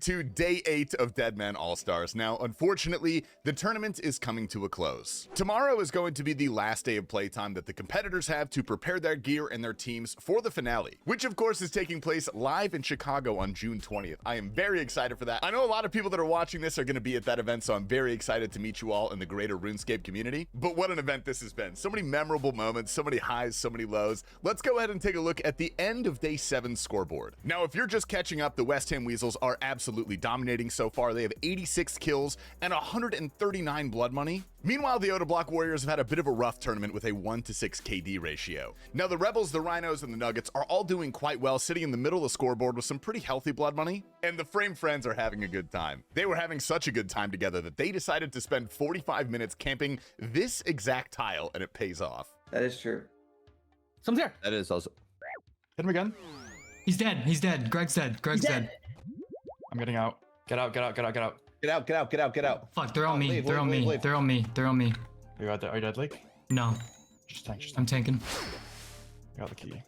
to day 8 of Deadman All Stars. Now, unfortunately, the tournament is coming to a close. Tomorrow is going to be the last day of playtime that the competitors have to prepare their gear and their teams for the finale, which of course is taking place live in Chicago on June 20th. I am very excited for that. I know a lot of people that are watching this are going to be at that event, so I'm very excited to meet you all in the greater RuneScape community. But what an event this has been. So many memorable moments, so many highs, so many lows. Let's go ahead and take a look at the end of day 7's scoreboard. Now, if you're just catching up, the West Ham Weasels are absolutely dominating so far. They have 86 kills and 139 blood money. Meanwhile, the Block Warriors have had a bit of a rough tournament with a 1-to-6 KD ratio. Now, the Rebels, the Rhinos, and the Nuggets are all doing quite well, sitting in the middle of the scoreboard with some pretty healthy blood money. And the Frame Friends are having a good time. They were having such a good time together that they decided to spend 45 minutes camping this exact tile, and it pays off. That is true. Someone's here. That is also. Hit him again. He's dead. He's dead. Greg's dead. Greg's dead. I'm getting out. Get out, get out, get out, get out. Get out, get out, get out, get out. Fuck, they're on me. Leave, They're leave, on leave, me. leave. They're on me. They're on me. Are you at dead, Lake? No, Just tank, just I'm tank. tanking. Got the key.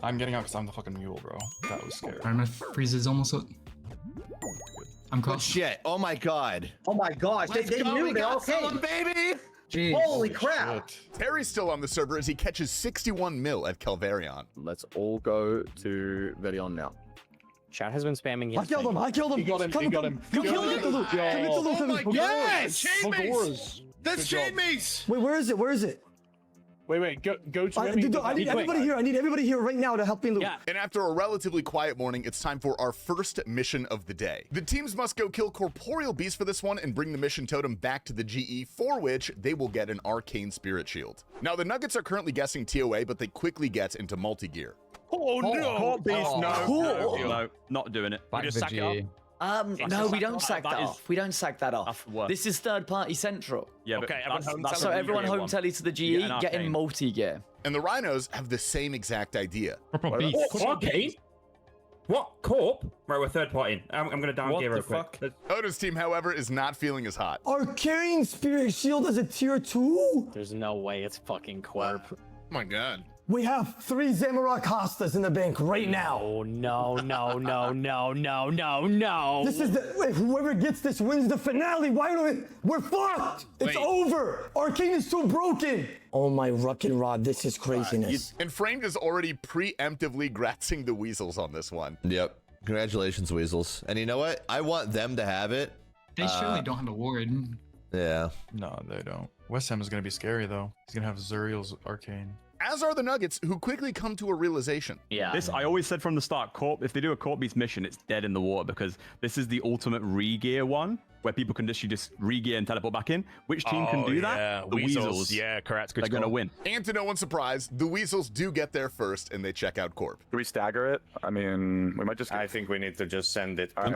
I'm getting out because I'm the fucking mule, bro. That was scary. Alright, my freeze is almost up. I'm Good close. shit. Oh my god. Oh my gosh, they knew they all came. Baby. Jeez. Holy crap. Shit. Terry's still on the server as he catches 61 mil at Calvarion. Let's all go to Verion now. Chat has been spamming his I killed him. I killed him. He got him, Come, he got come, him. Come He kill got him. him. Get the loot. Come get the loot. Oh my yes! Chainmates! That's chainmates! Wait, where is it? Where is it? Wait, go to I him. need everybody here. I need everybody here right now to help me loot. Yeah. And after a relatively quiet morning, it's time for our first mission of the day. The teams must go kill corporeal beasts for this one and bring the mission totem back to the GE, for which they will get an arcane spirit shield. Now, the Nuggets are currently guessing TOA, but they quickly get into multi-gear. Oh no! No, not doing it. We just sack it up. No, we don't sack that that is- off. We don't sack that off. That's worse. This is third-party central. Yeah, Okay, but everyone home that's So a everyone re-gear home one. telly to the GE, Yeah, an getting arcane. multi-gear. And the Rhinos have the same exact idea. Purple beast. Okay. What? Corp? Right, we're third party. I'm going to down What gear the real quick. fuck? Oda's team, however, is not feeling as hot. Arcane Spirit Shield as a tier 2? There's no way it's fucking Corp. Oh my god. We have 3 Zamorak Hostas in the bank right now. Oh no! This is the whoever gets this wins the finale. Why don't we? We're fucked. It's over. Arcane is so broken. Oh my ruck and rod, this is craziness. And Framed is already preemptively gratzing the Weasels on this one. Yep. Congratulations, Weasels. And you know what? I want them to have it. They surely don't have a ward. Yeah. No, they don't. West Ham is going to be scary, though. He's going to have Zuriel's arcane. As are the Nuggets, who quickly come to a realization. Yeah. This, I always said from the start, Corp, if they do a Corp Beast mission, it's dead in the water because this is the ultimate re-gear one where people can just re-gear and teleport back in. Which team can do that? Yeah, The Weasels. Yeah, correct. They're going to win. And to no one's surprise, the Weasels do get there first and they check out Corp. Do we stagger it? I mean, we might just. I think we need to just send it. I'm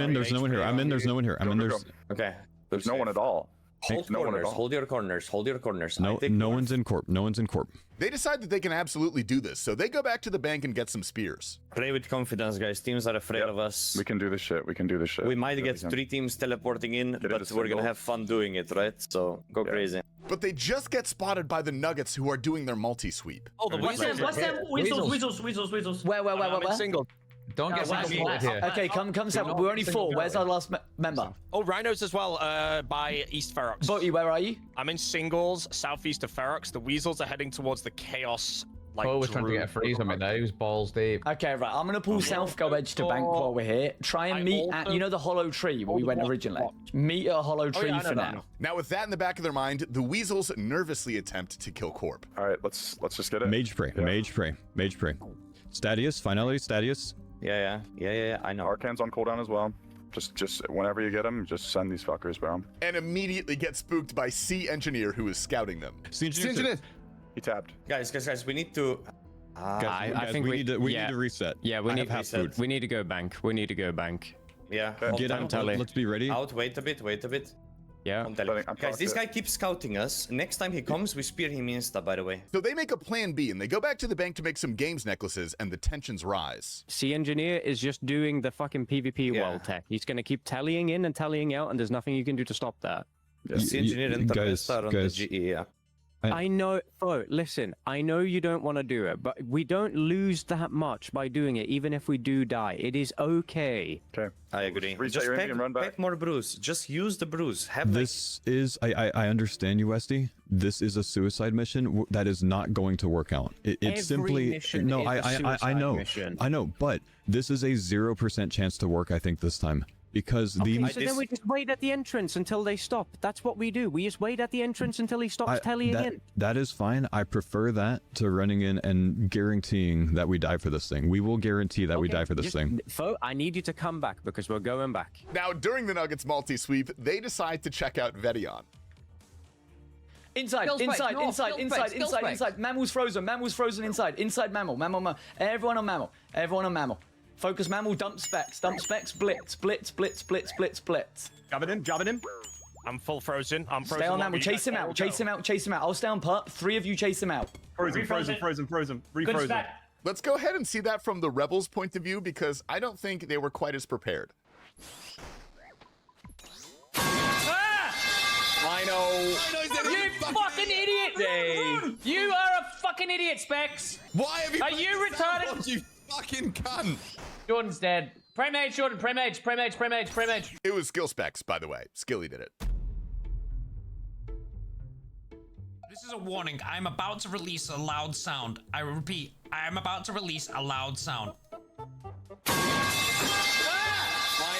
in. There's no one here. I'm in. There's no one here. I'm in. There's Okay. There's no one at all. Hold No one at corners. all. Hold your corners. Hold your corners. no. No one's in corp. No one's in corp. They decide that they can absolutely do this, so they go back to the bank and get some spears. Play with confidence, guys. Teams are afraid of us. We can do this shit. We can do this shit. We might Yeah, get we can. 3 teams teleporting in, Get but into we're gonna single. have fun doing it, right? So go crazy. But they just get spotted by the Nuggets, who are doing their multi-sweep. Oh, the Weasels. Weasels. Where? Single. Don't get single here. Okay, come, Sam. We're only 4. Where's our last member? Oh, Rhinos as well, by East Ferox. Boaty, where are you? I'm in singles, southeast of Ferox. The Weasels are heading towards the Chaos. Cole was trying to get a freeze on me there. He was balls deep. Okay, right. I'm gonna pull South Go Edge to bank while we're here. Try and meet at, you know, the hollow tree where we went originally. Meet at a hollow tree for now. Now, with that in the back of their mind, the Weasels nervously attempt to kill Corp. All right, let's just get it. Mage prey. Yeah. Mage prey. Mage prey. Stadius. Finality. Stadius. Yeah. I know. Arcane's on cooldown as well. Just whenever you get them, just send these fuckers, bro. And immediately get spooked by C Engineer, who is scouting them. He tapped. Guys, we need to. I think we need to reset. Yeah, we need half food. We need to go bank. We need to go bank. Yeah. Get out. Let's be ready. Out. Wait a bit. Yeah. Guys, this guy keeps scouting us. Next time he comes, we spear him insta, by the way. So they make a plan B, and they go back to the bank to make some games necklaces, and the tensions rise. C Engineer is just doing the fucking PvP world tech. He's gonna keep tallying in and tallying out, and there's nothing you can do to stop that. C Engineer and the guys, rest are on the GE, yeah. I know. Oh, listen. I know you don't want to do it, but we don't lose that much by doing it, even if we do die. It is okay. Okay. I agree. Reset your MP and run back. Pack more brews. Just use the brews. Have This is, I understand you, Westy. This is a suicide mission that is not going to work out. It's simply, no, I know, but this is a 0% chance to work, I think, this time. Because so then we just wait at the entrance until they stop. That's what we do. We just wait at the entrance until he stops tallying in. That is fine. I prefer that to running in and guaranteeing that we die for this thing. We will guarantee that we die for this thing. I need you to come back because we're going back. Now, during the Nuggets multi-sweep, they decide to check out Vedion. Inside. Mammal's frozen inside. Inside Mammal. Everyone on Mammal. Focus Mammal, dump specs, blitz. Jab it in. I'm full frozen. I'm frozen. Stay on Mammal, chase him out. I'll stay on pup. 3 of you chase him out. Frozen. Refrozen. Let's go ahead and see that from the Rebels' point of view, because I don't think they were quite as prepared. I know. You fucking idiot! You are a fucking idiot, Specs. Why have you? Are you retarded? You fucking cunt. Jordan's dead. Premage, Jordan. Premage. It was skill specs, by the way. Skilly did it. This is a warning. I'm about to release a loud sound. I repeat, I am about to release a loud sound. I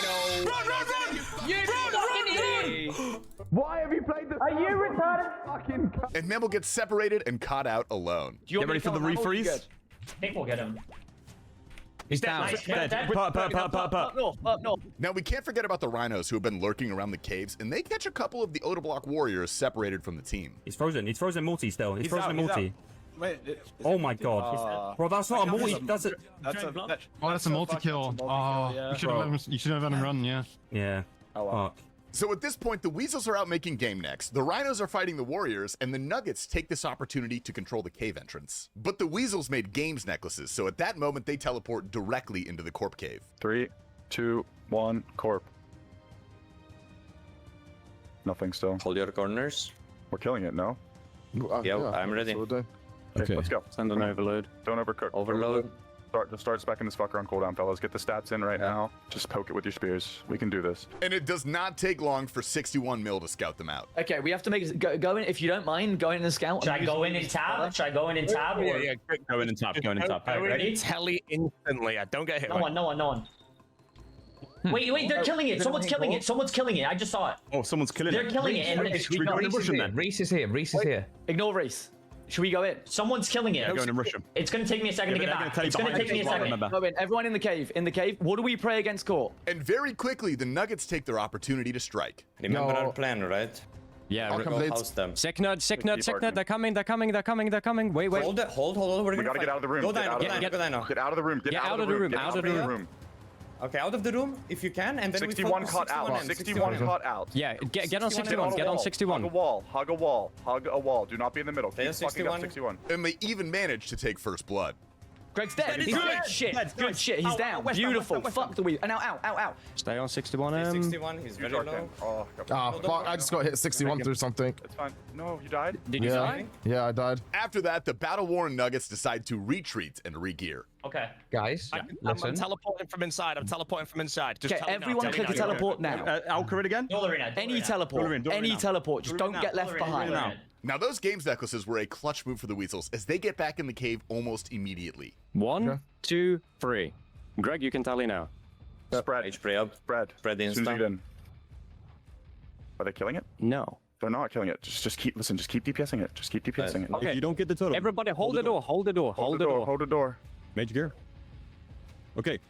know. Run! You fucking idiot! Why have you played this? Are you retarded? Fucking cunt. And Mammal gets separated and caught out alone. Get ready for the refreeze. I think we'll get him. He's down. Up north. Now, we can't forget about the rhinos who have been lurking around the caves, and they catch a couple of the Odablock warriors separated from the team. He's frozen multi still. He's frozen multi. Wait, oh my god. Bro, that's not a multi. That's a multi-kill. Oh, you should have let him run, yeah. Yeah. Oh, wow. So at this point, the Weasels are out making game necks, the Rhinos are fighting the Warriors, and the Nuggets take this opportunity to control the cave entrance. But the Weasels made games necklaces, so at that moment, they teleport directly into the Corp Cave. 3, 2, 1, Corp. Nothing still. Hold your corners. We're killing it, no? Yeah, I'm ready. Okay, let's go. Send an overload. Don't overcook. Overload. Start specking this fucker on cooldown, fellas. Get the stats in right now. Just poke it with your spears. We can do this. And it does not take long for 61 mil to scout them out. Okay, we have to make it go in. If you don't mind, go in and scout. Should I go in and tab? Yeah, go in and tap. Ready? Telly instantly. Don't get hit. No one. Wait, they're killing it. Someone's killing it. I just saw it. Oh, someone's killing it. They're killing it. We're going to rush him then. Reese is here. Ignore Reese. Should we go in? Someone's killing it. Yeah, go in and rush him. It's going to take me a second to get back. It's going to take me a second. Go in. Everyone in the cave. What do we pray against Corp? And very quickly, the Nuggets take their opportunity to strike. Remember our plan, right? Yeah, we're going to house them. Sick nerd. They're coming. Wait. Hold. We gotta get out of the room. Go down. Get out of the room. Get out of the room. Okay, out of the room if you can, and then 61 caught out. 61 caught out. Yeah, get on 61. Get on 61. Hug a wall. Do not be in the middle. Keep fucking up 61. And they even manage to take first blood. Greg's dead. He's good shit. Good shit. He's down. Beautiful. Fuck the weed. And now, out. Stay on 61. 61. He's very low. Oh, fuck! I just got hit 61 through something. It's fine. No, you died. Did you die? Yeah, I died. After that, the battle-worn Nuggets decide to retreat and re-gear. Okay. Guys, I'm teleporting from inside. Just okay, everyone click a teleport now. Alcarid again? Any teleport. Just don't get left behind. Now, those games necklaces were a clutch move for the Weasels as they get back in the cave almost immediately. 1, 2, 3. Greg, you can tally now. Spread. Spread the instant. Are they killing it? No. They're not killing it. Just keep DPSing it. Okay. If you don't get the totem. Everybody hold the door. Hold the door. Major gear. Okay.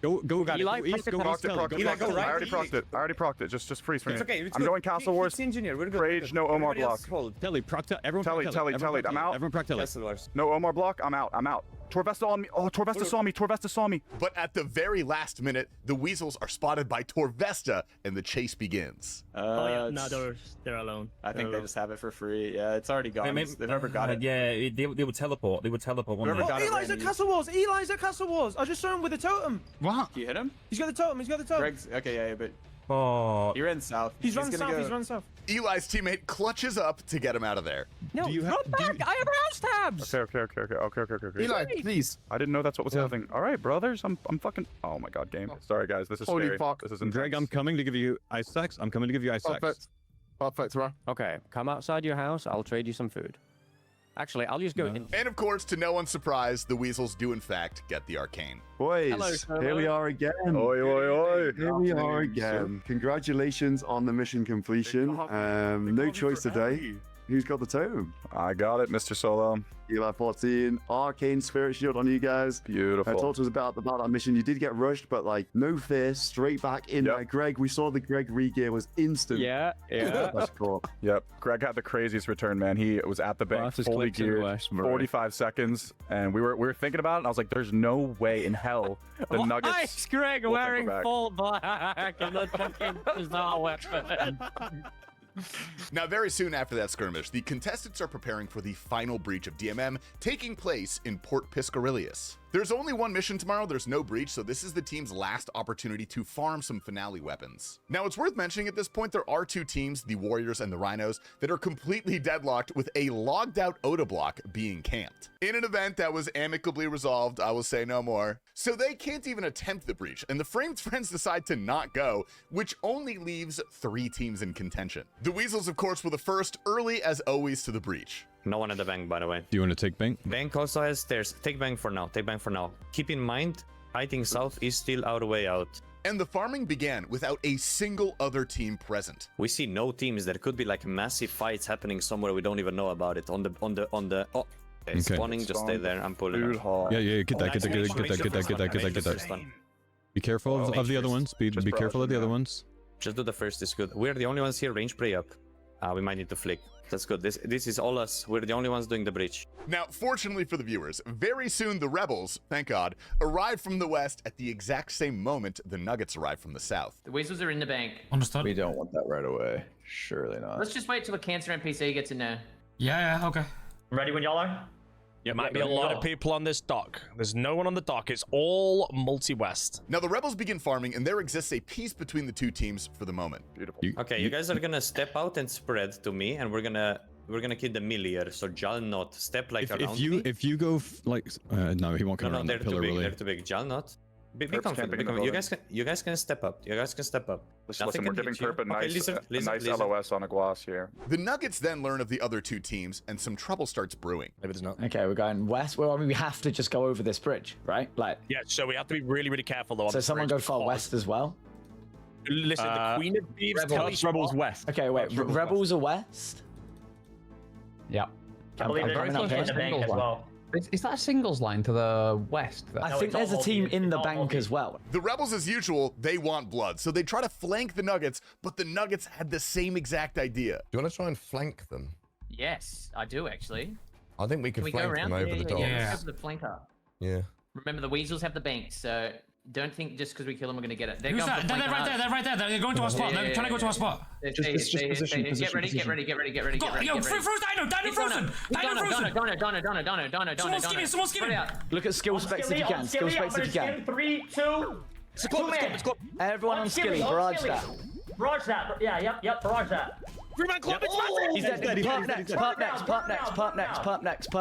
Go, guys. Eli, go east, go proc it. Eli, go right. I already procced it. Just freeze for me. It's okay. I'm going Castle Wars. Engineer. We're good. Rage, no Omar block. Telly, proc everyone. Telly. I'm out. Everyone proc Telly. No Omar block. I'm out. Torvesta on me. Oh, Torvesta saw me. But at the very last minute, the Weasels are spotted by Torvesta and the chase begins. No, they're alone. I think they just have it for free. Yeah, it's already gone. They've never got it. Yeah, they would teleport. Eli's at Castle Wars. I just saw him with a totem. What? You hit him? He's got the totem. Greg's okay, yeah, but Oh. You're in south. He's run south. He's run south. Eli's teammate clutches up to get him out of there. No, run back. I have house tabs. Okay. Eli, please. I didn't know that's what was happening. All right, brothers. I'm fucking. Oh my god, game. Sorry, guys. This is Holy scary. fuck. This is intense. Greg, I'm coming to give you ice sex. I'm coming to give you ice sex. Perfect, bro. Okay, come outside your house. I'll trade you some food. Actually, I'll just go in. And of course, to no one's surprise, the Weasels do in fact get the arcane. Boys, here we are again. Oi, oi, oi. Here we are again. Congratulations on the mission completion. No choice today. Who's got the totem? I got it, Mr. Solo. Eli 14, Arcane Spirit Shield on you guys. Beautiful. Talk to us about that mission. You did get rushed, but like no fear, straight back in there. Greg, we saw the Greg regear was instant. Yeah. That's cool. Yep. Greg had the craziest return, man. He was at the bank, fully geared, 45 seconds, and we were thinking about it. And I was like, "There's no way in hell the Nuggets." Nice, Greg, wearing full black, and the fucking is not a weapon. Now, very soon after that skirmish, the contestants are preparing for the final breach of DMM, taking place in Port Piscarilius. There's only one mission tomorrow, there's no breach, so this is the team's last opportunity to farm some finale weapons. Now, it's worth mentioning at this point, there are two teams, the Warriors and the Rhinos, that are completely deadlocked with a logged out Oda block being camped. In an event that was amicably resolved, I will say no more. So they can't even attempt the breach, and the Framed Friends decide to not go, which only leaves 3 teams in contention. The Weasels, of course, were the first, early as always, to the breach. No one at the bank, by the way. Do you want to take bank? Bank also has stairs. Take bank for now. Take bank for now. Keep in mind, fighting south is still our way out. And the farming began without a single other team present. We see no teams. There could be like massive fights happening somewhere we don't even know about it. On the. Oh, okay. Spawning. Just stay there. I'm pulling. Yeah. Get that. Be careful of the other ones. Be careful of the other ones. Just do the first. Is good. We're the only ones here. Range play up. We might need to flick. That's good. This is all us. We're the only ones doing the breach. Now, fortunately for the viewers, very soon the Rebels, thank God, arrive from the west at the exact same moment the Nuggets arrive from the south. The Weasels are in the bank. Understood. We don't want that right away. Surely not. Let's just wait till the Cancer NPC gets in there. Yeah, okay. Ready when y'all are? There might be a lot of people on this dock. There's no one on the dock. It's all multi-west. Now the Rebels begin farming, and there exists a peace between the two teams for the moment. Beautiful. Okay, you guys are gonna step out and spread to me, and we're gonna kill the millier. So Jal not step like around me. If you go no, he won't come around that pillar really. They're too big. Jal not. Be confident. You guys can step up. You guys can step up. Listen, we're giving Perp a nice LOS on a gloss here. The Nuggets then learn of the other two teams, and some trouble starts brewing. Maybe there's not. Okay, we're going west. Well, I mean, we have to just go over this bridge, right? Like. Yeah, so we have to be really, really careful though. So someone go far west as well. Listen, the Queen of Thieves. Rebels west. Okay, wait. Rebels are west. Yep. I believe there's a team in the bank as well. Is that a singles line to the west? I think there's a team in the bank as well. The Rebels, as usual, they want blood, so they try to flank the Nuggets, but the Nuggets had the same exact idea. Do you want to try and flank them? Yes, I do actually. I think we could flank them over the dogs. Yeah. Over the flanker. Yeah. Remember, the Weasels have the bank, so don't think just because we kill them we're gonna get it. They're Who's that? They're right there. They're right there. They're going to our spot. They're trying to go to our spot. Just position. Get ready. Yo, frozen. Dino. Someone skinny. Look at skill specs if you can. Skill specs if you can. 3, 2. Everyone on skilly. Barrage that. Barrage that. Yeah. Yep. Barrage that. Freeman Club. He's dead. Perp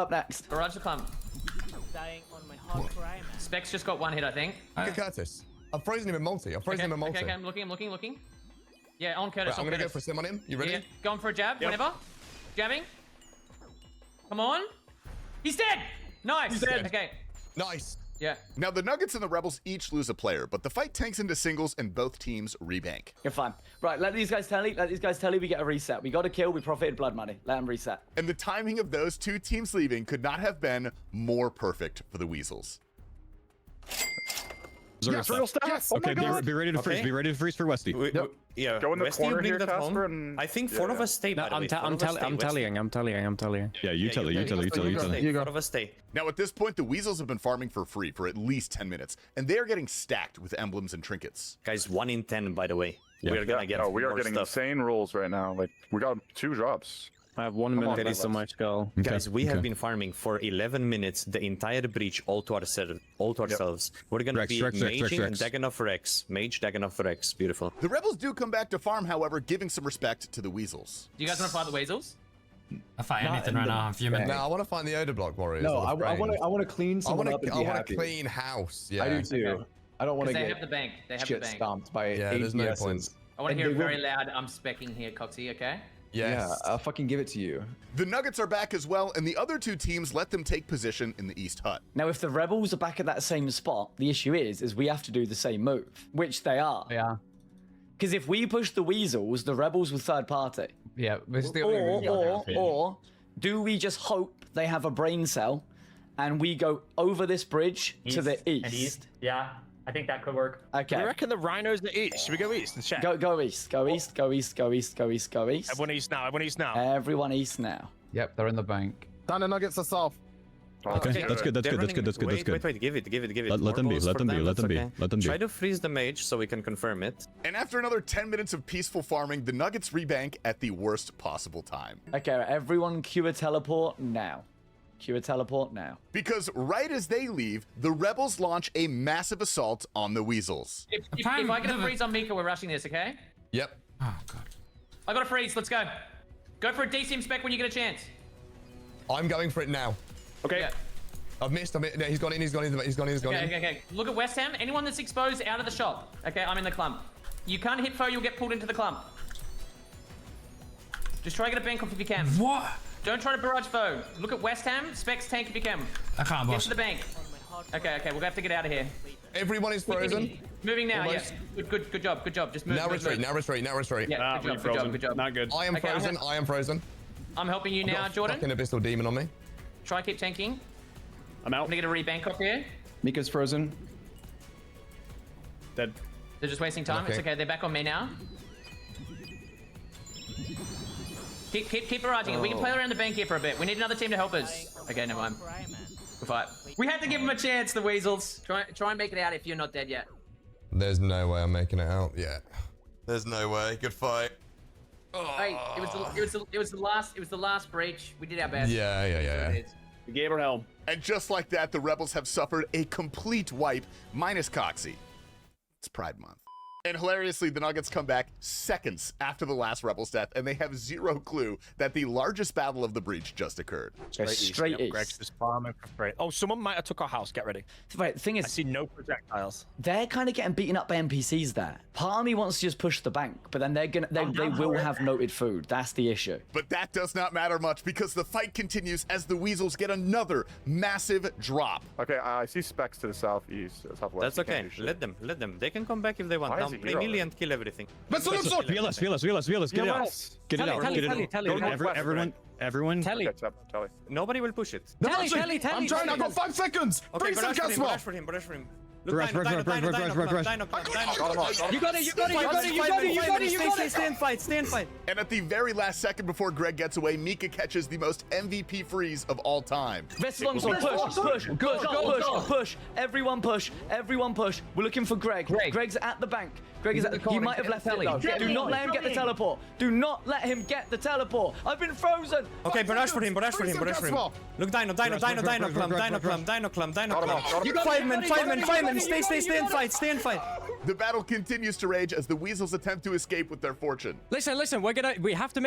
next. Barrage the pump. Dying on my hardcore aim. Specs just got 1 hit, I think. Okay, Curtis. I've frozen him in multi. Okay, I'm looking. Yeah, on Curtis. Right, I'm gonna go for a sim on him. You ready? Yeah. Going for a jab, whenever. Jabbing. Come on. He's dead! Nice! He's dead. Okay. Nice. Yeah. Now, the Nuggets and the Rebels each lose a player, but the fight tanks into singles and both teams rebank. You're fine. Right, let these guys tell you. We get a reset. We got a kill. We profited blood money. Let them reset. And the timing of those two teams leaving could not have been more perfect for the Weasels. Yes, real stuff. Yes. Oh okay, be ready to freeze. Be ready to freeze for Westy. Yeah. Go in the corner here, Casper. I think 4 of us stay. No, I'm telling. Yeah, you tell it. 4 of us stay. Now, at this point, the Weasels have been farming for free for at least 10 minutes, and they are getting stacked with emblems and trinkets. Guys, 1 in 10, by the way. Yeah. We are gonna get. We are getting insane rolls right now. Like we got 2 drops. I have 1 minute left on my skull. Guys, we have been farming for 11 minutes the entire breach all to ourselves. We're gonna be maging and Daganov Rex. Mage, Daganov Rex. Beautiful. The rebels do come back to farm, however, giving some respect to the weasels. Do you guys want to fight the weasels? I fight anything right now. I'm fuming. No, I want to find the Odor Block warriors. No, I want to clean someone up and be I want happy. a clean house. Yeah. I do too. Okay. I don't want to They get have the bank. They have shit the bank. stomped by there's no point. I want to hear it very loud. I'm specking here, Coxie, okay? Yes. Yeah, I'll fucking give it to you. The Nuggets are back as well, and the other two teams let them take position in the East Hut. Now, if the Rebels are back at that same spot, the issue is we have to do the same move, which they are. Yeah. Because if we push the Weasels, the Rebels will third party. Yeah, this is the only or do we just hope they have a brain cell and we go over this bridge to the east? Yeah, I think that could work. Okay. I reckon the rhinos are east. Should we go east and check? Go east. Go east. Go east. Go east. Go east. Go east. Everyone east now. Everyone east now. Everyone east now. Yep, they're in the bank. Dino Nuggets are south. Okay, that's good. That's good. That's good. That's good. That's good. Wait, give it. Let them be. Let them be. Let them be. Let them be. Try to freeze the mage so we can confirm it. And after another 10 minutes of peaceful farming, the Nuggets rebank at the worst possible time. Okay, everyone cue a teleport now. Cue a teleport now. Because right as they leave, the Rebels launch a massive assault on the Weasels. If I get a freeze on Mika, we're rushing this, okay? Yep. Oh, God. I got a freeze. Let's go. Go for a DCM spec when you get a chance. I'm going for it now. Okay. Yeah. I've missed. No, he's gone in. He's gone in. Okay. Look at West Ham. Anyone that's exposed, out of the shop. Okay, I'm in the clump. You can't hit foe, you'll get pulled into the clump. Just try to get a bank off if you can. What? Don't try to barrage foe. Look at West Ham, Specs tank if you can. I can't, Get boss. to the bank. Okay, we're gonna have to get out of here. Everyone is frozen. Moving now, Almost. yes. Good job. Just move. Now retreat. Yeah, good job. Not good. I am frozen. I am frozen. I'm helping you now, Jordan. Fucking abyssal demon on me. Try keep tanking. I'm out. I'm gonna get a rebank off here. Mika's frozen. Dead. They're just wasting time. Okay. It's okay. They're back on me now. Keep barraging it. We can play around the bank here for a bit. We need another team to help us. Okay, never mind. Good fight. We had to give them a chance, the Weasels. Try and make it out if you're not dead yet. There's no way I'm making it out yet. There's no way. Good fight. Hey, it was the last breach. We did our best. Yeah. We gave her helm. And just like that, the Rebels have suffered a complete wipe, minus Coxie. It's Pride Month. And hilariously, the Nuggets come back seconds after the last Rebels death, and they have zero clue that the largest battle of the breach just occurred. Straight east. Greg's just farming for free. Oh, someone might have took our house. Get ready. Right, the thing is, I see no projectiles. they're kind of getting beaten up by NPCs there. Part of me wants to just push the bank, but then they will have noted food. That's the issue. But that does not matter much because the fight continues as the Weasels get another massive drop. Okay, I see specs to the southeast, southwest. That's okay. Let them. They can come back if they want. Now play melee and kill everything. VLS, get it out. Get it out. Everyone. Telly. Nobody will push it. Telly. I'm trying. I've got 5 seconds. Okay, Freeze him, Casper. Brush for him. Rush. You got it. Stay and fight. And at the very last second before Greg gets away, Mika catches the most MVP freeze of all time. Push. Everyone push. We're looking for Greg. Greg's at the bank. He might have left it though. Do not let him get the teleport. Do not let him get the teleport. I've been frozen. Okay, barrage for him. Look, Dino Clump. You got 5 men. Stay and fight. The battle continues to rage as the Weasels attempt to escape with their fortune. Listen. We have safe.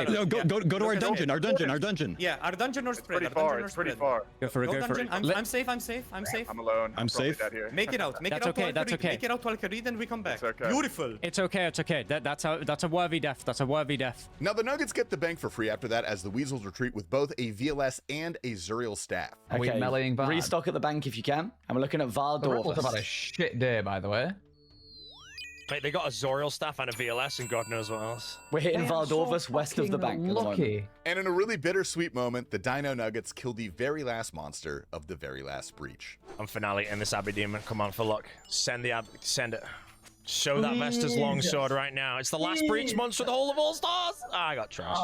No, go to our dungeon. Yeah, our dungeon or spread. It's pretty far. Go for it. I'm safe. I'm alone. I'm safe. Make it out. That's okay. Make it out to Al-Kharid and we come back. Okay. Beautiful. It's okay. That's a worthy death. Now the Nuggets get the bank for free after that as the Weasels retreat with both a VLS and a Zuriel staff. Okay, meleeing bad. Restock at the bank if you can. And we're looking at The Rebels have had a Vardorvus. shit day, by the way. Wait, they got a Zoriel staff and a VLS and God knows what else. We're hitting Vardorvus west of the bank. at the moment. Lucky. And in a really bittersweet moment, the Dino Nuggets kill the very last monster of the very last breach. I'm finale in this Abbey Demon. Come on for luck. Send it. Show that Vestas longsword right now. It's the last breach monster of the whole of All Stars. I got trash.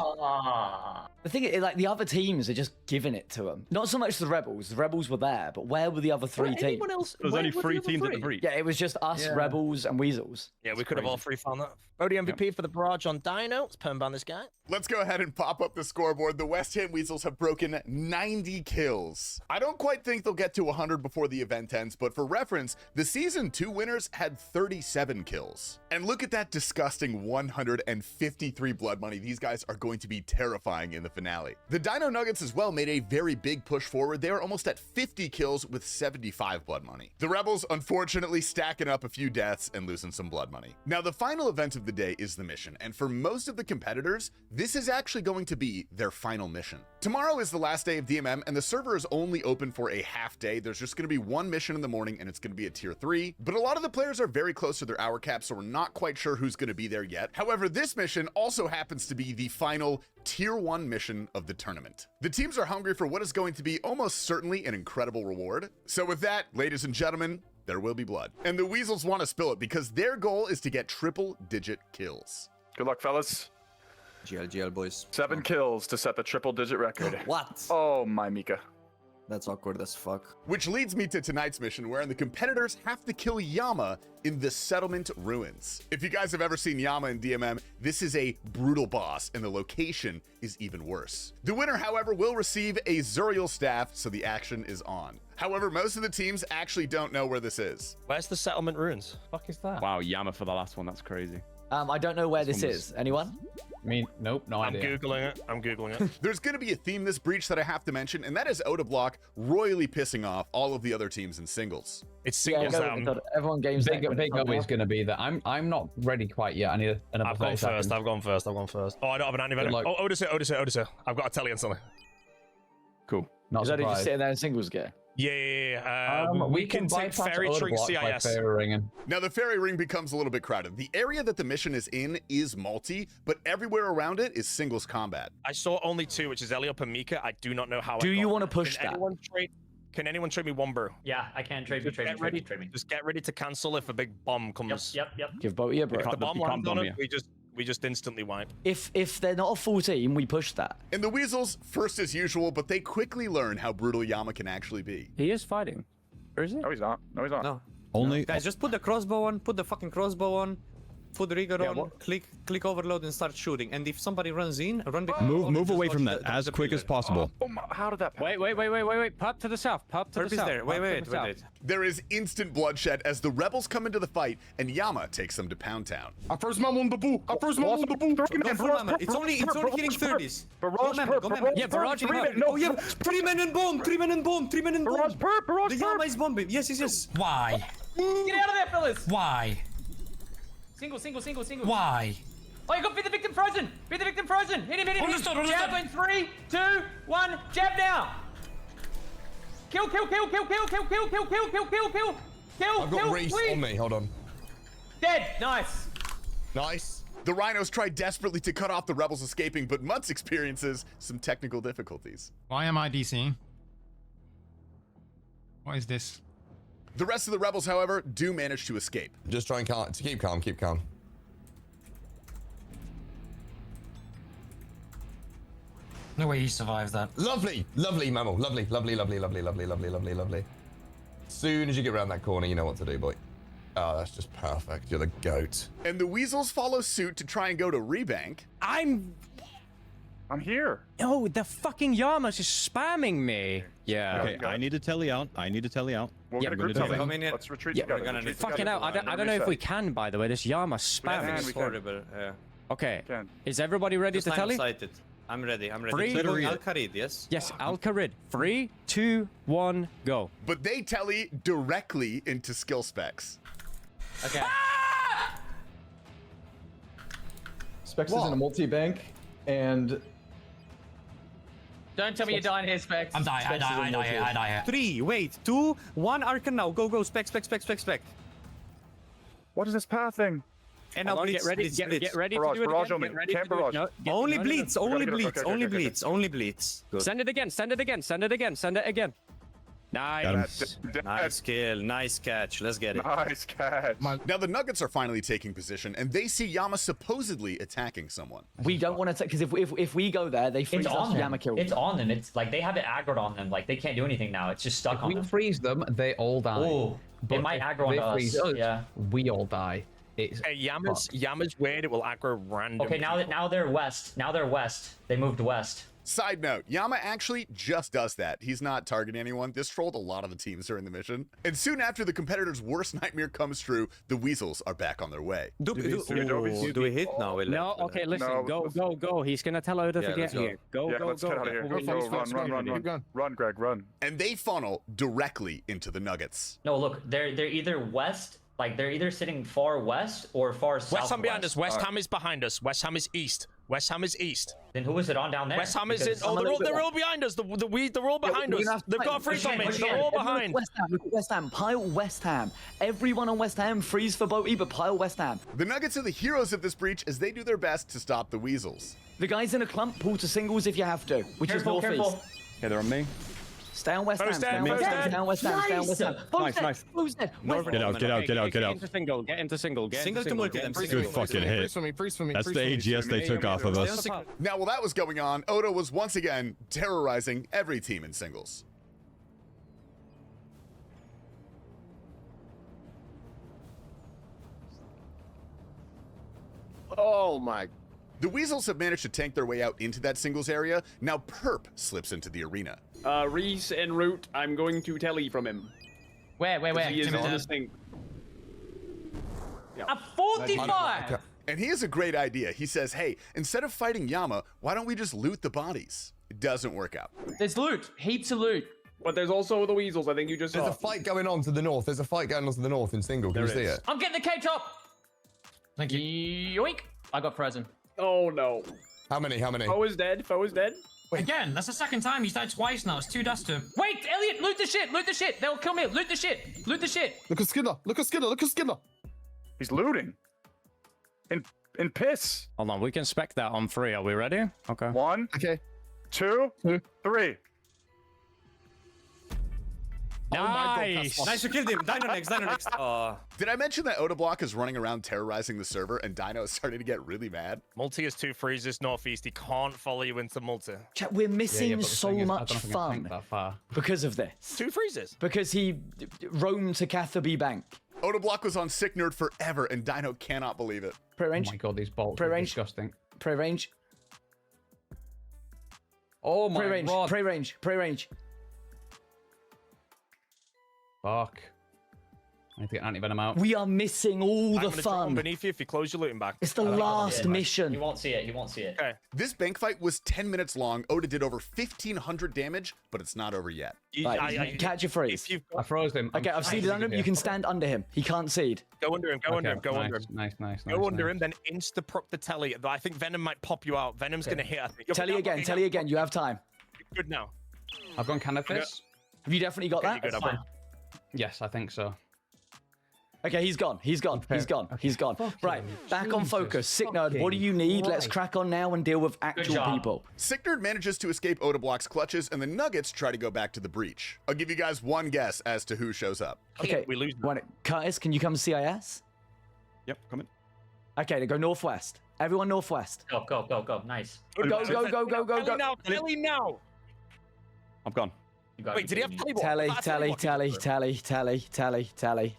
The thing is, like, the other teams are just giving it to them. Not so much the Rebels. The Rebels were there, but where were the other three teams? Anyone else? There's only 3 teams at the breach. Yeah, it was just us, Rebels, and Weasels. Yeah, we could have all three found that. Bodie MVP for the barrage on Dino. Let's perm ban this guy. Let's go ahead and pop up the scoreboard. The West Ham Weasels have broken 90 kills. I don't quite think they'll get to 100 before the event ends, but for reference, the Season 2 winners had 37 kills. And look at that disgusting 153 blood money. These guys are going to be terrifying in the finale. The Dino Nuggets as well made a very big push forward. They are almost at 50 kills with 75 blood money. The Rebels, unfortunately, stacking up a few deaths and losing some blood money. Now, the final event of the day is the mission, and for most of the competitors, this is actually going to be their final mission. Tomorrow is the last day of DMM, and the server is only open for a half day. There's just going to be one mission in the morning, and it's going to be a tier 3, but a lot of the players are very close to their hour cap, so we're not quite sure who's going to be there yet. However, this mission also happens to be the final tier 1 mission of the tournament. The teams are hungry for what is going to be almost certainly an incredible reward. So with that, ladies and gentlemen, there will be blood. And the Weasels want to spill it because their goal is to get triple-digit kills. Good luck, fellas. GL boys. 7 kills to set the triple-digit record. What? Oh, my Mika. That's awkward as fuck. Which leads me to tonight's mission, wherein the competitors have to kill Yama in the settlement ruins. If you guys have ever seen Yama in DMM, this is a brutal boss, and the location is even worse. The winner, however, will receive a Zuriel staff, so the action is on. However, most of the teams actually don't know where this is. Where's the settlement ruins? Fuck is that? Wow, Yama for the last one. That's crazy. I don't know where this is. Anyone? Me? Nope, no idea. I'm Googling it. There's going to be a theme this breach that I have to mention, and that is Oda Block royally pissing off all of the other teams in singles. It's singles Everyone games Big O is going to be there. I'm not ready quite yet. I need another I've gone first. I've gone first. Oh, I don't have an anti-venom. Oh, Oda's here. I've got a telly and something. Cool. Not surprised. Just sitting there in singles gear. Yeah. We can take Fairy Tree CIS. Now, the Fairy Ring becomes a little bit crowded. The area that the mission is in is multi, but everywhere around it is singles combat. I saw only 2, which is Eliop and Mika. I do not know how. Do you want to push that? Can anyone trade me one brew? Yeah, I can trade me. Just get ready to cancel if a big bomb comes. Yep. Give both your bro. If the bomb lands on it, we just instantly wipe. If they're not a full team, we push that. And the Weasels, first as usual, but they quickly learn how brutal Yama can actually be. He is fighting. Or is he? No, he's not. No. Only Guys, just put the crossbow on, put the fucking crossbow on, put the rigger on, click overload and start shooting. And if somebody runs in, run behind. move away from that as quick as possible. How did that pass? Wait. Pop to the south. Pop to the south. There. Wait. There is instant bloodshed as the rebels come into the fight, and Yama takes them to Pound Town. First man on the boo. It's only hitting 30s. Barrage. Yeah, barrage. Oh yeah, 3 men and bomb. Barrage. The Yama is bombing. Yes. Why? Get out of there, fellas. Why? Single. Why? Oh, you got Be the Victim Frozen. Hit him. Understood. Jab in 3, 2, 1. Jab now. Kill. I've got Reese on me. Hold on. Dead. Nice. The Rhinos try desperately to cut off the rebels escaping, but Mutt's experiences some technical difficulties. Why am I DCing? What is this? The rest of the rebels, however, do manage to escape. Just try and keep calm. No way he survived that. Lovely, mammal. Lovely. Soon as you get around that corner, you know what to do, boy. Oh, that's just perfect. You're the goat. And the Weasels follow suit to try and go to Rebank. I'm here. Oh, the fucking Yama's is spamming me. Yeah. Okay, I need to telly out. We're gonna group telly. Let's retreat together. Fucking out. I don't know if we can, by the way. This Yama spamming. It's horrible. Yeah. Okay. Is everybody ready to telly? I'm ready. Al-Kharid, yes? Yes, Al-Kharid. 3, 2, 1, go. But they telly directly into skill specs. Okay. Specs is in a multi-bank, and... Don't tell me you're dying here, Specs. I'm dying. I die here. 3, wait, 2, 1, Arcan now. Go, Spec. What is this path thing? And now get ready to do it again. Barrage. Only bleeds. Good. Send it again. Nice. Nice kill. Nice catch. Let's get it. Nice catch. Now the Nuggets are finally taking position, and they see Yama supposedly attacking someone. We don't want to, because if we go there, they freeze us. Yama kills. It's on them. It's like they have it aggroed on them. Like they can't do anything now. It's just stuck on them. If we freeze them, they all die. Oh, it might aggro onto us. Yeah. We all die. It's Yama's weird. It will aggro random. Okay, now they're west. Now they're west. They moved west. Side note, Yama actually just does that. He's not targeting anyone. This trolled a lot of the teams during the mission. And soon after the competitor's worst nightmare comes true, the Weasels are back on their way. Do we hit now? No, okay, listen. Go. He's going to tell Oda to get here. Go. Let's get out of here. Run, Greg, run. And they funnel directly into the Nuggets. No, look, they're either west, like they're either sitting far west or far south. West Ham behind us. West Ham is behind us. West Ham is east. West Ham is east. Then who is it on down there? West Ham is in. Oh, they're all behind us. They're all behind us. They've got a freeze on me. They're all behind. West Ham. Look at West Ham. Pile West Ham. Everyone on West Ham freeze for Boaty, but pile West Ham. The Nuggets are the heroes of this breach as they do their best to stop the Weasels. The guys in a clump pull to singles if you have to, which is northeast. Okay, they're on me. Stay on West Ham. Stay on West Ham. Stay on West Ham. Stay on West Ham. Nice. Who's dead? Get out. Get into single. Get into single. Single to multi them. Good fucking hit. That's the AGS they took off of us. Now, while that was going on, Oda was once again terrorizing every team in singles. Oh my. The Weasels have managed to tank their way out into that singles area. Now Perp slips into the arena. Reese en route. I'm going to telly from him. Where? He is on this thing. A 45! And he has a great idea. He says, hey, instead of fighting Yama, why don't we just loot the bodies? It doesn't work out. There's loot. Heaps of loot. But there's also the Weasels. I think you just saw. There's a fight going on to the north. There's a fight going on to the north in single. Can you see it? I'm getting the K-top. Thank you. Yoink. I got frozen. Oh no. How many? Foe is dead. Again, that's the second time he's died twice now. It's 2 deaths to him. Wait, Elliot, loot the shit. They'll kill me. Loot the shit. Look at Skinner. He's looting. In piss. Hold on, we can spec that on 3. Are we ready? Okay. 1. Okay. 2. 3. Nice. Nice, you killed him. Dino next. Did I mention that Oda Block is running around terrorizing the server and Dino is starting to get really mad? Multi is 2 freezes northeast. He can't follow you into multi. Chat, we're missing so much fun because of this. 2 freezes. Because he roamed to Catherby Bank. Oda Block was on Sick Nerd forever and Dino cannot believe it. Pre-range. Oh my god, these bolts are disgusting. Pre-range. Oh my god. Pre-range. Fuck. I need to get anti-venom out. We are missing all the fun. Beneath you if you close your looting back. It's the last mission. He won't see it. Okay. This bank fight was 10 minutes long. Oda did over 1,500 damage, but it's not over yet. Catch your freeze. I froze him. Okay, I've seeded under him. You can stand under him. He can't seed. Go under him. Go under him. Nice. Go under him, then insta-proc the telly. I think Venom might pop you out. Venom's going to hit, I think. Telly again. You have time. Good now. I've gone Canifis. Have you definitely got that? Good, Yes, I think so. Okay, he's gone. Right, back on focus. Sick Nerd, what do you need? Let's crack on now and deal with actual people. Sick Nerd manages to escape Oda Block's clutches, and the Nuggets try to go back to the breach. I'll give you guys one guess as to who shows up. Okay, we lose. Curtis, can you come CIS? Yep, coming. Okay, then go northwest. Everyone northwest. Go. Nice. Go. Telly now. I'm gone. Wait, did he have Tally.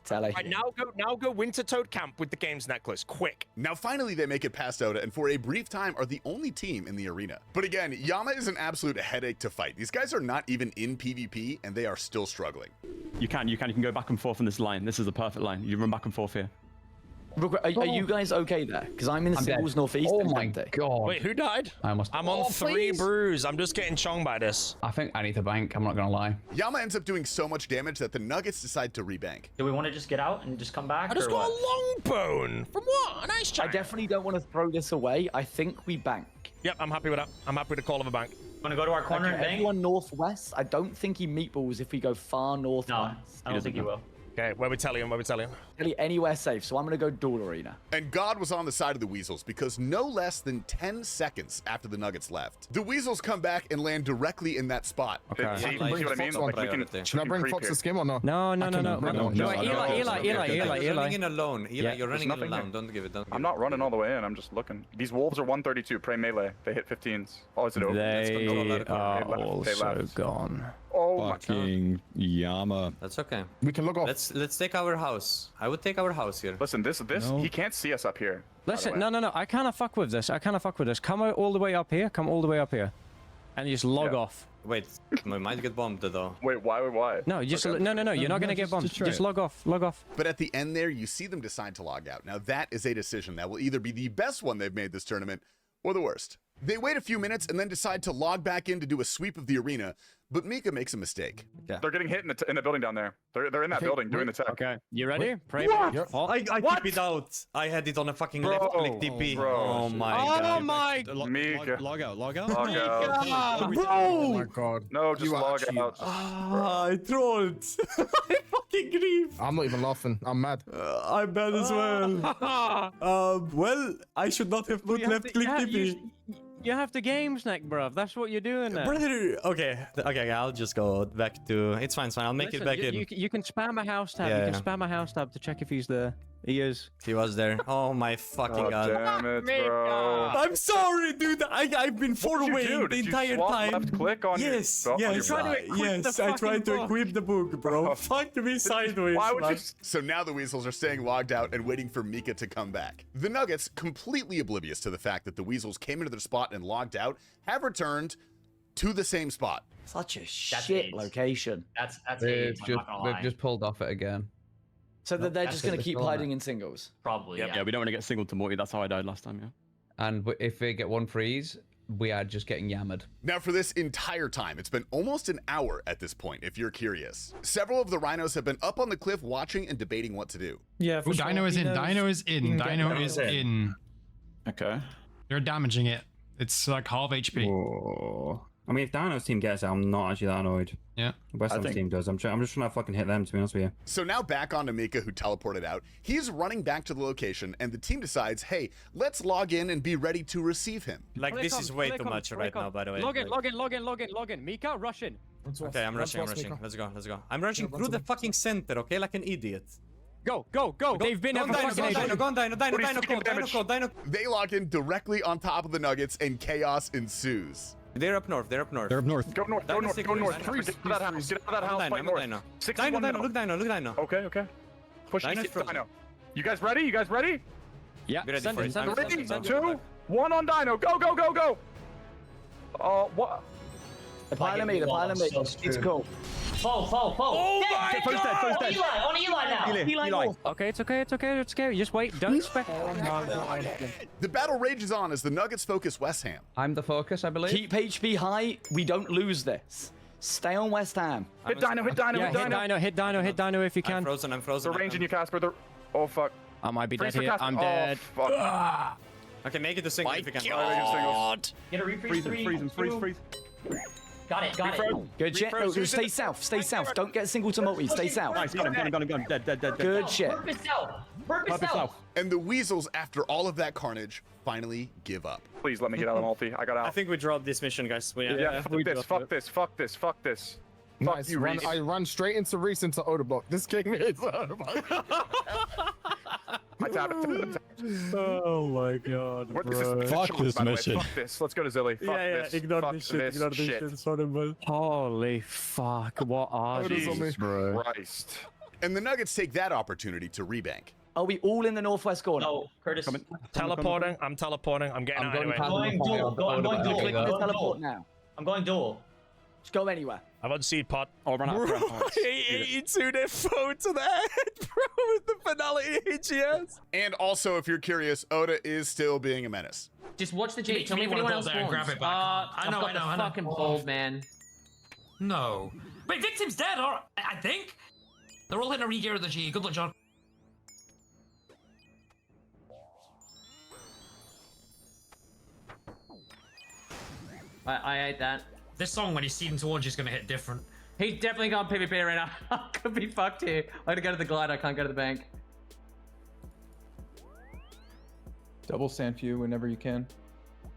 Right, now go Winter Toad Camp with the games necklace, quick. Now finally they make it past Oda, and for a brief time are the only team in the arena. But again, Yama is an absolute headache to fight. These guys are not even in PvP, and they are still struggling. You can go back and forth on this line. This is a perfect line. You run back and forth here. Are you guys okay there? Because I'm in the singles northeast. Oh my god. Wait, who died? I'm on 3 brews. I'm just getting chonged by this. I think I need to bank. I'm not going to lie. Yama ends up doing so much damage that the Nuggets decide to rebank. Do we want to just get out and just come back? I just got a long bone. From what? A nice chat. I definitely don't want to throw this away. I think we bank. Yep, I'm happy with that. I'm happy with the call of a bank. Want to go to our corner and bank? Everyone northwest. I don't think he meatballs if we go far northwest. No, I don't think he will. Okay, where we telling him? Where we telling him? Really anywhere safe, so I'm gonna go duel arena. And God was on the side of the Weasels because no less than 10 seconds after the Nuggets left, the Weasels come back and land directly in that spot. Okay. See what I mean? Like we can. Should I bring Fox to skim or no? No. Eli, you're running in alone. Eli, you're running in nothing alone. Don't give it. I'm not running all the way in. I'm just looking. These wolves are 132. Pray melee. They hit 15s. Oh, is it over? They are also gone. Oh Fucking Yama. That's okay. We can look off. Let's take our house. I would take our house here. Listen, this No. he can't see us up here. Listen, no. I kind of fuck with this. Come out all the way up here. Come all the way up here, and you just log off. Wait, we might get bombed though. Wait, why? No, just no. You're not gonna get bombed. Just log off. But at the end there, you see them decide to log out. Now that is a decision that will either be the best one they've made this tournament or the worst. They wait a few minutes and then decide to log back in to do a sweep of the arena, but Mika makes a mistake. They're getting hit in the building down there. They're in that building doing the tech. Okay, you ready? Pray. I keep it out. I had it on a fucking left click TP. Oh my god. Oh my. Mika. Log out. Log out. Bro. Oh my god. No, just log out. I trolled. I fucking grief. I'm not even laughing. I'm mad. I'm bad as well. Well, I should not have put left click TP. You have the game snack, bruv. That's what you're doing now. Brother, okay, I'll just go back to... It's fine. I'll make it back in. You can spam a house tab. Yeah. You can spam a house tab to check if he's there. He is. He was there. Oh my fucking god. Damn it, bro. I'm sorry, dude. I've been forwarding the entire time. Left click on yes, your... yes, I tried to equip the book, bro. Fuck me sideways. Why would you... So now the Weasels are staying logged out and waiting for Mika to come back. The Nuggets, completely oblivious to the fact that the Weasels came into their spot and logged out, have returned to the same spot. Such a shit location. That's They've just pulled off it again. So that they're just going to keep hiding in singles? Probably, yeah. We don't want to get singled to Morty. That's how I died last time, yeah. And if we get one freeze, we are just getting yammered. Now for this entire time, it's been almost an hour at this point, if you're curious. Several of the rhinos have been up on the cliff watching and debating what to do. Yeah, for sure. Dino is in. Dino is in. Okay. You're damaging it. It's like half HP. Whoa. I mean, if Dino's team gets it, I'm not actually that annoyed. Yeah. West Ham's team does. I'm just trying to fucking hit them, to be honest with you. So now back on to Mika, who teleported out. He's running back to the location, and the team decides, hey, let's log in and be ready to receive him. Like, this is way too much right now, by the way. Log in. Mika, rush in. Okay, I'm rushing. Let's go. I'm rushing through the fucking center, okay? Like an idiot. Go. They've been Go Dino. They log in directly on top of the Nuggets, and chaos ensues. They're up north. They're up north. Go north. Get out of that house. Fight north. Dino. Look, Dino. Okay. Push Dino. You guys ready? Yeah. Send it. 3, 2, 1 on Dino. Go. What? The pile of me. It's cool. Fall. Oh my god! First dead. On Eli now. Eli. Okay, it's okay. Just wait. Don't expect. The battle rages on as the Nuggets focus West Ham. I'm the focus, I believe. Keep HP high. We don't lose this. Stay on West Ham. Hit Dino. Hit Dino if you can. I'm frozen. They're ranging you, Casper. Oh fuck. I might be dead Freeze here. I'm dead. Oh, fuck. Okay, make it a single if you can. Get a refreeze. Freeze. Got it. Good shit. No, stay south. Don't get single to multi. Stay south. Nice. Got him. Dead. Good shit. Purpose south. And the Weasels, after all of that carnage, finally give up. Please let me get out of multi. I got out. I think we dropped this mission, guys. Fuck this. Nice. You, Reese. I run straight into Reese into Oda block. This game is I tap it. Oh my god. Fuck this mission. Fuck this. Let's go to Zilly. Ignore this shit. Sorry, man. Holy fuck. What are these, bro? Christ. And the Nuggets take that opportunity to rebank. Are we all in the northwest corner? No, Curtis. Teleporting. I'm teleporting. I'm getting out anyway. I'm going dual. Click the teleport now. I'm going dual. Just go anywhere. I've got seed pot. Oh, run out. 82 their phone to the head, bro, with the finality AGS. And also, if you're curious, Oda is still being a menace. Just watch the G. Tell me if anyone else wants. Grab it back. I know. Fucking bold, man. No. Wait, Victim's dead, or I think. They're all hitting a re-gear of the G. Good luck, John. I hate that. This song, when he's seeding towards you, is going to hit different. He's definitely got PvP right now. could be fucked here. I gotta go to the glide. I can't go to the bank. Double sand few whenever you can.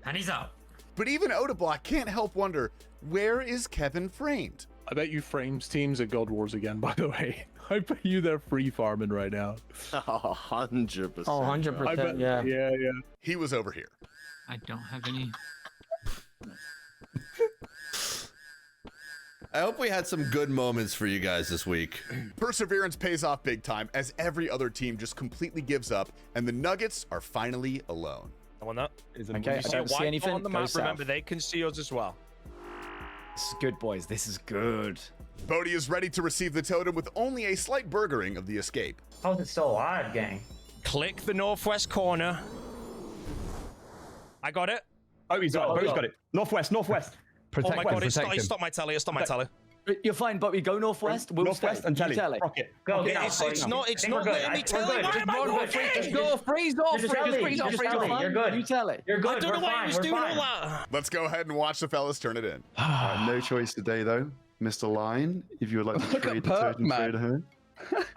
And he's out. But even Odablock can't help wonder, where is Kevin framed? I bet you frames teams at God Wars again, by the way. I bet you they're free farming right now. 100%. Oh, 100%, yeah. Yeah. He was over here. I don't have any. I hope we had some good moments for you guys this week. Perseverance pays off big time as every other team just completely gives up and the Nuggets are finally alone. I want that. Okay, I don't see anything. On the Go map, south. remember, they can see us as well. This is good, boys. This is good. Bodhi is ready to receive the totem with only a slight burgering of the escape. How's it still alive, gang? Click the northwest corner. I got it. Oh, he's got it. Northwest. Oh my god, stop my tally. Stop my tally. You're fine, but we go northwest. We'll northwest and tally. Rocket. Go, okay, it's not letting me tell it. Why am I looking? Just go, freeze off. You're good. You tell it. You're good. I don't know why he was doing all that. Let's go ahead and watch the fellas turn it in. No choice today, though. Mr. Line, if you would like to trade the totem trader here.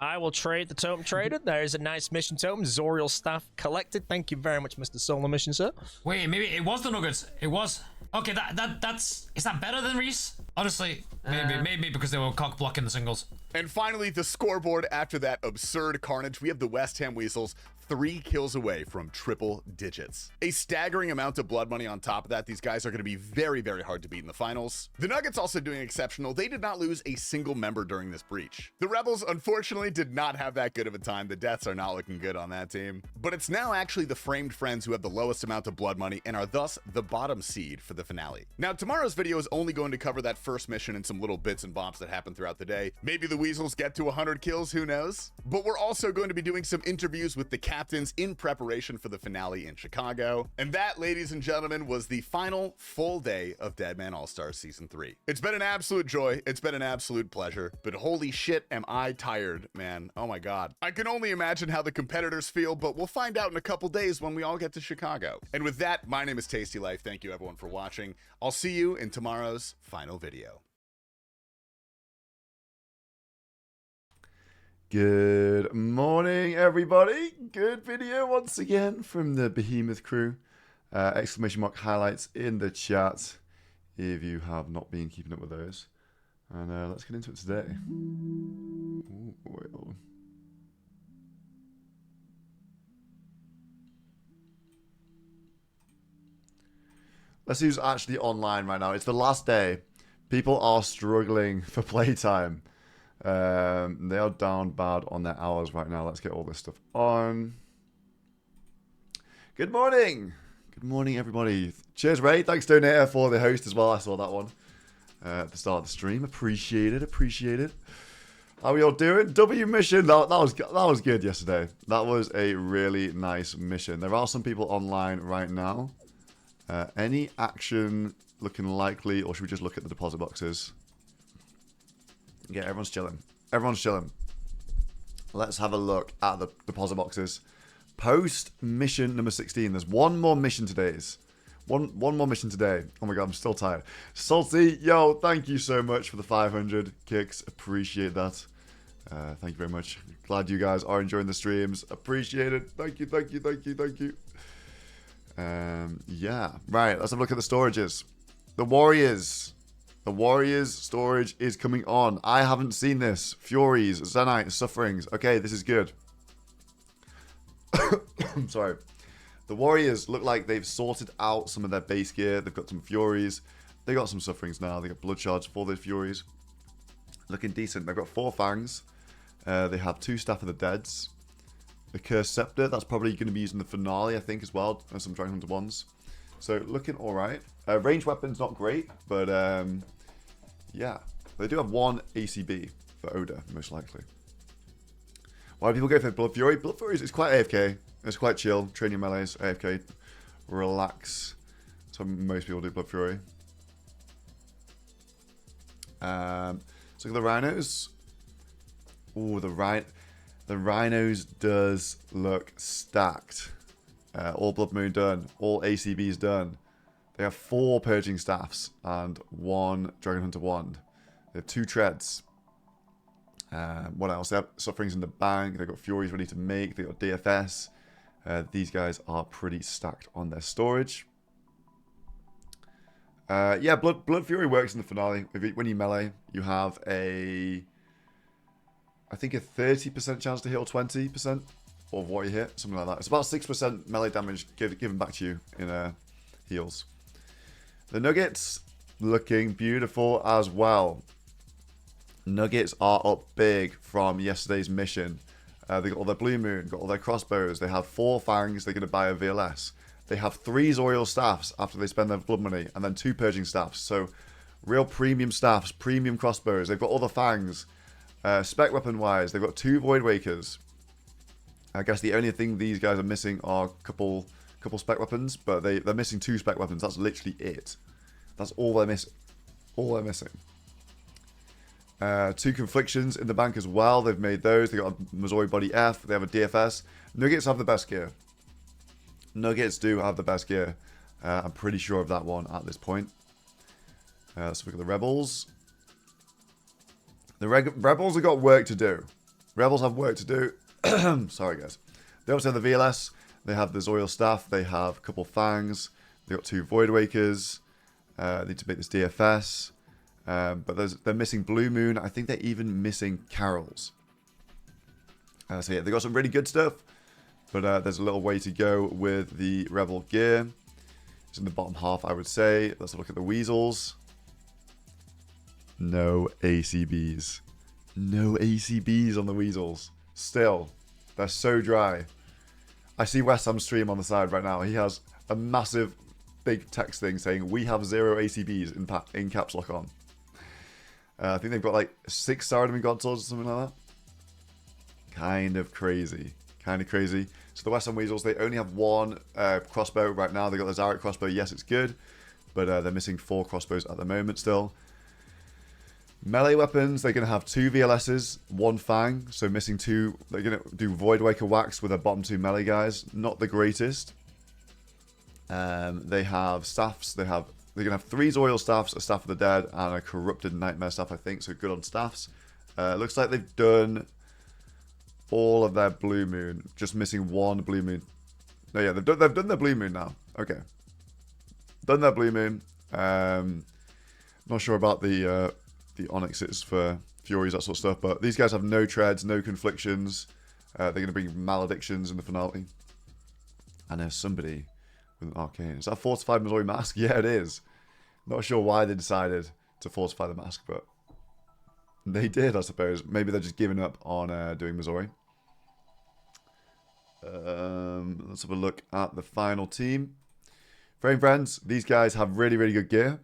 I will trade the totem traded. There is a nice mission totem. Zoriel staff collected. Thank you very much, Mr. SoloMission, sir. Wait, maybe it was the Nuggets. It was. Okay, that's is that better than Reese? Honestly, maybe because they were cock blocking the singles. And finally, the scoreboard after that absurd carnage. We have the West Ham Weasels 3 kills away from triple digits. A staggering amount of blood money on top of that. These guys are going to be very, very hard to beat in the finals. The Nuggets also doing exceptional. They did not lose a single member during this breach. The Rebels, unfortunately, did not have that good of a time. The deaths are not looking good on that team. But it's now actually the Framed Friends who have the lowest amount of blood money and are thus the bottom seed for the finale. Now, tomorrow's video is only going to cover that first mission and some little bits and bobs that happen throughout the day. Maybe the Weasels get to 100 kills, who knows? But we're also going to be doing some interviews with the captains in preparation for the finale in Chicago. And that, ladies and gentlemen, was the final full day of Deadman All Stars Season 3. It's been an absolute joy. It's been an absolute pleasure. But holy shit, am I tired, man. Oh my god. I can only imagine how the competitors feel, but we'll find out in a couple days when we all get to Chicago. And with that, my name is Tasty Life. Thank you everyone for watching. I'll see you in tomorrow's final video. Good morning, everybody. Good video once again from the Behemoth crew. Exclamation mark highlights in the chat if you have not been keeping up with those. And let's get into it today. Ooh, well. Let's see who's actually online right now. It's the last day. People are struggling for playtime. They are down bad on their hours right now. Let's get all this stuff on. Good morning. Good morning, everybody. Cheers, Ray. Thanks, Donator, for the host as well. I saw that one at the start of the stream. Appreciate it. Appreciate it. How are we all doing? W mission. That was good yesterday. That was a really nice mission. There are some people online right now. Any action looking likely, or should we just look at the deposit boxes? Yeah, everyone's chilling. Everyone's chilling. Let's have a look at the deposit boxes. Post mission number 16. There's one more mission today's. One more mission today. Oh my god, I'm still tired. Salty, yo, thank you so much for the 500 kicks. Appreciate that. Thank you very much. Glad you guys are enjoying the streams. Appreciate it. Thank you, thank you, thank you, thank you. Yeah. Right, let's have a look at the storages. The Warriors. The Warriors storage is coming on. I haven't seen this. Furies, Zenite, Sufferings. Okay, this is good. I'm sorry. The Warriors look like they've sorted out some of their base gear. They've got some Furies. They got some Sufferings now. They got Blood Shards for those Furies. Looking decent. They've got 4 Fangs. They have 2 Staff of the Deads. The Cursed Scepter. That's probably going to be used in the finale, I think, as well. And some Dragon Hunter ones. So, looking alright. Ranged weapons, not great. But, yeah. They do have 1 ACB for Oda, most likely. Why do people go for Blood Fury? Blood Fury is quite AFK. It's quite chill. Train your melees, AFK. Relax. So most people do Blood Fury. Let's look at the Rhinos. Ooh, the Rhinos does look stacked. All Blood Moon done. All ACBs done. They have 4 Purging Staffs and 1 Dragon Hunter Wand. They have 2 Treads. What else? They have Sufferings in the bank. They've got Furies ready to make. They've got DFS. These guys are pretty stacked on their storage. Yeah, Blood Fury works in the finale. When you melee, you have I think a 30% chance to heal 20% of what you hit, something like that. It's about 6% melee damage given back to you in heals. The Nuggets looking beautiful as well. Nuggets are up big from yesterday's mission. They got all their Blue Moon, got all their crossbows. They have 4 fangs. They're going to buy a VLS. They have 3 Zorial staffs after they spend their blood money, and then 2 purging staffs. So, real premium staffs, premium crossbows. They've got all the fangs. Spec weapon-wise, they've got 2 Void Wakers. I guess the only thing these guys are missing are a couple spec weapons, but they're missing 2 spec weapons. That's literally it. That's all they're missing. All they're missing. 2 Conflictions in the bank as well. They've made those. They got a Missouri Body F. They have a DFS. Nuggets have the best gear. Nuggets do have the best gear. I'm pretty sure of that one at this point. Let's look at the Rebels. The Rebels have got work to do. Rebels have work to do. Sorry, guys. They also have the VLS. They have the Zorial Staff. They have a couple Fangs. They got 2 Void Wakers. Need to make this DFS. But they're missing Blue Moon. I think they're even missing Carols. So yeah, they got some really good stuff. But there's a little way to go with the Rebel gear. It's in the bottom half, I would say. Let's look at the Weasels. No ACBs. No ACBs on the Weasels. Still, they're so dry. I see West Ham's stream on the side right now. He has a massive, big text thing saying, "We have 0 ACBs" in caps lock on. I think they've got like 6 Saradomin God Swords or something like that. Kind of crazy. Kind of crazy. So the West Ham Weasels, they only have 1 crossbow right now. They got the Zarek crossbow. Yes, it's good. But they're missing 4 crossbows at the moment still. Melee weapons, they're going to have 2 VLSs, 1 Fang. So missing 2. They're going to do Void Waker Wax with their bottom 2 melee guys. Not the greatest. They have staffs. They're going to have 3 Zorial staffs, a Staff of the Dead, and a Corrupted Nightmare staff, I think. So good on staffs. Looks like they've done all of their Blue Moon. Just missing 1 Blue Moon. No, yeah, they've done their Blue Moon now. Okay. Done their Blue Moon. Not sure about the Onyxes for Furies, that sort of stuff. But these guys have no treads, no conflictions. They're going to bring maledictions in the finale. And there's somebody with an arcane. Is that a fortified Missouri mask? Yeah, it is. Not sure why they decided to fortify the mask, but they did, I suppose. Maybe they're just giving up on doing Missouri. Let's have a look at the final team. Frame friends, these guys have really, really good gear.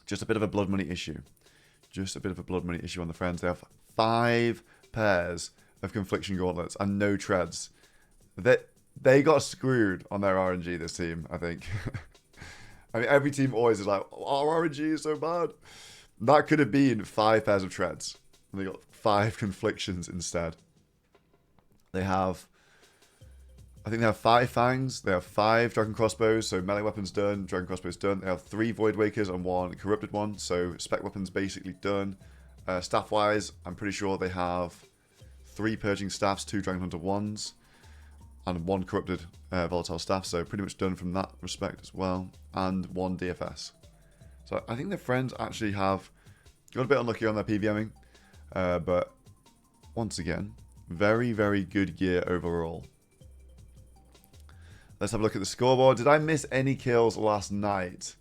Just a bit of a blood money issue. Just a bit of a blood money issue on the friends. They have 5 pairs of Confliction Gauntlets and no treads. They got screwed on their RNG, this team, I think. I mean, every team always is like, our RNG is so bad. That could have been 5 pairs of treads. And they got 5 Conflictions instead. They have, I think they have 5 Fangs. They have 5 Dragon Crossbows, so melee weapons done, Dragon Crossbows done. They have 3 Void Wakers and 1 Corrupted one, so spec weapons basically done. Staff-wise, I'm pretty sure they have 3 Purging Staffs, 2 Dragon Hunter 1s, and 1 Corrupted Volatile Staff, so pretty much done from that respect as well, and 1 DFS. So I think the friends actually have got a bit unlucky on their PVMing, but once again, very, very good gear overall. Let's have a look at the scoreboard. Did I miss any kills last night?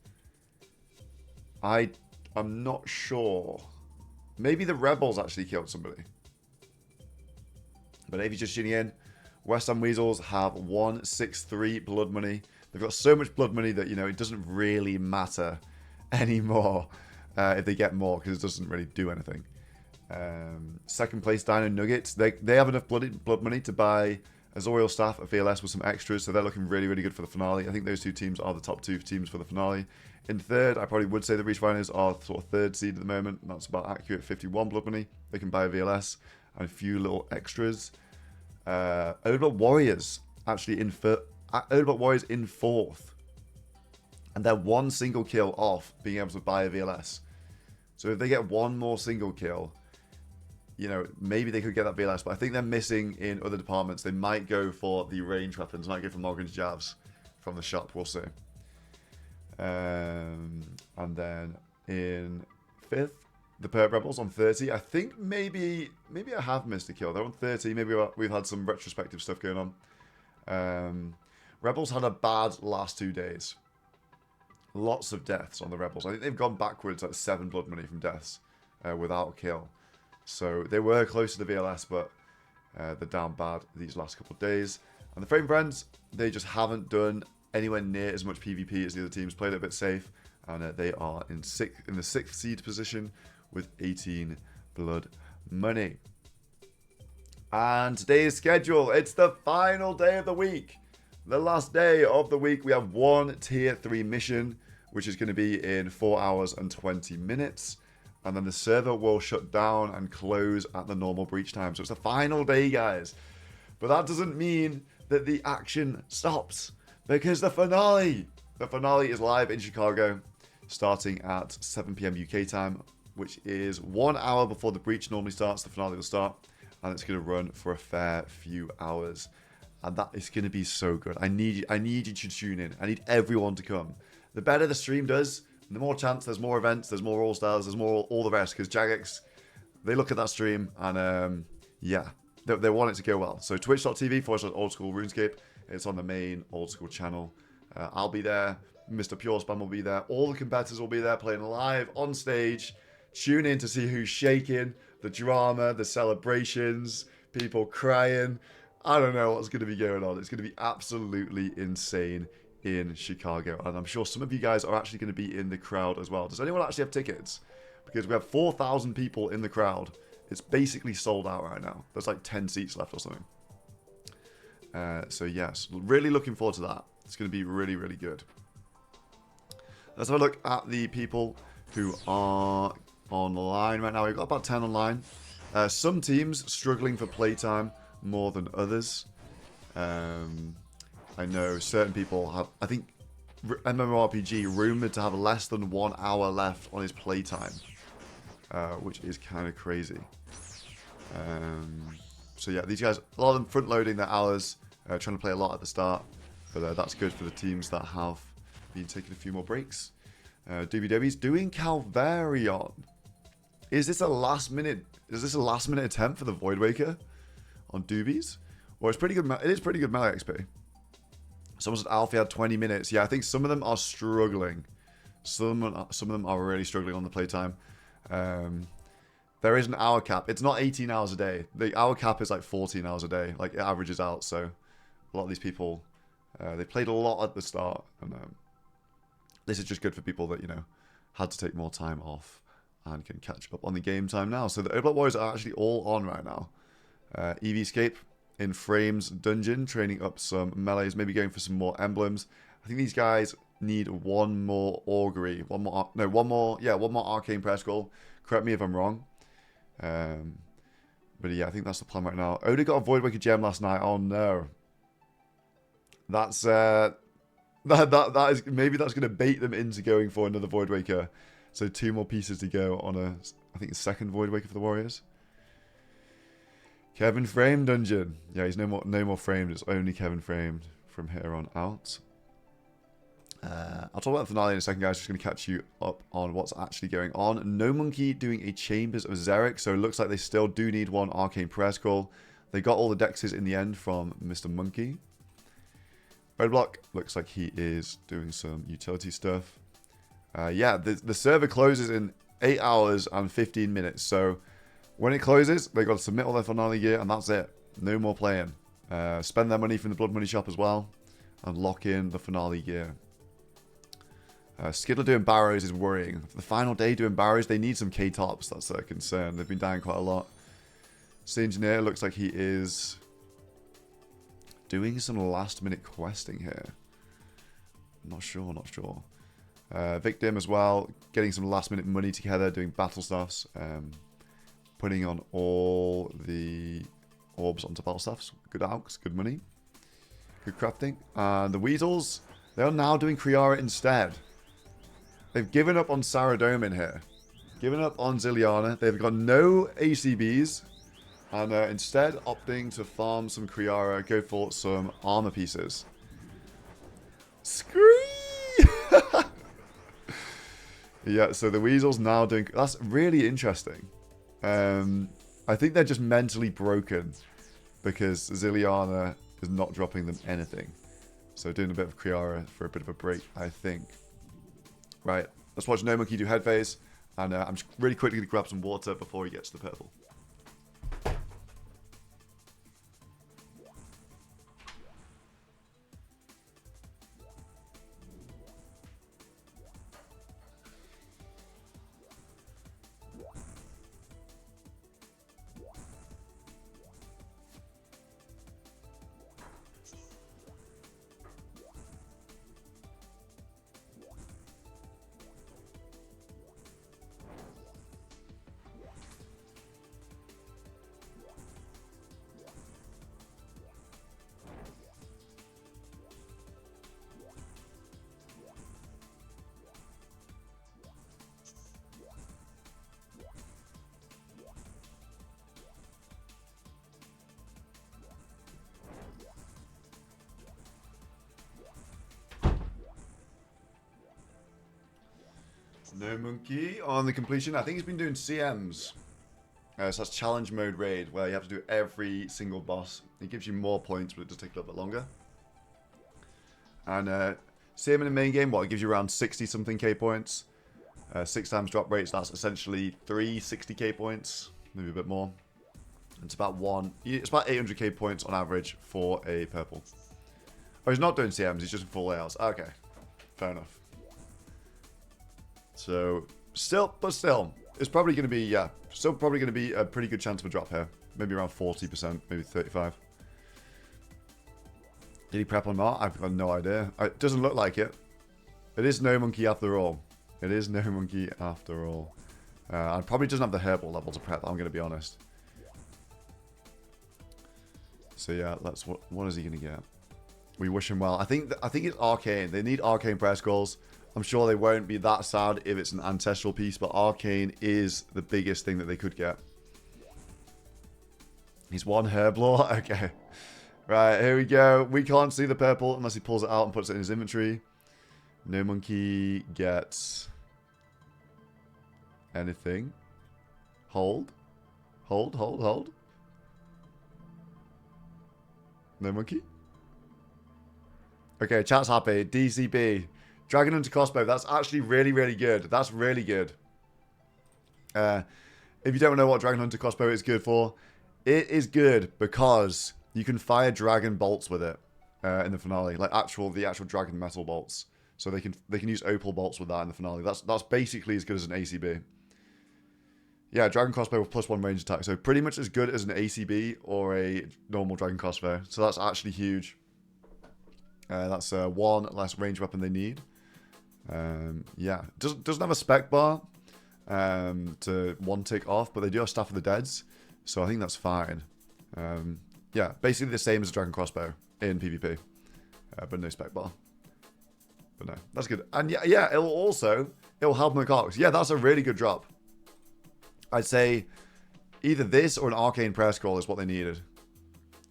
I'm not sure. Maybe the Rebels actually killed somebody. But if you're just tuning in, West Ham Weasels have 163 blood money. They've got so much blood money that, you know, it doesn't really matter anymore if they get more, because it doesn't really do anything. Second place, Dino Nuggets. They have enough blood money to buy a Zorial Staff, a VLS with some extras, so they're looking really, really good for the finale. I think those 2 teams are the top 2 teams for the finale. In third, I probably would say the Reach Finers are sort of 3rd seed at the moment. That's about accurate. 51 blood money. They can buy a VLS and a few little extras. Old Warriors actually in 4th. And they're 1 single kill off being able to buy a VLS. So if they get 1 more single kill, you know, maybe they could get that VLS, but I think they're missing in other departments. They might go for the range weapons, might go for Morgan's Jabs from the shop, we'll see. And then in 5th, the Perp Rebels on 30. I think maybe I have missed a kill. They're on 30. Maybe we've had some retrospective stuff going on. Rebels had a bad last 2 days. Lots of deaths on the Rebels. I think they've gone backwards like 7 blood money from deaths without a kill. So they were close to the VLS, but they're down bad these last couple of days. And the Frame Friends, they just haven't done anywhere near as much PvP as the other teams. Played it a bit safe, and they are in the 6th seed position with 18 blood money. And today's schedule, it's the final day of the week. The last day of the week, we have one tier 3 mission, which is going to be in 4 hours and 20 minutes. And then the server will shut down and close at the normal breach time. So it's the final day, guys. But that doesn't mean that the action stops, because the finale is live in Chicago, starting at 7 PM UK time, which is 1 hour before the breach normally starts. The finale will start, and it's going to run for a fair few hours. And that is going to be so good. I need you to tune in. I need everyone to come. The better the stream does, the more chance, there's more events, there's more All Stars, there's more all the rest. Because Jagex, they look at that stream and yeah, they want it to go well. So twitch.tv/Old School RuneScape. It's on the main Old School channel. I'll be there. Mr. PureSpam will be there. All the competitors will be there playing live on stage. Tune in to see who's shaking, the drama, the celebrations, people crying. I don't know what's going to be going on. It's going to be absolutely insane in Chicago. And I'm sure some of you guys are actually going to be in the crowd as well. Does anyone actually have tickets? Because we have 4,000 people in the crowd. It's basically sold out right now. There's like 10 seats left or something. So yes, really looking forward to that. It's going to be really, really good. Let's have a look at the people who are online right now. We've got about 10 online. Some teams struggling for playtime more than others. I know certain people have, I think MMORPG rumored to have less than 1 hour left on his playtime, which is kind of crazy. So yeah, these guys, a lot of them front loading their hours, trying to play a lot at the start, but that's good for the teams that have been taking a few more breaks. DBW's doing Calvarion. Is this a last minute attempt for the Void Waker on Doobies? Well, it's pretty good. It is pretty good melee XP. Someone said Alfie had 20 minutes. Yeah, I think some of them are struggling. Some of them are really struggling on the playtime. There is an hour cap. It's not 18 hours a day. The hour cap is like 14 hours a day. Like, it averages out. So a lot of these people, they played a lot at the start, and this is just good for people that, you know, had to take more time off and can catch up on the game time now. So the Oblak Warriors are actually all on right now. EVscape in Frames Dungeon, training up some melees, maybe going for some more emblems. I think these guys need one more augury, one more arcane press scroll. Correct me if I'm wrong. But yeah, I think that's the plan right now. Oda got a Void Waker gem last night. Oh no. That's that is, maybe that's going to bait them into going for another Void Waker. So 2 more pieces to go on I think a second Void Waker for the Warriors. Kevin Framed Dungeon. Yeah, he's no more framed. It's only Kevin Framed from here on out. I'll talk about the finale in a second, guys. Just going to catch you up on what's actually going on. No Monkey doing a Chambers of Xeric. So it looks like they still do need one Arcane Prayer Scroll. They got all the dexes in the end from Mr. Monkey. Roadblock looks like he is doing some utility stuff. Yeah, the server closes in 8 hours and 15 minutes. So when it closes, they got to submit all their finale gear, and that's it. No more playing. Spend their money from the Blood Money shop as well, and lock in the finale gear. Skiddler doing Barrows is worrying. For the final day doing Barrows, they need some K-tops. That's their concern. They've been dying quite a lot. Sea Engineer looks like he is doing some last-minute questing here. Not sure. Victim as well, getting some last-minute money together, doing battle stuffs, putting on all the orbs onto battle stuffs. Good alks, good money, good crafting. And the Weasels, they are now doing Kriara instead. They've given up on Saradomin here, given up on Ziliana. They've got no ACBs, and instead opting to farm some Kriara, go for some armor pieces. Scree! Yeah, so the Weasel's now doing... That's really interesting. I think they're just mentally broken because Zilliana is not dropping them anything. So doing a bit of Kriara for a bit of a break, I think. Right, let's watch No Monkey do head phase. And I'm just really quickly going to grab some water before he gets to the purple. No Monkey on the completion. I think he's been doing CMs. So that's challenge mode raid, where you have to do every single boss. It gives you more points, but it does take a little bit longer. And CM in the main game, what? It gives you around 60-something K points. 6 times drop rates, that's essentially 360K points. Maybe a bit more. It's about 800K points on average for a purple. Oh, he's not doing CMs, he's just in full layouts. Okay, fair enough. So, still, it's probably going to be, still probably going to be a pretty good chance of a drop here. Maybe around 40%, maybe 35%. Did he prep or not? I've got no idea. It doesn't look like it. It is No Monkey after all. It is No Monkey after all. I probably doesn't have the herbal level to prep, I'm going to be honest. So yeah, what is he going to get? We wish him well. I think it's Arcane. They need Arcane press calls. I'm sure they won't be that sad if it's an ancestral piece, but Arcane is the biggest thing that they could get. He's one Herblore? Okay. Right, here we go. We can't see the purple unless he pulls it out and puts it in his inventory. No Monkey gets anything. Hold. Hold, hold, hold. No Monkey? Okay, chat's happy. DCB. Dragon Hunter crossbow, that's actually really, really good. That's really good. If you don't know what Dragon Hunter crossbow is good for, it is good because you can fire dragon bolts with it in the finale, like the actual dragon metal bolts. So they can use opal bolts with that in the finale. That's basically as good as an ACB. Yeah, dragon crossbow with +1 range attack. So pretty much as good as an ACB or a normal dragon crossbow. So that's actually huge. That's one less range weapon they need. Yeah, doesn't have a spec bar to one tick off, but they do have Staff of the Deads, so I think that's fine. Yeah, basically the same as a dragon crossbow in PvP, but no spec bar. But no, that's good. And yeah, it'll help McCox. Yeah, that's a really good drop. I'd say either this or an arcane prayer scroll is what they needed.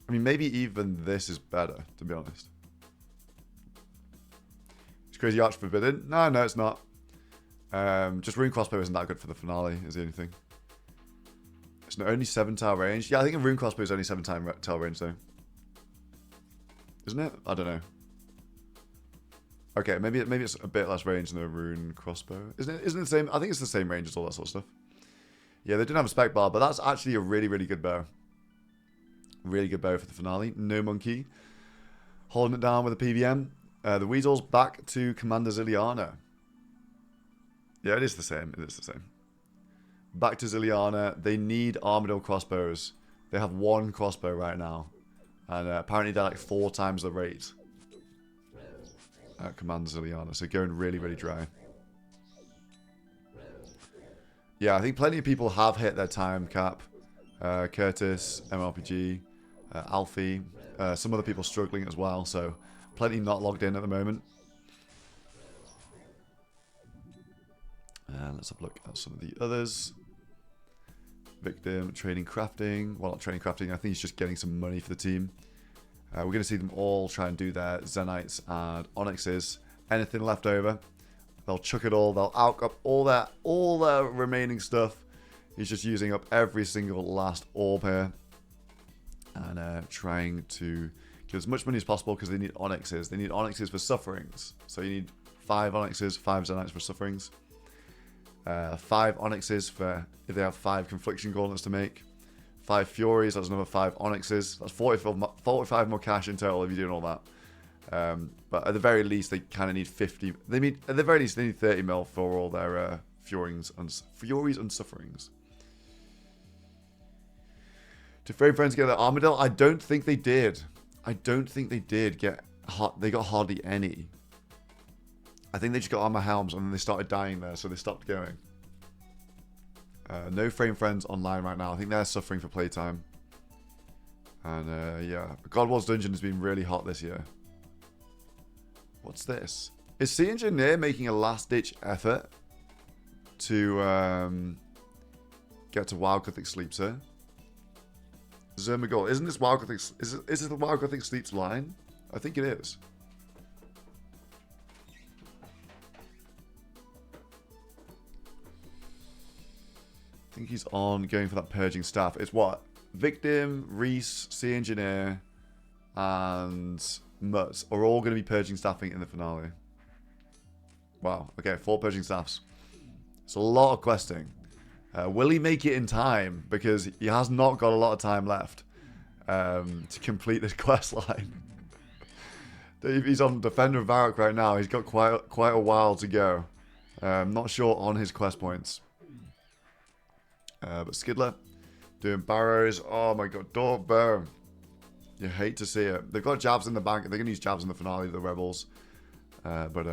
I mean, maybe even this is better, to be honest. Crazy Arch Forbidden? No, it's not. Just Rune Crossbow isn't that good for the finale, is the only thing. It's not only 7-tile range. Yeah, I think a Rune Crossbow is only 7-tile range, though. Isn't it? I don't know. Okay, maybe it's a bit less range than a Rune Crossbow. Isn't it the same? I think it's the same range as all that sort of stuff. Yeah, they didn't have a spec bar, but that's actually a really, really good bow. Really good bow for the finale. No Monkey. Holding it down with a PVM. The Weasel's back to Commander Zilliana. Yeah, it is the same. It is the same. Back to Zilliana. They need Armadillo crossbows. They have 1 crossbow right now. And apparently they're like 4 times the rate. Commander Zilliana. So going really, really dry. Yeah, I think plenty of people have hit their time cap. Curtis, MRPG, Alfie. Some other people struggling as well, so... Plenty not logged in at the moment. Let's have a look at some of the others. Victim, training crafting. Well, not training crafting. I think he's just getting some money for the team. We're going to see them all try and do their Zenites and Onyxes. Anything left over, they'll chuck it all. They'll out up all their remaining stuff. He's just using up every single last orb here. And trying to get as much money as possible because they need Onyxes. They need Onyxes for Sufferings. So you need 5 Onyxes, 5 Zenites for Sufferings. 5 Onyxes for if they have 5 Confliction Gauntlets to make. 5 Furies, that's another 5 Onyxes. That's 45 more cash in total if you're doing all that. But at the very least, they kind of need 50. They need, at the very least, they need 30 mil for all their Furies and Sufferings. To frame friends get their Armadillo? I don't think they did. I don't think they did get. They got hardly any. I think they just got Armor Helms and then they started dying there, so they stopped going. No frame friends online right now. I think they're suffering for playtime. And yeah, God Wars Dungeon has been really hot this year. What's this? Is Sea Engineer making a last-ditch effort to get to Wild Gothic Sleep, sir? Zermagol, isn't this Wild Gothic? Is this the Wild Gothic Sleep's line? I think it is. I think he's on going for that purging staff. It's what? Victim, Reese, Sea Engineer, and Mutz are all going to be purging staffing in the finale. Wow. Okay, 4 purging staffs. It's a lot of questing. Will he make it in time? Because he has not got a lot of time left to complete this quest line. He's on Defender of Varrock right now. He's got quite a while to go. Not sure on his quest points. But Skidler doing barrows. Oh my god, Dork Bow. You hate to see it. They've got jabs in the bank. They're going to use jabs in the finale, the Rebels. But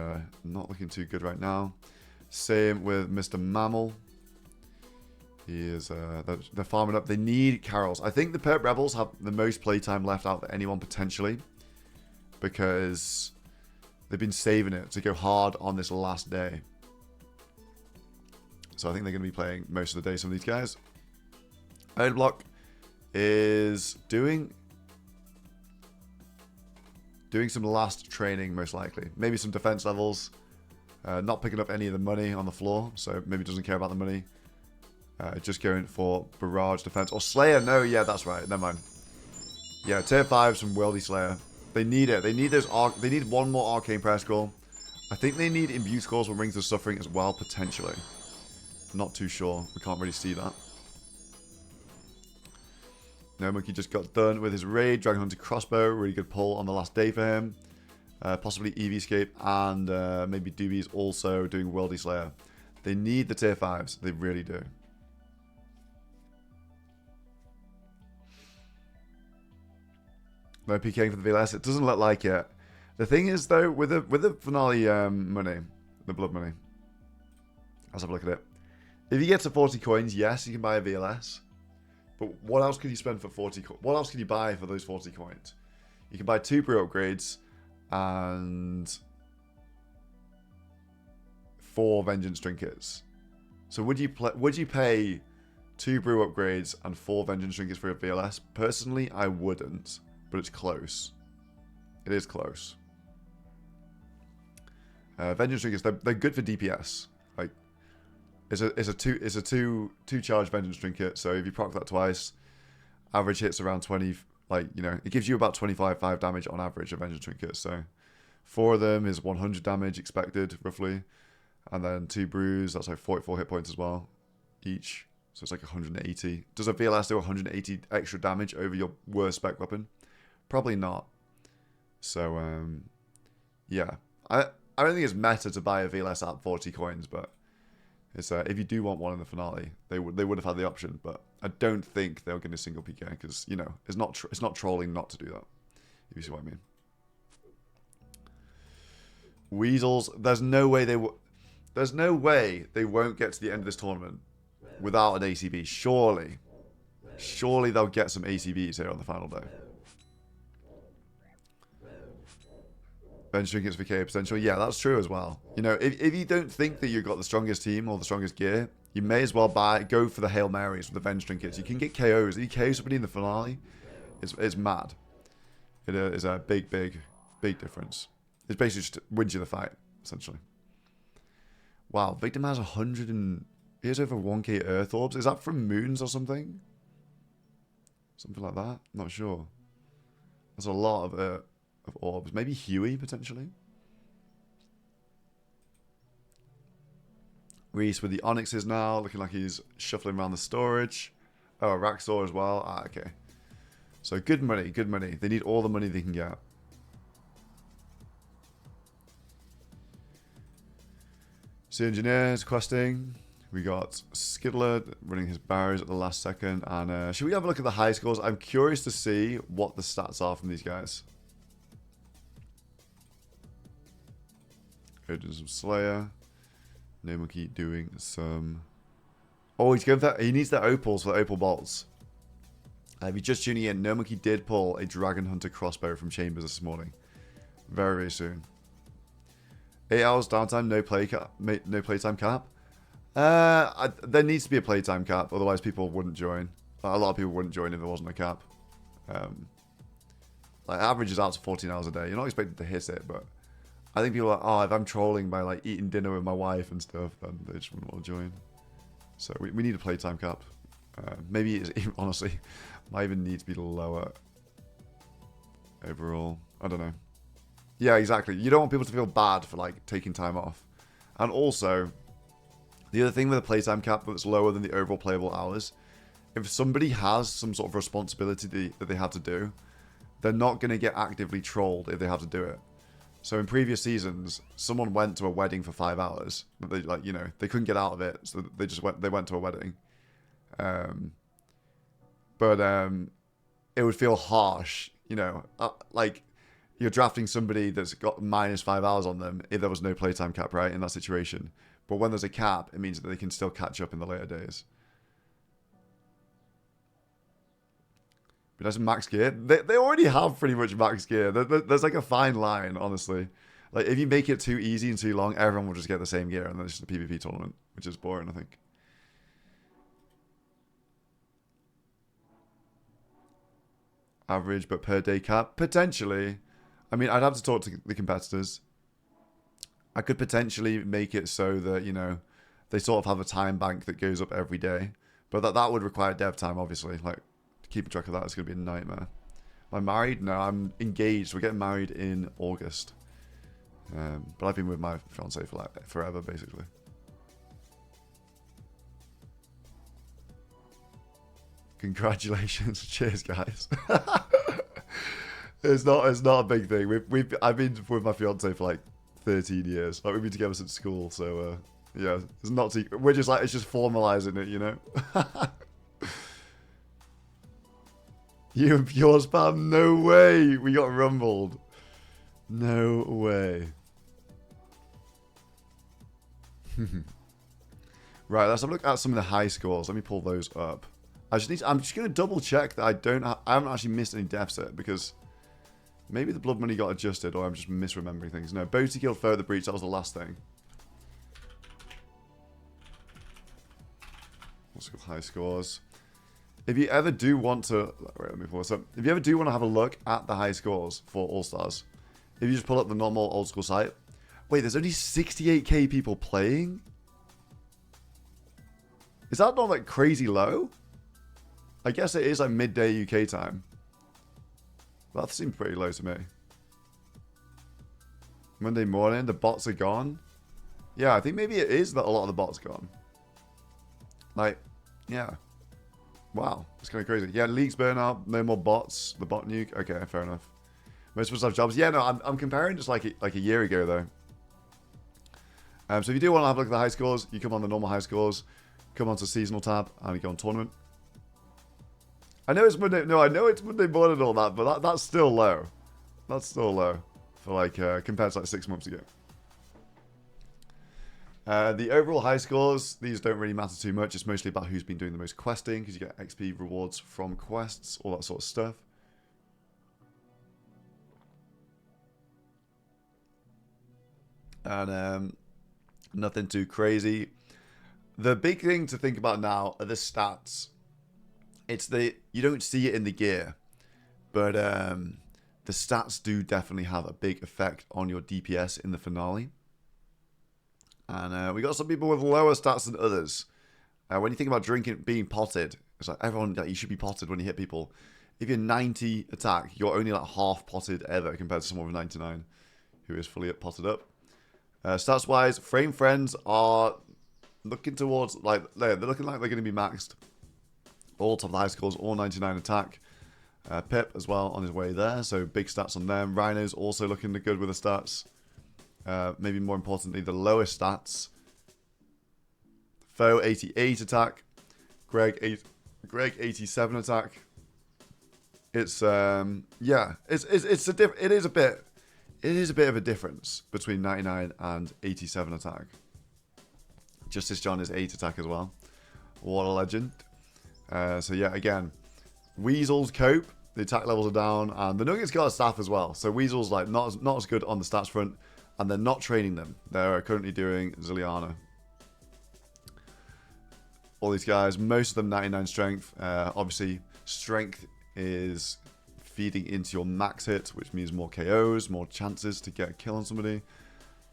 not looking too good right now. Same with Mr. Mammal. He is. They're farming up. They need Carols. I think the Perp Rebels have the most playtime left out of anyone potentially. Because they've been saving it to go hard on this last day. So I think they're going to be playing most of the day, some of these guys. Iron Block is doing some last training, most likely. Maybe some defense levels. Not picking up any of the money on the floor, so maybe doesn't care about the money. Just going for Barrage defense. Or Slayer, no, yeah, that's right. Never mind. Yeah, tier 5s from Worldy Slayer. They need it. They need those they need one more Arcane Prayer Scroll. I think they need Imbue Scrolls from Rings of Suffering as well, potentially. Not too sure. We can't really see that. No Monkey just got done with his raid. Dragon Hunter Crossbow. Really good pull on the last day for him. Possibly EVscape and maybe Doobie's also doing Worldy Slayer. They need the tier 5s. They really do. No PKing for the VLS. It doesn't look like it. The thing is, though, with the finale money, the blood money. Let's have a look at it. If you get to 40 coins, yes, you can buy a VLS. But what else could you spend for 40 coins? What else can you buy for those 40 coins? You can buy 2 brew upgrades and 4 vengeance trinkets. So would you pay 2 brew upgrades and 4 vengeance trinkets for a VLS? Personally, I wouldn't, but it's close. It is close. Vengeance trinkets, they're good for DPS. Like, it's a two charge vengeance trinket. So if you proc that twice, average hits around 20. Like, you know, it gives you about 25 damage on average of vengeance trinkets. So 4 of them is 100 damage expected roughly, and then 2 brews, that's like 44 hit points as well each. So it's like 180. Does a VLS do 180 extra damage over your worst spec weapon? Probably not. So yeah, I don't think it's meta to buy a VLS at 40 coins, but it's if you do want one in the finale, they would have had the option, but I don't think they'll get a single PK because, you know, it's not trolling not to do that, if you see what I mean. Weasels, there's no way they won't get to the end of this tournament without an ACB. Surely they'll get some ACBs here on the final day. bench trinkets for KO potential. Yeah, that's true as well. You know, if you don't think that you've got the strongest team or the strongest gear, you may as well go for the Hail Marys with the bench trinkets. You can get KOs. If you KO somebody in the finale, it's mad. It is a big difference. It's basically just wins you the fight, essentially. Wow, Victim has 100 and... He has over 1k Earth Orbs. Is that from moons or something? Something like that? Not sure. That's a lot of orbs. Maybe Huey, potentially? Reese with the Onyxes now, looking like he's shuffling around the storage. Oh, Raxor as well. Ah, okay. So good money, good money. They need all the money they can get. Sea Engineers questing. We got Skiddler running his barrows at the last second. And should we have a look at the high scores? I'm curious to see what the stats are from these guys. Doing some Slayer. No Monkey doing some... Oh, he's going for... He needs the opals for the opal bolts. If you're just tuning in, No Monkey did pull a Dragon Hunter crossbow from Chambers this morning. Very, very soon. 8 hours downtime, no playtime cap. There needs to be a playtime cap, otherwise people wouldn't join. A lot of people wouldn't join if there wasn't a cap. Like average is out to 14 hours a day. You're not expected to hit it, but I think people are like, oh, if I'm trolling by like eating dinner with my wife and stuff, then they just wouldn't want to join. So we need a playtime cap. Maybe it's even, honestly, might even need to be lower overall. I don't know. Yeah, exactly. You don't want people to feel bad for like taking time off. And also, the other thing with a playtime cap that's lower than the overall playable hours, if somebody has some sort of responsibility that they have to do, they're not going to get actively trolled if they have to do it. So in previous seasons, someone went to a wedding for 5 hours, but they like, you know, they couldn't get out of it, so they went to a wedding. It would feel harsh, you know, like you're drafting somebody that's got -5 hours on them if there was no playtime cap, right, in that situation. But when there's a cap, it means that they can still catch up in the later days. But that's max gear. They already have pretty much max gear. There's like a fine line, honestly. Like if you make it too easy and too long, everyone will just get the same gear, and then it's just a PvP tournament, which is boring, I think. Average, but per day cap? Potentially. I mean, I'd have to talk to the competitors. I could potentially make it so that, you know, they sort of have a time bank that goes up every day. But that would require dev time, obviously. Like, keeping track of that is going to be a nightmare. Am I married? No, I'm engaged. We're getting married in August. But I've been with my fiancée for like forever, basically. Congratulations. Cheers, guys. It's not a big thing. I've been with my fiancée for like 13 years. Like we've been together since school, so yeah, it's not too, we're just like, it's just formalizing it, you know. You and PureSpam? No way. We got rumbled. No way. Right, let's have a look at some of the high scores. Let me pull those up. I'm just gonna double check that I haven't actually missed any deficit, because maybe the blood money got adjusted, or I'm just misremembering things. No, Boaty killed Further Breach. That was the last thing. Let's go high scores. If you ever do want to, wait, let me pull this up. If you ever do want to have a look at the high scores for All Stars, if you just pull up the normal old school site. Wait, there's only 68k people playing? Is that not like crazy low? I guess it is like midday UK time. That seems pretty low to me. Monday morning, the bots are gone. Yeah, I think maybe it is that a lot of the bots gone. Like, yeah. Wow, it's kind of crazy. Yeah, leagues burn out, no more bots. The bot nuke. Okay, fair enough. Most of us have jobs. Yeah, no, I'm comparing just like a year ago though. So if you do want to have a look at the high scores, you come on the normal high scores, come onto seasonal tab, and you go on tournament. I know it's Monday. No, I know it's Monday morning and all that, but that's still low. That's still low for like compared to like 6 months ago. The overall high scores, these don't really matter too much. It's mostly about who's been doing the most questing, because you get XP rewards from quests, all that sort of stuff. And nothing too crazy. The big thing to think about now are the stats. You don't see it in the gear, but the stats do definitely have a big effect on your DPS in the finale. And we got some people with lower stats than others. When you think about being potted, it's like everyone, you should be potted when you hit people. If you're 90 attack, you're only like half potted ever compared to someone with 99 who is fully potted up. Stats wise, frame friends are looking towards, like, they're looking like they're going to be maxed. All top of the high scores, all 99 attack. Pip as well on his way there, so big stats on them. Rhino's also looking good with the stats. Maybe more importantly, the lowest stats. Foe 88 attack, Greg 87 attack. It's yeah, it is a bit of a difference between 99 and 87 attack. Justice John is 8 attack as well. What a legend. So yeah, again, Weasel's cope. The attack levels are down, and the Nuggets got a staff as well. So Weasel's like not as good on the stats front, and they're not training them. They're currently doing Zilliana. All these guys, most of them 99 strength. Obviously, strength is feeding into your max hit, which means more KOs, more chances to get a kill on somebody.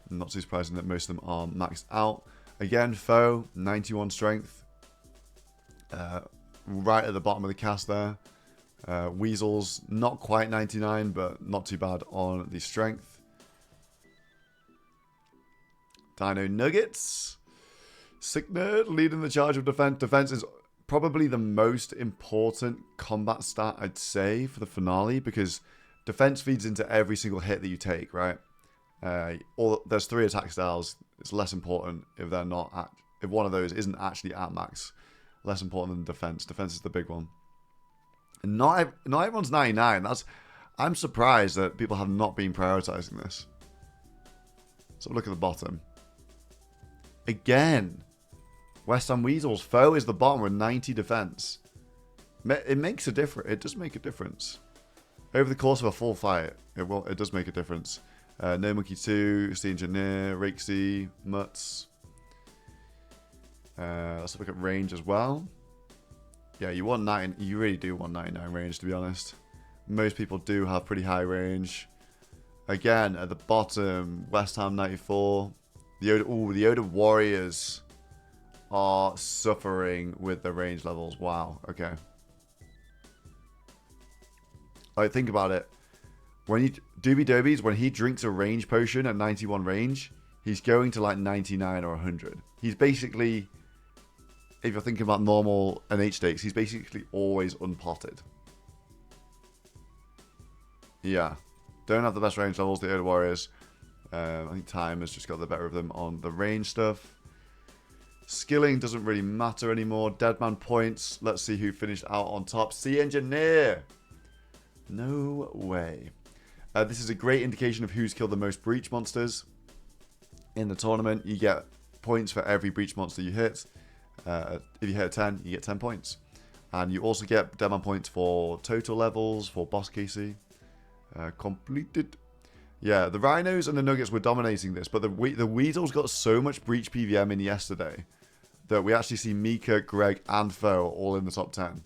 Not too surprising that most of them are maxed out. Again, foe 91 strength. Right at the bottom of the cast there. Weasels not quite 99, but not too bad on the strength. Dino Nuggets. Sick Nerd leading the charge of defense. Defense is probably the most important combat stat, I'd say, for the finale, because defense feeds into every single hit that you take, right? There's 3 attack styles. It's less important if they're not at, if one of those isn't actually at max. Less important than defense. Defense is the big one. And not everyone's 99. I'm surprised that people have not been prioritizing this. So look at the bottom. Again, West Ham Weasels. Foe is the bottom with 90 defense. It makes a difference. It does make a difference. Over the course of a full fight, it does make a difference. No Monkey 2, Sea Engineer, Rakesy, Mutz. Let's look at range as well. Yeah, you really do want 99 range, to be honest. Most people do have pretty high range. Again, at the bottom, West Ham 94. The Oda Warriors are suffering with the range levels. Wow, okay. Like, think about it. When Doobie Dobies, when he drinks a range potion at 91 range, he's going to like 99 or 100. He's basically, if you're thinking about normal NH stakes, he's basically always unpotted. Yeah. Don't have the best range levels, the Oda Warriors. I think time has just got the better of them on the range stuff. Skilling doesn't really matter anymore. Deadman points. Let's see who finished out on top. Sea Engineer. No way. This is a great indication of who's killed the most breach monsters. In the tournament, you get points for every breach monster you hit. If you hit a 10, you get 10 points. And you also get Deadman points for total levels, for boss KC. Completed. Yeah, the Rhinos and the Nuggets were dominating this, but the Weasels got so much breach PVM in yesterday that we actually see Mika, Greg, and Foe all in the top 10.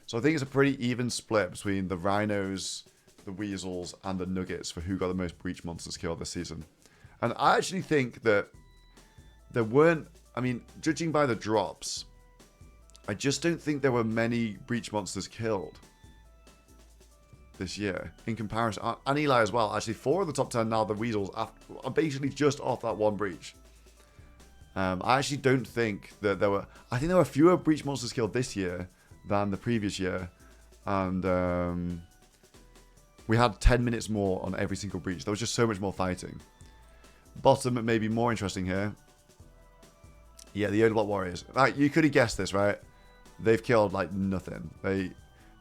So I think it's a pretty even split between the Rhinos, the Weasels, and the Nuggets for who got the most breach monsters killed this season. And I actually think that there weren't, I mean, judging by the drops, I just don't think there were many breach monsters killed this year in comparison. And Eli as well. Actually, 4 of the top 10 now, the Weasels, are basically just off that one breach. I actually don't think that there were, I think there were fewer breach monsters killed this year than the previous year. And we had 10 minutes more on every single breach. There was just so much more fighting. Bottom, maybe more interesting here. Yeah, the Odeblock Warriors. Like, you could have guessed this, right? They've killed, like, nothing. They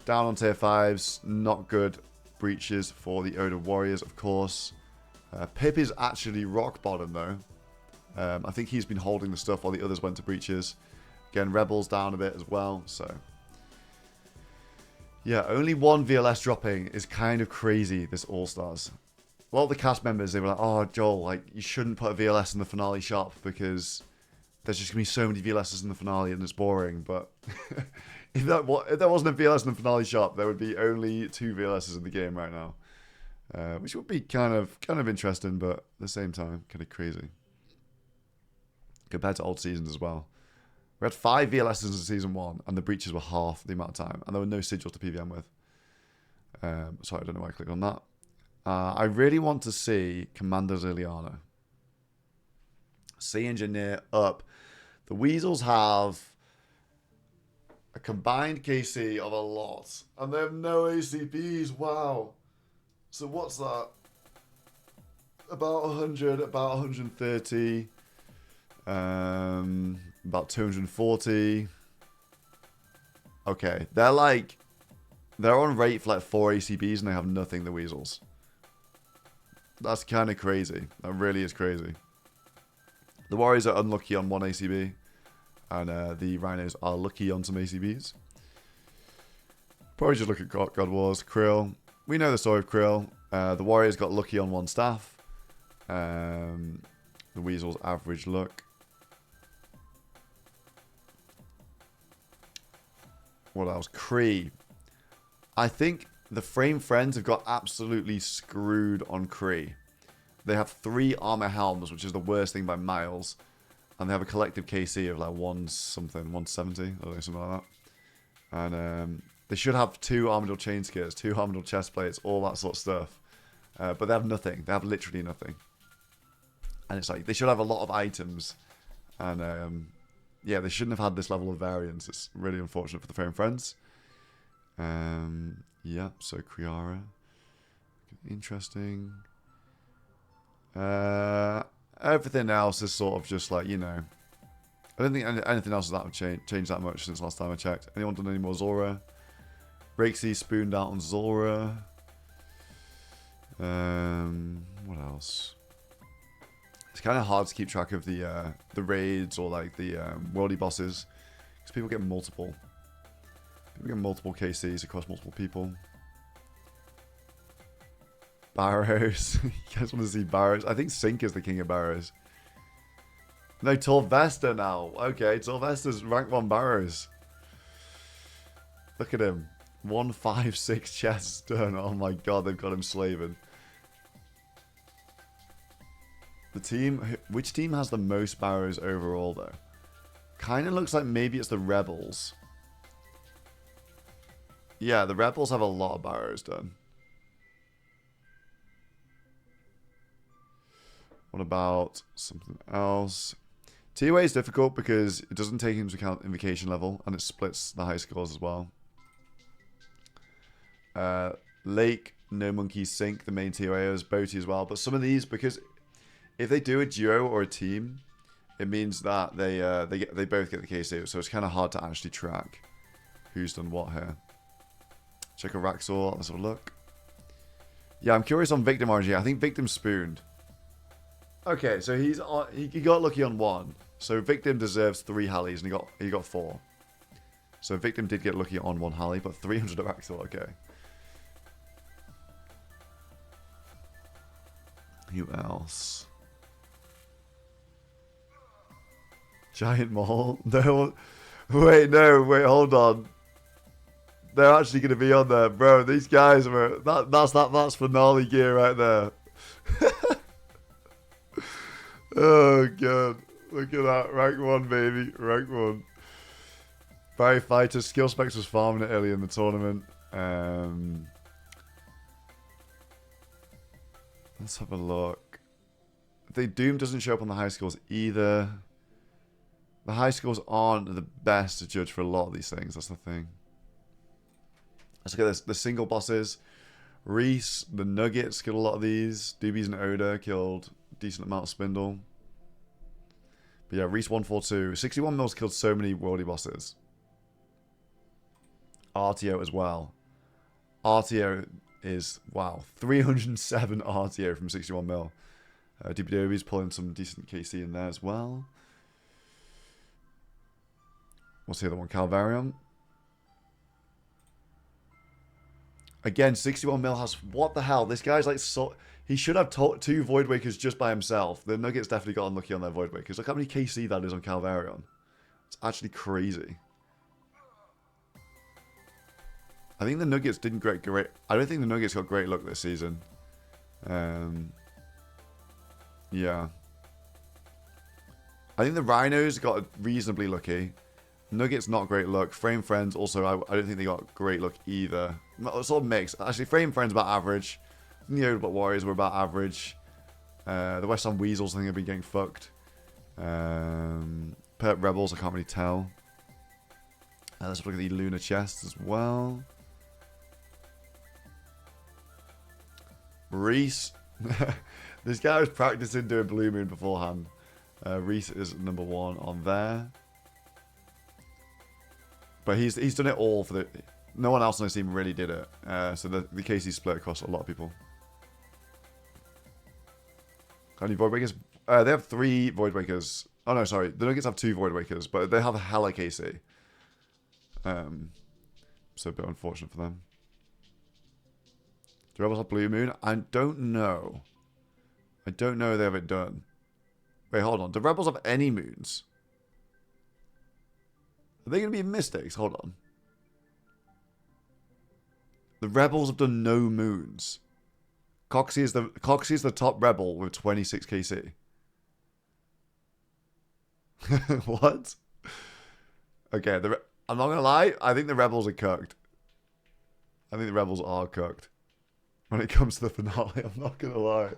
down on tier 5s. Not good breaches for the Oda Warriors, of course. Pip is actually rock bottom, though. I think he's been holding the stuff while the others went to breaches. Again, Rebels down a bit as well, so... Yeah, only one VLS dropping is kind of crazy, this All Stars. a lot of the cast members, they were like, oh, Joel, like, you shouldn't put a VLS in the finale shop because there's just going to be so many VLSs in the finale and it's boring. But if there wasn't a VLS in the finale shop, there would be only 2 VLSs in the game right now. Which would be kind of interesting, but at the same time, kind of crazy. Compared to old seasons as well. We had 5 VLSs in Season 1, and the breaches were half the amount of time, and there were no sigils to PVM with. Sorry, I don't know why I clicked on that. I really want to see Commander's Liliana. Sea Engineer up. The Weasels have a combined KC of a lot, and they have no ACBs. Wow. So what's that? About 100, about 130, about 240. Okay, they're on rate for like 4 ACBs and they have nothing, the Weasels. That's kind of crazy. That really is crazy. The Warriors are unlucky on 1 ACB, and the Rhinos are lucky on some ACBs. Probably just look at God Wars. Krill. We know the story of Krill. The Warriors got lucky on 1 staff. The Weasels average luck. What else? Kree. I think the Frame Friends have got absolutely screwed on Kree. They have 3 armor helms, which is the worst thing by miles. And they have a collective KC of like 170, or something like that. And they should have 2 Armadillo chain skirts, 2 Armadillo chest plates, all that sort of stuff. But they have nothing. They have literally nothing. And it's like, they should have a lot of items. And yeah, they shouldn't have had this level of variance. It's really unfortunate for the Frame Friends. Yeah, so Kriara. Interesting. Everything else is sort of just like, you know. I don't think anything else has changed that much since last time I checked. Anyone done any more Zora? Rakesy spooned out on Zora. What else? It's kind of hard to keep track of the raids or like the worldy bosses because people get multiple. People get multiple KCs across multiple people. Barrows. You guys want to see Barrows? I think Sync is the king of Barrows. No, Torvesta now. Okay, Torvesta's rank 1 Barrows. Look at him. 156 chests done. Oh my god, they've got him slaving. The team... Which team has the most Barrows overall, though? Kind of looks like maybe it's the Rebels. Yeah, the Rebels have a lot of Barrows done. What about something else? TOA is difficult because it doesn't take into account invocation level and it splits the high scores as well. Lake, No Monkey, Sync, the main TOA is Boaty as well. But some of these, because if they do a duo or a team, it means that they both get the KC. So it's kind of hard to actually track who's done what here. Check a Raxor. Let's have a look. Yeah, I'm curious on Victim RNG. I think Victim spooned. Okay, so he got lucky on 1. So Victim deserves 3 Hallies, and he got 4. So Victim did get lucky on 1 Hallie, but 300 of Axel. Okay. Who else? Giant Mole? No. Wait, hold on. They're actually going to be on there, bro. These guys are that's finale gear right there. Oh god, look at that. Rank 1, baby. Rank 1. Barry Fighter. Skill Specs was farming it early in the tournament. Let's have a look. The Doom doesn't show up on the high scores either. The high scores aren't the best to judge for a lot of these things. That's the thing. Let's look at this. The single bosses. Reese, the Nuggets killed a lot of these. Doobies and Oda killed a decent amount of Spindle. But yeah, Reese 142. 61 mils killed so many worldy bosses. RTO as well. RTO is, wow, 307 RTO from 61 mil. Doobie pulling some decent KC in there as well. What's the other one? Calvarium. Again, 61 mil has... What the hell? This guy's like... He should have 2 Void Wakers just by himself. The Nuggets definitely got unlucky on their Void Wakers. Look how many KC that is on Calvarion. It's actually crazy. I think the Nuggets didn't great. I don't think the Nuggets got great luck this season. Yeah. I think the Rhinos got reasonably lucky. Nuggets not great luck. Frame Friends also, I don't think they got great luck either. Sort of mixed. Actually, Frame Friends about average. The Old Block Warriors were about average. The West Ham Weasels I think have been getting fucked. Perp Rebels I can't really tell. Let's look at the Lunar Chests as well. Reese. This guy was practicing doing Blue Moon beforehand. Reese is number 1 on there. But he's done it all for the... No one else on the team really did it. So the KC split across a lot of people. Any Void Wakers? They have 3 Void Wakers. Oh no, sorry. The Nuggets have 2 Void Wakers, but they have a hella KC. So a bit unfortunate for them. Do Rebels have Blue Moon? I don't know. I don't know if they have it done. Wait, hold on. Do Rebels have any moons? Are they going to be Mystics? Hold on. The Rebels have done no moons. Coxie is the top Rebel with 26 KC. What? Okay, I'm not going to lie. I think the Rebels are cooked. I think the Rebels are cooked. When it comes to the finale, I'm not going to lie.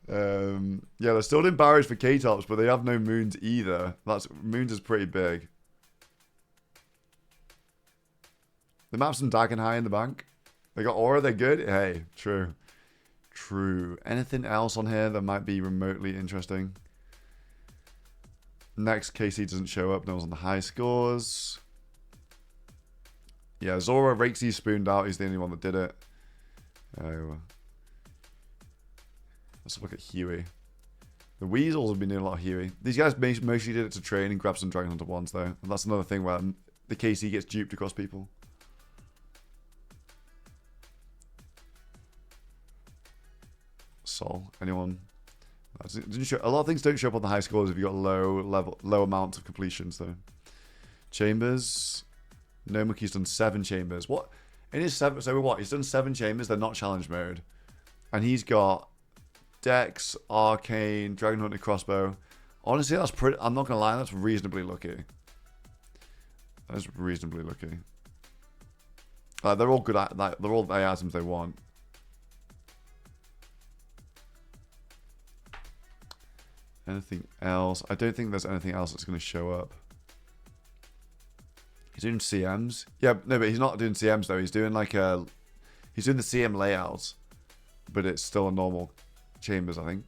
Yeah, they're still in barriers for K-Tops, but they have no moons either. Moons is pretty big. The map's some Dagenhai in the bank. They got Aura, they're good. Hey, true. True. Anything else on here that might be remotely interesting? Next, KC doesn't show up. No one's on the high scores. Yeah, Zora Rakesy spooned out. He's the only one that did it. Let's look at Huey. The Weasels have been doing a lot of Huey. These guys mostly did it to train and grab some Dragon Hunter ones, though. And that's another thing where the KC gets duped across people. Sol, anyone? A lot of things don't show up on the high scores if you've got low amounts of completions, though. Chambers. No Monkey's done 7 chambers. What? In his 7, so what? He's done 7 chambers. They're not challenge mode. And he's got Dex, Arcane, Dragon Hunter Crossbow. Honestly, that's pretty... I'm not going to lie, that's reasonably lucky. That's reasonably lucky. They're all good at... they're all the items they want. Anything else? I don't think there's anything else that's going to show up. He's doing CMs. Yeah, no, but he's not doing CMs though. He's doing like a... He's doing the CM layouts. But it's still a normal chambers, I think.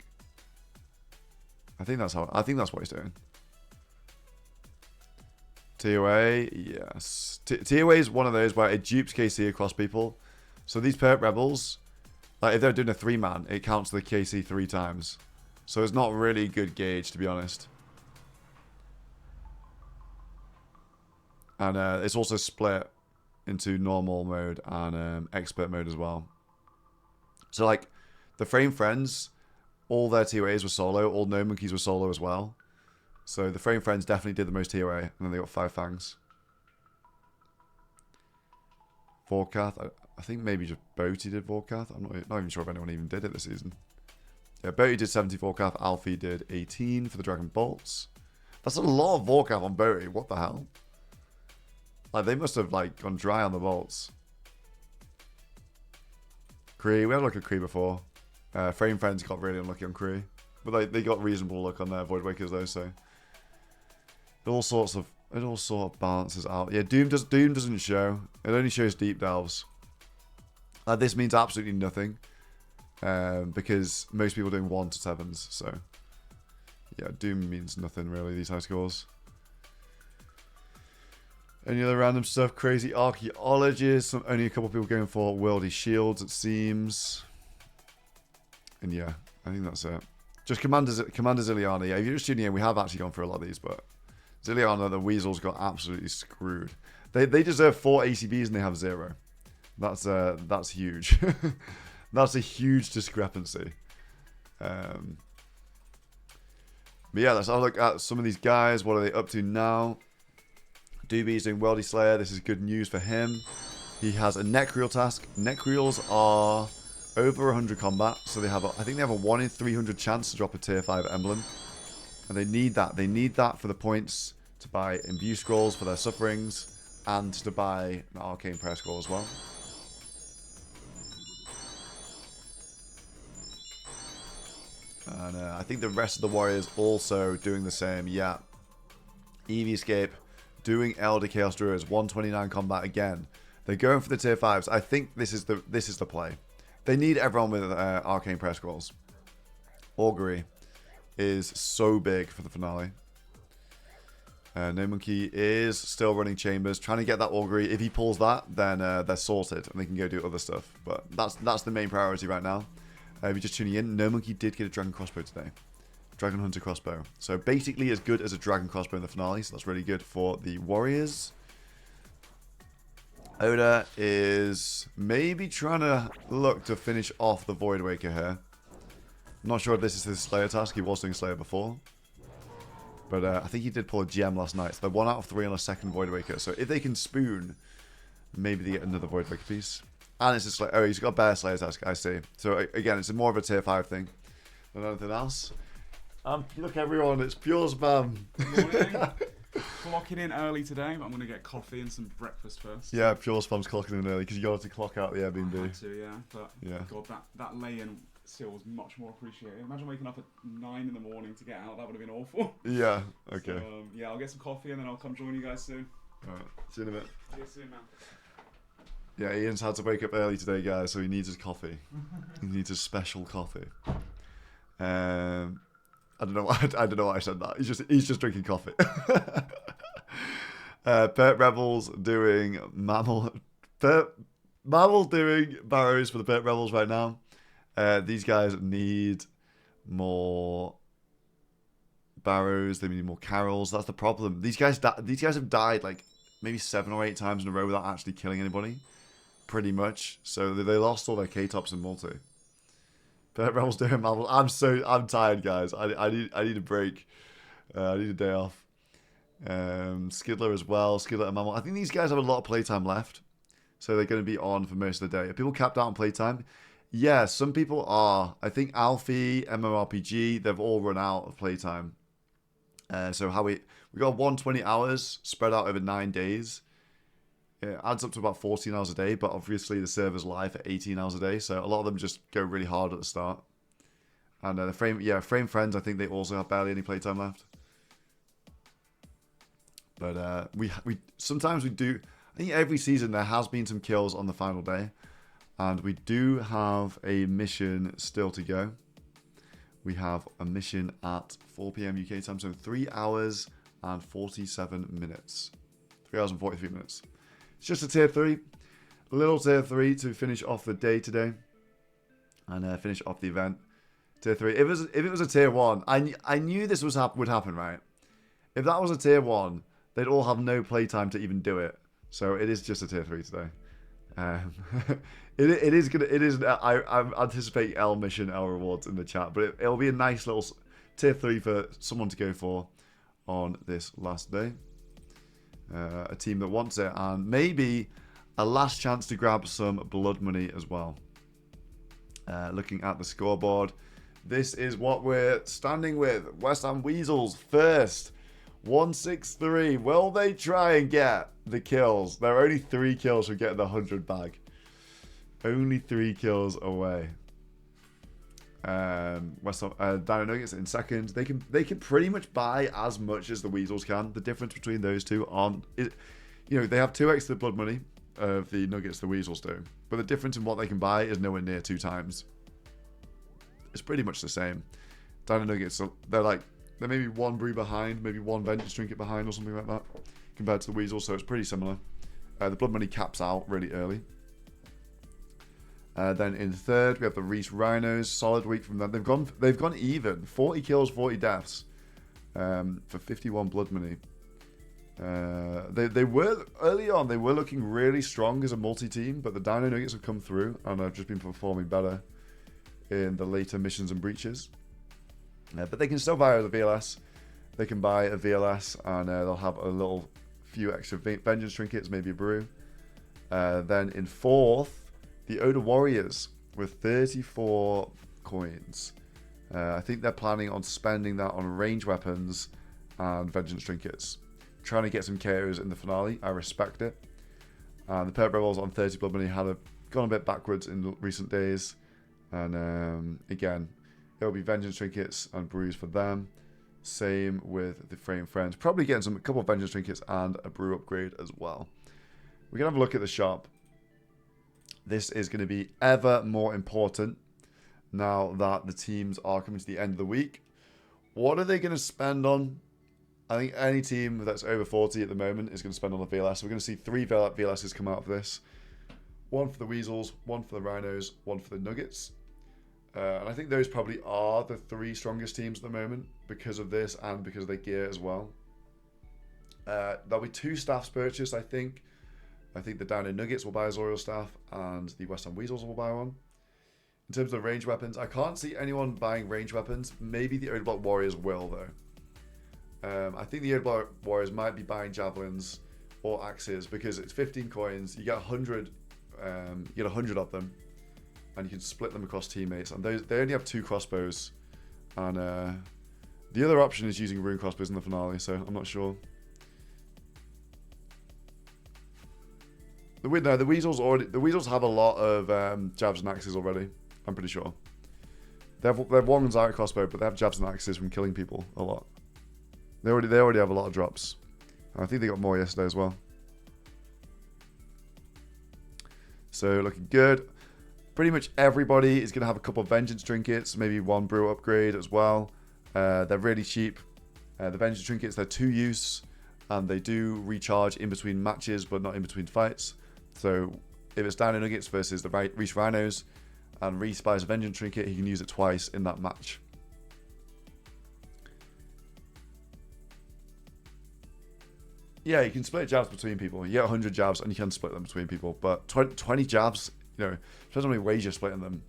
I think that's what he's doing. TOA, yes. TOA is one of those where it dupes KC across people. So these Perp Rebels, like if they're doing a 3-man, it counts the KC 3 times. So it's not really a good gauge, to be honest. And it's also split into normal mode and expert mode as well. So like the Frame Friends, all their TOAs were solo, all No Monkeys were solo as well. So the Frame Friends definitely did the most TOA, and then they got 5 fangs. Vorkath, I think maybe just Boaty did Vorkath. I'm not even sure if anyone even did it this season. Yeah, Boaty did 70 Vorkath, Alfie did 18 for the Dragon Bolts. That's a lot of Vorkath on Boaty, what the hell? Like, they must have, like, gone dry on the bolts. Kree, we had a look at Kree before. Frame Friends got really unlucky on Kree. But they got reasonable luck on their Void Wakers, though, so... It all sort of balances out. Yeah, Doom doesn't show. It only shows Deep Delves. This means absolutely nothing. Because most people are doing 1 to 7s, so... Yeah, Doom means nothing, really, these high scores. Any other random stuff? Crazy archaeologists. Only a couple of people going for worldy shields, it seems. And yeah, I think that's it. Just Commander Zilliana. Yeah, if you're just tuning in, we have actually gone through a lot of these, but Zilliana, the Weasels got absolutely screwed. They deserve 4 ACBs and they have 0. That's huge. That's a huge discrepancy. But yeah, let's have a look at some of these guys. What are they up to now? Doobie's doing Worldy Slayer. This is good news for him. He has a Necreal task. Necreals are over 100 combat, so they have I think they have a 1 in 300 chance to drop a tier 5 emblem. And they need that. They need that for the points to buy Imbue Scrolls for their Sufferings and to buy an Arcane Prayer Scroll as well. And I think the rest of the Warriors also doing the same. Yeah. EVscape doing Elder Chaos Druids, 129 combat again. They're going for the tier 5s. I think this is the play. They need everyone with Arcane Prayer Scrolls. Augury is so big for the finale. No Monkey is still running Chambers, trying to get that Augury. If he pulls that, then they're sorted and they can go do other stuff. But that's the main priority right now. If you're just tuning in, No Monkey did get a Dragon Crossbow today. Dragon Hunter Crossbow. So basically as good as a Dragon Crossbow in the finale. So that's really good for the Warriors. Oda is maybe trying to look to finish off the Void Waker here. I'm not sure if this is his Slayer task. He was doing Slayer before. But I think he did pull a gem last night. So they're 1 out of 3 on a second Void Waker. So if they can spoon, maybe they get another Void Waker piece. And it's a Slayer. Oh, he's got a Bear Slayer task. I see. So again, it's more of a tier 5 thing than anything else. Look everyone, it's PureSpam. Clocking in early today, but I'm going to get coffee and some breakfast first. Yeah, PureSpam's clocking in early because you got to clock out the Airbnb. I had to, yeah. But yeah. God, that lay-in still was much more appreciated. Imagine waking up at 9 in the morning to get out. That would have been awful. Yeah, okay. So, yeah, I'll get some coffee and then I'll come join you guys soon. Alright, see you in a bit. See you soon, man. Yeah, Ian's had to wake up early today, guys, so he needs his coffee. He needs his special coffee. I don't know why I said that. He's just drinking coffee. Pet Rebels doing Mammal doing Barrows for the Pet Rebels right now. These guys need more Barrows. They need more Carols. That's the problem. These guys have died like maybe 7 or 8 times in a row without actually killing anybody. Pretty much. So they lost all their K-tops in multi. Pet Rebels doing Mammal. I'm tired, guys. I need a break. I need a day off. Skidler as well. Skidler and Mammal. I think these guys have a lot of playtime left. So they're going to be on for most of the day. Are people capped out on playtime? Yeah, some people are. I think Alfie, MMORPG, they've all run out of playtime. So how we got 120 hours spread out over 9 days. It adds up to about 14 hours a day, but obviously the server's live for 18 hours a day, so a lot of them just go really hard at the start. And the Frame Friends, I think they also have barely any playtime left. But we sometimes we do. I think every season there has been some kills on the final day, and we do have a mission still to go. We have a mission at 4 PM UK time, so 3 hours and 47 minutes. 3 hours and 43 minutes. It's just a tier 3. A little tier 3 to finish off the day today. And finish off the event. Tier 3. If it was a tier 1, I knew this would happen, right? If that was a tier 1, they'd all have no playtime to even do it. So it is just a tier 3 today. It is. I'm anticipating L mission, L rewards in the chat, but it'll be a nice little tier 3 for someone to go for on this last day. A team that wants it, and maybe a last chance to grab some blood money as well. Looking at the scoreboard, this is what we're standing with. West Ham Weasels first, 163. Will they try and get the kills? There are only 3 kills from getting the 100 bag. Only 3 kills away. West Ham, Dino Nuggets in second. They can pretty much buy as much as the Weasels can. The difference between those two they have 2x the blood money of the Nuggets the Weasels do, but the difference in what they can buy is nowhere near 2 times. It's pretty much the same. Dino Nuggets, they're maybe 1 brew behind, maybe 1 Vengeance Trinket behind or something like that, compared to the Weasels, so it's pretty similar. The blood money caps out really early. Then in third, we have the Reese Rhinos. Solid week from them. They've gone even. 40 kills, 40 deaths for 51 blood money. They were early on. They were looking really strong as a multi-team, but the Dino Nuggets have come through and have just been performing better in the later missions and breaches. But they can still buy the VLS. They can buy a VLS and they'll have a little few extra vengeance trinkets, maybe a brew. Then in fourth, the Odor Warriors with 34 coins. I think they're planning on spending that on range weapons and vengeance trinkets. Trying to get some KOs in the finale. I respect it. And the Perk Rebels on 30 blood money had gone a bit backwards in recent days. And again, it'll be vengeance trinkets and brews for them. Same with the Frame Friends. Probably getting a couple of vengeance trinkets and a brew upgrade as well. We can have a look at the shop. This is going to be ever more important now that the teams are coming to the end of the week. What are they going to spend on? I think any team that's over 40 at the moment is going to spend on a VLS. We're going to see 3 VLSs come out of this. One for the Weasels, one for the Rhinos, one for the Nuggets. And I think those probably are the 3 strongest teams at the moment because of this and because of their gear as well. There'll be 2 staffs purchased, I think. I think the Dino Nuggets will buy a Zoriel staff and the West Ham Weasels will buy one. In terms of range weapons, I can't see anyone buying range weapons. Maybe the Odeblock Warriors will, though. I think the Odeblock Warriors might be buying javelins or axes because it's 15 coins. You get 100. You get 100 of them, and you can split them across teammates. And they only have 2 crossbows, and the other option is using rune crossbows in the finale. So I'm not sure. The Weasels have a lot of jabs and axes already. I'm pretty sure. They have one Zarya crossbow, but they have jabs and axes from killing people a lot. They already have a lot of drops. I think they got more yesterday as well. So looking good. Pretty much everybody is going to have a couple of vengeance trinkets, maybe 1 brew upgrade as well. They're really cheap. The vengeance trinkets, they're 2 use, and they do recharge in between matches, but not in between fights. So if it's Dino Nuggets versus the Reese Rhinos, and Reese buys a vengeance trinket, he can use it twice in that match. Yeah, you can split jabs between people. You get 100 jabs and you can split them between people. But 20 jabs, you know, depends on how many ways you're splitting them.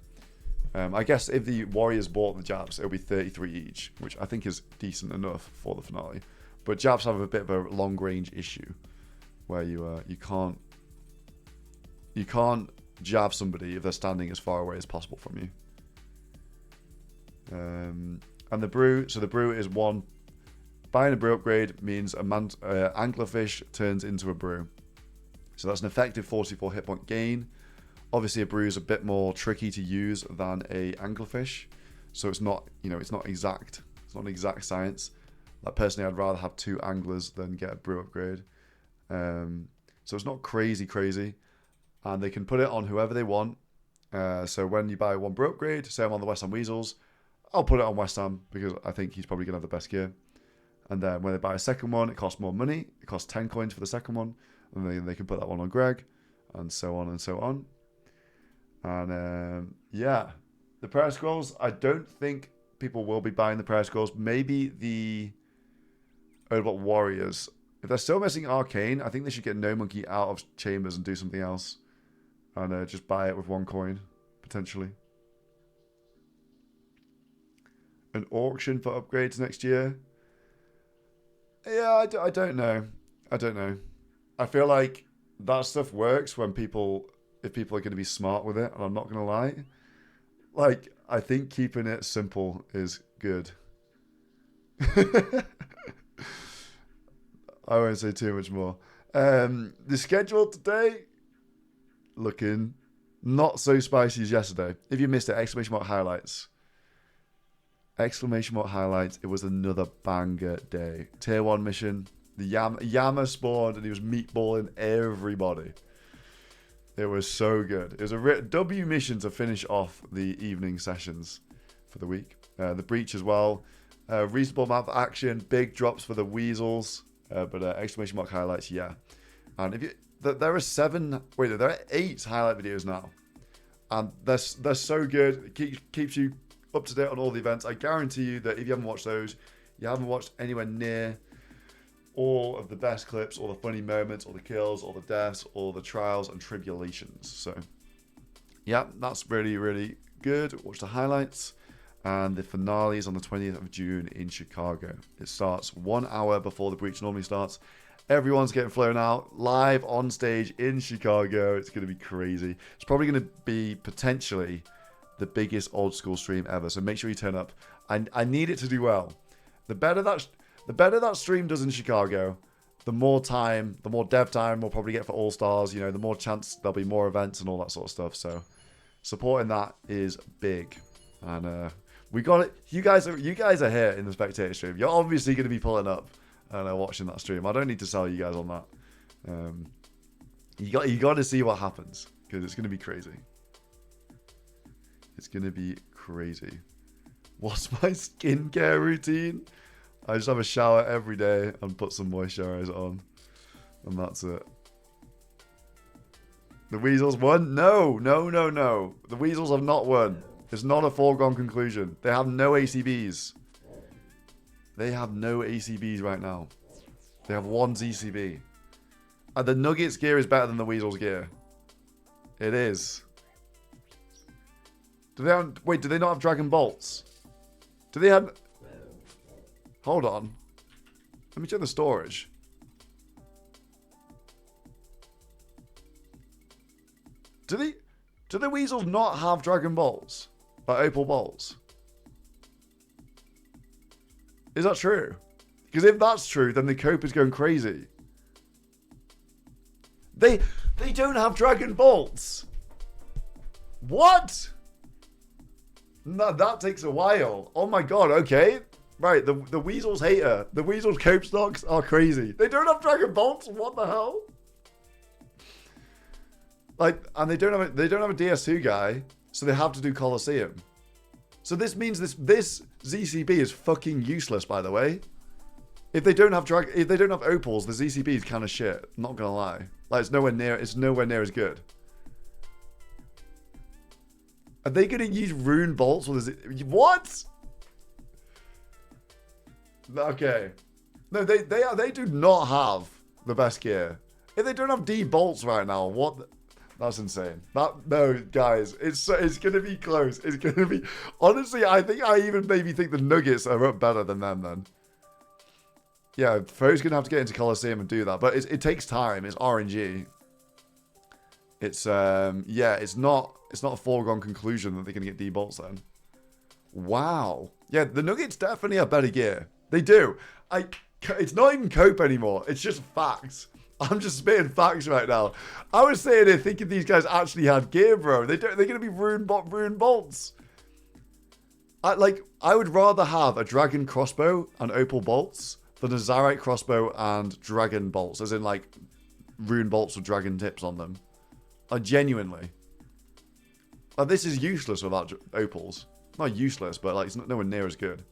I guess if the Warriors bought the jabs, it'll be 33 each, which I think is decent enough for the finale. But jabs have a bit of a long range issue where you can't jab somebody if they're standing as far away as possible from you. And the brew, so the brew is 1. Buying a brew upgrade means anglerfish turns into a brew. So that's an effective 44 hit point gain. Obviously a brew is a bit more tricky to use than a anglerfish. So it's not, it's not exact. It's not an exact science. Like personally, I'd rather have 2 anglers than get a brew upgrade. So it's not crazy. And they can put it on whoever they want. So when you buy 1 brew upgrade, say I'm on the West Ham Weasels, I'll put it on West Ham because I think he's probably going to have the best gear. And then when they buy a second one, it costs more money. It costs 10 coins for the second one. And then they can put that one on Greg. And so on and so on. And yeah, the prayer scrolls, I don't think people will be buying the prayer scrolls. Maybe the Odeblock Warriors. If they're still missing Arcane, I think they should get No Monkey out of Chambers and do something else. And just buy it with 1 coin, potentially. An auction for upgrades next year? Yeah, I don't know. I feel like that stuff works when if people are going to be smart with it, and I'm not going to lie. Like, I think keeping it simple is good. I won't say too much more. The schedule today, looking not so spicy as yesterday. If you missed it, exclamation mark highlights. Exclamation mark highlights. It was another banger day. Tier 1 mission. The Yama spawned and he was meatballing everybody. It was so good. It was a W mission to finish off the evening sessions for the week. The breach as well. Reasonable amount of action. Big drops for the Weasels. But exclamation mark highlights, yeah. And if you, there are 8 highlight videos now. And they're so good. It keeps you up to date on all the events. I guarantee you that if you haven't watched those, you haven't watched anywhere near all of the best clips, all the funny moments, all the kills, all the deaths, all the trials and tribulations. So, yeah, that's really, really good. Watch the highlights. And the finale is on the 20th of June in Chicago. It starts 1 hour before the breach normally starts. Everyone's getting flown out live on stage in Chicago. It's going to be crazy. It's probably going to be potentially the biggest old school stream ever. So make sure you turn up. I need it to do well. The better that stream does in Chicago, the more time, the more dev time we'll probably get for All Stars. You know, the more chance there'll be more events and all that sort of stuff. So supporting that is big. And we got it. You guys are here in the spectator stream. You're obviously going to be pulling up and watching that stream. I don't need to sell you guys on that. You got to see what happens because it's going to be crazy. It's going to be crazy. What's my skincare routine? I just have a shower every day and put some moisturizer on, and that's it. The Weasels won? No. The Weasels have not won. It's not a foregone conclusion. They have no ACBs. They have no ACBs right now. They have one ZCB. And the Nuggets gear is better than the Weasels gear. It is. Do they not have Dragon Bolts? Do they have... Hold on. Let me check the storage. Do the Weasels not have Dragon Bolts? Like Opal Bolts? Is that true? Because if that's true, then the cope is going crazy. They don't have Dragon Bolts. What? No, that takes a while. Oh my god, okay. Right, the Weasels hater. The Weasels cope stocks are crazy. They don't have Dragon Bolts? What the hell? Like, and they don't have a DS2 guy, so they have to do Colosseum. So this means this ZCB is fucking useless, by the way. If they don't have opals, the ZCB is kind of shit. I'm not gonna lie. Like it's nowhere near as good. Are they gonna use rune bolts with a what? Okay. No, they do not have the best gear. If they don't have D bolts right now, what? That's insane. No, guys, it's gonna be close. It's gonna be. Honestly, I even maybe think the Nuggets are up better than them then. Yeah, Foe's gonna have to get into Colosseum and do that, but it takes time. It's RNG. It's yeah, it's not a foregone conclusion that they're gonna get D bolts then. Wow. Yeah, the Nuggets definitely have better gear. They do. It's not even cope anymore. It's just facts. I'm just spitting facts right now. I was sitting here thinking these guys actually had gear, bro. They're gonna be rune bolts. I would rather have a dragon crossbow and opal bolts than a Zarite crossbow and dragon bolts, as in like rune bolts with dragon tips on them. Genuinely. This is useless without opals. Not useless, but like it's nowhere near as good.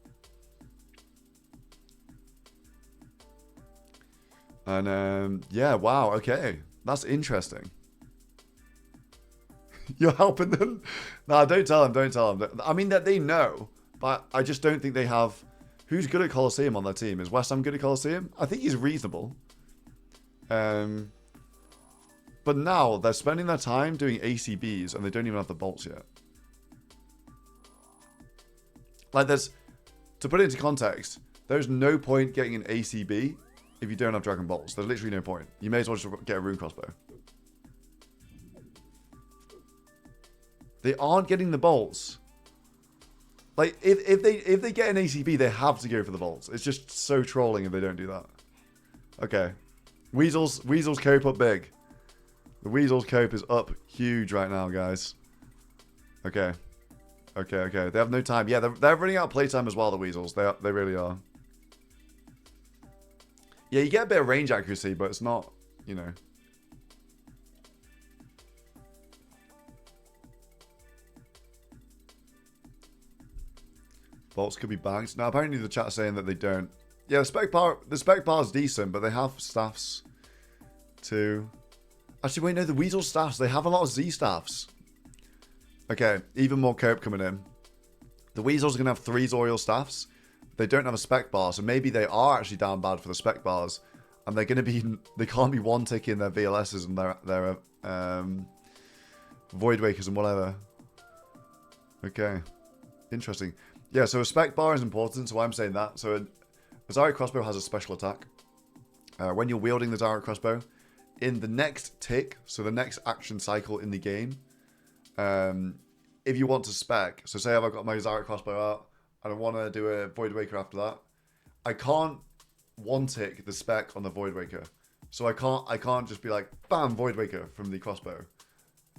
And yeah, wow, okay. That's interesting. You're helping them? No, don't tell them. I mean, that they know, but I just don't think they have... Who's good at Colosseum on their team? Is West Ham good at Colosseum? I think he's reasonable. But now, they're spending their time doing ACBs, and they don't even have the bolts yet. Like, to put it into context, there's no point getting an ACB if you don't have Dragon Bolts. There's literally no point. You may as well just get a rune crossbow. They aren't getting the bolts. Like, if they get an ACB, they have to go for the bolts. It's just so trolling if they don't do that. Okay. Weasels cope up big. The Weasels cope is up huge right now, guys. Okay. Okay. They have no time. Yeah, they're running out of playtime as well, the Weasels. They really are. Yeah, you get a bit of range accuracy, but it's not, you know. Bolts could be banked. Now, apparently the chat's saying that they don't. Yeah, the spec bar is decent, but they have staffs too. Actually, wait, no, the Weasel staffs, they have a lot of Z staffs. Okay, even more cope coming in. The Weasels are going to have 3 Zoriel staffs. they don't have a spec bar, so maybe they are actually down bad for the spec bars, and they're going to be, they can't be one ticking their VLSs and their Void Wakers and whatever. Okay, interesting. Yeah, so a spec bar is important, so I'm saying that. So a direct crossbow has a special attack. When you're wielding the direct crossbow, in the next tick, so the next action cycle in the game, if you want to spec, so say I've got my direct crossbow out, and I want to do a Void Waker after that, I can't one tick the spec on the Void Waker. So I can't just be like, bam, Void Waker from the crossbow.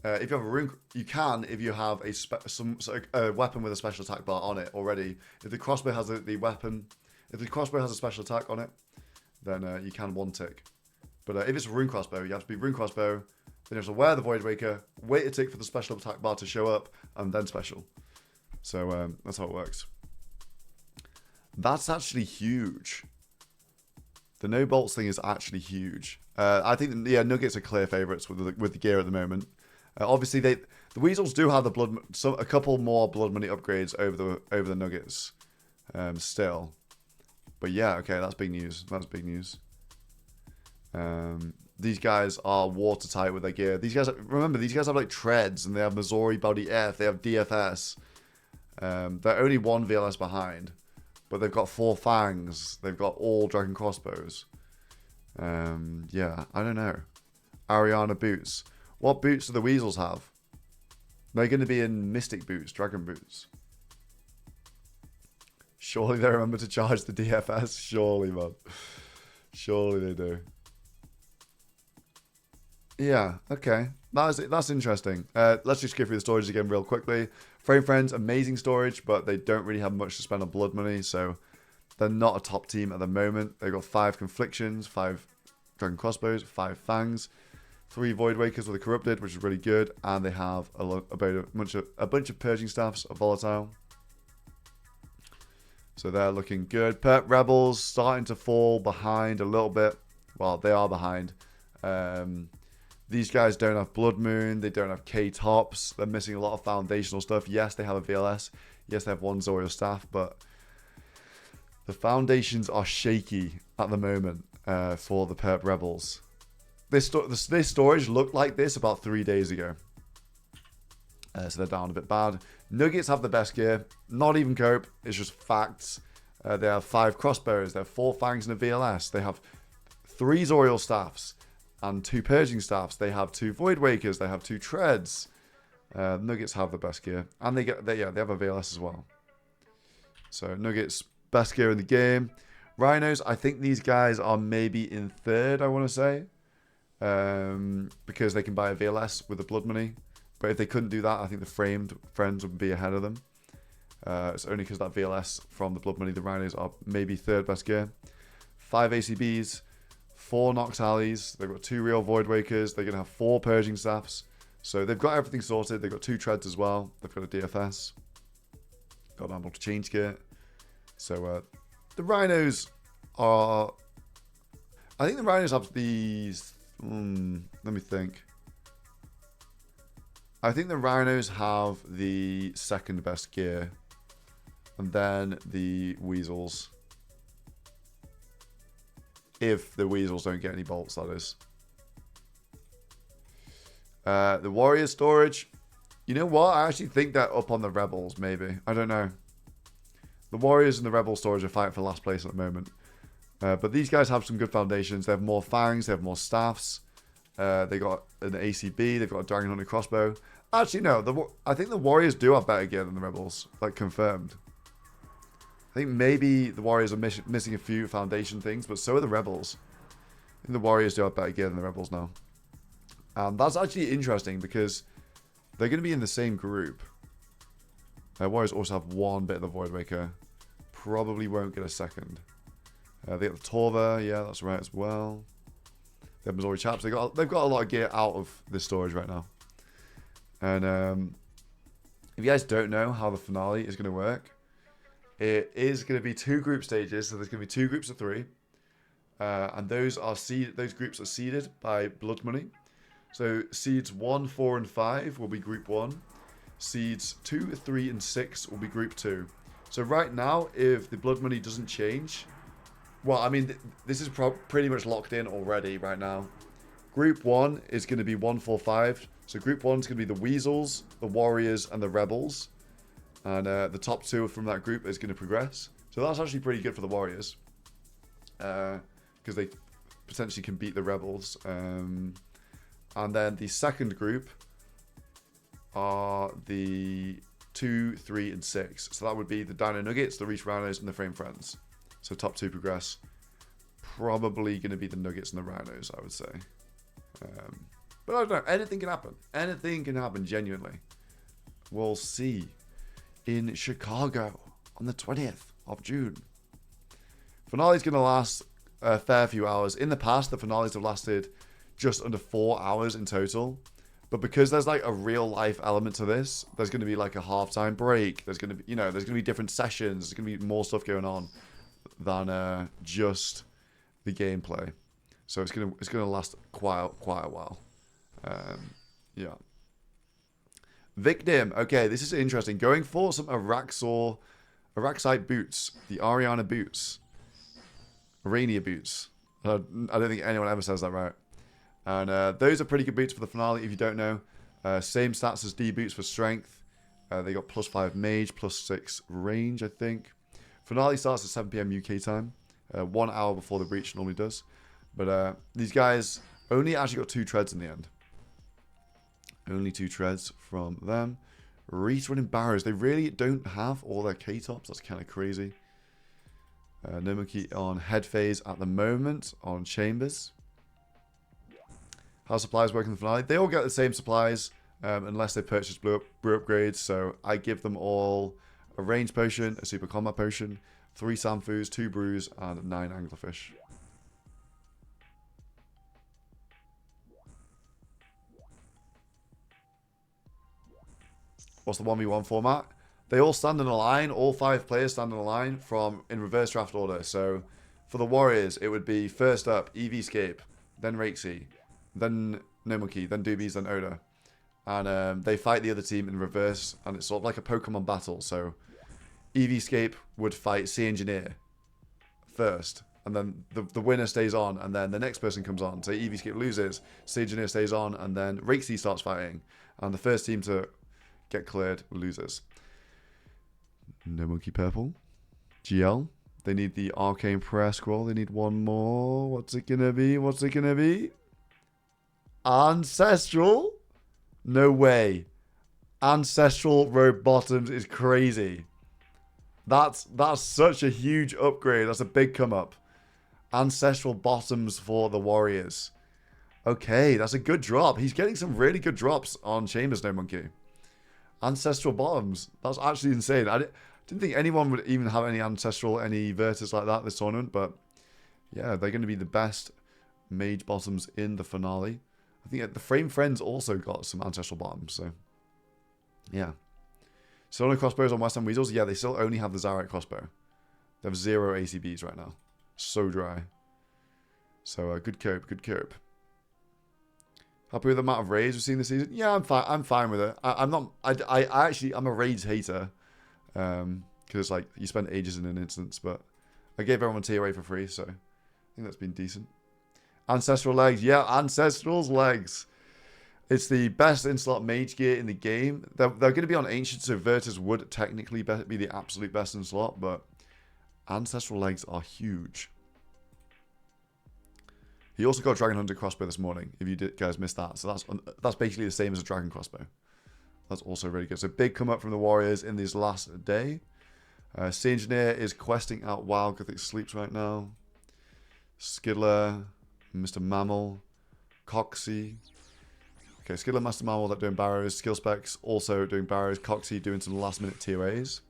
If you have a rune, you can if you have a weapon with a special attack bar on it already. If the crossbow has the weapon, if the crossbow has a special attack on it, then you can one tick. But if it's a rune crossbow, you have to be rune crossbow. Then you have to wear the Void Waker, wait a tick for the special attack bar to show up, and then special. So that's how it works. That's actually huge. The no bolts thing is actually huge. I think Nuggets are clear favourites with the gear at the moment. Obviously, the Weasels do have a couple more blood money upgrades over the Nuggets still. But yeah, okay, that's big news. That's big news. These guys are watertight with their gear. These guys, remember, these guys have like treads, and they have Missouri Body F. They have DFS. They're only one VLS behind, but they've got 4 fangs. They've got all dragon crossbows. Yeah, I don't know. Ariana boots. What boots do the Weasels have? They're going to be in Mystic boots, Dragon boots. Surely they remember to charge the DFS. Surely, man. Surely they do. Yeah, okay. That's interesting. Let's just go through the storage again real quickly. Frame Friends, amazing storage, but they don't really have much to spend on blood money, so they're not a top team at the moment. They've got 5 Conflictions, 5 Dragon Crossbows, 5 Fangs, 3 Void Wakers with a Corrupted, which is really good, and they have a bunch of Purging Staffs, a Volatile. So they're looking good. Perp Rebels starting to fall behind a little bit. Well, they are behind. These guys don't have Blood Moon. They don't have K-Tops. They're missing a lot of foundational stuff. Yes, they have a VLS. Yes, they have 1 Zoriel Staff, but the foundations are shaky at the moment for the Perp Rebels. This storage looked like this about 3 days ago. So they're down a bit bad. Nuggets have the best gear. Not even cope. It's just facts. They have 5 crossbows. They have 4 fangs and a VLS. They have 3 Zoriel Staffs and 2 Purging Staffs. They have 2 Void Wakers. They have 2 Treads. Nuggets have the best gear. And they have a VLS as well. So Nuggets, best gear in the game. Rhinos, I think these guys are maybe in 3rd, I want to say. Because they can buy a VLS with the blood money. But if they couldn't do that, I think the Framed Friends would be ahead of them. It's only because that VLS from the blood money, the Rhinos are maybe 3rd best gear. 5 ACBs, 4 Nox Alleys. They've got 2 real Void Wakers. They're going to have 4 Purging Staffs. So they've got everything sorted. They've got 2 Treads as well. They've got a DFS. Got an ample to change kit. So the Rhinos are... I think the Rhinos have these... let me think. I think the Rhinos have the 2nd best gear. And then the Weasels. If the Weasels don't get any bolts, that is. The Warriors storage. You know what? I actually think they're up on the Rebels, maybe. I don't know. The Warriors and the Rebel storage are fighting for last place at the moment. But these guys have some good foundations. They have more fangs. They have more staffs. They got an ACB. They've got a Dragon Hunter crossbow. Actually, no. I think the Warriors do have better gear than the Rebels. Like, confirmed. I think maybe the Warriors are missing a few foundation things, but so are the Rebels. I think the Warriors do have better gear than the Rebels now. That's actually interesting because they're going to be in the same group. Warriors also have 1 bit of the Void Waker. Probably won't get a 2nd. They got the Torva. Yeah, that's right as well. They have Missouri Chaps. They've got a lot of gear out of this storage right now. And if you guys don't know how the finale is going to work, it is going to be 2 group stages. So there's going to be 2 groups of 3. And those groups are seeded by blood money. So seeds 1, 4, and 5 will be group 1. Seeds 2, 3, and 6 will be group 2. So right now, if the blood money doesn't change, well, I mean, this is pretty much locked in already right now. Group 1 is going to be 145. So Group 1 is going to be the Weasels, the Warriors, and the Rebels. And the top 2 from that group is going to progress. So that's actually pretty good for the Warriors. Because they potentially can beat the Rebels. And then the second group are the 2, 3, and 6. So that would be the Dino Nuggets, the Reach Rhinos, and the Frame Friends. So top 2 progress. Probably going to be the Nuggets and the Rhinos, I would say. But I don't know. Anything can happen. Anything can happen, genuinely. We'll see in Chicago on the 20th of June. Finale's going to last a fair few hours. In the past, the finales have lasted just under 4 hours in total. But because there's like a real life element to this, there's going to be like a halftime break. There's going to be, you know, there's going to be different sessions. There's going to be more stuff going on than just the gameplay. So it's gonna last quite a while. Yeah. Victim. Okay, this is interesting. Going for some Araxite boots, the Ariana boots, Arania boots. I don't think anyone ever says that right. And those are pretty good boots for the finale. If you don't know, same stats as D boots for strength. They got +5 mage, +6 range, I think. Finale starts at 7 PM UK time, 1 hour before the breach normally does. But these guys only actually got 2 treads in the end. Only 2 treads from them. Reese running barrows. They really don't have all their K-tops. That's kind of crazy. No monkey on head phase at the moment on Chambers. How supplies work in the finale? They all get the same supplies unless they purchase brew upgrades. So I give them all a range potion, a super combat potion, 3 Samfus, 2 brews, and 9 anglerfish. What's the 1v1 format? They all stand in a line. All 5 players stand in a line in reverse draft order. So for the Warriors, it would be first up EVscape, then Rakesy, then No Monkey, then Doobies, then Oda. And they fight the other team in reverse, and it's sort of like a Pokemon battle. So EVscape would fight Sea Engineer first, and then the winner stays on, and then the next person comes on. So EVscape loses, Sea Engineer stays on, and then Rakesy starts fighting. And the first team to get cleared loses. No Monkey Purple. GL. They need the Arcane Prayer Scroll. They need one more. What's it gonna be? What's it gonna be? Ancestral? No way. Ancestral Robe Bottoms is crazy. That's such a huge upgrade. That's a big come up. Ancestral Bottoms for the Warriors. Okay, that's a good drop. He's getting some really good drops on Chambers, No Monkey. Ancestral Bottoms. That's actually insane. I didn't think anyone would even have any Ancestral, any Virtus like that this tournament, but yeah, they're going to be the best Mage Bottoms in the finale. I think the Frame Friends also got some Ancestral Bottoms, so yeah. Solo crossbows on West End Weasels. Yeah, they still only have the Zarite crossbow. They have 0 ACBs right now. So dry. So good cope, good cope. Happy with the amount of raids we've seen this season? Yeah, I'm fine. I'm fine with it. I'm not. I actually I'm a raids hater, because like you spend ages in an instance. But I gave everyone TOA for free, so I think that's been decent. Ancestral legs, yeah, Ancestral's legs. It's the best in-slot mage gear in the game. They're going to be on Ancient, so Virtus would technically be the absolute best in slot, but Ancestral legs are huge. He also got Dragon Hunter crossbow this morning, if you guys missed that. So that's basically the same as a Dragon crossbow. That's also really good. So big come up from the Warriors in this last day. Sea Engineer is questing out Wild Gothic Sleeps right now. Skidler, Mr. Mammal, Coxie. Okay, Skidler, Master Mammal, that doing barrows. Skill Specs also doing barrows. Coxie doing some last minute TOAs.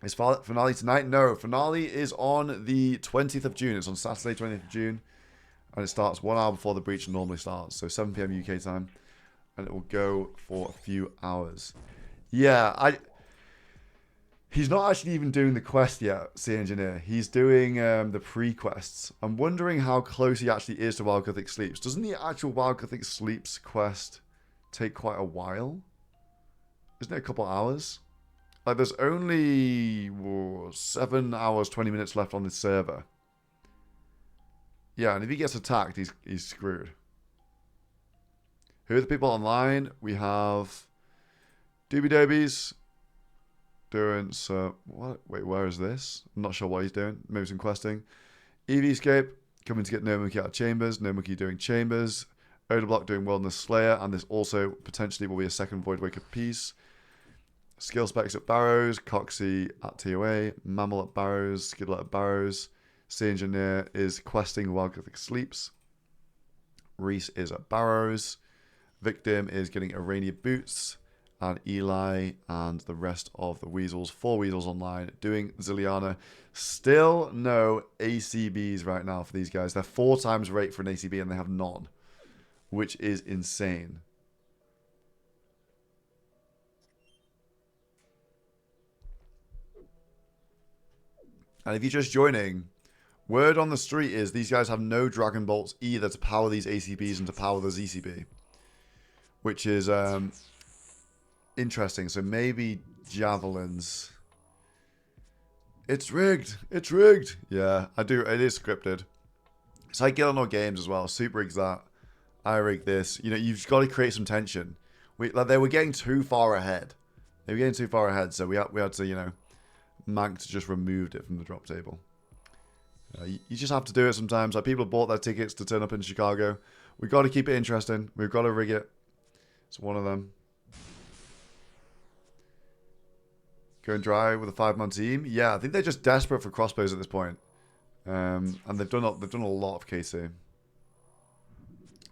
Is finale tonight? No, finale is on the 20th of June. It's on Saturday, 20th of June. And it starts 1 hour before the breach normally starts. So 7 PM UK time. And it will go for a few hours. Yeah, he's not actually even doing the quest yet, Sea Engineer. He's doing the pre-quests. I'm wondering how close he actually is to Wild Gothic Sleeps. Doesn't the actual Wild Gothic Sleeps quest take quite a while? Isn't it a couple hours? Like, there's only 7 hours, 20 minutes left on this server. Yeah, and if he gets attacked, he's screwed. Who are the people online? We have Doobie Dobies doing so. What? Wait, where is this? I'm not sure what he's doing. Maybe some questing. EVscape coming to get No Monkey out of chambers. No Monkey doing chambers. Odablock doing Wilderness Slayer, and this also potentially will be a second Void Waker piece. Skill Specs at Barrows. Coxie at TOA. Mammal at Barrows. Skidlet at Barrows. Sea Engineer is questing while Gothic sleeps. Reese is at Barrows. Victim is getting Arania boots. And Eli and the rest of the Weasels, 4 Weasels online, doing Zilliana. Still no ACBs right now for these guys. They're 4 times rate for an ACB and they have none, which is insane. And if you're just joining, word on the street is these guys have no Dragon Bolts either to power these ACBs and to power the ZCB, which is interesting. So maybe javelins. It's rigged. It's rigged. Yeah, I do. It is scripted. It's like Gillinor Games as well. Soup rigs that. I rig this. You know, you've got to create some tension. They were getting too far ahead. They were getting too far ahead, so we had to, you know, Mank just removed it from the drop table. You just have to do it sometimes. Like, people bought their tickets to turn up in Chicago. We've got to keep it interesting. We've got to rig it. It's one of them. Going dry with a 5-man team. Yeah, I think they're just desperate for crossbows at this point. And they've done a lot of KC.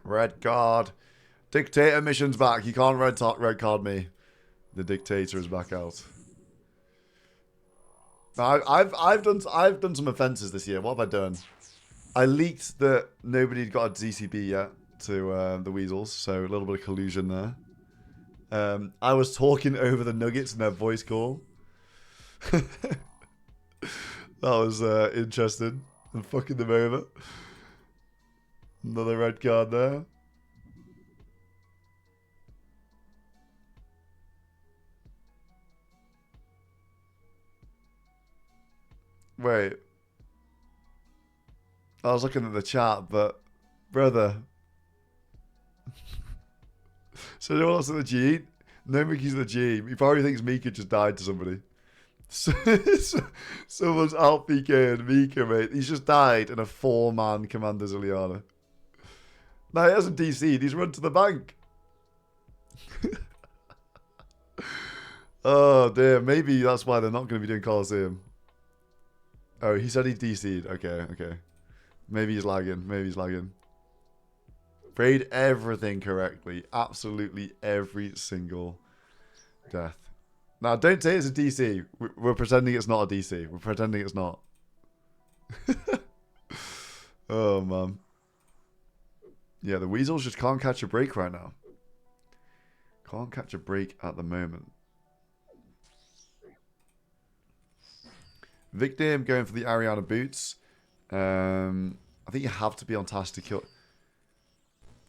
Red card. Dictator mission's back. You can't red card me. The dictator is back out. Now, I've done some offences this year. What have I done? I leaked that nobody had got a DCB yet to the Weasels, so a little bit of collusion there. I was talking over the Nuggets in their voice call. That was interesting. And fucking them over. Another red card there. Wait. I was looking at the chat, but brother. So no one else in the G? No, Mickey's in the G. He probably thinks Mika just died to somebody. Someone's out PK'd Mika, mate. He's just died in a 4-man Commander Zilliana. No, he hasn't DC'd. He's run to the bank. Oh, dear. Maybe that's why they're not going to be doing Coliseum. Oh, he said he DC'd. Okay. Maybe he's lagging. Prayed everything correctly. Absolutely every single death. Now, don't say it's a DC. We're pretending it's not a DC. We're pretending it's not. Oh, man. Yeah, the Weasels just can't catch a break right now. Can't catch a break at the moment. Victim going for the Ariana boots. I think you have to be on task to kill.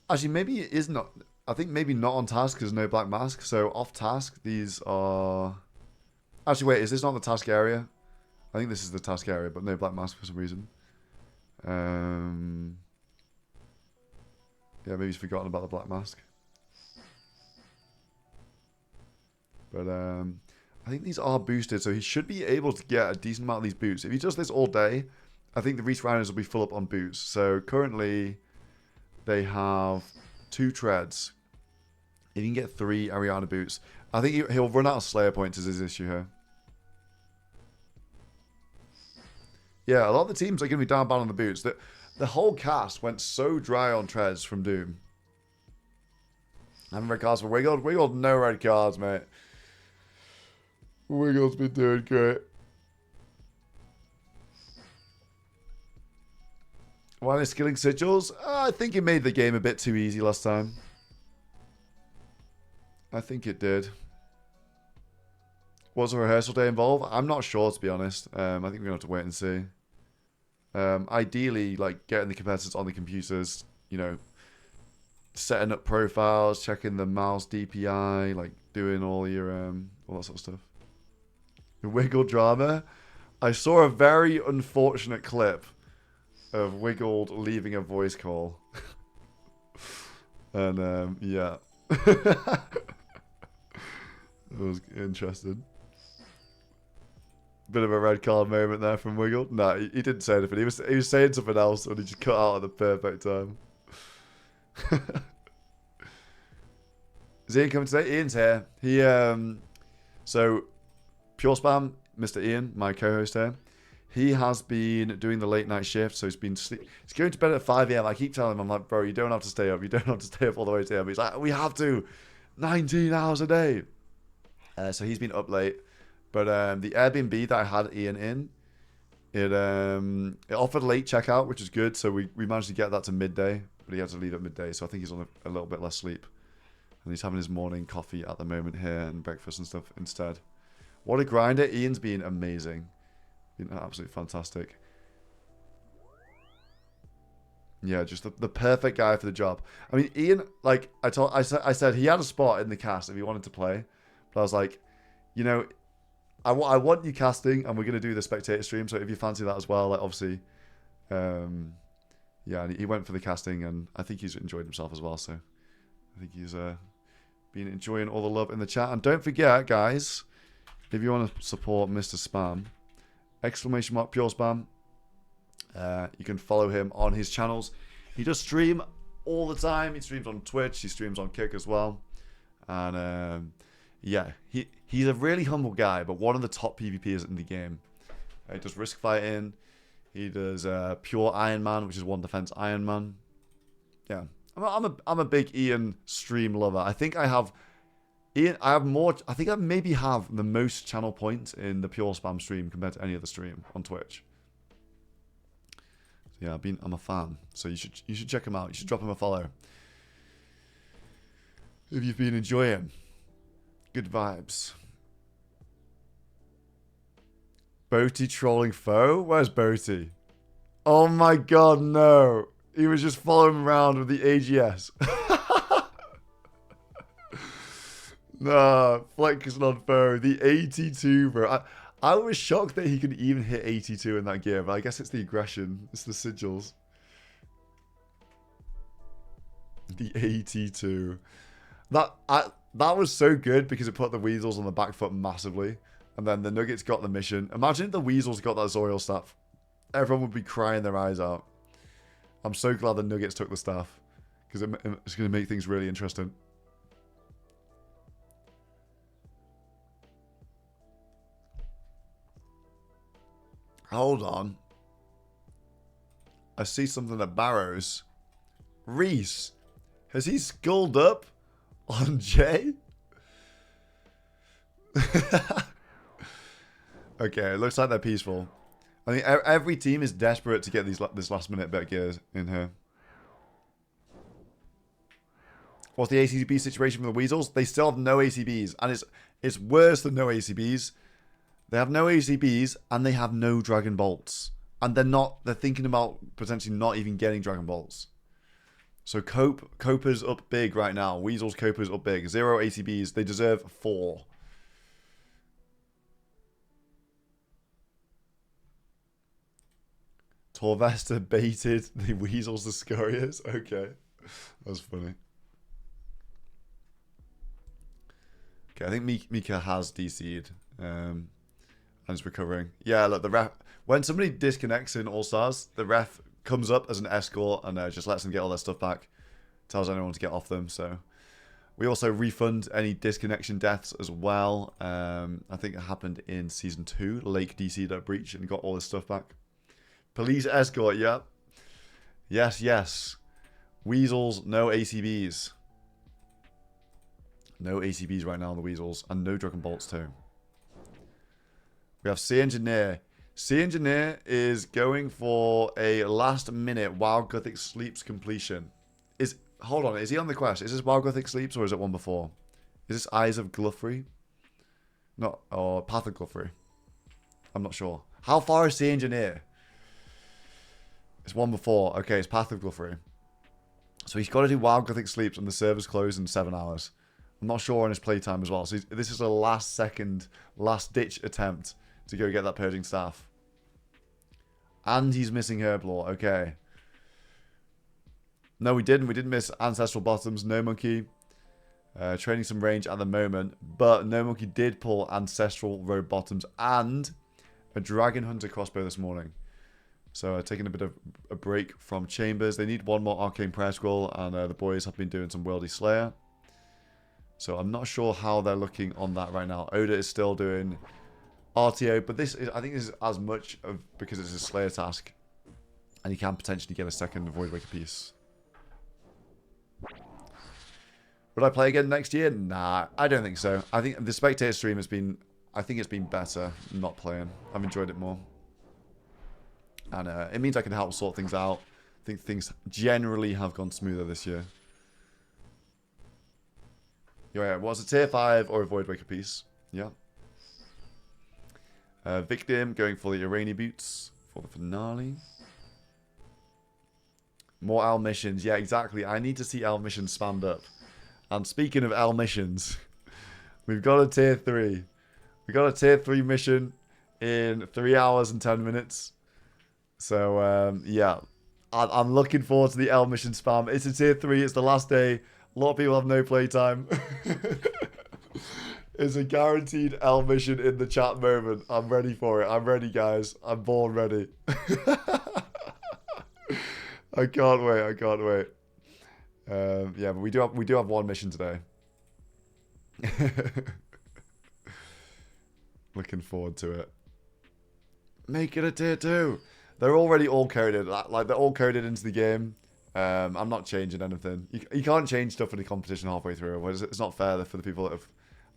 Actually, maybe it is not. I think maybe not on task because no black mask. So off task, these are. Actually, wait, is this not the task area? I think this is the task area, but no black mask for some reason. Yeah, maybe he's forgotten about the black mask. But I think these are boosted, so he should be able to get a decent amount of these boots. If he does this all day, I think the Reese Rhinos will be full up on boots. So currently, they have 2 treads. If you can get 3 Ariana boots, I think he'll run out of Slayer points is his issue here. Yeah, a lot of the teams are going to be down bad on the boots. The whole cast went so dry on treads from Doom. And red cards for Wiggled. Wiggled, no red cards, mate. Wiggled's been doing great. Why is skilling sigils? I think it made the game a bit too easy last time. I think it did. Was a rehearsal day involved? I'm not sure, to be honest. I think we're going to have to wait and see. Ideally, like, getting the competitors on the computers, you know, setting up profiles, checking the mouse DPI, like, doing all your, all that sort of stuff. Wiggle drama. I saw a very unfortunate clip of Wiggled leaving a voice call. And, yeah. It was interesting. Bit of a red card moment there from Wiggle. No, he didn't say anything. He was saying something else and he just cut out at the perfect time. Is Ian coming today? Ian's here. He so PureSpam, Mr. Ian, my co-host here, he has been doing the late night shift, so he's going to bed at 5 a.m. I keep telling him, I'm like, bro, you don't have to stay up. You don't have to stay up all the way to him. He's like, we have to. 19 hours a day. So he's been up late. But the Airbnb that I had Ian in, it offered late checkout, which is good. So we managed to get that to midday, but he had to leave at midday. So I think he's on a little bit less sleep. And he's having his morning coffee at the moment here and breakfast and stuff instead. What a grinder. Ian's been amazing. Been absolutely fantastic. Yeah, just the perfect guy for the job. I mean, Ian, like I said he had a spot in the cast if he wanted to play. But I was like, you know, I want you casting, and we're going to do the spectator stream. So if you fancy that as well, like obviously, yeah, and he went for the casting, and I think he's enjoyed himself as well. So I think he's been enjoying all the love in the chat. And don't forget, guys, if you want to support Mr. Spam, !PureSpam. You can follow him on his channels. He does stream all the time. He streams on Twitch. He streams on Kick as well. And yeah, he's a really humble guy, but one of the top PvPers in the game. He does risk fighting. He does pure Iron Man, which is one defense Iron Man. Yeah, I'm a big Ian stream lover. I think I have Ian. I have more. I think I maybe have the most channel points in the PureSpam stream compared to any other stream on Twitch. So yeah, I'm a fan. So you should check him out. You should drop him a follow if you've been enjoying. Good vibes. Boaty trolling foe? Where's Boaty? Oh my god, no. He was just following him around with the AGS. Nah, flexing on foe. The 82, bro. I was shocked that he could even hit 82 in that gear, but I guess it's the aggression. It's the sigils. The 82. That was so good because it put the Weasels on the back foot massively. And then the Nuggets got the mission. Imagine if the Weasels got that Zoriel staff. Everyone would be crying their eyes out. I'm so glad the Nuggets took the staff. Because it's going to make things really interesting. Hold on. I see something at Barrows. Reese. Has he skulled up on Jay? Okay, it looks like they're peaceful. I think every team is desperate to get this last minute bet gears in here. What's the ACB situation for the Weasels? They still have no ACBs, and it's worse than no ACBs. They have no ACBs and they have no Dragon Bolts, and they're thinking about potentially not even getting Dragon Bolts. So Copa's up big right now. Weasels Copa's up big. 0 ACBs. They deserve 4. Torvesta baited the Weasels the Scurriers. Okay. That's funny. Okay, I think Mika has DC'd. And is recovering. Yeah, look, the ref... When somebody disconnects in All Stars, the ref comes up as an escort and just lets them get all their stuff back. Tells anyone to get off them, so... We also refund any disconnection deaths as well. I think it happened in Season 2. Lake DC'd at Breach and got all his stuff back. Police escort, yep. Yes, yes. Weasels, no ACBs. No ACBs right now on the Weasels. And no Dragon Bolts too. We have C Engineer. C Engineer is going for a last minute Wild Gothic Sleeps completion. Hold on, is he on the quest? Is this Wild Gothic Sleeps or is it one before? Is this Eyes of Gluffrey? Not, or Path of Gluffrey? I'm not sure. How far is C Engineer? It's one before. Okay, it's Path of Gluffrey. So he's got to do Wild Gothic Sleeps and the server's closed in 7 hours. I'm not sure on his playtime as well. So this is a last-ditch attempt to go get that Purging Staff. And he's missing Herblore. Okay. No, we didn't. We didn't miss Ancestral Bottoms. No Monkey. Training some range at the moment. But No Monkey did pull Ancestral Road Bottoms and a Dragon Hunter crossbow this morning. So taking a bit of a break from Chambers. They need one more Arcane Prayer Scroll. And the boys have been doing some Worldy Slayer. So I'm not sure how they're looking on that right now. Oda is still doing RTO. But I think this is as much of because it's a Slayer task. And you can potentially get a second Voidwaker piece. Would I play again next year? Nah, I don't think so. I think the spectator stream has been... I think it's been better not playing. I've enjoyed it more. And it means I can help sort things out. I think things generally have gone smoother this year. Yeah, was a tier 5 or a Voidwaker piece? Yeah. Victim going for the Irani boots for the finale. More L missions. Yeah, exactly. I need to see L missions spammed up. And speaking of L missions, we've got a tier 3. We got a tier 3 mission in 3 hours and 10 minutes. So, yeah. I'm looking forward to the L mission spam. It's a tier 3. It's the last day. A lot of people have no playtime. It's a guaranteed L mission in the chat moment. I'm ready for it. I'm ready, guys. I'm born ready. I can't wait. I can't wait. Yeah, but we do have one mission today. Looking forward to it. Make it a tier 2. They're already all coded. Like they're all coded into the game. I'm not changing anything. You can't change stuff in a competition halfway through. It's not fair for the people that have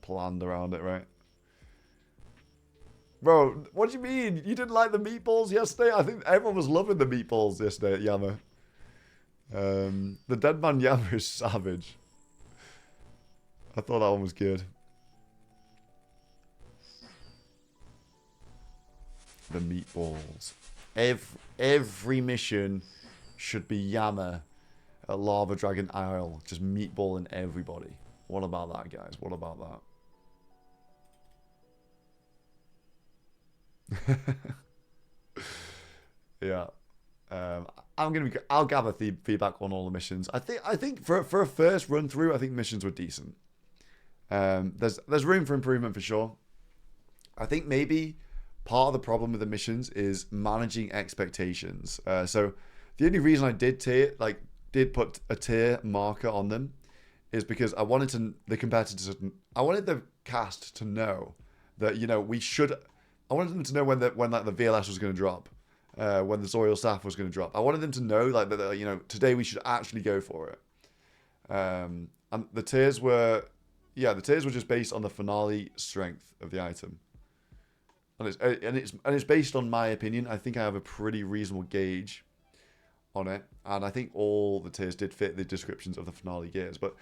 planned around it, right? Bro, what do you mean? You didn't like the meatballs yesterday? I think everyone was loving the meatballs yesterday at Yama. The Deadman Yama is savage. I thought that one was good. The meatballs. Every mission should be Yama at Lava Dragon Isle. Just meatballing everybody. What about that, guys? What about that? Yeah. I'll gather feedback on all the missions. I think for a first run through, I think missions were decent. There's room for improvement for sure. I think maybe part of the problem with the missions is managing expectations. So the only reason I did put a tier marker on them is because I wanted I wanted the cast to know that, you know, I wanted them to know when the VLS was going to drop. When the Zorial Staff was going to drop. I wanted them to know like that, you know, today we should actually go for it. And the tiers were just based on the finale strength of the item. And it's based on my opinion. I think I have a pretty reasonable gauge on it, and I think all the tiers did fit the descriptions of the finale gears. But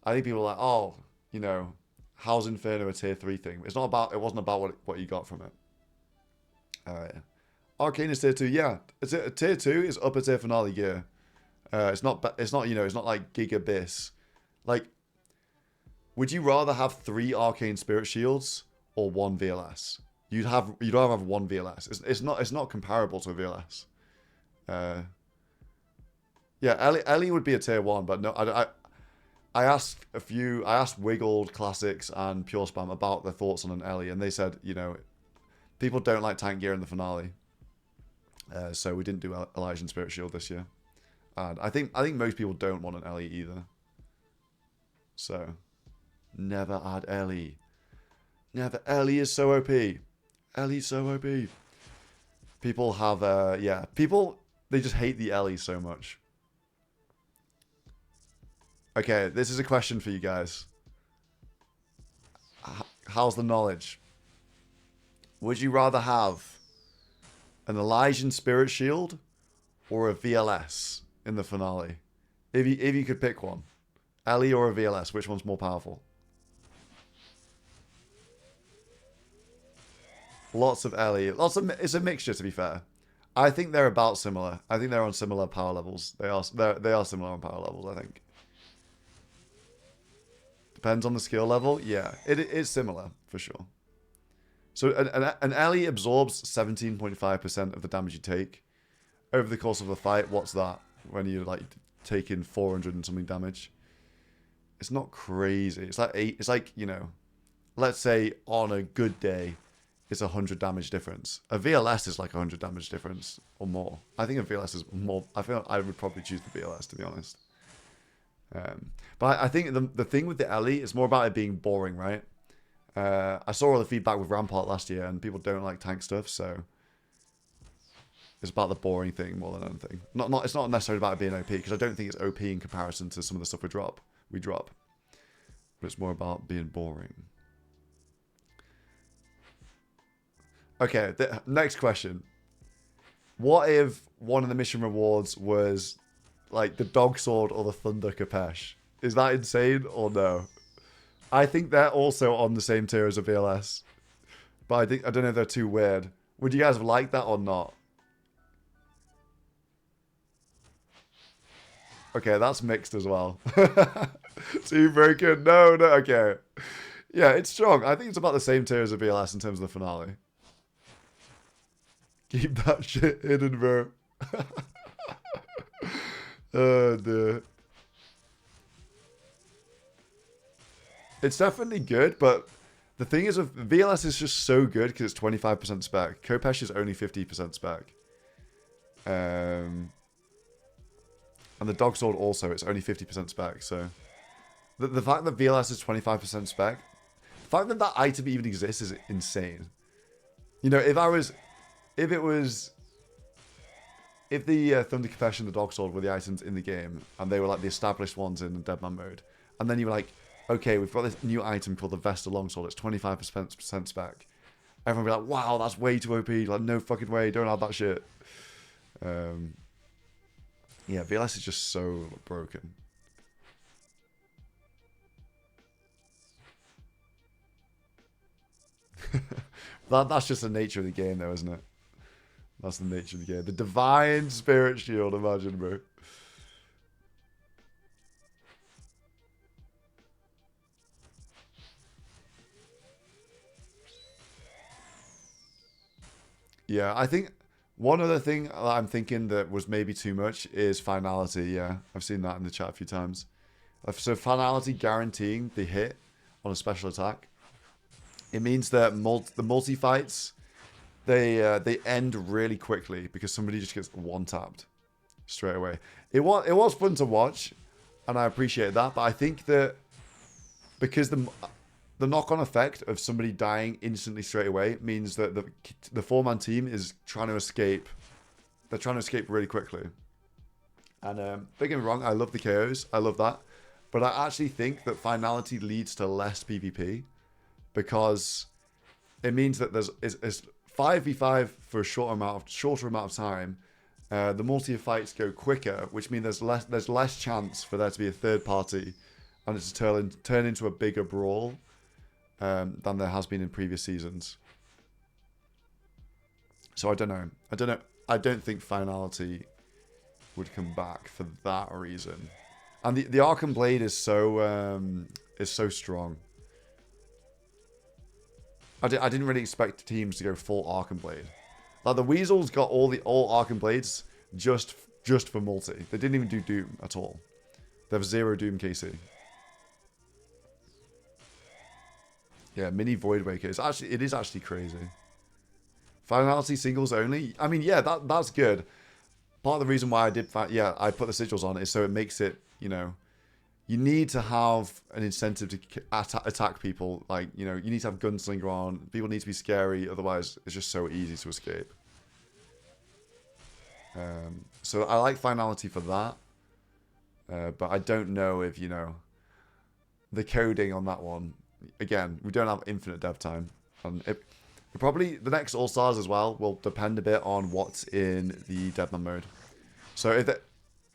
I think people are like, oh, you know, how's Inferno a tier 3 thing? It wasn't about what you got from it. Yeah. Arcane is tier 2. Yeah, tier 2 is upper tier finale gear. It's not like Giga Abyss. Like, would you rather have 3 Arcane Spirit Shields or 1 VLS? You'd rather have 1 VLS. It's not comparable to a VLS. Yeah, Ellie would be a tier 1, but no, I asked Wiggled, Classics, and PureSpam about their thoughts on an Ellie, and they said, you know, people don't like tank gear in the finale. So we didn't do Elysian Spirit Shield this year. And I think most people don't want an Ellie either. So never add Ellie. Never. Ellie is so OP. Ellie's so OP. People have they just hate the Ellie so much. Okay, this is a question for you guys. How's the knowledge? Would you rather have an Elysian Spirit Shield or a VLS in the finale? If you could pick one. Ellie or a VLS, which one's more powerful? Lots of Ellie. It's a mixture, to be fair. I think they're about similar. I think they're on similar power levels. They are similar on power levels, I think. Depends on the skill level. Yeah, it is similar for sure. So an Ellie absorbs 17.5% of the damage you take over the course of a fight. What's that when you're like taking 400 and something damage? It's not crazy. It's like it's like, you know, let's say on a good day, it's 100 damage difference. A VLS is like 100 damage difference or more. I think a VLS is more. I feel I would probably choose the VLS, to be honest. But I think the thing with the Ellie is more about it being boring, right? I saw all the feedback with Rampart last year, and people don't like tank stuff, so it's about the boring thing more than anything. It's not necessarily about it being OP, because I don't think it's OP in comparison to some of the stuff we drop. But it's more about being boring. Okay, next question. What if one of the mission rewards was like the dog sword or the thunder Kapesh? Is that insane or no? I think they're also on the same tier as a VLS. But I don't know if they're too weird. Would you guys have liked that or not? Okay, that's mixed as well. Too broken. No, okay. Yeah, it's strong. I think it's about the same tier as a VLS in terms of the finale. Keep that shit hidden, bro. Oh, dear. It's definitely good, but the thing is, VLS is just so good because it's 25% spec. Kopesh is only 50% spec. And the dog sword also, it's only 50% spec. So the fact that VLS is 25% spec, the fact that that item even exists is insane. You know, if the Thunder Kapesh and the dog sword were the items in the game, and they were like the established ones in the Deadman mode, and then you were like, okay, we've got this new item called the Vesta Longsword, it's 25% spec. Everyone would be like, wow, that's way too OP. Like, no fucking way, don't have that shit. Yeah, VLS is just so broken. That's just the nature of the game, though, isn't it? That's the nature of the game. The Divine Spirit Shield, imagine, bro. Yeah, I think one other thing that I'm thinking that was maybe too much is finality. Yeah, I've seen that in the chat a few times. So finality guaranteeing the hit on a special attack. It means that the multi-fights, they end really quickly because somebody just gets one-tapped straight away. It was fun to watch, and I appreciate that, but I think that because the knock-on effect of somebody dying instantly straight away means that the four-man team is trying to escape. They're trying to escape really quickly. And don't get me wrong, I love the KOs. I love that. But I actually think that finality leads to less PvP because it means that it's 5v5 for a shorter amount of time. The multi-fights go quicker, which means there's less chance for there to be a third party and it's to turn into a bigger brawl. Than there has been in previous seasons. So I don't know. I don't think finality would come back for that reason. And the Arkham Blade is so strong. I didn't really expect teams to go full Arkham Blade. Like the Weasels got all Arkham Blades just for multi. They didn't even do Doom at all. They have 0 Doom KC. Yeah, mini Void Waker. It is actually crazy. Finality singles only. I mean, yeah, that's good. Part of the reason why I put the sigils on is so it makes it, you know, you need to have an incentive to attack people. Like, you know, you need to have Gunslinger on. People need to be scary. Otherwise, it's just so easy to escape. So I like finality for that. But I don't know if, you know, the coding on that one. Again, we don't have infinite dev time, and probably the next All Stars as well will depend a bit on what's in the Deadman mode. So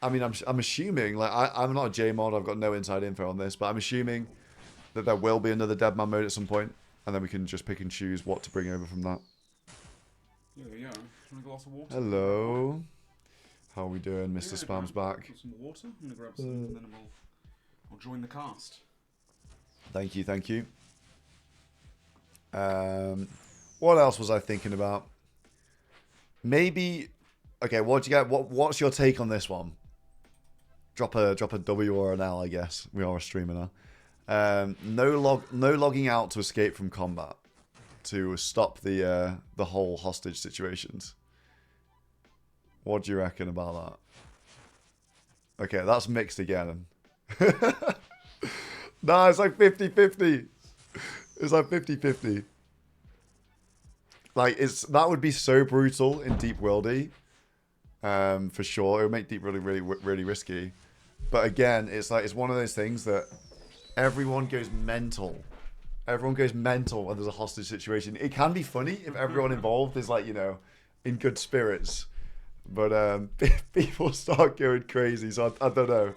I'm assuming, like I'm not a JMod, I've got no inside info on this, but I'm assuming that there will be another Deadman mode at some point, and then we can just pick and choose what to bring over from that. Yeah, there you go. Want a glass of water? Hello. How are we doing? Mr. Spam's back. Some water. I'm gonna grab some, and then I'll join the cast. Thank you, thank you. What else was I thinking about? Maybe. Okay, what do you get? What's your take on this one? Drop a W or an L, I guess. We are a streamer now. No logging out to escape from combat to stop the whole hostage situations. What do you reckon about that? Okay, that's mixed again. Nah, it's like 50-50. It's like 50-50. Like that would be so brutal in deep worldy. For sure, it would make deep really risky. But again, it's one of those things that everyone goes mental. Everyone goes mental when there's a hostage situation. It can be funny if everyone involved is like, you know, in good spirits. But people start going crazy, so I don't know.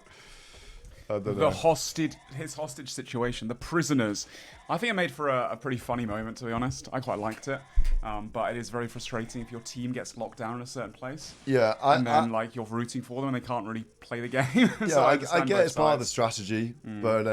His hostage situation, the prisoners. I think it made for a pretty funny moment, to be honest. I quite liked it, but it is very frustrating if your team gets locked down in a certain place. Yeah, and then like you're rooting for them and they can't really play the game. Yeah, So I understand get both it's part of the sides. strategy, but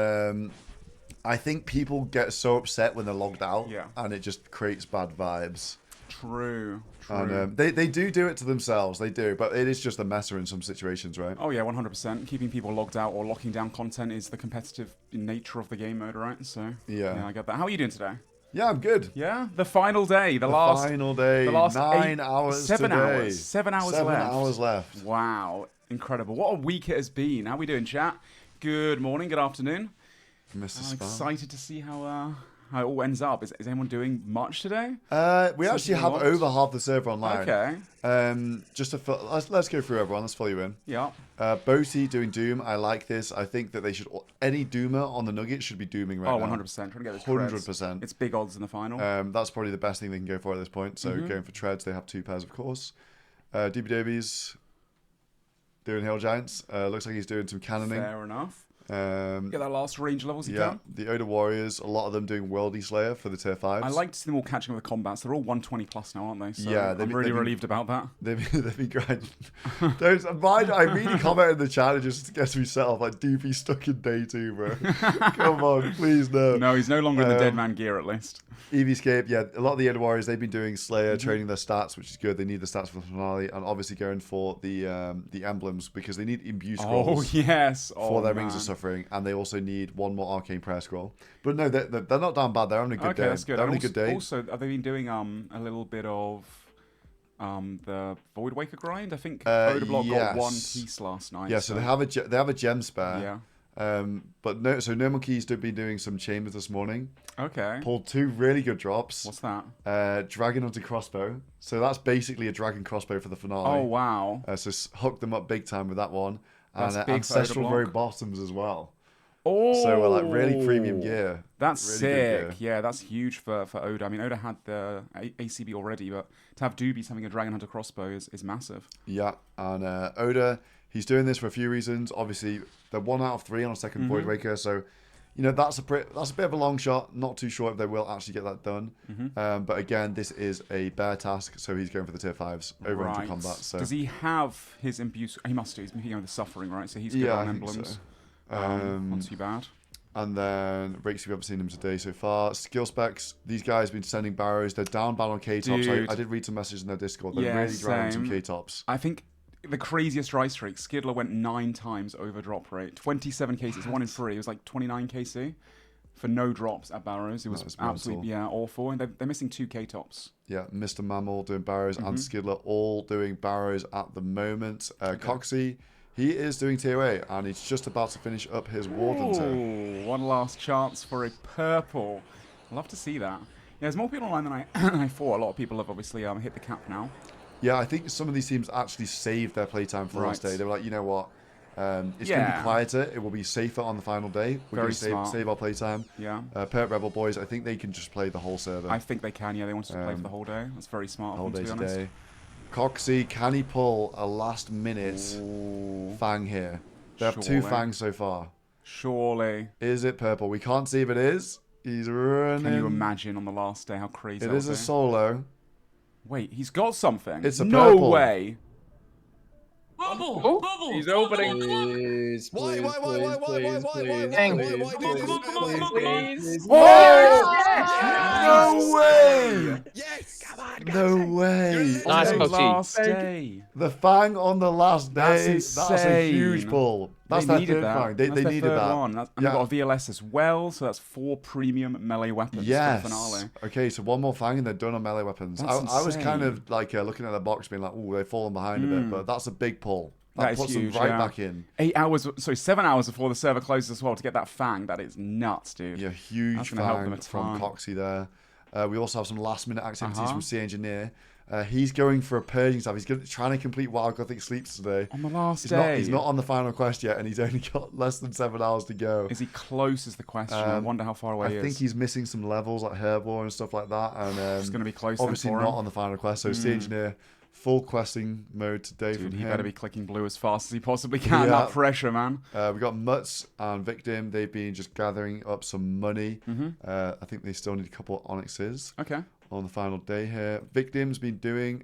I think people get so upset when they're logged out, and it just creates bad vibes. True. And they do it to themselves, they do, but it is just a messer in some situations, right? Oh yeah, 100%. Keeping people logged out or locking down content is the competitive nature of the game mode, right? So yeah, I get that. How are you doing today? Yeah, I'm good. Yeah, the final day, the last final day, the last 9 hours 7 today. hours, 7 hours 7 left. hours left. Wow, incredible! What a week it has been. How are we doing, chat? Good morning, good afternoon. Mr. I'm Spam. excited to see how it all ends up. Is anyone doing much today? We actually have over half the server online. Okay. Just to let's go through everyone. Let's fill you in. Yeah. Boaty doing Doom. I like this. I think that they should any Doomer on the Nugget should be dooming right now. 100%. Trying to get those 100%. It's big odds in the final. That's probably the best thing they can go for at this point. So going for treads, they have 2 pairs, of course. DB Davies doing Hill Giants. Looks like he's doing some cannoning. Fair enough. Get that last range levels you can. The Oda Warriors, a lot of them doing Worldy Slayer for the tier 5s. I like to see them all catching up with the combats. They're all 120 plus now, aren't they? So yeah, I'm really relieved about that. They've been grinding. I really comment in the chat and just gets me set off like DP stuck in day 2, bro. Come on, please no. No, he's no longer in the Deadman gear at least. EVscape, yeah, a lot of the Oda Warriors, they've been doing Slayer, training their stats, which is good. They need the stats for the finale, and obviously going for the emblems because they need imbue scrolls. Oh yes, for their Rings of Suffering, and they also need 1 more Arcane Prayer Scroll. But no, they're not down bad. They're having a good day. That's good. They're having a good day. Also, have they been doing a little bit of the Void Waker grind? I think Oda Block got 1 piece last night. Yeah, so they have a gem spare. Yeah. But no, so No Monkey's been doing some chambers this morning. Okay. Pulled 2 really good drops. What's that? Dragon Hunter Crossbow. So that's basically a dragon crossbow for the finale. Oh wow. So hook them up big time with that one. That's and big Ancestral for Oda Row Block. bottoms as well. Oh. So like really premium gear. That's really sick. good gear. Yeah, that's huge for Oda. I mean, Oda had the ACB already, but to have Doobies having a Dragon Hunter crossbow is massive. Yeah, and Oda, he's doing this for a few reasons. Obviously, they're 1 out of 3 on a second Void Waker, so you know that's a bit of a long shot. Not too sure if they will actually get that done. But again, this is a bear task, so he's going for the tier 5s over into combat. So does he have his imbue? He must do. He's going with the suffering, right? So he's good on emblems. Not too bad. And then Rakes, we haven't seen him today so far. Skill specs, these guys have been sending barrows. They're down bad on K-tops. I did read some messages in their Discord. They're really driving some K-tops. I think the craziest dry streak, Skidler went 9 times over drop rate. 27 cases, 1 in 3. It was like 29 KC for no drops at barrows. It was absolutely awful. And they're missing 2 K-tops. Yeah, Mr. Mammal doing barrows and Skidler all doing barrows at the moment. Coxie, he is doing TOA, and he's just about to finish up his Warden tier. One last chance for a purple. I'd love to see that. Yeah, there's more people online than I thought. A lot of people have obviously hit the cap now. Yeah, I think some of these teams actually saved their playtime for the last day. They were like, you know what? It's going to be quieter. It will be safer on the final day. We're going to save our playtime. Yeah. Perp Rebel boys, I think they can just play the whole server. I think they can, yeah. They wanted to play for the whole day. That's very smart of them, to be honest. Today. Coxie, can he pull a last minute Fang here? They have 2 Fangs so far. Surely. Is it purple? We can't see if it is. He's running. Can you imagine on the last day how crazy it is a solo. Wait, he's got something. It's a no purple. way. Bubble! Bubble! He's opening. Please, Why? please, please, please, please. No way! Yes! No way! Nice, last day. The Fang on the last day. That's That's a huge insane. pull. That's They their needed third that. Fang. They That's their needed third that. one. And they've got a VLS as well, so that's 4 premium melee weapons Yes. for the finale. Okay, so one more Fang and they're done on melee weapons. That's I was kind insane. of like looking at the box being like, oh, they've fallen behind a bit, but that's a big pull. That That puts is huge, them right yeah. back in. 8 hours, sorry, 7 hours before the server closes as well to get that Fang. That is nuts, dude. Yeah, huge That's gonna help them Fang a from ton. Coxie there. We also have some last minute activities from C Engineer. He's going for a purging staff. He's trying to complete Wild Gothic Sleeps today. On the last he's day. He's not on the final quest yet, and he's only got less than 7 hours to go. Is he close is the question. I wonder how far away he is. I think he's missing some levels like Herbor and stuff like that. And It's going to be close obviously then for not him. on the final quest. So C Engineer, full questing mode today Dude, from he him. better be clicking blue as fast as he possibly can. Yeah. That pressure, man. We got Mutz and Victim. They've been just gathering up some money. I think they still need a couple of Onyxes. Okay. On the final day here. Victim's been doing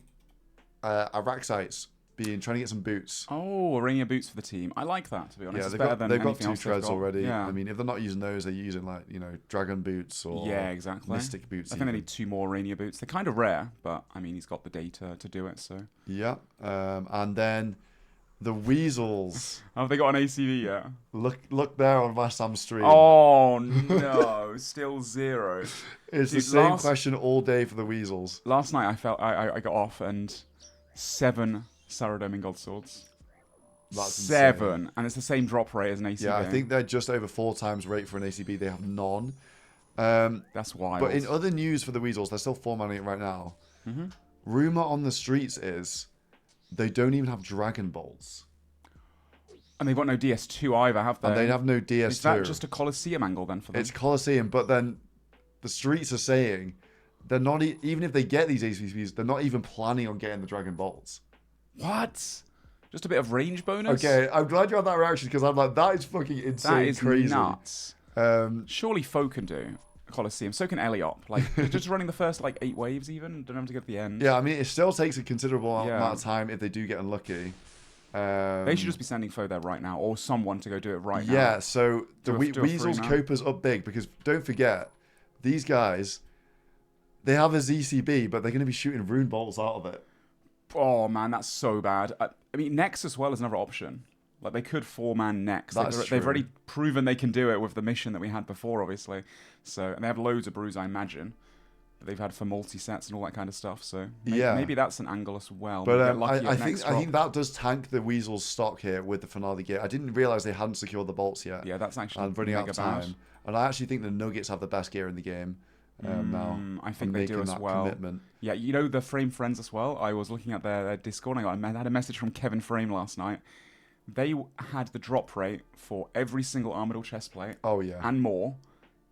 Araxites, trying to get some boots. Oh, Arania boots for the team. I like that, to be honest. Yeah, It's they've better got, than they've got anything 2 else they've treads got. already. Yeah. I mean, if they're not using those, they're using like, dragon boots or Yeah, exactly. mystic boots. I think they need 2 more Arania boots. They're kind of rare, but I mean, he's got the data to do it, so. Yeah. And then the Weasels. Have they got an ACV yet? Look there on my Sam stream. Oh, no. Still 0. It's the Dude, same question all day for the Weasels. Last night I got off and 7 Saradomin Gold Swords. That's 7. insane. And it's the same drop rate as an ACV. Yeah, I think they're just over 4 times rate for an ACB. They have none. That's wild. But in other news for the Weasels, they're still formatting it right now. Rumor on the streets is they don't even have Dragon Bolts. And they've got no DS2 either, have they? And they have no DS2. Is that just a Colosseum angle then for them? It's Colosseum, but then the streets are saying they're not, even if they get these ACBs, they're not even planning on getting the Dragon Bolts. What? Just a bit of range bonus? Okay, I'm glad you had that reaction because I'm like, that is fucking insane, That is crazy. Nuts. Surely Foe can do a Colosseum. So can Eliop. Like, just running the first, 8 waves even. Don't have to get to the end. Yeah, I mean, it still takes a considerable amount of time if they do get unlucky. They should just be sending Foe there right now, or someone to go do it right now. Yeah, so the Do a Weasels free Copa's up big because don't forget, these guys, they have a ZCB, but they're going to be shooting rune bolts out of it. Oh man, that's so bad. I mean, Nex as well is another option. Like they could 4-man Nex. They've already proven they can do it with the mission that we had before, obviously. So and they have loads of brews, I imagine. That they've had for multi-sets and all that kind of stuff. So maybe that's an angle as well. But I think that does tank the Weasels stock here with the finale gear. I didn't realize they hadn't secured the bolts yet. Yeah, that's actually and running out of time. bad. And I actually think the Nuggets have the best gear in the game now. I think they do as well. Commitment. Yeah, you know the Frame friends as well. I was looking at their Discord and I had a message from Kevin Frame last night. They had the drop rate for every single Armadyl chestplate. Oh yeah, and more.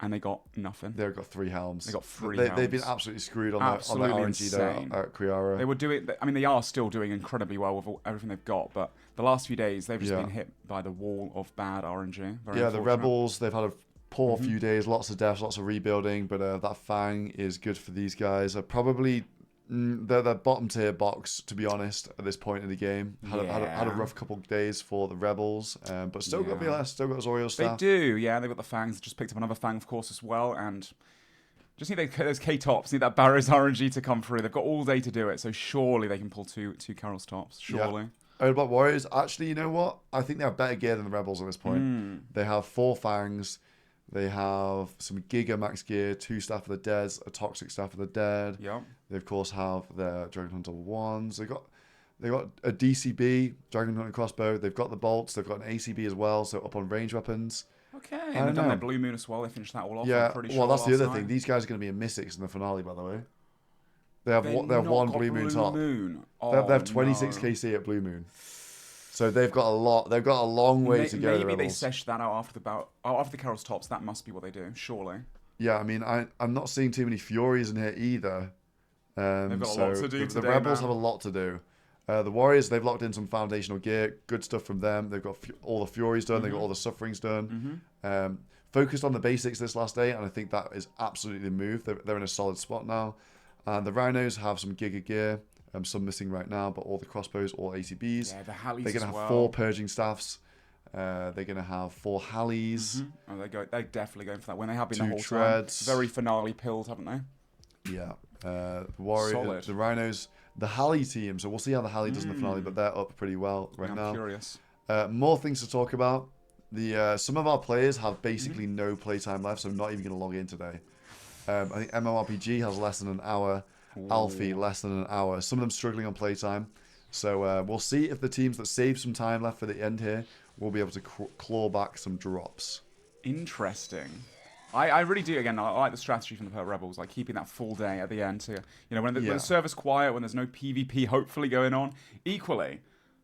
And they got nothing. They've got 3 helms. They got 3 helms. helms. They've been absolutely screwed on Absolutely the RNG insane. there at Kriara. They were doing. I mean, they are still doing incredibly well with everything they've got. But the last few days, they've just been hit by the wall of bad RNG. Very the Rebels. They've had a poor few days. Lots of deaths, lots of rebuilding. But that Fang is good for these guys. Probably they're bottom tier box, to be honest, at this point in the game. Had a rough couple of days for the Rebels, but still got VLS, still got Zoriel staff. They do, yeah. They've got the Fangs. Just picked up another Fang, of course, as well. And just need those K-tops. Need that Barrows RNG to come through. They've got all day to do it, so surely they can pull two Carol's tops. Surely. Yeah. Old Block Warriors, actually, you know what? I think they have better gear than the Rebels at this point. They have 4 Fangs. They have some Giga Max gear, 2 Staff of the Dead, a Toxic Staff of the Dead. Yep. They, of course, have their Dragon Hunter 1s. They got a DCB, Dragon Hunter Crossbow. They've got the bolts. They've got an ACB as well, so up on range weapons. Okay, and they've done their Blue Moon as well. They finished that all off. Yeah, I'm pretty sure well, that's the other night. thing. These guys are going to be in Mystics in the finale, by the way. They have one Blue Moon top. Oh, they have 26 KC at Blue Moon. So they've got a lot. They've got a long way to go. Maybe they sesh that out after the Carol's tops. That must be what they do, surely. Yeah, I mean, I'm not seeing too many Furies in here either. They've got a lot to do the today, Rebels man. have a lot to do. The Warriors, they've locked in some foundational gear. Good stuff from them. They've got all the Furies done. They've got all the Sufferings done. Focused on the basics this last day, and I think that is absolutely the move. They're in a solid spot now. And the Rhinos have some Giga gear. Some missing right now, but all the crossbows, all ACBs. Yeah, the Hallies They're going to have 4 purging staffs. They're going to have 4 Hallies. Oh, they're definitely going for that. When they have been 2 the whole treads. time. Very finale pilled, haven't they? Yeah. The Warrior, Solid. the Rhinos, the Halley team. So we'll see how the Halley does in the finale, but they're up pretty well right now. I'm curious. More things to talk about. Some of our players have basically no playtime left, so I'm not even going to log in today. I think MMORPG has less than an hour. Alfie, less than an hour. Some of them struggling on playtime. So we'll see if the teams that save some time left for the end here will be able to claw back some drops. Interesting. I really do. Again, I like the strategy from the Purple Rebels, like keeping that full day at the end. To, when the server's quiet, when there's no PvP hopefully going on. Equally,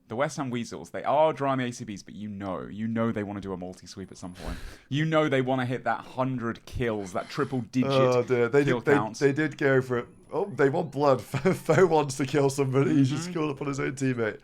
the West Ham Weasels, they are drawing the ACBs, but you know they want to do a multi-sweep at some point. You know they want to hit that 100 kills, that triple-digit kill counts. They did go for it. Oh, they want blood. Foe wants to kill somebody. He's just called up on his own teammate.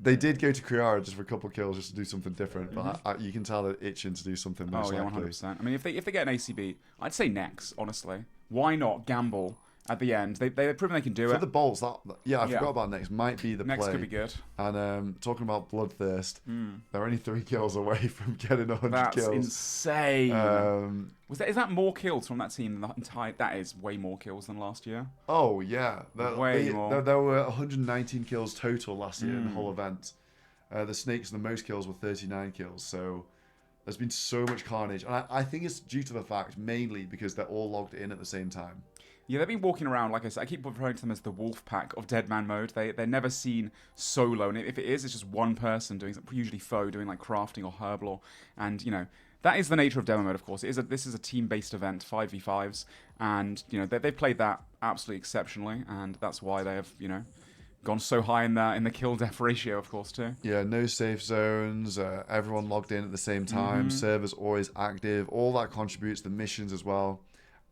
They did go to Kriara just for a couple of kills, just to do something different. But you can tell they're itching to do something most likely. 100%. I mean, if they get an ACB, I'd say next, honestly. Why not gamble at the end? They've proven they can do it. For the bolts, I forgot about next. Might be the play. Next could be good. And talking about Bloodthirst, they're only 3 kills away from getting 100 That's kills. That's insane. Is that more kills from that team than the entire? That is way more kills than last year. Oh yeah, way more. There were 119 kills total last year in the whole event. The Snakes, the most kills were 39 kills. So there's been so much carnage, and I think it's due to the fact mainly because they're all logged in at the same time. Yeah, they've been walking around, like I said, I keep referring to them as the wolf pack of Deadman mode. They're never seen solo, and if it is, it's just one person doing, usually foe, doing like crafting or herblore, and that is the nature of demo mode, of course. This is a team-based event, 5v5s, and they've played that absolutely exceptionally, and that's why they have gone so high in the kill death ratio, of course, too. Yeah, no safe zones, everyone logged in at the same time, servers always active, all that contributes to the missions as well.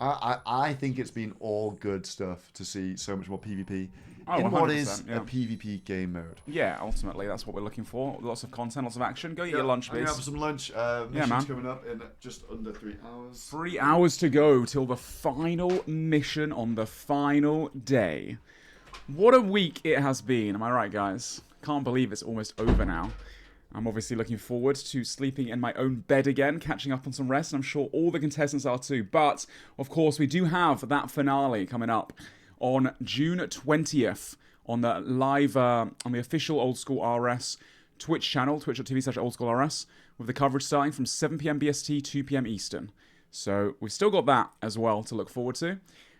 I think it's been all good stuff to see so much more PvP in what is a PvP game mode. Yeah, ultimately, that's what we're looking for. Lots of content, lots of action. Go eat your lunch, please. Have some lunch. Mission's coming up in just under 3 hours. 3 hours to go till the final mission on the final day. What a week it has been. Am I right, guys? Can't believe it's almost over now. I'm obviously looking forward to sleeping in my own bed again, catching up on some rest, and I'm sure all the contestants are too. But, of course, we do have that finale coming up on June 20th on the live, on the official Old School RS Twitch channel, twitch.tv/oldschoolrs, with the coverage starting from 7 PM BST, 2 PM Eastern. So we've still got that as well to look forward to.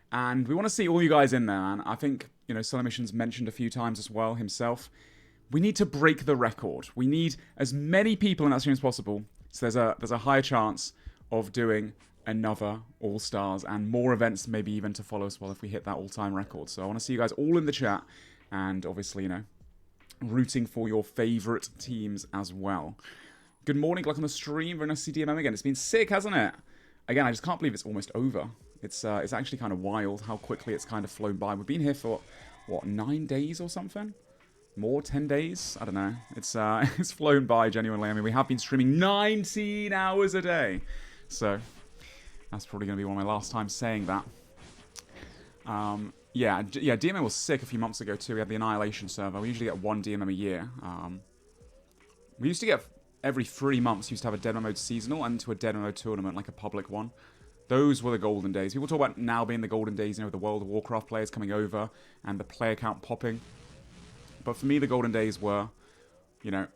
And we want to see all you guys in there, man. I think, SoloMission's mentioned a few times as well himself. We need to break the record. We need as many people in that stream as possible, so there's a higher chance of doing another All Stars and more events, maybe even to follow as well if we hit that all-time record. So I want to see you guys all in the chat, and obviously, rooting for your favorite teams as well. Good morning, like on the stream. Very nice to see DMM again. It's been sick, hasn't it? Again, I just can't believe it's almost over. It's actually kind of wild how quickly it's kind of flown by. We've been here for what, 9 days or something? More, 10 days? I don't know. It's it's flown by, genuinely. I mean, we have been streaming 19 hours a day. So, that's probably going to be one of my last times saying that. Yeah, DMM was sick a few months ago, too. We had the Annihilation server. We usually get 1 DMM a year. We used to get, every 3 months, used to have a Deadman Mode seasonal and to a Deadman Mode tournament, like a public one. Those were the golden days. People talk about now being the golden days, the World of Warcraft players coming over and the player count popping. But for me, the golden days were,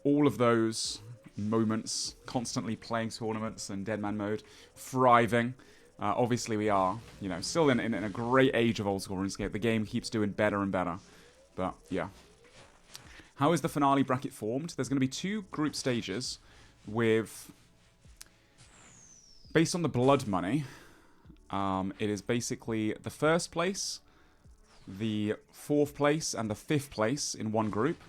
all of those moments, constantly playing tournaments and Deadman mode, thriving. Obviously, we are, still in a great age of Old School RuneScape. The game keeps doing better and better. But, yeah. How is the finale bracket formed? There's going to be 2 group stages with, based on the blood money, it is basically the first place, the 4th place and the 5th place in one group,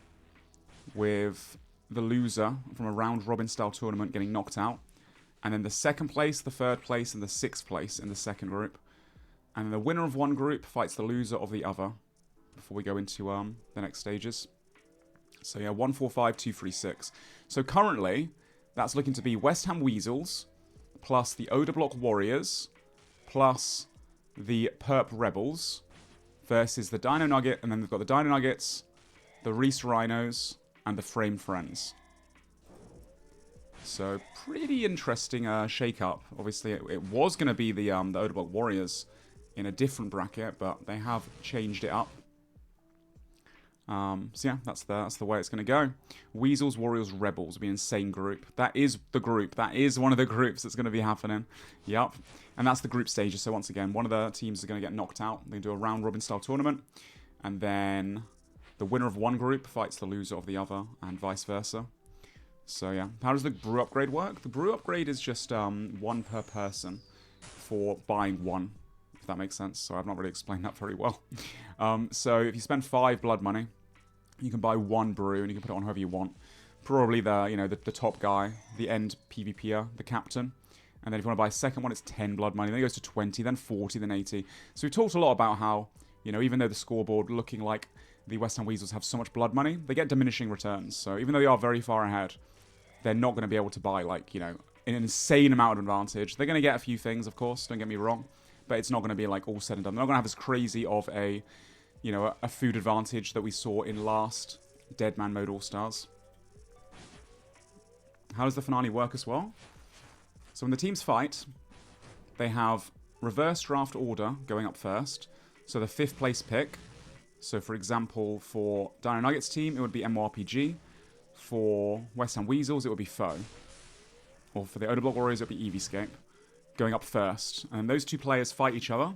with the loser from a round robin style tournament getting knocked out, and then the 2nd place, the 3rd place, and the 6th place in the second group, and then the winner of one group fights the loser of the other before we go into the next stages. So yeah, 1, 4, 5, 2, 3, 6. So currently that's looking to be West Ham Weasels plus the Oda Block Warriors plus the Perp Rebels versus the Dino Nugget, and then they've got the Dino Nuggets, the Reese Rhinos, and the Frame Friends. So pretty interesting shake-up. Obviously, it was going to be the Odeblock Warriors in a different bracket, but they have changed it up. So yeah, that's the way it's going to go. Weasels, Warriors, Rebels will be an insane group. That is the group. That is one of the groups that's going to be happening. Yep. And that's the group stages. So once again, one of the teams is going to get knocked out. They're going to do a round-robin style tournament. And then the winner of one group fights the loser of the other, and vice versa. So yeah, how does the brew upgrade work? The brew upgrade is just one per person for buying one, if that makes sense. So I've not really explained that very well. So if you spend 5 blood money, you can buy 1 brew and you can put it on whoever you want. Probably the top guy, the end PvPer, the captain. And then if you want to buy a second one, it's 10 blood money. Then it goes to 20, then 40, then 80. So we've talked a lot about how, even though the scoreboard looking like the West Ham Weasels have so much blood money, they get diminishing returns. So even though they are very far ahead, they're not going to be able to buy, an insane amount of advantage. They're going to get a few things, of course, don't get me wrong. But it's not going to be, all said and done. They're not going to have as crazy of a food advantage that we saw in last Deadman Mode All Stars. How does the finale work as well? So when the teams fight, they have reverse draft order going up first. So the 5th place pick. So for example, for Dino Nuggets team, it would be MMORPG. For West Ham Weasels, it would be Foe. Or for the Odeblock Warriors, it would be EVscape. Going up first. And those 2 players fight each other.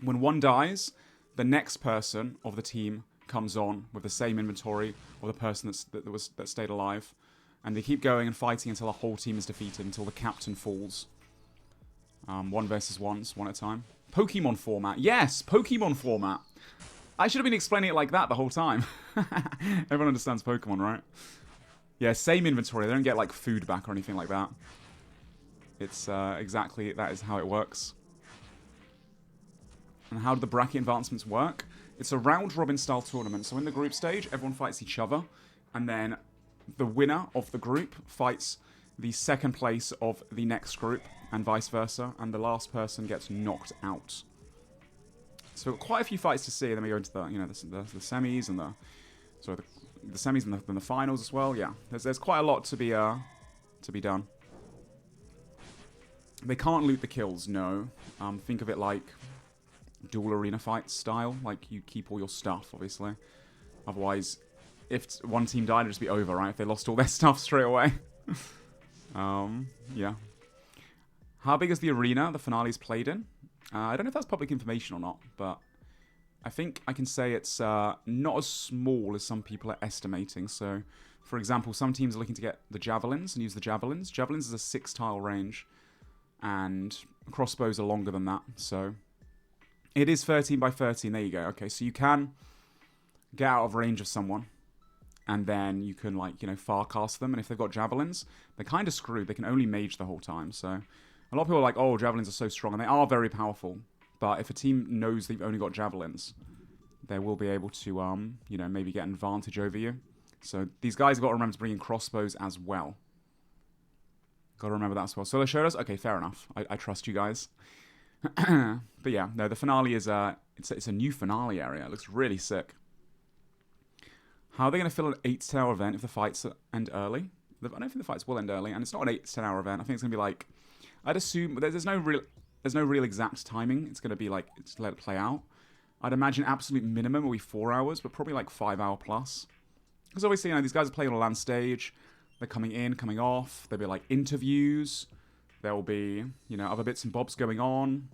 When one dies, the next person of the team comes on with the same inventory of the person that stayed alive. And they keep going and fighting until the whole team is defeated, until the captain falls. 1 versus 1, one at a time. Pokemon format. Yes, Pokemon format. I should have been explaining it like that the whole time. Everyone understands Pokemon, right? Yeah, same inventory. They don't get, food back or anything like that. It's exactly, that is how it works. And how do the bracket advancements work? It's a round-robin style tournament. So in the group stage, everyone fights each other. And then the winner of the group fights the second place of the next group, and vice versa. And the last person gets knocked out. So quite a few fights to see. And then we go into the semis and the semis and then the finals as well. Yeah, there's quite a lot to be done. They can't loot the kills, no. Think of it like dual arena fight style. You keep all your stuff, obviously. Otherwise, if one team died, it'd just be over, right? If they lost all their stuff straight away. Yeah. How big is the arena the finale's played in? I don't know if that's public information or not, but I think I can say it's not as small as some people are estimating. So, for example, some teams are looking to get the javelins and use the javelins. Javelins is a 6-tile range, and crossbows are longer than that. So, it is 13 by 13. There you go. Okay, so you can get out of range of someone, and then you can, far cast them. And if they've got javelins, they're kind of screwed. They can only mage the whole time. So, a lot of people are like, oh, javelins are so strong, and they are very powerful. But if a team knows they've only got javelins, they will be able to, maybe get an advantage over you. So these guys have got to remember to bring in crossbows as well. Got to remember that as well. So they showed us? Okay, fair enough. I trust you guys. But yeah, no, the finale is, it's a new finale area. It looks really sick. How are they going to fill an 8 to 10 hour event if the fights end early? I don't think the fights will end early, and it's not an 8 to 10 hour event. I think it's going to be I'd assume there's no real exact timing. It's going to be just let it play out. I'd imagine absolute minimum will be 4 hours, but probably 5 hour plus. Because obviously, these guys are playing on a land stage. They're coming in, coming off. There'll be interviews. There will be, other bits and bobs going on.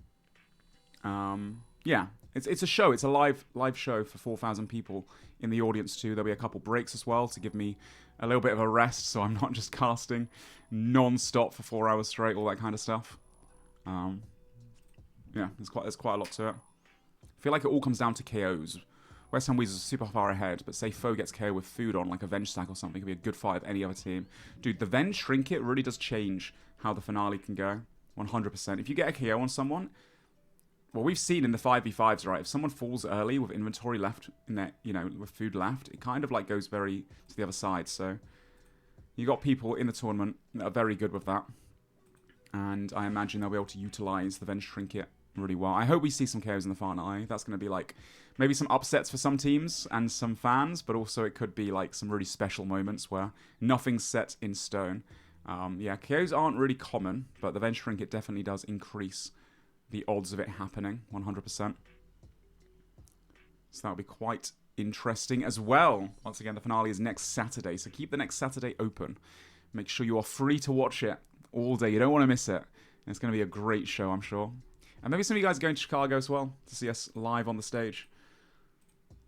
Yeah, it's a show. It's a live show for 4,000 people in the audience too. There'll be a couple breaks as well to give me a little bit of a rest, so I'm not just casting non-stop for 4 hours straight, all that kind of stuff. Yeah, there's quite a lot to it. I feel like it all comes down to KOs. West Ham Weasels are super far ahead, but say Foe gets KO with food on, like a Venge Stack or something, it could be a good fight of any other team. Dude, the Venge Trinket really does change how the finale can go. 100%. If you get a KO on someone, well, we've seen in the 5v5s, right? If someone falls early with inventory left in their, with food left, it kind of goes very to the other side. So you got people in the tournament that are very good with that. And I imagine they'll be able to utilize the Venge Trinket really well. I hope we see some KOs in the finale. That's going to be like maybe some upsets for some teams and some fans, but also it could be like some really special moments where nothing's set in stone. Yeah, KOs aren't really common, but the Venge Trinket definitely does increase the odds of it happening 100%. So that'll be quite interesting as well. Once again, the finale is next Saturday, so keep the next Saturday open. Make sure you are free to watch it all day. You don't want to miss it. And it's going to be a great show, I'm sure. And maybe some of you guys are going to Chicago as well to see us live on the stage,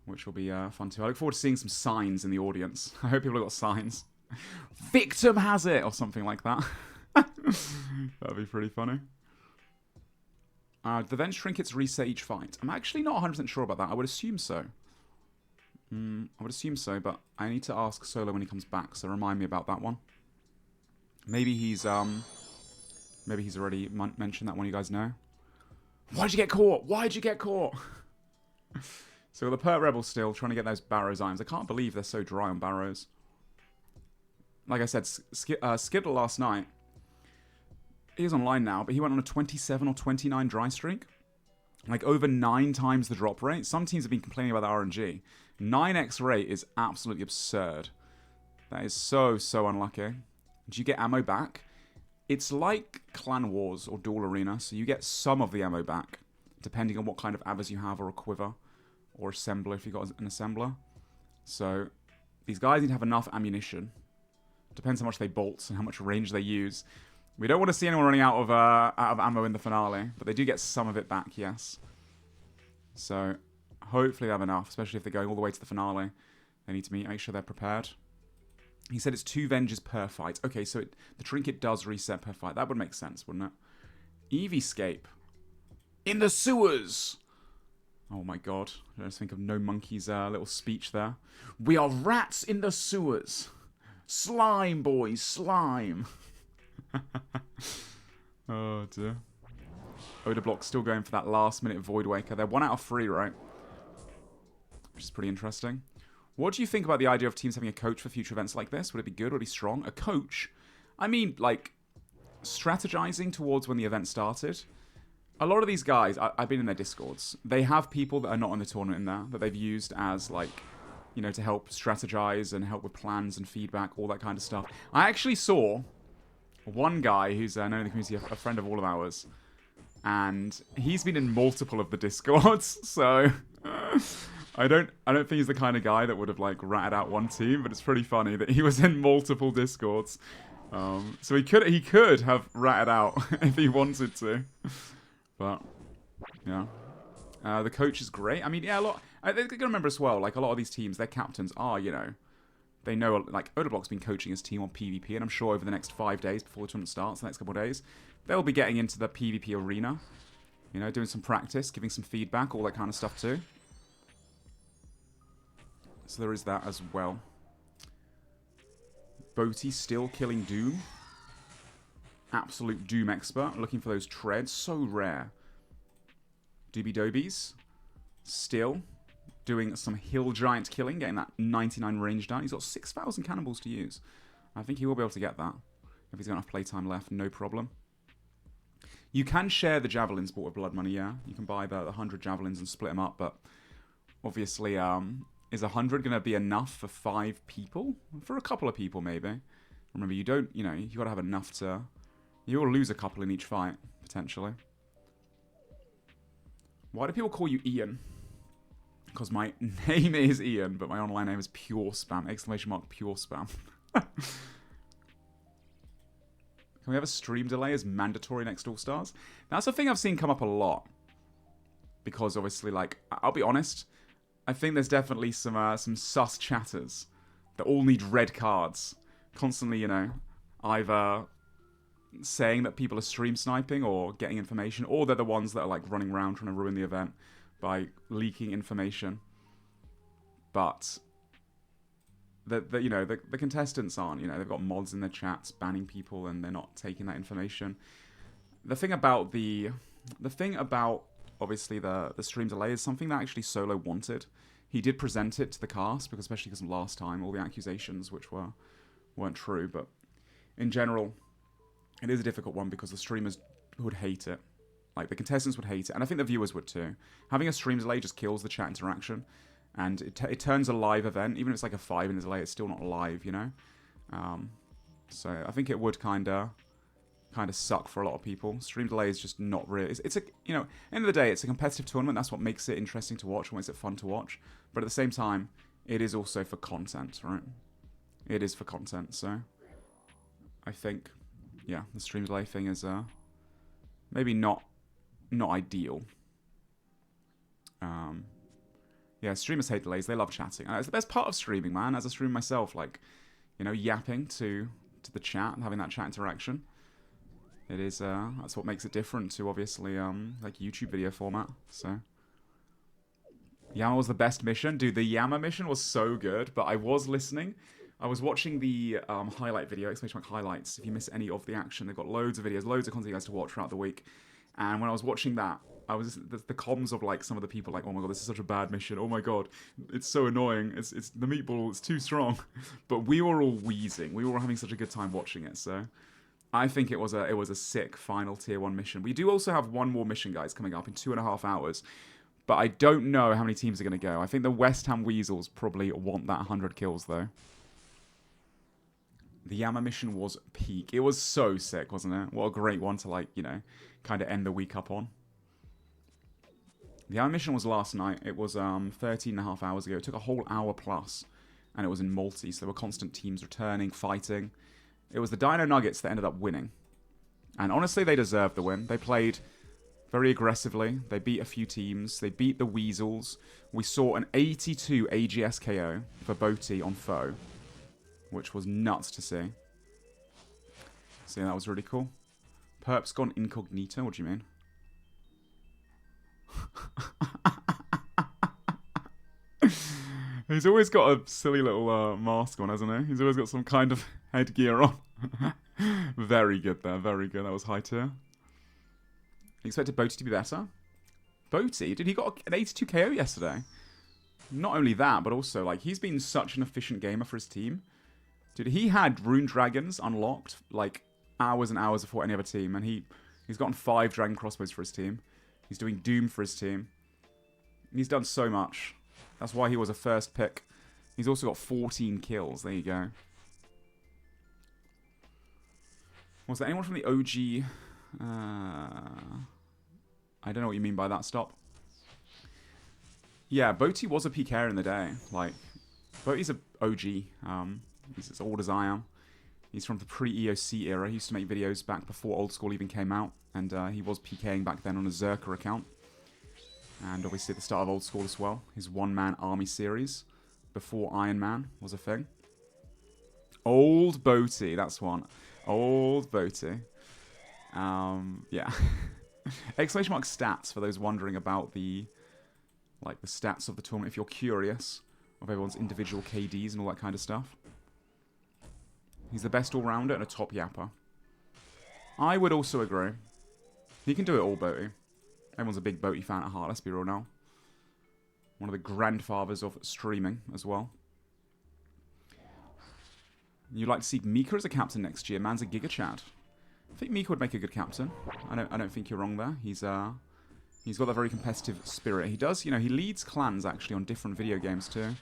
which will be fun too. I look forward to seeing some signs in the audience. I hope people have got signs. Victim has it! Or something like that. That'd be pretty funny. The Venge Trinkets reset each fight. I'm actually not 100% sure about that. I would assume so. I would assume so, but I need to ask Solo when he comes back, so remind me about that one. Maybe he's already mentioned that one, you guys know. Why'd you get caught? Why'd you get caught? So the Pert Rebel still trying to get those Barrows items. I can't believe they're so dry on Barrows. Like I said, Skittle last night, he is online now, but he went on a 27 or 29 dry streak. Like over 9 times the drop rate. Some teams have been complaining about the RNG. 9x rate is absolutely absurd. That is so, so unlucky. Do you get ammo back? It's like Clan Wars or Duel Arena, so you get some of the ammo back, depending on what kind of abbas you have, or a quiver, or assembler if you've got an assembler. So these guys need to have enough ammunition. Depends how much they bolt and how much range they use. We don't want to see anyone running out of ammo in the finale, but they do get some of it back, yes. So hopefully they have enough, especially if they're going all the way to the finale. They need to make sure they're prepared. He said it's 2 Venges per fight. Okay, so the trinket does reset per fight. That would make sense, wouldn't it? EVscape. In the sewers! Oh my god. I just think of No Monkey's little speech there. We are rats in the sewers. Slime, boys, slime. Oh dear. Odablock still going for that last minute Void Waker. They're 1 out of 3, right? Which is pretty interesting. What do you think about the idea of teams having a coach for future events like this? Would it be good? Would it be strong? A coach? I mean, like, strategizing towards when the event started. A lot of these guys, I've been in their Discords. They have people that are not in the tournament in there that they've used as, like, you know, to help strategize and help with plans and feedback, all that kind of stuff. I actually saw one guy who's known in the community, a friend of all of ours, and he's been in multiple of the Discords, so I don't think he's the kind of guy that would have like ratted out one team, but it's pretty funny that he was in multiple Discords. So he could have ratted out if he wanted to, but yeah. The coach is great. I mean, yeah, they're gonna remember as well. Like a lot of these teams, their captains are, you know, they know, like Odablock's been coaching his team on PvP, and I'm sure over the next 5 days before the tournament starts, the next couple of days, they'll be getting into the PvP arena. You know, doing some practice, giving some feedback, all that kind of stuff too. So there is that as well. Boaty still killing Doom. Absolute Doom expert. Looking for those treads. So rare. Doobie Dobies. Still doing some Hill Giant killing. Getting that 99 range down. He's got 6,000 cannonballs to use. I think he will be able to get that. If he's got enough playtime left, no problem. You can share the javelins bought with blood money, yeah. You can buy the 100 javelins and split them up, but obviously, is 100 going to be enough for 5 people? For a couple of people, maybe. Remember, you don't, you know, you got to have enough to... You'll lose a couple in each fight, potentially. Why do people call you Ian? Because my name is Ian, but my online name is PureSpam. Exclamation mark PureSpam. Can we have a stream delay as mandatory next All Stars? That's a thing I've seen come up a lot. Because obviously, like, I'll be honest, I think there's definitely some sus chatters that all need red cards. Constantly, you know, either saying that people are stream sniping or getting information, or they're the ones that are like running around trying to ruin the event by leaking information. But you know, the contestants aren't, you know, they've got mods in their chats banning people and they're not taking that information. The thing about obviously the stream delay is something that actually Solo wanted. He did present it to the cast, because especially because of last time, all the accusations which weren't true, but in general, it is a difficult one because the streamers would hate it. Like, the contestants would hate it, and I think the viewers would too. Having a stream delay just kills the chat interaction, and it turns a live event, even if it's like a 5-minute delay, it's still not live, you know? So I think it would kind of suck for a lot of people. Stream delay is just not really... It's a, you know, end of the day, it's a competitive tournament. That's what makes it interesting to watch, what makes it fun to watch. But at the same time, it is also for content, right? It is for content, so... I think, yeah, the stream delay thing is maybe not ideal. Yeah, streamers hate delays. They love chatting. It's the best part of streaming, man. As a streamer myself, like, you know, yapping to the chat and having that chat interaction. It is, that's what makes it different to, obviously, like, YouTube video format, so. Yama was the best mission. Dude, the Yama mission was so good, but I was listening. I was watching the highlight video, exclamation mark highlights. If you miss any of the action, they've got loads of videos, loads of content you guys to watch throughout the week. And when I was watching that, I was the comms of like some of the people like, oh my god, this is such a bad mission. Oh my god, it's so annoying. It's the meatball. It's too strong. But we were all wheezing. We were all having such a good time watching it. So I think it was a sick final tier 1 mission. We do also have one more mission, guys, coming up in 2.5 hours. But I don't know how many teams are going to go. I think the West Ham Weasels probably want that 100 kills though. The Yama mission was peak. It was so sick, wasn't it? What a great one to, like, you know, kind of end the week up on. The Yama mission was last night. It was 13.5 hours ago. It took a whole hour plus, and it was in multi, so there were constant teams returning, fighting. It was the Dino Nuggets that ended up winning. And honestly, they deserved the win. They played very aggressively. They beat a few teams. They beat the Weasels. We saw an 82 AGS KO for Boti on Foe, which was nuts to see. So yeah, that was really cool. Perp's gone incognito. What do you mean? He's always got a silly little mask on, hasn't he? He's always got some kind of headgear on. Very good there. Very good. That was high tier. You expected Boti to be better? Boti? Dude, he got an 82 KO yesterday. Not only that, but also, like, he's been such an efficient gamer for his team. Dude, he had Rune Dragons unlocked, like, hours and hours before any other team, and he's gotten 5 Dragon Crossbows for his team. He's doing Doom for his team. He's done so much. That's why he was a first pick. He's also got 14 kills. There you go. Was there anyone from the OG? I don't know what you mean by that. Stop. Yeah, Boti was a PKer in the day. Like, Boti's a OG. He's as old as I am. He's from the pre-EOC era. He used to make videos back before Old School even came out. And he was PKing back then on a Zerker account. And obviously at the start of Old School as well. His one-man army series. Before Iron Man was a thing. Old Boti, that's one. Old Boti. Yeah. Exclamation mark stats for those wondering about the stats of the tournament. If you're curious of everyone's individual KDs and all that kind of stuff. He's the best all-rounder and a top yapper. I would also agree. He can do it all, Boti. Everyone's a big Boti fan at heart, let's be real now. One of the grandfathers of streaming as well. You'd like to see Mika as a captain next year. Man's a Giga Chad. I think Mika would make a good captain. I don't think you're wrong there. He's got that very competitive spirit. He does, you know, he leads clans actually on different video games too.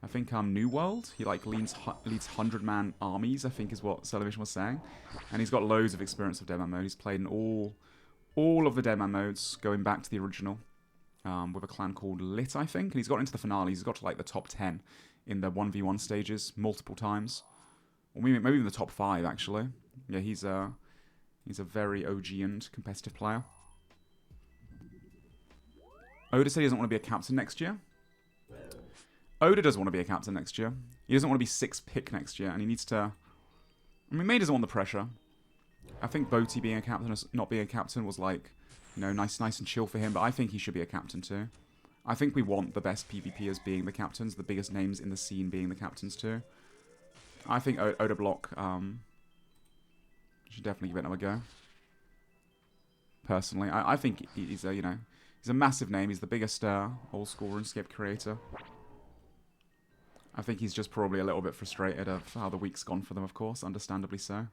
I think New World, he like leads 100-man armies, I think is what SoloMission was saying. And he's got loads of experience of Deadman mode. He's played in all of the Deadman modes, going back to the original, with a clan called Lit, I think. And he's got into the finale. He's got to like the top 10 in the 1v1 stages multiple times. Or maybe even the top 5, actually. Yeah, he's a very OG and competitive player. Oda said he doesn't want to be a captain next year. Oda does want to be a captain next year. He doesn't want to be 6th pick next year, and he needs to... I mean, May doesn't want the pressure. I think Boti being a captain, not being a captain was like, you know, nice and chill for him, but I think he should be a captain too. I think we want the best PvPers being the captains, the biggest names in the scene being the captains too. I think Oda Block should definitely give it another go. Personally, I think he's a, you know, he's a massive name. He's the biggest Old School RuneScape creator. I think he's just probably a little bit frustrated of how the week's gone for them, of course, understandably so.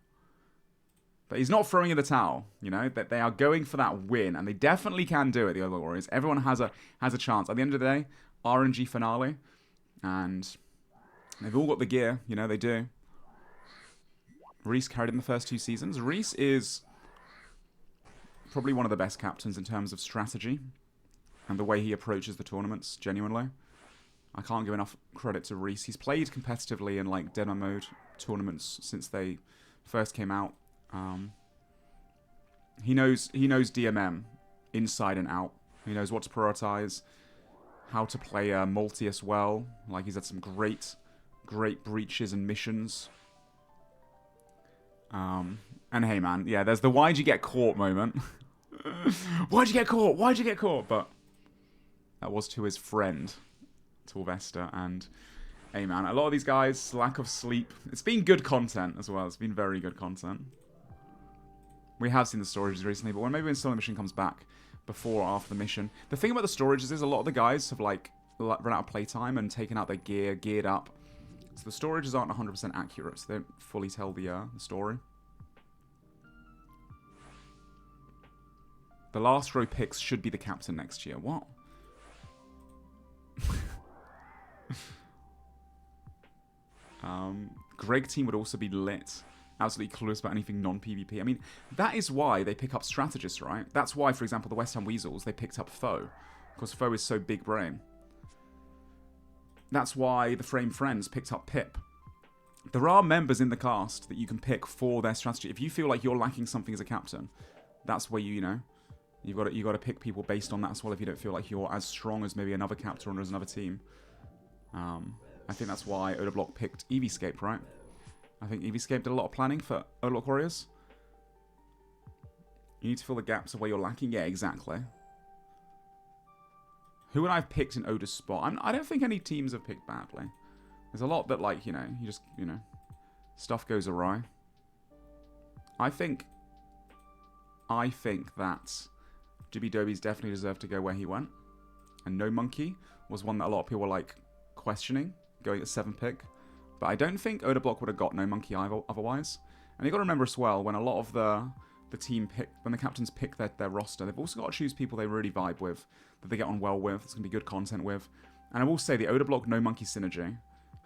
But he's not throwing in the towel, you know, that they are going for that win, and they definitely can do it, the other Warriors. Everyone has a chance. At the end of the day, RNG finale, and they've all got the gear, you know, they do. Reese carried in the first 2 seasons. Reese is probably one of the best captains in terms of strategy and the way he approaches the tournaments, genuinely. I can't give enough credit to Reese. He's played competitively in like Deadman mode tournaments since they first came out. He knows DMM inside and out. He knows what to prioritize, how to play multi as well. Like, he's had some great breaches and missions. And hey man, yeah, there's the why'd you get caught moment. Why'd you get caught? Why'd you get caught? But that was to his friend, Torvesta. And hey man, a lot of these guys, lack of sleep. It's been good content as well. It's been very good content. We have seen the storages recently, but maybe when SoloMission comes back, before or after the mission. The thing about the storages is a lot of the guys have like run out of playtime and taken out their gear, geared up. So the storages aren't 100% accurate, so they don't fully tell the story. The last row picks should be the captain next year. What? Greg team would also be lit. Absolutely clueless about anything non-PvP. I mean, that is why they pick up strategists, right? That's why, for example, the West Ham Weasels, they picked up Foe. Because Foe is so big brain. That's why the Frame Friends picked up Pip. There are members in the cast that you can pick for their strategy. If you feel like you're lacking something as a captain, that's where you know, you've got to pick people based on that as well. If you don't feel like you're as strong as maybe another captain or as another team. I think that's why Odablock picked EVScape, right? I think EVScape did a lot of planning for Odablock Warriors. You need to fill the gaps of where you're lacking. Yeah, exactly. Who would I have picked in Oda's spot? I don't think any teams have picked badly. There's a lot that, like, you know, stuff goes awry. I think that Jibby Dobies definitely deserved to go where he went. And No Monkey was one that a lot of people were, like, questioning, going at 7th pick. But I don't think Odablock would have got No Monkey otherwise. And you got to remember as well, when a lot of the team pick, when the captains pick their roster, they've also got to choose people they really vibe with, that they get on well with, that's going to be good content with. And I will say the Odablock No Monkey synergy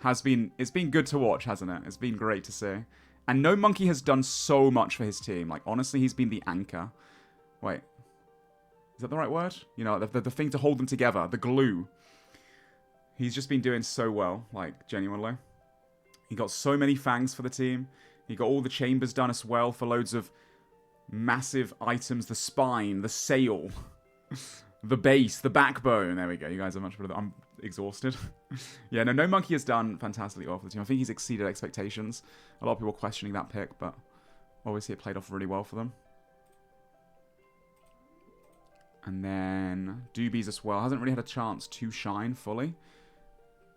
it's been good to watch, hasn't it? It's been great to see. And No Monkey has done so much for his team. Like, honestly, he's been the anchor. Wait. Is that the right word? You know, the thing to hold them together, the glue. He's just been doing so well, like, genuinely. He got so many fangs for the team. He got all the chambers done as well for loads of massive items. The spine, the sail, the base, the backbone. There we go. You guys are much better. I'm exhausted. Yeah, No Monkey has done fantastically well for the team. I think he's exceeded expectations. A lot of people questioning that pick, but obviously it played off really well for them. And then Doobies as well. Hasn't really had a chance to shine fully.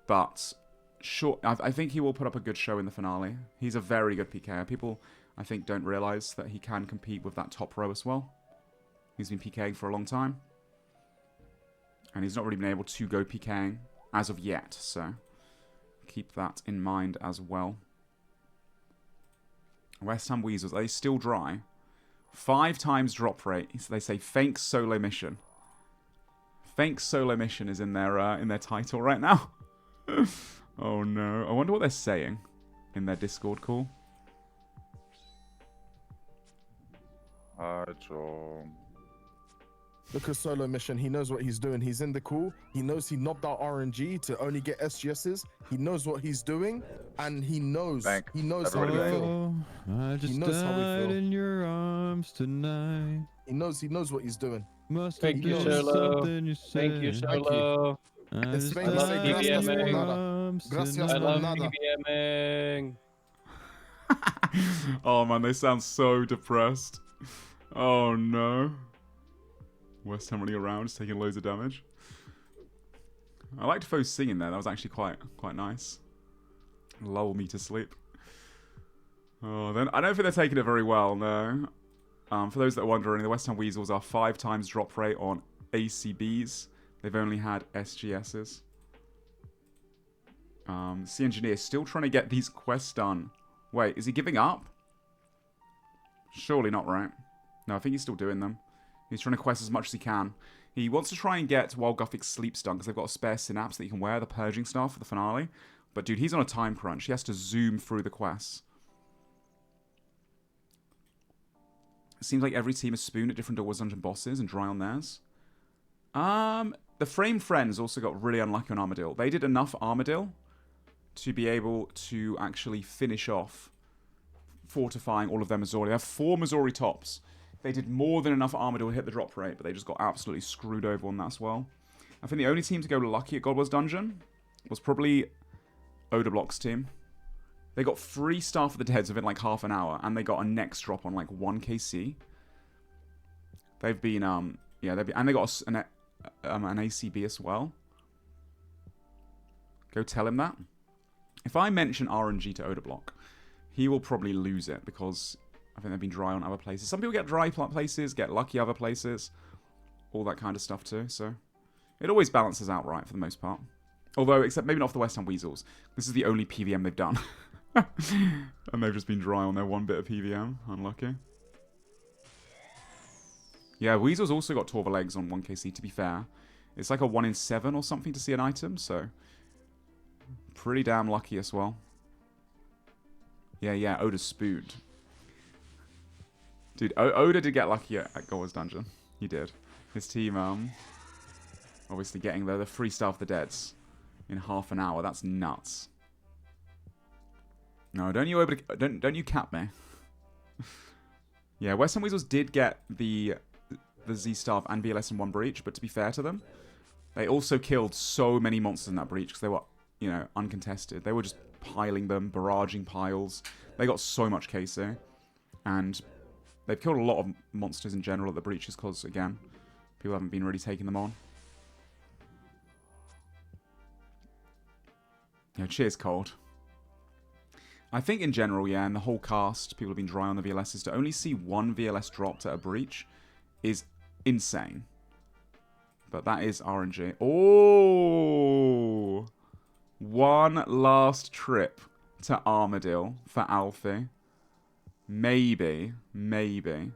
But sure, I think he will put up a good show in the finale. He's a very good PKer. People, I think, don't realise that he can compete with that top row as well. He's been PKing for a long time. And he's not really been able to go PKing as of yet. So keep that in mind as well. West Ham Weasels, are they still dry? 5 times drop rate. So they say Fake Solo Mission. Fake Solo Mission is in their title right now. Oh no. I wonder what they're saying in their Discord call. Look at SoloMission. He knows what he's doing. He's in the call. He knows he knocked out RNG to only get SGSs. He knows what he's doing, and he knows. He knows how we feel. I just died in your arms tonight. He knows what he's doing. Thank you, Solo. Thank you, Solo. It's gracias por nada. Oh man, they sound so depressed. Oh no. West Ham running around, just taking loads of damage. I liked Foe's singing there. That was actually quite nice. Lull me to sleep. Oh, then I don't think they're taking it very well. No. For those that are wondering, the West Ham Weasels are 5 times drop rate on ACBs. They've only had SGSs. C Engineer still trying to get these quests done. Wait, is he giving up? Surely not, right? No, I think he's still doing them. He's trying to quest as much as he can. He wants to try and get Wild Gothic's Sleep Stun because they've got a spare synapse that you can wear, the Purging Staff for the finale. But dude, he's on a time crunch. He has to zoom through the quests. It seems like every team is spooned at different Doorwards Dungeon bosses and dry on theirs. The Frame Friends also got really unlucky on Armadillo. They did enough Armadillo to be able to actually finish off fortifying all of their Missouri. They have 4 Missouri tops. They did more than enough Armadillo to hit the drop rate, but they just got absolutely screwed over on that as well. I think the only team to go lucky at Godwars Dungeon was probably Odablock's team. They got 3 Staff of the Deads within like half an hour, and they got a next drop on like 1 KC. They've been, and they got an ACB as well. Go tell him that. If I mention RNG to Odablock, he will probably lose it because I think they've been dry on other places. Some people get dry places, get lucky other places, all that kind of stuff too. So it always balances out right for the most part. Although, except maybe not for the West Ham Weasels. This is the only PVM they've done. And they've just been dry on their 1 bit of PVM. Unlucky. Yeah, Weasels also got Torva legs on 1KC, to be fair. It's like a 1 in 7 or something to see an item, so pretty damn lucky as well. Yeah, Oda's spooned. Dude, Oda did get lucky at Godwars Dungeon. He did. His team, obviously getting the 3 Staff of the Deads in half an hour. That's nuts. No, don't you cap me. Yeah, West Ham Weasels did get the Z Staff and VLS in 1 breach, but to be fair to them, they also killed so many monsters in that breach because they were, uncontested. They were just piling them, barraging piles. They got so much KC. And they've killed a lot of monsters in general at the breaches because, again, people haven't been really taking them on. Yeah, cheers, Cold. I think in general, yeah, in the whole cast, people have been dry on the VLSs. To only see 1 VLS dropped at a breach is insane. But that is RNG. Oh! 1 last trip to Armadillo for Alfie. Maybe. I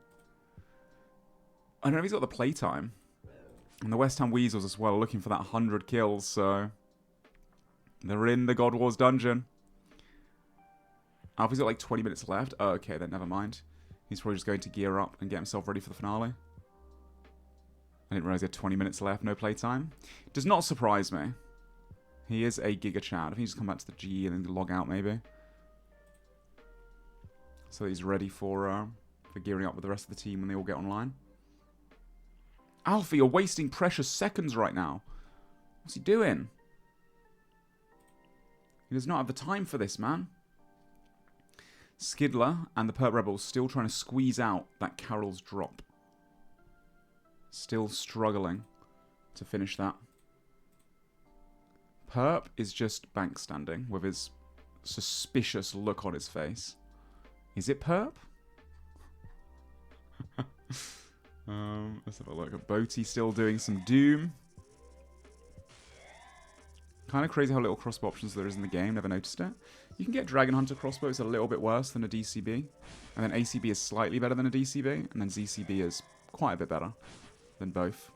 don't know if he's got the playtime. And the West Ham Weasels as well are looking for that 100 kills, so they're in the Godwars Dungeon. Alfie's got like 20 minutes left. Oh, okay, then never mind. He's probably just going to gear up and get himself ready for the finale. I didn't realize he had 20 minutes left, no playtime. Does not surprise me. He is a Giga Chad. I think he's just come back to the G and then log out maybe. So he's ready for gearing up with the rest of the team when they all get online. Alfie, you're wasting precious seconds right now. What's he doing? He does not have the time for this, man. Skidler and the Perp Rebels still trying to squeeze out that Carol's drop. Still struggling to finish that. Perp is just bank standing with his suspicious look on his face. Is it Perp? Let's have a look. Boaty still doing some Doom. Kind of crazy how little crossbow options there is in the game. Never noticed it. You can get Dragon Hunter crossbow. It's a little bit worse than a DCB. And then ACB is slightly better than a DCB. And then ZCB is quite a bit better than both.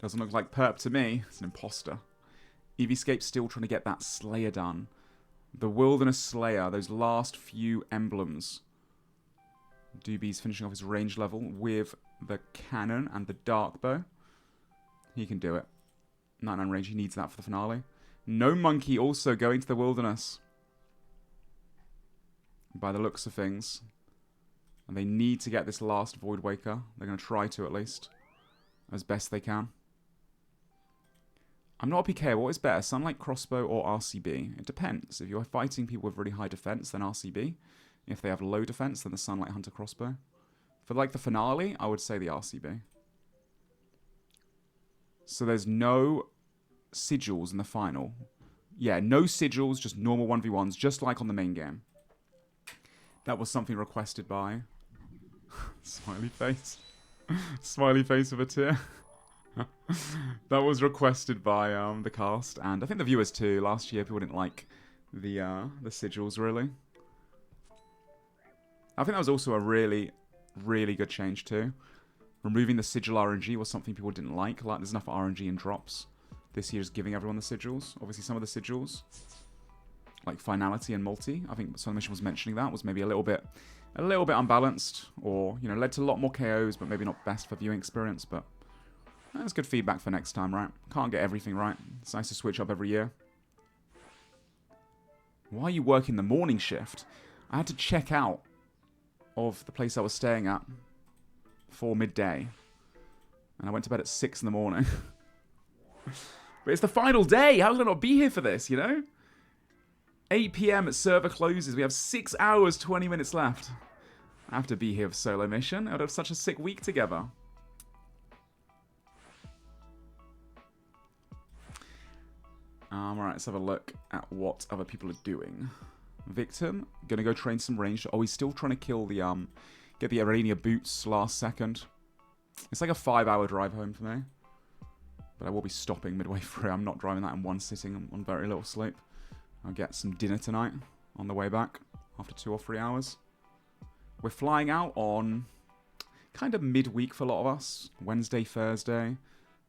Doesn't look like Perp to me. It's an imposter. EVscape's still trying to get that Slayer done. The Wilderness Slayer, those last few emblems. Doobie's finishing off his range level with the cannon and the dark bow. He can do it. 99 range, he needs that for the finale. No Monkey also going to the Wilderness. By the looks of things. And they need to get this last Void Waker. They're going to try to at least. As best they can. I'm not a PK. What is better, Sunlight Crossbow or RCB? It depends. If you're fighting people with really high defense, then RCB. If they have low defense, then the Sunlight Hunter Crossbow. For like the finale, I would say the RCB. So there's no sigils in the final. Yeah, no sigils, just normal 1v1s, just like on the main game. That was something requested by... Smiley face. Smiley face of a tear. That was requested by the cast, and I think the viewers too. Last year, people didn't like the sigils, really. I think that was also a really, really good change too. Removing the sigil RNG was something people didn't like. Like, there's enough RNG in drops. This year's giving everyone the sigils. Obviously, some of the sigils, like Finality and Multi, I think SoloMission was mentioning that, was maybe a little bit unbalanced, or, you know, led to a lot more KOs, but maybe not best for viewing experience. But that's good feedback for next time, right? Can't get everything right. It's nice to switch up every year. Why are you working the morning shift? I had to check out of the place I was staying at for midday, and I went to bed at 6 in the morning. But it's the final day. How can I not be here for this, you know? 8 PM server closes. We have 6 hours, 20 minutes left. I have to be here for SoloMission. I would have such a sick week together. Alright, let's have a look at what other people are doing. Victim, gonna go train some range. Oh, he's still trying to kill the, get the Arania boots last second. It's like a 5-hour drive home for me. But I will be stopping midway through. I'm not driving that in one sitting on very little sleep. I'll get some dinner tonight on the way back after 2 or 3 hours. We're flying out on kind of midweek for a lot of us. Wednesday, Thursday.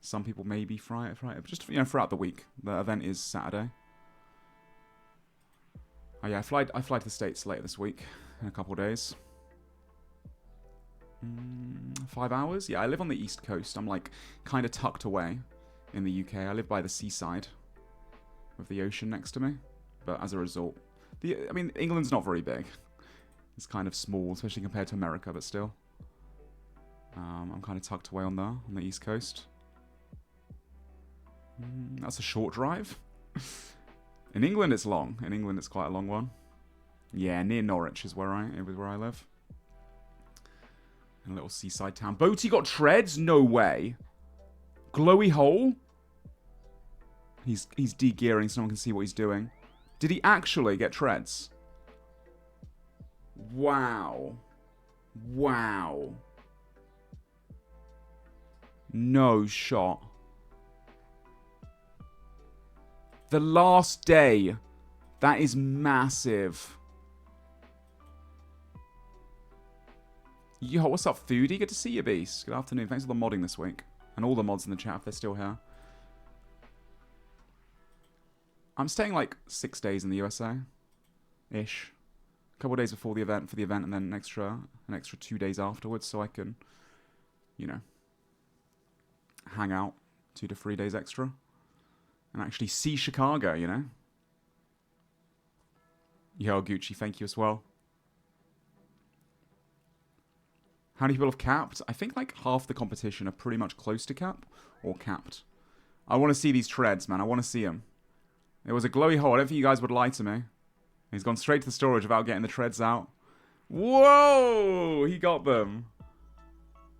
Some people maybe Friday. Just, you know, throughout the week. The event is Saturday. Oh yeah, I fly to the States later this week in a couple of days. 5 hours? Yeah, I live on the East Coast. I'm like kind of tucked away in the UK. I live by the seaside with the ocean next to me. But as a result, I mean, England's not very big. It's kind of small, especially compared to America, but still. I'm kind of tucked away on the East Coast. That's a short drive. In England, it's long. In England, it's quite a long one. Yeah, near Norwich is where I live. In a little seaside town. Boaty got treads? No way. Glowy hole? He's de-gearing so no one can see what he's doing. Did he actually get treads? Wow. Wow. No shot. The last day. That is massive. Yo, what's up, Foodie? Good to see you, Beast. Good afternoon. Thanks for the modding this week. And all the mods in the chat if they're still here. I'm staying like 6 days in the USA-ish. A couple of days before the event, and then an extra 2 days afterwards, so I can, you know, hang out 2 to 3 days extra. And actually see Chicago, you know? Yo, Gucci, thank you as well. How many people have capped? I think like half the competition are pretty much close to cap or capped. I want to see these treads, man. I want to see them. It was a glowy hole. I don't think you guys would lie to me. He's gone straight to the storage without getting the treads out. Whoa! He got them.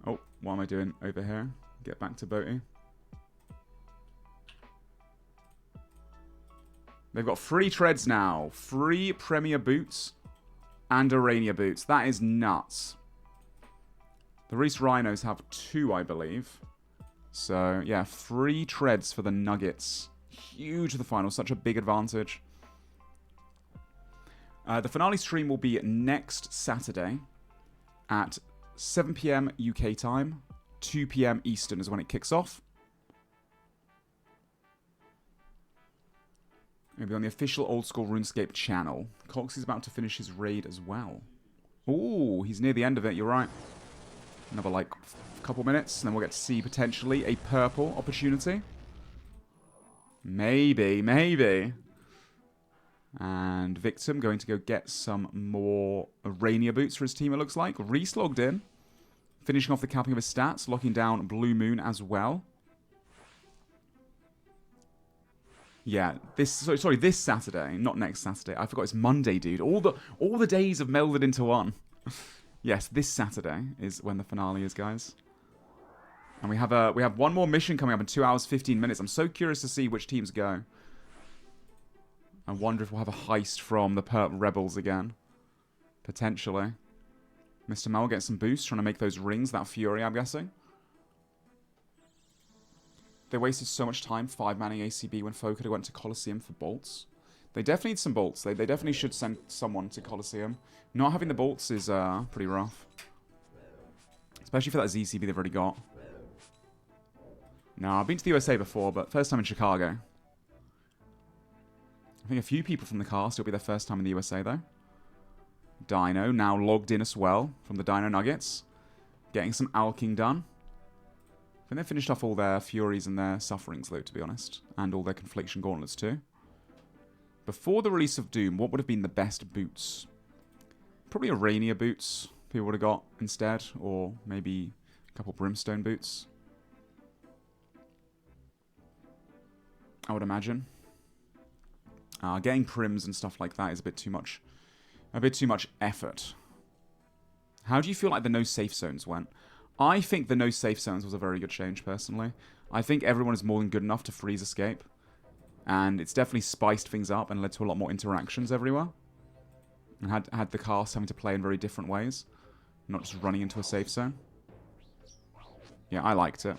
Oh, what am I doing over here? Get back to Boaty. They've got free treads now. Free Premier boots and Arania boots. That is nuts. The Reese Rhinos have 2, I believe. So, yeah, free treads for the Nuggets. Huge for the final. Such a big advantage. The finale stream will be next Saturday at 7 PM UK time. 2 PM Eastern is when it kicks off. It'll be on the official Old School RuneScape channel. Cox is about to finish his raid as well. Ooh, he's near the end of it, you're right. Another, like, couple minutes, and then we'll get to see, potentially, a purple opportunity. Maybe, maybe. And Victim going to go get some more Arania boots for his team, it looks like. Reese logged in. Finishing off the capping of his stats, locking down Blue Moon as well. Yeah, this Saturday, not next Saturday. I forgot it's Monday, dude. All the days have melded into one. Yes, this Saturday is when the finale is, guys. And we have one more mission coming up in 2 hours 15 minutes. I'm so curious to see which teams go. I wonder if we'll have a heist from the Perp Rebels again. Potentially. Mr. Mel gets some boosts, trying to make those rings, that Fury, I'm guessing. They wasted so much time 5-manning ACB when Folk had went to Coliseum for bolts. They definitely need some bolts. They definitely should send someone to Colosseum. Not having the bolts is pretty rough. Especially for that ZCB they've already got. No, I've been to the USA before, but first time in Chicago. I think a few people from the cast, it'll be their first time in the USA, though. Dino, now logged in as well from the Dino Nuggets. Getting some alking done. I think they finished off all their Furies and their Sufferings, though, to be honest. And all their Confliction Gauntlets, too. Before the release of Doom, what would have been the best boots? Probably a Rainier boots people would have got instead. Or maybe a couple Brimstone boots. I would imagine. Getting prims and stuff like that is a bit too much effort. How do you feel like the no safe zones went? I think the no safe zones was a very good change, personally. I think everyone is more than good enough to freeze escape. And it's definitely spiced things up and led to a lot more interactions everywhere. And had the cast having to play in very different ways. Not just running into a safe zone. Yeah, I liked it.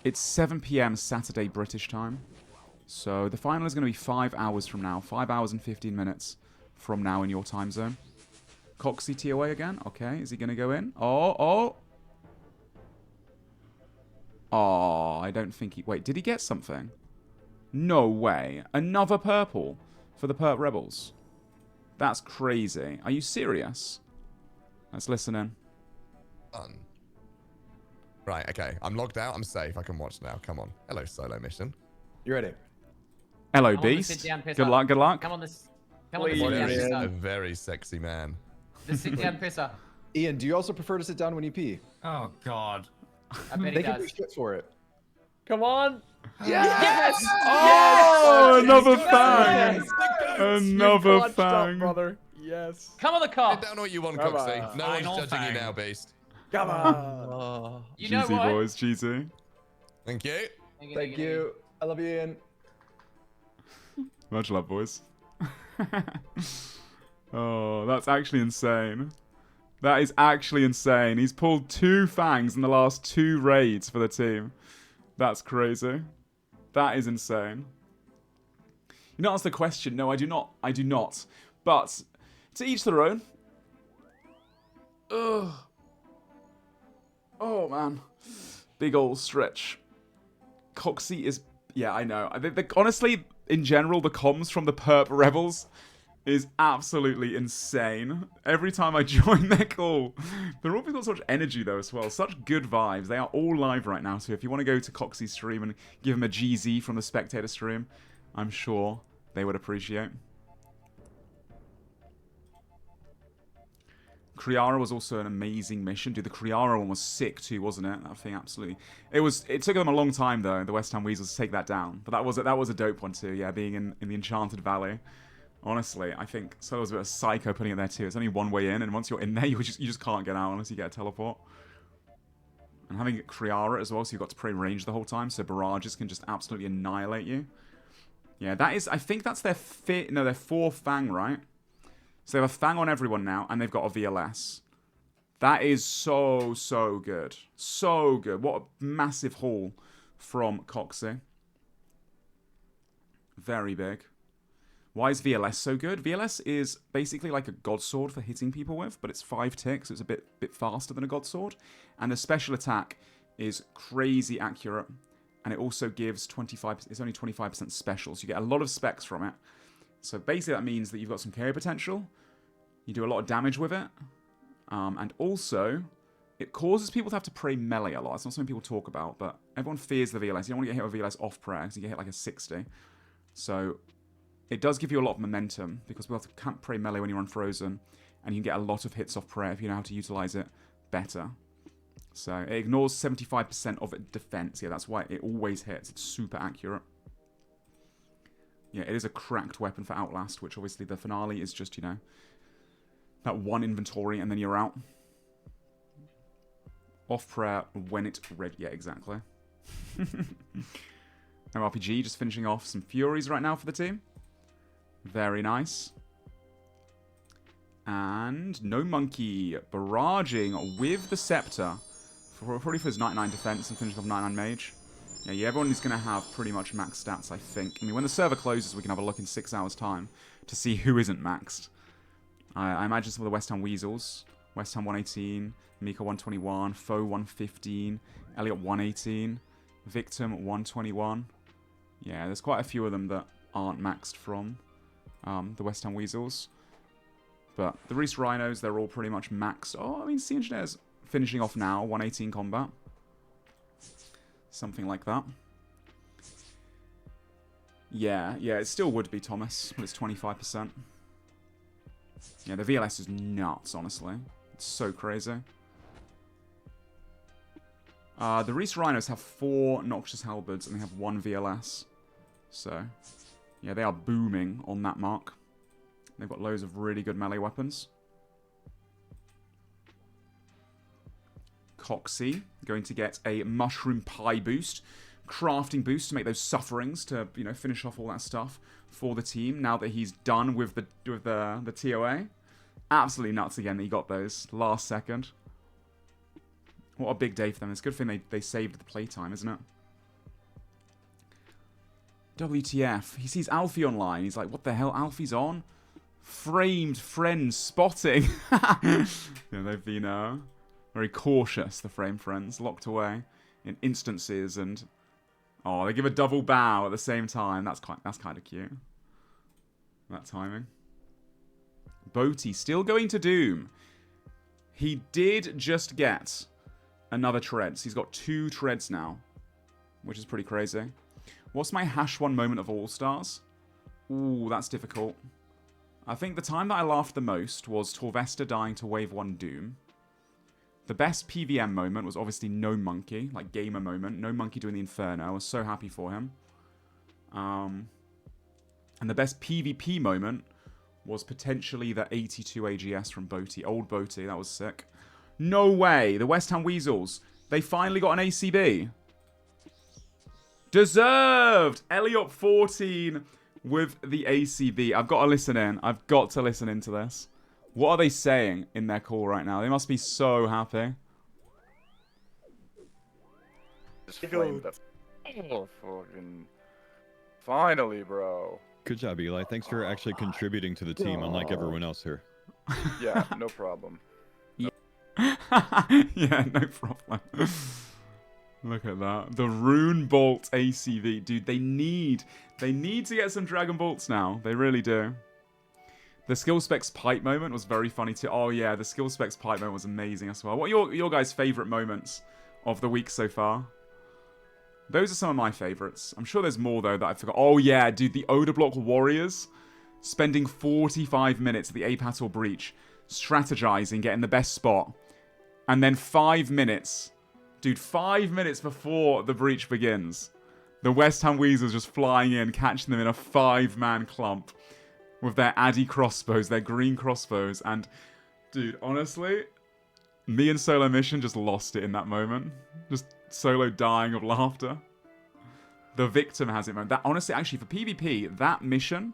It's 7 PM Saturday British time. So the final is going to be 5 hours from now. 5 hours and 15 minutes from now in your time zone. Coxie TOA again. Okay, is he going to go in? Oh. Oh, I don't think he... Wait, did he get something? No way. Another purple for the Perp Rebels. That's crazy. Are you serious? Let's listen in. Right, okay. I'm logged out. I'm safe. I can watch now. Come on. Hello, SoloMission. You ready? Hello, Beast. Good luck, good luck. Come on this. Come on this. A very sexy man. The sit down pisser. Ian, do you also prefer to sit down when you pee? Oh, God. I bet They he can do does. shit for it. Come on. Yes! Oh, another fang. Yes! Another Up, fang. brother. Yes. Come on the car. Sit down what you want, Come Coxie. on. No one's Final judging you fang. now, Beast. Come on. You know Cheesy what? boys, cheesy. Thank you. Thank you. I love you, Ian. Much love, boys. Oh, that's actually insane. That is actually insane. He's pulled 2 fangs in the last 2 raids for the team. That's crazy. That is insane. You not ask the question. No, I do not. I do not. But to each their own. Ugh. Oh, man. Big old stretch. Coxie is... Yeah, I know. Honestly, in general, the comms from the Perp Rebels is absolutely insane. Every time I join their call, they're always got such energy, though, as well. Such good vibes. They are all live right now, so if you want to go to Coxie's stream and give him a GZ from the spectator stream, I'm sure they would appreciate. Kriara was also an amazing mission. Dude, the Kriara one was sick too, wasn't it? That thing absolutely... It took them a long time, though, the West Ham Weasels, to take that down. But that was a dope one too, yeah, being in the Enchanted Valley. Honestly, I think Solo was a bit of a psycho putting it there too. It's only one way in, and once you're in there, you just can't get out unless you get a teleport. And having Kriara as well, so you've got to pray range the whole time, so barrages can just absolutely annihilate you. Yeah, that is... I think that's their 4th Fang, right? So they have a Fang on everyone now, and they've got a VLS. That is so, so good. So good. What a massive haul from Coxie. Very big. Why is VLS so good? VLS is basically like a God Sword for hitting people with, but it's 5 ticks, so it's a bit faster than a God Sword. And the special attack is crazy accurate, and it also gives 25%, it's only 25% special, so you get a lot of specs from it. So basically that means that you've got some KO potential, you do a lot of damage with it, and also it causes people to have to pray melee a lot. It's not something people talk about, but everyone fears the VLS. You don't want to get hit with VLS off prayer, because you get hit like a 60. So it does give you a lot of momentum, because we can't pray melee when you're unfrozen, and you can get a lot of hits off prayer if you know how to utilize it better. So it ignores 75% of its defense. Yeah, that's why it always hits. It's super accurate. Yeah, it is a cracked weapon for Outlast, which obviously the finale is just, you know, that one inventory and then you're out. Off prayer when it's ready. Yeah, exactly. No RPG, just finishing off some Furies right now for the team. Very nice. And no Monkey barraging with the Scepter. Probably for his 99 defense and finishing off 99 Mage. Yeah, everyone is going to have pretty much max stats, I think. I mean, when the server closes, we can have a look in 6 hours' time to see who isn't maxed. I imagine some of the West Ham Weasels. West Ham 118, Mika 121, Foe 115, Elliot 118, Victim 121. Yeah, there's quite a few of them that aren't maxed from the West Ham Weasels. But the Reese Rhinos, they're all pretty much maxed. Oh, I mean, Sea Engineer's finishing off now, 118 combat. Something like that. Yeah, it still would be Thomas, but it's 25%. Yeah, the VLS is nuts, honestly. It's so crazy. The Reese Rhinos have 4 Noxious Halberds and they have 1 VLS. So, yeah, they are booming on that mark. They've got loads of really good melee weapons. Coxie going to get a Mushroom Pie boost. Crafting boost to make those sufferings to, you know, finish off all that stuff for the team now that he's done with the TOA. Absolutely nuts again that he got those last second. What a big day for them. It's a good thing they saved the playtime, isn't it? WTF. He sees Alfie online. He's like, what the hell? Alfie's on? Framed friends spotting. Yeah, they've been very cautious, the frame friends. Locked away in instances and... Oh, they give a double bow at the same time. That's kind of cute. That timing. Boaty still going to Doom. He did just get another treads. He's got 2 treads now, which is pretty crazy. What's my #1 moment of All Stars? Ooh, that's difficult. I think the time that I laughed the most was Torvesta dying to Wave 1 Doom. The best PVM moment was obviously No Monkey, like gamer moment. No Monkey doing the Inferno. I was so happy for him. And the best PvP moment was potentially the 82 AGS from Boaty. Old Boaty, that was sick. No way! The West Ham Weasels, they finally got an ACB. Deserved! Elliot 14 with the ACB. I've got to listen in. I've got to listen into this. What are they saying in their call right now? They must be so happy. Just flamed the... Oh, fucking... Finally, bro. Good job, Eli. Thanks for actually contributing to the team, unlike everyone else here. Yeah, no problem. Yeah, no problem. Look at that. The Rune Bolt ACV. Dude, they need to get some Dragon Bolts now. They really do. The Skill Specs Pipe moment was very funny too. Oh yeah, the Skill Specs Pipe moment was amazing as well. What are your guys' favourite moments of the week so far? Those are some of my favourites. I'm sure there's more though that I forgot. Oh yeah, dude, the Odor Block Warriors spending 45 minutes at the Apatal Breach strategizing, getting the best spot. And then 5 minutes, dude, 5 minutes before the breach begins, the West Ham Weasels just flying in, catching them in a 5-man clump. With their Addy crossbows, their green crossbows. And, dude, honestly, me and SoloMission just lost it in that moment. Just Solo dying of laughter. The Victim has it, man. That, honestly, actually, for PvP, that mission,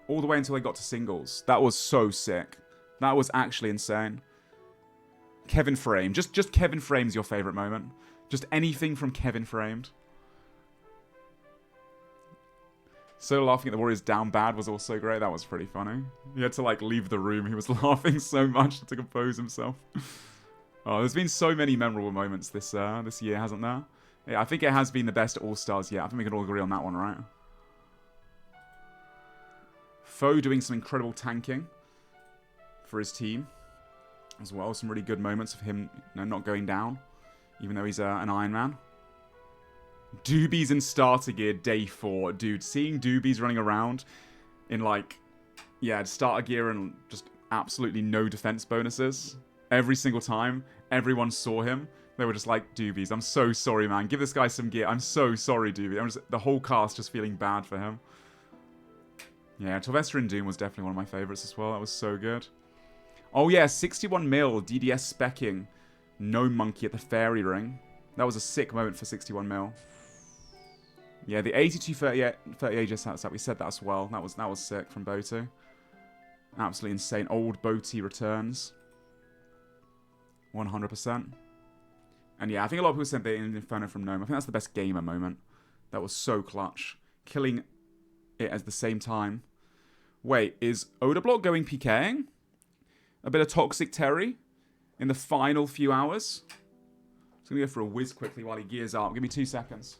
all the way until they got to singles, that was so sick. That was actually insane. Kevin Frame. Just Kevin Frame's your favourite moment. Just anything from Kevin Framed. So laughing at the Warriors down bad was also great. That was pretty funny. He had to like leave the room. He was laughing so much to compose himself. Oh, there's been so many memorable moments this year, hasn't there? Yeah, I think it has been the best All Stars yet. I think we can all agree on that one, right? Foe doing some incredible tanking for his team as well. Some really good moments of him, you know, not going down, even though he's an Iron Man. Doobies in starter gear day 4. Dude, seeing Doobies running around in like, yeah, starter gear and just absolutely no defense bonuses. Every single time everyone saw him, they were just like, Doobies, I'm so sorry, man. Give this guy some gear. I'm so sorry, Doobie. The whole cast just feeling bad for him. Yeah, Torvesta in Doom was definitely one of my favorites as well. That was so good. Oh yeah, 61 mil DDS specking. No Monkey at the Fairy Ring. That was a sick moment for 61 mil. Yeah, the 82-38 AGS, we said that as well. That was sick from Boaty. Absolutely insane. Old Boaty returns. 100%. And yeah, I think a lot of people said they in Inferno from Gnome. I think that's the best gamer moment. That was so clutch. Killing it at the same time. Wait, is Odablock going PKing? A bit of Toxic Terry in the final few hours? I'm going to go for a whiz quickly while he gears up. Give me 2 seconds.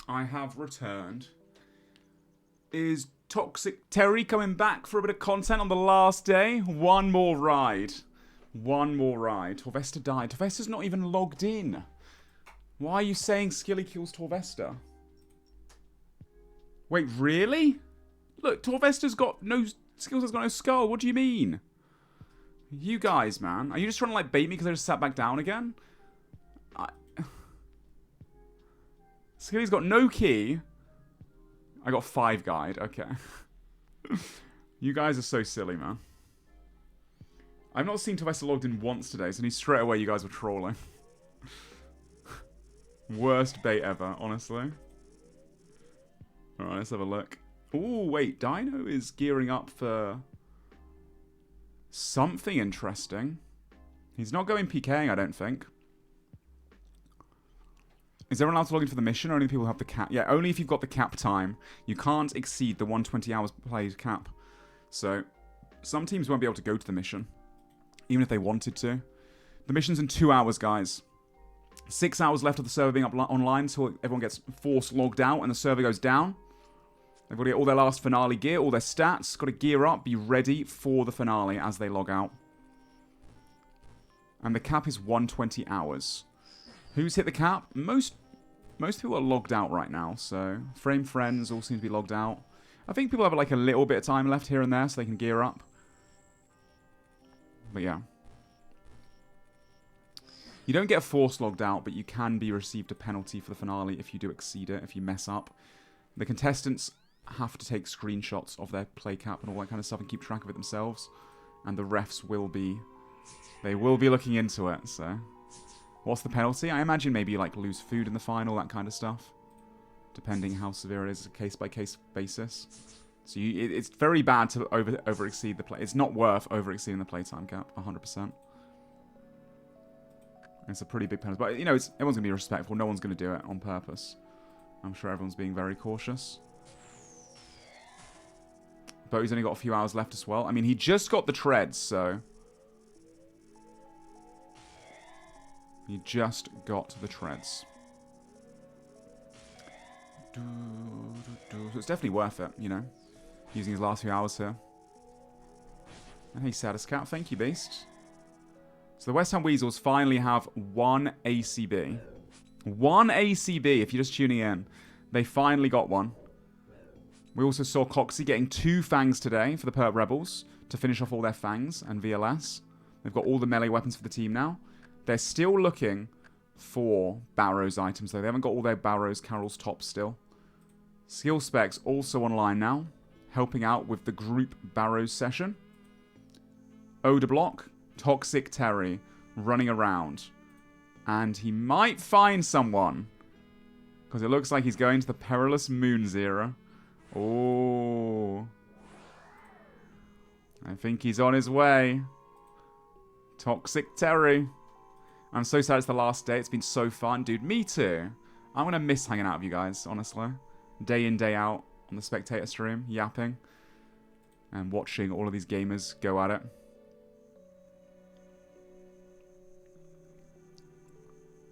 I have returned. Is Toxic Terry coming back for a bit of content on the last day? One more ride. One more ride. Torvesta died. Torvesta's not even logged in. Why are you saying Skilly kills Torvesta? Wait, really? Look, Torvesta's got no... Skills has got no skull. What do you mean? You guys, man. Are you just trying to, like, bait me because I just sat back down again? Skilly's got no key. I got 5 guide. Okay. You guys are so silly, man. I've not seen Torvesta logged in once today, so straight away you guys were trolling. Worst bait ever, honestly. Alright, let's have a look. Ooh, wait. Dino is gearing up for something interesting. He's not going PKing, I don't think. Is everyone allowed to log in for the mission? Only people who have the cap. Yeah, only if you've got the cap time. You can't exceed the 120 hours played cap. So, some teams won't be able to go to the mission. Even if they wanted to. The mission's in 2 hours, guys. 6 hours left of the server being up online until everyone gets force logged out and the server goes down. They've got to get all their last finale gear, all their stats. Got to gear up, be ready for the finale as they log out. And the cap is 120 hours. Who's hit the cap? Most people are logged out right now, so Frame Friends all seem to be logged out. I think people have like a little bit of time left here and there so they can gear up. But yeah. You don't get force logged out, but you can be received a penalty for the finale if you do exceed it, if you mess up. The contestants have to take screenshots of their play cap and all that kind of stuff and keep track of it themselves. And the refs will be... They will be looking into it, so... What's the penalty? I imagine maybe like lose food in the final, that kind of stuff. Depending how severe it is, a case-by-case basis. So it's very bad to over-exceed the play. It's not worth over-exceeding the playtime cap, 100%. It's a pretty big penalty. But, you know, everyone's going to be respectful. No one's going to do it on purpose. I'm sure everyone's being very cautious. But he's only got a few hours left as well. I mean, he just got the treads, so... He just got the treads. So it's definitely worth it, you know. Using his last few hours here. And hey, Saddest Cat. Thank you, Beast. So the West Ham Weasels finally have 1 ACB. 1 ACB, if you're just tuning in. They finally got one. We also saw Coxie getting 2 fangs today for the Perp Rebels to finish off all their fangs and VLS. They've got all the melee weapons for the team now. They're still looking for Barrows items, though. They haven't got all their Barrows, Carol's tops still. Skill Specs also online now, helping out with the group Barrows session. Odablock, Toxic Terry, running around. And he might find someone, because it looks like he's going to the Perilous Moons era. Oh. I think he's on his way. Toxic Terry. I'm so sad it's the last day. It's been so fun. Dude, me too. I'm going to miss hanging out with you guys, honestly. Day in, day out on the spectator stream, yapping. And watching all of these gamers go at it.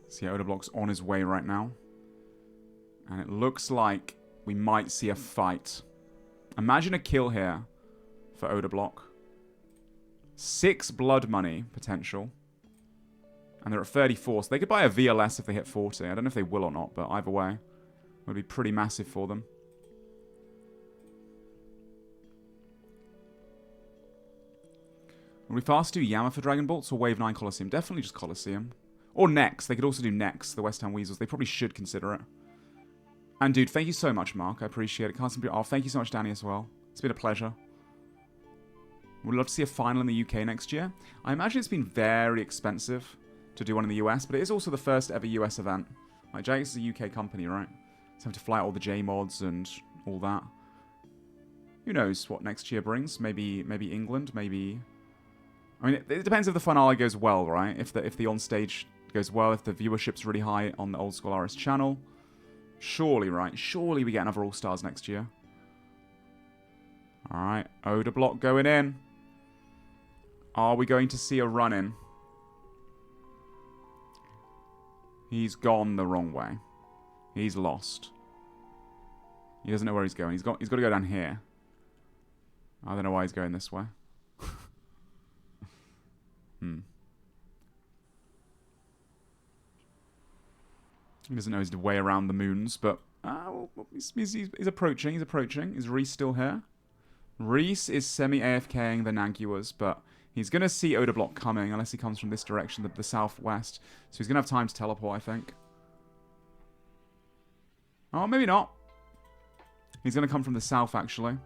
See, Odablock's on his way right now. And it looks like we might see a fight. Imagine a kill here for Odablock. 6 blood money potential. And they're at 34, so they could buy a VLS if they hit 40. I don't know if they will or not, but either way, it would be pretty massive for them. Would we fast do Yama for Dragon Bolts or Wave 9 Colosseum? Definitely just Colosseum. Or Nex. They could also do Nex, the West Ham Weasels. They probably should consider it. And dude, thank you so much, Mark. I appreciate it. Oh, thank you so much, Danny, as well. It's been a pleasure. We'd love to see a final in the UK next year. I imagine it's been very expensive to do one in the US, but it is also the first ever US event. Like, Jagex is a UK company, right? So have to fly out all the J-mods and all that. Who knows what next year brings? Maybe England, maybe... I mean, it depends if the finale goes well, right? If the on-stage goes well, if the viewership's really high on the Old School RS channel. Surely, right? Surely we get another All Stars next year. Alright, Odablock going in. Are we going to see a run-in? He's gone the wrong way. He's lost. He doesn't know where he's going. He's got to go down here. I don't know why he's going this way. He doesn't know his way around the moons, but he's approaching. He's approaching. Is Reese still here? Reese is semi-AFKing the Naguas, but he's going to see Odablock coming, unless he comes from this direction, the southwest. So he's going to have time to teleport, I think. Oh, maybe not. He's going to come from the south, actually.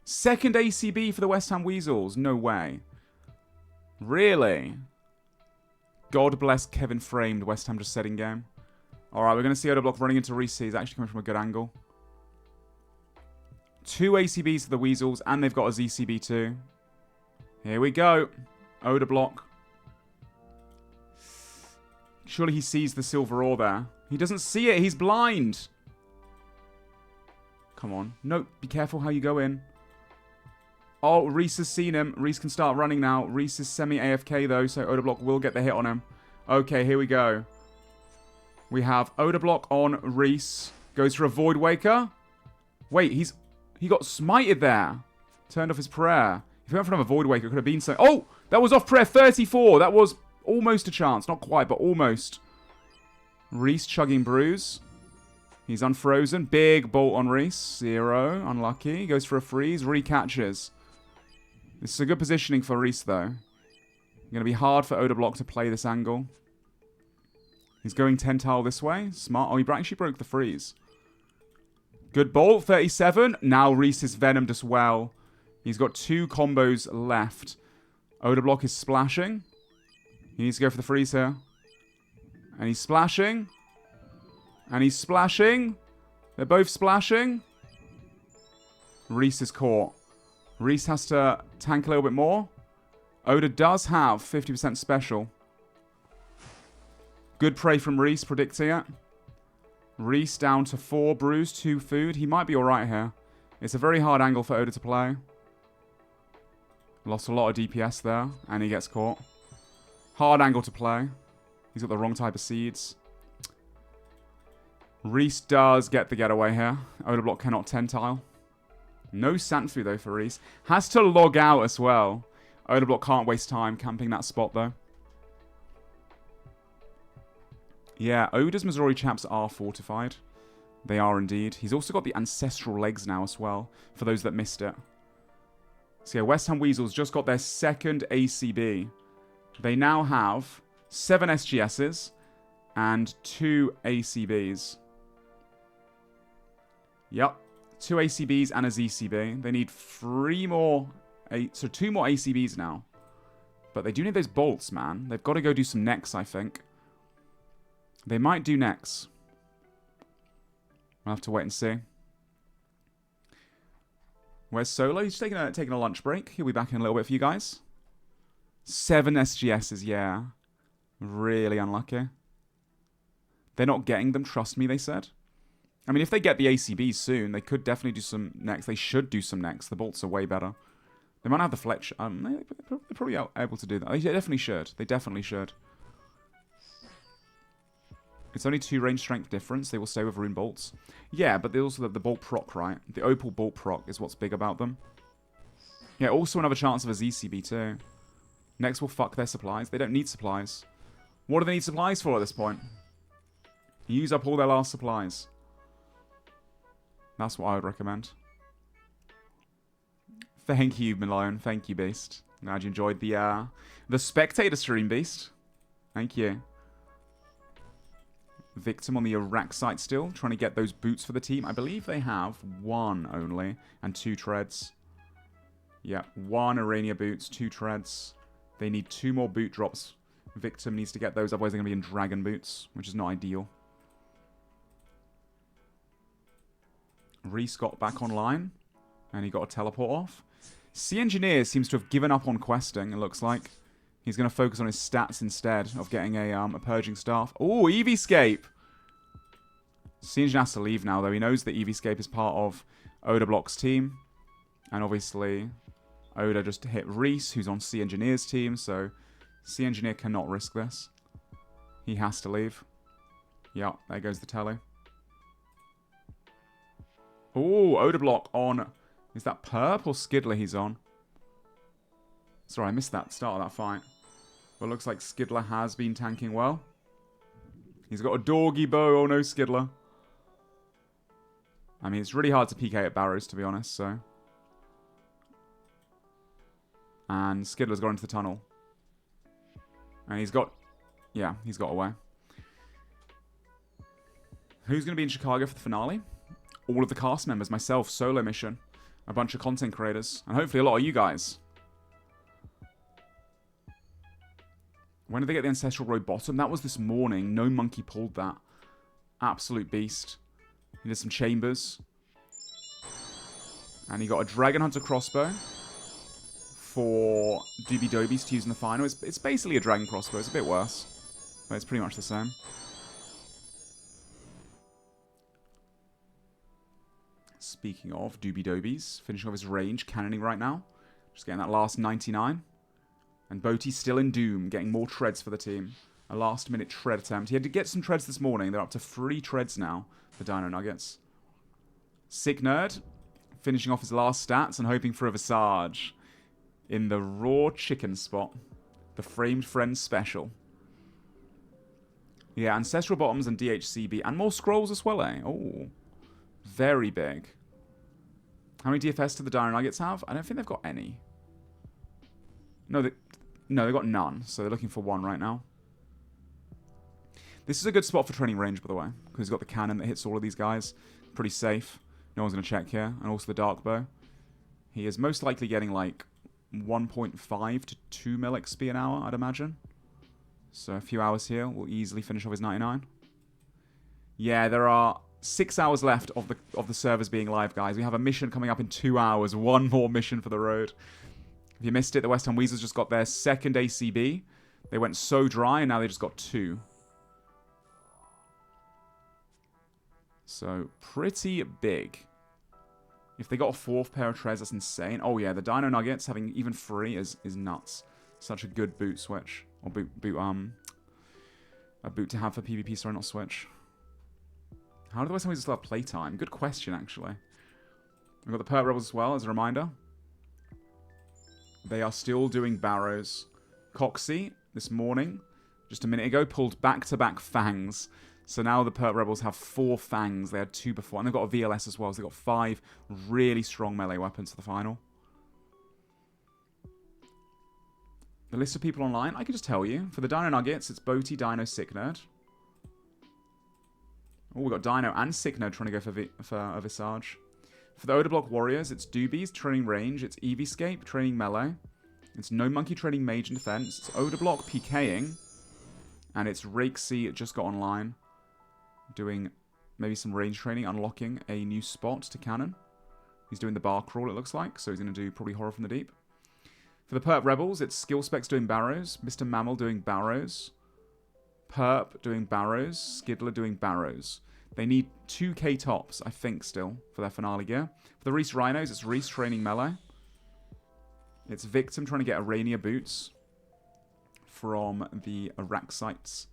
Second ACB for the West Ham Weasels. No way. Really? God bless Kevin Framed, West Ham just setting game. Alright, we're going to see Odablock running into Reese. He's actually coming from a good angle. 2 ACBs for the Weasels, and they've got a ZCB too. Here we go. Odablock. Surely he sees the silver ore there. He doesn't see it. He's blind. Come on. No, be careful how you go in. Oh, Reese has seen him. Reese can start running now. Reese is semi-AFK though, so Odablock will get the hit on him. Okay, here we go. We have Odablock on Reese. Goes for a Void Waker. Wait, he got smited there. Turned off his prayer. If he went for another Void Waker, it could have been so... Oh! That was off prayer 34. That was almost a chance. Not quite, but almost. Reese chugging Bruise. He's unfrozen. Big bolt on Reese. 0. Unlucky. Goes for a freeze. Recatches. This is a good positioning for Reese, though. Going to be hard for Odablock to play this angle. He's going 10 tile this way. Smart. Oh, he actually broke the freeze. Good bolt. 37. Now Reese is venomed as well. He's got 2 combos left. Odablock is splashing. He needs to go for the freeze here. And he's splashing. And he's splashing. They're both splashing. Reese is caught. Reese has to tank a little bit more. Oda does have 50% special. Good prey from Reese, predicting it. Reese down to 4 brews, 2 food. He might be alright here. It's a very hard angle for Oda to play. Lost a lot of DPS there, and he gets caught. Hard angle to play. He's got the wrong type of seeds. Reese does get the getaway here. Odablock cannot 10 tile. No Santfu though for Reese. Has to log out as well. Odablock can't waste time camping that spot though. Yeah, Oda's Missouri chaps are fortified. They are indeed. He's also got the ancestral legs now as well, for those that missed it. So yeah, West Ham Weasels just got their second ACB. They now have 7 SGSs and 2 ACBs. Yep. 2 ACBs and a ZCB. They need 2 more ACBs now. But they do need those bolts, man. They've got to go do some Nex, I think. They might do Nex. We'll have to wait and see. Where's Solo? He's taking a lunch break. He'll be back in a little bit for you guys. 7 SGSs, yeah. Really unlucky. They're not getting them, trust me, they said. I mean, if they get the ACBs soon, they could definitely do some next. They should do some next. The bolts are way better. They might have the Fletch. They're probably able to do that. They definitely should. They definitely should. It's only 2 range strength difference. They will stay with rune bolts. Yeah, but they also have the bolt proc, right? The opal bolt proc is what's big about them. Yeah, also another chance of a ZCB too. Next will fuck their supplies. They don't need supplies. What do they need supplies for at this point? Use up all their last supplies. That's what I would recommend. Thank you, Malone. Thank you, Beast. Glad you enjoyed the spectator stream, Beast. Thank you. Victim on the Iraq site still, trying to get those boots for the team. I believe they have 1 only, and 2 treads. Yeah, 1 Arania boots, 2 treads. They need 2 more boot drops. Victim needs to get those, otherwise they're going to be in dragon boots, which is not ideal. Reese got back online, and he got a teleport off. Sea Engineer seems to have given up on questing, it looks like. He's going to focus on his stats instead of getting a purging staff. Oh, Eevescape! Sea Engineer has to leave now, though. He knows that Eevescape is part of Oda Block's team. And obviously, Oda just hit Reese, who's on Sea Engineer's team, so Sea Engineer cannot risk this. He has to leave. Yeah, there goes the telly. Oh, Oda Block on... Is that Perp or Skidler he's on? Sorry, I missed that start of that fight. But it looks like Skidler has been tanking well. He's got a doggy bow. Oh no, Skidler. I mean, it's really hard to PK at Barrows, to be honest, so... And Skidler's gone into the tunnel. And he's got... Yeah, he's got away. Who's going to be in Chicago for the finale? All of the cast members, myself, SoloMission, a bunch of content creators, and hopefully a lot of you guys. When did they get the Ancestral Road bottom? That was this morning. No monkey pulled that. Absolute beast. He did some chambers. And he got a Dragon Hunter crossbow for Doobie Dobies to use in the final. It's basically a Dragon crossbow. It's a bit worse, but it's pretty much the same. Speaking of Doobie Dobies, finishing off his range, cannoning right now. Just getting that last 99. And Boaty's still in Doom, getting more treads for the team. A last-minute tread attempt. He had to get some treads this morning. They're up to 3 treads now, the Dino Nuggets. Sick Nerd, finishing off his last stats and hoping for a Visage in the raw chicken spot. The Framed Friends special. Yeah, Ancestral Bottoms and DHCB. And more scrolls as well, eh? Oh, very big. How many DFS do the Dino Nuggets have? I don't think they've got any. No, they've got none, so they're looking for 1 right now. This is a good spot for training range, by the way, because he's got the cannon that hits all of these guys. Pretty safe. No one's going to check here. And also the dark bow. He is most likely getting like 1.5 to 2 mil XP an hour, I'd imagine. So a few hours here will easily finish off his 99. Yeah, there are 6 hours left of the servers being live, guys. We have a mission coming up in 2 hours. 1 more mission for the road. If you missed it, the West Ham Weasels just got their 2nd ACB. They went so dry, and now they just got 2. So, pretty big. If they got a 4th pair of treads, that's insane. Oh yeah, the Dino Nuggets having even 3 is nuts. Such a good boot switch. Or a boot to have for PvP, sorry, not switch. How do the West Ham Weasels still have playtime? Good question, actually. We've got the Perp Rebels as well, as a reminder. They are still doing Barrows. Coxie, this morning, just a minute ago, pulled back-to-back Fangs. So now the Perp Rebels have 4 Fangs. They had 2 before. And they've got a VLS as well. So they've got 5 really strong melee weapons for the final. The list of people online, I can just tell you. For the Dino Nuggets, it's Boaty, Dino, Sick Nerd. Oh, we've got Dino and Sick Nerd trying to go for a Visage. For the Oda Block Warriors, it's Doobies, training range. It's Eevescape, training melee. It's No Monkey, training mage and defense. It's Oda Block, PKing. And it's Rakesy, just got online. Doing maybe some range training, unlocking a new spot to cannon. He's doing the bar crawl, it looks like, so he's going to do probably Horror from the Deep. For the Perp Rebels, it's Skill Specs doing Barrows, Mr. Mammal doing Barrows, Perp doing Barrows, Skidler doing Barrows. They need 2k tops, I think, still, for their finale gear. For the Reese Rhinos, it's Reese training melee. It's Victim trying to get Arania boots from the Araxites.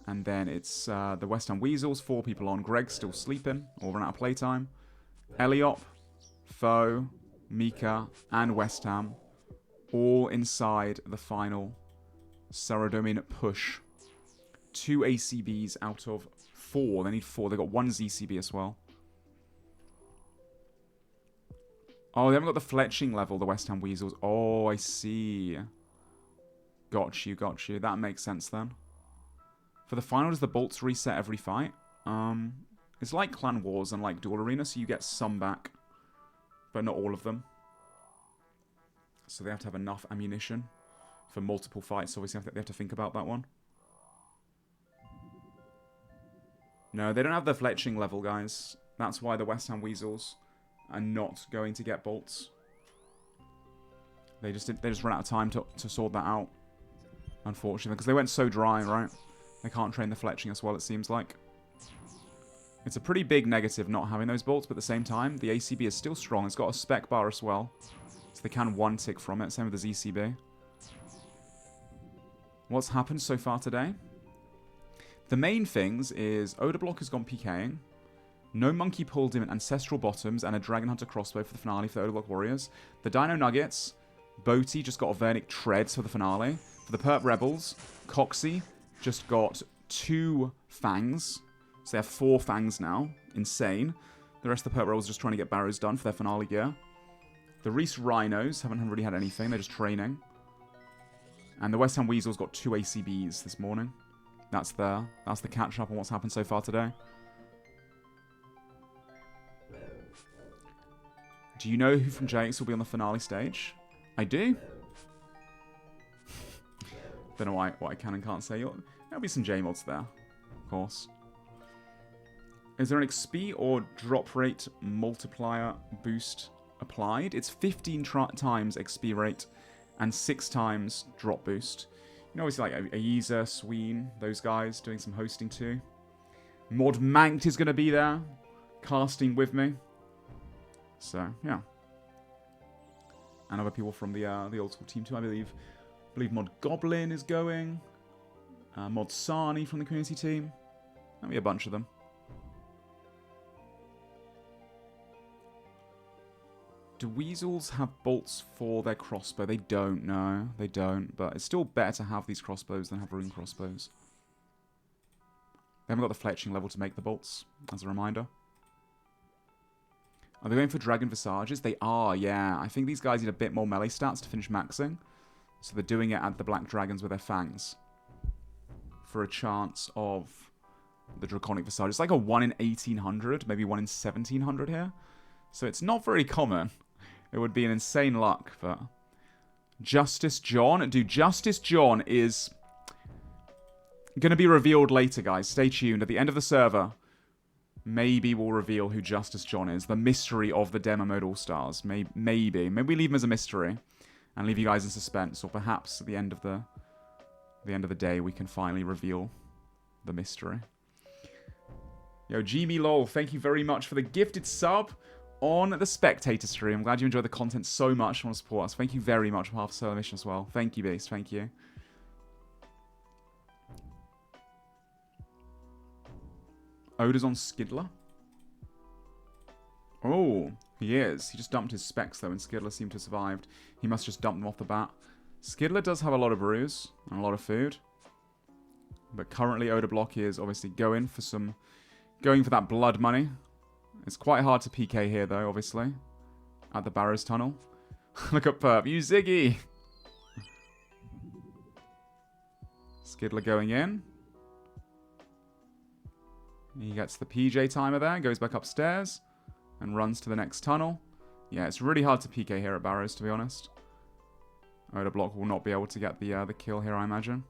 And then it's the West Ham Weasels, 4 people on. Greg's still sleeping, or run out of playtime. Eliop, Foe, Mika, and West Ham, all inside the final Saradomin push. 2 ACBs out of 4. They need 4. They got 1 ZCB as well. Oh, they haven't got the fletching level, the West Ham Weasels. Oh, I see. Got you, got you. That makes sense then. For the final, does the bolts reset every fight? It's like Clan Wars and like Duel Arena, so you get some back, but not all of them. So they have to have enough ammunition for multiple fights. So obviously, they have to think about that one. No, they don't have the fletching level, guys. That's why the West Ham Weasels are not going to get bolts. They just run out of time to sort that out, unfortunately, because they went so dry, right? They can't train the fletching as well, it seems like. It's a pretty big negative not having those bolts, but at the same time, the ACB is still strong. It's got a spec bar as well, so they can one-tick from it. Same with the ZCB. What's happened so far today? The main things is Odablock has gone PKing. No Monkey pulled him Ancestral Bottoms and a Dragon Hunter crossbow for the finale for the Odablock Warriors. The Dino Nuggets, Boaty just got a Vernic Treads for the finale. For the Perp Rebels, Coxie just got 2 Fangs. So they have 4 Fangs now. Insane. The rest of the Perp Rebels are just trying to get Barrows done for their finale gear. The Reese Rhinos haven't really had anything. They're just training. And the West Ham Weasels got 2 ACBs this morning. That's the catch-up on what's happened so far today. Do you know who from JX will be on the finale stage? I do. Don't know what I can and can't say. There'll be some J-mods there, of course. Is there an XP or drop rate multiplier boost applied? It's 15 times XP rate and 6 times drop boost. You know, obviously like Aiza, Sween, those guys doing some hosting too. Mod Manked is going to be there, casting with me. So, yeah. And other people from the Old School team too, I believe. I believe Mod Goblin is going. Mod Sani from the community team. There'll be a bunch of them. Do Weasels have bolts for their crossbow? They don't, no. They don't, but it's still better to have these crossbows than have rune crossbows. They haven't got the fletching level to make the bolts, as a reminder. Are they going for Dragon Visages? They are, yeah. I think these guys need a bit more melee stats to finish maxing. So they're doing it at the Black Dragons with their fangs. For a chance of the Draconic Visage. It's like a 1 in 1800, maybe 1 in 1700 here. So it's not very common. It would be an insane luck, but... Justice John? Dude, Justice John is going to be revealed later, guys. Stay tuned. At the end of the server, maybe we'll reveal who Justice John is. The mystery of the DMM All Stars. Maybe. Maybe we leave him as a mystery and leave you guys in suspense. Or perhaps at the end of the day, we can finally reveal the mystery. Yo, Jimmy Lol, thank you very much for the gifted sub on the spectator stream. I'm glad you enjoyed the content so much and want to support us. Thank you very much on behalf of SoloMission as well. Thank you, Beast. Thank you. Oda's on Skidler. Oh, he is. He just dumped his specs, though, and Skidler seemed to have survived. He must just dump them off the bat. Skidler does have a lot of brews and a lot of food. But currently, Oda Block is obviously going for that blood money. It's quite hard to PK here, though, obviously. At the Barrows Tunnel. Look at Perp. You Ziggy! Skidler going in. He gets the PJ timer there, goes back upstairs, and runs to the next tunnel. Yeah, it's really hard to PK here at Barrows, to be honest. Oda Block will not be able to get the kill here, I imagine.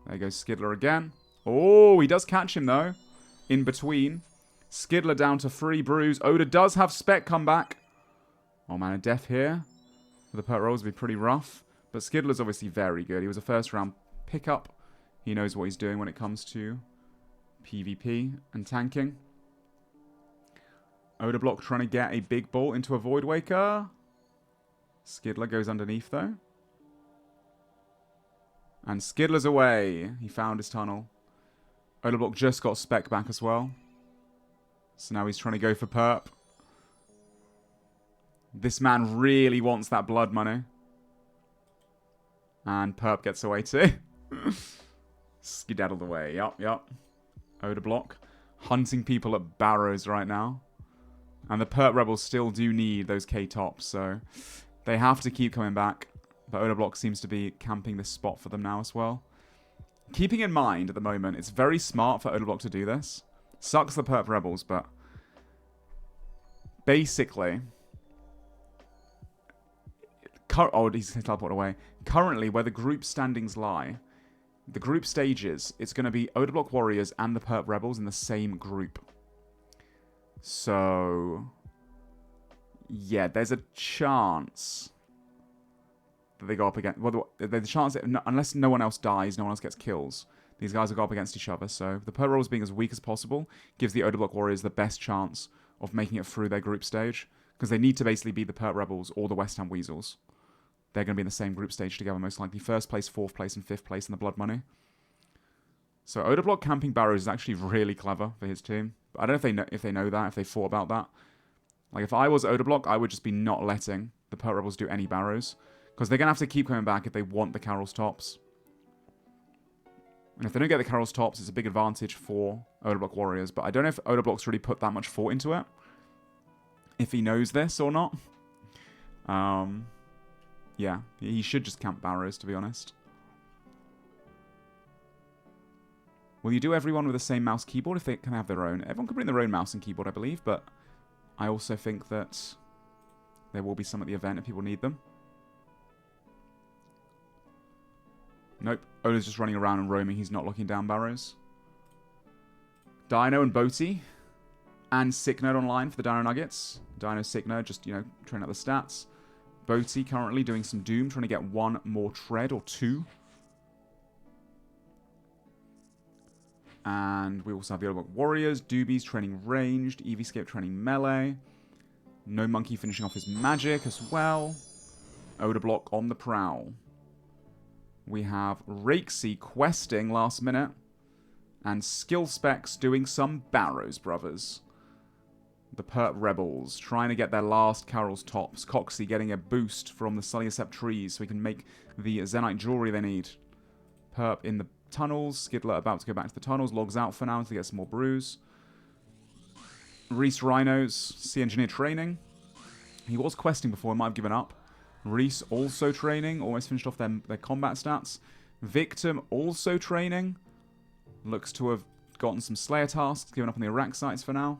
There goes Skidler again. Oh, he does catch him, though. In between. Skidler down to 3 brews. Oda does have Spec come back. Oh man, a death here. For the Pert Rolls would be pretty rough. But Skidler's obviously very good. He was a first round pickup. He knows what he's doing when it comes to PvP and tanking. Oda Block trying to get a big ball into a Void Waker. Skidler goes underneath though. And Skidler's away. He found his tunnel. Oda Block just got Spec back as well. So now he's trying to go for Perp. This man really wants that blood money. And Perp gets away too. Skedaddled away. Yup. Oda Block hunting people at Barrows right now. And the Perp Rebels still do need those K-tops, so they have to keep coming back. But Oda Block seems to be camping this spot for them now as well. Keeping in mind at the moment, it's very smart for Oda Block to do this. Sucks the Perp Rebels, but basically... Oh, he's teleported away. Currently, where the group standings lie, the group stages, it's going to be Oda Block Warriors and the Perp Rebels in the same group. So, yeah, there's a chance that they go up against... Well, there's a chance that unless no one else dies, no one else gets kills, these guys will go up against each other. So the Perp Rebels being as weak as possible gives the Oda Block Warriors the best chance of making it through their group stage. Because they need to basically be the Perp Rebels or the West Ham Weasels. They're going to be in the same group stage together, most likely. First place, 4th place, and 5th place in the blood money. So Oda Block camping Barrows is actually really clever for his team. But I don't know if they know that, if they thought about that. Like, if I was Oda Block, I would just be not letting the Perp Rebels do any Barrows. Because they're going to have to keep coming back if they want the Carol's tops. And if they don't get the Carol's tops, it's a big advantage for Oda Block Warriors. But I don't know if Oda Block's really put that much thought into it. If he knows this or not. Yeah, he should just camp Barrows, to be honest. Will you do everyone with the same mouse keyboard if they can have their own? Everyone can bring their own mouse and keyboard, I believe, but I also think that there will be some at the event if people need them. Nope, Oda's just running around and roaming. He's not locking down Barrows. Dino and Boaty. And Sick Nerd online for the Dino Nuggets. Dino Sick Nerd just, trying out the stats. Boaty currently doing some Doom, trying to get 1 more Tread or 2. And we also have the Oda Block Warriors. Doobies training ranged. EVScape training melee. No Monkey finishing off his magic as well. Oda Block on the prowl. We have Rakesy questing last minute. And Skill Specs doing some Barrows, brothers. The Perp Rebels trying to get their last Carol's tops. Coxie getting a boost from the Sulliacept trees so he can make the Zenite jewelry they need. Perp in the tunnels. Skidler about to go back to the tunnels. Logs out for now to get some more brews. Reese Rhinos. Sea Engineer training. He was questing before. He might have given up. Reese also training. Almost finished off their combat stats. Victim also training. Looks to have gotten some Slayer tasks. Given up on the Iraq sites for now.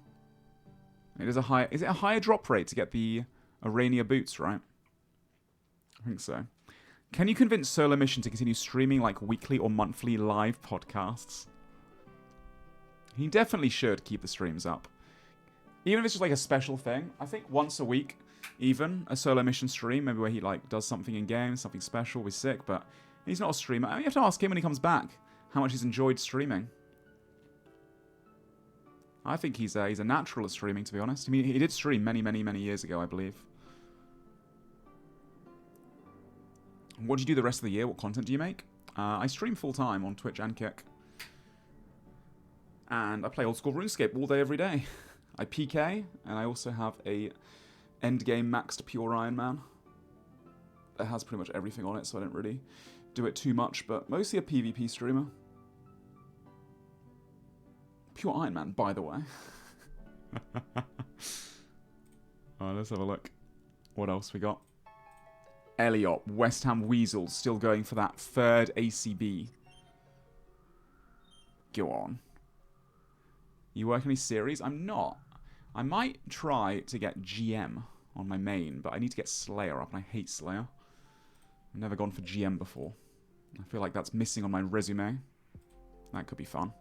Is it a higher drop rate to get the Arania boots, right? I think so. Can you convince SoloMission to continue streaming like weekly or monthly live podcasts? He definitely should keep the streams up. Even if it's just like a special thing. I think once a week, even, a SoloMission stream, maybe where he like does something in game, something special, will be sick, but he's not a streamer. I mean, you have to ask him when he comes back how much he's enjoyed streaming. I think he's a natural at streaming, to be honest. I mean, he did stream many, many, many years ago, I believe. What do you do the rest of the year? What content do you make? I stream full-time on Twitch and Kick. And I play Old School RuneScape all day, every day. I PK, and I also have a endgame maxed Pure Iron Man. It has pretty much everything on it, so I don't really do it too much, but mostly a PvP streamer. Pure Iron Man, by the way. Alright, let's have a look. What else we got? Elliot, West Ham Weasels, still going for that 3rd ACB. Go on. You work any series? I'm not. I might try to get GM on my main, but I need to get Slayer up, and I hate Slayer. I've never gone for GM before. I feel like that's missing on my resume. That could be fun.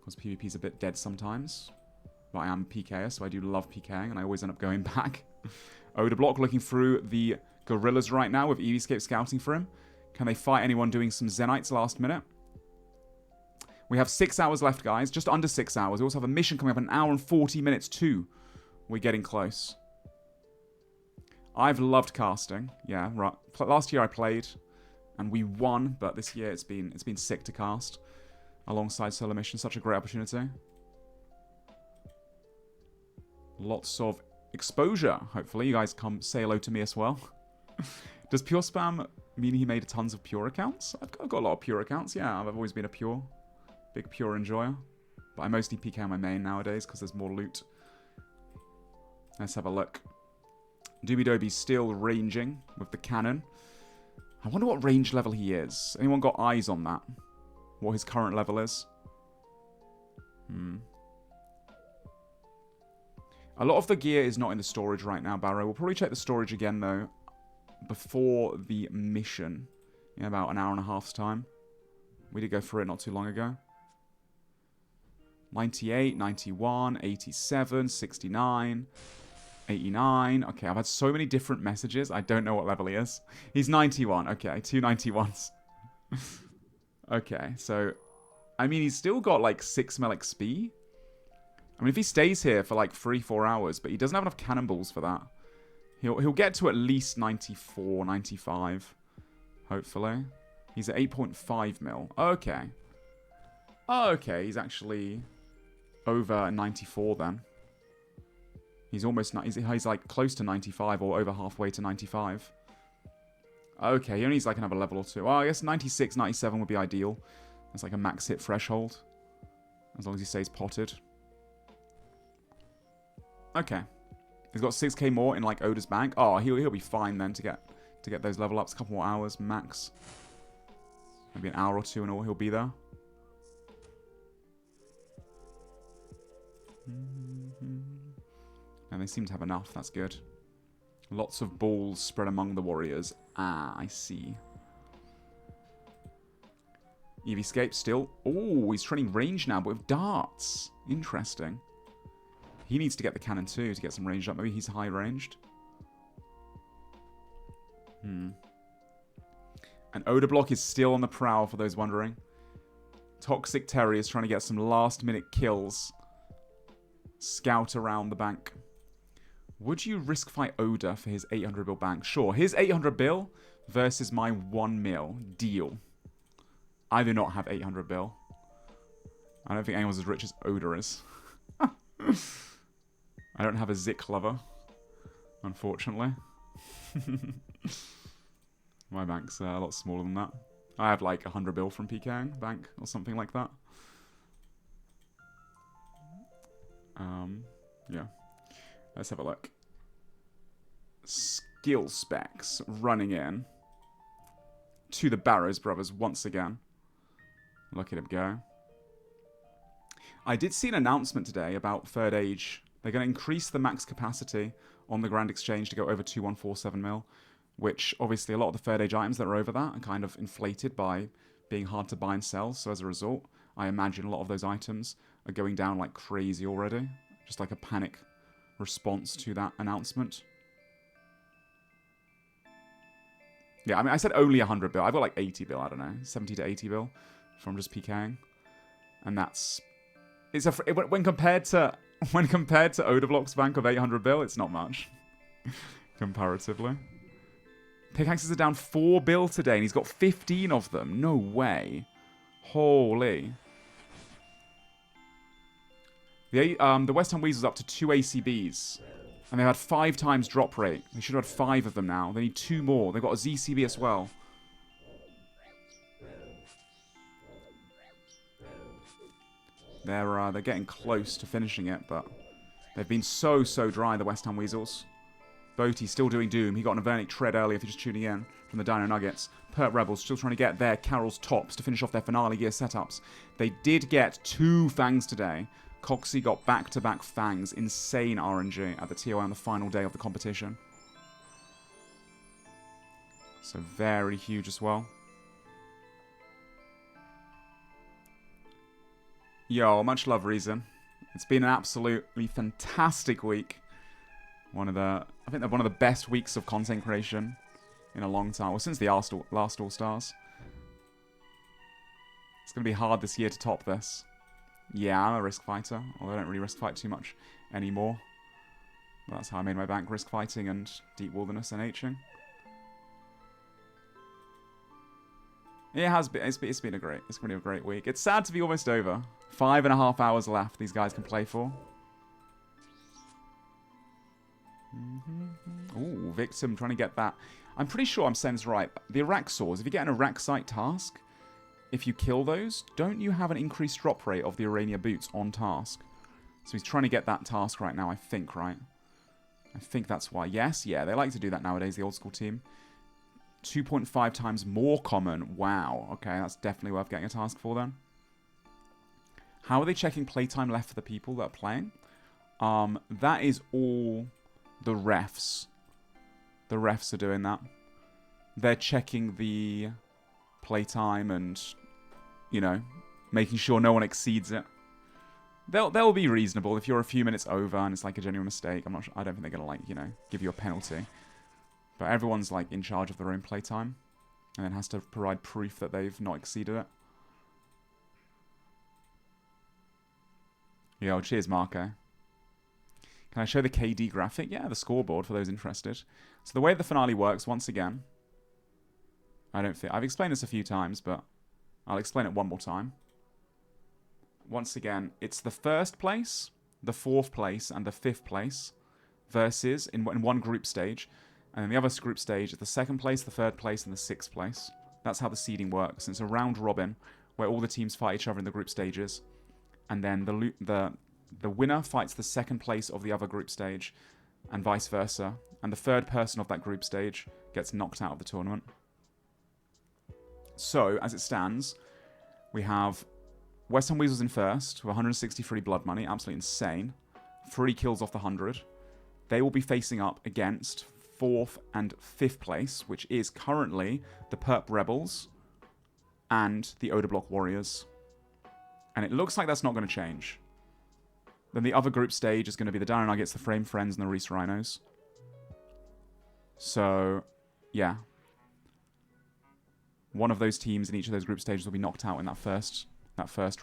Because PvP's a bit dead sometimes. But I am a PKer, so I do love PKing, and I always end up going back. Odablock looking through the gorillas right now with EVscape scouting for him. Can they fight anyone doing some Zenites last minute? We have 6 hours left, guys. Just under 6 hours. We also have a mission coming up in an hour and 40 minutes, too. We're getting close. I've loved casting. Yeah, right. Last year I played, and we won. But this year it's been sick to cast. Alongside SoloMission. Such a great opportunity. Lots of exposure. Hopefully you guys come say hello to me as well. Does PureSpam mean he made tons of Pure accounts? I've got a lot of Pure accounts. Yeah, I've always been a Pure. Big Pure enjoyer. But I mostly PK on my main nowadays because there's more loot. Let's have a look. Doobie still ranging with the cannon. I wonder what range level he is. Anyone got eyes on that? What his current level is? A lot of the gear is not in the storage right now, Barrow. We'll probably check the storage again, though, before the mission in about an hour and a half's time. We did go through it not too long ago. 98, 91, 87, 69, 89. Okay, I've had so many different messages. I don't know what level he is. He's 91. Okay, 2 91s. Okay, so, I mean, he's still got, like, 6 mil XP. I mean, if he stays here for, like, 3-4 hours, but he doesn't have enough cannonballs for that. He'll get to at least 94, 95, hopefully. He's at 8.5 mil. Okay. Okay, he's actually over 94 then. He's almost, he's like close to 95 or over halfway to 95. Okay, he only needs like another level or two. Well, I guess 96, 97 would be ideal. That's like a max hit threshold. As long as he stays potted. Okay. He's got 6k more in like Oda's bank. Oh, he'll be fine then to get those level ups. A couple more hours max. Maybe an hour or two and all he'll be there. And they seem to have enough. That's good. Lots of balls spread among the warriors. Ah, I see. EVscape still. Oh, he's training range now, but with darts. Interesting. He needs to get the cannon too to get some range up. Maybe he's high ranged. And Odablock is still on the prowl for those wondering. Toxic Terry is trying to get some last minute kills. Scout around the bank. Would you risk fight Oda for his 800 bill bank? Sure. His 800 bill versus my 1 mil. Deal. I do not have 800 bill. I don't think anyone's as rich as Oda is. I don't have a Zik lover. Unfortunately. My bank's a lot smaller than that. I have like 100 bill from PKing bank or something like that. Yeah. Let's have a look. Skill specs running in to the Barrows brothers once again. Look at him go. I did see an announcement today about Third Age. They're going to increase the max capacity on the Grand Exchange to go over 2147 mil, which obviously a lot of the Third Age items that are over that are kind of inflated by being hard to buy and sell. So as a result, I imagine a lot of those items are going down like crazy already. Just like a panic response to that announcement. Yeah, I mean, I said only 100 bill. I've got like 80 bill, I don't know. 70 to 80 bill from just PKing. And that's... when compared to Odablock's bank of 800 bill, it's not much. Comparatively. Pickaxes are down 4 bill today, and he's got 15 of them. No way. Holy. The West Ham Weasels up to 2 ACBs. And they had 5 times drop rate. They should have had 5 of them now. They need 2 more. They've got a ZCB as well. They're getting close to finishing it, but they've been so dry, the West Ham Weasels. Boaty still doing Doom. He got an Avernic Tread earlier if you're just tuning in from the Dino Nuggets. Perp Rebels still trying to get their Carol's tops to finish off their finale gear setups. They did get 2 Fangs today. Coxie got back-to-back Fangs. Insane RNG at the TOI on the final day of the competition. So very huge as well. Yo, much love, Reason. It's been an absolutely fantastic week. I think one of the best weeks of content creation in a long time. Well, since the last All Stars. It's going to be hard this year to top this. Yeah, I'm a risk fighter, although I don't really risk fight too much anymore. That's how I made my bank, risk fighting and deep wilderness and Hing. It has been. It's been a great week. It's sad to be almost over. 5.5 hours left. These guys can play for. Ooh, Victim trying to get that. I'm pretty sure I'm saying this right. The Araxors. If you get an Araxite task, if you kill those, don't you have an increased drop rate of the Urania boots on task? So he's trying to get that task right now. I think, right? I think that's why. Yes, yeah. They like to do that nowadays. The old school team. 2.5 times more common. Wow. Okay, that's definitely worth getting a task for then. How are they checking playtime left for the people that are playing? That is all the refs. The refs are doing that. They're checking the playtime and, you know, making sure no one exceeds it. They'll be reasonable if you're a few minutes over and it's like a genuine mistake. I don't think they're gonna, like, you know, give you a penalty. But everyone's, like, in charge of their own playtime. And then has to provide proof that they've not exceeded it. Yo, cheers, Marco. Can I show the KD graphic? Yeah, the scoreboard for those interested. So the way the finale works, once again... I've explained this a few times, but I'll explain it one more time. Once again, it's the first place, the 4th place, and the 5th place versus in one group stage. And then the other group stage is the 2nd place, the 3rd place, and the 6th place. That's how the seeding works. And it's a round robin where all the teams fight each other in the group stages. And then the winner fights the 2nd place of the other group stage, and vice versa. And the 3rd person of that group stage gets knocked out of the tournament. So, as it stands, we have West Ham Weasels in first, with 163 blood money, absolutely insane. 3 kills off the 100. They will be facing up against 4th and 5th place, which is currently the Perp Rebels and the Odablock Warriors. And it looks like that's not going to change. Then the other group stage is going to be the Dino Nuggets, the Frame Friends, and the Reese Rhinos. So, yeah. One of those teams in each of those group stages will be knocked out in that first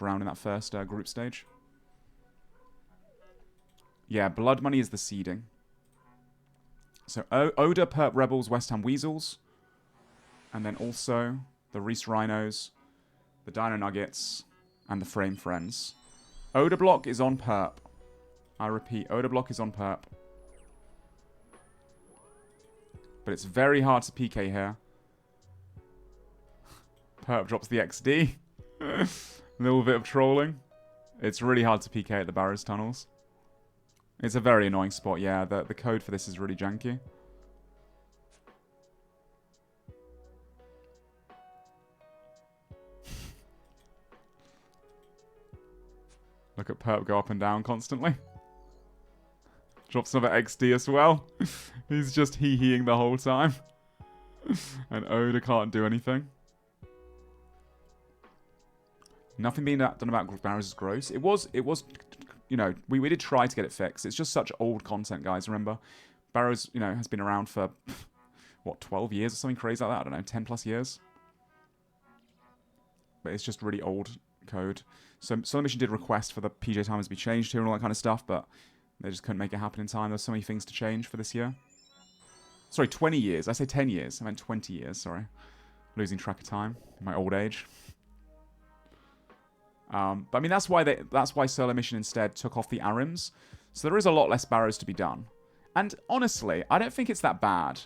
round, in that first group stage. Yeah, blood money is the seeding. So Oda, Perp Rebels, West Ham Weasels. And then also the Reese Rhinos, the Dino Nuggets, and the Frame Friends. Oda Block is on Perp. I repeat, Oda Block is on Perp. But it's very hard to PK here. Perp drops the XD. A little bit of trolling. It's really hard to PK at the Barrows tunnels. It's a very annoying spot, yeah. The code for this is really janky. Look at Perp go up and down constantly. Drops another XD as well. He's just hee-heeing the whole time. And Oda can't do anything. Nothing being done about Barrows is gross. It was, you know, we did try to get it fixed. It's just such old content, guys, remember? Barrows, you know, has been around for, what, 12 years or something crazy like that? I don't know, 10 plus years? But it's just really old code. So SoloMission did request for the PJ timers to be changed here and all that kind of stuff, but they just couldn't make it happen in time. There's so many things to change for this year. Sorry, 20 years. I say 10 years. I meant 20 years, sorry. Losing track of time in my old age. But I mean, that's why SoloMission instead took off the Arims. So there is a lot less Barrows to be done. And honestly, I don't think it's that bad.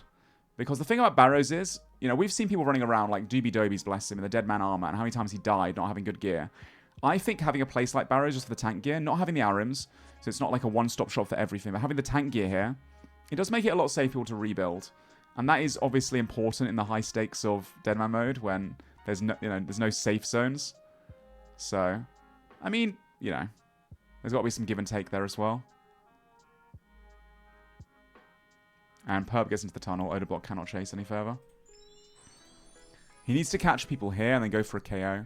Because the thing about Barrows is, you know, we've seen people running around like Doobie Dobies, bless him, in the Deadman armor, and how many times he died not having good gear. I think having a place like Barrows just for the tank gear, not having the Arims, so it's not like a one-stop shop for everything, but having the tank gear here, it does make it a lot safer to rebuild. And that is obviously important in the high stakes of Deadman mode when there's no, you know, there's no safe zones. So, I mean, you know, there's got to be some give and take there as well. And Perp gets into the tunnel. Odablock cannot chase any further. He needs to catch people here and then go for a KO.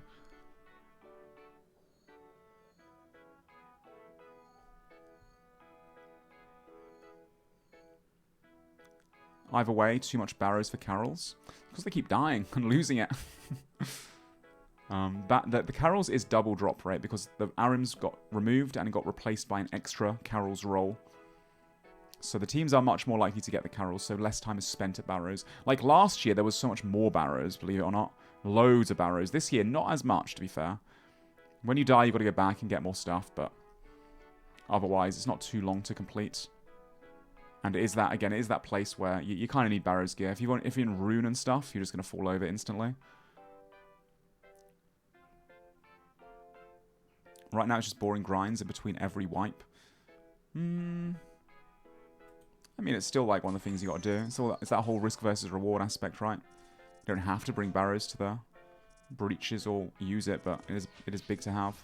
Either way, too much barrows for Carols. Because they keep dying and losing it. The Carols is double drop rate because the Arims got removed and got replaced by an extra Carols roll. So the teams are much more likely to get the Carols, so less time is spent at barrows. Like last year, there was so much more barrows, believe it or not. Loads of barrows. This year, not as much, to be fair. When you die, you've got to go back and get more stuff, but otherwise, it's not too long to complete. And it is that, again, it is that place where you kind of need barrows gear. If you're in Rune and stuff, you're just going to fall over instantly. Right now, it's just boring grinds in between every wipe. I mean, it's still like one of the things you got to do. It's that whole risk versus reward aspect, right? You don't have to bring barrows to the breaches or use it, but it is big to have.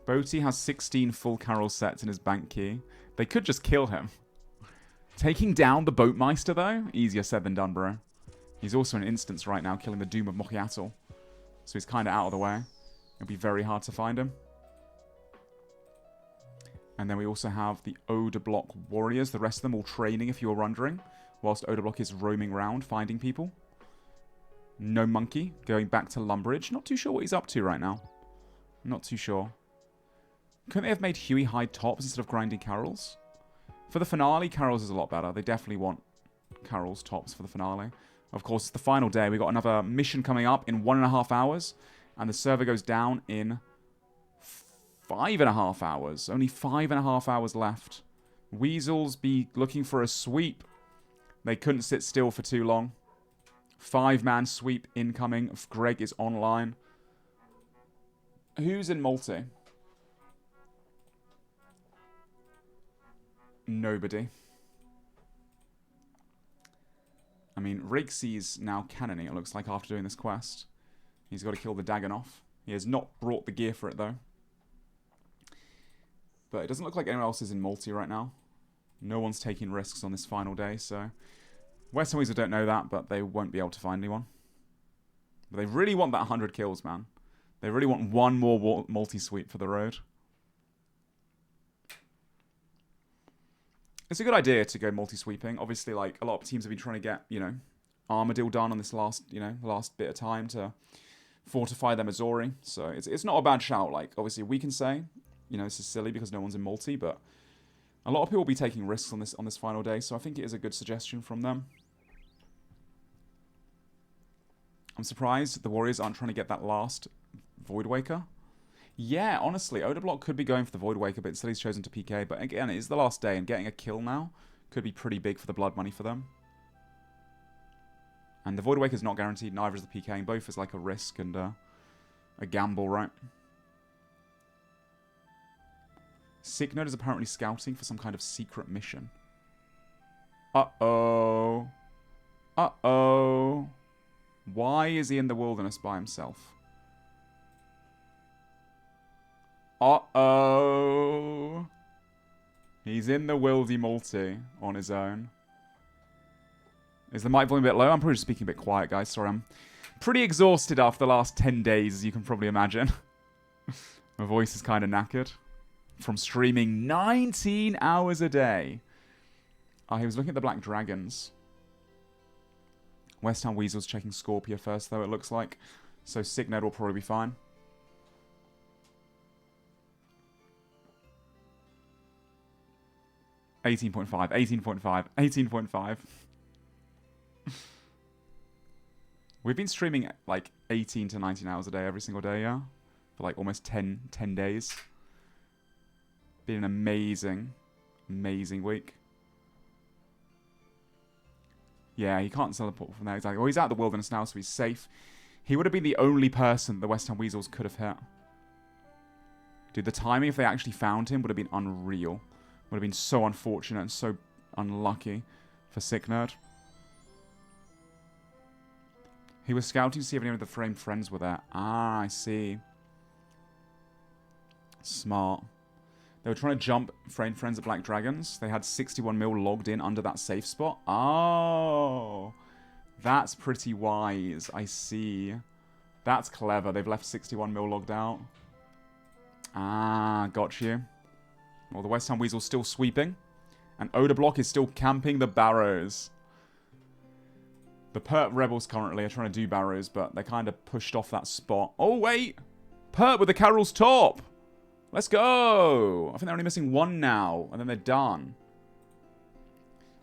Boaty has 16 full Carol sets in his bank key. They could just kill him. Taking down the Boatmeister, though? Easier said than done, bro. He's also in an instance right now, killing the Doom of Mochiatl. So he's kind of out of the way. It'll be very hard to find him. And then we also have the Odeblock Warriors. The rest of them all training, if you're wondering. Whilst Odeblock is roaming around, finding people. No Monkey, going back to Lumbridge. Not too sure what he's up to right now. Not too sure. Couldn't they have made Huey hide tops instead of grinding Carols? For the finale, Carols is a lot better. They definitely want Carols tops for the finale. Of course, it's the final day. We've got another mission coming up in 1.5 hours. And the server goes down in 5.5 hours. Only 5.5 hours left. Weasels be looking for a sweep. They couldn't sit still for too long. 5-man sweep incoming. Greg is online. Who's in multi? Nobody. I mean, Rigsy's now cannoning, it looks like, after doing this quest. He's got to kill the Dagonoff. He has not brought the gear for it, though. But it doesn't look like anyone else is in multi right now. No one's taking risks on this final day, so... Western Weasel don't know that, but they won't be able to find anyone. But they really want that 100 kills, man. They really want one more multi-sweep for the road. It's a good idea to go multi-sweeping. Obviously, like, a lot of teams have been trying to get, you know, Armadillo done on this last bit of time to fortify their Missouri. So it's not a bad shout. Like, obviously, we can say, you know, this is silly because no one's in multi, but a lot of people will be taking risks on this final day. So I think it is a good suggestion from them. I'm surprised the Warriors aren't trying to get that last Voidwaker. Yeah, honestly, Odeblock could be going for the Voidwaker, but instead he's chosen to PK. But again, it is the last day, and getting a kill now could be pretty big for the blood money for them. And the Voidwaker is not guaranteed, neither is the PKing. Both is like a risk and a gamble, right? Sicknode is apparently scouting for some kind of secret mission. Uh-oh. Uh-oh. Why is he in the wilderness by himself? Uh-oh. He's in the wildy multi on his own. Is the mic volume a bit low? I'm probably just speaking a bit quiet, guys. Sorry, I'm pretty exhausted after the last 10 days, as you can probably imagine. My voice is kind of knackered. From streaming 19 hours a day. Oh, he was looking at the Black Dragons. West Ham Weasels checking Scorpio first, though, it looks like. So Sicknode will probably be fine. $18.5, 18.5, 18.5. We've been streaming like 18 to 19 hours a day every single day, yeah? For like almost 10 days. Been an amazing, amazing week. Yeah, he can't teleport from there exactly. Well, he's out of the wilderness now, so he's safe. He would have been the only person the West Ham Weasels could have hit. Dude, the timing, if they actually found him, would have been unreal. Would have been so unfortunate and so unlucky for Sicknode. He was scouting to see if any of the framed friends were there. Ah, I see. Smart. They were trying to jump framed friends at Black Dragons. They had 61 mil logged in under that safe spot. Oh, that's pretty wise. I see. That's clever. They've left 61 mil logged out. Ah, got you. Well, the West Ham Weasel's still sweeping. And Oda Block is still camping the Barrows. The Perp Rebels currently are trying to do Barrows, but they kind of pushed off that spot. Oh, wait. Perp with the Carol's top. Let's go. I think they're only missing one now, and then they're done.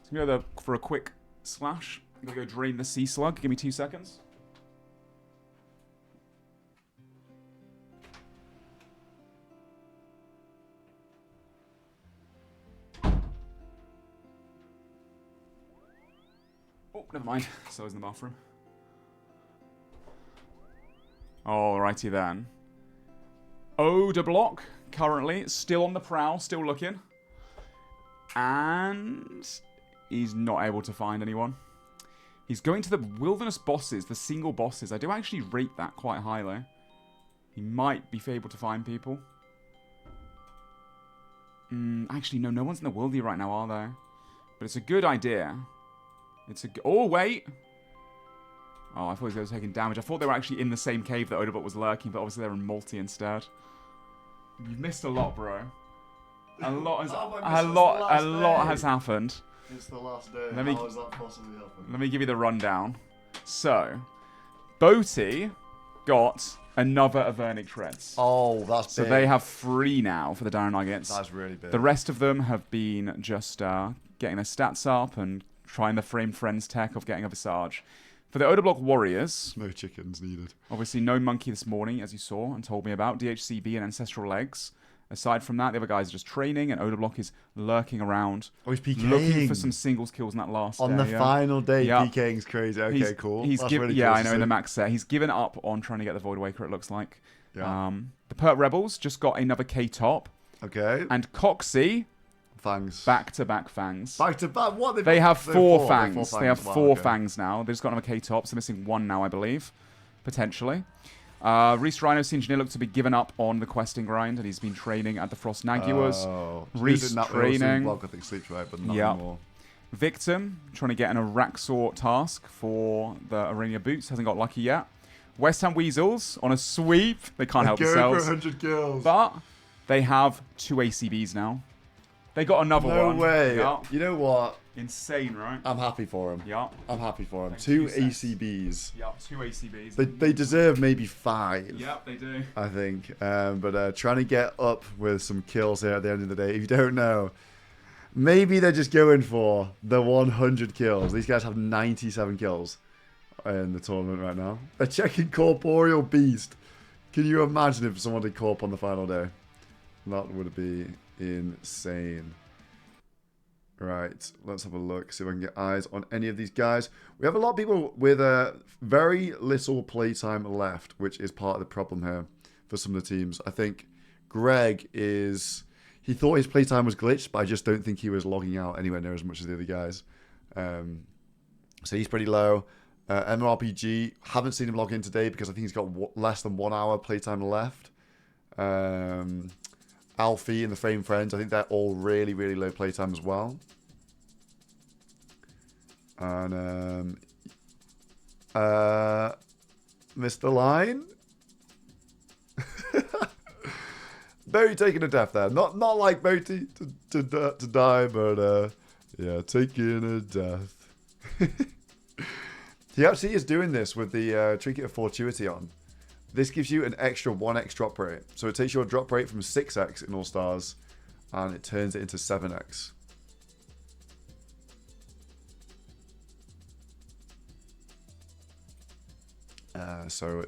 So I'm going to go for a quick slash. I'm going to go drain the Sea Slug. Give me 2 seconds. Oh, never mind. So is in the bathroom. Alrighty then. Oda Block, currently, still on the prowl, still looking. And he's not able to find anyone. He's going to the Wilderness Bosses, the single bosses. I do actually rate that quite highly. He might be able to find people. Actually, no one's in the Wildy right now, are there? But it's a good idea. It's a... Oh, wait! Oh, I thought he was taking damage. I thought they were actually in the same cave that Odabot was lurking, but obviously they're in multi instead. You've missed a lot, bro. A lot has happened. It's the last day. Let me, How has that possibly happened? Let me give you the rundown. So, Boaty got another Avernic Treads. Oh, that's big. So they have 3 now for the Dire Nuggets. That's really big. The rest of them have been just getting their stats up and trying the Frame Friends tech of getting a Visage. For the Oda Block Warriors... No chickens needed. Obviously, no Monkey this morning, as you saw and told me about. DHCB and Ancestral Legs. Aside from that, the other guys are just training, and Oda Block is lurking around. Oh, he's PKing. Looking for some singles kills in that last On day. the final day, PKing's crazy. Okay, cool. He's really yeah, cool I know, in the max set. He's given up on trying to get the Void Waker, it looks like. Yeah. The Perp Rebels just got another K-top. Okay. And Coxie... Fangs. Back-to-back fangs. Back-to-back? What? They have 4 fangs. They have 4 fangs now. They've just got another K-tops. They're missing 1 now, I believe. Potentially. Reese Rhino's Engineer looks to be given up on the questing grind, and he's been training at the Frost Naguas. Reese training. I think sleeps right, but not anymore. Victim, trying to get an Araxor task for the Arena Boots. Hasn't got lucky yet. West Ham Weasels on a sweep. They can't help themselves. For 100 kills. But they have 2 ACBs now. They got another one. No way. Yeah. You know what? Insane, right? I'm happy for him. Yeah. I'm happy for him. 2 ACBs. Yeah, 2 ACBs. They deserve maybe 5. Yep, they do. I think. But trying to get up with some kills here at the end of the day. If you don't know, maybe they're just going for the 100 kills. These guys have 97 kills in the tournament right now. They're checking Corporeal Beast. Can you imagine if someone did Corp on the final day? That would be insane. Right, let's have a look, see if I can get eyes on any of these guys. We have a lot of people with very little playtime left, which is part of the problem here for some of the teams. I think Greg is... He thought his playtime was glitched, but I just don't think he was logging out anywhere near as much as the other guys. So he's pretty low. MRPG, haven't seen him log in today because I think he's got less than 1 hour playtime left. Alfie and the Frame Friends, I think they're all really, really low playtime as well. And Mr. Line. Berry taking a death there. Not like Berry to die, but yeah, taking a death. He actually is doing this with the Trinket of Fortuity on. This gives you an extra 1x drop rate. So it takes your drop rate from 6x in All Stars and it turns it into 7x. So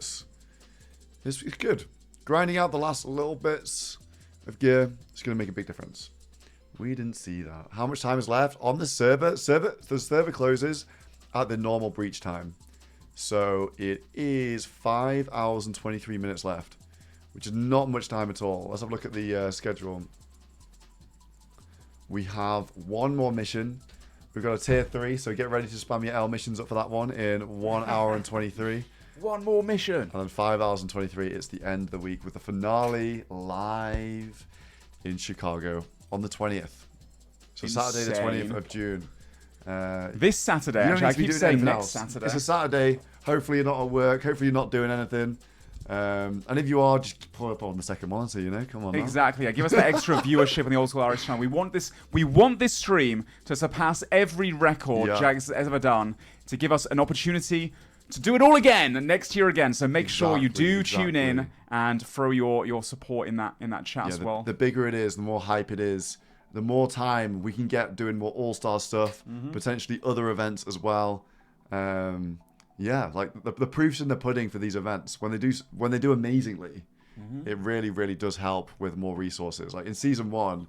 it's good. Grinding out the last little bits of gear is going to make a big difference. We didn't see that. How much time is left on the server? The server closes at the normal breach time. So it is 5 hours and 23 minutes left, which is not much time at all. Let's have a look at the schedule. We have 1 more mission. We've got a tier 3, so get ready to spam your L missions up for that one in 1 hour and 23. 1 more mission. And then 5 hours and 23, it's the end of the week with the finale live in Chicago on the 20th. So Saturday the 20th of June. This Saturday, actually, I keep saying next Saturday. It's a Saturday. Hopefully you're not at work. Hopefully you're not doing anything. And if you are, just pull up on the second monitor, you know? Come on. Exactly. Yeah. Give us that extra viewership on the Old School RuneScape channel. We want this stream to surpass every record Jags has ever done, to give us an opportunity to do it all again next year again. So make sure you do tune in and throw your support in that chat as well. The bigger it is, the more hype it is, the more time we can get doing more All-Star stuff, potentially other events as well. Yeah, like the proof's in the pudding for these events. When they do amazingly, it really does help with more resources. Like in season 1,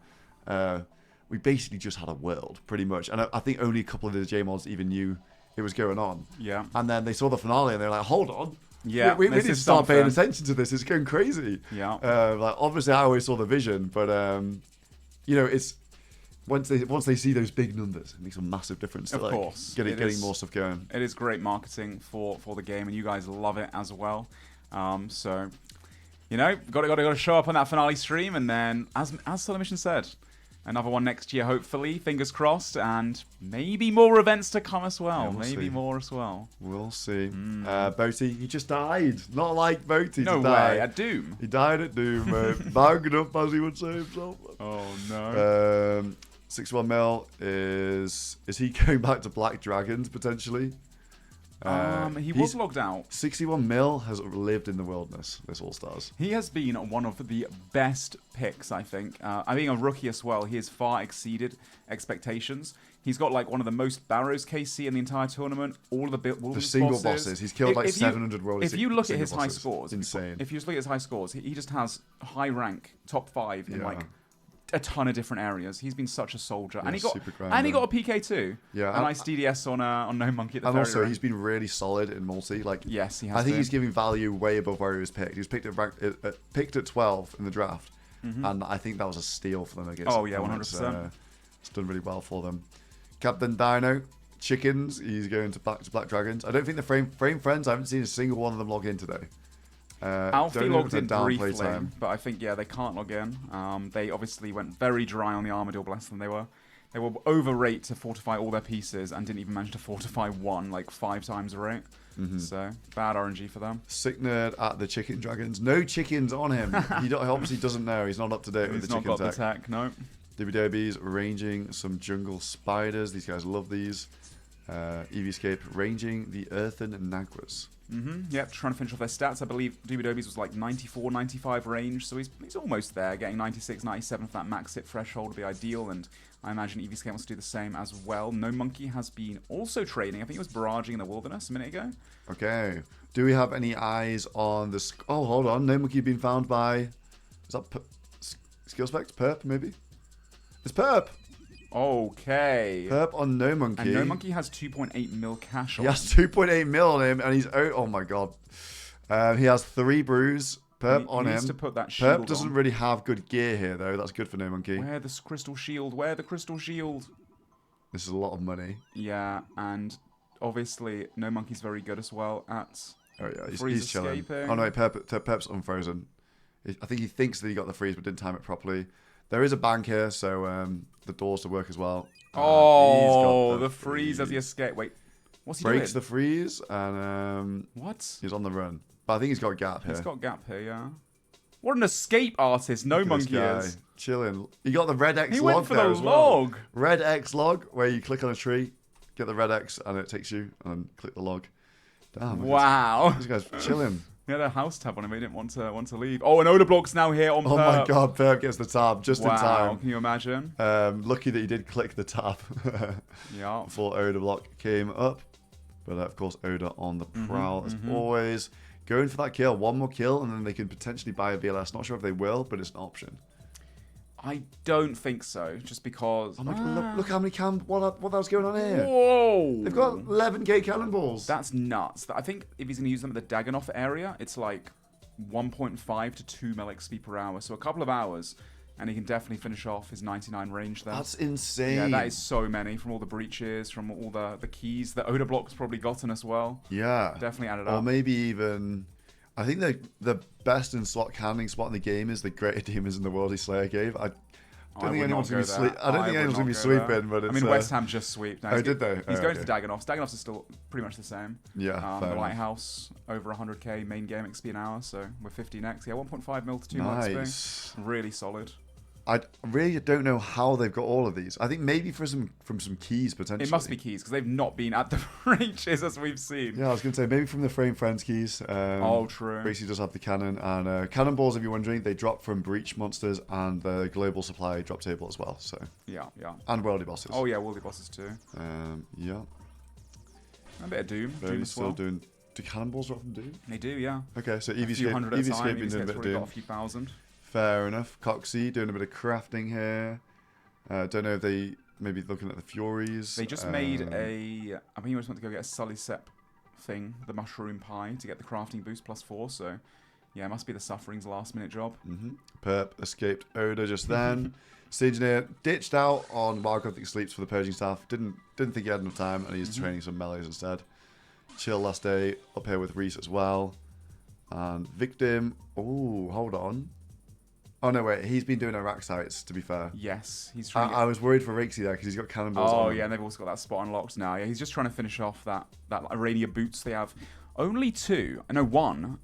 we basically just had a world pretty much, and I think only a couple of the J-mods even knew it was going on. Yeah. And then they saw the finale and they're like, hold on. Yeah, we need to start paying attention to this. It's going crazy. Yeah. Like obviously I always saw the vision, but you know, it's once they see those big numbers, it makes a massive difference. Of course, getting more stuff going. It is great marketing for the game, and you guys love it as well. So, you know, got to show up on that finale stream, and then as SoloMission said, another one next year, hopefully. Fingers crossed, and maybe more events to come as well. Yeah, maybe more as well. We'll see. Boaty, he just died. Not like Boaty. No way. At Doom. He died at Doom. Banged up, as he would say himself. Oh no. 61 mil is he going back to Black Dragons potentially? He was logged out. 61 mil has lived in the wilderness, this All-Stars. He has been one of the best picks, I think. I being a rookie as well, he has far exceeded expectations. He's got like one of the most barrows KC in the entire tournament. All of the single bosses. He's killed like 700 rolling. If you look at his high scores, insane. If you just look at his high scores, he just has high rank, top 5 in like a ton of different areas. He's been such a soldier, and he got a PK too. Yeah, a nice DDS on No Monkey at the and very also end. he's been really solid in multi. Like yes, he has. I think he's giving value way above where he was picked. He was picked at 12 in the draft, and I think that was a steal for them against. Oh yeah, 100%. It's done really well for them. Captain Dino, chickens. He's going to Black Dragons. I don't think the frame friends. I haven't seen a single one of them log in today. Alfie logged in briefly, but I think they can't log in. They obviously went very dry on the Armadillo, bless them. They were overrate to fortify all their pieces and didn't even manage to fortify one like 5 times the rate. So bad RNG for them. Sick nerd at the chicken dragons. No chickens on him. He obviously doesn't know. He's not up to date with the chicken tech. He's not got the tech. No. DBDOB's ranging some jungle spiders. These guys love these. EVScape ranging the earthen Naguas. Yep, trying to finish off their stats. I believe DBDOB's was like 94, 95 range, so he's almost there. Getting 96, 97 for that max hit threshold would be ideal, and I imagine EVScape wants to do the same as well. No Monkey has been also trading. I think he was barraging in the wilderness a minute ago. Okay. Do we have any eyes on this? Oh, hold on. No Monkey being found by... Is that Skill Specs? Perp, maybe? It's Perp! Okay. Perp on No Monkey. And No Monkey has 2.8 mil cash on him. He has 2.8 mil on him, and he's out. Oh my god. He has 3 brews. Perp on him. To put that shield Perp doesn't really have good gear here, though. That's good for No Monkey. Where the crystal shield? Where the crystal shield? This is a lot of money. Yeah, and obviously No Monkey's very good as well at. Oh yeah, he's chilling. Escaping. Oh no, Perp's unfrozen. I think he thinks that he got the freeze, but didn't time it properly. There is a bank here, so the doors to work as well. Oh, the freeze as he escaped. Wait, what's he doing? Breaks the freeze, and what? He's on the run. But I think he's got gap here. He's got gap here, yeah. What an escape artist No Monkey is. Chilling. You got the red X he log went for there the as well. log. Red X log, where you click on a tree, get the red X, and it takes you, and then click the log. Damn. Wow. This guy's chilling. He had a house tab on him. He didn't want to leave. Oh, and Odablock's now here on Perp. Oh my god, Perp gets the tab just in time. Can you imagine? Lucky that he did click the tab. Yeah. Before Odablock came up. But of course, Oda on the prowl as always. Going for that kill. One more kill, and then they can potentially buy a BLS. Not sure if they will, but it's an option. I don't think so, just because... Oh my god, look how many what was going on here? Whoa! They've got 11k cannonballs. That's nuts. I think if he's going to use them at the Daganov area, it's like 1.5 to 2 mil XP per hour. So a couple of hours, and he can definitely finish off his 99 range there. That's insane. Yeah, that is so many, from all the breaches, from all the keys that Odablock's probably gotten as well. Yeah. Definitely added up. Or maybe even... I think the best in slot canning spot in the game is the Greater Demons in the World He Slayer gave. I don't think anyone's going to be sleep. I don't think anyone's going to be sweeping, but it's, I mean, West Ham just sweep. No, did they? He's going to the Dagonoffs. Dagonoffs is still pretty much the same. Yeah, The Lighthouse, over 100k main game XP an hour, so we're 50 next. Yeah, 1.5 mil to 2 mil XP. Really solid. I really don't know how they've got all of these. I think maybe from some keys, potentially. It must be keys, because they've not been at the ranges as we've seen. Yeah, I was going to say, maybe from the Frame Friends keys. Oh, true. Basically does have the cannon. And cannonballs, if you're wondering, they drop from Breach monsters and the Global Supply drop table as well. So yeah. And Worldy Bosses. Oh, yeah, Worldy Bosses too. Yeah. A bit of Doom. Doom as well. Do cannonballs drop from Doom? They do, yeah. Okay, so EVScape been doing a bit of Doom. Got a few thousand. Fair enough. Coxie doing a bit of crafting here. Don't know if they maybe looking at the Furies. They just made a. I think you just want to go get a Sully Sep thing, the mushroom pie, to get the crafting boost +4. So, yeah, it must be the Suffering's last minute job. Perp escaped Oda just then. Engineer ditched out on Wild Gothic Sleeps for the Purging Staff. Didn't think he had enough time, and he's training some melees instead. Chill last day up here with Reese as well. And Victim. Oh, hold on. Oh, no, wait. He's been doing Iraq sites, to be fair. Yes. He's trying I was worried for Rixie there because he's got cannonballs on. Oh, yeah, and they've also got that spot unlocked now. Yeah, he's just trying to finish off that Irania boots they have. Only 2. No, 1.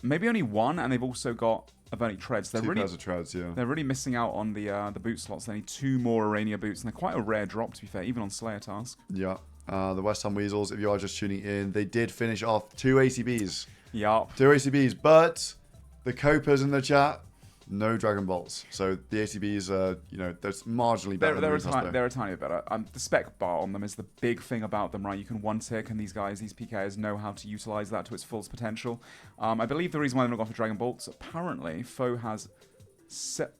Maybe only 1, and they've also got Avernic Treads. They're 2 really, pairs of treads, yeah. They're really missing out on the boot slots. They need 2 more Irania boots, and they're quite a rare drop, to be fair, even on Slayer Task. Yeah. The West Ham Weasels, if you are just tuning in, they did finish off 2 ACBs. Yup. 2 ACBs, but the Copas in the chat, no Dragon Bolts. So the ACBs are, that's marginally better. They're a tiny bit better. The spec bar on them is the big thing about them, right? You can one tick, and these PKs know how to utilize that to its full potential. I believe the reason why they're not going for Dragon Bolts, apparently, Foe has.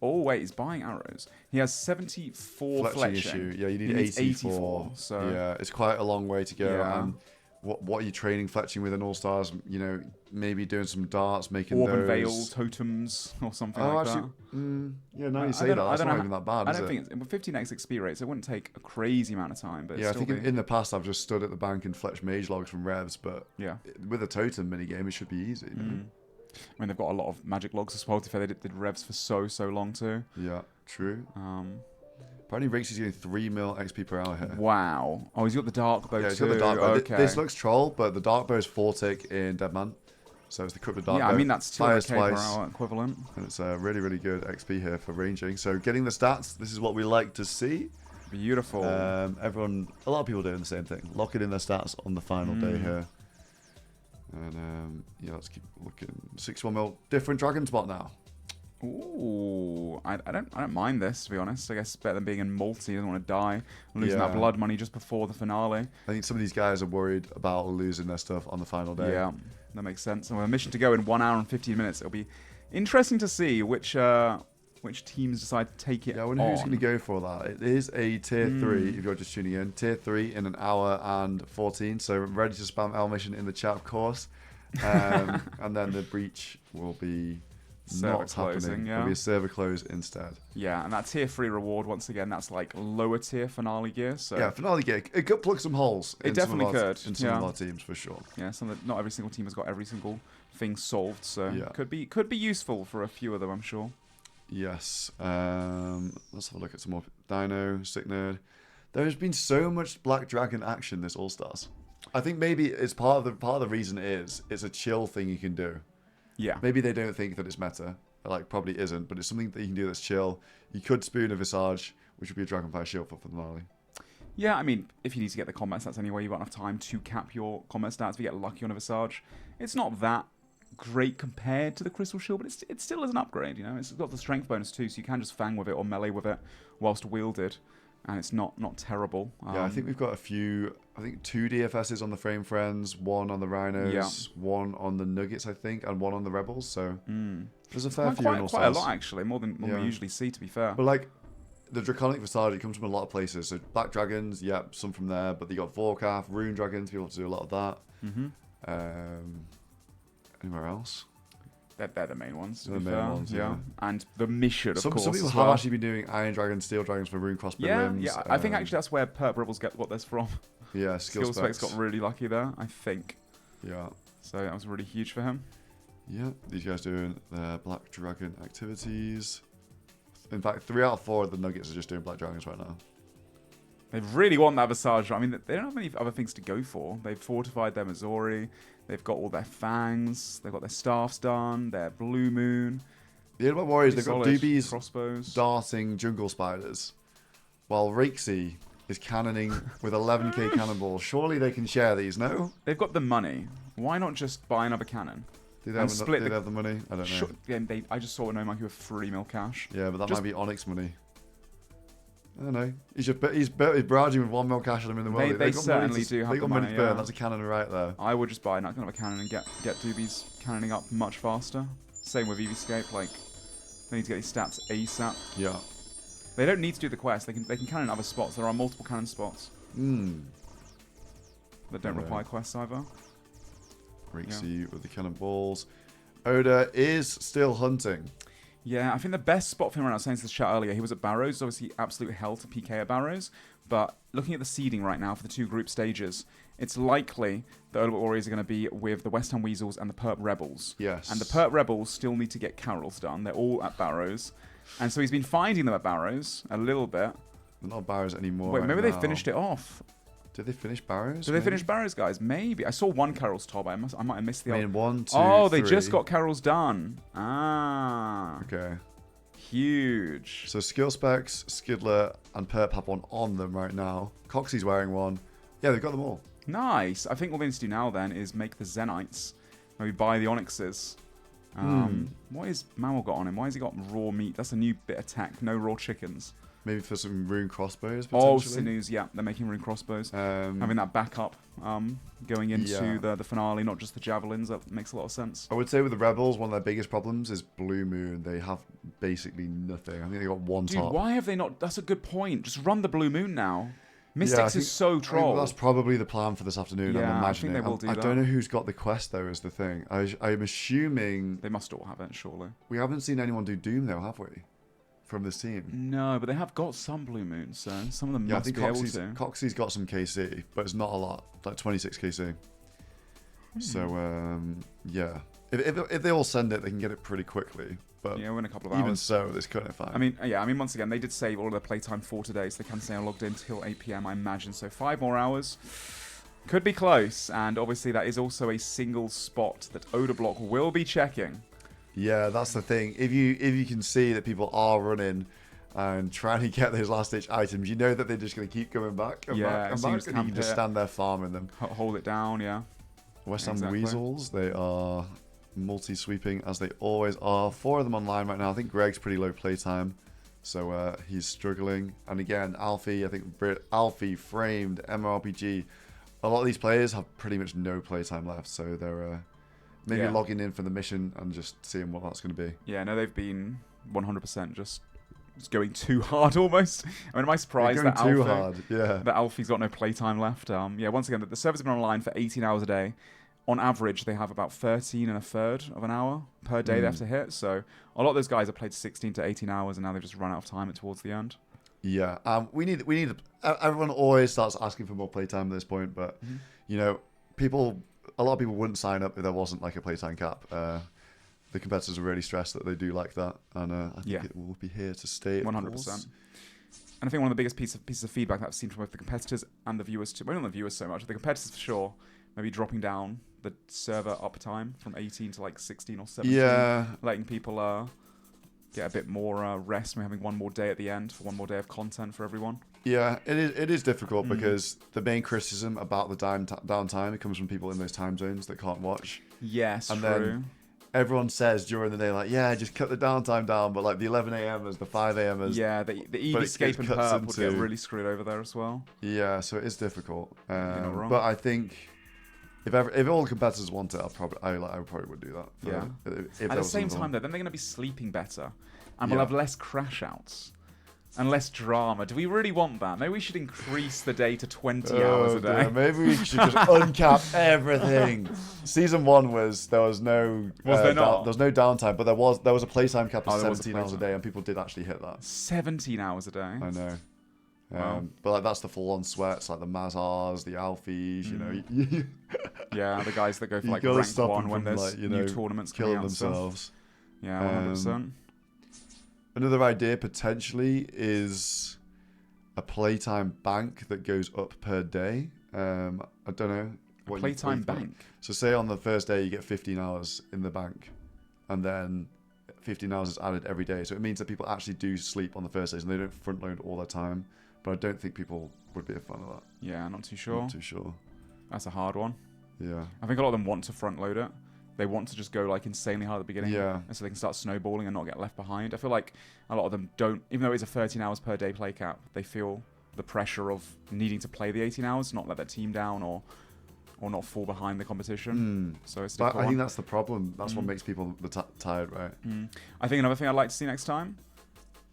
Oh wait, he's buying arrows. He has 74 fletching. Issue. Yeah, you need 84. So yeah, it's quite a long way to go. Yeah. And what are you training fletching with in All Stars? Maybe doing some darts, making Orb those. and Veil totems or something like that. Yeah, now you say that, that's not even that bad. I don't think it's 15x XP rates. It wouldn't take a crazy amount of time, but yeah, I think in the past I've just stood at the bank and fletched mage logs from revs, but yeah, with a totem minigame it should be easy. I mean, they've got a lot of magic logs as well. They did revs for so long too. Yeah, true. Apparently Rixie's getting 3 mil XP per hour here. Wow. Oh, he's got the dark bow too. He's got the dark bow. Okay. This looks troll, but the dark bow is 4 tick in Deadman. So it's the equipped dark bow. Yeah, I mean, that's 200k per hour equivalent. And it's really, really good XP here for ranging. So getting the stats, this is what we like to see. Beautiful. A lot of people doing the same thing. Locking in their stats on the final day here. And yeah, let's keep looking. 61 mil, different dragon spot now. Ooh, I don't mind this, to be honest. I guess it's better than being in multi. He doesn't want to die, losing that blood money just before the finale. I think some of these guys are worried about losing their stuff on the final day. Yeah, that makes sense. And with a mission to go in 1 hour and 15 minutes, it'll be interesting to see which teams decide to take it. Yeah, I wonder who's going to go for that. It is a tier 3, if you're just tuning in. Tier 3 in 1 hour and 14. So ready to spam L mission in the chat, of course. And then the breach will be not happening. It'll be a server close instead. Yeah, and that tier 3 reward, once again, that's like lower tier finale gear. So yeah, finale gear. It could plug some holes. It definitely could. In some of our teams, for sure. Yeah, not every single team has got every single thing solved. So yeah, could be useful for a few of them, I'm sure. Yes. Let's have a look at some more. Dino, Sick Nerd. There has been so much Black Dragon action this All Stars. I think maybe it's part of the reason is it's a chill thing you can do. Yeah. Maybe they don't think that it's meta. Like, probably isn't, but it's something that you can do that's chill. You could spoon a Visage, which would be a Dragonfire shield for finale. Yeah, I mean, if you need to get the combat stats anyway, you've got enough time to cap your combat stats if you get lucky on a Visage. It's not that great compared to the Crystal Shield, but it still is an upgrade, It's got the strength bonus too, so you can just fang with it or melee with it whilst wielded, and it's not terrible. Yeah, I think we've got 2 DFSs on the Frame Friends, 1 on the Rhinos, 1 on the Nuggets, I think, and 1 on the Rebels, so there's a fair few in All Stars. Quite a lot, actually, more than we usually see, to be fair. But like, the Draconic Visage, it comes from a lot of places, so Black Dragons, yeah, some from there, but you got Vorkath, Rune Dragons, people have to do a lot of that. Anywhere else? They're the main ones, to the be main fair. ones, yeah. And the mission, of course. Some people have actually been doing Iron Dragons, Steel Dragons for Rune Crossbow limbs. Yeah, I think actually that's where Perp Rebels got this from. Yeah, skill specs got really lucky there, I think. Yeah. So that was really huge for him. Yeah, these guys doing their Black Dragon activities. In fact, 3 out of 4 of the Nuggets are just doing Black Dragons right now. They really want that Visage. I mean, they don't have many other things to go for. They've fortified their Missouri. They've got all their fangs. They've got their staffs done. Their Blue Moon. The Deadman Warriors, they've got solid doobies crossbows, darting jungle spiders, while Rakesy is cannoning with 11k cannonballs. Surely they can share these, no? They've got the money. Why not just buy another cannon? Do they have the money? I don't know. Yeah, I just saw a No Monkey with 3 mil cash. Yeah, but that might be Onyx money. I don't know. He's barraging with 1 mil cash on him in the world. They certainly do have They got the money money, to burn. yeah. That's a cannon right there. I would just buy another cannon and get doobies cannoning up much faster. Same with EVScape. Like, they need to get these stats ASAP. Yeah. They don't need to do the quest. They can cannon other spots. There are multiple cannon spots. That don't require quests either. Rakesy with the cannonballs. Oda is still hunting. Yeah, I think the best spot for him right now, I was saying to the chat earlier, he was at Barrows, obviously absolute hell to PK at Barrows, but looking at the seeding right now for the 2 group stages, it's likely the Old Warriors are going to be with the West Ham Weasels and the Perp Rebels. Yes. And the Perp Rebels still need to get Carols done. They're all at Barrows. And so he's been finding them at Barrows a little bit. They're not Barrows anymore. Wait, right maybe now. they finished it off. Did they finish Barrows? Did they finish Barrows, guys? Maybe. I saw 1 Carol's top. I might have missed the other. 1, 2, Oh, they 3. just got Carol's done. Ah. Okay. Huge. So skill specs, Skidler, and Perp have one on them right now. Coxie's wearing one. Yeah, they've got them all. Nice. I think what we need to do now then is make the Zenites. Maybe buy the Onyxes. What is Mammal got on him? Why has he got raw meat? That's a new bit of tech. No raw chickens. Maybe for some rune crossbows, Oh, potentially. sinews, yeah. They're making rune crossbows. Having that backup going into the finale, not just the javelins. That makes a lot of sense. I would say with the Rebels, one of their biggest problems is Blue Moon. They have basically nothing. I think they got 1 Dude, top. why have they not... That's a good point. Just run the Blue Moon now. Mystics is so troll. That's probably the plan for this afternoon, I'm imagining. I think they will do that. I don't know who's got the quest, though, is the thing. I'm assuming... They must all have it, surely. We haven't seen anyone do Doom, though, have we? From this team. No, but they have got some Blue Moons, so some of them must be able to. Coxie's got some KC, but it's not a lot. Like 26 KC. So, yeah. If they all send it, they can get it pretty quickly. But yeah, in a couple of hours. Even so, this couldn't fine. I mean, once again, they did save all of their playtime for today, so they can stay logged in till 8 PM, I imagine. So 5 more hours. Could be close, and obviously that is also a single spot that Odablock will be checking. Yeah, that's the thing. If you can see that people are running and trying to get those last ditch items, you know that they're just going to keep coming back and back and back, and you can just stand there farming them. Hold it down, yeah. West Ham Weasels, they are multi-sweeping as they always are. 4 of them online right now. I think Greg's pretty low playtime, so he's struggling. And again, Alfie, I think Alfie, Framed, MRPG, a lot of these players have pretty much no playtime left, so they're maybe logging in for the mission and just seeing what that's going to be. Yeah, no, they've been 100% just going too hard almost. I mean, am I surprised that Alfie's got no playtime left? Yeah, once again, the servers have been online for 18 hours a day. On average, they have about 13 1/3 of an hour per day they have to hit. So a lot of those guys have played 16 to 18 hours, and now they've just run out of time towards the end. Yeah, we need. Everyone always starts asking for more playtime at this point, but you know, a lot of people wouldn't sign up if there wasn't like a playtime cap. The competitors are really stressed that they do like that, and I think it will be here to stay. 100%. And I think one of the biggest pieces of feedback that I've seen from both the competitors and the viewers too. Well, not the viewers so much, the competitors for sure. Maybe dropping down the server uptime from 18 to like 16 or 17. Yeah. Letting people get a bit more rest. We're having one more day at the end for one more day of content for everyone. Yeah, it is difficult because the main criticism about the downtime, it comes from people in those time zones that can't watch. Yes, and true. Then everyone says during the day, like, yeah, just cut the downtime down, but like the 11 a.m.ers, the 5 a.m.ers. Yeah, the EVScape and Perp would get really screwed over there as well. Yeah, so it is difficult. But I think if all the competitors want it, I probably would do that. Yeah. At the same time, though, then they're going to be sleeping better, and we'll have less crash outs and less drama. Do we really want that? Maybe we should increase the day to 20 hours a day. Dear. Maybe we should just uncap everything. Season 1 there was no there not? There was no downtime, but there was a playtime cap of 17 hours a day, and people did actually hit that. 17 hours a day. I know. Wow. But like that's the full-on sweats, like the Mazars, the Alfies, you know. Yeah, the guys that go for like rank 1 when there's new tournaments killing coming out themselves. Yeah, 100%. Another idea potentially is a playtime bank that goes up per day. I don't know. What playtime bank? So say on the first day you get 15 hours in the bank, and then 15 hours is added every day. So it means that people actually do sleep on the first days and they don't front load all their time. But I don't think people would be a fan of that. Yeah, not too sure. Not too sure. That's a hard one. Yeah. I think a lot of them want to front load it. They want to just go like insanely hard at the beginning. Yeah. And so they can start snowballing and not get left behind. I feel like a lot of them don't, even though it's a 13 hours per day play cap, they feel the pressure of needing to play the 18 hours, not let their team down or not fall behind the competition. So it's But I think that's the problem. That's what makes people tired, right? I think another thing I'd like to see next time,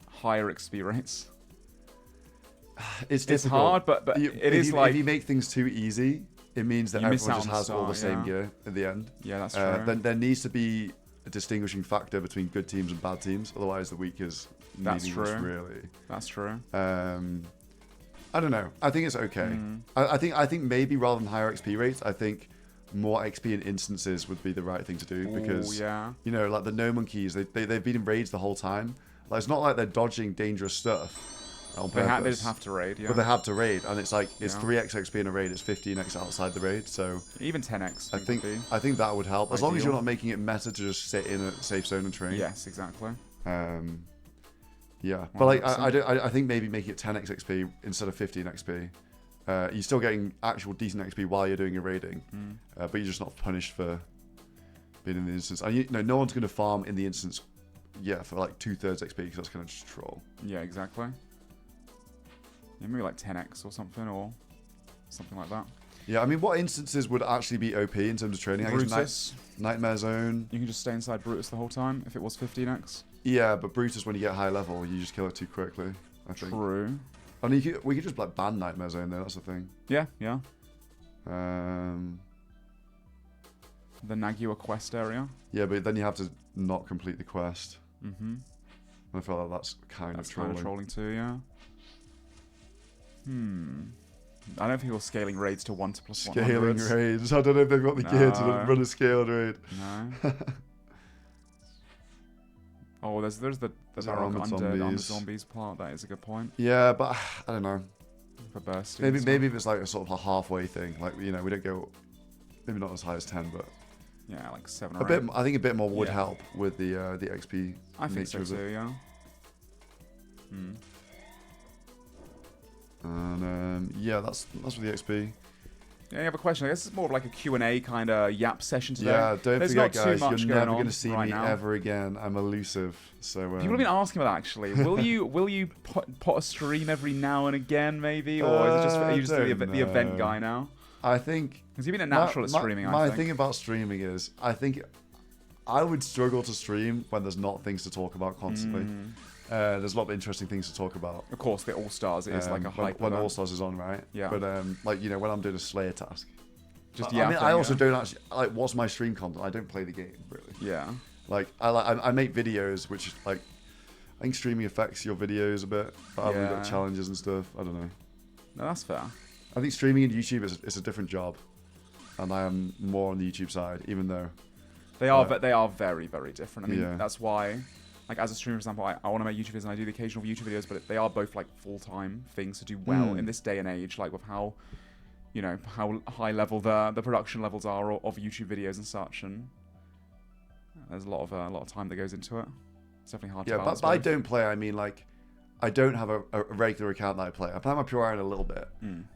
higher XP rates. It's hard, but if you make things too easy, it means that You miss everyone out just on has the all the start, same gear at the end. Yeah, that's true. Then there needs to be a distinguishing factor between good teams and bad teams. Otherwise, the week is meaningless, really. That's true. I don't know. I think it's okay. I think maybe rather than higher XP rates, I think more XP in instances would be the right thing to do because you know, like the No Monkeys, they've been in raids the whole time. Like it's not like they're dodging dangerous stuff on purpose. They just have to raid, yeah. But they have to raid, and it's like it's 3x XP in a raid, it's 15x outside the raid. So even 10x. I think that would help as long as Ideal. you're not making it meta to just sit in a safe zone and train. Yes, exactly. Yeah, but like I think maybe making it 10x XP instead of 15 XP. You're still getting actual decent XP while you're doing your raiding, but you're just not punished for being in the instance. And no one's going to farm in the instance, for like 2/3 XP because that's going to just troll. Yeah, exactly. Yeah, maybe like 10x or something like that. Yeah, I mean, what instances would actually be OP in terms of training? Brutus. I guess Nightmare Zone. You can just stay inside Brutus the whole time if it was 15x. Yeah, but Brutus, when you get high level, you just kill it too quickly. I think. True. I mean, we could just like ban Nightmare Zone there. That's the thing. Yeah. The Nagua quest area. Yeah, but then you have to not complete the quest. I feel like that's kind of trolling Too, yeah. I don't think we're scaling raids to 1 to +100. Scaling raids. I don't know if they've got the gear to run a scaled raid. No. Oh, there's the armored zombies part. That is a good point. Yeah, but I don't know. For bursting. Maybe if it's like a sort of a halfway thing. Like we don't go, maybe not as high as 10, but yeah, like 7 or 8. I think a bit more would help with the XP. I think so too. Yeah. And that's with the XP. Yeah, you have a question. I guess it's more of like a Q&A kind of yap session today. Yeah, don't forget, guys, you're never going to see right me now. ever again. I'm elusive. So people have been asking about that, actually. Will you put a stream every now and again, maybe, or is it just are you just the event guy now? I think because you've been a natural at streaming. My thing about streaming is I think I would struggle to stream when there's not things to talk about constantly. There's a lot of interesting things to talk about. Of course, the All Stars is like a hype when All Stars is on, right? Yeah. But like when I'm doing a Slayer task, I also don't actually like what's my stream content. I don't play the game really. Yeah. Like I make videos, which like I think streaming affects your videos a bit. But we've got challenges and stuff. I don't know. No, that's fair. I think streaming and YouTube is a different job, and I am more on the YouTube side, even though they are very, very different. I mean, that's why. Like as a streamer, for example, I want to make YouTube videos and I do the occasional YouTube videos, but they are both like full-time things to do well in this day and age, like with how high level the production levels are of YouTube videos and such, and there's a lot of time that goes into it. It's definitely hard to balance. But I don't play. I mean, like I don't have a regular account that I play. I play my Pure Iron a little bit,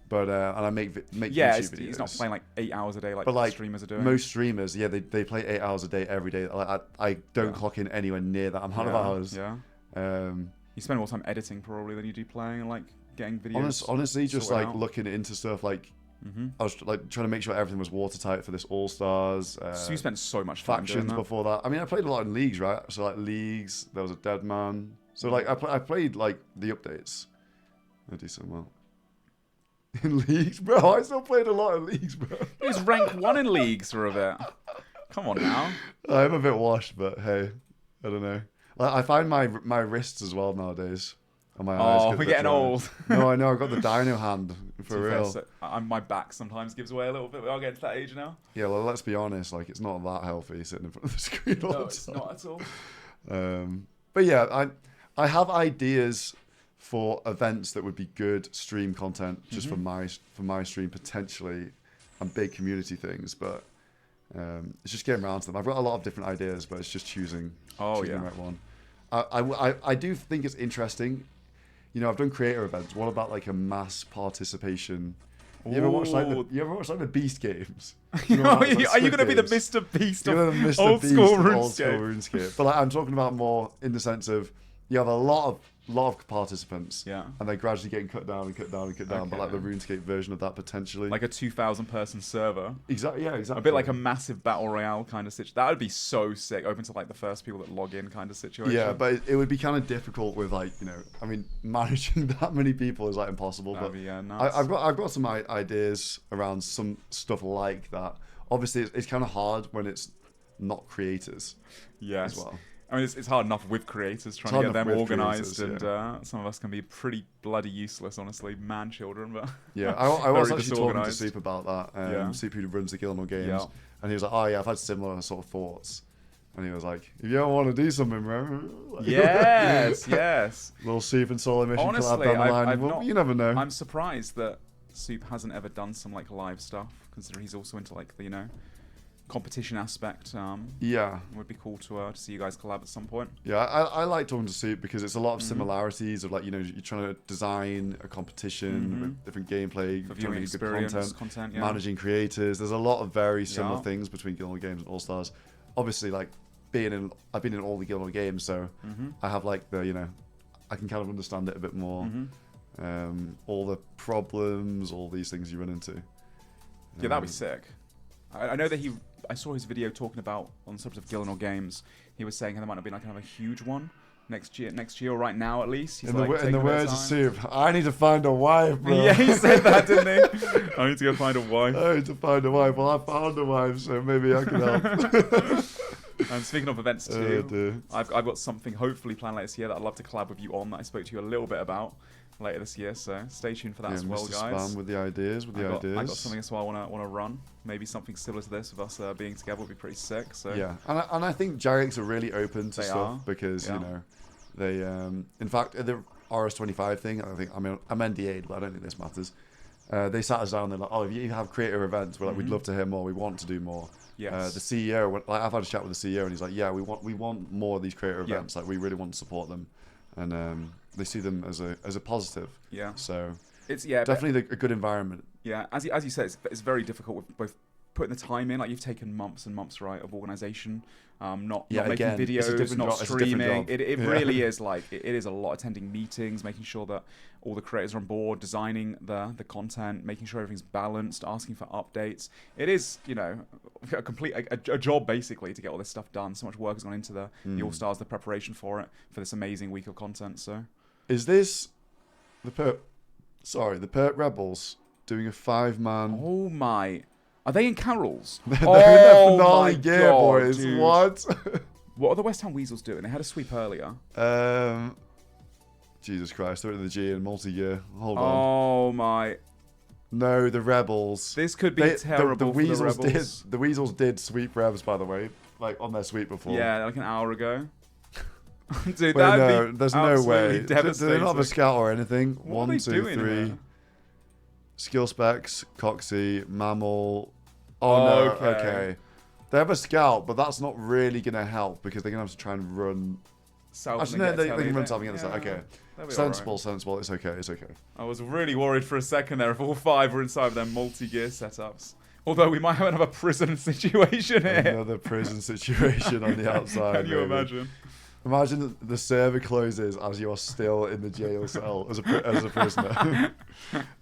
but and I make YouTube videos. He's not playing like 8 hours a day like streamers are doing. Most streamers, they play 8 hours a day every day. Like I don't clock in anywhere near that amount of hours. Yeah. You spend more time editing probably than you do playing and like getting videos. Honestly, just like looking into stuff like. I was like trying to make sure everything was watertight for this All Stars. So you spent so much time factions doing that. Before that. I mean, I played a lot in leagues, right? So like leagues, there was a Deadman. So like I played like the updates a decent amount in leagues, bro. I still played a lot in leagues, bro. He was rank 1 in leagues for a bit. Come on now. I'm a bit washed, but hey, I don't know. Like, I find my wrists as well nowadays. And my eyes. We're getting old. No, I know. I've got the dino hand for real. My back sometimes gives way a little bit. I'll get to that age now. Yeah, well, let's be honest. Like, it's not that healthy sitting in front of the screen all the time. No, it's not at all. But yeah, I have ideas for events that would be good stream content just for my stream potentially, and big community things, but it's just getting around to them. I've got a lot of different ideas, but it's just choosing the right one. I do think it's interesting. You know, I've done creator events. What about like a mass participation? You ever watch like the Beast games? You know, are you going to be the Mr. Beast of Old School RuneScape? But like, I'm talking about more in the sense of you have a lot of participants, and they're gradually getting cut down. But like the RuneScape version of that potentially, like a 2,000-person server. Exactly. Yeah, exactly. A bit like a massive battle royale kind of situation. That would be so sick. Open to like the first people that log in kind of situation. Yeah, but it would be kind of difficult with like, you know, I mean, managing that many people is like impossible. That'd But be, nuts. I've got some ideas around some stuff like that. Obviously, it's kind of hard when it's not creators. Yes. As well. I mean, it's hard enough with creators trying to get them organised, and some of us can be pretty bloody useless, honestly, man children. But yeah, I was actually talking to Soup about that. Soup, who runs the Guild games, and he was like, "Oh yeah, I've had similar sort of thoughts." And he was like, "If you don't want to do something, bro." Like, yes. Little Soup and SoloMission Honestly, collab down the line. You never know. I'm surprised that Soup hasn't ever done some like live stuff, considering he's also into like the, you know, competition aspect. Would be cool to see you guys collab at some point. Yeah, I like talking to Soup because it's a lot of similarities of like, you know, you're trying to design a competition with different gameplay, for viewing experience, content, managing creators. There's a lot of very similar things between Guild games and All Stars. Obviously, like I've been in all the Guild games, so I have like the, you know, I can kind of understand it a bit more. All the problems, all these things you run into. Yeah, that'd be sick. I know that I saw his video talking about, on the subject of Guild games, he was saying there might not be like kind of a huge one next year or right now at least. He's in the words of Soup, I need to find a wife, bro. Yeah, he said that, didn't he? I need to go find a wife. I need to find a wife. Well, I found a wife, so maybe I can help. And speaking of events too, I've got something hopefully planned later this year that I'd love to collab with you on, that I spoke to you a little bit about later this year, so stay tuned for that as well, Mr. guys. Spam with the ideas, I got something as well I want to run. Maybe something similar to this with us being together would be pretty sick. So yeah, and I think Jagex are really open to stuff because you know they in fact the RS25 thing, I think I'm NDA'd, but I don't think this matters. They sat us down and they're like, oh, if you have creator events, we're like, we'd love to hear more. We want to do more. Yes. The CEO, like, I've had a chat with the CEO, and he's like, yeah, we want more of these creator events. Like, we really want to support them, and they see them as a positive. Yeah. So it's definitely a good environment. Yeah, as you said, it's very difficult with both putting the time in. Like, you've taken months and months, right, of organisation, not making videos, not streaming. It really is like it is a lot. Attending meetings, making sure that all the creators are on board, designing the content, making sure everything's balanced, asking for updates. It is, you know, a job basically to get all this stuff done. So much work has gone into the All Stars, the preparation for it, for this amazing week of content. So is this the Perp Rebels doing a 5-man? Oh my! Are they in Carol's? They're in their finale gear, boys. Dude. What? What are the West Ham Weasels doing? They had a sweep earlier. Jesus Christ, they're in the G in multi-gear. Hold on. Oh my! No, the Rebels. This could be terrible. The Weasels did sweep Revs, by the way, like on their sweep before. Yeah, like an hour ago. Dude, there's no way. Do Devastating. they not have a scout or anything? What 1, 2, 3. Skill specs, Coxie, Mammal. Oh no, okay. They have a scout, but that's not really going to help because they're going to have to try and run. Actually, no, they can run something against that. Okay. Sensible. It's okay. I was really worried for a second there if all 5 were inside of their multi-gear setups. Although we might have a prison situation here. Another prison situation on the outside. Can you imagine? Imagine the server closes as you're still in the jail cell as a prisoner.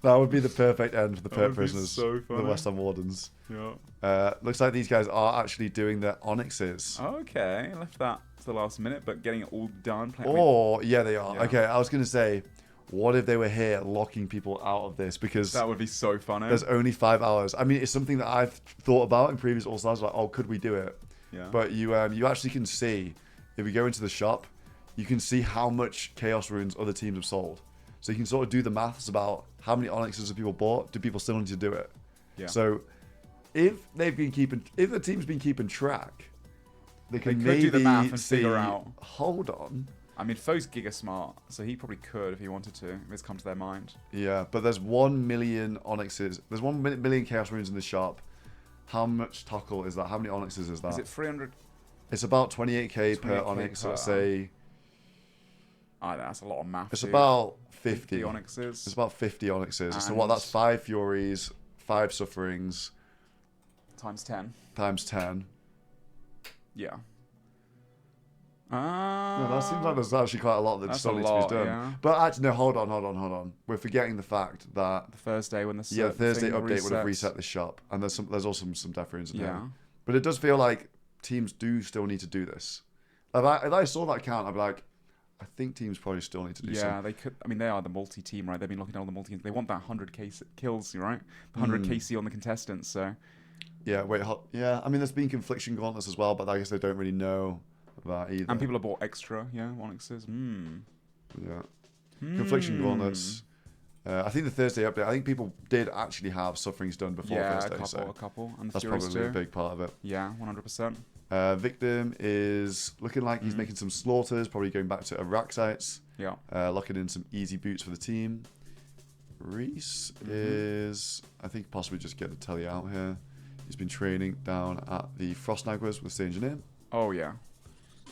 That would be the perfect end for the Perp prisoners, so the West Ham Wardens. Yeah. Looks like these guys are actually doing their Onyxes. Okay, left that to the last minute, but getting it all done. Yeah, they are. Yeah. Okay, I was going to say, what if they were here locking people out of this? Because that would be so funny. There's only 5 hours. I mean, it's something that I've thought about in previous All Stars. Like, oh, could we do it? Yeah. But you actually can see, if we go into the shop, you can see how much Chaos Runes other teams have sold. So you can sort of do the maths about how many Onyxes have people bought. Do people still need to do it? Yeah. So if the team's been keeping track, they can maybe do the math and see, figure out. Hold on. I mean, Foe's giga smart, so he probably could if he wanted to, if it's come to their mind. Yeah, but there's 1 million onyxes. There's 1 million chaos runes in the shop. How much Tockle is that? How many onyxes is that? Is it 300? It's about 28k per onyx. So let's say. That's a lot of math. It's about 50 onyxes. It's about 50 onyxes. And so what? That's 5 furies, 5 sufferings. Times 10. Times 10. Yeah. No, that seems like there's actually quite a lot that still needs to be done. Yeah. But actually, no, hold on. We're forgetting the fact that the Thursday when the Thursday update would have resets. reset the shop, and there's also some death runes in Yeah. there. But it does feel like teams do still need to do this. If I saw that count, I'd be like, I think teams probably still need to do something. Yeah, they could. I mean, they are the multi-team, right? They've been locking down all the multi. They want that 100 kills, right? The 100 KC on the contestants. So. Yeah. Wait. Yeah. I mean, there's been confliction gauntlets as well, but I guess they don't really know that either. And people have bought extra. Yeah, onyxes. Yeah. Confliction gauntlets. I think the Thursday update. I think people did actually have sufferings done before Thursday. A couple. And that's probably a big part of it. Yeah, 100%. Victim is looking like he's making some slaughters, probably going back to Araxites. Yeah. Locking in some easy boots for the team. Reese is, I think, possibly just get the telly out here. He's been training down at the Frost Naguas with the engineer. Oh, yeah.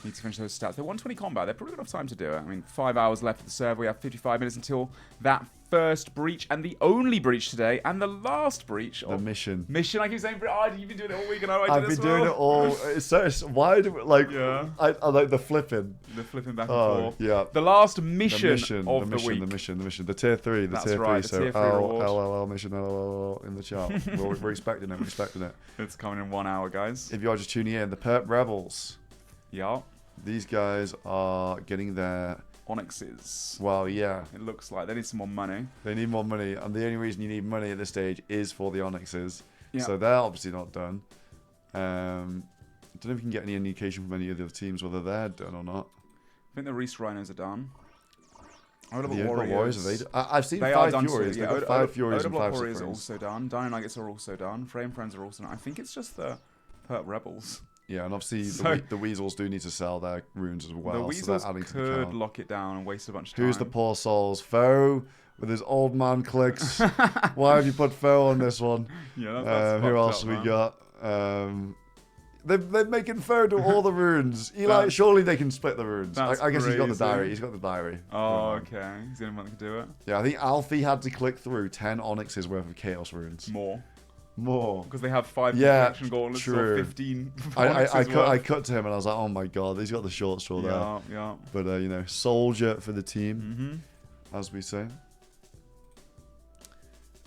Need to finish those stats. They're 120 combat. They're probably got enough time to do it. I mean, 5 hours left of the server. We have 55 minutes until that first breach and the only breach today and the last breach of the mission. I keep saying, you've been doing it all week and I've been doing it all. Why do I like the flipping. The flipping back and forth. Yeah. The last mission of the week. The mission. The tier 3. The tier 3. So LLL mission LLL in the chat. we're expecting it. We're expecting it. It's coming in 1 hour, guys. If you are just tuning in, the Perp Rebels. Yeah. These guys are getting their onyxes. Well, yeah. It looks like they need some more money. They need more money, and the only reason you need money at this stage is for the onyxes. Yeah. So they're obviously not done. I don't know if we can get any indication from any of the other teams whether they're done or not. I think the Reese Rhinos are done. The Warriors, are they? I've seen 5 Furies. They've got 5 Furies and 5 Warriors are Sufferings. also done. Dino Nuggets are also done. Frame Friends are also done. I think it's just the Perp Rebels. Yeah, and obviously the Weasels do need to sell their runes as well. The Weasels so adding to the could count. lock it down and waste a bunch of time. Who's the poor souls? Foe with his old man clicks. Why have you put Foe on this one? Yeah, that's who else have we got? They're making Foe do all the runes. Eli, surely they can split the runes. I guess he's got the diary. He's got the diary. Oh, okay. He's the only one that can do it. Yeah, I think Alfie had to click through 10 onyxes worth of chaos runes. More. Because they have 5 confliction gauntlets true. or 15 I cut to him and I was like, oh my god, he's got the short straw there. Yeah. But, soldier for the team, as we say.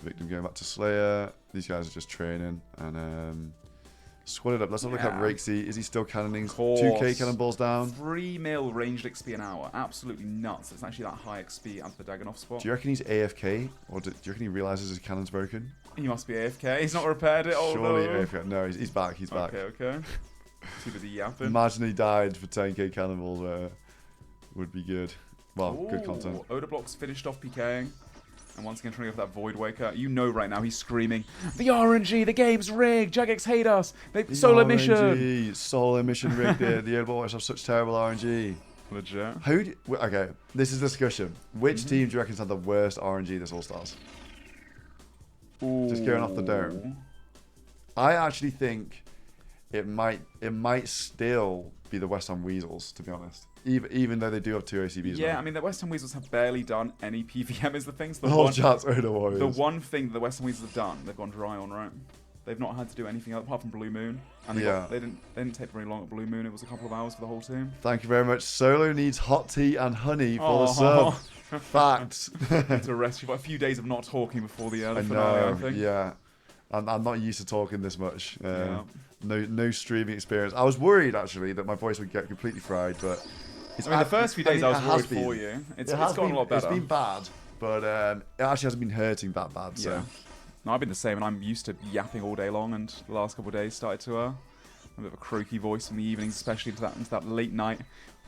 Victim going back to Slayer. These guys are just training. And squad it up. Let's have a look at Rakesy. Is he still cannoning 2k cannonballs down? 3 mil ranged XP an hour. Absolutely nuts. It's actually that high XP at the Daganov spot. Do you reckon he's AFK? Or do you reckon he realizes his cannon's broken? He must be AFK. He's not repaired it. Oh, surely no. AFK. No, he's back. He's back. Okay. Too busy yapping. Imagine he died for 10k cannonballs. Would be good. Well, good content. Odablock's finished off PKing. And once again, trying to go for that Void Waker. You know right now he's screaming, the RNG, the game's rigged, Jagex hate us, SoloMission. SoloMission rigged it, the Overwatch have such terrible RNG. Legit. Okay, this is discussion. Which team do you reckon's had the worst RNG this All Stars? Just going off the dome. I actually think it might still be the West Ham Weasels, to be honest. Even though they do have 2 ACBs. Yeah, now. I mean, the West Ham Weasels have barely done any PVM is the thing. So the one thing that the West Ham Weasels have done, they've gone dry on, right? They've not had to do anything else apart from Blue Moon. And they didn't take very long at Blue Moon. It was a couple of hours for the whole team. Thank you very much. Solo needs hot tea and honey for the sub. Facts. To rest you for a few days of not talking before the finale, I think. Yeah. I'm not used to talking this much. No streaming experience. I was worried, actually, that my voice would get completely fried, but... the first few days I was worried for you. It's gotten a lot better. It's been bad, but it actually hasn't been hurting that bad. So. Yeah. No, I've been the same, and I'm used to yapping all day long, and the last couple of days started to a bit of a croaky voice in the evenings, especially into that late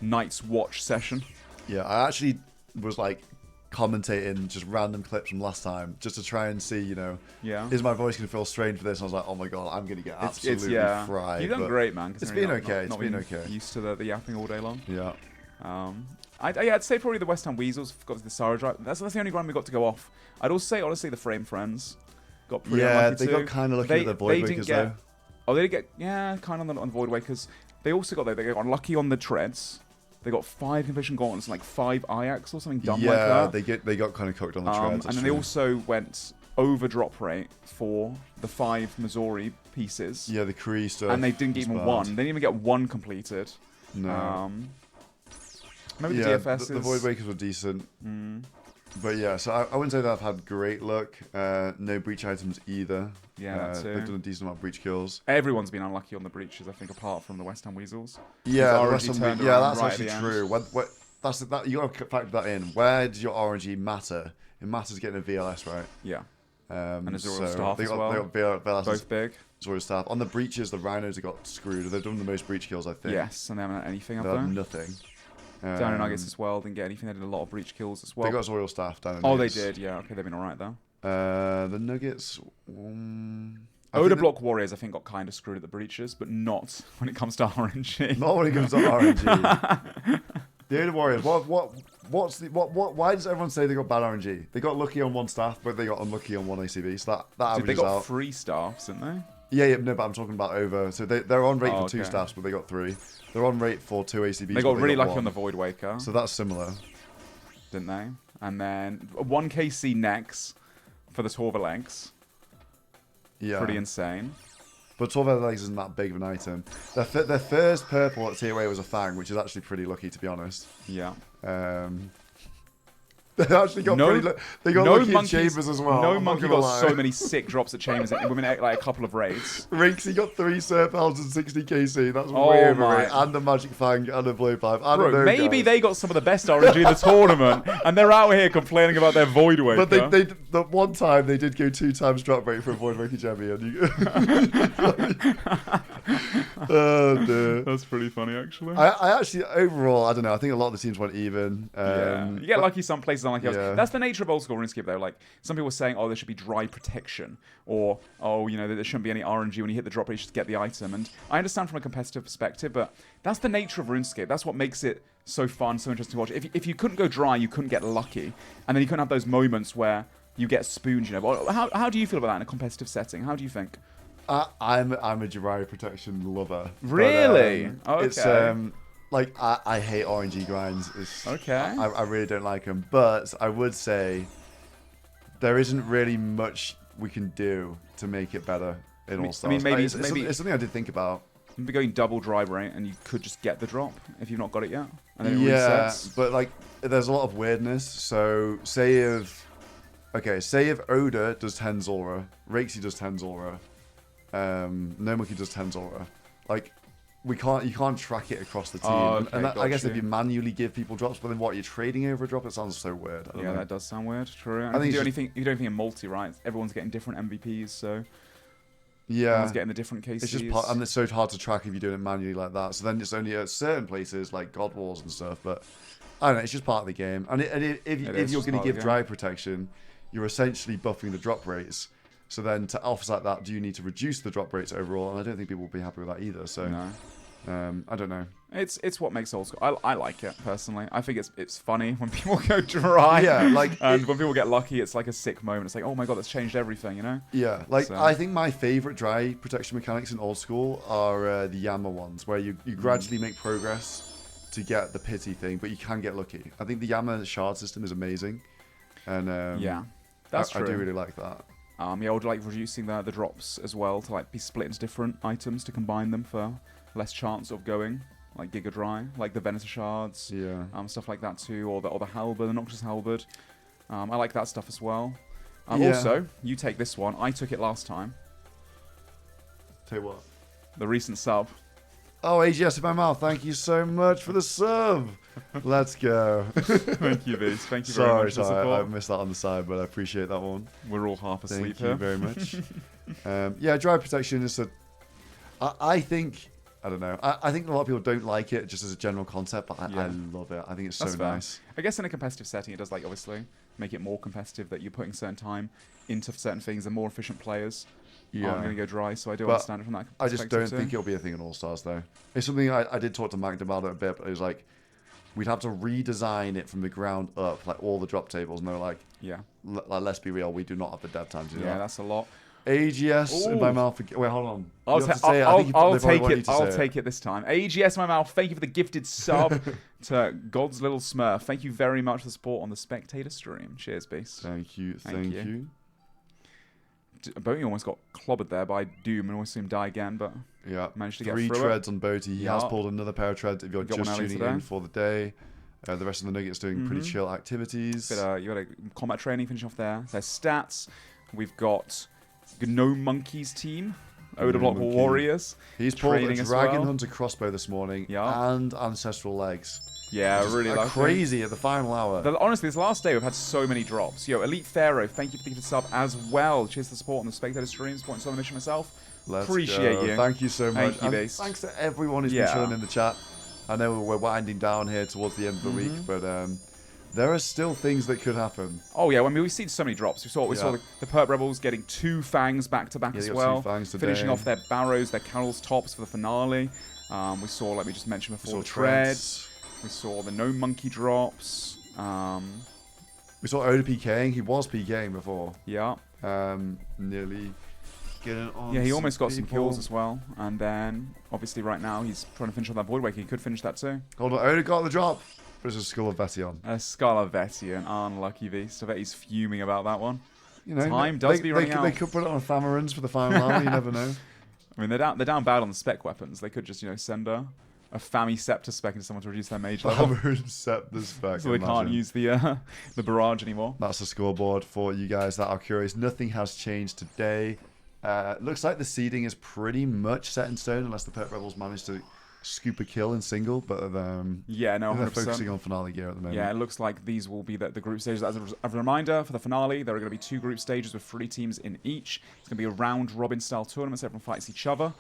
night's watch session. Yeah, I actually was like commentating just random clips from last time just to try and see, is my voice going to feel strange for this? And I was like, oh my god, I'm going to get absolutely fried. You've done great, man. It's been okay. It's been okay. Used to the yapping all day long. Yeah. I'd say probably the West Ham Weasels got the Sarah drive. That's the only grind we got to go off. I'd also say, honestly, the Frame Friends got pretty unlucky they got kind of lucky with the Void Wakers, though. Oh, they did get, yeah, kind of on the Void Wakers. They also got, they got unlucky on the Treads. They got 5 Confession Gauntlets and like 5 Ajax or something dumb like that. Yeah, they got kind of cooked on the Treads. And then they also went over drop rate for the 5 Missouri pieces. Yeah, the Kree stuff. And they didn't get even one. They didn't even get one completed. No. Maybe the DFS the Void Wakers were decent. But yeah, so I wouldn't say that I've had great luck. No breach items either. Yeah, that too. They've done a decent amount of breach kills. Everyone's been unlucky on the breaches, I think, apart from the West Ham Weasels. Yeah, that's actually true. You got to factor that in. Where does your RNG matter? It matters getting a VLS, right? Yeah. And a Zoro Staff they as got, well. They got VLS. Both big. Zoro Staff. On the breaches, the Rhinos have got screwed. They've done the most breach kills, I think. Yes, and they haven't had anything up they there. had nothing. Down in Nuggets as well, didn't get anything. They did a lot of breach kills as well. They got Zoro Staff down in Nuggets. They did, yeah. Okay, they've been alright though. The Nuggets... Oda Block Warriors, I think, got kind of screwed at the breaches, but not when it comes to RNG. Not when it comes to RNG. The Oda Warriors, why does everyone say they got bad RNG? They got lucky on one staff, but they got unlucky on one ACV, so that averages out. They got 3 staffs, didn't they? Yeah, no, but I'm talking about over. So they're on rate for 2 staffs, but they got 3. They're on rate for 2 ACVs. They got really lucky on the Void Waker. So that's similar. Didn't they? And then 1 KC Nex for the Torva legs. Yeah. Pretty insane. But 12 legs isn't that big of an item. Their first purple at tier A was a Fang, which is actually pretty lucky, to be honest. Yeah. They actually got they got lucky at Chambers as well. No monkey got so many sick drops at Chambers within like a couple of raids. Rinksy got 3 Serpals and 60 KC. That's way over it. And a Magic Fang and a Blowpipe. Bro, maybe they got some of the best RNG in the tournament, and they're out here complaining about their Void Waker. But the one time they did go 2 times drop rate for a Void Waker champion. Oh, dear. That's pretty funny, actually. I actually, overall, I don't know. I think a lot of the teams went even. You get lucky some places, unlucky others. That's the nature of Old School RuneScape, though. Like, some people were saying, oh, there should be dry protection. Or, oh, you know, there shouldn't be any RNG when you hit the drop rate, you just get the item. And I understand from a competitive perspective, but that's the nature of RuneScape. That's what makes it so fun, so interesting to watch. If you couldn't go dry, you couldn't get lucky. And then you couldn't have those moments where you get spooned, you know. But how do you feel about that in a competitive setting? How do you think? I'm a dry protection lover. Really? But, it's like I hate RNG grinds. I really don't like them. But I would say there isn't really much we can do to make it better in All Stars. I mean, maybe it's something I did think about. Maybe going double dry rate and you could just get the drop if you've not got it yet. And then it resets. But like there's a lot of weirdness. So say if Oda does 10 Zora, Rakesy does 10 Zora. No Monkey does 10 Zora. Like, you can't track it across the team. And I guess if you manually give people drops, but then what, you're trading over a drop? It sounds so weird. I don't know. That does sound weird. True. I think if you do anything in multi, right? Everyone's getting different MVPs, so everyone's getting the different cases. It's just and it's so hard to track if you're doing it manually like that. So then it's only at certain places like God Wars and stuff. But I don't know. It's just part of the game. And if you're going to give dry protection, you're essentially buffing the drop rates. So then to offset that, do you need to reduce the drop rates overall? And I don't think people will be happy with that either. So I don't know. It's what makes Old School. I like it personally. I think it's funny when people go dry. Yeah, and when people get lucky, it's like a sick moment. It's like, oh my god, that's changed everything, you know? Yeah, like I think my favorite dry protection mechanics in Old School are the Yama ones, where you gradually make progress to get the pity thing, but you can get lucky. I think the Yama shard system is amazing, and that's true. I do really like that. I would like reducing the drops as well to like be split into different items to combine them for less chance of going like Giga Dry, like the Venator shards, stuff like that too, or the halberd, the Noxious halberd. I like that stuff as well. Also, you take this one. I took it last time. Take what? The recent sub. Oh, AGS in my mouth. Thank you so much for the sub. Let's go. Thank you, Beast. Thank you very much. Sorry, I missed that on the side, but I appreciate that one. We're all half asleep here. Thank you very much. Dry protection is I think, I don't know. I think a lot of people don't like it just as a general concept, but I love it. I think it's so nice. I guess in a competitive setting, it does like obviously make it more competitive that you're putting certain time into certain things and more efficient players. I'm going to go dry, so I do understand it from that perspective. I just don't think it'll be a thing in All Stars, though. It's something I did talk to Mac about it a bit, but it was like, we'd have to redesign it from the ground up, like all the drop tables. And they're like, yeah, like, let's be real, we do not have the dev time to do that. Yeah, that's a lot. AGS in my mouth. Wait, hold on. I'll take it this time. AGS in my mouth. Thank you for the gifted sub to God's Little Smurf. Thank you very much for the support on the spectator stream. Cheers, Beast. Thank you. Thank you. Boaty almost got clobbered there by Doom and almost saw him die again, but managed to get through 3 treads on Boaty. He has pulled another pair of treads if you're Got just one early tuning today. in for the day. The rest of the Nuggets doing pretty chill activities. You got a combat training finishing off there. Their stats. We've got No Monkey's team. Oda Block Warriors. He's pulled a training as Dragon well. Hunter crossbow this morning and Ancestral Legs. Yeah, Which is really like crazy at the final hour. Honestly, this last day we've had so many drops. Yo, Elite Pharaoh, thank you for the sub as well. Cheers for the support on the spectator stream, supporting SoloMission myself. Appreciate you. Thank you so much. Thank you, Base. Thanks to everyone who's been chilling in the chat. I know we're winding down here towards the end of the week, but there are still things that could happen. Oh yeah, we've seen so many drops. We saw the Perp Rebels getting 2 fangs back to back as well, finishing off their barrows, their Carol's tops for the finale. We saw, like we just mentioned before, the treads. We saw the No Monkey drops. We saw Oda PKing. He was PKing before. Yeah. Nearly getting on. Yeah, he almost got some kills as well. And then, obviously, right now, he's trying to finish on that Void Wake. He could finish that too. Hold on, Oda got the drop. But it's a Skull of Vetion. A Skull of Vetion, unlucky beast. I bet he's fuming about that one. You know, time does be running out. They could put it on Thamarins for the final hour. You never know. I mean, they're down bad on the spec weapons. They could just, send a Fami Scepter spec into someone to reduce their mage level. Thamarins Scepter spec. So they can't use the barrage anymore. That's the scoreboard for you guys that are curious. Nothing has changed today. Looks like the seeding is pretty much set in stone unless the Perp Rebels manage to scoop a kill in single, but yeah, no, 100%. They're focusing on finale gear at the moment. Yeah, it looks like these will be the group stages. As a reminder, for the finale, there are going to be 2 group stages with 3 teams in each. It's going to be a round-robin style tournament, so everyone fights each other,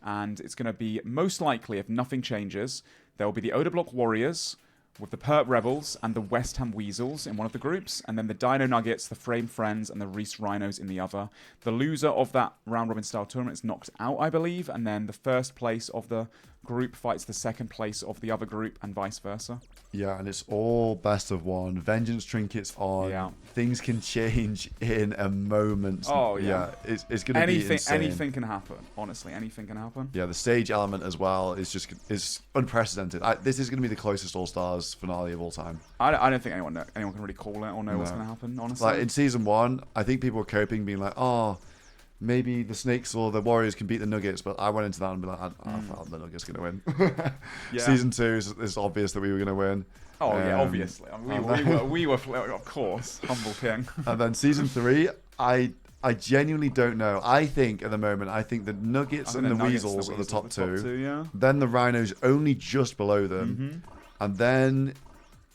and it's going to be, most likely, if nothing changes, there will be the Oda Block Warriors with the Perp Rebels and the West Ham Weasels in one of the groups, and then the Dino Nuggets, the Frame Friends, and the Reese Rhinos in the other. The loser of that round-robin style tournament is knocked out, I believe, and then the first place of the group fights the second place of the other group, and vice versa. Yeah, and it's all best of one. Vengeance trinkets on. Yeah. Things can change in a moment. Oh, yeah. It's going to be insane. Anything can happen. Honestly, anything can happen. Yeah, the stage element as well is unprecedented. This is going to be the closest All Stars finale of all time. I don't think anyone can really call it or know what's going to happen, honestly. Like in Season 1, I think people were coping, being like, oh, maybe the Snakes or the Warriors can beat the Nuggets, but I went into that and be like, I thought the Nuggets going to win. Yeah. Season 2 is obvious that we were going to win. Oh yeah, obviously. I mean, we were, of course, humble king. And then Season 3, I genuinely don't know. I think at the moment, the Nuggets and the Weasels are the top two. Yeah. Then the Rhinos only just below them, and then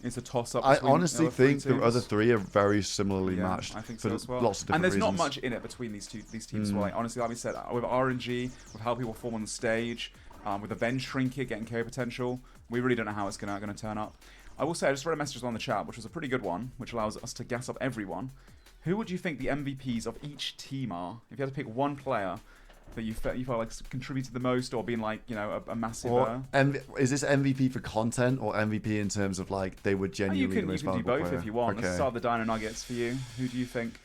it's a toss-up. I honestly think the other 3 are very similarly matched. I think for so as well. Lots of different and there's reasons. not much in it between these teams. Well, like, honestly, like we said, with RNG, with how people form on the stage, with the Venge Trinket getting KO potential, we really don't know how it's gonna turn up. I will say, I just read a message on the chat, which was a pretty good one, which allows us to gas up everyone. Who would you think the MVPs of each team are? If you had to pick one player that you felt like contributed the most, or being like, a massive. Is this MVP for content or MVP in terms of like they were genuinely the most valuable player? You can do both if you want. Okay. Let's start the Dino Nuggets for you. Who do you think?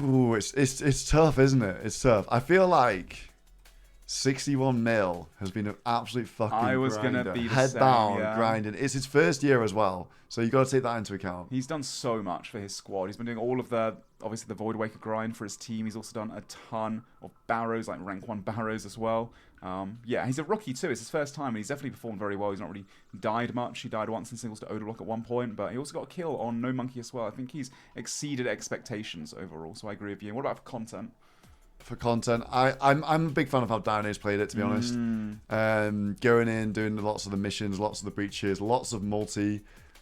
Ooh, it's tough, isn't it? It's tough. I feel like 61 mil has been an absolute fucking grinder. Gonna be head down grinding. It's his first year as well, so you got to take that into account. He's done so much for his squad. He's been doing all of obviously the Void Waker grind for his team. He's also done a ton of barrows, like rank 1 barrows as well. Yeah, he's a rookie too. It's his first time, and he's definitely performed very well. He's not really died much. He died once in singles to Oda Block at one point, but he also got a kill on No Monkey as well. I think he's exceeded expectations overall, so I agree with you. What about for content? For content, I'm a big fan of how Dino's played it, to be honest. Going in, doing lots of the missions, lots of the breaches, lots of multi.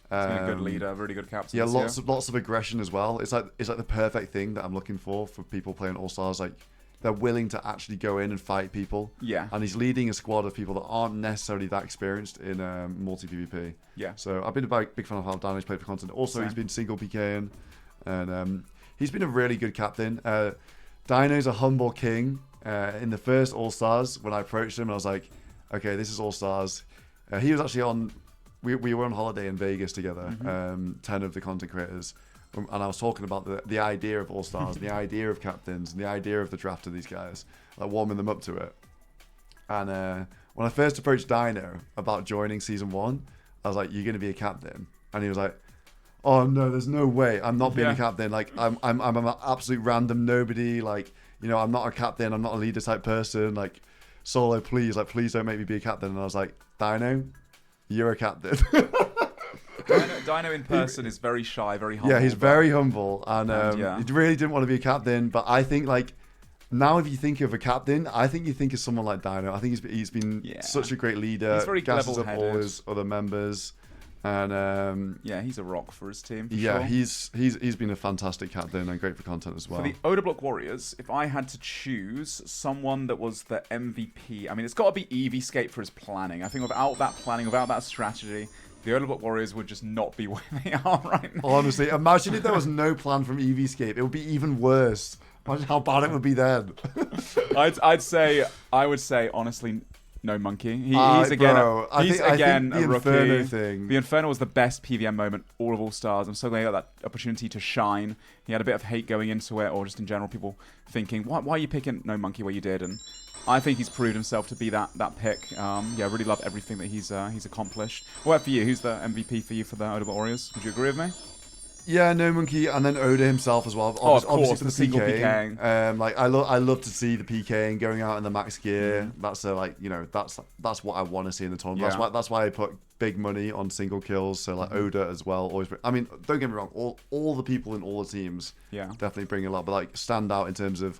He's been a good leader, really good captain. Yeah, lots of aggression as well. It's like the perfect thing that I'm looking for people playing All Stars. Like they're willing to actually go in and fight people. Yeah. And he's leading a squad of people that aren't necessarily that experienced in multi PvP. Yeah. So I've been a big fan of how Dino's played for content. Also, he's been single PKing, and he's been a really good captain. Dino's a humble king. In the first All Stars, when I approached him, I was like, okay, this is All Stars. He was actually on. We were on holiday in Vegas together. 10 of the content creators, and I was talking about the idea of All Stars, the idea of captains, and the idea of the draft of these guys, like warming them up to it. And when I first approached Dino about joining season 1, I was like, "You're going to be a captain," and he was like, "Oh no, there's no way. I'm not being a captain. Like I'm an absolute random nobody. Like, you know, I'm not a captain. I'm not a leader type person. Like, Solo, please don't make me be a captain." And I was like, "Dino, you're a captain." Dino in person is very shy, very humble. Yeah, he's very humble, and he really didn't want to be a captain. But I think, like, now if you think of a captain, I think you think of someone like Dino. I think he's been such a great leader. He's very gasses up level-headed. all his other members, and yeah, he's a rock for his team. For yeah, sure. he's been a fantastic captain and great for content as well. For the Odablock Warriors, if I had to choose someone that was the MVP, I mean, it's got to be EVScape for his planning. I think without that planning, without that strategy, the Odablock Warriors would just not be where they are right now. Honestly, imagine if there was no plan from EVScape. It would be even worse. Imagine how bad it would be then. I would say, honestly, no monkey. He's again a rookie. Inferno thing. The Inferno was the best PVM moment all of All Stars. I'm so glad he got that opportunity to shine. He had a bit of hate going into it, or just in general, people thinking, why are you picking No Monkey where you did? And I think he's proved himself to be that pick. Yeah, I really love everything that he's accomplished. What about for you? Who's the MVP for you for the Odablock Warriors? Would you agree with me? Yeah, No Monkey, and then Oda himself as well. Of Obviously course, for the single PKing. Like I love to see the PKing going out in the max gear. That's like, you know, that's what I want to see in the tournament. Yeah. That's why I put big money on single kills. So like Oda as well. Always. I mean, don't get me wrong. All the people in all the teams definitely bring a lot, but like stand out in terms of.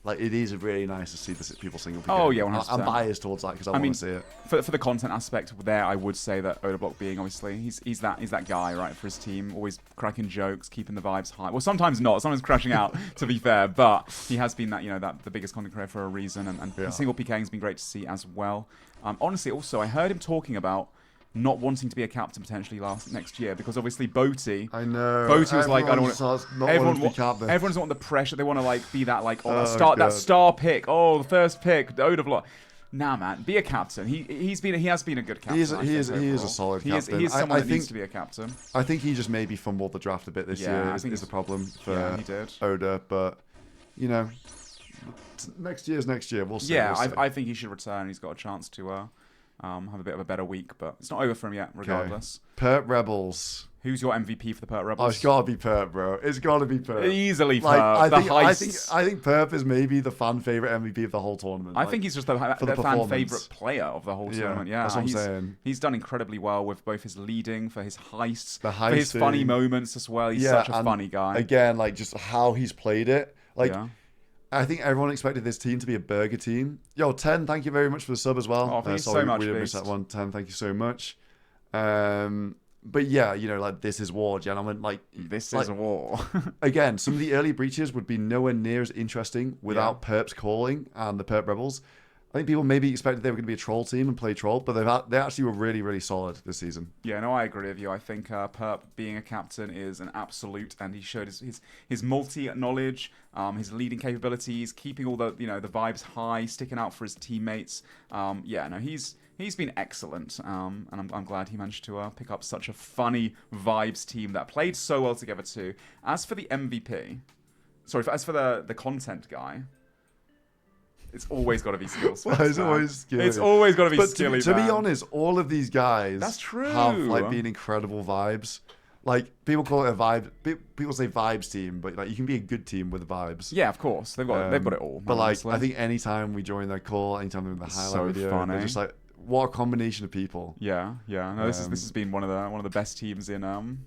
Like, it is really nice to see the people single PK. Oh, yeah, 100%. I'm biased towards that because I want to see it. For the content aspect there, I would say that Odablock being, obviously, he's that guy, right, for his team. Always cracking jokes, keeping the vibes high. Well, sometimes not. Sometimes crashing out, to be fair. But he has been that, you know, the biggest content creator for a reason. And single PKing has been great to see as well. Honestly, also, I heard him talking about not wanting to be a captain potentially next year because obviously Boaty. I know. Boaty was like, I don't want to. Everyone doesn't want the pressure. They want to like be that like that star pick. Oh, the first pick, the Odablock. Nah, man, be a captain. He has been a good captain. He is a solid captain. He is someone that needs to be a captain. I think he just maybe fumbled the draft a bit this year. I think is the problem for Oda, but you know, next year's next year. We'll see. Yeah, we'll see. I think he should return. He's got a chance to. Have a bit of a better week, but it's not over for him yet, regardless. Perp Rebels. Who's your MVP for the Perp Rebels? Oh, it's gotta be Perp, bro. It's gotta be Perp. Easily Perp. Like, I think Perp is maybe the fan favorite MVP of the whole tournament. I think he's just the fan favorite player of the whole tournament. Yeah, that's what I'm saying. He's done incredibly well with both his leading, for his heists, for his funny moments as well. He's such a funny guy. Again, like just how he's played it. Like, I think everyone expected this team to be a burger team. Yo, 10, thank you very much for the sub as well. Oh, thank you so much, we didn't miss that one. 10, thank you so much. But yeah, you know, like this is war, gentlemen. Like this is war. Again, some of the early breaches would be nowhere near as interesting without Perp's calling and the Perp Rebels. I think people maybe expected they were going to be a troll team and play troll, but they actually were really, really solid this season. Yeah, no, I agree with you. I think Perp being a captain is an absolute, and he showed his multi-knowledge, his leading capabilities, keeping all the the vibes high, sticking out for his teammates. Yeah, no, he's been excellent, and I'm glad he managed to pick up such a funny vibes team that played so well together too. As for the MVP, as for the content guy. It's always got to be skills. It's always skilly. It's always got to be skilly. To be honest, all of these guys have like been incredible vibes. Like people call it a vibe. People say vibes team, but like you can be a good team with vibes. Yeah, of course they've got it all. But like I think anytime we join their call, anytime they're in the highlight video, they're just like what a combination of people. Yeah. No, this has been one of the best teams in the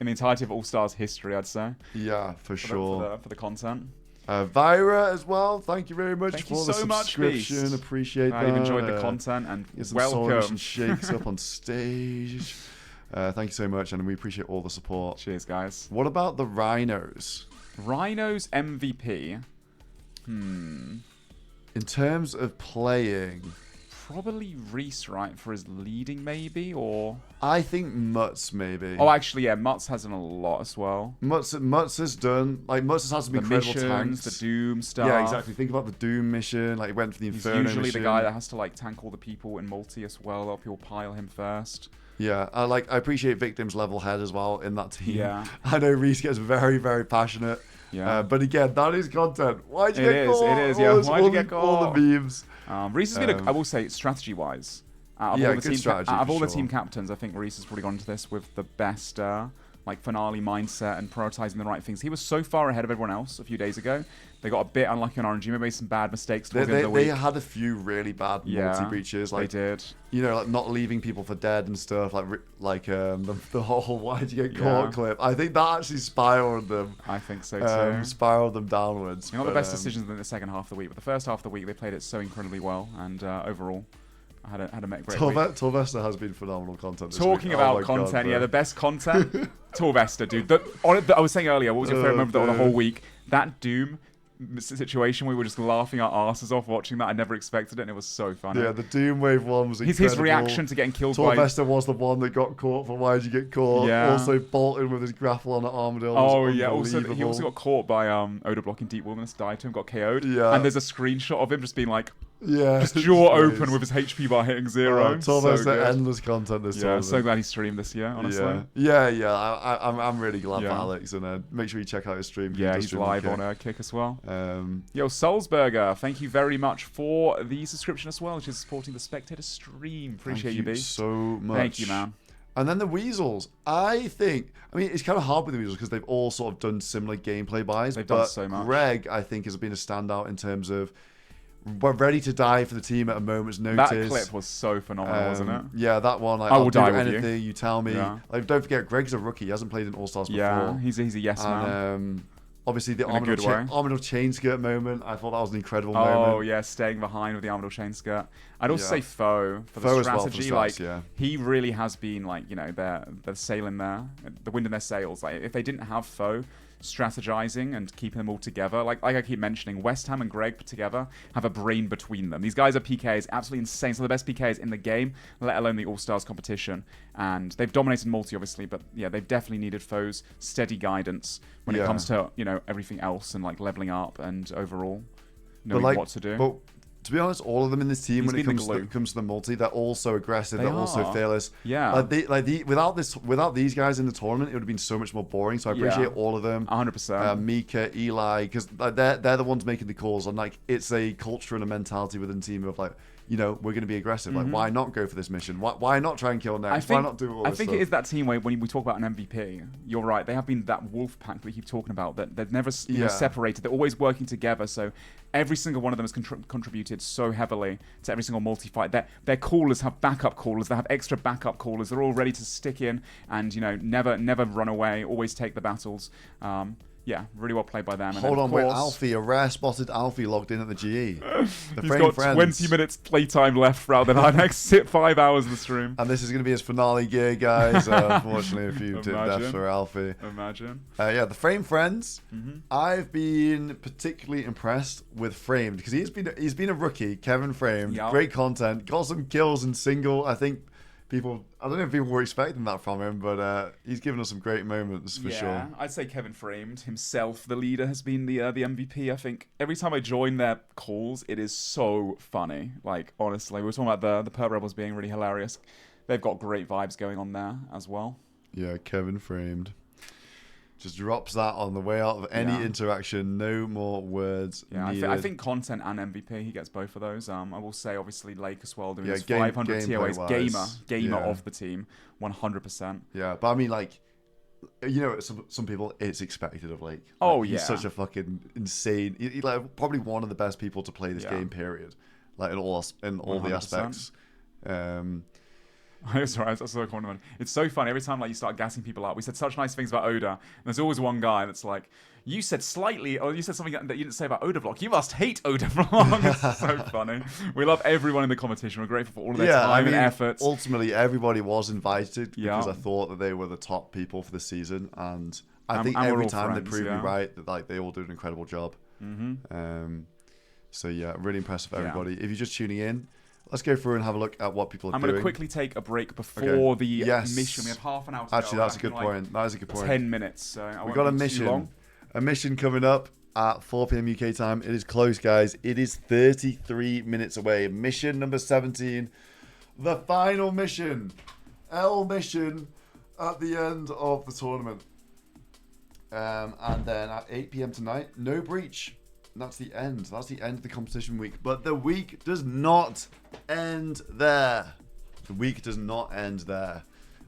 entirety of All Stars history, I'd say. Yeah, for sure. For the content. Vira as well, thank you very much for the subscription. Beast. Appreciate that. I've enjoyed the content and welcome. SoloMission shakes up on stage. Thank you so much, and we appreciate all the support. Cheers, guys. What about the Rhinos? Rhinos MVP. In terms of playing, Probably Reese, right, for his leading, maybe, or... I think Mutz, maybe. Oh, actually, yeah, Mutz has done a lot as well. Mutz has done, like, Mutz has had some incredible tanks. The Doom stuff. Yeah, exactly. Think about the Doom mission, like, he went for the Inferno mission. He's usually the guy that has to, like, tank all the people in multi as well. A lot of people pile him first. Yeah, I appreciate Victim's level head as well in that team. Yeah. I know Reese gets very, very passionate. Yeah. But again, that is content. Why'd you get caught? It is, yeah. Why'd you get caught? All the memes. Reese has been, I will say, strategy-wise. Out of all the team captains, I think Reese has probably gone into this with the best like finale mindset and prioritizing the right things. He was so far ahead of everyone else a few days ago. They got a bit unlucky on RNG, made some bad mistakes towards the end of the week. They had a few really bad multi-breaches. Like, they did. You know, like not leaving people for dead and stuff. Like the whole "why'd you get caught" clip. I think that actually spiraled them. I think so too. Spiraled them downwards. Not the best decisions in the second half of the week, but the first half of the week they played it so incredibly well, and overall. I had a great week. Torvesta has been phenomenal content this Talking week. about content, yeah, the best content. Torvesta, dude. I was saying earlier, what was your favorite moment of the whole week? That Doom situation, we were just laughing our asses off watching that. I never expected it, and it was so funny. Yeah, the Doom Wave one was incredible. His reaction to getting killed by... Torvesta was the one that got caught for "why'd you get caught?" Yeah. Also bolting with his grapple on at Armadillo. Oh, yeah. He also got caught by Oda blocking Deep Wilderness, died to him, got KO'd. Yeah. And there's a screenshot of him just being like... Yeah, just jaw open with his HP bar hitting 0. Torvesta endless content this time. Yeah, so glad he streamed this year, honestly. Yeah. I'm really glad for Alex, and make sure you check out his stream. Yeah, he's live on Kick as well. Yo, Soulsburger, thank you very much for the subscription as well, which is supporting the Spectator stream. Appreciate you, B. So much. Thank you, man. And then the Weasels, I mean, it's kind of hard with the Weasels because they've all sort of done similar gameplay buys. They've done so much. Greg, I think, has been a standout in terms of we're ready to die for the team at a moment's notice. That clip was so phenomenal, wasn't it? Yeah, that one. Like, I will die do with anything you tell me. Yeah. Like, don't forget, Greg's a rookie. He hasn't played in All Stars before. Yeah, he's a yes man. Obviously, the Armadillo chain skirt moment. I thought that was an incredible moment. Oh yeah, staying behind with the Armadillo chain skirt. I'd also say Foe for the strategy. He really has been like, you know, they're sailing there, the wind in their sails. Like if they didn't have Foe strategizing and keeping them all together, like I keep mentioning, West Ham and Greg put together have a brain between them. These guys are PKs, absolutely insane. Some of the best PKs in the game, let alone the All Stars competition. And they've dominated multi, obviously, but yeah, they've definitely needed Foe's steady guidance when it comes to, you know, everything else and like leveling up and overall knowing what to do. But to be honest, all of them in this team, when it comes to the multi, they're all so aggressive. They're all so fearless. Yeah. Without these guys in the tournament, it would have been so much more boring. So I appreciate all of them. 100%. Mika, Eli, because they're the ones making the calls. And like, it's a culture and a mentality within the team of like, you know, we're going to be aggressive. Like, why not go for this mission? Why not try and kill next? Why not do all this I think stuff? It is that team where when we talk about an MVP, you're right. They have been that wolf pack that we keep talking about. That they've never separated. They're always working together. So every single one of them has contributed so heavily to every single multi-fight. Their callers have backup callers. They have extra backup callers. They're all ready to stick in and, you know, never run away. Always take the battles. Yeah, really well played by them. And Hold on, wait, Alfie, a rare spotted Alfie logged in at the GE. He's got 20 minutes playtime left throughout the next 5 hours of the stream. And this is going to be his finale gear, guys. Unfortunately, a few deaths for Alfie. Imagine. Yeah, the Frame Friends. I've been particularly impressed with Framed because he's been a rookie, Kevin Framed. Yep. Great content, got some kills in single. I think I don't know if people were expecting that from him, but he's given us some great moments for sure. Yeah, I'd say Kevin Framed himself, the leader, has been the MVP. I think every time I join their calls, it is so funny. Like, honestly, we were talking about the Perp Rebels being really hilarious. They've got great vibes going on there as well. Yeah, Kevin Framed. Just drops that on the way out of any interaction. No more words needed. I think content and MVP, he gets both of those. I will say, obviously, Lake as well doing his 500 TOAs. Gamer of the team, 100%. Yeah, but I mean, like, you know, some people, it's expected of Lake. He's such a fucking insane. He's like probably one of the best people to play this game. Period. Like in all the aspects. Sorry, that's so common. It's so funny every time like you start gassing people up. We said such nice things about Oda, and there's always one guy that's like, "You said slightly, or you said something that you didn't say about Oda Block. You must hate Oda Block." It's so funny. We love everyone in the competition. We're grateful for all of their time and efforts. Ultimately, everybody was invited because I thought that they were the top people for the season, and I think every time they prove me right that like they all do an incredible job. So yeah, really impressive everybody. If you're just tuning in. let's go through and have a look at what people are I'm doing. going to quickly take a break before the mission. We have half an hour to Actually, go. that's a good point. That is a good point. 10 minutes. So I we got a be too long. mission. A mission coming up at 4 p.m. UK time. It is close, guys. It is 33 minutes away. Mission number 17. The final mission. L mission at the end of the tournament. And then at 8 p.m. tonight, no breach. That's the end. That's the end of the competition week. But the week does not end there. The week does not end there.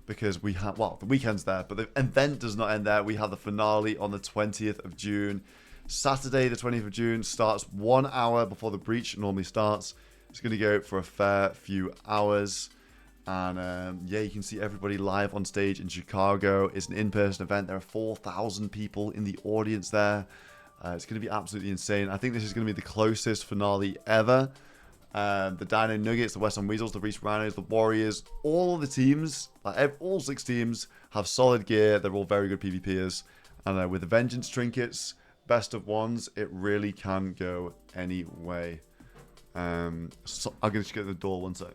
Because we have, well, the weekend's there, but the event does not end there. We have the finale on the 20th of June. Saturday, the 20th of June, starts 1 hour before the breach normally starts. It's going to go for a fair few hours. And yeah, you can see everybody live on stage in Chicago. It's an in-person event. There are 4,000 people in the audience there. It's going to be absolutely insane. I think this is going to be the closest finale ever. The Dino Nuggets, the West Ham Weasels, the Reese Rhinos, the Warriors, all of the teams, all 6 teams have solid gear. They're all very good PvPers. And with the Vengeance trinkets, best of ones, it really can go any way. So I'm going to just get the door one sec.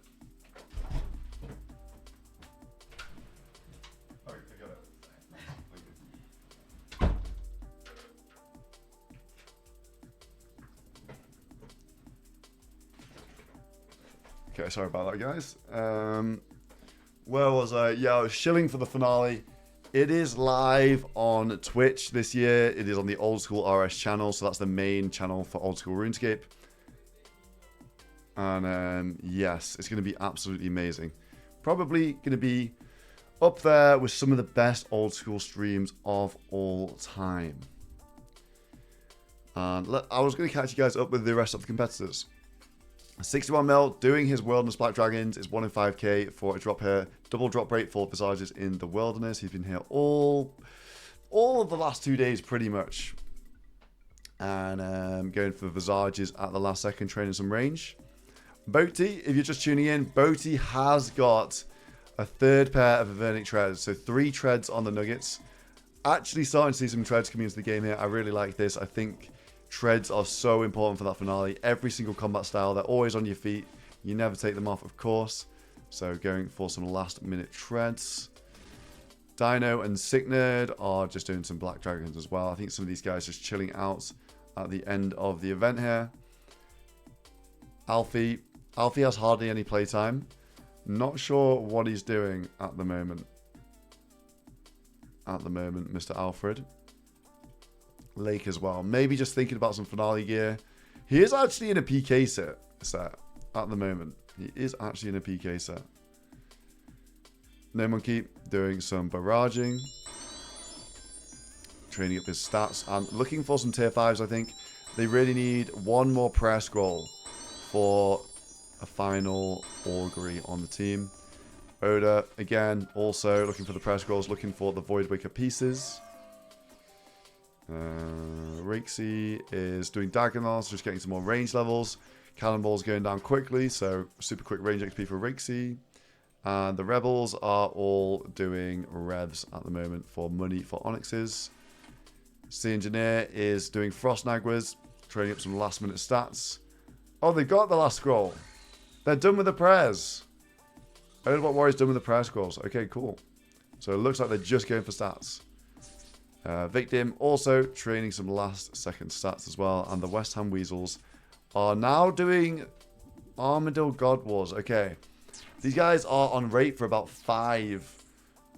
Okay, sorry about that, guys. Where was I? Yeah, I was shilling for the finale. It is live on Twitch this year. It is on the Old School RS channel, so that's the main channel for Old School RuneScape. And yes, it's going to be absolutely amazing. Probably going to be up there with some of the best old school streams of all time. And I was going to catch you guys up with the rest of the competitors. 61 mil doing his Wilderness Black Dragons is 1 in 5k for a drop here. Double drop rate for Visages in the Wilderness. He's been here all of the last 2 days pretty much. And going for Visages at the last second, training some range. Boaty, if you're just tuning in, Boaty has got a 3rd pair of Avernic treads. So 3 treads on the Nuggets. Actually starting to see some treads coming into the game here. I really like this. I think treads are so important for that finale. Every single combat style, they're always on your feet. You never take them off, of course. So going for some last minute treads. Dino and Sick Nerd are just doing some Black Dragons as well. I think some of these guys just chilling out at the end of the event here. Alfie has hardly any playtime. Not sure what he's doing at the moment. Mr. Alfred. Lake as well. Maybe just thinking about some finale gear. He is actually in a PK set at the moment. He is actually in a PK set. No Monkey doing some barraging. Training up his stats and looking for some tier 5s, I think. They really need one more prayer scroll for a final augury on the team. Oda, again, also looking for the prayer scrolls, looking for the Voidwaker pieces. Rixie is doing Diagonals, just getting some more range levels. Cannonball's going down quickly, so super quick range XP for Rixie. And the Rebels are all doing revs at the moment for money for Onyxes. Sea Engineer is doing Frost Nagwas, trading up some last minute stats. Oh, they got the last scroll. They're done with the prayers. Odabot Warriors done with the prayer scrolls. Okay, cool. So it looks like they're just going for stats. Victim also training some last second stats as well. And the West Ham Weasels are now doing Armadillo God Wars. Okay. These guys are on rate for about 5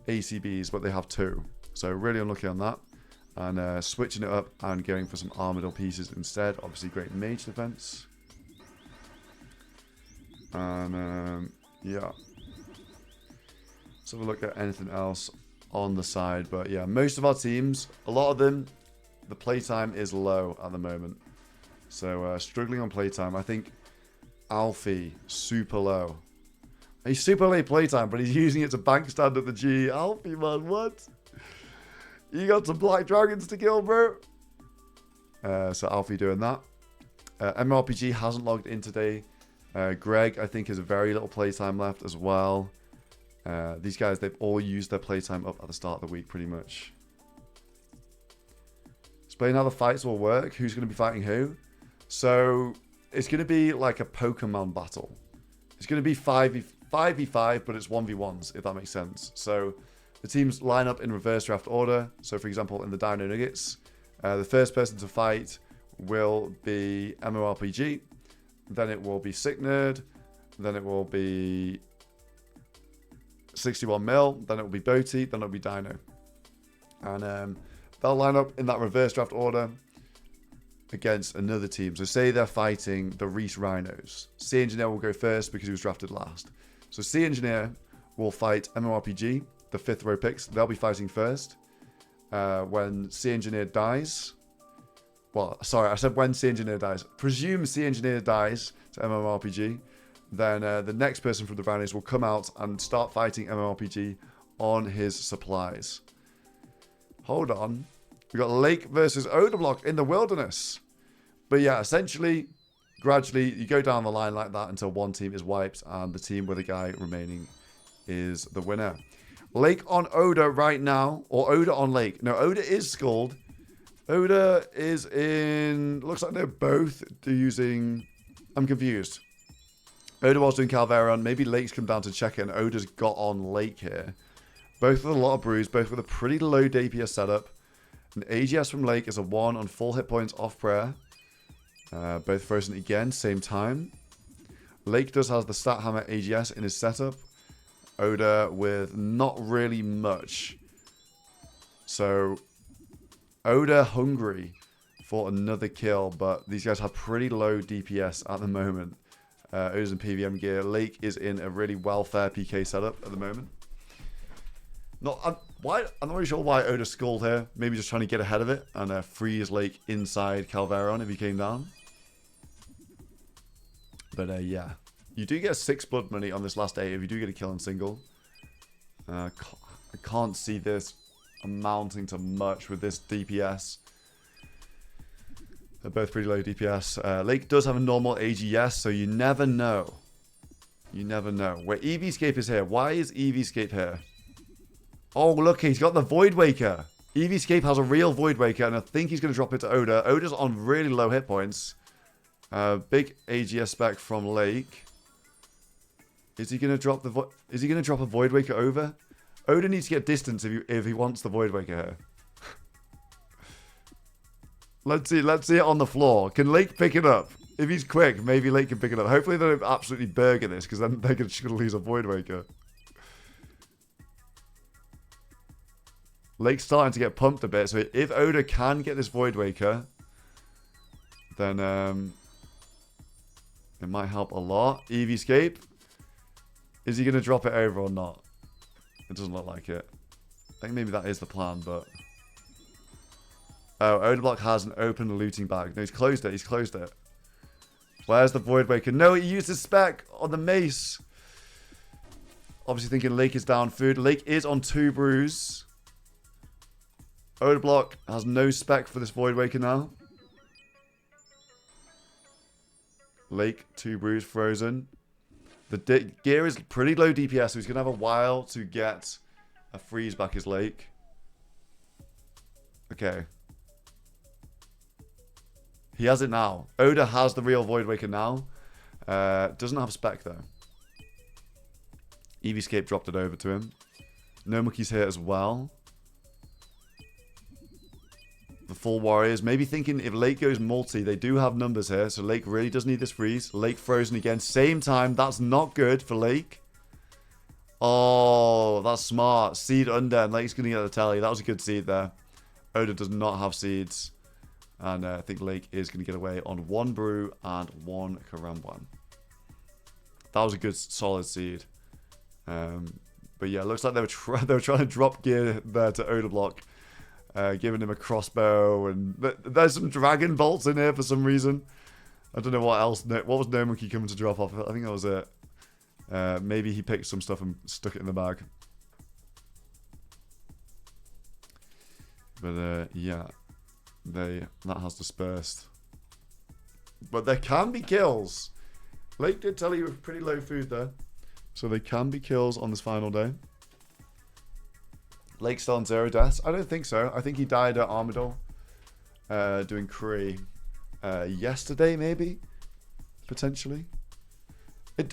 ACBs, but they have 2. So really unlucky on that. And switching it up and going for some Armadillo pieces instead. Obviously great mage defense. And yeah. Let's have a look at anything else on the side. But yeah, most of our teams, a lot of them, the playtime is low at the moment. So struggling on playtime. I think Alfie, super low. He's super late playtime, but he's using it to bank stand up the G. Alfie, man, what? You got some Black Dragons to kill, bro. So Alfie doing that. MRPG hasn't logged in today. Greg, I think, has very little playtime left as well. These guys, they've all used their playtime up at the start of the week, pretty much. Explain how the fights will work. Who's going to be fighting who? So, it's going to be like a Pokemon battle. It's going to be 5v5, but it's 1v1s, if that makes sense. So the teams line up in reverse draft order. So for example, in the Dino Nuggets, the first person to fight will be MMORPG, then it will be Sick Nerd, then it will be 61 Mil, then it will be Boaty, then it will be Dino. And they'll line up in that reverse draft order against another team. So say they're fighting the Reese Rhinos. C Engineer will go first because he was drafted last. So C Engineer will fight MMORPG, the 5th row picks. They'll be fighting first. When C Engineer dies, well, sorry, I said when C Engineer dies. Presume C Engineer dies to MMORPG, then the next person from the Rhinos will come out and start fighting MMORPG on his supplies. Hold on. We got Lake versus Odablock in the wilderness. But yeah, essentially, gradually, you go down the line like that until one team is wiped and the team with a guy remaining is the winner. Lake on Oda right now, or Oda on Lake. No, Oda is Skulled. Oda is in... Looks like they're both using... I'm confused. Oda was doing Calveron. Maybe Lake's come down to check it and Oda's got on Lake here. Both with a lot of brews, both with a pretty low DPS setup. An AGS from Lake is a 1 on full hit points off prayer. Both frozen again, same time. Lake does have the Stat Hammer AGS in his setup. Oda with not really much. So, Oda hungry for another kill, but these guys have pretty low DPS at the moment. Oda's in PVM gear. Lake is in a really welfare PK setup at the moment. I'm not really sure why Oda Skulled here. Maybe just trying to get ahead of it and freeze Lake inside Calveron if he came down. But yeah, you do get 6 blood money on this last 8 if you do get a kill in single. I can't see this amounting to much with this DPS. They're both pretty low DPS. Lake does have a normal AGS, so you never know. You never know. Where EVscape is here. Why is EVscape here? Oh, look, he's got the Void Waker. EVscape has a real Void Waker, and I think he's going to drop it to Oda. Oda's on really low hit points. Big AGS spec from Lake. Is he going to drop the Is he going to drop a Void Waker over? Oda needs to get distance if he wants the Void Waker here. Let's see it on the floor. Can Lake pick it up? If he's quick, maybe Lake can pick it up. Hopefully they don't absolutely burger this, because then they're going to lose a Void Waker. Lake's starting to get pumped a bit, so if Oda can get this Void Waker, then it might help a lot. EVscape. Is he going to drop it over or not? It doesn't look like it. I think maybe that is the plan, but... Oh, Odablock has an open looting bag. No, he's closed it. He's closed it. Where's the Void Waker? No, he used his spec on the mace. Obviously thinking Lake is down food. Lake is on 2 brews. Odablock has no spec for this Void Waker now. Lake, 2 brews, frozen. The gear is pretty low DPS, so he's going to have a while to get a freeze back his Lake. Okay. He has it now. Oda has the real Void Waker now. Doesn't have spec though. EVscape dropped it over to him. No Monkey's here as well. The full Warriors. Maybe thinking if Lake goes multi, they do have numbers here. So Lake really does need this freeze. Lake frozen again. Same time. That's not good for Lake. Oh, that's smart. Seed under. And Lake's going to get the telly. That was a good seed there. Oda does not have seeds. And I think Lake is going to get away on 1 brew and 1 Karambwan. That was a good solid seed. But yeah, it looks like they were trying to drop gear there to Odablock. Giving him a crossbow, and there's some dragon bolts in here for some reason. I don't know what else. What was No Monkey coming to drop off? I think that was it. Maybe he picked some stuff and stuck it in the bag. But yeah, that has dispersed. But there can be kills. Lake did tell you with pretty low food there, so there can be kills on this final day. Lake still on 0 deaths? I don't think so. I think he died at Armador doing Kree yesterday, maybe? Potentially.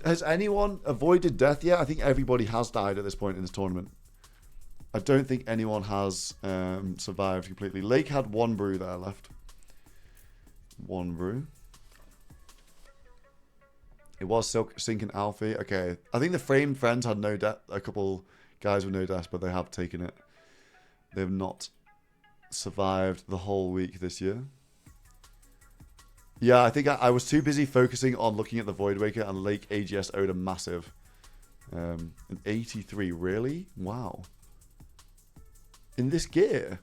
Has anyone avoided death yet? I think everybody has died at this point in this tournament. I don't think anyone has survived completely. Lake had one brew there left. One brew. It was Sink and Alfie. Okay. I think the framed friends had no death. A couple guys with no deaths, but they have taken it. They have not survived the whole week this year. Yeah, I think I was too busy focusing on looking at the Void Waker, and Lake AGS owed a massive. An 83, really? Wow. In this gear?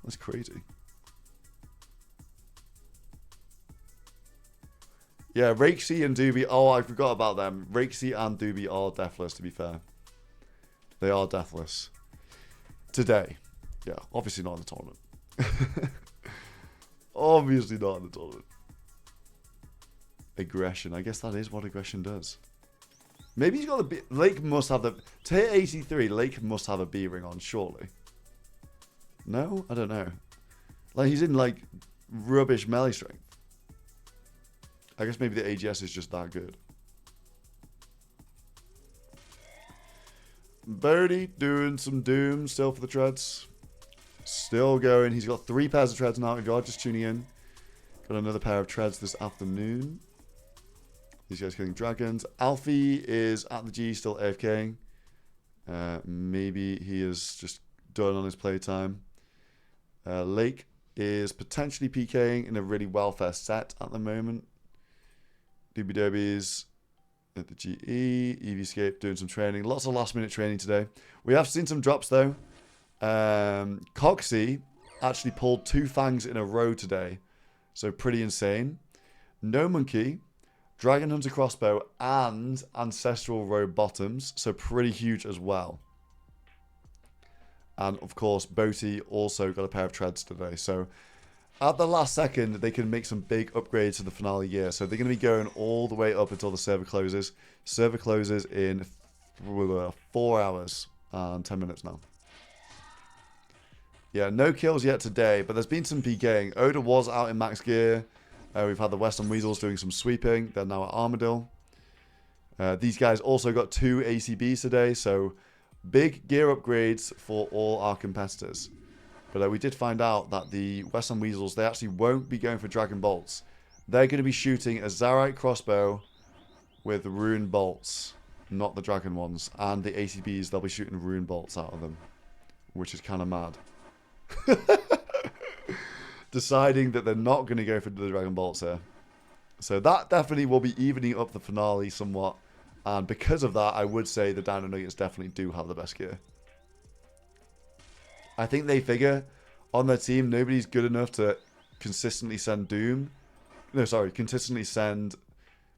That's crazy. Yeah, Rakesy and Doobie. Oh, I forgot about them. Rakesy and Doobie are deathless, to be fair. They are deathless. Today. Yeah, obviously not in the tournament. Obviously not in the tournament. Aggression. I guess that is what aggression does. Maybe he's got a B. Lake must have the... To hit 83, Lake must have a B ring on, surely. No? I don't know. Like, he's in, like, rubbish melee strength. I guess maybe the AGS is just that good. Bodie doing some doom still for the treads. Still going. He's got 3 pairs of treads now. If you're just tuning in, got another pair of treads this afternoon. These guys killing dragons. Alfie is at the G, still AFKing. Maybe he is just done on his playtime. Lake is potentially PKing in a really welfare set at the moment. Doobie Dobies at the GE. EVscape doing some training. Lots of last minute training today. We have seen some drops though. Coxie actually pulled 2 fangs in a row today. So pretty insane. No Monkey, Dragon Hunter Crossbow, and Ancestral Robe Bottoms. So pretty huge as well. And of course, Boaty also got a pair of treads today. So at the last second, they can make some big upgrades to the finale gear. So they're going to be going all the way up until the server closes. Server closes in 4 hours and 10 minutes now. Yeah, no kills yet today, but there's been some PKing. Oda was out in max gear. We've had the Western Weasels doing some sweeping. They're now at Armadillo. These guys also got 2 ACBs today, so big gear upgrades for all our competitors. But we did find out that the Western Weasels, they actually won't be going for Dragon Bolts. They're going to be shooting a Zarite crossbow with rune bolts, not the Dragon ones. And the ACBs, they'll be shooting rune bolts out of them, which is kind of mad. Deciding that they're not going to go for the Dragon Bolts here. So that definitely will be evening up the finale somewhat. And because of that, I would say the Dino Nuggets definitely do have the best gear. I think they figure on their team, nobody's good enough to consistently send Doom. No, sorry, consistently send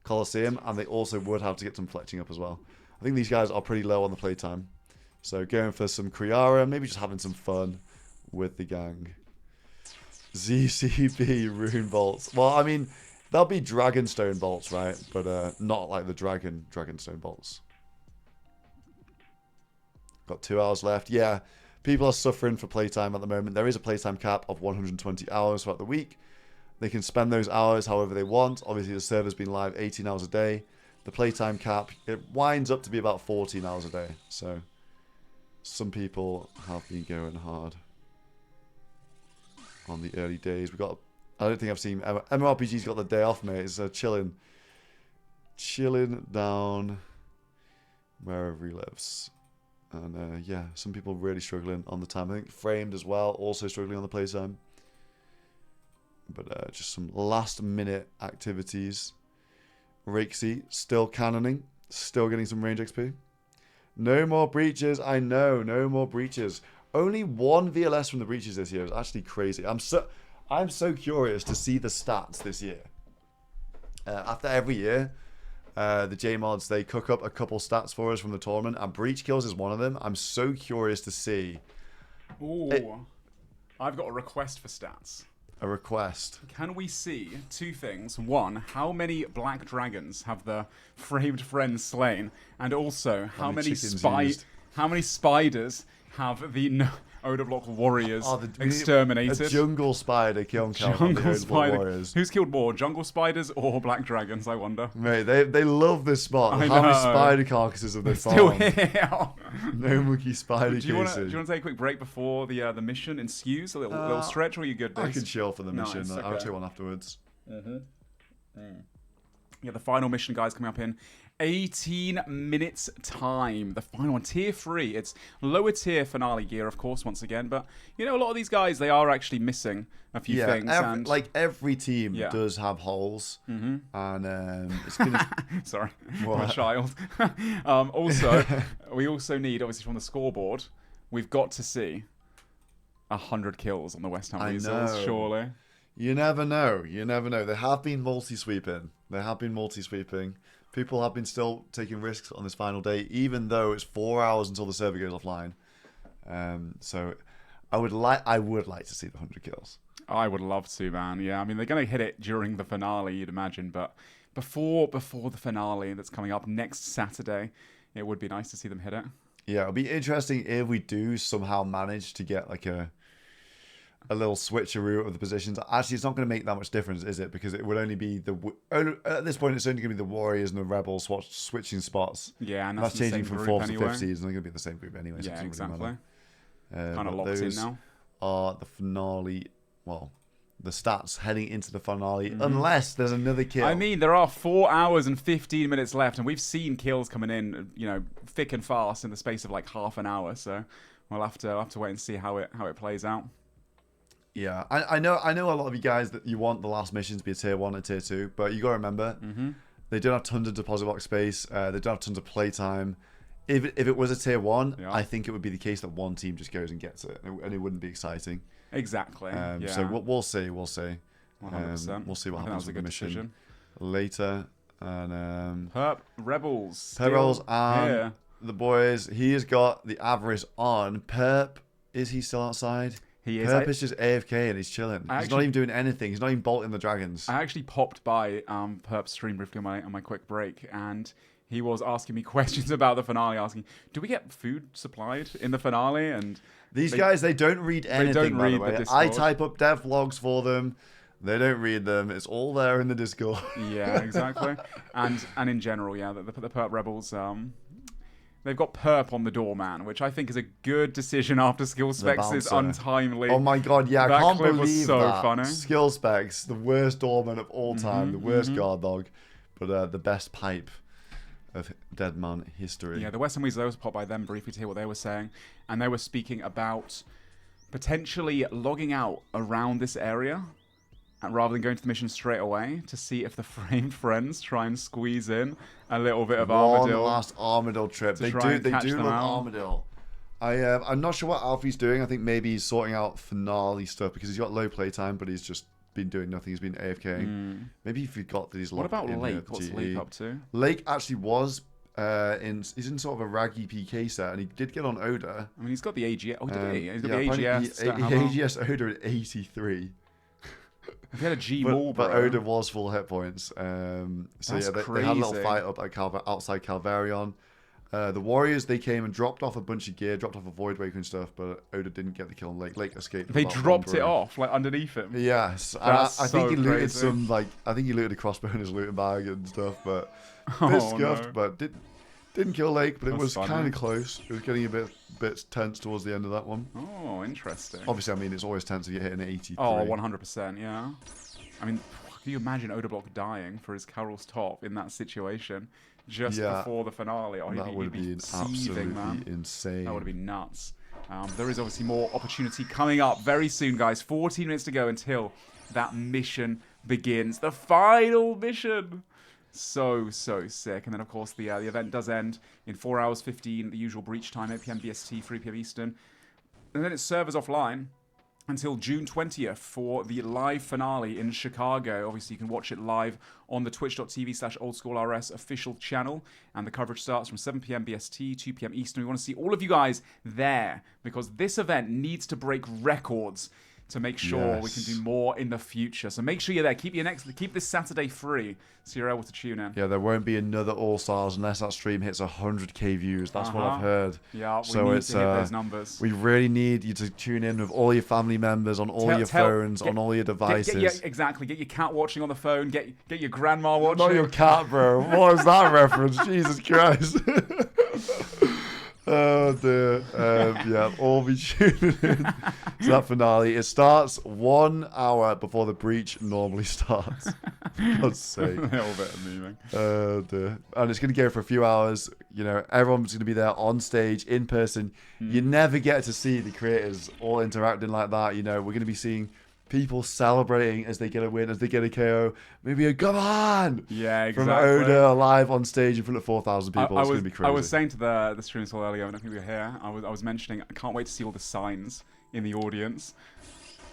Colosseum. And they also would have to get some fletching up as well. I think these guys are pretty low on the playtime. So going for some Kriara, maybe just having some fun with the gang. ZCB Rune Bolts. Well, I mean, they'll be Dragonstone Bolts, right? But not like the Dragonstone Bolts. Got 2 hours left. Yeah, people are suffering for playtime at the moment. There is a playtime cap of 120 hours throughout the week. They can spend those hours however they want. Obviously, the server's been live 18 hours a day. The playtime cap, it winds up to be about 14 hours a day. So, some people have been going hard on the early days. We got, I don't think I've seen MMORPG's got the day off, mate. It's chilling down wherever he lives. And yeah, some people really struggling on the time. I think Framed as well, also struggling on the playtime. But just some last minute activities. Rakesy still cannoning, still getting some range XP. No more breaches. I know, no more breaches. Only 1 VLS from the breaches this year is actually crazy. I'm so curious to see the stats this year. After every year, the J-Mods, they cook up a couple stats for us from the tournament, and breach kills is one of them. I'm so curious to see. Ooh, I've got a request for stats. A request. Can we see 2 things? 1, how many black dragons have the framed friends slain? And also, how many spiders have the Odablock Warriors we need exterminated. A jungle spider kill count on the Jungle Odablock spider. Warriors. Who's killed more, jungle spiders or black dragons? I wonder. Mate, they love this spot. I How many know. spider carcasses have they Still found? here. No monkey spider Do you want cases. to take a quick break before the mission ensues? A little stretch, or are you good? I Days? can chill for the mission. Nice, I'll okay. take one afterwards. Yeah, the final mission, guys, coming up in 18 minutes time. The final one, tier 3. It's lower tier finale gear, of course, once again. But, you know, a lot of these guys, they are actually missing a few things. Like every team does have holes. And it's gonna... Sorry, What? my child. Also, we also need, obviously, from the scoreboard, we've got to see 100 kills on the West Ham Weasels, surely. You never know. You never know. They have been multi-sweeping. People have been still taking risks on this final day, even though it's 4 hours until the server goes offline. So I would like to see the 100 kills. I would love to, man. Yeah, I mean, they're going to hit it during the finale, you'd imagine. But before the finale that's coming up next Saturday, it would be nice to see them hit it. Yeah, it'll be interesting if we do somehow manage to get like a little switcheroo of the positions. Actually, it's not going to make that much difference, is it? Because it would only be at this point, it's only going to be the Warriors and the Rebels switching spots. Yeah, and that's changing from 4th to 5th seeds, and they're going to be the same group anyway. So Yeah, exactly. Kind of locked in now. Are the finale? Well, the stats heading into the finale, unless there's another kill. I mean, there are 4 hours and 15 minutes left, and we've seen kills coming in, you know, thick and fast in the space of like half an hour. So we'll have to wait and see how it plays out. Yeah, I know a lot of you guys that you want the last mission to be a tier 1 and tier 2, but you got to remember they don't have tons of deposit box space. They don't have tons of playtime. If it was a tier 1, I think it would be the case that one team just goes and gets it, and it wouldn't be exciting. Exactly. So we'll see. We'll see. 100%. We'll see what happens with the mission decision. later. And Perp Rebels. Rebels and here. the boys. He has got the avarice on. Perp, is he still outside? He is. Perp is just AFK and he's chilling. He's not even doing anything. He's not even bolting the dragons. I actually popped by Perp's stream briefly on my quick break, and he was asking me questions about the finale, asking, do we get food supplied in the finale? And these guys, they don't read anything, they don't by read the way. the I type up dev logs for them. They don't read them. It's all there in the Discord. Yeah, exactly. and in general, yeah, the Perp Rebels, they've got Perp on the door, man, which I think is a good decision after Skill Specs is untimely. Oh my god, yeah, I that can't clip believe was so that. funny. Skill Specs, the worst doorman of all time, the worst guard dog, but the best pipe of Deadman history. Yeah, the Western Weasels, I was popped by them briefly to hear what they were saying, and they were speaking about potentially logging out around this area rather than going to the mission straight away to see if the framed friends try and squeeze in a little bit of Armadillo. One last Armadillo trip. They do love Armadillo. I'm not sure what Alfie's doing. I think maybe he's sorting out finale stuff because he's got low playtime, but he's just been doing nothing. He's been AFK. Maybe if he got these. What about Lake? What's Lake up to? Lake actually was he's in sort of a raggy PK set, and he did get on Oda. I mean, he's got the AGS. Oh, did he? He's got the AGS. AGS Oda at 83. If he had a G but Oda was full hit points. So yeah, they had a little fight up at outside Calvarion. The Warriors, they came and dropped off a bunch of gear, dropped off a Void Waker and stuff, but Oda didn't get the kill on Lake. Lake escaped. They dropped it off, like, underneath him? Yes. I think he looted some, like, I think he looted a crossbow in his looting bag and stuff, but a bit scuffed, but didn't kill Lake, but it was kind of close. It was getting a bit tense towards the end of that one. Oh, interesting. Obviously, I mean, it's always tense to get hit in 83. Oh, 100%, yeah. I mean, can you imagine Odablock dying for his Carol's top in that situation just before the finale? Oh, that would be absolutely insane. That would have been nuts. There is obviously more opportunity coming up very soon, guys. 14 minutes to go until that mission begins. The final mission! So sick. And then, of course, the event does end in 4 hours 15, the usual breach time, 8 p.m. BST, 3 p.m. Eastern. And then it servers offline until June 20th for the live finale in Chicago. Obviously, you can watch it live on the twitch.tv/OldSchoolRS official channel. And the coverage starts from 7 p.m. BST, 2 p.m. Eastern. We want to see all of you guys there because this event needs to break records. to make sure we can do more in the future. So make sure you're there. Keep this Saturday free so you're able to tune in. Yeah, there won't be another All Stars unless that stream hits 100k views. That's what I've heard. Yeah, so we need to hit those numbers. We really need you to tune in with all your family members on all your phones, on all your devices. Exactly. Get your cat watching on the phone. Get your grandma watching. Not your cat, bro. What was that reference? Jesus Christ. Oh dear. Yeah, all be tuning in to that finale. It starts 1 hour before the breach normally starts. For God's sake. A little bit amusing. Oh dear. And it's going to go for a few hours. You know, everyone's going to be there on stage, in person. You never get to see the creators all interacting like that. You know, we're going to be seeing people celebrating as they get a win, as they get a KO. Maybe a come on! Yeah, exactly. From Oda live on stage in front of 4,000 people. It's going to be crazy. I was saying to the stream as well earlier, I don't think we were here, I was mentioning, I can't wait to see all the signs in the audience.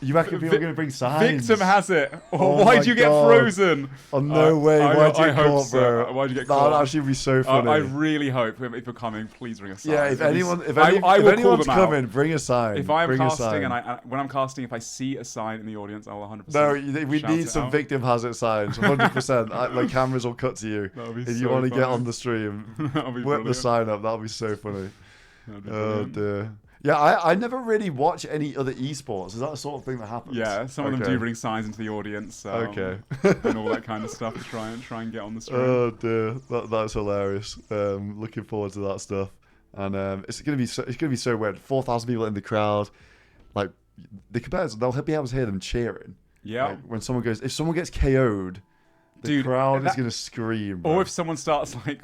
You reckon people are going to bring signs? Victim has it. Why'd you get frozen? Oh, no way. Why'd you get caught, bro? Why'd you get caught? That would actually be so funny. I really hope if you're coming, please bring a sign. Yeah, if anyone's coming, bring a sign. If I'm casting and when I'm casting, if I see a sign in the audience, I'll 100%. No, we need some victim hazard signs, 100%. Like cameras will cut to you if you want to get on the stream. Whip the sign up. That'll be so funny. Oh dear. Yeah, I never really watch any other esports. Is that the sort of thing that happens? Yeah, some of them do bring signs into the audience. Okay. And all that kind of stuff to try and get on the stream. Oh dear, that's hilarious. Looking forward to that stuff. And it's gonna be so weird. 4,000 people in the crowd. Like the competitors, they'll be able to hear them cheering. Yeah. Like, when if someone gets KO'd, the crowd is gonna scream. Bro. Or if someone starts like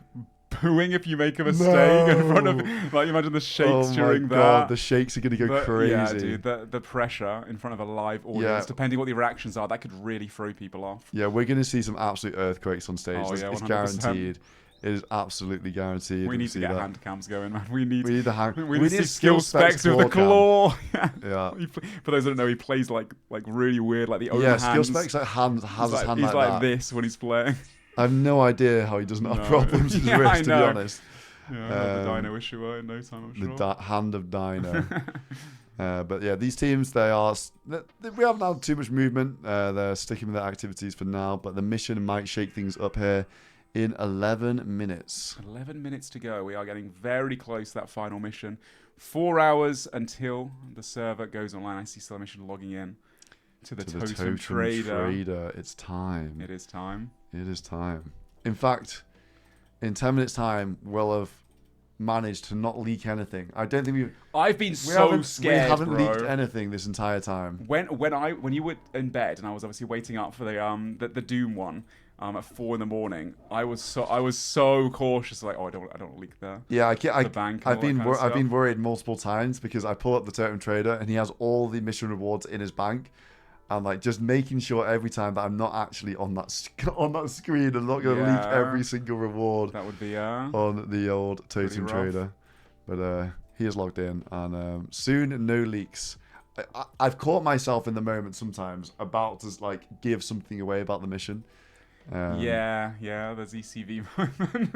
booing if you make a mistake in front of, like, imagine the shakes during that. God, the shakes are gonna go crazy. Yeah, dude, the pressure in front of a live audience, depending what the reactions are, that could really throw people off. Yeah, we're gonna see some absolute earthquakes on stage. Oh, yeah, it's guaranteed. It is absolutely guaranteed. We need to get hand cams going, man. We need the hand. We need to see skill specs with the claw. Yeah. For those that don't know, he plays like really weird, like the own hands. Skill specs like hands has his hand he's like that. This when he's playing. I have no idea how he doesn't have problems with his wrist, to be honest. Yeah, the Dino issue in no time, I'm sure. The hand of Dino. But yeah, these teams, we haven't had too much movement. They're sticking with their activities for now, but the mission might shake things up here in 11 minutes. 11 minutes to go. We are getting very close to that final mission. 4 hours until the server goes online. I see SoloMission logging in to the Totem Trader. It's time. It is time. It is time. In fact, in 10 minutes' time, we'll have managed to not leak anything. I don't think I've been so scared. We haven't leaked anything this entire time. When you were in bed and I was obviously waiting up for the Doom one at 4 in the morning, I was so cautious. Like, I don't leak there. Yeah, I've been worried multiple times because I pull up the Totem Trader and he has all the mission rewards in his bank. And like just making sure every time that I'm not actually on that screen and not going to leak every single reward. That would be on the old Totem Trader. But he is logged in, and soon no leaks. I've caught myself in the moment sometimes about to like give something away about the mission. Yeah, there's ECV moment.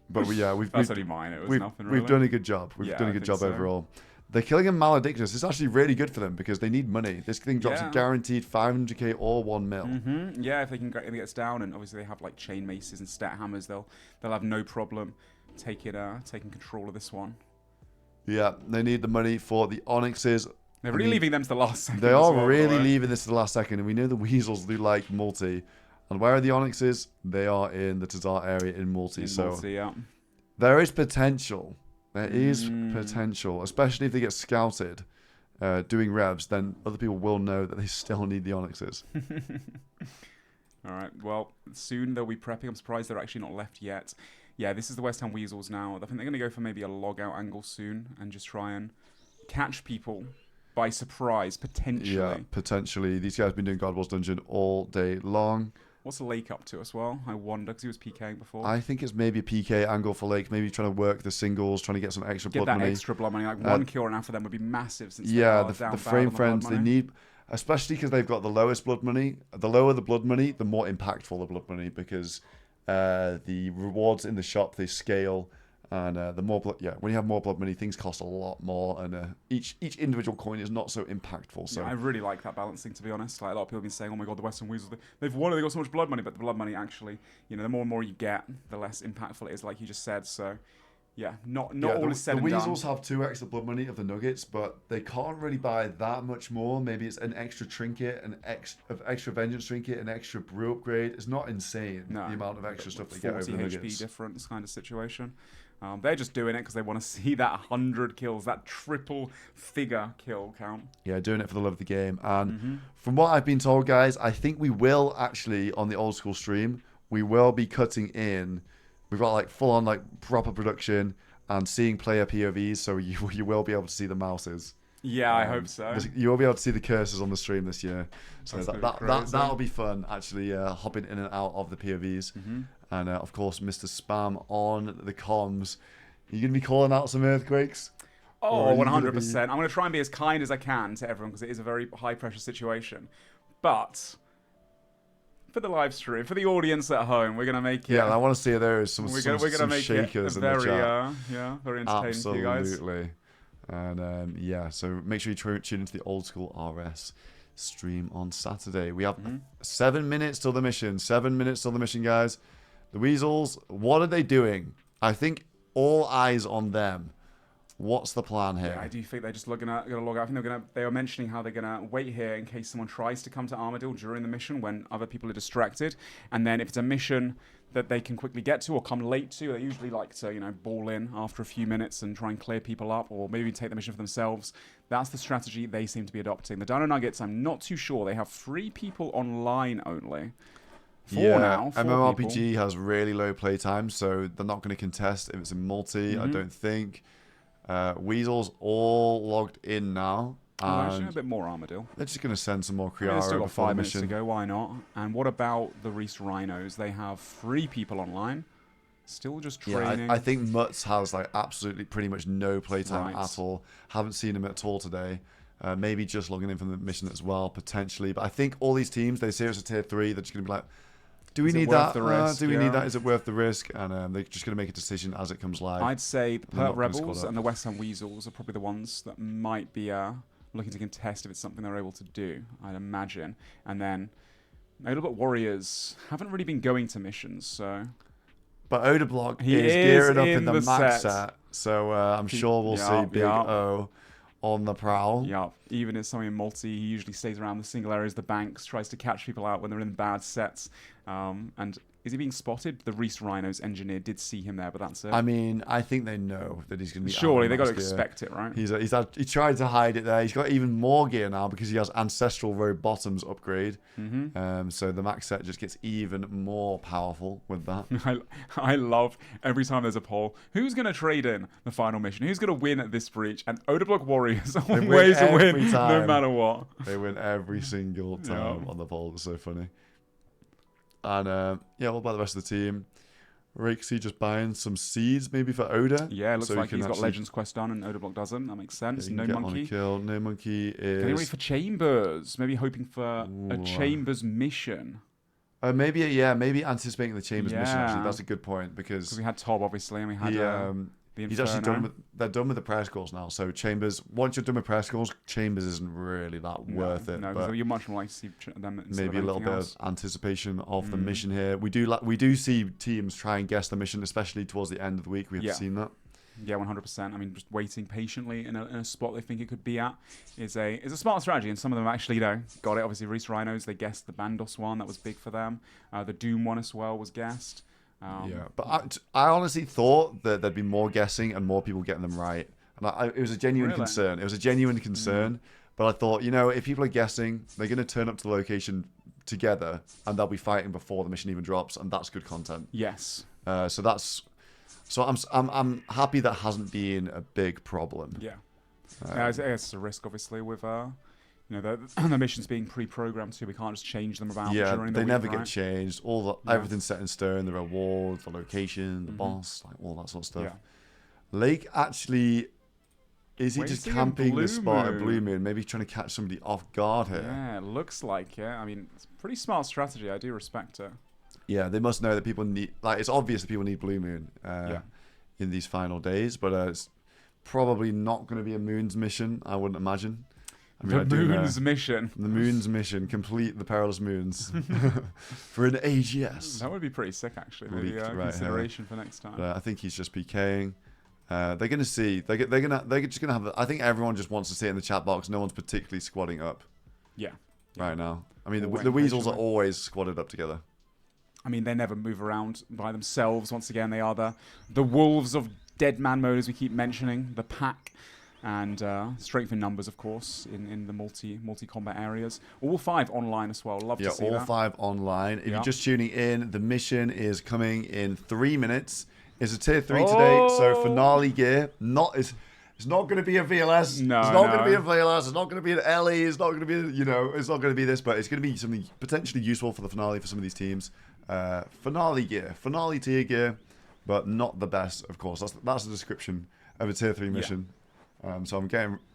But that's only mine. It was nothing really. We've done a good job. We've done a good job overall. They're killing him Maledictus. It's actually really good for them because they need money. This thing drops a guaranteed 500k or 1 mil. Yeah, if it gets down, and obviously they have like chain maces and stat hammers, they'll have no problem taking control of this one. Yeah, they need the money for the Onyxes. They're really leaving them to the last second. They are really leaving this to the last second, and we know the Weasels do like multi. And where are the Onyxes? They are in the Tazar area in multi. There is potential. There is potential, especially if they get scouted doing revs, then other people will know that they still need the Onyxes. All right, well, soon they'll be prepping. I'm surprised they're actually not left yet. Yeah, this is the West Ham Weasels now. I think they're going to go for maybe a log out angle soon and just try and catch people by surprise, potentially. Yeah, potentially. These guys have been doing God Wars Dungeon all day long. What's the Lake up to as well? I wonder, because he was PKing before. I think it's maybe a PK angle for Lake, maybe trying to work the singles, trying to get some extra blood money. Get that extra blood money. Like one kill and after them would be massive. Since the frame friends, they need, especially because they've got the lowest blood money. The lower the blood money, the more impactful the blood money, because the rewards in the shop, they scale And the more blood, when you have more blood money, things cost a lot more, and each individual coin is not so impactful. So I really like that balancing, to be honest. Like a lot of people have been saying, "Oh my god, the Western Weasels, they've won, they got so much blood money," but the blood money actually, the more and more you get, the less impactful it is, like you just said. So, yeah, not all is said and done. The Weasels have 2 extra blood money of the Nuggets, but they can't really buy that much more. Maybe it's an extra trinket, an extra vengeance trinket, an extra brew upgrade. It's not insane the amount of extra stuff they get over the Nuggets. 40 HP difference kind of situation. They're just doing it because they want to see that 100 kills, that triple figure kill count. Yeah, doing it for the love of the game. And from what I've been told, guys, I think we will actually, on the Old School stream, we will be cutting in. We've got like full on like proper production and seeing player POVs, so you will be able to see the mouses. Yeah, I hope so. You will be able to see the cursors on the stream this year. So that'll be fun, actually, hopping in and out of the POVs. And, of course, Mr. Spam on the comms. Are you going to be calling out some earthquakes? Oh, 100%. I'm going to try and be as kind as I can to everyone because it is a very high-pressure situation. But for the live stream, for the audience at home, we're going to make it... Yeah, I want to see there is some make shakers it in the chat. Very entertaining for you guys. Absolutely. And so make sure you tune into the Old School RS stream on Saturday. We have 7 minutes till the mission. 7 minutes till the mission, guys. The Weasels, what are they doing? I think all eyes on them. What's the plan here? Yeah, I do think they're just going to log out. I think they were mentioning how they're going to wait here in case someone tries to come to Armadillo during the mission when other people are distracted. And then if it's a mission that they can quickly get to or come late to, they usually like to, ball in after a few minutes and try and clear people up or maybe take the mission for themselves. That's the strategy they seem to be adopting. The Dino Nuggets, I'm not too sure. They have 3 people online only. 4 now. 4 MMORPG people. has really low playtime, so they're not going to contest if it's in multi, I don't think. Weasels all logged in now. Actually, a bit more Armadillo. They're just going to send some more Kriara. They've still got 5 minutes to go, why not? And what about the Reese Rhinos? They have 3 people online. Still just training. Yeah, I think Mutz has like absolutely pretty much no playtime at all. Haven't seen him at all today. Maybe just logging in from the mission as well, potentially. But I think all these teams, they see us at tier 3, they're just going to be like, do we need that? Do we need that? Is it worth the risk? And they're just going to make a decision as it comes live. I'd say the Pert Rebels and the West Ham Weasels are probably the ones that might be looking to contest if it's something they're able to do, I'd imagine. And then Odablock Warriors haven't really been going to missions, so... But Odablock is gearing up in the max set, so I'm sure we'll see Big O on the prowl. Yeah, even as something in multi, he usually stays around the single areas, the banks, tries to catch people out when they're in bad sets. And is he being spotted? The Reese Rhinos engineer did see him there, but that's it. I mean, I think they know that he's going to be. Surely they got to expect it, right? He tried to hide it there. He's got even more gear now because he has Ancestral Road Bottoms upgrade. So the max set just gets even more powerful with that. I love every time there's a poll. Who's going to trade in the final mission? Who's going to win at this breach? And Odablock Warriors always win, no matter what. They win every single time on the poll. It's so funny. And what about the rest of the team? Rakesy just buying some seeds maybe for Oda. Yeah, it looks like he's got Legends quest done and Odablock doesn't. That makes sense. No Monkey. No Monkey is... Getting ready for Chambers. Maybe hoping for a Chambers mission. Maybe anticipating the Chambers mission, actually. That's a good point because we had Tob, obviously, and we had... He's actually done they're done with the prayer scrolls now. So Chambers, once you're done with prayer scrolls, Chambers isn't really that worth it. No, but you're much more likely to see them. Maybe a little bit of anticipation of the mission here. We do see teams try and guess the mission, especially towards the end of the week. We have seen that. Yeah, 100%. I mean, just waiting patiently in a spot they think it could be at is a smart strategy, and some of them actually, got it. Obviously, Reese Rhinos, they guessed the Bandos one. That was big for them. The Doom one as well was guessed. But I honestly thought that there'd be more guessing and more people getting them right. And it was a genuine concern. It was a genuine concern. But I thought, if people are guessing, they're going to turn up to the location together and they'll be fighting before the mission even drops, and that's good content. Yes. So I'm happy that hasn't been a big problem. Yeah. It's a risk, obviously, with the missions being pre-programmed too. We can't just change them about during the week. They never get changed. Everything's set in stone. The reward, the location, the boss, all that sort of stuff. Yeah. Lake actually, is he just camping the spot at Blue Moon? Maybe trying to catch somebody off guard here. Yeah, it looks like it. I mean, it's a pretty smart strategy. I do respect it. Yeah, they must know that people need. It's obvious that people need Blue Moon. in these final days, but it's probably not going to be a Moon's mission, I wouldn't imagine. I mean, the Moon's mission. The Moon's mission. Complete the Perilous Moons for an AGS. That would be pretty sick, actually. Maybe consideration for next time. I think he's just PKing. They're going to see. They're just going to have. I think everyone just wants to see it in the chat box. No one's particularly squadding up. Yeah. Right now. I mean, the Weasels are always squadded up together. I mean, they never move around by themselves. Once again, they are the wolves of Deadman mode, as we keep mentioning. The pack. And strength in numbers, of course, in the multi-combat areas. All 5 online as well. Love to see that. Yeah, all 5 online. If you're just tuning in, the mission is coming in 3 minutes. It's a tier 3 today, so finale gear. It's not going to be a VLS. No, it's not going to be a VLS. It's not going to be an LE. It's not going to be, it's not going to be this, but it's going to be something potentially useful for the finale for some of these teams. Finale gear, finale tier gear, but not the best, of course. That's the description of a tier 3 mission. Yeah. So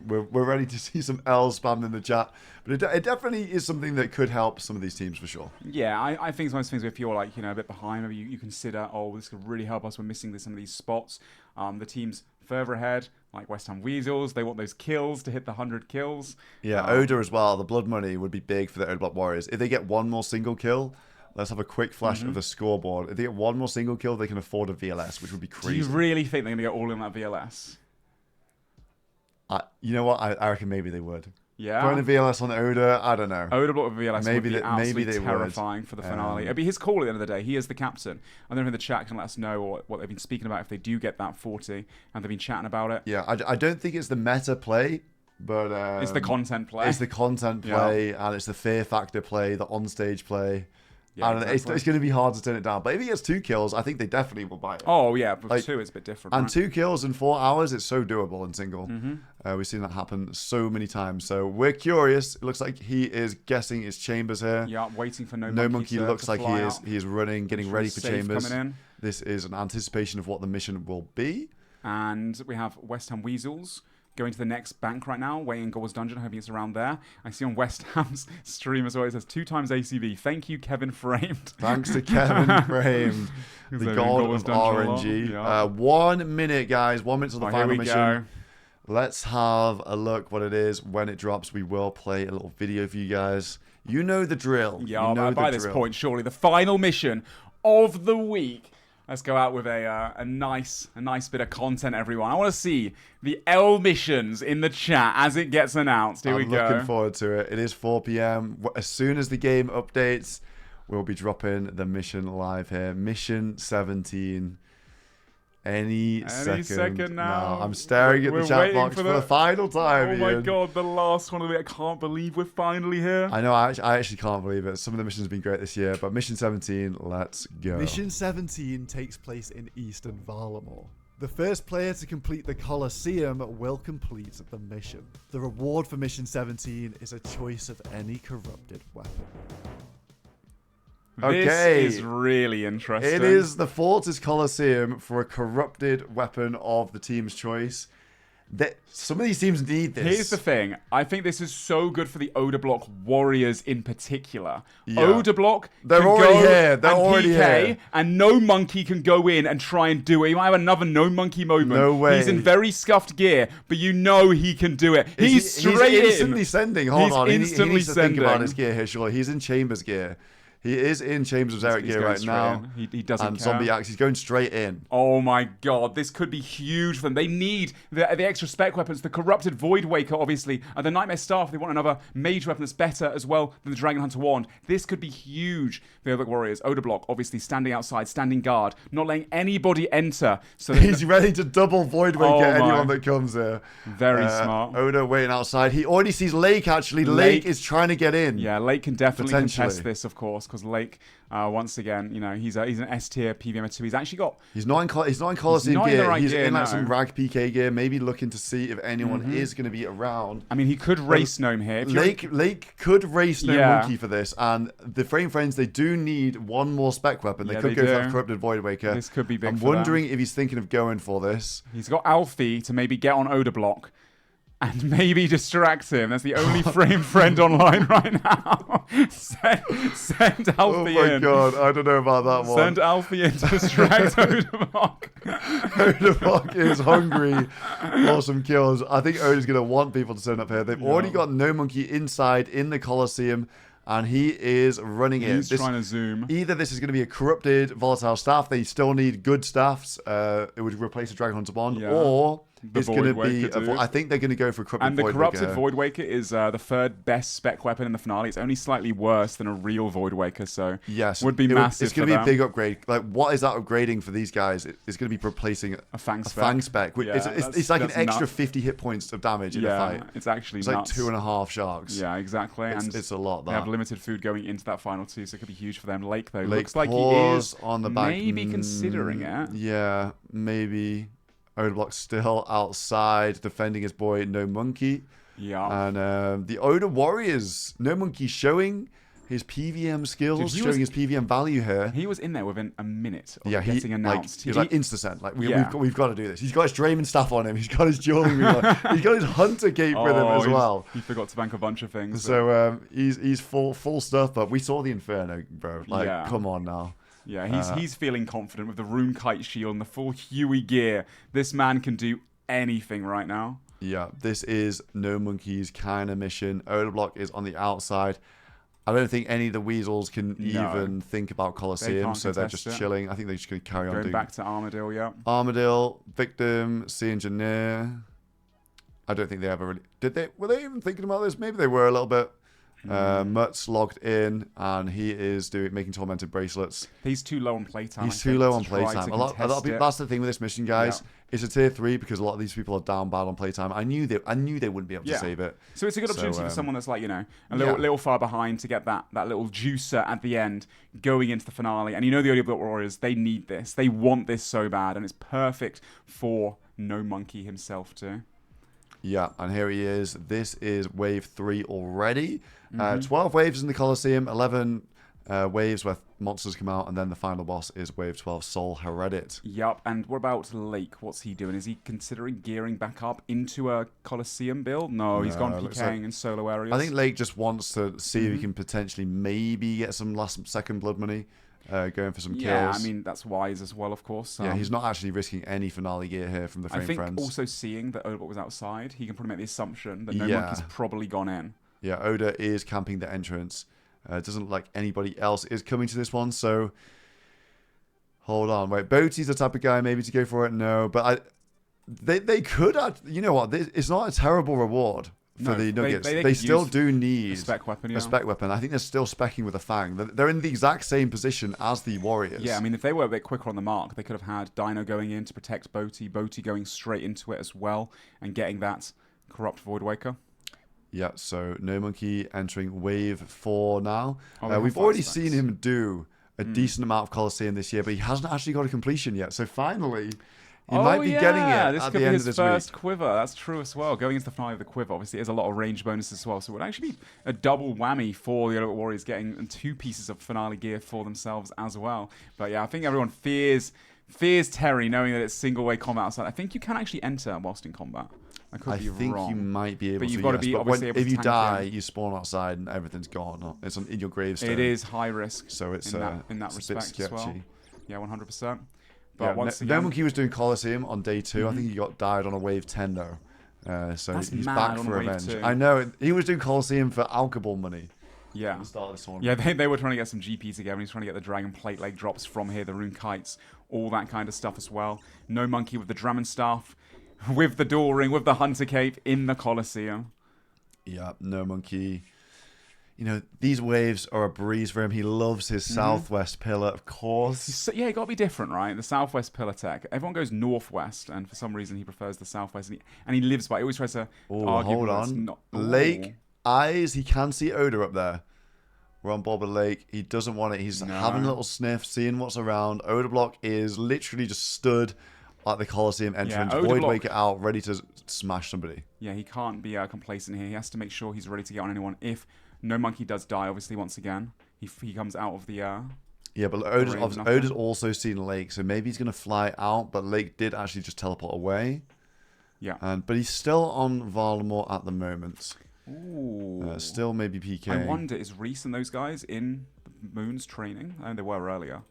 we're ready to see some L's spammed in the chat, but it definitely is something that could help some of these teams for sure. Yeah, I think it's one of those things where if you're like, a bit behind, maybe you consider, this could really help us. We're missing some of these spots. The teams further ahead, like West Ham Weasels, they want those kills to hit the 100 kills. Yeah, Oda as well. The blood money would be big for the Oda Block Warriors. If they get one more single kill, let's have a quick flash of the scoreboard. If they get one more single kill, they can afford a VLS, which would be crazy. Do you really think they're going to go all in that VLS? You know what? I reckon maybe they would. Yeah. Throwing a VLS on Oda, I don't know. Oda block with VLS maybe would be absolutely they terrifying for the finale. It'd be his call at the end of the day. He is the captain. I don't know if the chat can let us know what they've been speaking about if they do get that 40 and they've been chatting about it. Yeah, I don't think it's the meta play, but it's the content play. It's the content play, and it's the fear factor play, the onstage play. Yeah, I don't know. It's going to be hard to turn it down. But if he gets 2 kills, I think they definitely will buy it. Oh, yeah. But 2 is a bit different. And 2 kills in 4 hours, it's so doable in single. We've seen that happen so many times. So we're curious. It looks like he is guessing his chambers here. Yeah, waiting for No Monkey looks like he is running, getting ready for chambers. This is an anticipation of what the mission will be. And we have West Ham Weasels going to the next bank right now, waiting in Goals Dungeon, hoping it's around there. I see on West Ham's stream as well, it says 2 times ACV. Thank you, Kevin Framed. Thanks to Kevin Framed, the god of RNG. 1 minute, guys. 1 minute to the final mission. Go. Let's have a look what it is. When it drops, we will play a little video for you guys. You know the drill. Yeah, by this point, surely the final mission of the week. Let's go out with a nice bit of content, everyone. I want to see the L missions in the chat as it gets announced. Here we go. I'm looking forward to it. It is 4 p.m. As soon as the game updates, we'll be dropping the mission live here. Mission 17. Any second now. I'm staring at the chat box for the final time. Oh my god, the last one of it. I can't believe we're finally here. I know, I actually can't believe it. Some of the missions have been great this year, but Mission 17, let's go. Mission 17 takes place in Eastern Varlamore. The first player to complete the Colosseum will complete the mission. The reward for Mission 17 is a choice of any corrupted weapon. This is really interesting. It is the Fortis Colosseum for a corrupted weapon of the team's choice. Some of these teams need this. Here's the thing. I think this is so good for the Oda Block Warriors in particular. Yeah. Oda Block They're already here. They're already here. And No Monkey can go in and try and do it. He might have another No Monkey moment. No way. He's in very scuffed gear, but you know he can do it. He's straight in. He's instantly sending. Hold on. He needs to think about his gear here, surely. He's in Chambers gear. He is in Chambers of Zarek gear right now. He doesn't and care. Zombie Axe, he's going straight in. Oh my god, this could be huge for them. They need the extra spec weapons. The Corrupted Void Waker, obviously, and the Nightmare Staff. They want another mage weapon that's better as well than the Dragon Hunter Wand. This could be huge for the Oda Warriors. Oda Block, obviously, standing outside, standing guard, not letting anybody enter. So he's ready to double Void Waker anyone that comes here. Very smart. Oda waiting outside. He already sees Lake, actually. Lake is trying to get in. Yeah, Lake can definitely contest this, of course, because Lake... once again, he's an S tier PVM2. He's actually got. He's not in Colosseum gear. He's in like some rag PK gear. Maybe looking to see if anyone is going to be around. I mean, he could race Gnome here. Lake could race Gnome Monkey for this, and the Frame Friends they do need one more spec weapon. They could go for that Corrupted Void Waker. This could be big. I'm wondering if he's thinking of going for this. He's got Alfie to maybe get on Oda Block. and maybe distract him. That's the only frame friend online right now. Send Alfie in. Oh my god, I don't know about that one. Send Alfie in to distract Odabok. Odabok is hungry for some kills. I think Oda's going to want people to turn up here. They've already got No Monkey inside in the Colosseum, and he is running it. He's trying to zoom. Either this is going to be a corrupted volatile staff, they still need good staffs, it would replace a Dragon Hunter Bond, or it's going to be, I think they're going to go for corrupted And the Void corrupted Waker. Void Waker is the third best spec weapon in the finale. It's only slightly worse than a real Void Waker, so yes, would be massive. It's going to be a big upgrade. Like, what is that upgrading for these guys? It's going to be replacing a Fang spec. It's like an extra 50 hit points of damage in a fight. It's actually it's nuts. like 2.5 sharks. Yeah, exactly. It's a lot. They have limited food going into that final two, so it could be huge for them. Lake, though, Lake looks like he is on the back. maybe considering it. Yeah, maybe. Odablock still outside defending his boy No Monkey. Yeah. And the Oda Warriors, No Monkey showing his PVM skills, showing his PVM value here. He was in there within a minute of getting getting announced. He was like insta-sent. Like, we've got to do this. He's got his Draymond staff on him. He's got his dueling wheel. He's got his Hunter cape with him as well. He forgot to bank a bunch of things. So he's full stuff, but we saw the Inferno, bro. Like, come on now. Yeah, he's feeling confident with the Rune Kite Shield and the full Huey gear. This man can do anything right now. Yeah, this is No Monkey's kind of mission. Odablock is on the outside. I don't think any of the Weasels can even think about Colosseum, so they're just chilling. I think they're just going to carry on doing... Going back to Armadillo, yeah. Armadillo, Victim, Sea Engineer. I don't think they ever really... Did they? Were they even thinking about this? Maybe they were a little bit. Mutt's logged in, and he is making tormented bracelets. He's too low on playtime. He's too low on playtime. A lot of people, that's the thing with this mission, guys. It's a tier 3 because a lot of these people are down bad on playtime. I knew they wouldn't be able to save it. So it's a good opportunity for someone that's like, a little far behind to get that little juicer at the end going into the finale. And the Odablock Warriors, they need this. They want this so bad, and it's perfect for No Monkey himself too. Yeah, and here he is. This is wave 3 already. 12 waves in the Colosseum, 11 waves where monsters come out, and then the final boss is wave 12, Sol Heredit. Yup, and what about Lake? What's he doing? Is he considering gearing back up into a Colosseum build? No, he's gone PKing in solo areas. I think Lake just wants to see if he can potentially maybe get some second blood money. Going for some kills. Yeah, I mean, that's wise as well, of course. Yeah, he's not actually risking any finale gear here from the Frame Friends. I think also seeing that Odablock was outside, he can probably make the assumption that No Monkey's probably gone in. Yeah, Oda is camping the entrance. It doesn't look like anybody else is coming to this one, so... Hold on, wait. Boaty's the type of guy maybe to go for it? No, but they could... You know what? It's not a terrible reward for the Nuggets. They still do need a spec weapon. A spec weapon. I think they're still specking with a Fang. They're in the exact same position as the Warriors. Yeah, I mean, if they were a bit quicker on the mark, they could have had Dino going in to protect Boaty, Boaty going straight into it as well, and getting that corrupt Void Waker. Yeah, so No Monkey entering wave 4 now. We've already seen him do a decent amount of Colosseum this year, but he hasn't actually got a completion yet. So finally... He might be getting it this at could the be end his of this first week. quiver. That's true as well. Going into the finale of the quiver, obviously, there's a lot of range bonuses as well. So it would actually be a double whammy for the Odablock Warriors getting 2 pieces of finale gear for themselves as well. But yeah, I think everyone fears Terry, knowing that it's single-way combat outside. I think you can actually enter whilst in combat. I think you might be able but to, you've got to be obviously able if to you die, in. You spawn outside and everything's gone. It's in your gravestone. It is high risk. So it's in that respect as well. Yeah, 100%. But once No Monkey was doing Colosseum on day 2. I think he got died on a wave 10 though. So he's back for revenge. I know. He was doing Colosseum for alcohol money. Yeah. At the start of this tournament. Yeah, they were trying to get some GP together. He's trying to get the Dragon Plate leg drops from here, the Rune Kites, all that kind of stuff as well. No Monkey with the Dramon Staff, with the Duel Ring, with the Hunter Cape in the Colosseum. Yeah, No Monkey. These waves are a breeze for him. He loves his southwest pillar, of course. Yeah, it got to be different, right? The southwest pillar tech. Everyone goes northwest, and for some reason he prefers the southwest. And he lives by. He always tries to argue. Hold on. Lake eyes. He can see Oda up there. We're on board with Lake. He doesn't want it. He's having a little sniff, seeing what's around. Odablock is literally just stood at the Colosseum entrance, Void Waker out, ready to smash somebody. Yeah, he can't be complacent here. He has to make sure he's ready to get on anyone if No Monkey does die, obviously, once again. He comes out of the... yeah, but Oda's also seen Lake, so maybe he's going to fly out, but Lake did actually just teleport away. Yeah. But he's still on Varlamore at the moment. Ooh. Still maybe PK. I wonder, is Reese and those guys in the Moon's training? I mean, they were earlier.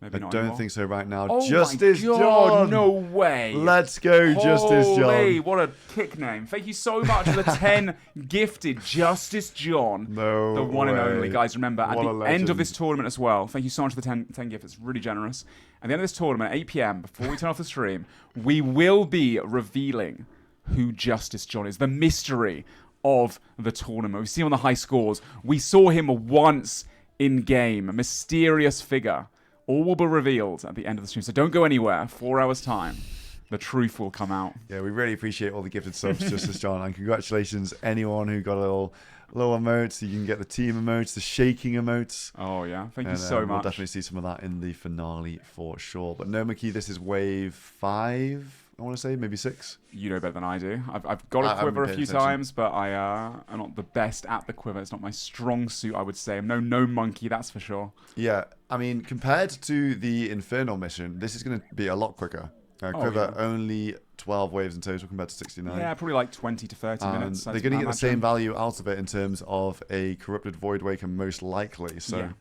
Maybe I not don't anymore. think so right now. Oh Justice my God, John! no way! Let's go, Justice Holy, John! what a kick name. Thank you so much for the 10 gifted Justice John. No The one and way. only, guys. Remember, at What the a end of legend. this tournament as well, thank you so much for the 10 gifts. It's really generous. At the end of this tournament, 8 p.m., before we turn off the stream, we will be revealing who Justice John is. The mystery of the tournament. We see him on the high scores. We saw him once in game. A mysterious figure. All will be revealed at the end of the stream. So don't go anywhere. 4 hours time. The truth will come out. Yeah, we really appreciate all the gifted subs, Justice John. And congratulations, anyone who got a little emotes. You can get the team emotes, the shaking emotes. Oh, yeah. Thank you so We'll much. definitely see some of that in the finale for sure. But Nomaki, this is wave 5. I want to say maybe 6. You know better than I do. I've got a quiver a few times, but I'm not the best at the quiver. It's not my strong suit, I would say. I'm no monkey, that's for sure. Yeah, I mean, compared to the Infernal mission, this is going to be a lot quicker. Quiver only 12 waves in total compared to 69. Yeah, probably like 20 to 30 minutes. They're going to get the same value out of it in terms of a corrupted Void Waker, most likely. So. Yeah.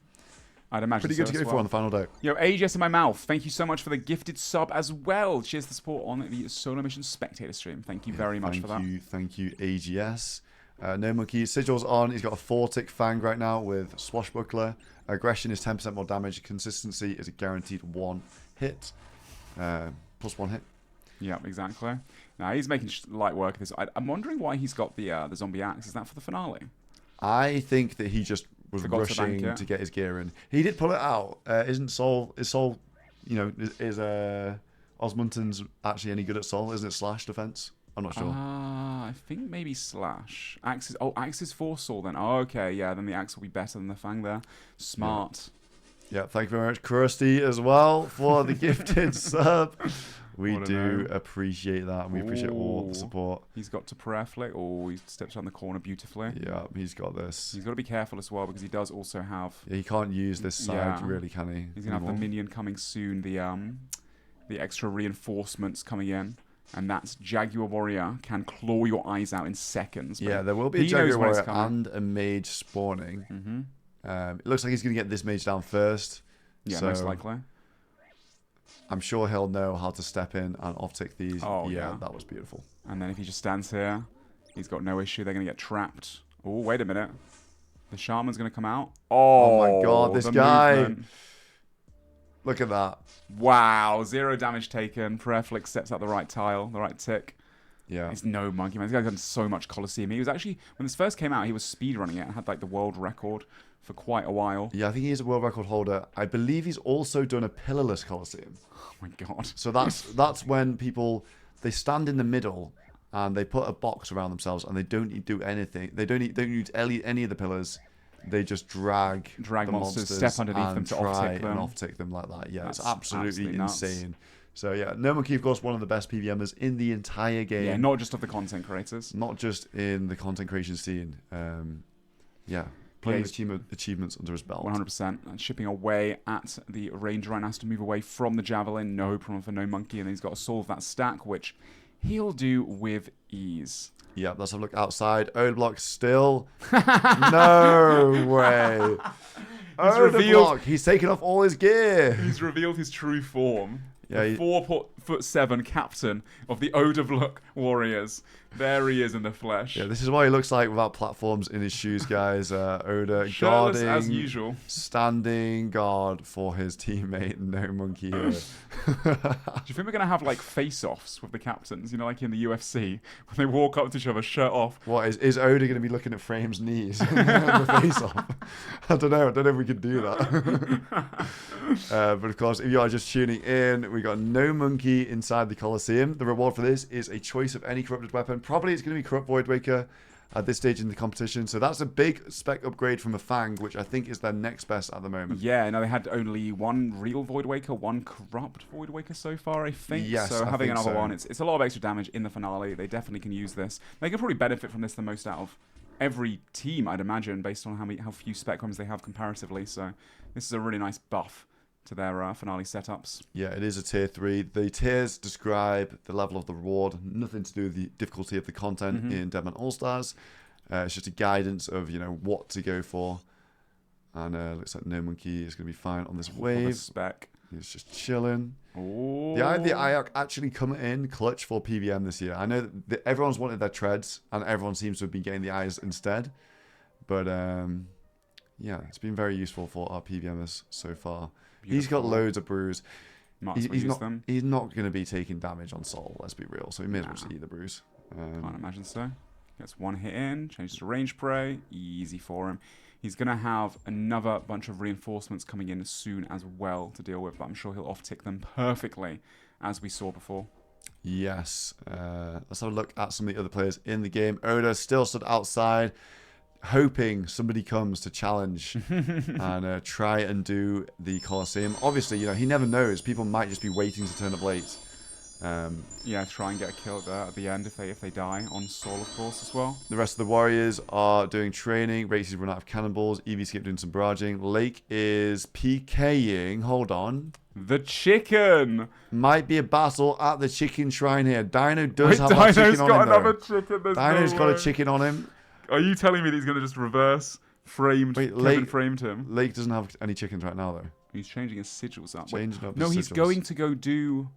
I'd imagine pretty good to go for on the final day. Yo, AGS in my mouth. Thank you so much for the gifted sub as well. Cheers to the support on the SoloMission spectator stream. Thank you very much for that. Thank you, AGS. No Monkey. Sigil's on. He's got a 4-tick Fang right now with Swashbuckler. Aggression is 10% more damage. Consistency is a guaranteed 1 hit. Plus 1 hit. Yeah, exactly. Now he's making light work of this. I'm wondering why he's got the zombie axe. Is that for the finale? I think that he just was rushing to get his gear in. He did pull it out. Is Soul, is Osmunton's actually any good at Soul? Isn't it slash defense? I'm not sure. I think maybe slash. Axe is for Soul then. Oh, okay, yeah, then the axe will be better than the Fang there. Smart. Yeah, thank you very much, Krusty, as well, for the gifted sub. We do appreciate that. We appreciate all the support. He's got to prayer flick. Oh, he steps around the corner beautifully. Yeah, he's got this. He's got to be careful as well because he does also have... Yeah, he can't use this side, really, can he? He's going to have the minion coming soon, the extra reinforcements coming in. And that's Jaguar Warrior can claw your eyes out in seconds. Yeah, there will be a Jaguar Warrior and a mage spawning. It looks like he's going to get this mage down first. Yeah, most likely. I'm sure he'll know how to step in and off-tick these. Oh, yeah, that was beautiful. And then if he just stands here, he's got no issue. They're going to get trapped. Oh, wait a minute. The shaman's going to come out. Oh my god, this guy. Movement. Look at that. Wow, 0 damage taken. Prayerflick steps out the right tile, the right tick. Yeah. He's no monkey, man. This guy's done so much Colosseum. He was actually, when this first came out, he was speedrunning it and had like the world record for quite a while. Yeah, I think he's a world record holder. I believe he's also done a pillarless Colosseum. Oh my god. So that's when people, they stand in the middle and they put a box around themselves and they don't do anything. They don't use any of the pillars. They just drag the monsters, step underneath them to off-tick them. And off-tick them like that. Yeah, That's it's absolutely nuts. insane. So yeah, No Monkey, of course, one of the best PVMers in the entire game. Yeah, not just of the content creators. Not just in the content creation scene. Yeah, plenty of achievements under his belt. 100%. And shipping away at the Ranger right now, has to move away from the Javelin. No problem for No Monkey. And then he's got to solve that stack, which he'll do with ease. Yeah, let's have a look outside. Odeblock still. No way. Odeblock, he's taken off all his gear. He's revealed his true form. Yeah, the 4'7" captain of the Odeblock Warriors. There he is in the flesh. Yeah, this is what he looks like without platforms in his shoes, guys. Oda Shirtless guarding, as usual. Standing guard for his teammate, No Monkey here. Do you think we're going to have like face-offs with the captains, you know, like in the UFC, when they walk up to each other, shirt off? What, is Oda going to be looking at Frame's knees on the face-off? I don't know if we could do that. But of course, if you are just tuning in, we got No Monkey inside the Colosseum. The reward for this is a choice of any corrupted weapon. Probably it's going to be Corrupt Void Waker at this stage in the competition. So that's a big spec upgrade from a Fang, which I think is their next best at the moment. Yeah, no, they had only one real Void Waker, one corrupt Void Waker so far, I think. Yes, so having another one, it's a lot of extra damage in the finale. They definitely can use this. They could probably benefit from this the most out of every team, I'd imagine, based on how few spec rooms they have comparatively. So this is a really nice buff to their finale setups. Yeah, it is a tier 3. The tiers describe the level of the reward, nothing to do with the difficulty of the content in Deadman All Stars. It's just a guidance of, you know, what to go for. And looks like No Monkey is going to be fine on this wave. Spec. He's just chilling. Ooh. The IOC actually coming in clutch for PVM this year. I know that everyone's wanted their treads, and everyone seems to have been getting the eyes instead. But yeah, it's been very useful for our PVMers so far. Beautiful. He's got loads of brews. He's not going to be taking damage on Sol, let's be real. So he may as well just eat the brews. Can't imagine so. Gets one hit in, changes to range prey. Easy for him. He's going to have another bunch of reinforcements coming in soon as well to deal with, but I'm sure he'll off-tick them perfectly, as we saw before. Yes. Let's have a look at some of the other players in the game. Oda still stood outside, hoping somebody comes to challenge and try and do the Colosseum. Obviously, you know, he never knows. People might just be waiting to turn up late. Yeah, try and get a kill there at the end if they die on Sol, of course, as well. The rest of the warriors are doing training. Races run out of cannonballs. EVScape doing some barraging. Lake is PKing. Hold on. The chicken! Might be a battle at the chicken shrine here. Dino does have a chicken on him, though. Chicken. Dino's got a chicken on him. Are you telling me that he's going to just reverse framed? Wait, Kevin framed him. Lake doesn't have any chickens right now, though. He's changing his sigils up. Changing up no, his he's sigils. going to go do...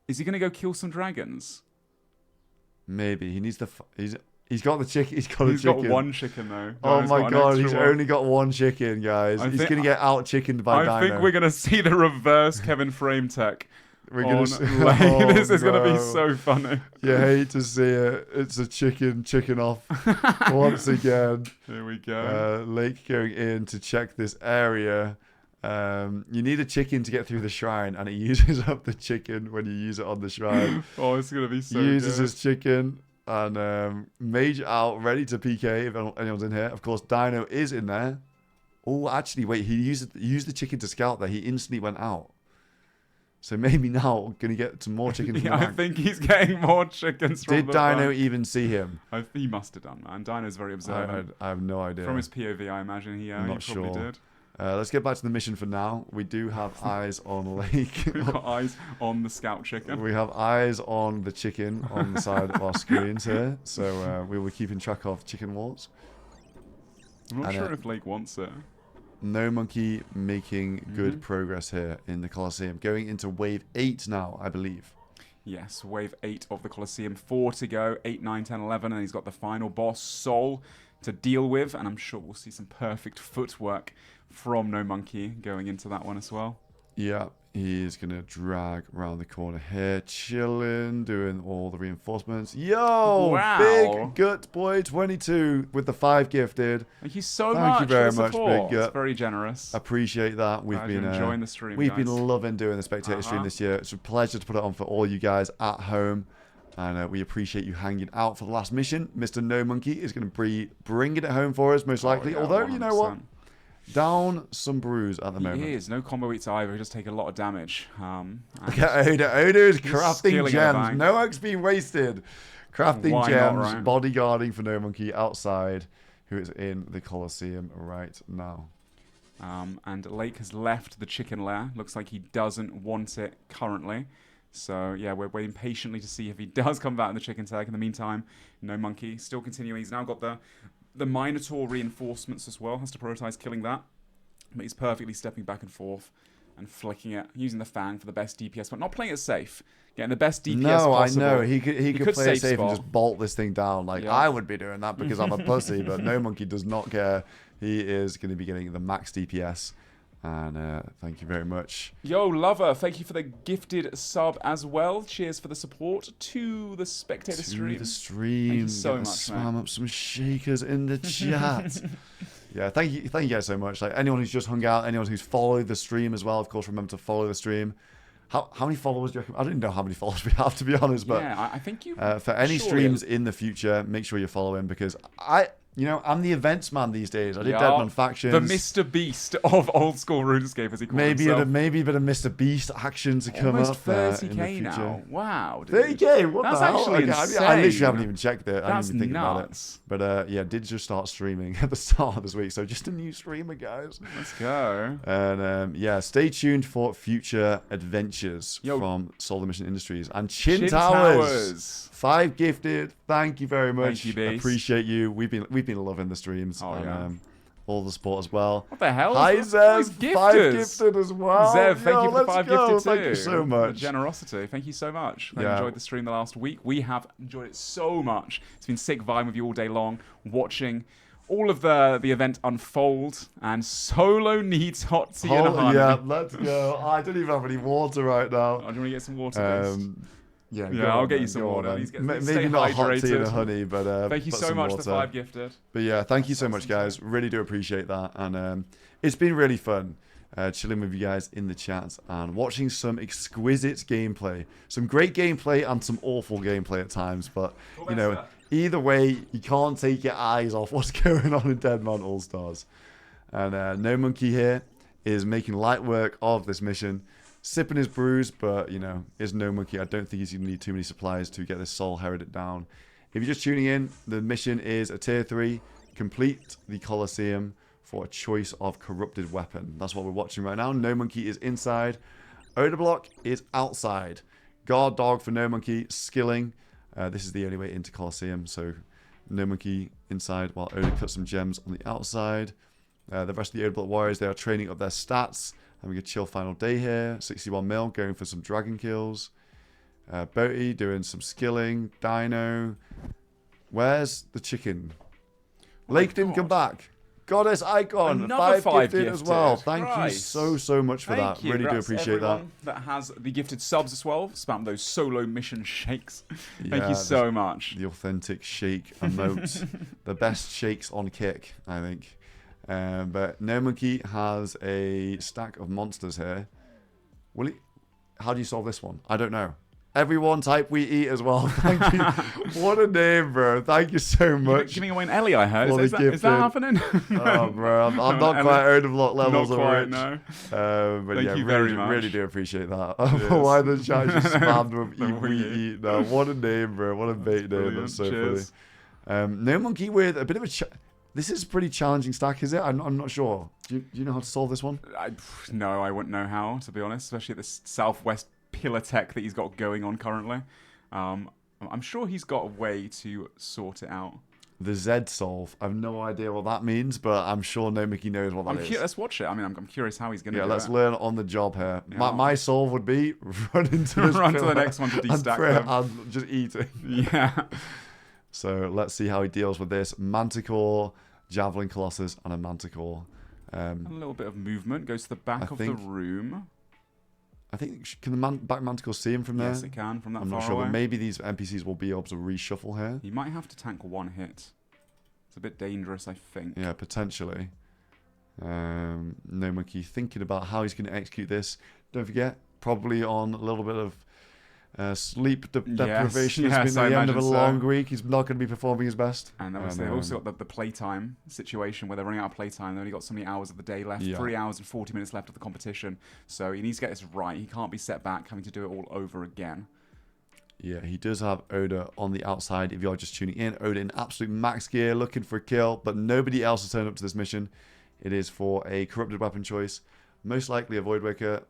Is he going to go kill some dragons? Maybe. He needs the... He's got the chicken. He's got a chicken. He's got one chicken, though. Oh Dino's my god, he's one. only got one chicken, guys. He's going to get out-chickened by Dino. I think we're going to see the reverse Kevin frame tech. We're going to This is going to be so funny. You hate to see it. It's a chicken off once again. Here we go. Lake going in to check this area. You need a chicken to get through the shrine, and it uses up the chicken when you use it on the shrine. Oh, it's going to be so Uses good. his chicken, and Mage out, ready to PK if anyone's in here. Of course, Dino is in there. Oh, actually, wait, he used the chicken to scout there. He instantly went out. So maybe now going to get some more chickens. Yeah, I think he's getting more chickens from Did the Dino back. even see him? He must have done, man. Dino's very observant. I have no idea. From his POV, I imagine he probably did. Let's get back to the mission for now. We do have eyes on Lake. We've got eyes on the scout chicken. We have eyes on the chicken on the side of our screens here. So we were keeping track of chicken wars. I'm not sure if Lake wants it. No Monkey making good progress here in the Colosseum. Going into wave 8 now, I believe. Yes, wave 8 of the Colosseum. 4 to go. 8, 9, 10, 11. And he's got the final boss, Sol, to deal with. And I'm sure we'll see some perfect footwork from No Monkey going into that one as well. Yeah, he's going to drag around the corner here. Chilling, doing all the reinforcements. Yo! Wow. Big Gut Boy 22 with the 5 gifted. Thank you so much. Thank you very for the much, support. Big Gut. It's very generous. Appreciate that. We've been enjoying the stream. We've guys. been loving doing the spectator stream this year. It's a pleasure to put it on for all you guys at home. And we appreciate you hanging out for the last mission. Mr. No Monkey is going to be bringing it home for us, most likely. Yeah, Although, 100%. you know what? Down some brews at the moment. He is. No combo eats either. He just take a lot of damage. Look at Oda. Oda's crafting stealing gems. No oak's been wasted. Crafting Why gems, not, right? bodyguarding for No Monkey outside, who is in the Colosseum right now. And Lake has left the chicken lair. Looks like he doesn't want it currently. So, yeah, we're waiting patiently to see if he does come back in the chicken tag. In the meantime, No Monkey still continuing. He's now got the Minotaur reinforcements as well. Has to prioritize killing that. But he's perfectly stepping back and forth and flicking it, using the Fang for the best DPS, but not playing it safe. Getting the best DPS possible. I know. He could play it safe spot. and just bolt this thing down. Like, I would be doing that because I'm a pussy, but No Monkey does not care. He is going to be getting the max DPS. And thank you very much. Yo, Lover, thank you for the gifted sub as well. Cheers for the support to the spectator stream. To the stream. Thank you so much, spam man. up some shakers in the chat. Yeah, thank you guys so much. Like anyone who's just hung out, anyone who's followed the stream as well, of course, remember to follow the stream. How many followers do you reckon? I don't even know how many followers we have, to be honest. But yeah, I think you. for any streams in the future, make sure you're following because You know, I'm the events man these days. I did Yeah, Deadman Factions. The Mr. Beast of Old School RuneScape, as he calls himself. Maybe a bit of Mr. Beast action to come Almost up 30k in the future. now. Wow, dude. 30k? What That's the hell? actually Okay, insane. I literally haven't even checked it. I That's didn't even think nuts. about it. But yeah, did just start streaming at the start of this week. So just a new streamer, guys. Let's go. And yeah, stay tuned for future adventures from SoloMission Industries. And Chin Towers. 5 gifted. Thank you very much. Thank you, Beast. Appreciate you. We've been loving the streams. Oh, and, yeah. All the support as well. What the hell? Hi, Zev. 5 gifted as well. Zev, thank you for the let's 5 go. gifted too. Thank you so much. The generosity. Thank you so much. I Yeah. enjoyed the stream the last week. We have enjoyed it so much. It's been sick vibing with you all day long, watching all of the event unfold, and Solo needs hot tea and honey. Yeah, let's go. I don't even have any water right now. Oh, do you want to get some water, Beast? Yeah, I'll get you some water. Maybe not hot tea and honey, but thank you but so some much water. for the 5 gifted. But yeah, thank you so much, guys. Really do appreciate that, and it's been really fun chilling with you guys in the chat and watching some exquisite gameplay, some great gameplay and some awful gameplay at times. But you know, either way, you can't take your eyes off what's going on in Deadman All Stars. And No Monkey here is making light work of this mission. Sipping his brews, but, you know, is No Monkey. I don't think he's going to need too many supplies to get this Soul Heretic down. If you're just tuning in, the mission is a Tier 3. Complete the Colosseum for a choice of corrupted weapon. That's what we're watching right now. No Monkey is inside. Odor Block is outside. Guard Dog for No Monkey. Skilling. This is the only way into Colosseum. So, No Monkey inside while Odor cuts some gems on the outside. The rest of the Odor Block Warriors, they are training up their stats. Having a chill final day here. 61 mil, going for some dragon kills. Boaty doing some skilling. Dino. Where's the chicken? Lake didn't come back. Goddess Icon. Another 5 gifted as well. Thank Christ. you so much for that. Really do Congrats appreciate that. everyone that has the gifted subs as well. Spam those solo mission shakes. Thank Yeah, you so much. The authentic shake emote. The best shakes on kick, I think. But No Monkey has a stack of monsters here. Will he? How do you solve this one? I don't know. Everyone type we eat as well. Thank you. What a name, bro. Thank you so much. Giving away an Ellie, I heard. Is that happening? Oh, bro. I'm not quite out of lot levels not of quite, rich. no. But Thank yeah, you very much. really do appreciate that. Cheers. Why the chat just spammed with The we eat now. What a name, bro. What a bait name. Brilliant. That's so Cheers. funny. No Monkey with a bit of a... This is a pretty challenging stack, is it? I'm not sure. Do you know how to solve this one? No, I wouldn't know how, to be honest, especially at this southwest pillar tech that he's got going on currently. I'm sure he's got a way to sort it out. The Z solve. I have no idea what that means, but I'm sure No Monkey knows what that is. Let's watch it. I mean, I'm curious how he's going to do it. Yeah, let's learn on the job here. Yeah. My solve would be run into this Run to the pillar next one to and destack pray them. and just eat it. Yeah. So let's see how he deals with this. Manticore, Javelin Colossus, and a Manticore. A little bit of movement. Goes to the back of the room. I think, can the back Manticore see him from there? Yes, it can from that I'm far not sure, away. but maybe these NPCs will be able to reshuffle here. He might have to tank one hit. It's a bit dangerous, I think. Yeah, potentially. No Monkey thinking about how he's going to execute this. Don't forget, probably on a little bit of sleep deprivation. Yes, It's been I the end of a imagine long so. week. He's not going to be performing his best. And obviously, they've also got the playtime situation where they're running out of playtime. They've only got so many hours of the day left. Yeah. 3 hours and 40 minutes left of the competition. So he needs to get this right. He can't be set back, having to do it all over again. Yeah, he does have Oda on the outside. If you're just tuning in, Oda in absolute max gear, looking for a kill, but nobody else has turned up to this mission. It is for a corrupted weapon choice. Most likely a Void Waker.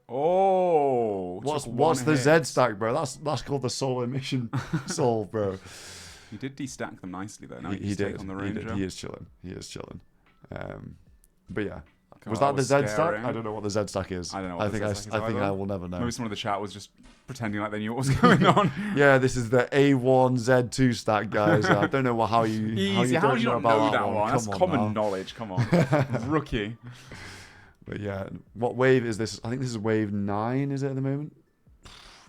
Oh, what's the Z stack, bro? That's called the SoloMission solve, bro. He did destack them nicely though. Now He he did. take on the He Ranger. did. He is chilling. He is chilling. But yeah. God, Was that the Z stack? scary. I don't know what the Z stack is. I don't know what the Z stack is I think either. I will never know. Maybe someone in the chat was just pretending like they knew what was going on. Yeah, this is the A1 Z2 stack, guys. I don't know how you Easy. How do you don't not know about that one? That's Come on common now. knowledge. Come on, rookie. But yeah, what wave is this? I think this is wave 9, is it at the moment?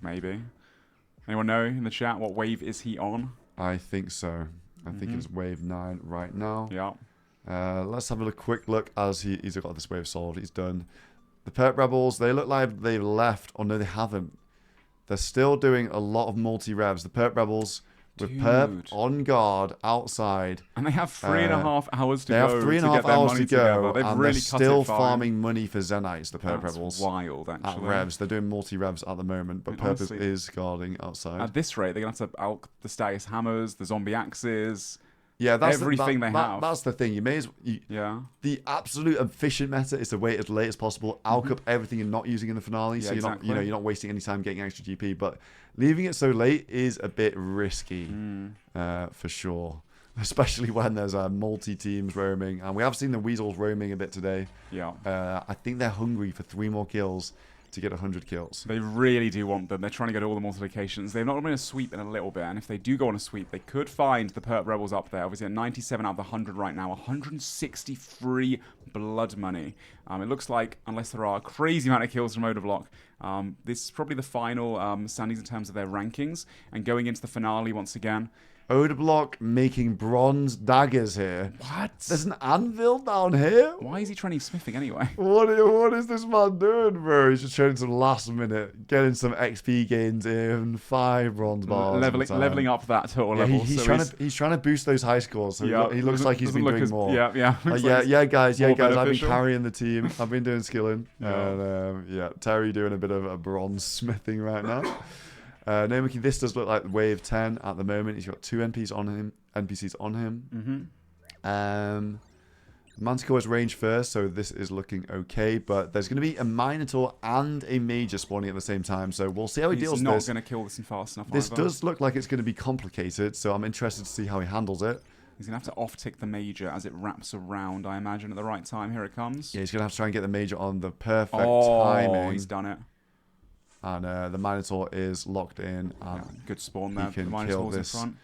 Maybe. Anyone know in the chat what wave is he on? I think so. I think it's wave 9 right now. Yeah. Let's have a quick look as he's got this wave solved. He's done. The Perp Rebels, they look like they've left. Oh, no, they haven't. They're still doing a lot of multi-revs. The Perp Rebels with Perp on guard outside. And they have 3.5 hours to go. go. They have 3.5 hours to go. They've and really they're still farming money for Zenites, the Perp Rebels. Wild, actually. At revs. They're doing multi-revs at the moment, but Perp is guarding outside. At this rate, they're going to have to out the Stagis Hammers, the Zombie Axes. Yeah, that's everything they have. That's the thing. You may as the absolute efficient meta is to wait as late as possible, alch up everything you're not using in the finale, so you're not wasting any time getting extra GP. But leaving it so late is a bit risky, for sure. Especially when there's multi teams roaming, and we have seen the Weasels roaming a bit today. Yeah, I think they're hungry for 3 more kills to get 100 kills. They really do want them. They're trying to go to all the multi-locations. They've not been a sweep in a little bit, and if they do go on a sweep, they could find the Perp Rebels up there. Obviously at 97 out of the 100 right now, 163 blood money. It looks like, unless there are a crazy amount of kills from Odablock, this is probably the final standings in terms of their rankings, and going into the finale once again. Odablock making bronze daggers here. What? There's an anvil down here? Why is he training smithing anyway? What is this man doing, bro? He's just showing some last minute, getting some XP gains in, 5 bronze bars. Leveling up that total level. He's trying to boost those high scores, so he looks like he's been doing more. Guys, I've been carrying the team. I've been doing skilling. And Terry doing a bit of a bronze smithing right now. Nomaki, this does look like wave 10 at the moment. He's got 2 NPCs on him. Manticore is range first, so this is looking okay. But there's going to be a Minotaur and a Major spawning at the same time, so we'll see how he deals with this. He's not going to kill this in fast enough. This does look like it's going to be complicated, so I'm interested to see how he handles it. He's going to have to off-tick the Major as it wraps around, I imagine, at the right time. Here it comes. Yeah, he's going to have to try and get the Major on the perfect timing. Oh, he's done it. And the Minotaur is locked in. Good spawn there. He can the kill this in front.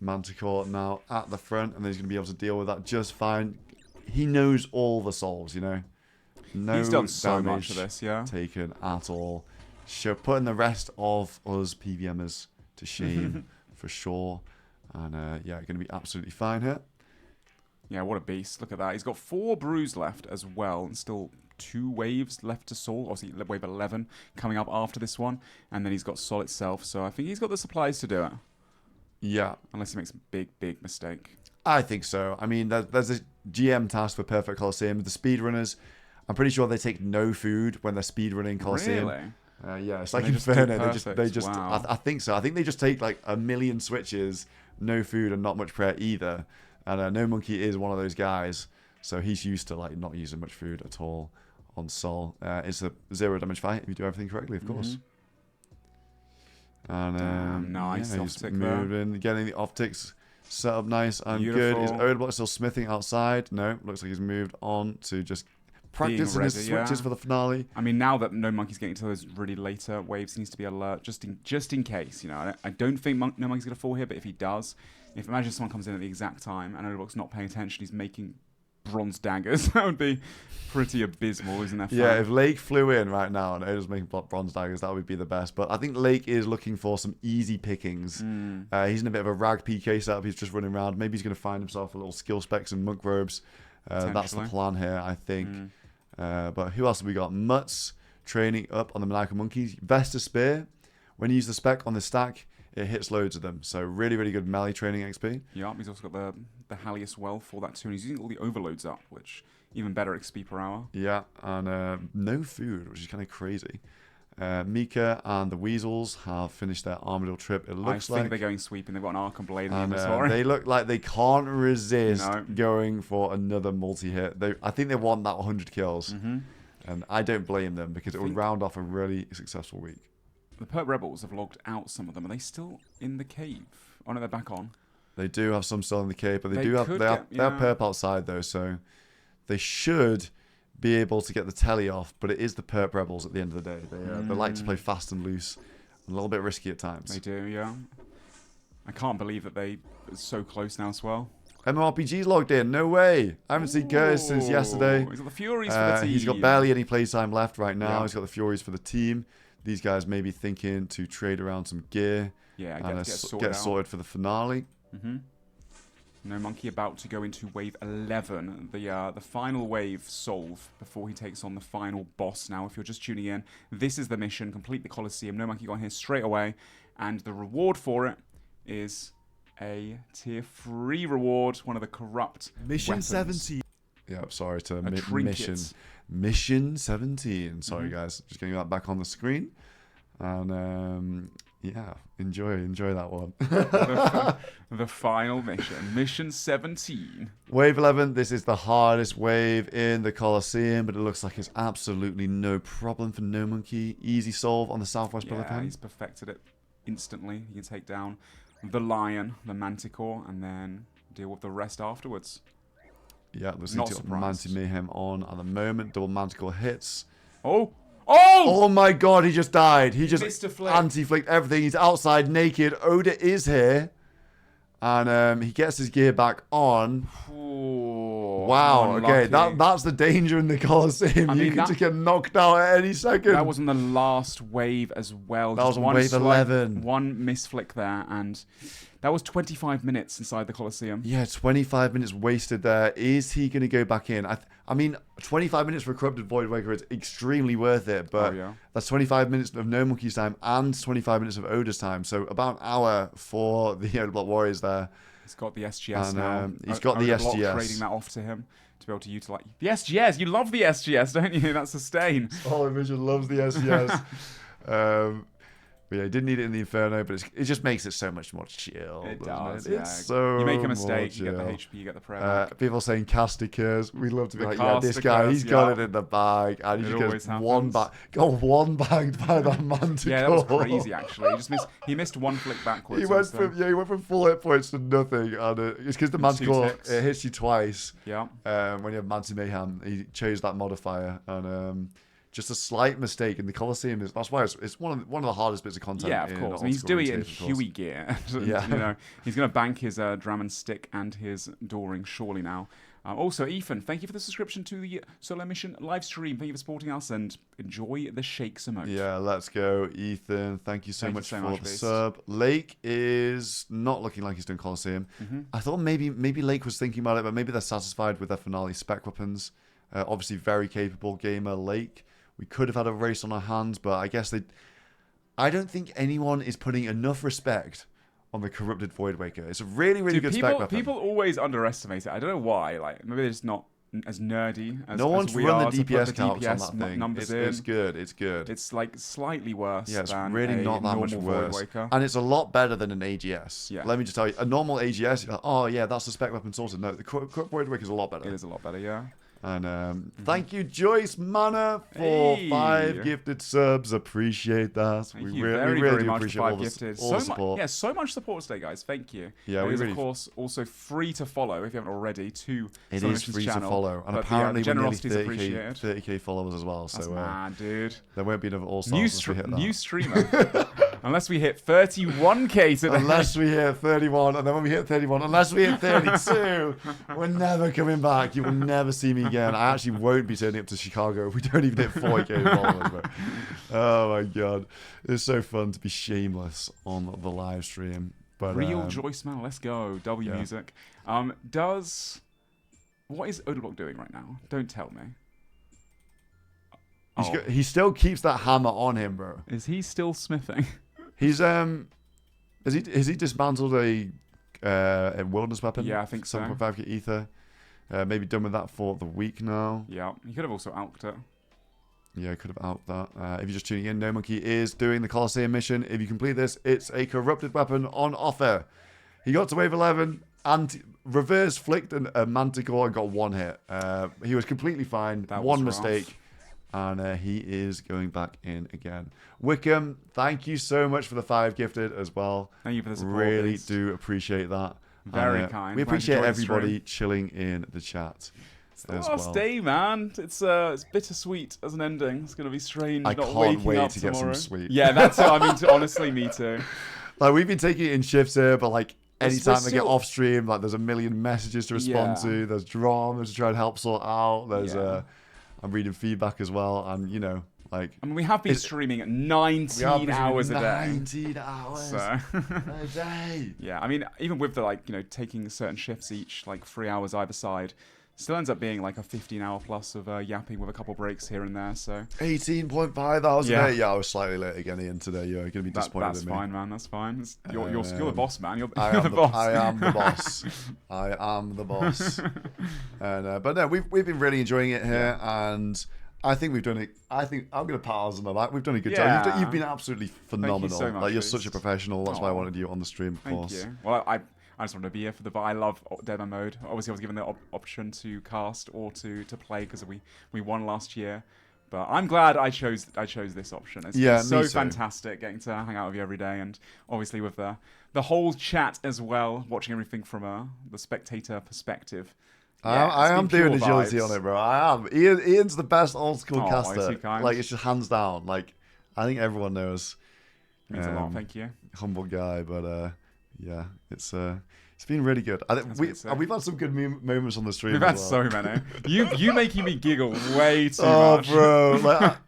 Manticore now at the front, and then he's going to be able to deal with that just fine. He knows all the souls, you know. No he's done so much damage of this, yeah. taken at all. Putting the rest of us PVMers to shame for sure. And going to be absolutely fine here. Yeah, what a beast. Look at that. He's got 4 brews left as well, and still 2 waves left to Sol. Obviously, wave 11 coming up after this one. And then he's got Sol itself. So I think he's got the supplies to do it. Yeah. Unless he makes a big mistake. I think so. I mean, there's a GM task for Perfect Coliseum. The speedrunners, I'm pretty sure they take no food when they're speedrunning Coliseum. Really? Yeah, it's like Inferno. They just wow. I think so. I think they just take like 1 million switches, no food, and not much prayer either. And No Monkey is one of those guys. So he's used to like not using much food at all on Sol. It's a 0 damage fight if you do everything correctly, of course. And nice he's moving, getting the optics set up nice and Beautiful. good. Is Odablock still smithing outside? No, looks like he's moved on to just practicing his switches for the finale. I mean, now that No Monkey's getting to those really later waves, he needs to be alert just in case. You know, I don't think No Monkey's going to fall here, but if he does, imagine someone comes in at the exact time and Odablock's not paying attention, he's making bronze daggers. That would be pretty abysmal, isn't that? Yeah, if Lake flew in right now and Oda's making bronze daggers, that would be the best. But I think Lake is looking for some easy pickings. He's in a bit of a rag PK setup. He's just running around. Maybe he's going to find himself a little skill specs and monk robes. That's the plan here, I think. But who else have we got? Mutz training up on the Maniacal Monkeys. Vesta Spear. When you use the spec on the stack, it hits loads of them. So really, really good melee training XP. Yeah, he's also got the Halius Well for that too. And he's using all the overloads up, which even better XP per hour. Yeah, and no food, which is kind of crazy. Mika and the Weasels have finished their Armadillo trip. It looks like they're going sweeping. They've got an Archon Blade in the and they look like they can't resist going for another multi-hit. I think they want that 100 kills. And I don't blame them because it would round off a really successful week. The Perp Rebels have logged out some of them. Are they still in the cave? Oh no, they're back on. They do have some still in the cave, but they have Perp outside though, so they should be able to get the telly off. But it is the Perp Rebels at the end of the day. They like to play fast and loose, and a little bit risky at times. They do, yeah. I can't believe that they're so close now as well. MMORPG's logged in. No way. I haven't seen Curtis since yesterday. He's got the Furies for the team. He's got barely any playtime left right now. Yeah. He's got the Furies for the team. These guys may be thinking to trade around some gear. Yeah, and get sorted for the finale. No Monkey about to go into wave 11, the final wave solve before he takes on the final boss. Now, if you're just tuning in, this is the mission: complete the Colosseum. No Monkey got here straight away, and the reward for it is a tier 3 reward, one of the corrupt Mission weapons. 17. Yeah, sorry to trinket. mission 17. Sorry guys, just getting that back on the screen, and yeah, enjoy that one. the final mission 17. Wave 11. This is the hardest wave in the Colosseum, but it looks like it's absolutely no problem for No Monkey. Easy solve on the Southwest Brother Yeah, Pen. he's perfected it instantly. He can take down the Lion, the Manticore, and then deal with the rest afterwards. Yeah, there's Not Manti Mayhem on at the moment. Double Manticore hits. Oh! Oh! Oh my god, he just died. He just Missed a flick. anti-flicked everything. He's outside naked. Oda is here. And he gets his gear back on. Ooh, wow, okay. unlucky. That's the danger in the Colosseum. I You mean, can just get knocked out at any second. That wasn't the last wave as well. That Just was wave 11. One misflick there, and that was 25 minutes inside the Colosseum. Yeah, 25 minutes wasted there. Is he going to go back in? I mean, 25 minutes for a Corrupted Void Waker is extremely worth it, but that's 25 minutes of No Monkey's time and 25 minutes of Oda's time. So about an hour for the Oda Block Warriors there. He's got the SGS And, now. he's got the Oda Block SGS. trading that off to him to be able to utilize the SGS. You love the SGS, don't you? That's sustain. SoloMission loves the SGS. But yeah, he didn't need it in the Inferno, but it just makes it so much more chill. It does, it? yeah. It's so You make a more mistake, you get the chill. HP, you get the prayer back. People saying Casticers. We love to be The like, yeah, this guy, Casticers, he's got yeah. it in the bag. And he It just always got one bagged by that Manticore. Yeah, that was crazy actually. He missed one flick backwards. He went also. from full hit points to nothing, and it's because the Manticore it hits you twice. Yeah. When you have Manti Mayhem, he chose that modifier, and just a slight mistake in the Colosseum. That's why it's one of the hardest bits of content. Yeah, of course. I mean, he's doing it in Huey gear. Yeah. You know, he's going to bank his Dram Stick and his Dooring surely now. Also, Ethan, thank you for the subscription to the SoloMission live stream. Thank you for supporting us and enjoy the shakes emote. Yeah, let's go, Ethan. Thank you so much for the Beast. sub. Lake is not looking like he's doing Colosseum. I thought maybe Lake was thinking about it, but maybe they're satisfied with their finale spec weapons. Obviously, very capable gamer, Lake. We could have had a race on our hands, but I guess I don't think anyone is putting enough respect on the Corrupted Void Waker. It's a really, really good spec weapon. People always underestimate it. I don't know why. Like maybe they're just not as nerdy as no one's we run are the to put DPS counts on that thing. Numbers It's good. It's good. It's like slightly worse. Yeah, it's than really a not that much normal worse. Void Waker. And it's a lot better than an AGS. Yeah. Let me just tell you, a normal AGS, you're like, oh yeah, that's the spec weapon sorted. No, the Corrupted Void Waker is a lot better. It is a lot better, yeah. And thank you, Joyce Mana, for 5 gifted subs. Appreciate that. Thank we you really, very do much appreciate for all 5 gifted. all the support. So much support today, guys. Thank you. Yeah, it we is really. Of course, also free to follow if you haven't already. To It is SoloMission's free channel, to follow, and but apparently the we're nearly generosity is appreciated. 30k followers as well. That's So mad, dude. There won't be another All Stars. New streamer. Unless we hit 31k today. Unless we hit 31, and then when we hit 31, unless we hit 32, we're never coming back. You will never see me again. I actually won't be turning up to Chicago if we don't even hit 40k followers. But, oh my god, it's so fun to be shameless on the live stream. But Real Joyce Man, let's go. W music. What is Odablock doing right now? Don't tell me. He still keeps that hammer on him, bro. Is he still smithing? He's has he dismantled a wilderness weapon? Yeah, I think so. 7.5k ether. Maybe done with that for the week now. Yeah, he could have also alked it. Yeah, could have alked that. If you're just tuning in, No Monkey is doing the Colosseum mission. If you complete this, it's a corrupted weapon on offer. He got to wave 11 and reverse flicked a Manticore and got 1 hit. He was completely fine. That one was mistake. rough. And he is going back in again. Wickham, thank you so much for the 5 gifted as well. Thank you for the support. Really Liz. do appreciate that. Very And, kind. We Glad you appreciate enjoyed the everybody stream. chilling in the chat. It's the last day, man. It's bittersweet as an ending. It's gonna be strange. I not can't waking wait up to get tomorrow. some sleep. Yeah, that's what I mean. Honestly, me too. Like we've been taking it in shifts here, but like anytime I get still- off stream, like there's a million messages to respond Yeah. to. There's drama to try and help sort out. There's Yeah. I'm reading feedback as well, and you know, like I mean, we have been streaming at 19 hours a day. 19 hours So. a day. Yeah, I mean, even with the taking certain shifts each, like 3 hours either side, Still ends up being like a 15-hour plus of yapping with a couple breaks here and there. So 18.5 hours a day. Yeah, I was slightly late again, Ian, today. You're going to be disappointed in me. That's fine, man. That's fine. You're the boss, man. You're the boss. I am the boss. I am the boss. And but no, we've been really enjoying it here, and I think we've done it. I think I'm going to pat ours on the back. We've done a good job. You've been absolutely phenomenal. Thank you so much, like you're such a professional. That's why I wanted you on the stream, of course. Thank you. Well, I just wanted to be here for the. But I love Deadman mode. Obviously, I was given the option to cast or to play because we won last year. But I'm glad I chose this option. It's so fantastic getting to hang out with you every day, and obviously with the whole chat as well, watching everything from the spectator perspective. I am doing agility on it, bro. I am. Ian's the best old school caster. Like it's just hands down. Like I think everyone knows. Means a lot. Thank you. Humble guy, but yeah, it's been really good. I think we've had some good moments on the stream. We've had so many. You making me giggle way too much. Oh, bro!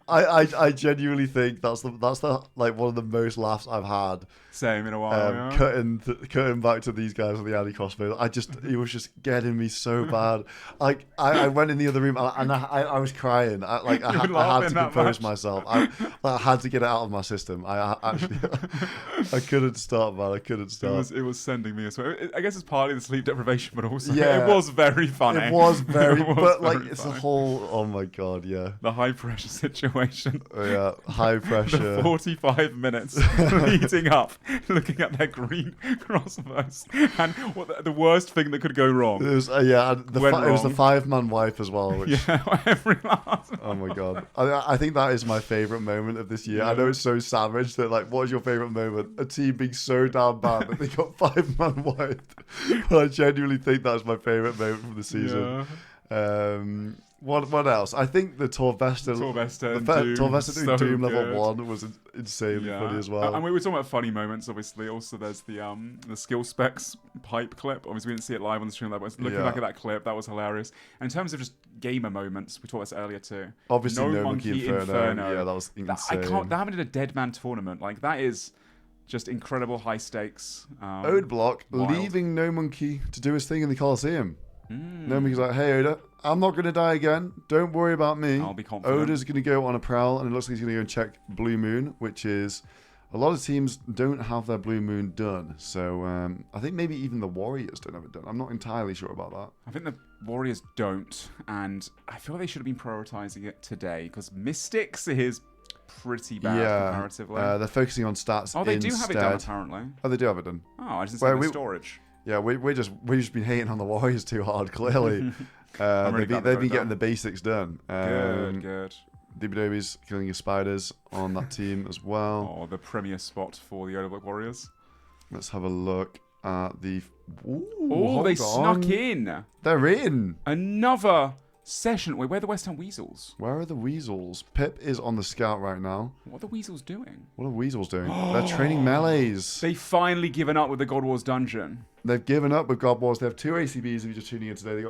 Like I genuinely think that's the like one of the most laughs I've had. Same in a while. Cutting back to these guys on the alley crossbow. It was just getting me so bad. Like I went in the other room and I was crying. I had to compose myself. I had to get it out of my system. I couldn't stop, man. I couldn't stop. It was sending me as well. I guess it's partly the sleep deprivation, but also it was very funny. It was very, but like it's the whole. Oh my god, yeah. The high pressure situation. Oh, yeah, high pressure. The 45 minutes leading up, looking at their green crossbows, and the worst thing that could go wrong. It was it was the 5-man wipe as well. Which, every last. Oh my god, I think that is my favorite moment of this year. Yeah. I know it's so savage that like, what is your favorite moment? A team being so damn bad that they got 5-man wiped. But I genuinely think that's my favorite moment from the season. Yeah. What else? I think the Torvesta doing Doom level 1 was insanely funny as well. And we were talking about funny moments, obviously. Also, there's the skill specs pipe clip. Obviously, we didn't see it live on the stream, but looking back at that clip, that was hilarious. And in terms of just gamer moments, we talked about this earlier too. Obviously, No Monkey Inferno. Yeah, that was insane. That happened in a Deadman tournament. Like, that is just incredible high stakes. Ode block, leaving No Monkey to do his thing in the Coliseum. No Monkey's like, hey, Oda, I'm not going to die again. Don't worry about me. I'll be confident. Oda's going to go on a prowl, and it looks like he's going to go and check Blue Moon, which is... A lot of teams don't have their Blue Moon done. So I think maybe even the Warriors don't have it done. I'm not entirely sure about that. I think the Warriors don't, and I feel like they should have been prioritizing it today, because Mystics is pretty bad comparatively. They're focusing on stats. Oh, they do have it done apparently. Oh, they do have it done. Oh, I just didn't see the storage. Yeah, we've just been hating on the Warriors too hard. Clearly, they've been getting the basics done. Good. DBW's killing his spiders on that team as well. Oh, the premier spot for the Odoblock Warriors. Let's have a look at the. Oh, they snuck in. They're in another session. Wait, where are the West Ham Weasels? Where are the Weasels? Pip is on the scout right now. What are the Weasels doing? What are Weasels doing? They're training melees. They've finally given up with the God Wars dungeon. They've given up with God Wars. They have 2 ACBs. If you're just tuning in today, they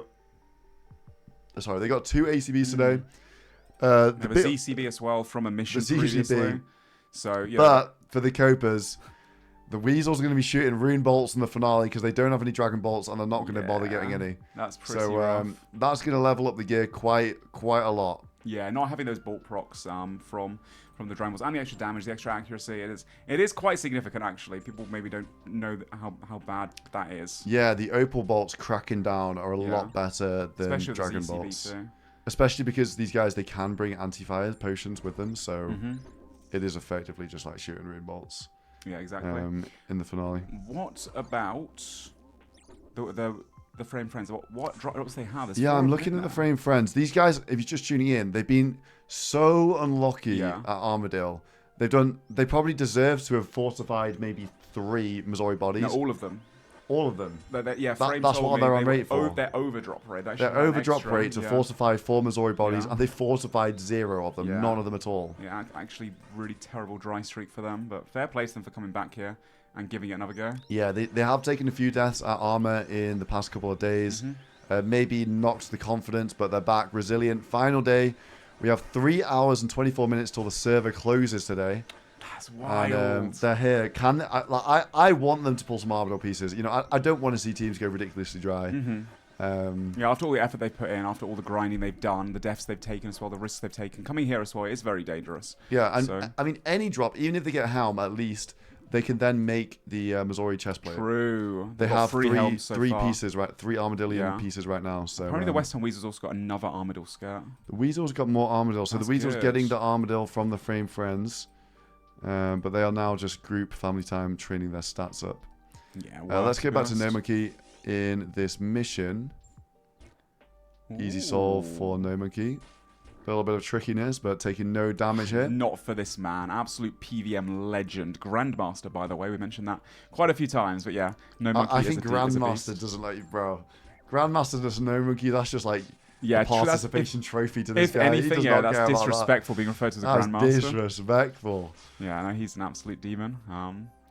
got 2 ACBs today. The ZCB as well from a mission previously. So yeah. But for the Copas, the Weasels are going to be shooting rune bolts in the finale because they don't have any dragon bolts and they're not going to bother getting any. That's pretty rough. That's going to level up the gear quite a lot. Yeah, not having those bolt procs from the dragon bolts and the extra damage, the extra accuracy, it is quite significant actually. People maybe don't know how bad that is. Yeah, the opal bolts cracking down are a lot better than dragon bolts. Too. Especially because these guys, they can bring anti-fire potions with them, so it is effectively just like shooting rune bolts. Yeah, exactly. In the finale. What about the frame friends? What drops they have? Yeah, I'm looking at the frame friends. These guys, if you're just tuning in, they've been so unlucky at Armadale. They probably deserve to have fortified maybe 3 Missouri bodies. No, all of them. All of them. That's what they're on rate for. Their overdrop rate. Their overdrop rate to fortify 4 Missouri bodies, and they fortified 0 of them. Yeah. None of them at all. Yeah, actually, really terrible dry streak for them. But fair play to them for coming back here and giving it another go. Yeah, they have taken a few deaths at Armor in the past couple of days. Maybe knocked the confidence, but they're back resilient. Final day. We have 3 hours and 24 minutes till the server closes today. That's wild. And they're here. I want them to pull some Armadale pieces. You know, I don't want to see teams go ridiculously dry. Yeah, after all the effort they've put in, after all the grinding they've done, the deaths they've taken as well, the risks they've taken, coming here as well is very dangerous. Yeah, and so. I mean, any drop, even if they get a helm, at least they can then make the Missouri chest plate. True. They have three helms so three far. pieces, right? 3 Armadillion pieces right now. So apparently the West Ham Weasel's also got another Armadillo skirt. The Weasel's got more Armadillo. So That's the Weasel's good. getting the Armadillo from the Frame Friends. But they are now just group family time training their stats up. Yeah, well, let's get back to honest. Nomonkey in this mission. Easy solve for Nomonkey. A little bit of trickiness, but taking no damage here. Not for this man. Absolute PVM legend. Grandmaster, by the way. We mentioned that quite a few times, but yeah. Nomonkey I is think a dude, is a Grandmaster beast. doesn't let you, bro. Grandmaster does Nomonkey. That's just like Yeah, a participation trophy to this if guy. He anything, does yeah, not that's care about that. disrespectful being referred to as a That's Grandmaster. disrespectful. Yeah, no, he's an absolute demon.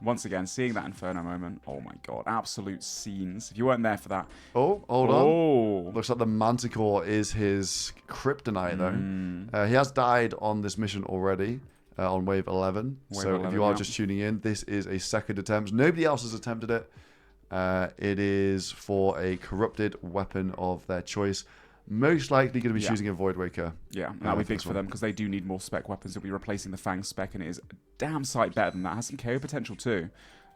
Once again, seeing that Inferno moment, oh my god, absolute scenes. If you weren't there for that. Oh, hold on. Looks like the Manticore is his kryptonite, though. He has died on this mission already, on wave 11. Wave so 11, if you are yeah. just tuning in, this is a second attempt. Nobody else has attempted it. It is for a corrupted weapon of their choice. Most likely going to be choosing a Void Waker. Yeah, that'll be big for them because they do need more spec weapons. They'll be replacing the Fang spec, and it is a damn sight better than that. Has some KO potential too.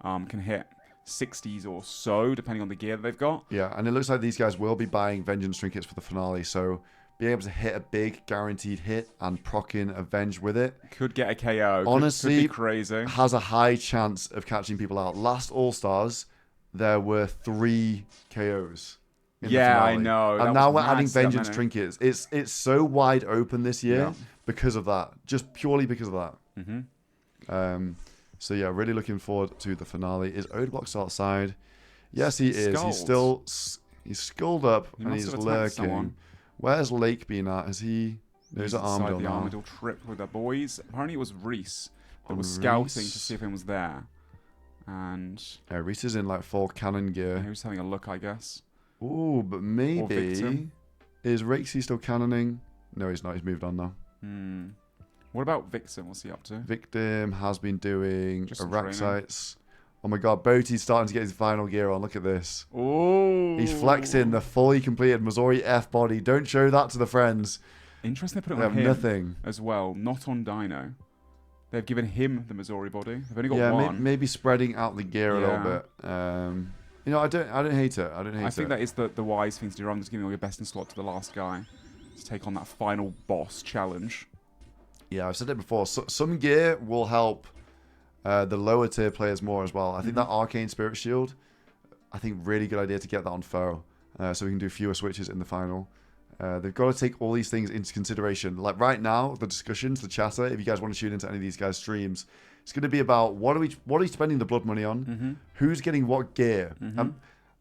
Can hit 60s or so, depending on the gear that they've got. Yeah, and it looks like these guys will be buying Vengeance Trinkets for the finale, so being able to hit a big guaranteed hit and proc in Avenge with it. Could get a KO. Honestly, could be crazy. Has a high chance of catching people out. Last All Stars, there were 3 KOs. Yeah, I know. And now we're adding Vengeance Trinkets. It's so wide open this year because of that. Just purely because of that. So yeah, really looking forward to the finale. Is Odeblox outside? Yes, he is. He's skulled up and he's lurking. Where's Lake been at? Has he? There's an Armadillo the now. Armadillo trip with the boys. Apparently it was Reese that was scouting to see if anyone was there. And Reese is in like full cannon gear. He was having a look, I guess. Ooh, but maybe is Rexy still cannoning? No, he's not. He's moved on now. What about Victim? What's he up to? Victim has been doing Just some Araxites. Oh my god, Boaty's starting to get his final gear on. Look at this. Oh, he's flexing the fully completed Missouri F body. Don't show that to the friends. Interesting, they put it They on have him nothing as well, not on Dino. They've given him the Missouri body. They've only got one. Maybe spreading out the gear a little bit. You know, I don't hate it. I think that is the wise thing to do. I'm just giving all your best in slot to the last guy to take on that final boss challenge. Yeah, I've said it before. So, some gear will help the lower tier players more as well. I think that Arcane Spirit Shield, I think really good idea to get that on foe, so we can do fewer switches in the final. They've got to take all these things into consideration. Like right now, the discussions, the chatter, if you guys want to tune into any of these guys' streams, it's going to be about what are we spending the blood money on? Who's getting what gear?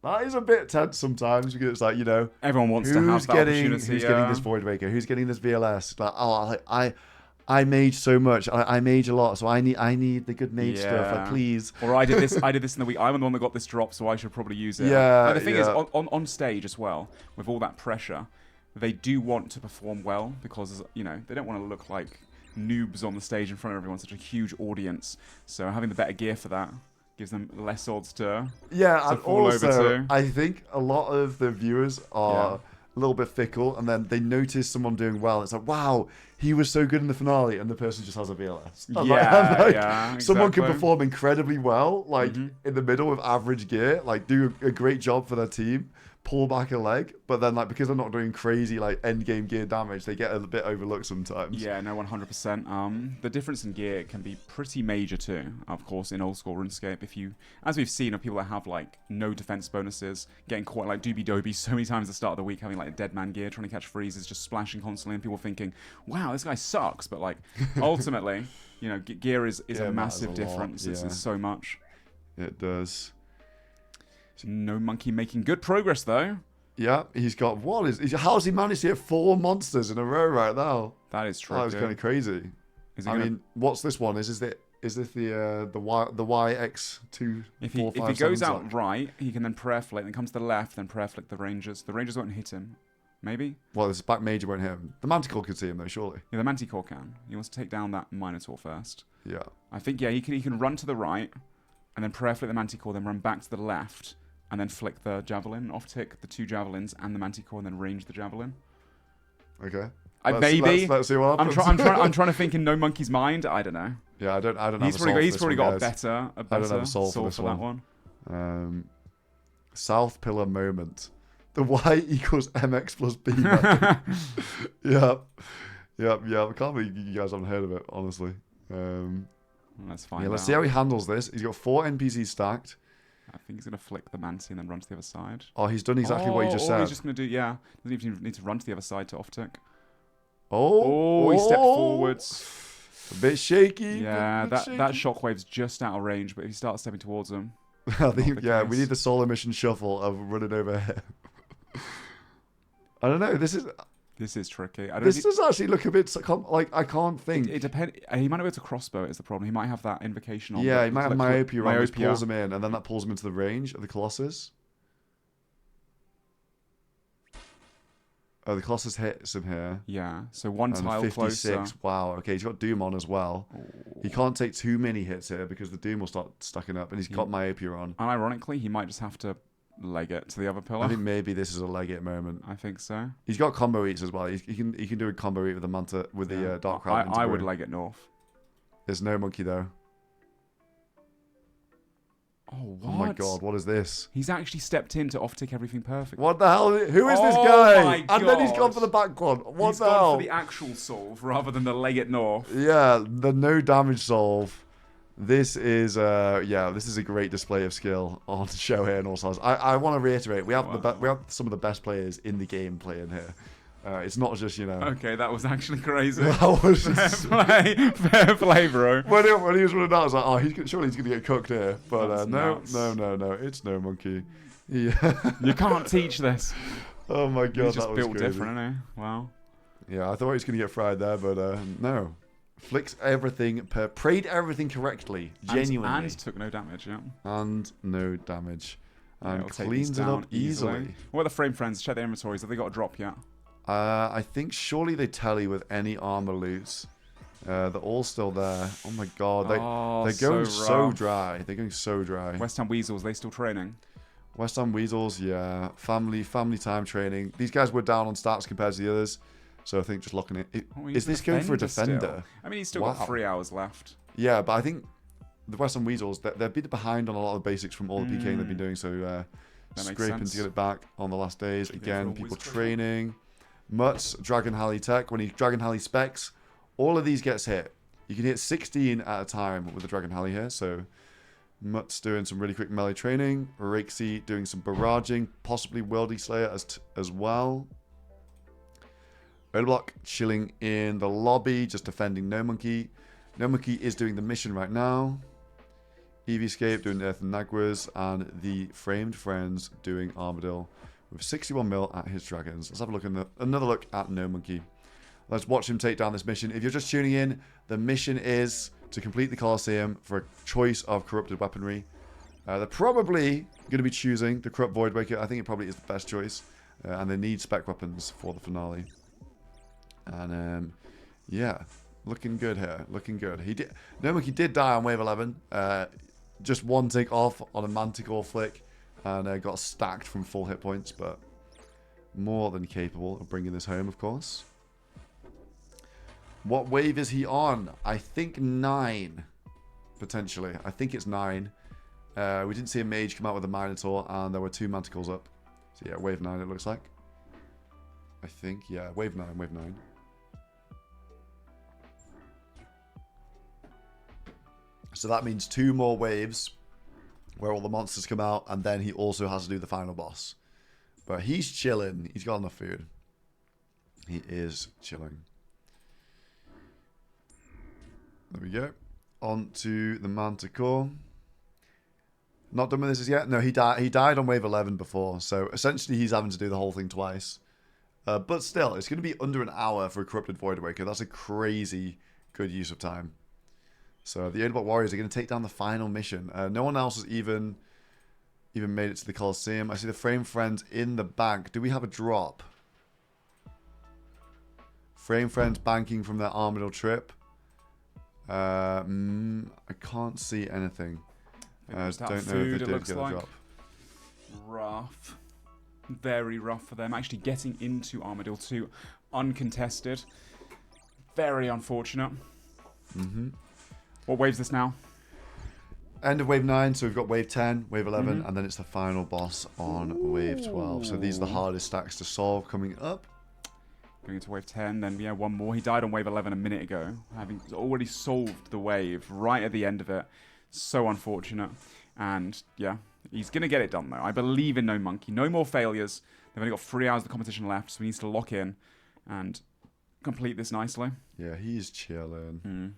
That is a bit tense sometimes because it's like, you know, everyone wants to have that opportunity. Who's getting this Void Waker? Who's getting this VLS? Like, oh, I mage so much. I mage a lot, so I need the good mage stuff. Like, please. Or I did this in the week. I'm the one that got this drop, so I should probably use it. Yeah. And the thing is, on stage as well, with all that pressure, they do want to perform well because, you know, they don't want to look like noobs on the stage in front of everyone, such a huge audience. So having the better gear for that gives them less odds to and fall also over to. I think a lot of the viewers are a little bit fickle, and then they notice someone doing well. It's like, wow, he was so good in the finale, and the person just has a VLS. Exactly. Someone can perform incredibly well, like in the middle with average gear, like do a great job for their team, pull back a leg, but then like because they're not doing crazy like end game gear damage, they get a bit overlooked sometimes. Yeah, no, 100%. The difference in gear can be pretty major too. Of course, in Old School RuneScape, if you, as we've seen, of people that have like no defense bonuses, getting caught like doobie doby so many times at the start of the week, having like a Deadman gear, trying to catch freezes, just splashing constantly, and people thinking, wow, this guy sucks. But like ultimately, you know, gear is a massive difference. It's so much. It does. No monkey making good progress though. Yeah, he's got how's he managed to get 4 monsters in a row right now? That is true. That was kind of crazy. I mean, what's this one? Is this the YX2? If he goes out right, he can then prayer flick, then comes to the left, then prayer flick the Rangers. The Rangers won't hit him. Maybe? Well, this back major won't hit him. The Manticore could see him though, surely. Yeah, the Manticore can. He wants to take down that Minotaur first. Yeah. I think he can run to the right, and then prayer flick the Manticore, then run back to the left, and then flick the javelin, off-tick the 2 javelins and the manticore, and then range the javelin. Okay. Maybe. Let's see what happens. I'm trying to think in No Monkey's mind. I don't know. Yeah, I don't. He's probably got a better I don't have a solve for that one. South pillar moment. The Y equals MX plus B method. Yep. I can't believe you guys haven't heard of it, honestly. Let's find out. Let's see how he handles this. He's got 4 NPCs stacked. I think he's going to flick the Mancy and then run to the other side. Oh, he's done exactly what he just said. He's just going to do, yeah. Doesn't even need to run to the other side to off-tick. Oh, he stepped forwards. A bit shaky. Yeah, that shockwave's just out of range, but if he starts stepping towards him... I think, yeah, we need the SoloMission shuffle of running over here. I don't know, this is tricky. This does actually look a bit like I can't think. It depends. He might not be able to crossbow it is the problem. He might have that invocation on. Yeah, he might have myopia on, which pulls him in, and then that pulls him into the range of the Colossus. Oh, the Colossus hits him here. Yeah, so one tile 56. closer. Wow, okay, he's got Doom on as well. He can't take too many hits here because the Doom will start stacking up, and he's got myopia on. And ironically, he might just have to leg it to the other pillar. I think maybe this is a leg it moment. I think so. He's got combo eats as well. He can do a combo eat with the Manta with the Dark Crowd. I would leg it north. There's no monkey though. Oh, what? Oh my god, what is this? He's actually stepped in to off-tick everything perfect. What the hell? Who is this guy? And then he's gone for the back one. What the hell? He's gone for the actual solve rather than the leg it north. Yeah, the no damage solve. This is this is a great display of skill on show here in All Stars. I want to reiterate, we have we have some of the best players in the game playing here. It's not just, you know. Okay, that was actually crazy. That was fair play, bro. When he was running out, I was like, oh, surely he's gonna get cooked here. But no, it's no monkey. Yeah. You can't teach this. Oh my god, he's just that was built crazy. different, isn't he? Wow. Yeah, I thought he was gonna get fried there, but no. Flicks everything, prayed everything correctly, genuinely. And took no damage, yeah. And no damage. And Yeah, cleans it up easily. What are the frame friends? Check their inventories. Have they got a drop yet? I think surely they tally with any armor loots. They're all still there. Oh my god, they're going so dry. They're going so dry. West Ham Weasels, they still training? West Ham Weasels, yeah. Family time training. These guys were down on stats compared to the others. So I think just locking it. Is this going for a defender? Still. I mean, he's still got 3 hours left. Yeah, but I think the West Ham Weasels, they're a bit behind on a lot of the basics from all the PKing they've been doing. So scraping to get it back on the last days. Again, people training. Mutts, Dragon Halley Tech. When he Dragon Halley specs, all of these gets hit. You can hit 16 at a time with the Dragon Halley here. So Mutts doing some really quick melee training. Rakesy doing some barraging. Possibly Worldy Slayer as well. Odablock chilling in the lobby, just defending No Monkey. No Monkey is doing the mission right now. EVscape doing Earth and Nagwas, and the Framed Friends doing Armadillo with 61 mil at his dragons. Let's have a look at another look at No Monkey. Let's watch him take down this mission. If you're just tuning in, the mission is to complete the Colosseum for a choice of corrupted weaponry. They're probably going to be choosing the Corrupt Voidwaker. I think it probably is the best choice. And they need spec weapons for the finale. And yeah, looking good here. Looking good. No Monkey did die on wave 11. Just one tick off on a Manticore flick, and got stacked from full hit points, but more than capable of bringing this home, of course. What wave is he on? I think 9, potentially. I think it's 9. We didn't see a mage come out with a Minotaur, and there were 2 Manticores up. So yeah, wave 9 it looks like. I think, yeah, wave 9, wave 9. So that means 2 more waves where all the monsters come out, and then he also has to do the final boss. But he's chilling. He's got enough food. He is chilling. There we go. On to the Manticore. Not done with this as yet. No, he died on wave 11 before, so essentially he's having to do the whole thing twice. But still, it's going to be under an hour for a Corrupted Voidwaker. That's a crazy good use of time. So the Odablock Warriors are going to take down the final mission. No one else has even made it to the Colosseum. I see the Frame Friends in the bank. Do we have a drop? Frame Friends banking from their Armadillo trip. I can't see anything. Don't know if they did get a drop. rough. Very rough for them. Actually getting into Armadillo 2 uncontested. Very unfortunate. What wave's this now? End of wave 9, so we've got wave 10, wave 11, and then it's the final boss on wave 12. So these are the hardest stacks to solve coming up. Going into wave 10, then yeah, one more. He died on wave 11 a minute ago, having already solved the wave right at the end of it. So unfortunate. And yeah, he's going to get it done though. I believe in No Monkey. No more failures. They've only got 3 hours of the competition left, so he needs to lock in and complete this nicely. Yeah, he's chilling.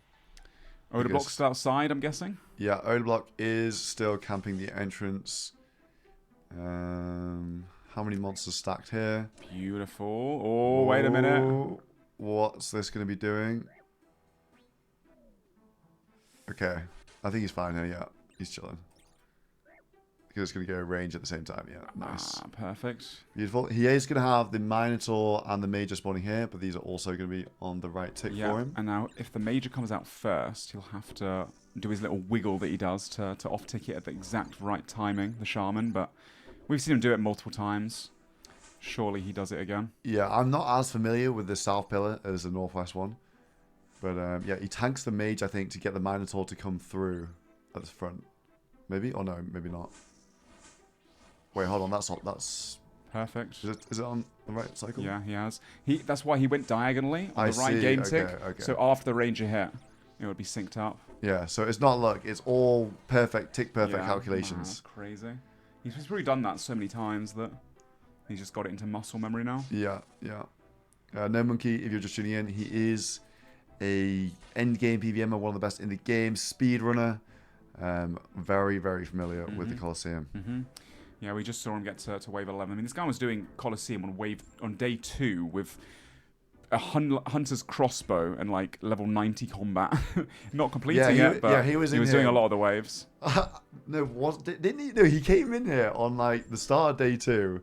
Odablock's still outside, I'm guessing? Yeah, Odablock is still camping the entrance. How many monsters stacked here? Beautiful. Oh, wait a minute. What's this going to be doing? Okay. I think he's fine here, yeah. He's chilling. Because it's going to go range at the same time, yeah. Nice. Perfect. Beautiful. He is going to have the Minotaur and the Major spawning here, but these are also going to be on the right tick for him. And now if the Major comes out first, he'll have to do his little wiggle that he does to off-tick it at the exact right timing, the Shaman, but we've seen him do it multiple times. Surely he does it again. Yeah, I'm not as familiar with the South Pillar as the Northwest one. But yeah, he tanks the Mage, I think, to get the Minotaur to come through at the front. Maybe? Or no, maybe not. Wait, hold on. That's perfect. Is it on the right cycle? Yeah, he has. That's why he went diagonally on the right game tick. So after the Ranger hit, it would be synced up. Yeah, so it's not luck. It's all perfect, tick perfect calculations. That's crazy. He's probably done that so many times that he's just got it into muscle memory now. Yeah, yeah. No Monkey, if you're just tuning in, he is a end game PVMer, one of the best in the game, speedrunner. Very, very familiar with the Colosseum. Yeah, we just saw him get to wave 11. I mean, this guy was doing Colosseum on day 2 with a hunter's crossbow and like level 90 combat. Not completing it, but he was doing a lot of the waves. Didn't he? No, he came in here on like the start of day 2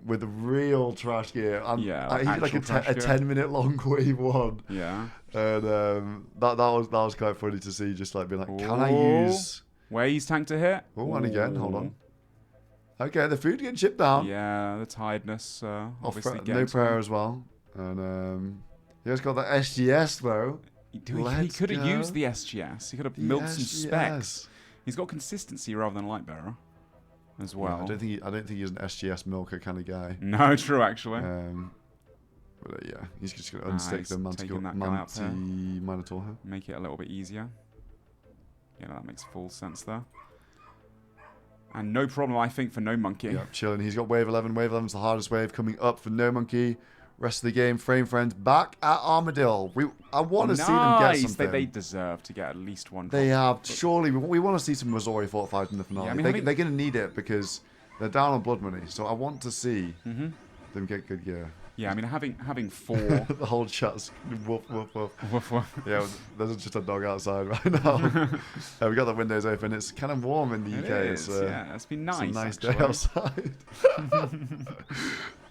with the real trash gear. And he did like a 10-minute long wave 1. Yeah. And that was quite funny to see. Just like being like, can I use waves tank to hit? Oh, and again, hold on. Okay, the food getting chipped down. Yeah, the tiredness obviously getting no prayer as well. And he has got the SGS though. He could have used the SGS. He could have milked some specs. He's got consistency rather than light bearer as well. Yeah, I don't think he's an SGS milker kind of guy. No, true actually. But yeah, he's just going to unstick the Minotaur here. Make it a little bit easier. Yeah, that makes full sense there. And no problem, I think, for No Monkey. Yeah, chilling. He's got wave 11. Wave 11's the hardest wave coming up for No Monkey. Rest of the game, Frame Friends back at Armadillo. I want to see them get something. They deserve to get at least one. They have. Surely, we want to see some Missouri fortified in the finale. Yeah, I mean, they're going to need it because they're down on blood money. So I want to see them get good gear. Yeah, I mean, having 4... the whole chat's woof, woof, woof. Woof, woof. Yeah, there's just a dog outside right now. We got the windows open. It's kind of warm in the UK. Yeah, it's been nice. It's a nice day outside.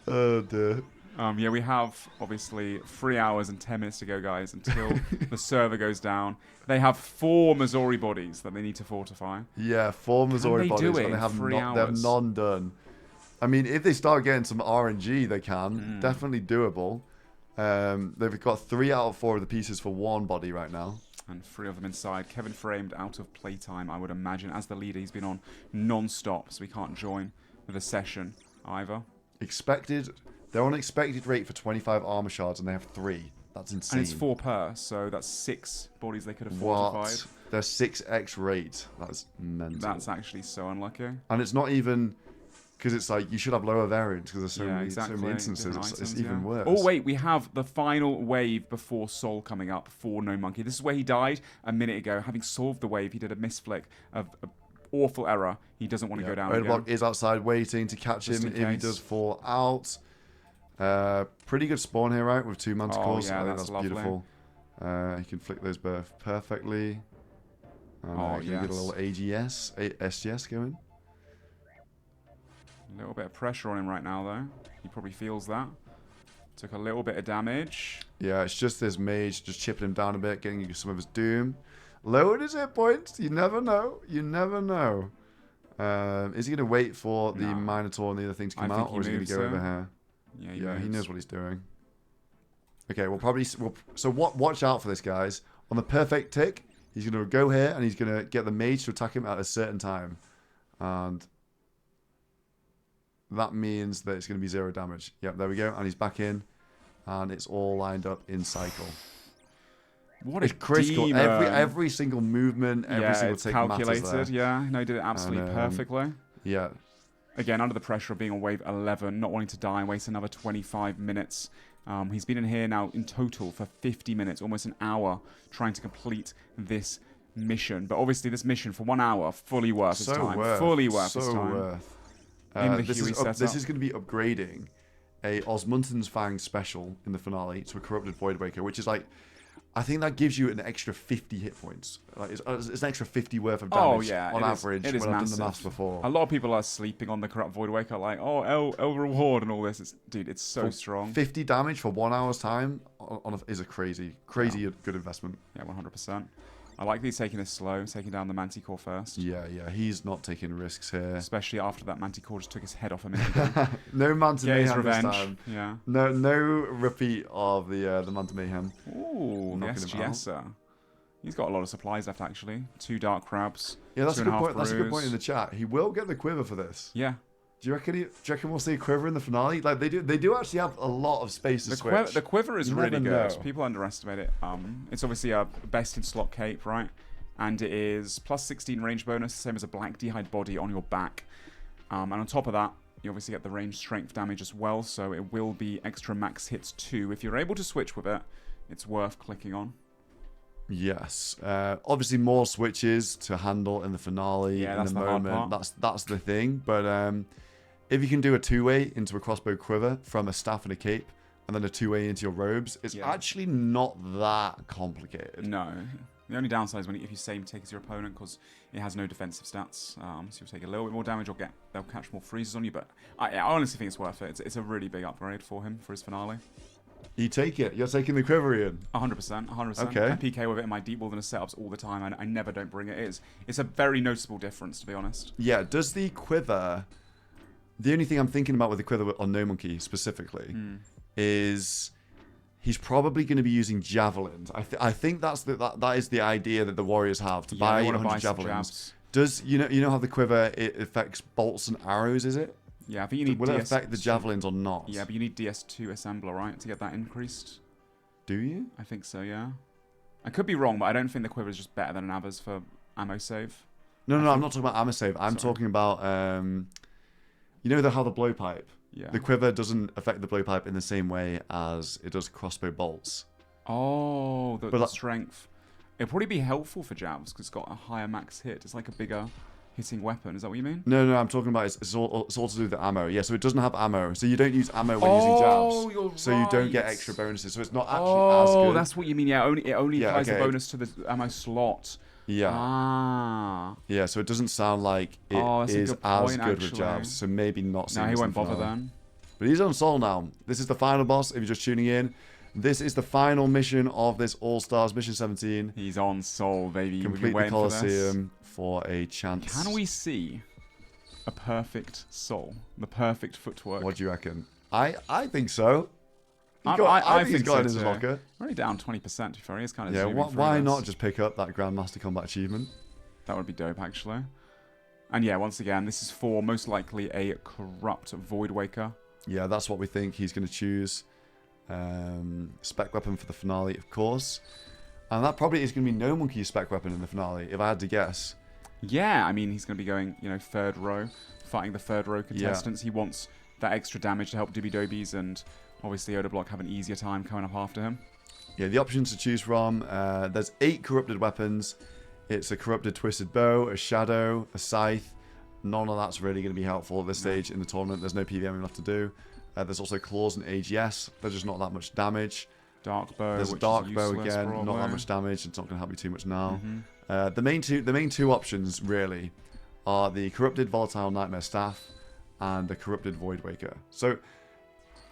Oh, dear. Yeah, we have, obviously, 3 hours and 10 minutes to go, guys, until the server goes down. They have 4 Missouri bodies that they need to fortify. Yeah, 4 Missouri bodies, and they have none done. I mean, if they start getting some RNG, they can. Definitely doable. They've got 3 out of 4 of the pieces for 1 body right now. And 3 of them inside. Kevin Framed out of playtime, I would imagine. As the leader, he's been on non-stop, so he can't join with a session either. They're on expected rate for 25 armor shards, and they have 3. That's insane. And it's 4 per, so that's 6 bodies they could have fortified. They're 6x rate. That's mental. That's actually so unlucky. And it's not even... Because it's like, you should have lower variants because there's so many instances. It's even worse. Oh, wait, we have the final wave before Sol coming up for No Monkey. This is where he died a minute ago. Having solved the wave, he did a misflick of an awful error. He doesn't want to go down again. Odablock is outside waiting to catch him if he does fall out. Pretty good spawn here, right? With 2 Manticores. Yeah, I think that's beautiful. He can flick those both perfectly. And get a little SGS going. A little bit of pressure on him right now, though. He probably feels that. Took a little bit of damage. Yeah, it's just this mage just chipping him down a bit, getting some of his doom. Lowered his hit points. You never know. You never know. Is he going to wait for the Minotaur and the other thing to come out, or is he going to go over here? Yeah, he knows what he's doing. Okay, we'll probably... so watch out for this, guys. On the perfect tick, he's going to go here, and he's going to get the mage to attack him at a certain time. And that means that it's going to be 0 damage. Yep, there we go. And he's back in. And it's all lined up in cycle. What it's critical. Every single movement, every single tick calculated. matters there. Yeah, no, he did it absolutely perfectly. Yeah. Again, under the pressure of being on wave 11, not wanting to die and waste another 25 minutes. He's been in here now in total for 50 minutes, almost an hour, trying to complete this mission. But obviously, this mission for 1 hour, fully worth his time. Fully worth his time. This is going to be upgrading a Osmunten's Fang special in the finale to a Corrupted Voidwaker, which is like, I think that gives you an extra 50 hit points. Like it's an extra 50 worth of damage on average. It is when I've massive. done the maths before. A lot of people are sleeping on the Corrupt Voidwaker, like, oh, L reward and all this. Dude, it's so strong. 50 damage for 1 hour's time is a crazy good investment. Yeah, 100%. I like that he's taking this slow, taking down the Manticore first. Yeah, he's not taking risks here. Especially after that Manticore just took his head off a minute ago. No Manta Mayhem revenge. this time. Yeah. No repeat of the Manta Mayhem. Ooh, the SGSer. He's got a lot of supplies left, actually. 2 Dark Crabs. Yeah, that's a good point. That's a good point in the chat. He will get the quiver for this. Yeah. Do you reckon we'll see a quiver in the finale? Like they do actually have a lot of space to switch. The quiver is really good. Know. People underestimate it. It's obviously a best in slot cape, right? And it is plus 16 range bonus, same as a black d'hide body on your back. And on top of that, you obviously get the range strength damage as well, so it will be extra max hits too. If you're able to switch with it, it's worth clicking on. Yes. Obviously more switches to handle in the finale in the moment. That's the thing. But if you can do a 2-way into a crossbow quiver from a staff and a cape, and then a 2-way into your robes, it's actually not that complicated. No. The only downside is if you same take as your opponent, because it has no defensive stats. So you'll take a little bit more damage, or they'll catch more freezes on you. But I honestly think it's worth it. It's a really big upgrade for him for his finale. You take it. You're taking the quiver, Ian. 100%. 100%. Okay. I PK with it in my deep wilderness setups all the time, and I never don't bring it. It's a very noticeable difference, to be honest. Yeah. Does the quiver? The only thing I'm thinking about with the quiver on No Monkey specifically is he's probably going to be using javelins. I think that is the idea that the Warriors have to buy 100 javelins. Does you know how the quiver it affects bolts and arrows? Is it? Yeah, I think you need. Will it affect the javelins or not? Yeah, but you need DS2 assembler, right, to get that increased. Do you? I think so. Yeah. I could be wrong, but I don't think the quiver is just better than an Abbas for ammo save. No, I'm not talking about ammo save. I'm talking about you know how the blowpipe. Yeah. The quiver doesn't affect the blowpipe in the same way as it does crossbow bolts. Oh, the strength. It'll probably be helpful for jabs because it's got a higher max hit. It's like a bigger hitting weapon. Is that what you mean? No, I'm talking about it's all to do with the ammo. Yeah, so it doesn't have ammo. So you don't use ammo when using jabs. You're so you don't get extra bonuses. So it's not actually as good. Oh, that's what you mean. Yeah, it only applies a bonus to the ammo slot. Yeah. Ah. Yeah, so it doesn't sound like it is as good with jabs. So maybe not. No, he won't bother then. But he's on Sol now. This is the final boss. If you're just tuning in, this is the final mission of this All Stars mission 17. He's on Sol, baby. Complete the Colosseum for a chance. Can we see a perfect Sol? The perfect footwork. What do you reckon? I think so. I think he's got it in his so locker. Already down 20% before he is kind of. Yeah, why not just pick up that Grandmaster Combat achievement? That would be dope, actually. And yeah, once again, this is for most likely a corrupt Voidwaker. Yeah, that's what we think he's going to choose. Spec weapon for the finale, of course. And that probably is going to be No Monkey's spec weapon in the finale, if I had to guess. Yeah, I mean, he's going to be going, third row, fighting the third row contestants. Yeah. He wants that extra damage to help Doobie Dobies, and obviously Oda Block have an easier time coming up after him. Yeah, the options to choose from, there's 8 corrupted weapons. It's a corrupted twisted bow, a shadow, a scythe. None of that's really going to be helpful at this stage in the tournament. There's no PVM left to do. There's also claws and AGS. They're just not that much damage. Dark bow. There's a dark bow again. Probably. Not that much damage. It's not going to help you too much now. The main two options really are the corrupted volatile nightmare staff and the corrupted voidwaker. So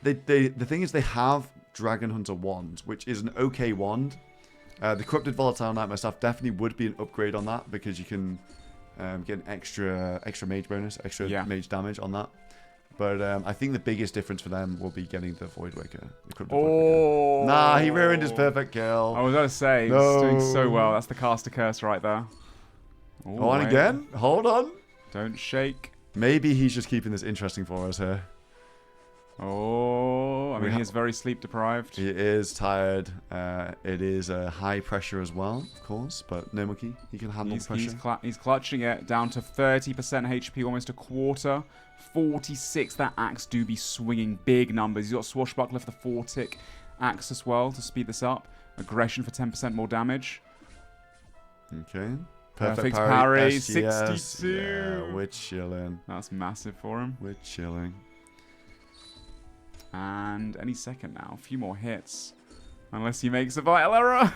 the thing is they have Dragon Hunter wand, which is an okay wand. The corrupted volatile nightmare staff definitely would be an upgrade on that because you can getting extra mage bonus, extra mage damage on that. But I think the biggest difference for them will be getting the Void Waker. Oh! Nah, he ruined his perfect kill. I was going to say, he's doing so well. That's the caster curse right there. Oh, and again? Hold on. Don't shake. Maybe he's just keeping this interesting for us here. Oh, I mean, he is very sleep deprived. He is tired. It is high pressure as well, of course, but no monkey. He can handle pressure. He's clutching it down to 30% HP, almost a quarter. 46. That axe do be swinging big numbers. He's got Swashbuckler for the 4-tick axe as well to speed this up. Aggression for 10% more damage. Okay. Perfect parry. SGS. 62. Yeah, we're chilling. That's massive for him. We're chilling. And any second now, a few more hits. Unless he makes a vital error.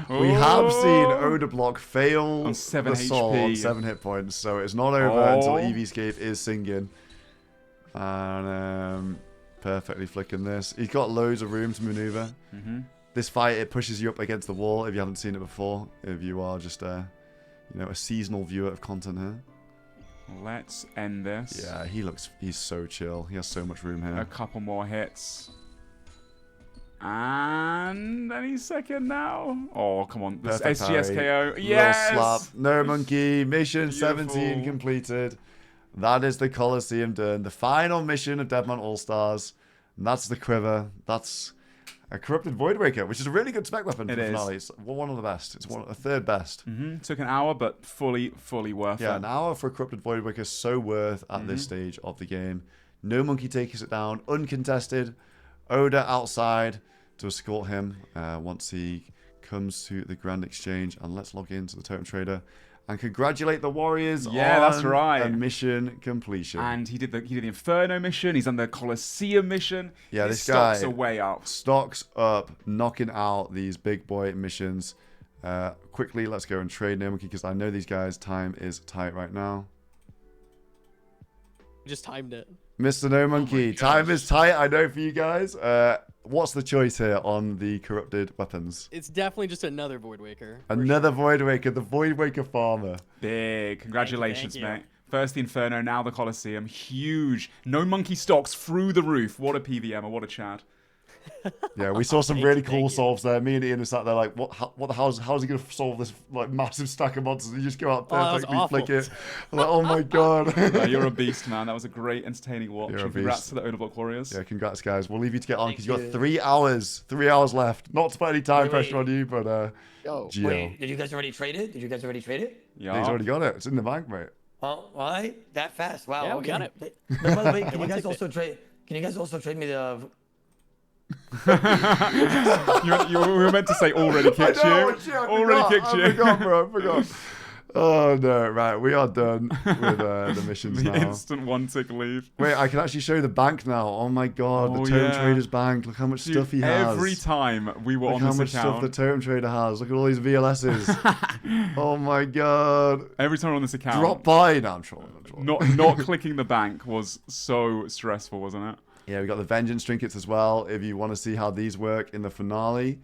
We have seen Odablock fail on 7 the Soul HP. on 7 hit points, so it's not over until EVscape is singing. And perfectly flicking this. He's got loads of room to maneuver. This fight, it pushes you up against the wall if you haven't seen it before. If you are just a seasonal viewer of content here. Let's end this. Yeah, he's so chill. He has so much room here. A couple more hits. And any second now. Oh, come on. This SGS KO. Yes! Little slap. No monkey. Mission 17 completed. That is the Coliseum done. The final mission of Deadman All Stars. And that's the Quiver. That's a Corrupted Voidwaker, which is a really good spec weapon for the finale. It's one of the best. It's a third best. Took an hour, but fully worth it. Yeah, an hour for a Corrupted Voidwaker is so worth at this stage of the game. No monkey takes it down. Uncontested. Oda outside to escort him once he comes to the Grand Exchange. And let's log into the Totem Trader and congratulate the Warriors on that's right. a mission completion. And he did the Inferno mission. He's on the Colosseum mission. Yeah, His this guy stocks are way up. Stocks up, knocking out these big boy missions. Quickly, let's go and trade No Monkey because I know these guys' time is tight right now. Just timed it. Mr. No Monkey, time is tight, I know, for you guys. What's the choice here on the corrupted weapons? It's definitely just another Voidwaker. Another Voidwaker, the Voidwaker farmer. Big. Congratulations, mate. First the Inferno, now the Colosseum. Huge. No monkey stocks through the roof. What a PVM, or what a Chad. Yeah, we saw some really cool solves there. Me and Ian are sat there like, what the how's he going to solve this like massive stack of monsters? You just go out perfectly, flick it. I'm like, oh my god. You're a beast, man. That was a great, entertaining watch. You're a congrats beast. to the Odablock Warriors. Yeah, congrats, guys. We'll leave you to get on because you've got 3 hours. 3 hours left. Not to put any time pressure on you, but wait, did you guys already trade it? Yeah, he's already got it. It's in the bank, mate. Oh, why? That fast? Wow. Yeah, we got it. But by the way, can you guys also trade? Can you guys also trade me the? you were meant to say already kicked you. Already kicked you. I forgot, bro. I forgot. Oh no! Right, we are done with the missions the now. Instant 1-tick leave. Wait, I can actually show you the bank now. Oh my god, the Totem Trader's bank. Look how much stuff he has. Every time we were Look on how this much account. stuff the Totem Trader has. Look at all these VLSs. Oh my god. Every time we're on this account. Drop by. No, I'm trolling. Not clicking the bank was so stressful, wasn't it? Yeah, we got the Vengeance trinkets as well. If you want to see how these work in the finale,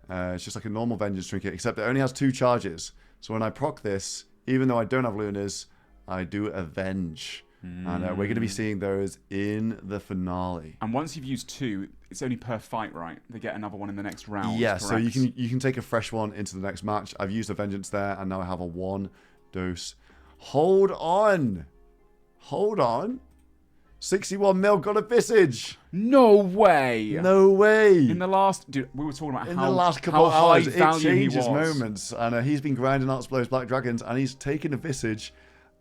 it's just like a normal Vengeance trinket, except it only has 2 charges. So when I proc this, even though I don't have Lunas, I do Avenge. And we're going to be seeing those in the finale. And once you've used 2, it's only per fight, right? They get another one in the next round. Yeah, correct? so you can take a fresh one into the next match. I've used a Vengeance there, and now I have a 1 dose. Hold on. 61 mil got a Visage. No way. No way. In the last, dude, we were talking about in how, the last couple of how high hours, it value he changes was. moments, and he's been grinding out those Black Dragons, and he's taken a Visage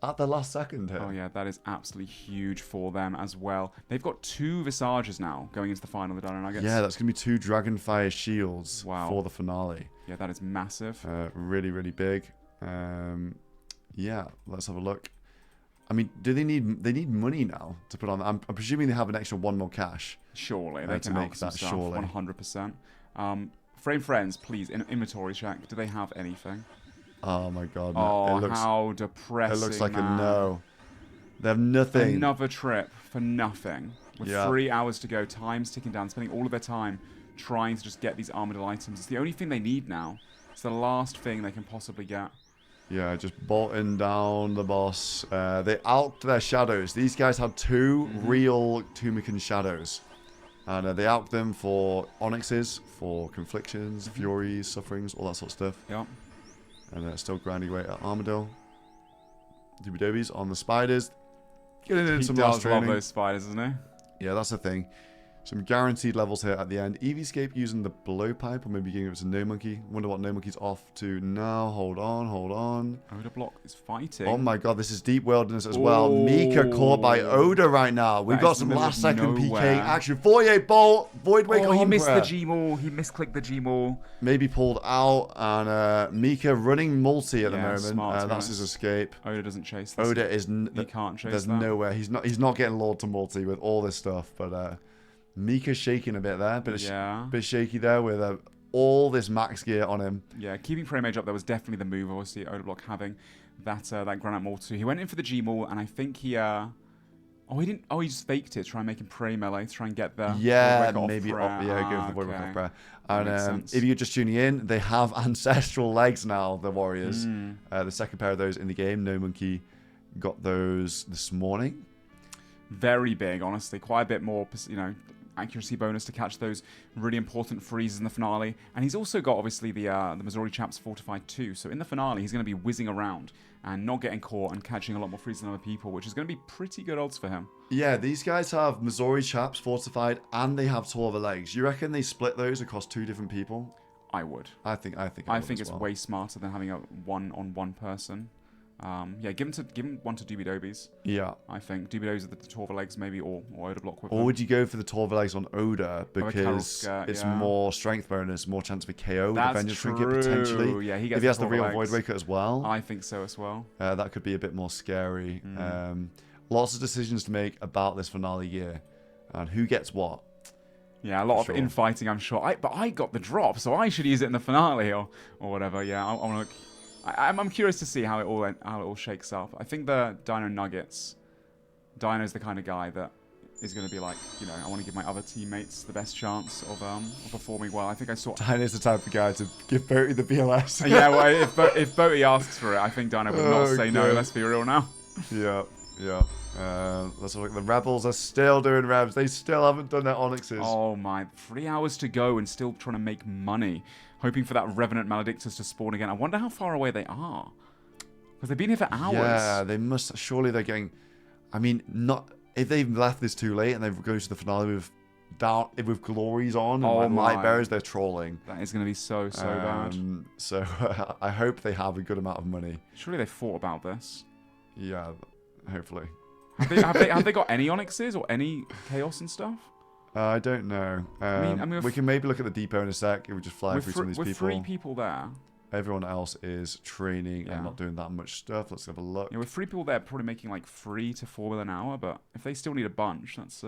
at the last second here. Oh yeah, that is absolutely huge for them as well. They've got 2 Visages now going into the final of the Dino Nuggets. Yeah, that's gonna be 2 Dragonfire shields for the finale. Yeah, that is massive. Really, really big. Yeah, let's have a look. I mean, do they need money now to put on? I'm presuming they have an extra 1 more cash. Surely they to can make that. stuff, Surely, 100%. Frame friends, please, in inventory check. Do they have anything? Oh my god! Oh, it looks, how depressing! It looks like man. a no. They have nothing. Another trip for nothing. With 3 hours to go, time's ticking down. Spending all of their time trying to just get these Armadyl items. It's the only thing they need now. It's the last thing they can possibly get. Yeah, just bolting down the boss. They alked their shadows. These guys had two real Tumican shadows. And they alked them for Onyxes, for Conflictions, Furies, Sufferings, all that sort of stuff. Yeah. And still grinding away at Armadillo. Doobie-doobies on the spiders. Getting in some last training. He does love those spiders, doesn't he? Yeah, that's the thing. Some guaranteed levels here at the end. EVscape using the blowpipe, or maybe giving it to No Monkey. Wonder what No Monkey's off to now. Hold on, hold on. Oda block is fighting. Oh my god, this is deep wilderness as well. Mika caught by Oda right now. We've got some last second PK action. 48 bolt, Void Waker. He missed the G-Maul. He misclicked the G-Maul. Maybe pulled out, and Mika running multi at the moment. That's his escape. Oda doesn't chase this. Oda is... He can't chase There's that. nowhere. He's not getting lured to multi with all this stuff, but... Mika's shaking a bit there, bit shaky there with all this max gear on him. Yeah, keeping frame age up there was definitely the move. Obviously, Oda block having that Granite Maul too. He went in for the G Maul, and I think he he didn't. Oh, he just faked it, try and make him pray melee, try and get the maybe go for the Void Waker prayer. And if you're just tuning in, they have ancestral legs now. The Warriors, the second pair of those in the game. No Monkey got those this morning. Very big, honestly. Quite a bit more, accuracy bonus to catch those really important freezes in the finale. And he's also got, obviously, the Missouri chaps fortified too. So in the finale, he's going to be whizzing around and not getting caught and catching a lot more freezes than other people, which is going to be pretty good odds for him. Yeah, these guys have Missouri chaps fortified and they have taller legs. You reckon they split those across two different people? I would. I think it's way smarter than having a one-on-one person. Yeah, give him one to Doobie-Dobies. Yeah. I think Doobie-Dobies with the Torva legs maybe, or Oda block with Or them. would you go for the Torva legs on Oda because it's more strength bonus, more chance of a KO with the Vengeance Trinket potentially? Yeah, he gets if he has the real Void Waker as well. I think so as well. That could be a bit more scary. Lots of decisions to make about this finale year. And who gets what? Yeah, a lot of infighting, I'm sure. But I got the drop, so I should use it in the finale or whatever. Yeah, I'm curious to see how it all shakes up. I think the Dino Nuggets. Dino's the kind of guy that is going to be like, I want to give my other teammates the best chance of performing well. I think I saw. Dino's the type of guy to give Boaty the BLS. Yeah, well, if Boaty asks for it, I think Dino would not say no. Let's be real now. Yeah. Let's look. The Rebels are still doing Rebs. They still haven't done their Onyxes. Oh my! 3 hours to go and still trying to make money. Hoping for that Revenant Maledictus to spawn again. I wonder how far away they are. Because they've been here for hours. Yeah, they must. Surely they're getting... I mean, not if they've left this too late and they go to the finale with glories on and light bearers, they're trolling. That is going to be so bad. So I hope they have a good amount of money. Surely they thought about this. Yeah, hopefully. Have they got any Onyxes or any Chaos and stuff? I don't know. I mean, we can maybe look at the depot in a sec if we just fly through some of these people. With 3 people there. Everyone else is training and not doing that much stuff. Let's have a look. Yeah, with 3 people there, probably making like 3 to 4 mil an hour. But if they still need a bunch, that's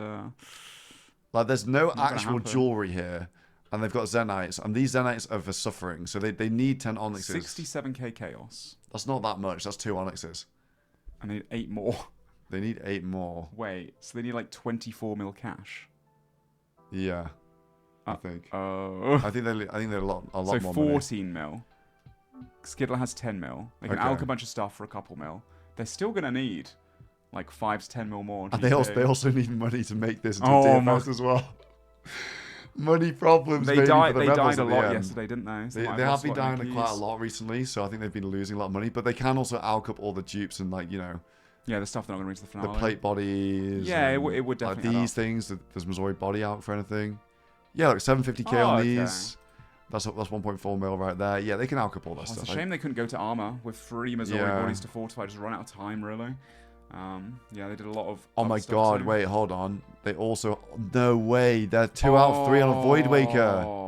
like there's no actual jewelry here, and they've got Zenites, and these Zenites are for suffering, so they need 10 Onyxes. 67k Chaos. That's not that much. That's 2 Onyxes. And they need 8 more. They need 8 more. Wait, so they need like 24 mil cash. Yeah, I think. Oh. I think they're a lot more. So 14 mil. Skiddler has 10 mil. They can alk a bunch of stuff for a couple mil. They're still gonna need like 5 to 10 mil more. And they also need money to make this into DFS as well. Money problems. They died a lot yesterday, didn't they? They have been dying quite a lot recently, so I think they've been losing a lot of money. But they can also alk up all the dupes and yeah, the stuff they're not going to reach the finale. The plate bodies. Yeah, it would definitely. Like these things. Does Missouri body out for anything? Yeah, like 750k on these. That's 1.4 mil right there. Yeah, they can alk up all that stuff. It's a shame they couldn't go to armor with 3 Missouri bodies to fortify. Just run out of time, really. Yeah, they did a lot of. Oh my god! Wait, hold on. They also. No way. They're 2 out of 3 on a Void Waker.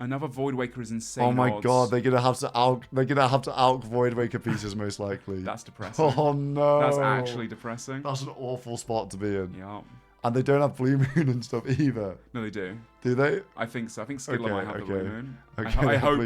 Another Void Waker is insane. Oh my god, they're gonna have to alk Void Waker pieces most likely. That's depressing. Oh no. That's actually depressing. That's an awful spot to be in. Yeah. And they don't have Blue Moon and stuff either. No, they do. Do they? I think so. I think Skiddler might have the Blue Moon. Okay, I hope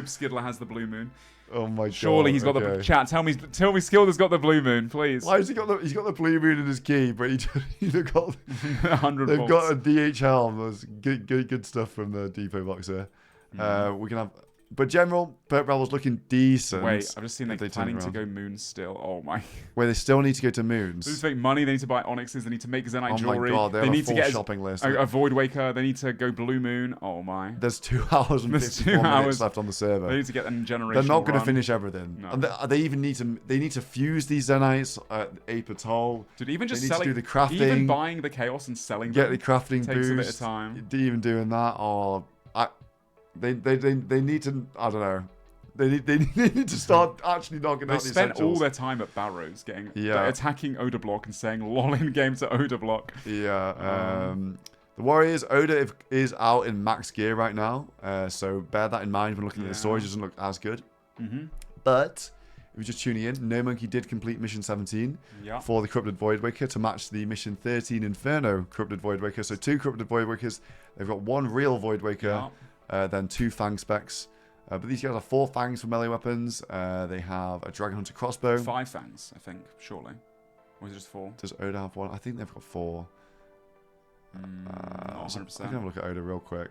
Skiddler has the Blue Moon. Oh my god. Surely he's got the chat. Tell me Skilder's got the Blue Moon, please. Why has he got he's got the Blue Moon in his key, but he's got 100 They've bolts. got a DH helm. There's good stuff from the depot box here. We can have But general, Perp Rebel's looking decent. Wait, I've just seen they're planning to go moon still. Oh my. Wait, they still need to go to moons. They need to make money, they need to buy onyxes, they need to make Zenite jewelry. Oh my god, they need have a full to get shopping list. A Void Waker, they need to go blue moon. Oh my. There's 2 hours and 54 minutes left on the server. They need to get them generational. They're not going to run. finish everything. No. And they even need to fuse these Zenites at a per toll. Dude, even just they need selling, to do the crafting. even buying the chaos and selling get them the crafting takes boost. a bit of time. Even doing that, or they need to. I don't know. They need to start actually knocking out these spent essentials. all their time at Barrows getting attacking Oda block and saying lol in game to Oda block. Yeah. The Warriors, Oda is out in max gear right now, so bear that in mind when looking at the story. It doesn't look as good. But if you're just tuning in, No Monkey did complete mission 17 for the Corrupted Voidwaker to match the mission 13 Inferno Corrupted Voidwaker. So 2 Corrupted Voidwakers. They've got 1 real Voidwaker, then 2 Fang specs. But these guys have 4 fangs for melee weapons. They have a Dragon Hunter crossbow. 5 fangs, I think, surely. Or is it just 4? Does Oda have 1? I think they've got 4. Not 100%. I can have a look at Oda real quick.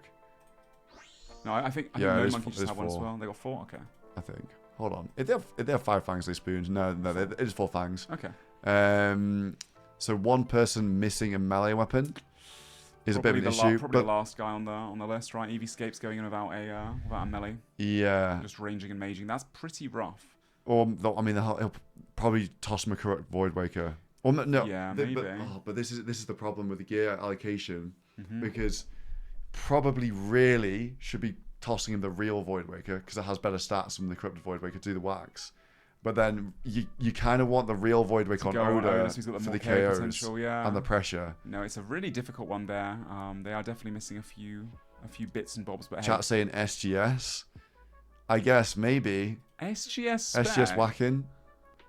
No, I think No Monkey just have 1 as well. They got 4? Okay. I think. Hold on. If they have 5 fangs, they spoons. No, it is 4 fangs. Okay. So 1 person missing a melee weapon is a bit of an issue. Probably the last guy on the list, right? EV-Scape's going in without a melee. Yeah. Just ranging and maging. That's pretty rough. Or, I mean, he'll probably toss him a correct Voidwaker. Or no. Yeah, maybe. But this is the problem with the gear allocation, because probably really should be tossing him the real Voidwaker because it has better stats than the corrupted Voidwaker to do the wax. But then you kind of want the real Voidwaker on Oda for the KOs and the pressure. No, it's a really difficult one there. They are definitely missing a few bits and bobs. But Chat saying SGS. I guess maybe SGS spec. SGS whacking.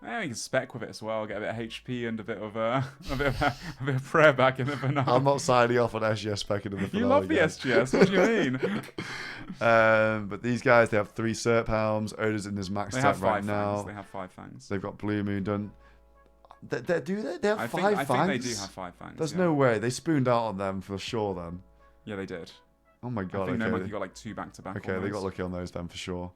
Yeah, you can spec with it as well. Get a bit of HP and a bit of prayer back in the finale. I'm not signing off on SGS spec in the finale. You love the SGS. What do you mean? But these guys, they have 3 Serp Helms. Oda's in this max set right now. They have 5 fangs. They've got Blue Moon done. They have 5 fangs? I think they do have 5 fangs. There's no way. They spooned out on them for sure then. Yeah, they did. Oh my god. I think No Monkey got like 2 back-to-back. Okay, they got lucky on those then for sure.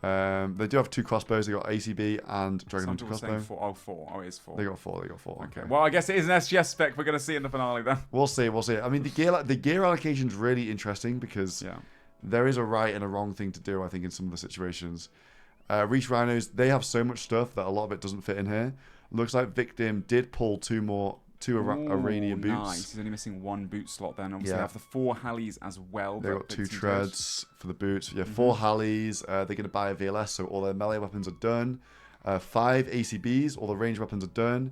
They do have 2 crossbows. They got ACB and Dragon Hunter crossbow. 4. Oh, it is 4. They got 4. Okay. Well, I guess it is an SGS spec. We're gonna see in the finale then. We'll see. I mean, the gear allocation is really interesting because there is a right and a wrong thing to do. I think in some of the situations, Reach Rhinos, they have so much stuff that a lot of it doesn't fit in here. Looks like Victim did pull 2 Iranian boots. Nice. He's only missing 1 boot slot then. Obviously, they have the 4 Hallies as well. They got 2 treads for the boots. Yeah, 4 Hallies. They're going to buy a VLS, so all their melee weapons are done. 5 ACBs, all the range weapons are done.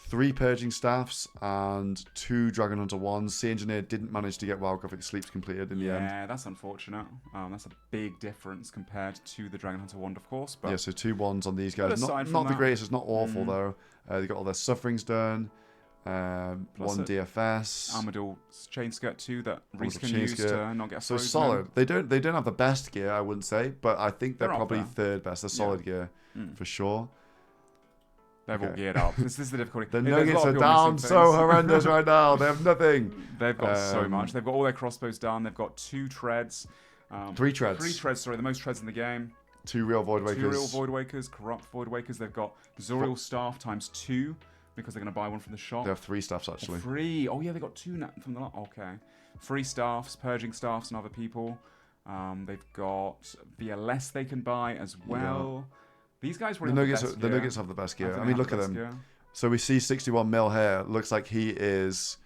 3 Purging Staffs and 2 Dragon Hunter wands. Sea Engineer didn't manage to get Wild Graphic Sleeps completed in the end. Yeah, that's unfortunate. That's a big difference compared to the Dragon Hunter wand, of course. But yeah, so 2 wands on these guys. Not the greatest. It's not awful though. They got all their sufferings done. 1 DFS. Armadillo chain skirt 2 that Reese can use to not get so frozen. solid. They don't have the best gear, I wouldn't say, but I think they're probably 3rd best. They're solid gear for sure. They've all geared up. This is the difficulty. The Nuggets are down so horrendous right now. They have nothing. They've got so much. They've got all their crossbows done. They've got 2 treads. 3 treads. 3 treads, sorry. The most treads in the game. 2 real Voidwakers. 2 real Voidwakers, corrupt Voidwakers. They've got Zoriel Staff times 2 because they're going to buy 1 from the shop. They have 3 staffs actually. 3. Oh yeah, they got 2 from the lot. Okay. 3 staffs, Purging Staffs and other people. They've got VLS they can buy as well. Yeah. These guys were the Nuggets have the best gear. I mean, look at them. Gear. So we see 61 mil here. Looks like he is.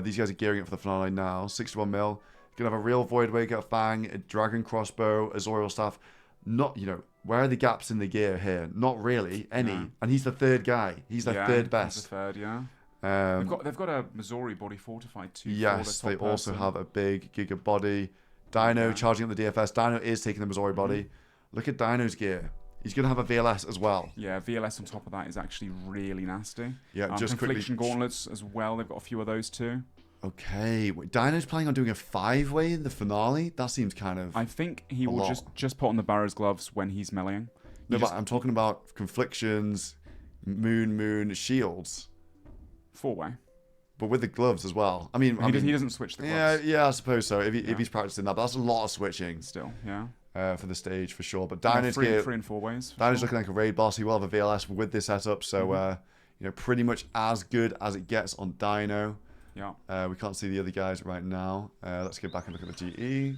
These guys are gearing up for the finale now. 61 mil. Gonna have a real Voidwaker, a Fang, a Dragon Crossbow, a Zoriel Staff. Not, where are the gaps in the gear here? Not really any. Yeah. And he's the 3rd guy. He's their 3rd best. He's the 3rd, yeah. They've got a Missouri body fortified too. Yes, they also have a big Giga body. Dino charging up the DFS. Dino is taking the Missouri body. Look at Dino's gear. He's going to have a VLS as well. Yeah, VLS on top of that is actually really nasty. Yeah, just quickly. Confliction gauntlets as well. They've got a few of those too. Okay, Dino's planning on doing a 5-way in the finale? That seems kind of I think he will just put on the Barrow's gloves when he's meleeing. No, but I'm talking about conflictions, moon, shields. 4-way. But with the gloves as well. I mean, he doesn't switch the gloves. Yeah, I suppose so. If he's practicing that, but that's a lot of switching. Still, yeah. for the stage for sure. But Dino's gear, 3 and 4 ways. Dino's looking like a raid boss. He will have a VLS with this setup, so you know, pretty much as good as it gets on Dino. Yeah. We can't see the other guys right now. Let's go back and look at the GE.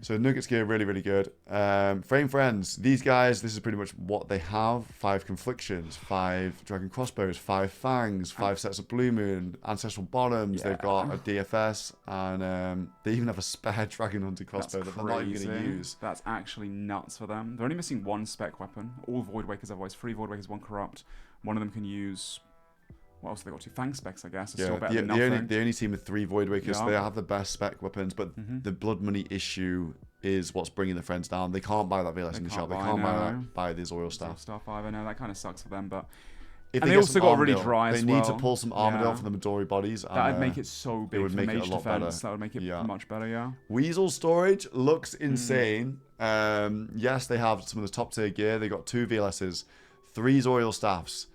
So Nuggets gear really, really good. Frame Friends, these guys, this is pretty much what they have. 5 Conflictions, 5 Dragon Crossbows, 5 Fangs, 5 sets of Blue Moon, Ancestral Bottoms. They've got a DFS, and they even have a spare Dragon Hunter crossbow that they're not even going to use. That's actually nuts for them. They're only missing 1 spec weapon. All Void Wakers otherwise 3 Void Wakers, 1 Corrupt. One of them can use... What else have they got? 2 Fang specs, I guess. It's still better than nothing. The only team with 3 Void Wakers. They have the best spec weapons, but the blood money issue is what's bringing the friends down. They can't buy that VLS in the shop. They can't buy these oil stuff. Star 5, I know that kind of sucks for them, but if they also got really dry as well. They need to pull some Armadillo from the Midori bodies. That'd make it so big. It would make it a lot better. That would make it much better. Yeah. Weasel storage looks insane. Yes, they have some of the top tier gear. They got 2 VLSs, 3 oil staffs.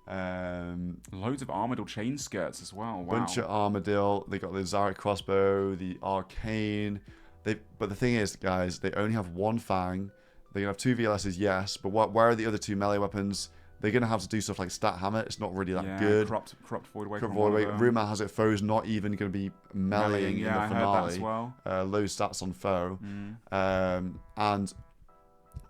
Loads of Armadillo chain skirts as well. Wow. Bunch of Armadillo. They got the Zarek crossbow, the Arcane. But the thing is, guys, they only have 1 Fang. They're gonna have 2 VLSs, yes. But where are the other 2 melee weapons? They're gonna have to do stuff like Stat Hammer. It's not really that good. Corrupt Void Waker. Rumor has it Foe's not even gonna be meleeing in the finale. I heard that as well. Low stats on Foe. And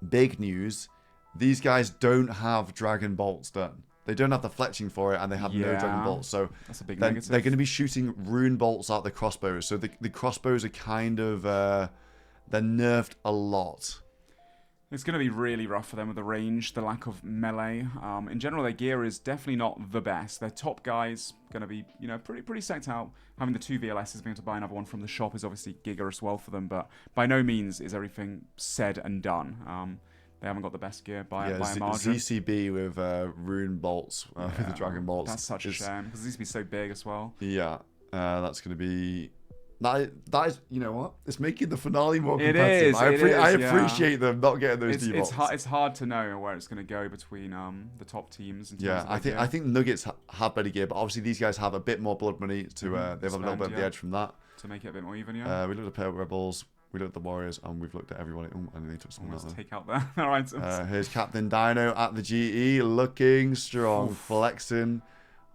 big news: these guys don't have Dragon Bolts done. They don't have the fletching for it, and they have no Dragon Bolts. So that's a big negative. They're going to be shooting rune bolts out the crossbows. So the crossbows are kind of they're nerfed a lot. It's going to be really rough for them with the range, the lack of melee. In general, their gear is definitely not the best. Their top guys going to be, you know, pretty sacked out. Having the 2 VLSs, being able to buy another one from the shop is obviously giga as well for them. But by no means is everything said and done. They haven't got the best gear by a margin. ZCB with rune bolts with the Dragon Bolts. That's such a shame because these be so big as well. Yeah, that's going to be. That is, you know what? It's making the finale more competitive. I appreciate them not getting those defaults. It's hard to know where it's going to go between the top teams. In terms of I think Nuggets have better gear, but obviously these guys have a bit more blood money to. They have a little bit of the edge from that to make it a bit more even. We looked at Pale Rebels. We looked at the Warriors, and we've looked at everyone. Oh, and they took someone else. Take out there. All right. Here's Captain Dino at the GE, looking strong, flexing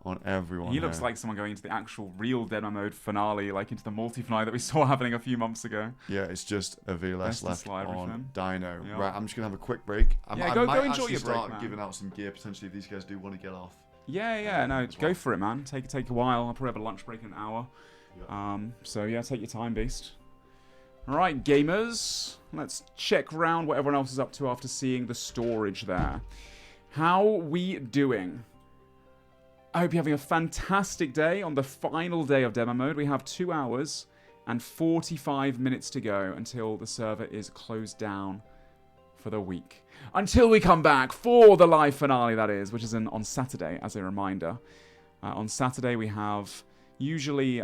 on everyone. He looks like someone going into the actual real Deadman mode finale, like into the multi-finale that we saw happening a few months ago. Yeah, it's just a VLS left on everything. Dino. Yeah. Right, I'm just gonna have a quick break. Go start enjoy your break, man. Giving out some gear potentially if these guys do want to get off. No, go for it, man. Take a while. I'll probably have a lunch break in an hour. Yeah. So yeah, take your time, beast. Alright, gamers, let's check round what everyone else is up to after seeing the storage there. How we doing? I hope you're having a fantastic day on the final day of demo mode. We have 2 hours and 45 minutes to go until the server is closed down for the week. Until we come back for the live finale, that is, which is on Saturday, as a reminder. On Saturday, we have usually...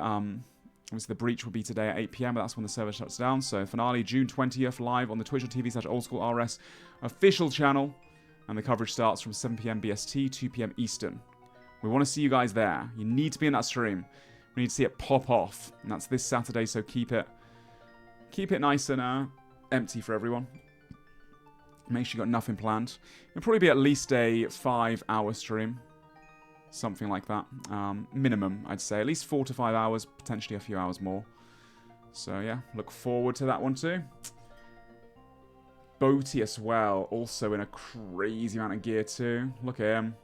Obviously, the breach will be today at 8 PM, but that's when the server shuts down. So, finale, June 20th, live on the twitch.tv/Old School RuneScape official channel. And the coverage starts from 7 PM BST, 2 PM Eastern. We want to see you guys there. You need to be in that stream. We need to see it pop off. And that's this Saturday, so keep it nice and empty for everyone. Make sure you got nothing planned. It'll probably be at least a 5-hour stream. Something like that. Minimum, I'd say. At least 4 to 5 hours, potentially a few hours more. So, yeah, look forward to that one too. Boaty as well, also in a crazy amount of gear too. Look at him.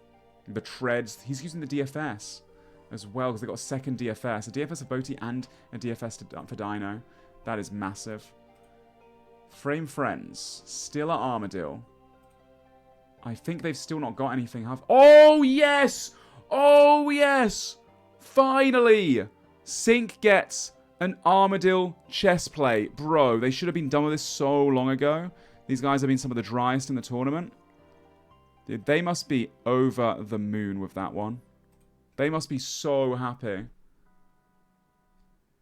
The treads. He's using the DFS as well, because they've got a second DFS. A DFS for Boaty and a DFS for Dino. That is massive. Frame Friends. Still at Armadillo. I think they've still not got anything. Oh, yes! Oh, yes! Finally! Sync gets an Armadillo chest plate. Bro, they should have been done with this so long ago. These guys have been some of the driest in the tournament. Dude, they must be over the moon with that one. They must be so happy.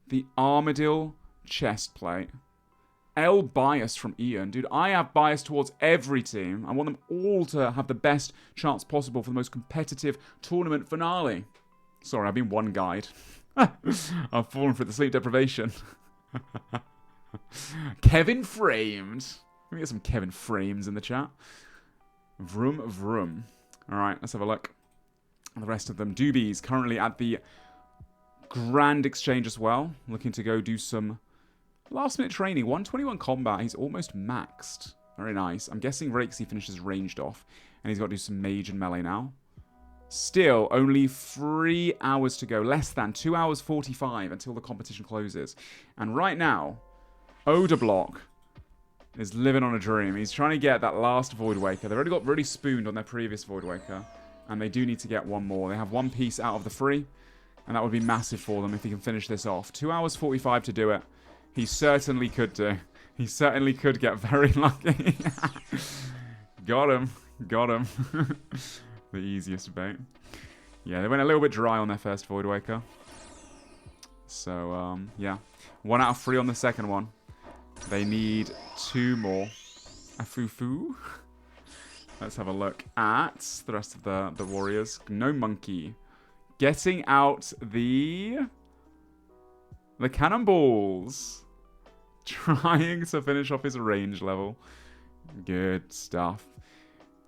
The Armadillo chest plate. L bias from Ian. Dude, I have bias towards every team. I want them all to have the best chance possible for the most competitive tournament finale. Sorry, I've been one guide. I've fallen for the sleep deprivation. Kevin Framed. Let me get some Kevin Frames in the chat. Vroom, vroom. All right, let's have a look. The rest of them. Doobies currently at the Grand Exchange as well. Looking to go do some last-minute training. 121 combat. He's almost maxed. Very nice. I'm guessing Rakesy finishes ranged off. And he's got to do some mage and melee now. Still, only 3 hours to go. Less than 2 hours 45 until the competition closes. And right now, Odablock is living on a dream. He's trying to get that last Void Waker. They've already got really spooned on their previous Void Waker. And they do need to get one more. They have one piece out of the 3. And that would be massive for them if he can finish this off. 2 hours 45 to do it. He certainly could do. He certainly could get very lucky. Got him. Got him. The easiest bait. Yeah, they went a little bit dry on their first Void Waker. So, yeah. 1 out of 3 on the second one. They need 2 more. A foo-foo. Let's have a look at the rest of the warriors. No monkey. Getting out the cannonballs. Trying to finish off his range level. Good stuff.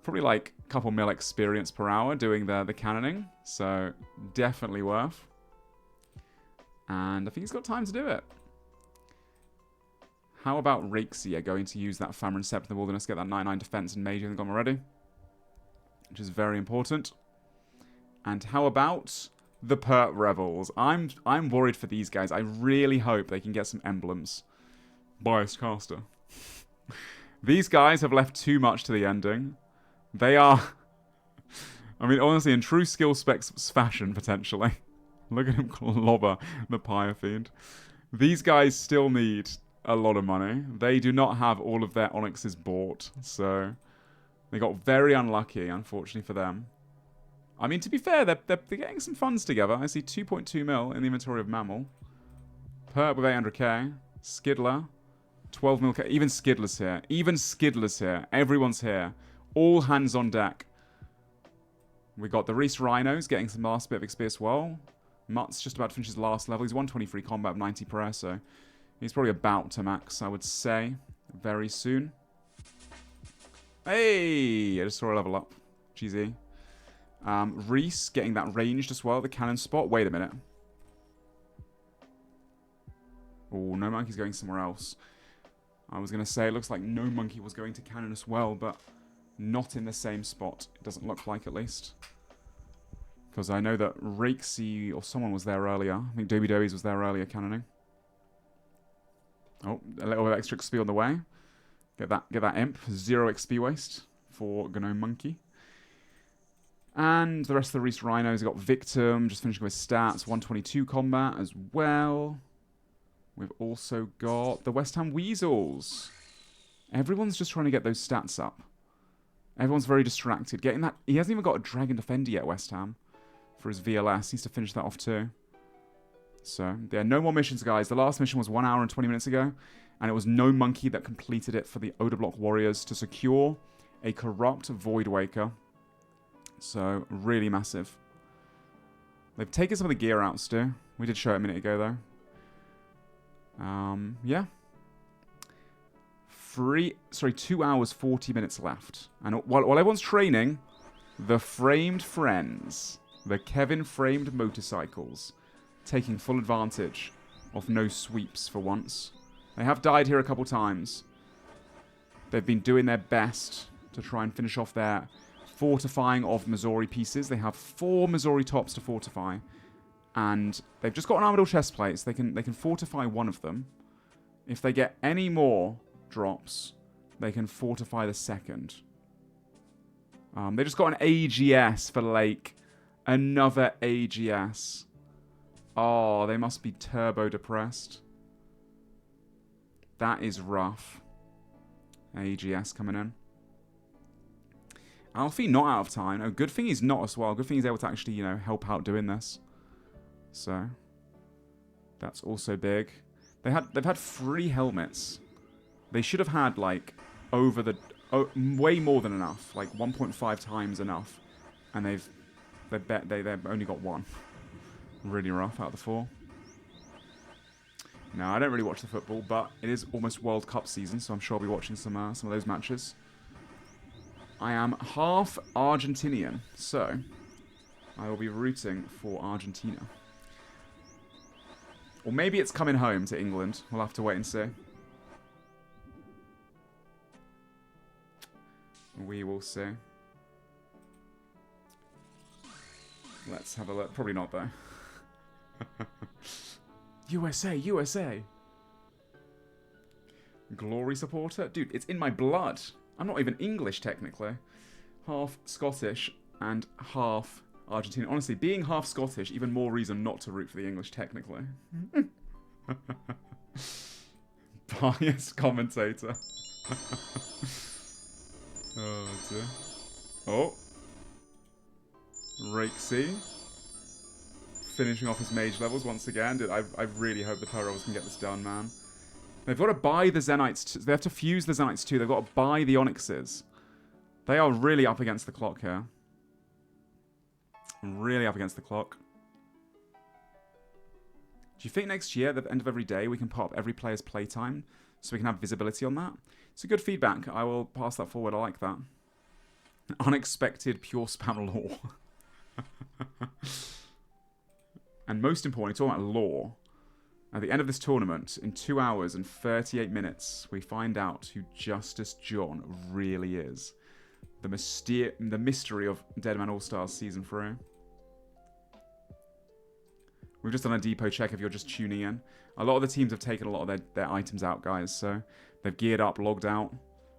Probably like a couple mil experience per hour doing the cannoning. So definitely worth. And I think he's got time to do it. How about Rakesy going to use that Famine Scepter in the Wilderness, get that 99 defense and mage in the gone already? Which is very important. And how about the Pert Rebels? I'm worried for these guys. I really hope they can get some emblems. Biased caster. These guys have left too much to the ending. They are... I mean, honestly, in true skill specs fashion, potentially. Look at him clobber the Pyre Fiend. These guys still need a lot of money. They do not have all of their Onyxes bought, so they got very unlucky, unfortunately for them. I mean, to be fair, they're getting some funds together. I see 2.2 mil in the inventory of Mammal. Perp with 800k. Skidler, 12 mil. Even Skidler's here. Even Skidler's here. Everyone's here. All hands on deck. We got the Reese Rhinos getting some last bit of XP as well. Mutt's just about to finish his last level. He's 123 combat, 90 per, so he's probably about to max, I would say, very soon. Hey! I just saw a level up. GZ. Reese getting that ranged as well, the cannon spot. Wait a minute. Oh, no monkey's going somewhere else. I was going to say, it looks like no monkey was going to cannon as well, but not in the same spot. It doesn't look like, at least. Because I know that Rakesy or someone was there earlier. I think Dobie Dobies was there earlier cannoning. Oh, a little bit of extra XP on the way. Get that imp. 0 XP waste for Gnome Monkey. And the rest of the Reese Rhinos got Victim, just finishing with stats. 122 combat as well. We've also got the West Ham Weasels. Everyone's just trying to get those stats up. Everyone's very distracted. Getting that... He hasn't even got a Dragon Defender yet, West Ham. For his VLS. He needs to finish that off too. So, yeah, no more missions, guys. The last mission was 1 hour and 20 minutes ago. And it was no monkey that completed it for the Odablock Warriors to secure a corrupt Void Waker. So, really massive. They've taken some of the gear out still. We did show it a minute ago, though. Yeah. 2 hours, 40 minutes left. And while everyone's training, the Framed Friends, the Kevin Framed Motorcycles, taking full advantage of no sweeps for once. They have died here a couple times. They've been doing their best to try and finish off their fortifying of Missouri pieces. They have 4 Missouri tops to fortify. And they've just got an Armador chest plates. They can fortify one of them. If they get any more drops, they can fortify the second. They just got an AGS for Lake. Another AGS. Oh, they must be turbo depressed. That is rough. AGS coming in. Alfie not out of time. Oh, good thing he's not as well. Good thing he's able to actually, you know, help out doing this. So that's also big. They've had 3 helmets. They should have had like way more than enough, like 1.5 times enough, and they've only got 1. Really rough out of the 4. No, I don't really watch the football, but it is almost World Cup season, so I'm sure I'll be watching some of those matches. I am half Argentinian, so I will be rooting for Argentina. Or maybe it's coming home to England. We'll have to wait and see. We will see. Let's have a look. Probably not, though. USA, USA. Glory supporter? Dude, it's in my blood. I'm not even English, technically. Half Scottish and half Argentinian. Honestly, being half Scottish, even more reason not to root for the English, technically. Biased commentator. Oh, dear. Oh. Rakesy. Finishing off his mage levels once again. Dude, I really hope the Power Rebels can get this done, man. They've got to buy the Zenites. They have to fuse the Zenites too. They've got to buy the Onyxes. They are really up against the clock here. Really up against the clock. Do you think next year, at the end of every day, we can pop every player's playtime so we can have visibility on that? It's a good feedback. I will pass that forward. I like that. Unexpected PureSpam lore. And most importantly, talking about lore, at the end of this tournament, in 2 hours and 38 minutes, we find out who Justice John really is. The mystery of Deadman All Stars Season 3. We've just done a depot check if you're just tuning in. A lot of the teams have taken a lot of their items out, guys, so they've geared up, logged out,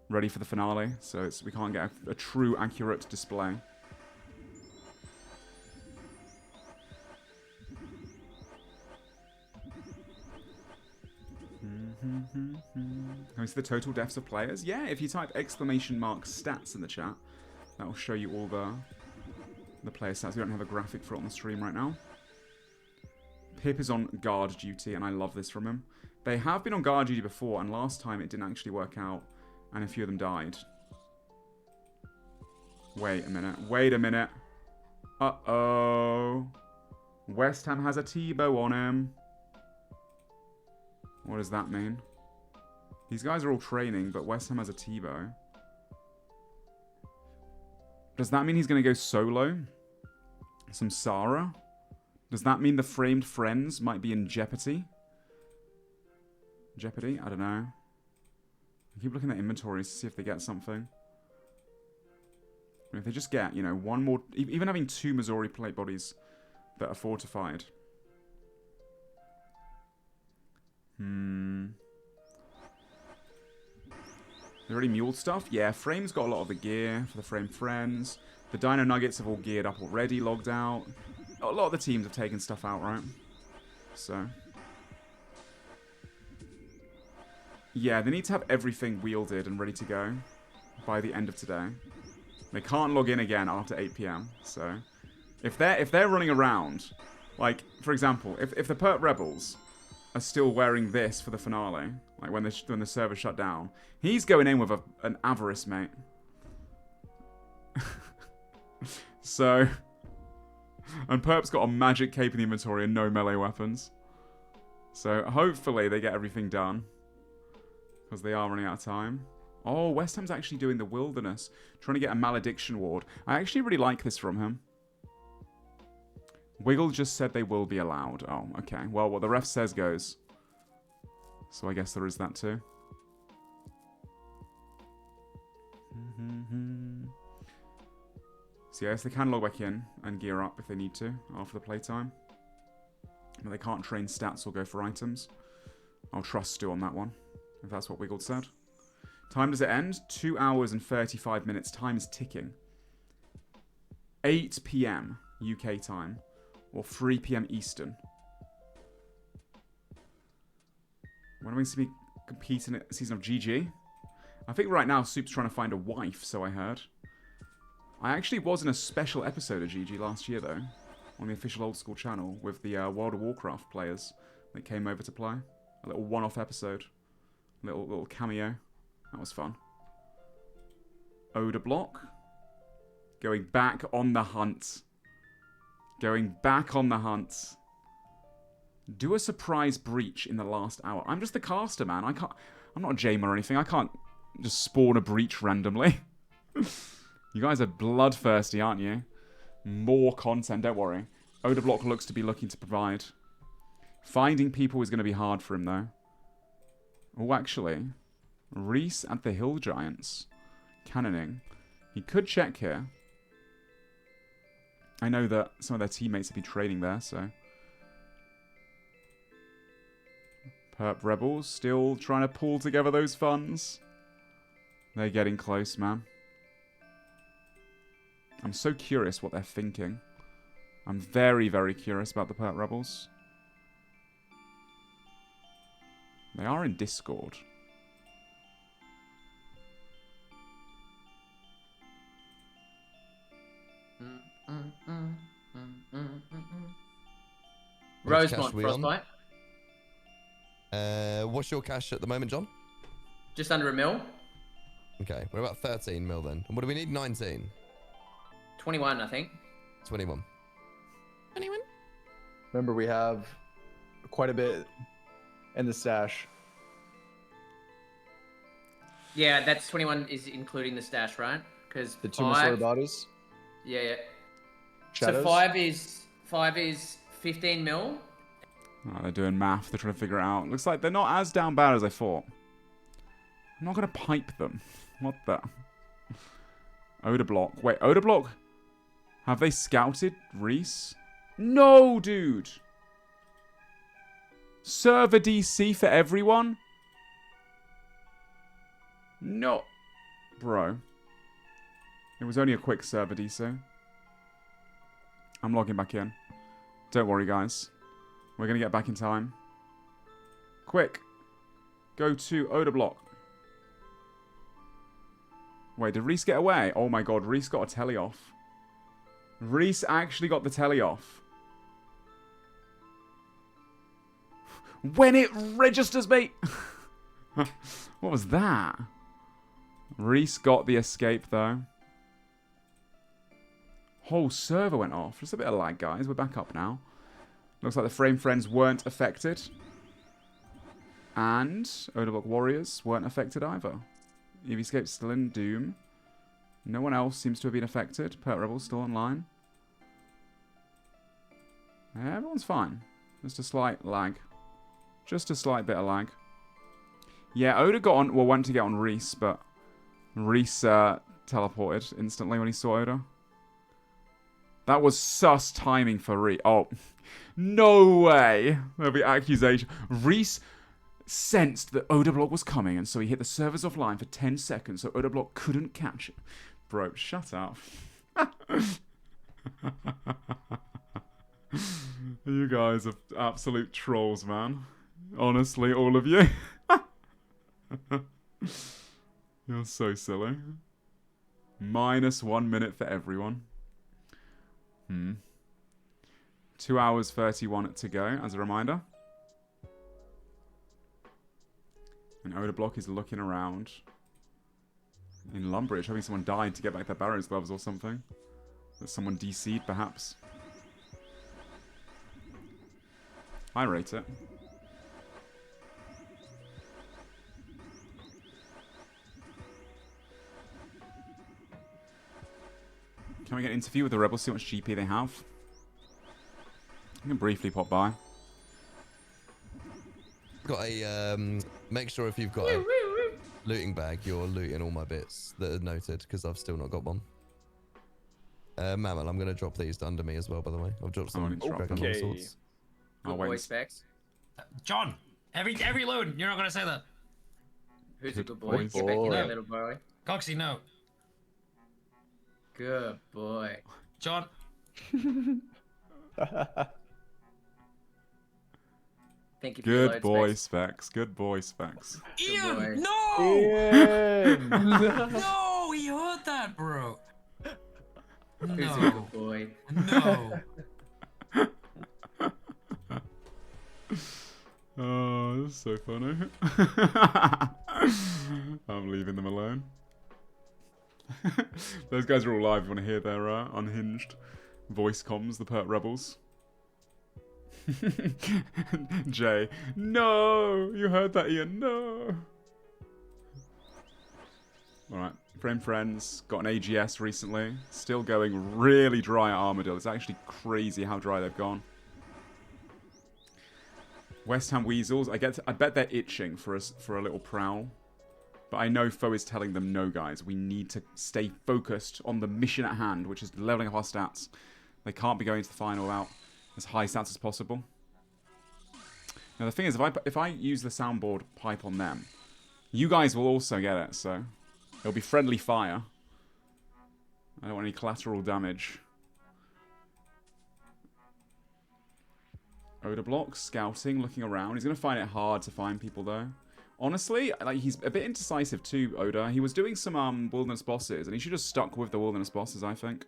ready for the finale, so we can't get a true, accurate display. Can we see the total deaths of players? Yeah, if you type !stats in the chat, that will show you all the player stats. We don't have a graphic for it on the stream right now. Pip is on guard duty, and I love this from him. They have been on guard duty before, and last time it didn't actually work out, and a few of them died. Wait a minute. Wait a minute. Uh-oh. West Ham has a T-bow on him. What does that mean? These guys are all training, but West Ham has a T-bow. Does that mean he's going to go solo? Some Sarah? Does that mean the framed friends might be in jeopardy? Jeopardy? I don't know. I keep looking at inventories to see if they get something. I mean, if they just get, you know, one more... Even having 2 Missouri plate bodies that are fortified... They already muled stuff? Yeah, Frame's got a lot of the gear for the Frame friends. The Dino Nuggets have all geared up already, logged out. A lot of the teams have taken stuff out, right? So... yeah, they need to have everything wielded and ready to go by the end of today. They can't log in again after 8 PM, so... If they're running around, like, for example, if the Perp Rebels are still wearing this for the finale, like when the server shut down, he's going in with an Avarice, mate. So... and Perp's got a magic cape in the inventory and no melee weapons. So hopefully they get everything done. Because they are running out of time. Oh, West Ham's actually doing the Wilderness. Trying to get a Malediction Ward. I actually really like this from him. Wiggle just said they will be allowed. Oh, okay. Well, what the ref says goes. So I guess there is that too. So yes, they can log back in and gear up if they need to after the playtime. But they can't train stats or go for items. I'll trust Stu on that one, if that's what Wiggled said. Time does it end? 2 hours and 35 minutes. Time is ticking. 8 PM UK time. Or 3 PM Eastern. When are we going to be competing at Season of GG? I think right now Soup's trying to find a wife, so I heard. I actually was in a special episode of GG last year, though. On the official Old School channel with the World of Warcraft players that came over to play. A little one-off episode. Little cameo. That was fun. Oda block. Going back on the hunt. Going back on the hunt. Do a surprise breach in the last hour. I'm just the caster, man. I'm not a Jamer or anything. I can't just spawn a breach randomly. You guys are bloodthirsty, aren't you? More content, don't worry. Odablock looks to be looking to provide. Finding people is going to be hard for him, though. Oh, actually. Reese at the Hill Giants. Cannoning. He could check here. I know that some of their teammates have been trading there, so... Perp Rebels still trying to pull together those funds. They're getting close, man. I'm so curious what they're thinking. I'm very, very curious about the Perp Rebels. They are in Discord. Rosemont, Frostbite. What's your cash at the moment, John? Just under $1 mil. Okay, we're about 13 mil then. And what do we need? 19? 21, I think. 21. 21? Remember, we have quite a bit in the stash. Yeah, that's 21 is including the stash, right? Because the 2 Masora bodies. Yeah, yeah. Shadows? So 5 is 15 mil. Oh, they're doing math. They're trying to figure it out. Looks like they're not as down bad as I thought. I'm not going to pipe them. What the? Odablock. Wait, Odablock? Have they scouted Reese? No, dude. Server DC for everyone? No. Bro. It was only a quick server DC. I'm logging back in. Don't worry, guys. We're going to get back in time. Quick. Go to Odablock. Wait, did Reese get away? Oh my god, Reese got a telly off. Reese actually got the telly off. When it registers, mate! What was that? Reese got the escape, though. Whole server went off. Just a bit of lag, guys. We're back up now. Looks like the Frame Friends weren't affected. And Odablock Warriors weren't affected either. EVscape's still in Doom. No one else seems to have been affected. Perp Rebel's still online. Everyone's fine. Just a slight lag. Just a slight bit of lag. Yeah, Oda got on... Well, went to get on Reese, but... Reese teleported instantly when he saw Oda. That was sus timing for Reese. Oh, no way. There'll be accusation. Reese sensed that Odablock was coming, and so he hit the servers offline for 10 seconds, so Odablock couldn't catch it. Bro, shut up. You guys are absolute trolls, man. Honestly, all of you. You're so silly. -1 minute for everyone. 2 hours 31 to go, as a reminder. And Odablock is looking around in Lumbridge, hoping someone died to get back their Barrow's gloves or something. That someone DC'd, perhaps. I rate it. Can we get an interview with the Rebels, see how much GP they have? I can briefly pop by. Got a, make sure if you've got a looting bag, you're looting all my bits that are noted, because I've still not got one. Mammal, I'm going to drop these under me as well, by the way. I've dropped some Dragon All sorts. Good boy, Specs. John, every load, you're not going to say that. Who's a good boy? Get back in there, little boy. Coxie, no. Good boy. John. Thank you for Good your boy, load, Specs. Good boy, Specs. Ian, no! Ian! No, he heard that, bro. Who's a No. good boy? No. Oh, that's so funny. I'm leaving them alone. Those guys are all live. You want to hear their unhinged voice comms, the Perp Rebels. Jay, no! You heard that, Ian? No! Alright, Frame Friends got an AGS recently. Still going really dry at Armadillo. It's actually crazy how dry they've gone. West Ham Weasels, I bet they're itching for a little prowl. But I know Foe is telling them, no guys, we need to stay focused on the mission at hand, which is leveling up our stats. They can't be going to the final without as high stats as possible. Now the thing is, if I use the soundboard pipe on them, you guys will also get it, so it'll be friendly fire. I don't want any collateral damage. Oda block, scouting, looking around. He's going to find it hard to find people though. Honestly, like, he's a bit indecisive too, Oda. He was doing some wilderness bosses, and he should have stuck with the wilderness bosses, I think.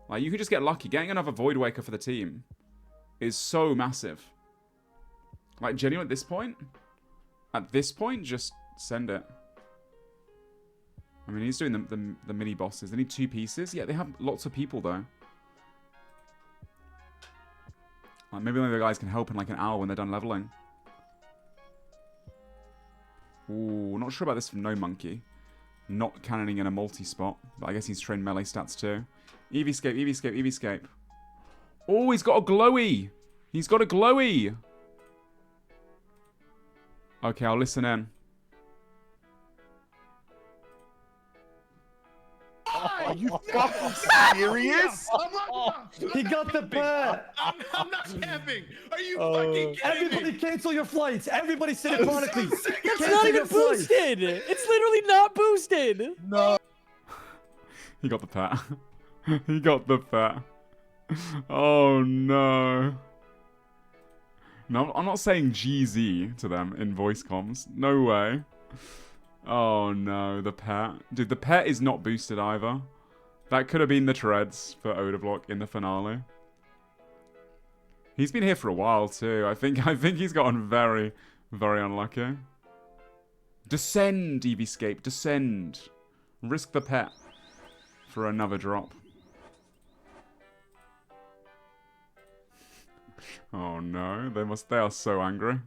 Like, you could just get lucky. Getting another Void Waker for the team is so massive. Like, genuinely at this point, just send it. I mean, he's doing the mini bosses. They need 2 pieces. Yeah, they have lots of people though. Like, maybe one of the guys can help in like an hour when they're done leveling. Ooh, not sure about this from No Monkey. Not cannoning in a multi-spot, but I guess he's trained melee stats too. Eevescape, Eevescape, Eevescape. Oh, he's got a glowy! He's got a glowy! Okay, I'll listen in. Are you fucking serious? He got the bet. I'm not camping. Are you fucking kidding Everybody me? cancel your flights. Everybody sit chronically. It's not even boosted. It's literally not boosted. No. He got the pet. He got the pet. Oh no. No, I'm not saying GZ to them in voice comms. No way. Oh no, the pet. Dude, the pet is not boosted either. That could have been the treads for Oda Block in the finale. He's been here for a while too. I think he's gotten very, very unlucky. Descend, Eevescape, descend. Risk the pet for another drop. Oh no, they are so angry.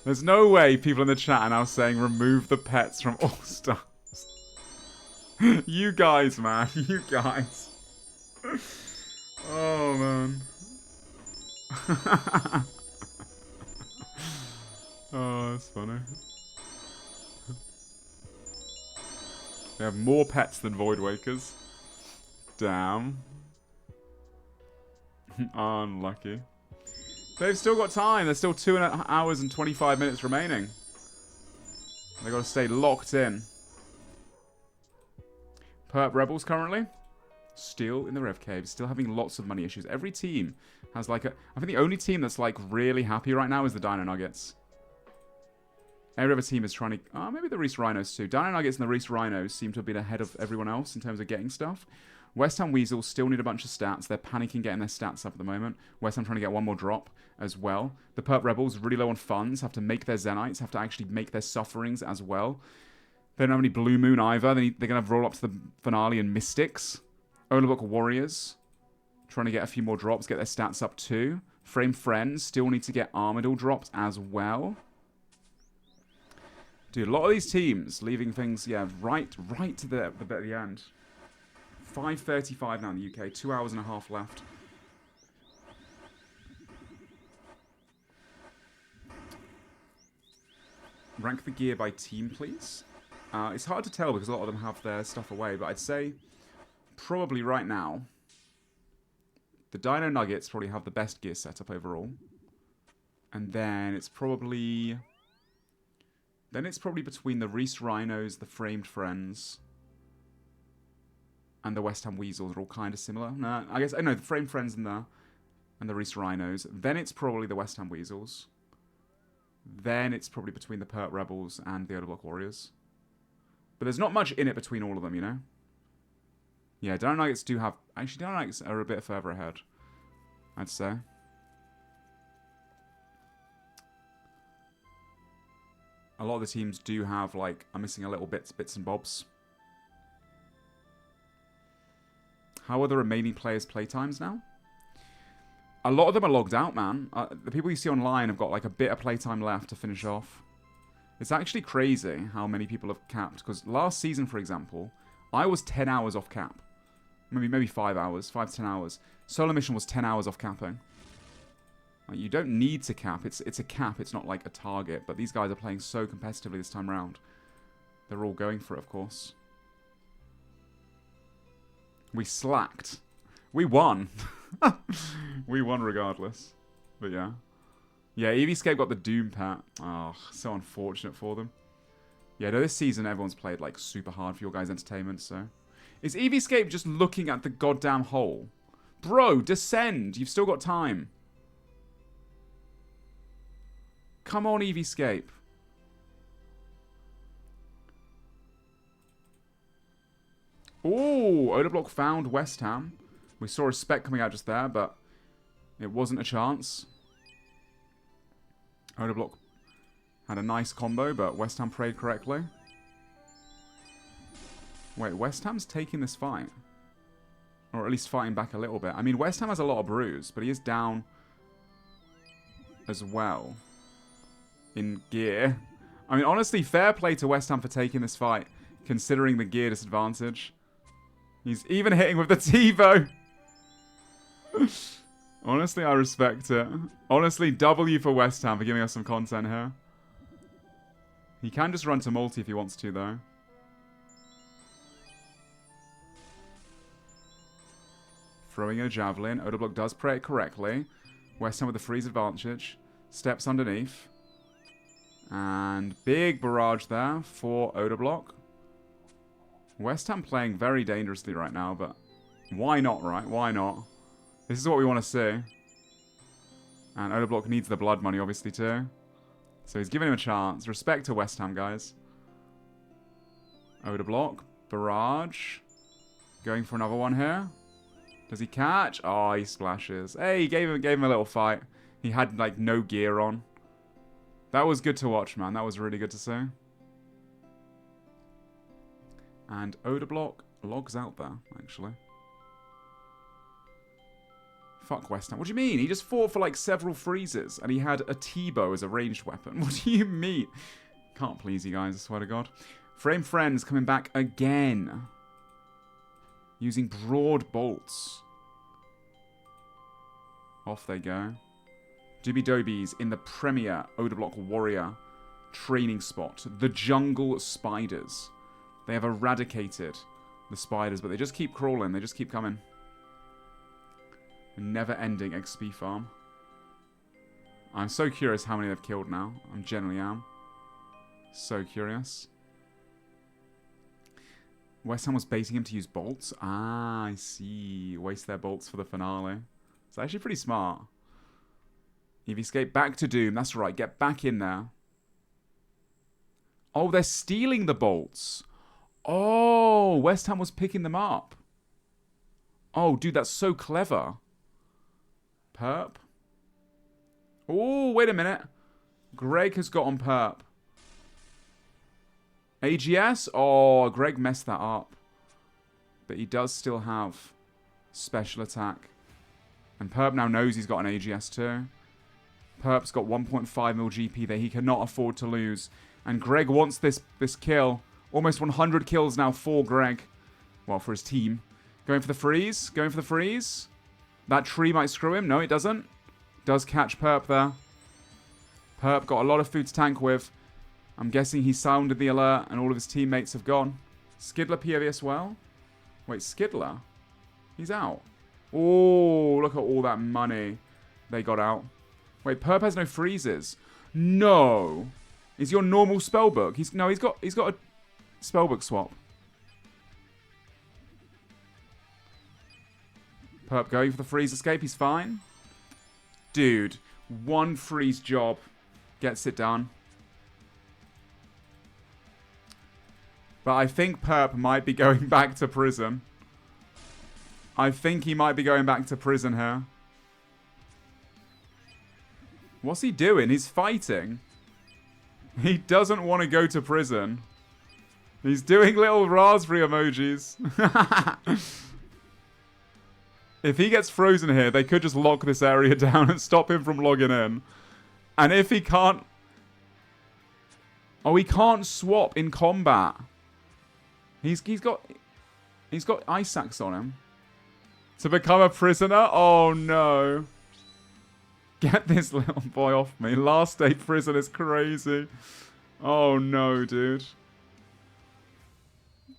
There's no way people in the chat are now saying remove the pets from All Stars. You guys, man. You guys. Oh, man. Oh, that's funny. They have more pets than Void Wakers. Damn. Unlucky. They've still got time. There's still 2 hours and 25 minutes remaining. They've got to stay locked in. Perp Rebels currently still in the Rev Cave, still having lots of money issues. Every team has like I think the only team that's like really happy right now is the Dino Nuggets. Every other team is trying to... Oh, maybe the Reese Rhinos too. Dino Nuggets and the Reese Rhinos seem to have been ahead of everyone else in terms of getting stuff. West Ham Weasels still need a bunch of stats. They're panicking getting their stats up at the moment. West Ham trying to get one more drop as well. The Perp Rebels, really low on funds, have to make their Zenites, have to actually make their Sufferings as well. They don't have any Blue Moon either. They're going to roll up to the finale in Mystics. Olabuk Warriors, trying to get a few more drops, get their stats up too. Frame Friends still need to get Armadillo drops as well. Dude, a lot of these teams leaving things, yeah, right to the end. 5:35 now in the UK, 2 hours and a half left. Rank the gear by team, please. It's hard to tell because a lot of them have their stuff away, but I'd say probably right now, the Dino Nuggets probably have the best gear setup overall. And then it's probably between the Reese Rhinos, the Framed Friends, and the West Ham Weasels are all kind of similar. No, I guess I know the Framed Friends and the Reese Rhinos. Then it's probably the West Ham Weasels. Then it's probably between the Perp Rebels and the Odablock Warriors. But there's not much in it between all of them, you know? Yeah, Dino Nuggets do have... Actually, Dino Nuggets are a bit further ahead, I'd say. A lot of the teams do have, like, are missing a little bits and bobs. How are the remaining players' playtimes now? A lot of them are logged out, man. The people you see online have got like a bit of playtime left to finish off. It's actually crazy how many people have capped. Because last season, for example, I was 10 hours off cap. Maybe 5 hours, 5 to 10 hours. SoloMission was 10 hours off capping. Like, you don't need to cap. It's a cap. It's not like a target. But these guys are playing so competitively this time around. They're all going for it, of course. We slacked. We won. We won regardless. But yeah. Yeah, VODs got the Doom pet. Oh, so unfortunate for them. Yeah, no, this season everyone's played like super hard for your guys' entertainment, so. Is VODs just looking at the goddamn hole? Bro, descend. You've still got time. Come on, VODs. Oh, Odablock found West Ham. We saw a spec coming out just there, but it wasn't a chance. Odablock had a nice combo, but West Ham prayed correctly. Wait, West Ham's taking this fight. Or at least fighting back a little bit. I mean, West Ham has a lot of brews, but he is down as well in gear. I mean, honestly, fair play to West Ham for taking this fight, considering the gear disadvantage. He's even hitting with the TiVo. Honestly, I respect it. Honestly, W for West Ham for giving us some content here. He can just run to multi if he wants to, though. Throwing in a javelin. Odablock does pray it correctly. West Ham with the freeze advantage. Steps underneath. And big barrage there for Odablock. West Ham playing very dangerously right now, but why not, right? Why not? This is what we want to see. And Odablock needs the blood money, obviously, too. So he's giving him a chance. Respect to West Ham, guys. Odablock. Barrage. Going for another one here. Does he catch? Oh, he splashes. Hey, he gave him a little fight. He had, like, no gear on. That was good to watch, man. That was really good to see. And Odablock logs out there, actually. Fuck West Ham. What do you mean? He just fought for like several freezes and he had a T-bow as a ranged weapon. What do you mean? Can't please you guys, I swear to God. Frame Friends coming back again. Using broad bolts. Off they go. Dooby Dobies in the premier Odablock Warrior training spot. The Jungle Spiders. They have eradicated the spiders, but they just keep crawling. They just keep coming. A never-ending XP farm. I'm so curious how many they've killed now. I genuinely am. So curious. West Ham was baiting him to use bolts. Ah, I see. Waste their bolts for the finale. It's actually pretty smart. VODs back to Doom. That's right. Get back in there. Oh, they're stealing the bolts. Oh, West Ham was picking them up. Oh, dude, that's so clever. Perp. Oh, wait a minute. Greg has got on Perp. AGS? Oh, Greg messed that up. But he does still have special attack. And Perp now knows he's got an AGS too. Perp's got 1.5 mil GP that he cannot afford to lose. And Greg wants this kill. Almost 100 kills now for Greg. Well, for his team. Going for the freeze. Going for the freeze. That tree might screw him. No, it doesn't. Does catch Perp there. Perp got a lot of food to tank with. I'm guessing he sounded the alert and all of his teammates have gone. Skidler POV as well. Wait, Skidler? He's out. Oh, look at all that money they got out. Wait, Perp has no freezes. No. Is your normal spellbook? He's got a spellbook swap. Perp going for the freeze escape. He's fine. Dude, one freeze job gets it done. But I think Perp might be going back to prison. I think he might be going back to prison here. What's he doing? He's fighting. He doesn't want to go to prison. He's doing little raspberry emojis. If he gets frozen here, they could just lock this area down and stop him from logging in. And if he can't... Oh, he can't swap in combat. He's got ice axe on him. To become a prisoner? Oh, no. Get this little boy off me. Last day prison is crazy. Oh, no, dude.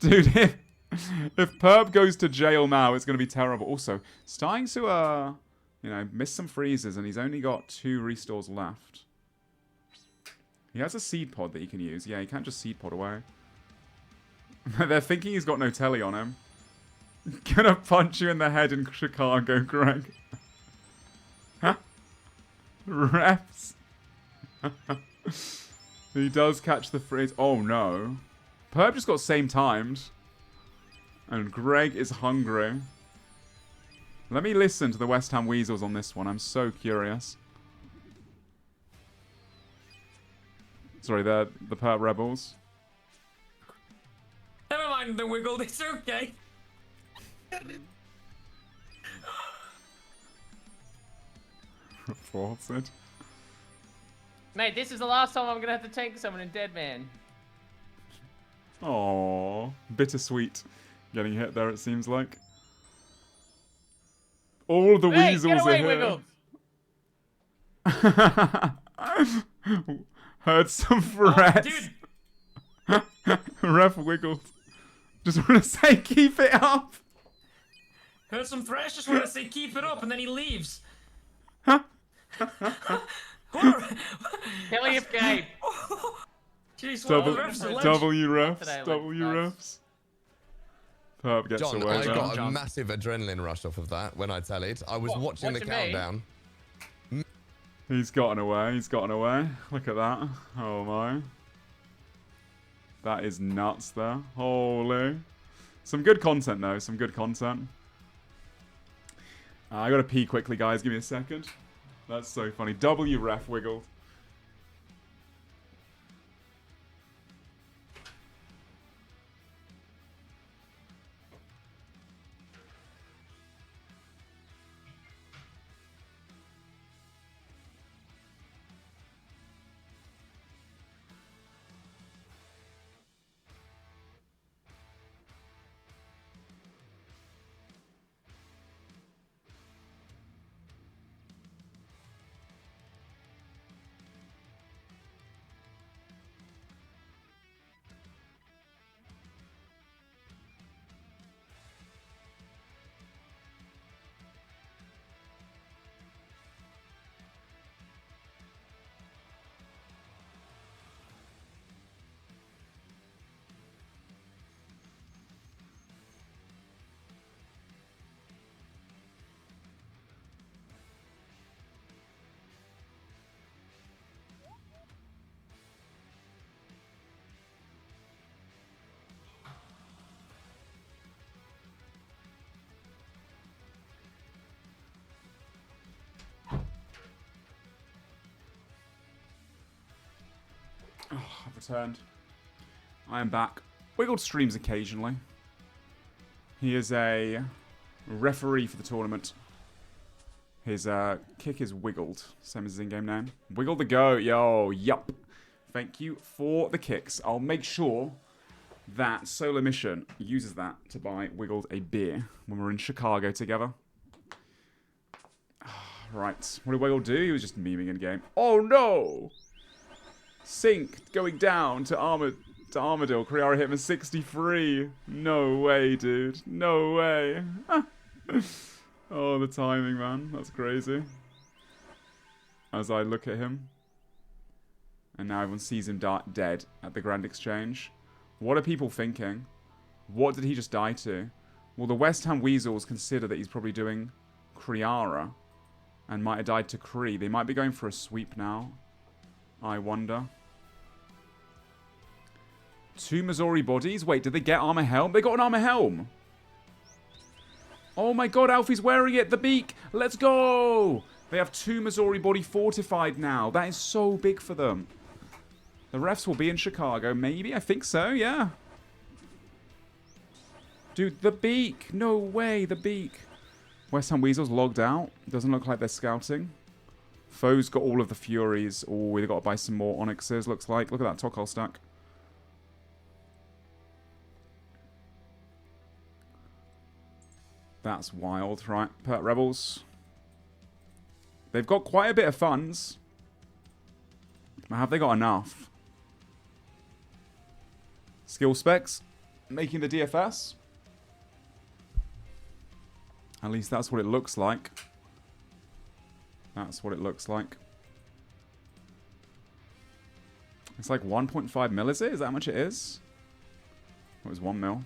Dude, if Perp goes to jail now, it's going to be terrible. Also, starting to, you know, miss some freezes, and he's only got 2 restores left. He has a seed pod that he can use. Yeah, he can't just seed pod away. They're thinking he's got no telly on him. Gonna punch you in the head in Chicago, Greg. Refs. He does catch the freeze. Oh, no. Perp just got same timed. And Greg is hungry. Let me listen to the West Ham Weasels on this one. I'm so curious. Sorry, the Perp Rebels. Never mind the wiggle, it's okay. Force it. Mate, this is the last time I'm gonna have to tank someone in Deadman. Aww. Bittersweet. Getting hit there, it seems like. All the weasels get away, are here. Heard some threats. Oh, dude. Ref wiggled. Just want to say, keep it up. Heard some threats, just want to say keep it up, and then he leaves. Kelly escape. Jeez, W refs. W refs. Perp gets John, away. I got a massive adrenaline rush off of that when I tallied. I was watching the countdown. He's gotten away. He's gotten away. Look at that. Oh my. That is nuts there. Holy. Some good content though. Some good content. I gotta pee quickly, guys. Give me a second. That's so funny. W ref wiggled. Oh, I've returned. I am back. Wiggled streams occasionally. He is a referee for the tournament. His kick is Wiggled, same as his in-game name. Wiggle the goat, yo, yup. Thank you for the kicks. I'll make sure that SoloMission uses that to buy Wiggled a beer when we're in Chicago together. Right, what did Wiggle do? He was just memeing in game. Oh no! Sink going down to Armadillo. Kriara Hitman 63. No way, dude. No way. Oh, the timing, man. That's crazy. As I look at him. And now everyone sees him dead at the Grand Exchange. What are people thinking? What did he just die to? Well, the West Ham Weasels consider that he's probably doing Kriara. And might have died to Kree. They might be going for a sweep now. I wonder. 2 Missouri bodies? Wait, did they get armor helm? They got an armor helm! Oh my god, Alfie's wearing it! The beak! Let's go! They have 2 Missouri body fortified now. That is so big for them. The refs will be in Chicago, maybe? I think so, yeah. Dude, the beak! No way, the beak. West Ham Weasels logged out. Doesn't look like they're scouting. Foe's got all of the Furies. Oh, we've got to buy some more Onyxes, looks like. Look at that Tokal stack. That's wild, right? Pert Rebels. They've got quite a bit of funds. Have they got enough? Skill specs. Making the DFS. At least that's what it looks like. That's what it looks like. It's like 1.5 mil, is it? Is that how much it is? It was 1 mil.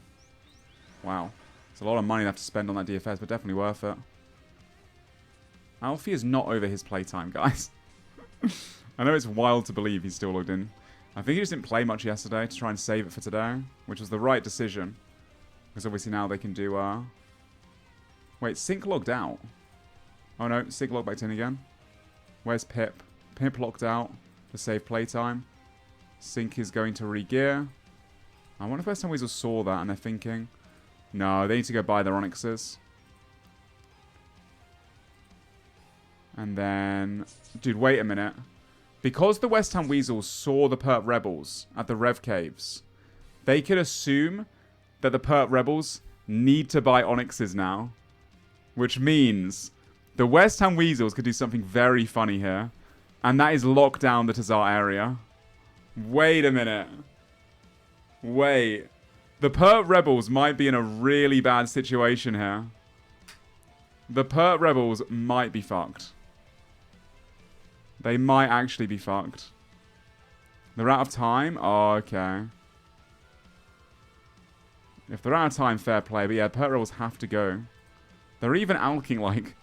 Wow. It's a lot of money they have to spend on that DFS, but definitely worth it. Alfie is not over his playtime, guys. I know it's wild to believe he's still logged in. I think he just didn't play much yesterday to try and save it for today, which was the right decision. Because obviously now they can do... Wait, Sync logged out. Oh no, Sync logged back in again. Where's Pip? Pip locked out to save playtime. Sync is going to re-gear. I wonder if West Ham Weasels saw that and they're thinking... No, they need to go buy their Onyxes. And then... Dude, wait a minute. Because the West Ham Weasels saw the Perp Rebels at the Rev Caves, they could assume that the Perp Rebels need to buy Onyxes now. Which means the West Ham Weasels could do something very funny here. And that is lock down the Tazar area. Wait a minute. Wait. The Perp Rebels might be in a really bad situation here. The Perp Rebels might be fucked. They might actually be fucked. They're out of time? Oh, okay. If they're out of time, fair play. But yeah, Perp Rebels have to go. They're even alking, like,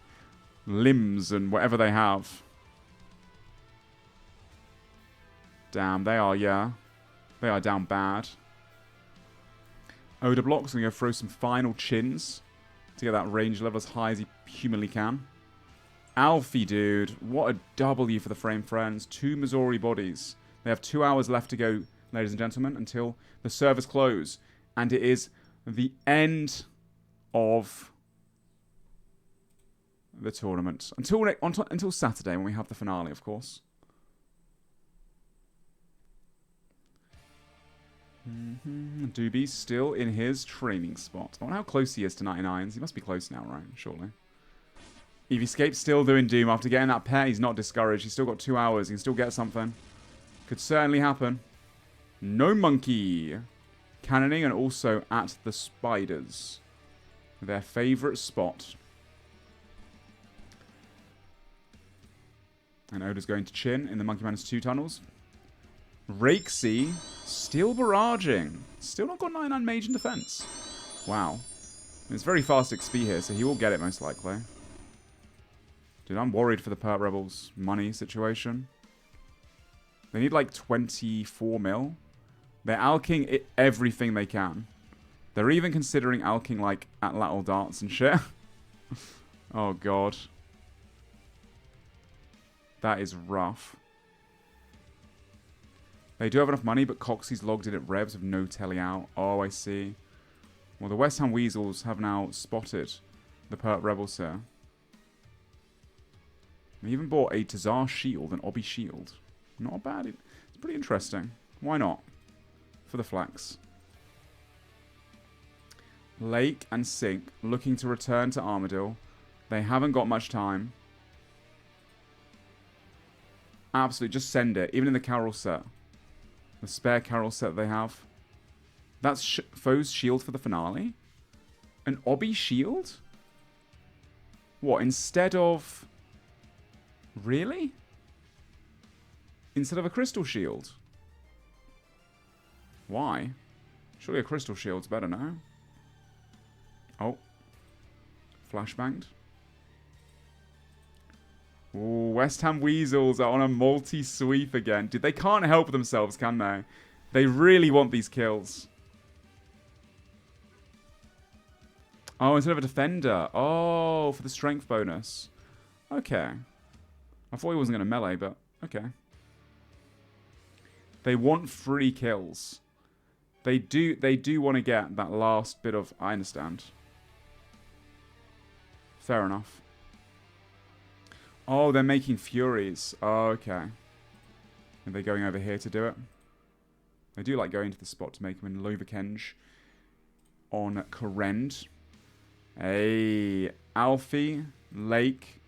limbs and whatever they have. Damn, they are, yeah. They are down bad. Oda Block's going to go throw some final chins to get that range level as high as he humanly can. Alfie, dude. What a W for the Frame Friends. 2 Missouri bodies. They have 2 hours left to go, ladies and gentlemen, until the servers close. And it is the end of the tournament. Until Saturday, when we have the finale, of course. Doobie's still in his training spot. I wonder how close he is to 99s. He must be close now, right? Surely. EVScape's still doing Doom. After getting that pet, he's not discouraged. He's still got 2 hours. He can still get something. Could certainly happen. No Monkey. Cannoning and also at the Spiders. Their favourite spot. And Oda's going to Chin in the Monkey Madness 2 tunnels. Rakesy still barraging. Still not got 99 mage in defense. Wow. It's very fast XP here, so he will get it most likely. Dude, I'm worried for the Perp Rebels money situation. They need like 24 mil. They're alking everything they can. They're even considering alking like atlatl darts and shit. Oh god. That is rough. They do have enough money, but Coxie's logged in at Revs with no telly out. Oh, I see. Well, the West Ham Weasels have now spotted the Perp Rebels here. They even bought a Tazar shield, an Obby shield. Not bad. It's pretty interesting. Why not? For the flex. Lake and Sink looking to return to Armadillo. They haven't got much time. Absolutely, just send it. Even in the Carol set. The spare Carol set they have. That's Foe's shield for the finale? An Obby shield? What, instead of... Really? Instead of a crystal shield? Why? Surely a crystal shield's better, no? Oh. Flashbanged. Ooh, West Ham Weasels are on a multi-sweep again. Dude, they can't help themselves, can they? They really want these kills. Oh, instead of a defender. Oh, for the strength bonus. Okay. I thought he wasn't going to melee, but okay. They want free kills. They do want to get that last bit of... I understand. Fair enough. Oh, they're making Furies. Oh, okay. Are they going over here to do it? They do like going to the spot to make them in Lovakenge on Korend. Hey, Alfie, Lake,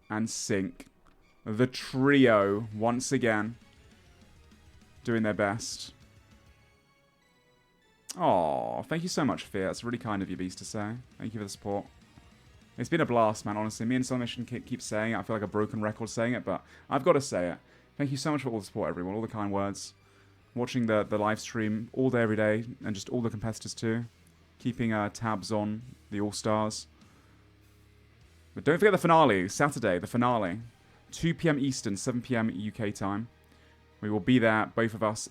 and Sink. The trio, once again, doing their best. Oh, thank you so much, Fear. That's really kind of you, Beast, to say. Thank you for the support. It's been a blast, man, honestly. Me and SoloMission keep saying it. I feel like a broken record saying it, but I've got to say it. Thank you so much for all the support, everyone. All the kind words. Watching the live stream all day, every day, and just all the competitors too. Keeping tabs on the All Stars. But don't forget the finale, Saturday, the finale. 2 PM Eastern, 7 PM UK time. We will be there, both of us,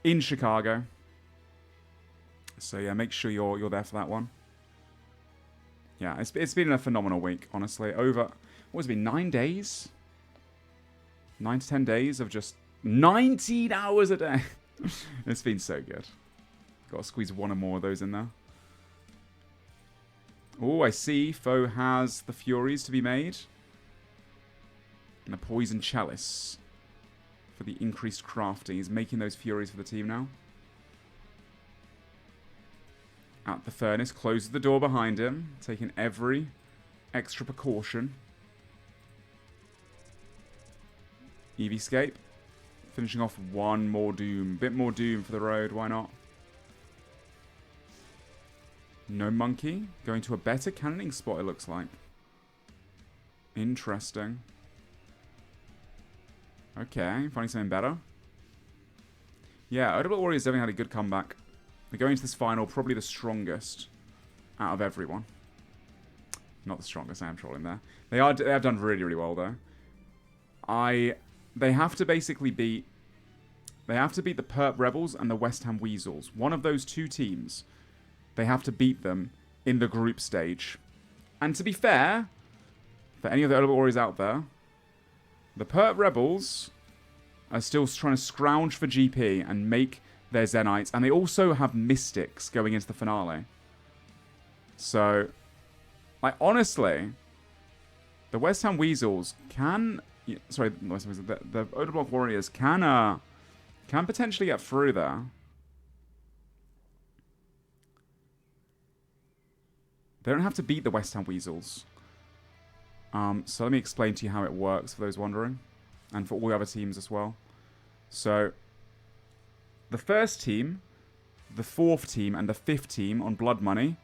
in Chicago. So yeah, make sure you're there for that one. Yeah, it's been a phenomenal week, honestly. Over, what has it been, 9 days? 9 to 10 days of just 19 hours a day. It's been so good. Got to squeeze one or more of those in there. Oh, I see. Foe has the Furies to be made. And the Poison Chalice for the increased crafting. He's making those Furies for the team now. At the furnace, closes the door behind him, taking every extra precaution. EVscape, finishing off one more Doom. Bit more Doom for the road, why not? No Monkey, going to a better cannoning spot, it looks like. Interesting. Okay, finding something better. Yeah, Old School Warriors definitely had a good comeback. They're going to this final, probably the strongest out of everyone. Not the strongest, I am trolling there. They have done really, really well though. They have to basically beat. They have to beat the Perp Rebels and the West Ham Weasels. One of those two teams, they have to beat them in the group stage. And to be fair, for any of the Old School Warriors out there, the Perp Rebels are still trying to scrounge for GP and make their Zenites, and they also have Mystics going into the finale. So, like, honestly, the West Ham Weasels can... Sorry, the Oda Block Warriors can potentially get through there. They don't have to beat the West Ham Weasels. So let me explain to you how it works for those wondering, and for all the other teams as well. So, the first team, the fourth team, and the fifth team on Blood Money,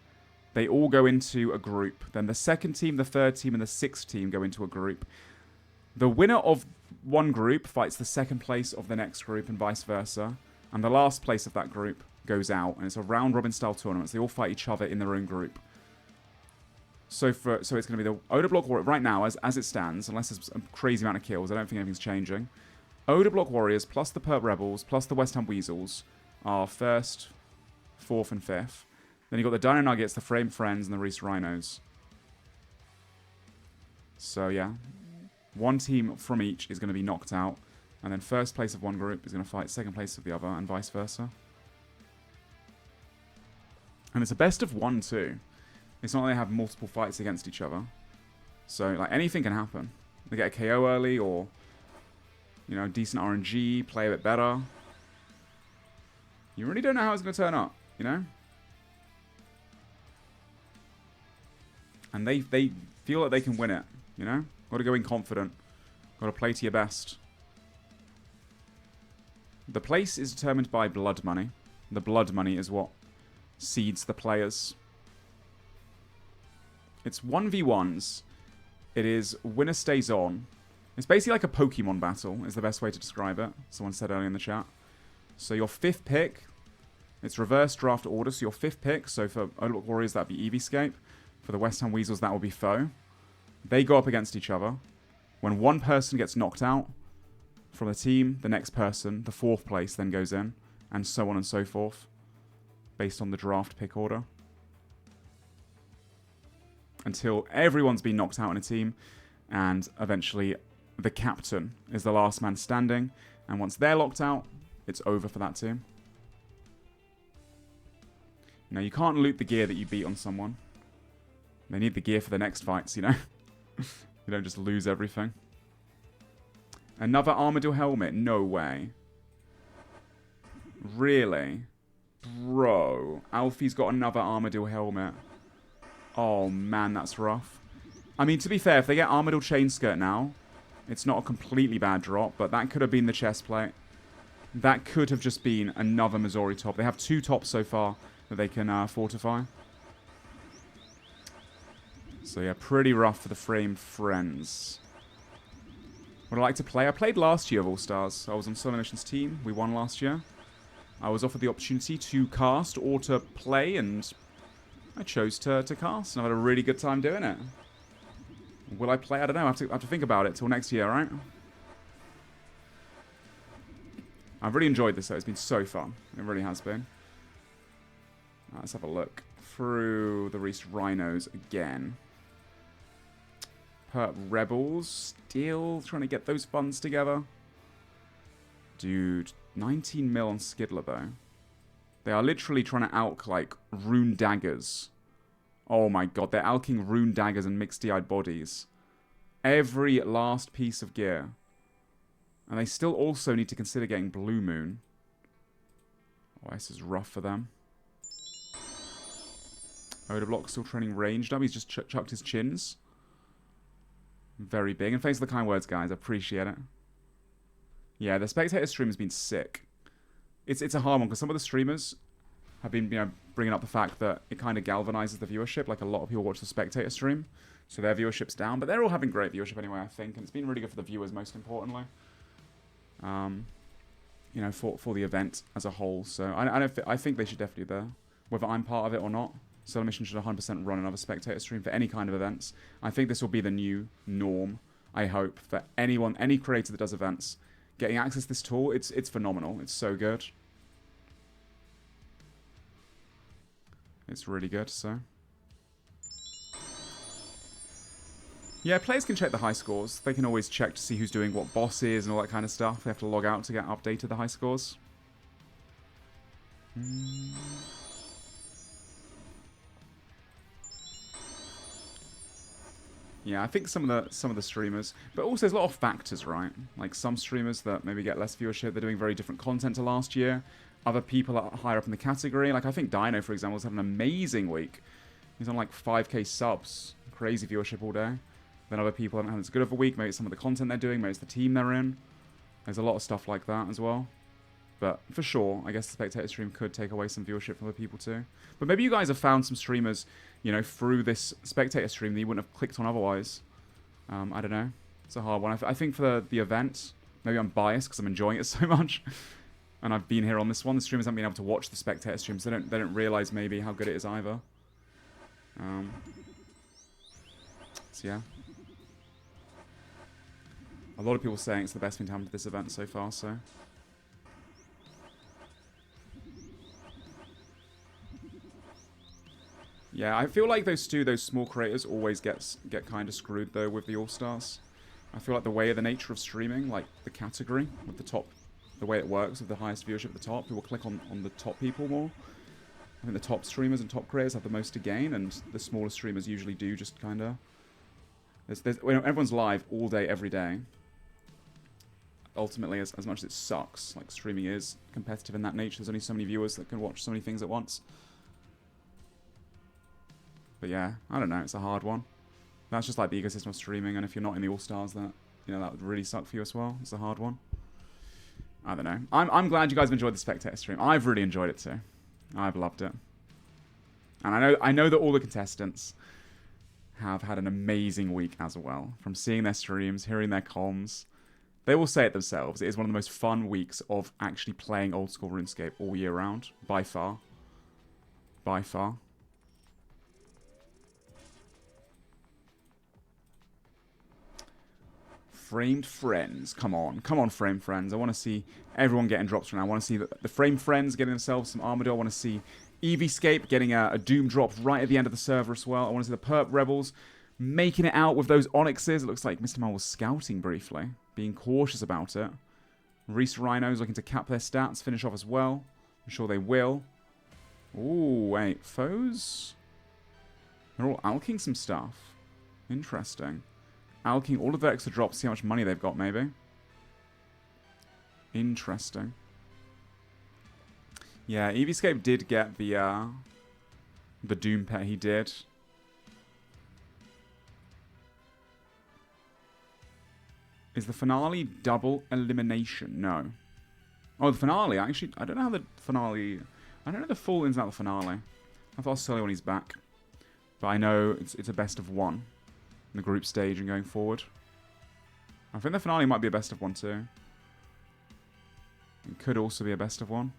they all go into a group. Then the second team, the third team, and the sixth team go into a group. The winner of one group fights the second place of the next group, and vice versa. And the last place of that group goes out, and it's a round-robin style tournament. So they all fight each other in their own group. So it's going to be the Oda Block Warriors right now, as it stands, unless there's a crazy amount of kills. I don't think anything's changing. Oda Block Warriors plus the Perp Rebels plus the West Ham Weasels are first, fourth, and fifth. Then you've got the Dino Nuggets, the Frame Friends, and the Reese Rhinos. So yeah, one team from each is going to be knocked out, and then first place of one group is going to fight second place of the other, and vice versa. And it's a best of one too. It's not like they have multiple fights against each other. So like anything can happen. They get a KO early, or you know, decent RNG, play a bit better. You really don't know how it's going to turn up, you know? And they feel that they can win it, you know? Got to go in confident. Got to play to your best. The place is determined by blood money. The blood money is what seeds the players. It's 1v1s. It is winner stays on. It's basically like a Pokemon battle, is the best way to describe it. Someone said earlier in the chat. So your fifth pick, it's reverse draft order, so your fifth pick, so for Old Block Warriors, that'd be EVscape. For the West Ham Weasels, that will be Foe. They go up against each other. When one person gets knocked out from the team, the next person, the fourth place, then goes in, and so on and so forth, based on the draft pick order. Until everyone's been knocked out in a team, and eventually the captain is the last man standing, and once they're locked out, it's over for that team. Now, you can't loot the gear that you beat on someone. They need the gear for the next fights, you know? You don't just lose everything. Another Armadillo helmet? No way. Really? Bro. Alfie's got another Armadillo helmet. Oh, man, that's rough. I mean, to be fair, if they get Armadillo chain skirt now, it's not a completely bad drop, but that could have been the chest plate. That could have just been another Missouri top. They have 2 tops so far that they can fortify. So yeah, pretty rough for the framed friends. Would I like to play? I played last year of All Stars. I was on SoloMission's team. We won last year. I was offered the opportunity to cast or to play, and I chose to cast. And I've had a really good time doing it. Will I play? I don't know. I have to think about it till next year, right? I've really enjoyed this, though. It's been so fun. It really has been. Let's have a look through the Reese Rhinos again. Perp Rebels. Still trying to get those funds together. Dude, 19 mil on Skidler, though. They are literally trying to alk, like, rune daggers. Oh my god, they're alking rune daggers and mixed DI'd bodies. Every last piece of gear. And they still also need to consider getting Blue Moon. Oh, this is rough for them. Odablock still training ranged up. He's just chucked his chins. Very big. And thanks for the kind words, guys. I appreciate it. Yeah, the spectator stream has been sick. It's a hard one because some of the streamers have been, you know, bringing up the fact that it kind of galvanizes the viewership. Like, a lot of people watch the spectator stream, so their viewership's down. But they're all having great viewership anyway, I think. And it's been really good for the viewers, most importantly. You know, for the event as a whole. So I think they should definitely do that. Whether I'm part of it or not, SoloMission should 100% run another spectator stream for any kind of events. I think this will be the new norm, I hope, for anyone, any creator that does events. Getting access to this tool, it's phenomenal. It's so good. It's really good, so. Yeah, players can check the high scores. They can always check to see who's doing what bosses and all that kind of stuff. They have to log out to get updated the high scores. Yeah, I think some of the streamers, but also there's a lot of factors, right? Like some streamers that maybe get less viewership, they're doing very different content to last year. Other people are higher up in the category. Like I think Dino, for example, is having an amazing week. He's on like 5k subs, crazy viewership all day. Then other people haven't had as good of a week. Maybe it's some of the content they're doing, maybe it's the team they're in. There's a lot of stuff like that as well. But for sure, I guess the spectator stream could take away some viewership from other people too. But maybe you guys have found some streamers, you know, through this spectator stream that you wouldn't have clicked on otherwise. I don't know. It's a hard one. I think for the event, maybe I'm biased because I'm enjoying it so much. And I've been here on this one. The streamers haven't been able to watch the spectator streams. So they don't realize maybe how good it is either. So yeah. A lot of people saying it's the best thing to happen to this event so far, so. Yeah, I feel like those small creators always get kind of screwed though with the All Stars. I feel like the way of the nature of streaming, like the category with the top, the way it works with the highest viewership at the top, people click on the top people more. I think the top streamers and top creators have the most to gain, and the smaller streamers usually do just kind of. When everyone's live all day, every day. Ultimately, as much as it sucks, like streaming is competitive in that nature. There's only so many viewers that can watch so many things at once. But yeah, I don't know. It's a hard one. That's just like the ecosystem of streaming, and if you're not in the All Stars, that that would really suck for you as well. It's a hard one. I don't know. I'm glad you guys have enjoyed the spectator stream. I've really enjoyed it too. I've loved it, and I know that all the contestants have had an amazing week as well. From seeing their streams, hearing their comms, they will say it themselves. It is one of the most fun weeks of actually playing Old School RuneScape all year round, by far. By far. Framed friends. Come on, framed friends. I want to see everyone getting drops right now. I want to see the framed friends getting themselves some Armadillo. I want to see EVscape getting a Doom drop right at the end of the server as well. I want to see the Perp Rebels making it out with those Onyxes. It looks like Mr. Man was scouting briefly, being cautious about it. Reese Rhinos looking to cap their stats, finish off as well. I'm sure they will. Ooh, wait, foes? They're all alking some stuff. Interesting. Alking all of their extra drops, see how much money they've got, maybe. Interesting. Yeah, EVScape did get the Doom pet, he did. Is the finale double elimination? No. Oh, the finale, actually, I don't know how the finale... I don't know the full ins and outs of the finale. I thought I'll sell it when he's back. But I know it's a best of one in the group stage and going forward. I think the finale might be a best of one too. It could also be a best of one.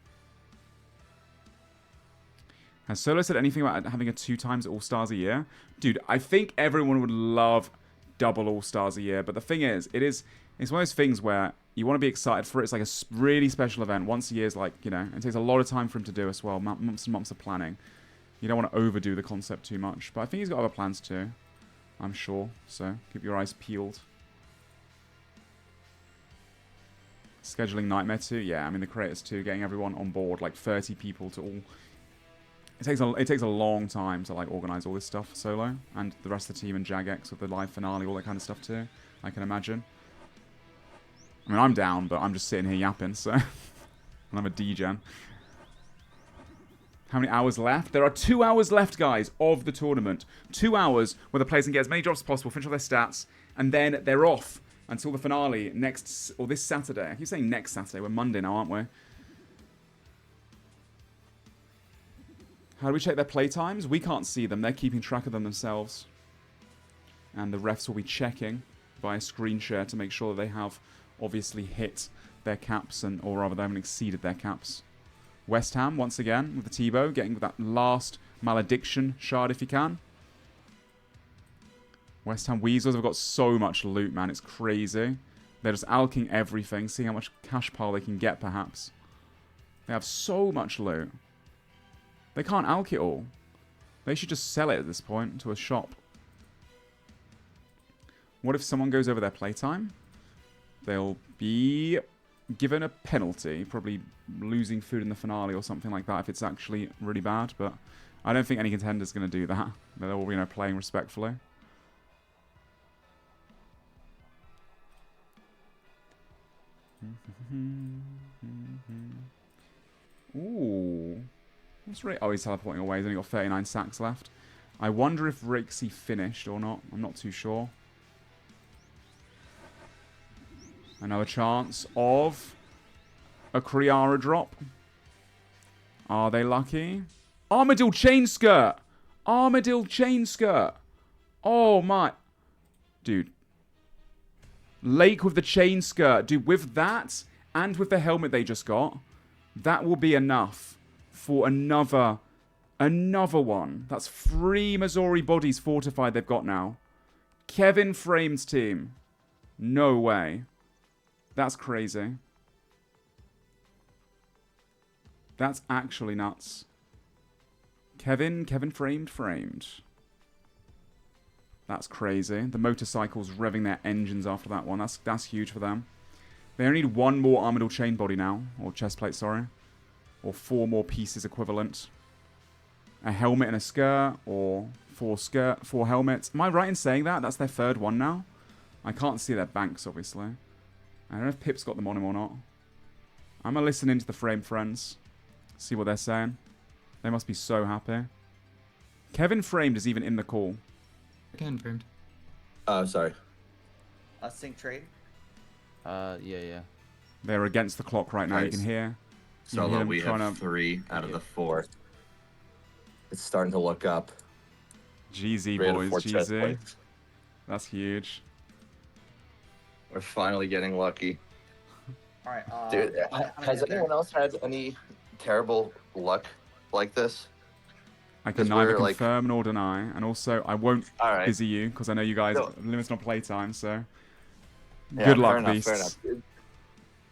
Has Solo said anything about having a 2 times All Stars a year? Dude, I think everyone would love double All Stars a year. But the thing is, it's one of those things where you want to be excited for it. It's like a really special event. Once a year is like, you know, it takes a lot of time for him to do as well. Months and months of planning. You don't want to overdo the concept too much. But I think he's got other plans too. I'm sure. So keep your eyes peeled. Scheduling Nightmare 2? Yeah, I mean the creators too. Getting everyone on board. Like 30 people to all... It takes a long time to like organize all this stuff for Solo. And the rest of the team and Jagex with the live finale. All that kind of stuff too. I can imagine. I mean, I'm down, but I'm just sitting here yapping, so... and I'm a D-gen. How many hours left? There are 2 hours left, guys, of the tournament. 2 hours where the players can get as many drops as possible, finish all their stats, and then they're off until the finale this Saturday. I keep saying next Saturday. We're Monday now, aren't we? How do we check their playtimes? We can't see them. They're keeping track of them themselves. And the refs will be checking via screen share to make sure that they have obviously hit their caps, or rather they haven't exceeded their caps. West Ham, once again, with the Tebow, getting that last malediction shard if you can. West Ham Weasels have got so much loot, man. It's crazy. They're just alking everything, seeing how much cash pile they can get, perhaps. They have so much loot. They can't alk it all. They should just sell it at this point to a shop. What if someone goes over their playtime? They'll be given a penalty, probably losing food in the finale or something like that if it's actually really bad, but I don't think any contender's going to do that. They're all, you know, playing respectfully. Ooh. What's Rick? Oh, he's teleporting away. He's only got 39 sacks left. I wonder if Rixie finished or not. I'm not too sure. Another chance of a Kriara drop. Are they lucky? Armadillo chain skirt. Armadillo chain skirt. Oh my. Dude. Lake with the chain skirt. Dude, with that and with the helmet they just got, that will be enough for another one. That's 3 Missouri bodies fortified they've got now. Kevin Frame's team. No way. That's crazy. That's actually nuts. Kevin framed. That's crazy. The motorcycles revving their engines after that one. That's huge for them. They only need 1 more Armadillo chain body now. Or chest plate, sorry. Or 4 more pieces equivalent. A helmet and a skirt. Or 4 helmets. Am I right in saying that? That's their 3rd one now? I can't see their banks, obviously. I don't know if Pip's got them on him or not. I'm going to listen into the frame friends. See what they're saying. They must be so happy. Kevin Framed is even in the call. Kevin Framed. Oh, sorry. Sync trade? Yeah. They're against the clock right now. Nice. You can hear. Solo, we have 3 out of the 4. It's starting to look up. GZ, 3 out of boys. 4 chest GZ. plates. That's huge. We're finally getting lucky. Alright, Dude, has anyone else had any terrible luck like this? I can neither confirm nor deny. And also, I won't busy you because I know you guys are limited on playtime, so... Yeah, good luck, fair beasts. enough.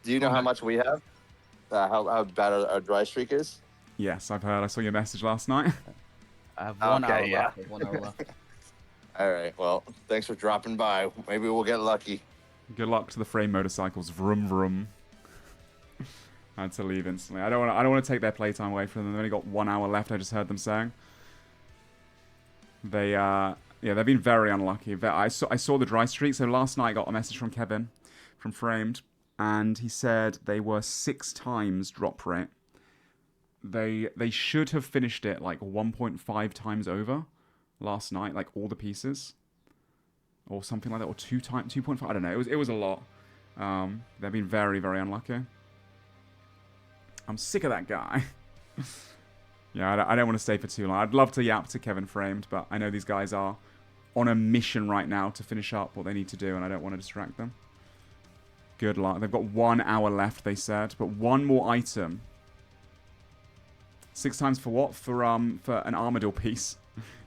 Do you know how much we have? How bad our dry streak is? Yes, I've heard. I saw your message last night. I have 1 hour Okay, yeah. left. 1 hour left. All right, well, thanks for dropping by. Maybe we'll get lucky. Good luck to the frame motorcycles. Vroom vroom. I had to leave instantly. I don't want to take their playtime away from them. They've only got 1 hour left. I just heard them saying. They yeah, they've been very unlucky. I saw the dry streak. So last night I got a message from Kevin from Framed, and he said they were 6 times drop rate. They should have finished it like 1.5 times over last night, like all the pieces, or something like that, or 2.5. I don't know. It was a lot. They've been very, very unlucky. I'm sick of that guy. Yeah, I don't want to stay for too long. I'd love to yap to Kevin Framed, but I know these guys are on a mission right now to finish up what they need to do, and I don't want to distract them. Good luck. They've got 1 hour left, they said, but 1 more item. 6 times for what? For an Armadil piece.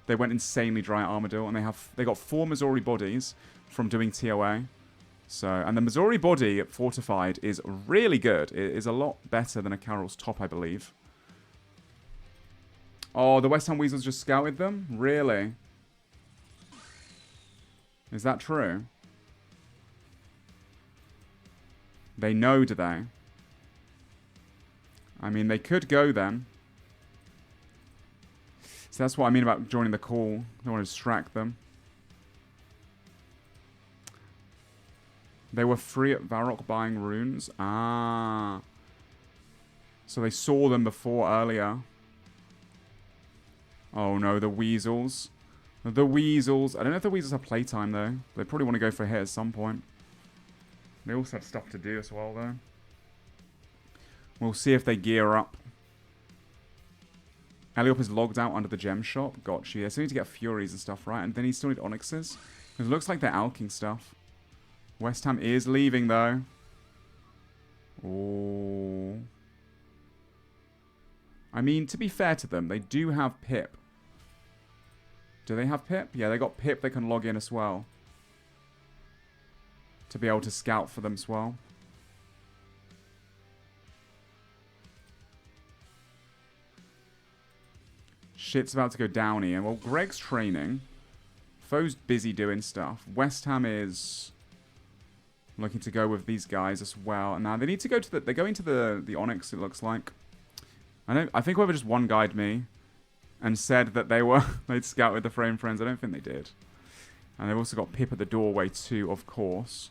They went insanely dry at Armadil, and they got 4 Missouri bodies from doing TOA. So, and the Missouri body fortified is really good. It is a lot better than a Carol's top, I believe. Oh, the West Ham Weasels just scouted them? Really? Is that true? They know, do they? I mean, they could go then. So that's what I mean about joining the call. I don't want to distract them. They were free at Varrock buying runes. Ah. So they saw them before earlier. Oh no, the Weasels. The Weasels. I don't know if the Weasels have playtime though. They probably want to go for a hit at some point. They also have stuff to do as well though. We'll see if they gear up. Eliop is logged out under the gem shop. Gotcha. They still need to get Furies and stuff, right? And then he still need Onyxes. It looks like they're alking stuff. West Ham is leaving though. Oh. I mean, to be fair to them, they do have Pip. Do they have Pip? Yeah, they got Pip they can log in as well. To be able to scout for them as well. Shit's about to go down here. Well, Greg's training. Foe's busy doing stuff. West Ham is looking to go with these guys as well. And now they need to go to the... They're going to the Onyx, it looks like. I think whoever just one-guyed me and said that they'd scouted the Frame Friends. I don't think they did. And they've also got Pip at the doorway too, of course,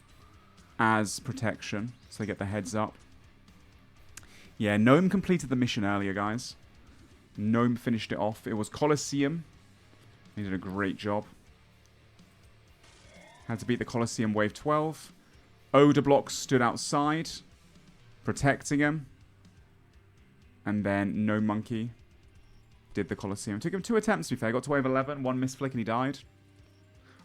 as protection. So they get the heads up. Yeah, Gnome completed the mission earlier, guys. Gnome finished it off. It was Colosseum. He did a great job. Had to beat the Colosseum Wave 12. Odablock stood outside, protecting him. And then No Monkey did the Colosseum. It took him 2 attempts, to be fair. Got to wave 11, 1 misflick, and he died.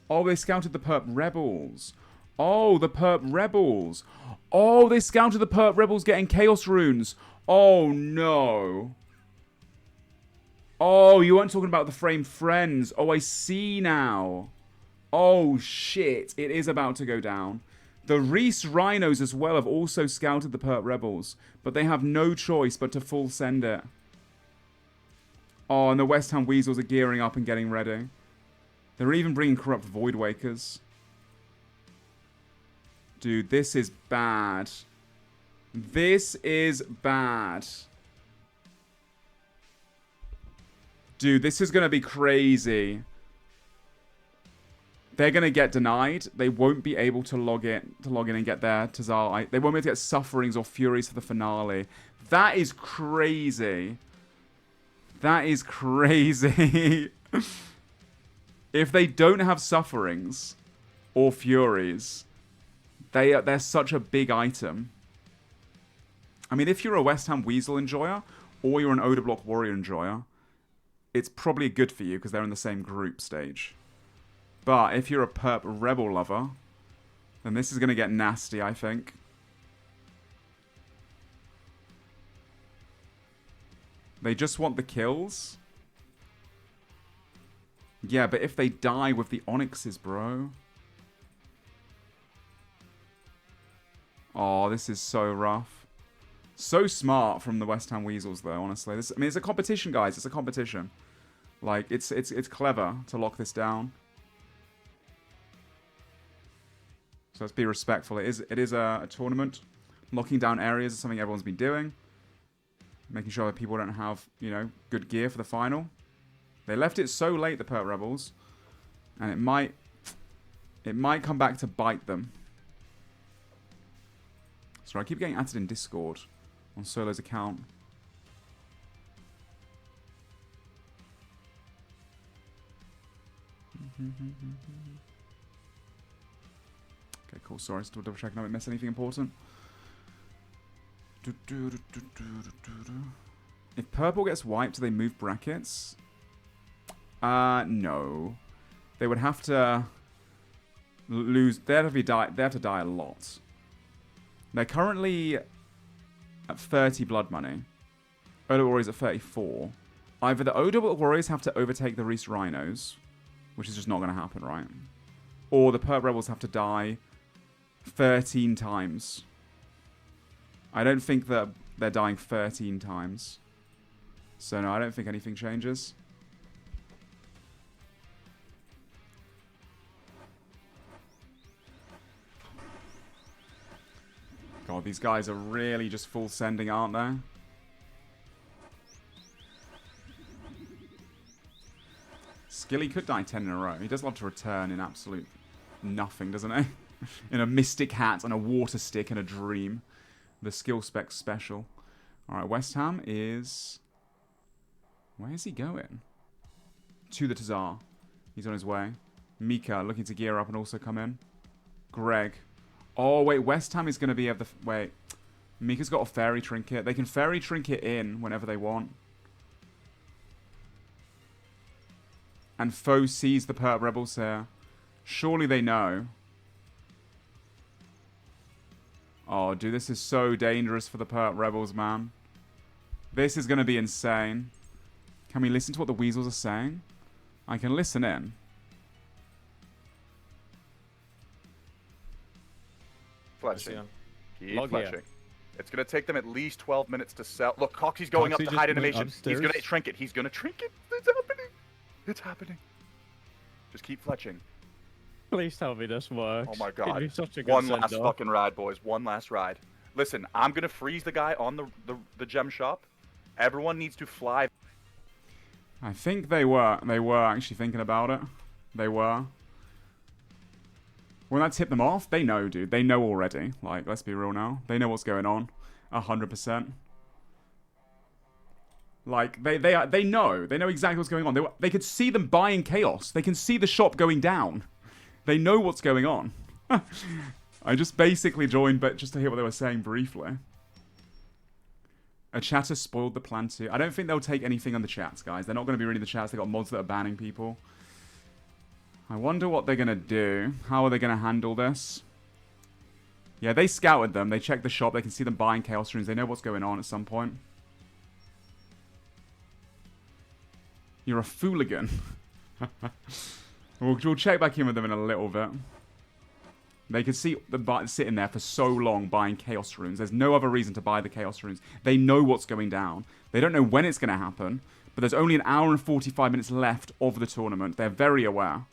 Oh, they scouted the Perp Rebels. Oh, the Perp Rebels. Oh, they scouted the Perp Rebels getting Chaos Runes. Oh, no. Oh, you weren't talking about the Frame Friends. Oh, I see now. Oh, shit. It is about to go down. The Reese Rhinos as well have also scouted the Perp Rebels, but they have no choice but to full send it. Oh, and the West Ham Weasels are gearing up and getting ready. They're even bringing Corrupt Voidwakers. Dude, this is bad. This is bad. Dude, this is going to be crazy. They're going to get denied. They won't be able to log in and get their Tazal. They won't be able to get Sufferings or Furies for the finale. That is crazy. That is crazy. If they don't have Sufferings or Furies, they're such a big item. I mean, if you're a West Ham Weasel enjoyer or you're an Odablock Warrior enjoyer, it's probably good for you because they're in the same group stage. But if you're a Perp Rebel lover, then this is going to get nasty, I think. They just want the kills. Yeah, but if they die with the Onyxes, bro. Oh, this is so rough. So smart from the West Ham Weasels, though, honestly. I mean, it's a competition, guys. It's a competition. Like, it's clever to lock this down. So let's be respectful. It is a tournament. Locking down areas is something everyone's been doing. Making sure that people don't have, you know, good gear for the final. They left it so late, the Perp Rebels, and it might come back to bite them. Sorry, I keep getting added in Discord on Solo's account. Okay, cool. Sorry, still double checking. I haven't missed anything important. If purple gets wiped, do they move brackets? No. They would have to lose. They have to die a lot. They're currently at 30 blood money. Odo Warriors at 34. Either the Odo Warriors have to overtake the Reese Rhinos, which is just not going to happen, right? Or the Perp Rebels have to die 13 times. I don't think that they're dying 13 times. So no, I don't think anything changes. God, these guys are really just full sending, aren't they? Skilly could die 10 in a row. He does love to return in absolute nothing, doesn't he? In a mystic hat and a water stick and a dream. The skill spec special. Alright, West Ham is... Where is he going? To the Tazar. He's on his way. Mika looking to gear up and also come in. Greg. Oh, wait. West Ham is going to be at the... Wait. Mika's got a fairy trinket. They can fairy trinket in whenever they want. And foe sees the Perp Rebels here. Surely they know. Oh, dude, this is so dangerous for the Perp Rebels, man. This is going to be insane. Can we listen to what the Weasels are saying? I can listen in. Fletching. Keep fletching. It's going to take them at least 12 minutes to sell. Look, Coxie's going up to hide animation. He's going to trinket. He's going to trinket. It's happening. It's happening. Just keep fletching. Please tell me this works. Oh my god. It'd be such a good One last send-off. fucking ride, boys. One last ride. Listen, I'm going to freeze the guy on the gem shop. Everyone needs to fly. I think they were actually thinking about it. They were. When that tipped them off, they know, dude. They know already. Like, let's be real now. They know what's going on. 100%. Like, they know. They know exactly what's going on. They could see them buying chaos. They can see the shop going down. They know what's going on. I just basically joined, but just to hear what they were saying briefly. A chatter spoiled the plan too. I don't think they'll take anything on the chats, guys. They're not going to be reading the chats. They got mods that are banning people. I wonder what they're going to do. How are they going to handle this? Yeah, they scouted them. They checked the shop. They can see them buying Chaos Runes. They know what's going on at some point. You're a fooligan. We'll check back in with them in a little bit. They could see them sitting there for so long buying Chaos Runes. There's no other reason to buy the Chaos Runes. They know what's going down. They don't know when it's going to happen. But there's only an hour and 45 minutes left of the tournament. They're very aware.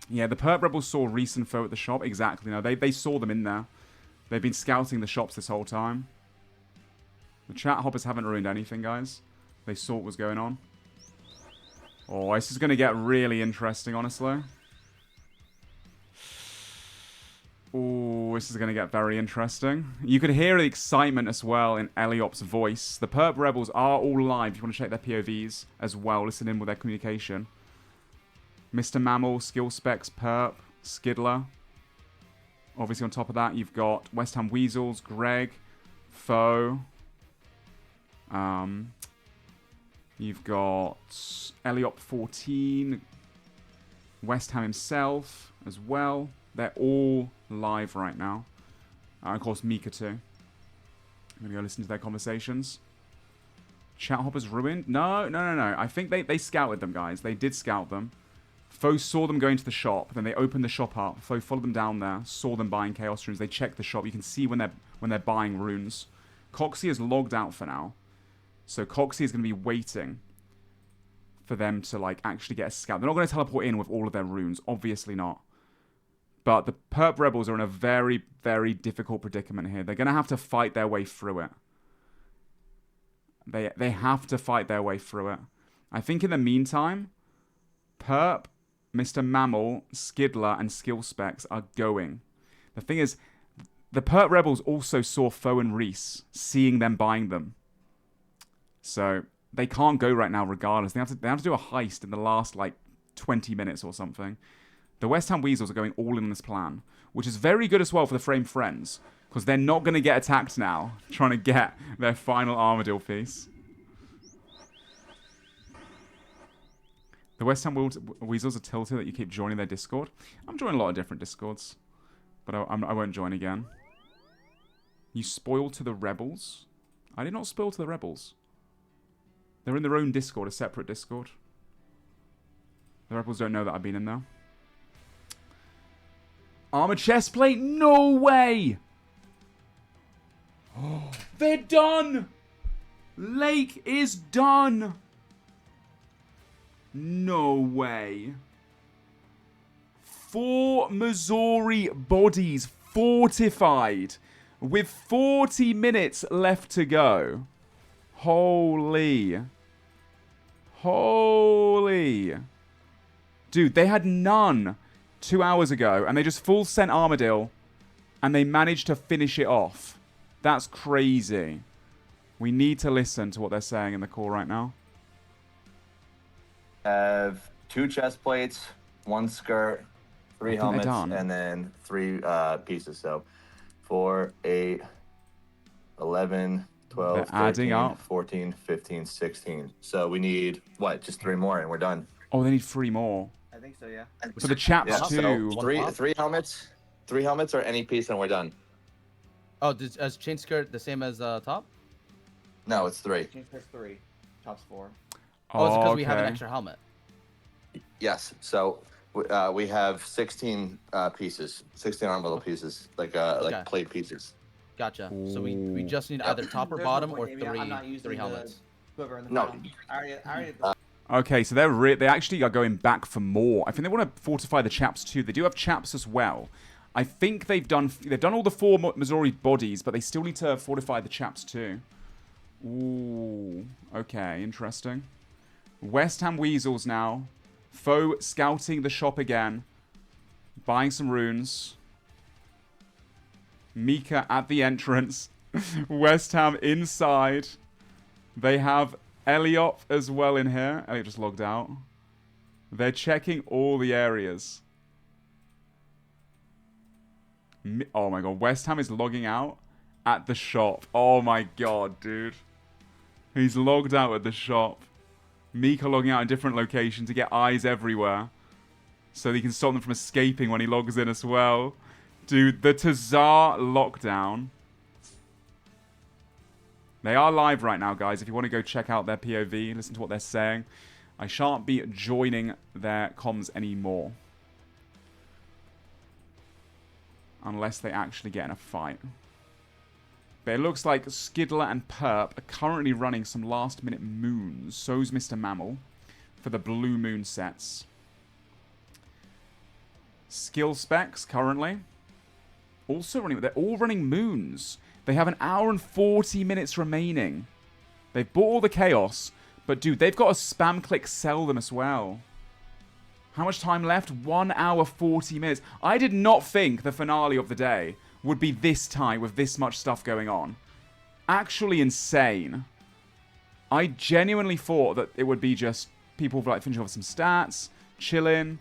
Yeah, the Perp Rebels saw Reese and Foe at the shop. Exactly. No, they saw them in there. They've been scouting the shops this whole time. The chat hoppers haven't ruined anything, guys. They saw what was going on. Oh, this is going to get really interesting, honestly. Oh, this is going to get very interesting. You could hear the excitement as well in Eliop's voice. The Perp Rebels are all live. If you want to check their POVs as well, listen in with their communication. Mr. Mammal, Skill Specs, Perp, Skidler. Obviously on top of that, you've got West Ham Weasels, Greg, Foe. You've got Eliop 14, West Ham himself as well. They're all live right now. Of course, Mika too. I'm going to go listen to their conversations. Chat Hoppers ruined? No. I think they scouted them, guys. They did scout them. Foe saw them going to the shop. Then they opened the shop up. Foe followed them down there. Saw them buying Chaos Runes. They checked the shop. You can see when they're buying runes. Coxie is logged out for now. So Coxie is going to be waiting for them to like actually get a scout. They're not going to teleport in with all of their runes. Obviously not. But the Perp Rebels are in a very, very difficult predicament here. They're going to have to fight their way through it. They have to fight their way through it. I think in the meantime, Perp, Mr. Mammal, Skidler, and Skill Specs are going. The thing is, the Perp Rebels also saw Foe and Reese, seeing them buying them. So they can't go right now regardless. They have to do a heist in the last, like, 20 minutes or something. The West Ham Weasels are going all in on this plan, which is very good as well for the Frame Friends, because they're not going to get attacked now, trying to get their final Armadillo piece. The West Ham Weasels are tilted that you keep joining their Discord. I'm joining a lot of different Discords, but I won't join again. You spoiled to the Rebels? I did not spoil to the Rebels. They're in their own Discord, a separate Discord. The Rebels don't know that I've been in there. Armored chestplate? No way! Oh, they're done! Lake is done! No way. 4 Missouri bodies fortified with 40 minutes left to go. Holy. Holy. Dude, they had none 2 hours ago, and they just full sent Armadillo, and they managed to finish it off. That's crazy. We need to listen to what they're saying in the call right now. Have 2 chest plates, 1 skirt, 3 helmets, and then 3 pieces. So 4, 8, 11, 12, 13, 14, 15, 16. So we need, what, just 3 more and we're done. Oh, they need 3 more. I think so, yeah. So the chaps too. So 3 helmets. 3 helmets or any piece and we're done. Oh, is chain skirt the same as top? No, it's 3. Chain skirt's 3. Top's 4. Oh, it's because we have an extra helmet. Yes. So we have 16 pieces, 16 armadillo pieces, like plate pieces. Gotcha. So we just need either top or bottom or 3 helmets. No. Okay, so they actually are going back for more. I think they want to fortify the chaps too. They do have chaps as well. I think they've done all the 4 Missouri bodies, but they still need to fortify the chaps too. Ooh. Okay, interesting. West Ham Weasels now. Foe scouting the shop again. Buying some runes. Mika at the entrance. West Ham inside. They have Elliot as well in here. Elliot just logged out. They're checking all the areas. Oh my god. West Ham is logging out at the shop. Oh my god, dude. He's logged out at the shop. Mika logging out in different locations to get eyes everywhere. So he can stop them from escaping when he logs in as well. Dude, the Tazar lockdown. They are live right now, guys. If you want to go check out their POV, listen to what they're saying. I shan't be joining their comms anymore. Unless they actually get in a fight. But it looks like Skidler and Perp are currently running some last-minute moons. So's Mr. Mammal for the Blue Moon sets. Skill Specs currently also running. They're all running moons. They have 1 hour and 40 minutes remaining. They've bought all the chaos, but dude, they've got to spam click sell them as well. How much time left? 1 hour 40 minutes. I did not think the finale of the day would be this time with this much stuff going on. Actually insane. I genuinely thought that it would be just people like finishing off some stats, chilling,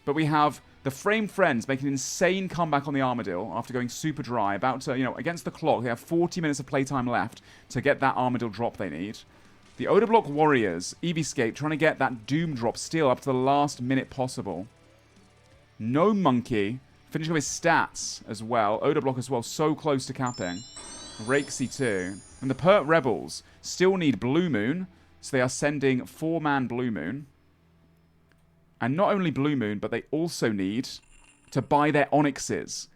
but we have the Frame Friends making an insane comeback on the Armadillo after going super dry, about to, against the clock. They have 40 minutes of playtime left to get that Armadillo drop they need. The Odablock Warriors, Eevescape, trying to get that Doom drop still up to the last minute possible. No Monkey, finishing with his stats as well. Odablock as well, so close to capping. Rakesy too. And the Perp Rebels still need Blue Moon, so they are sending 4-man Blue Moon. And not only Blue Moon, but they also need to buy their Onyxes.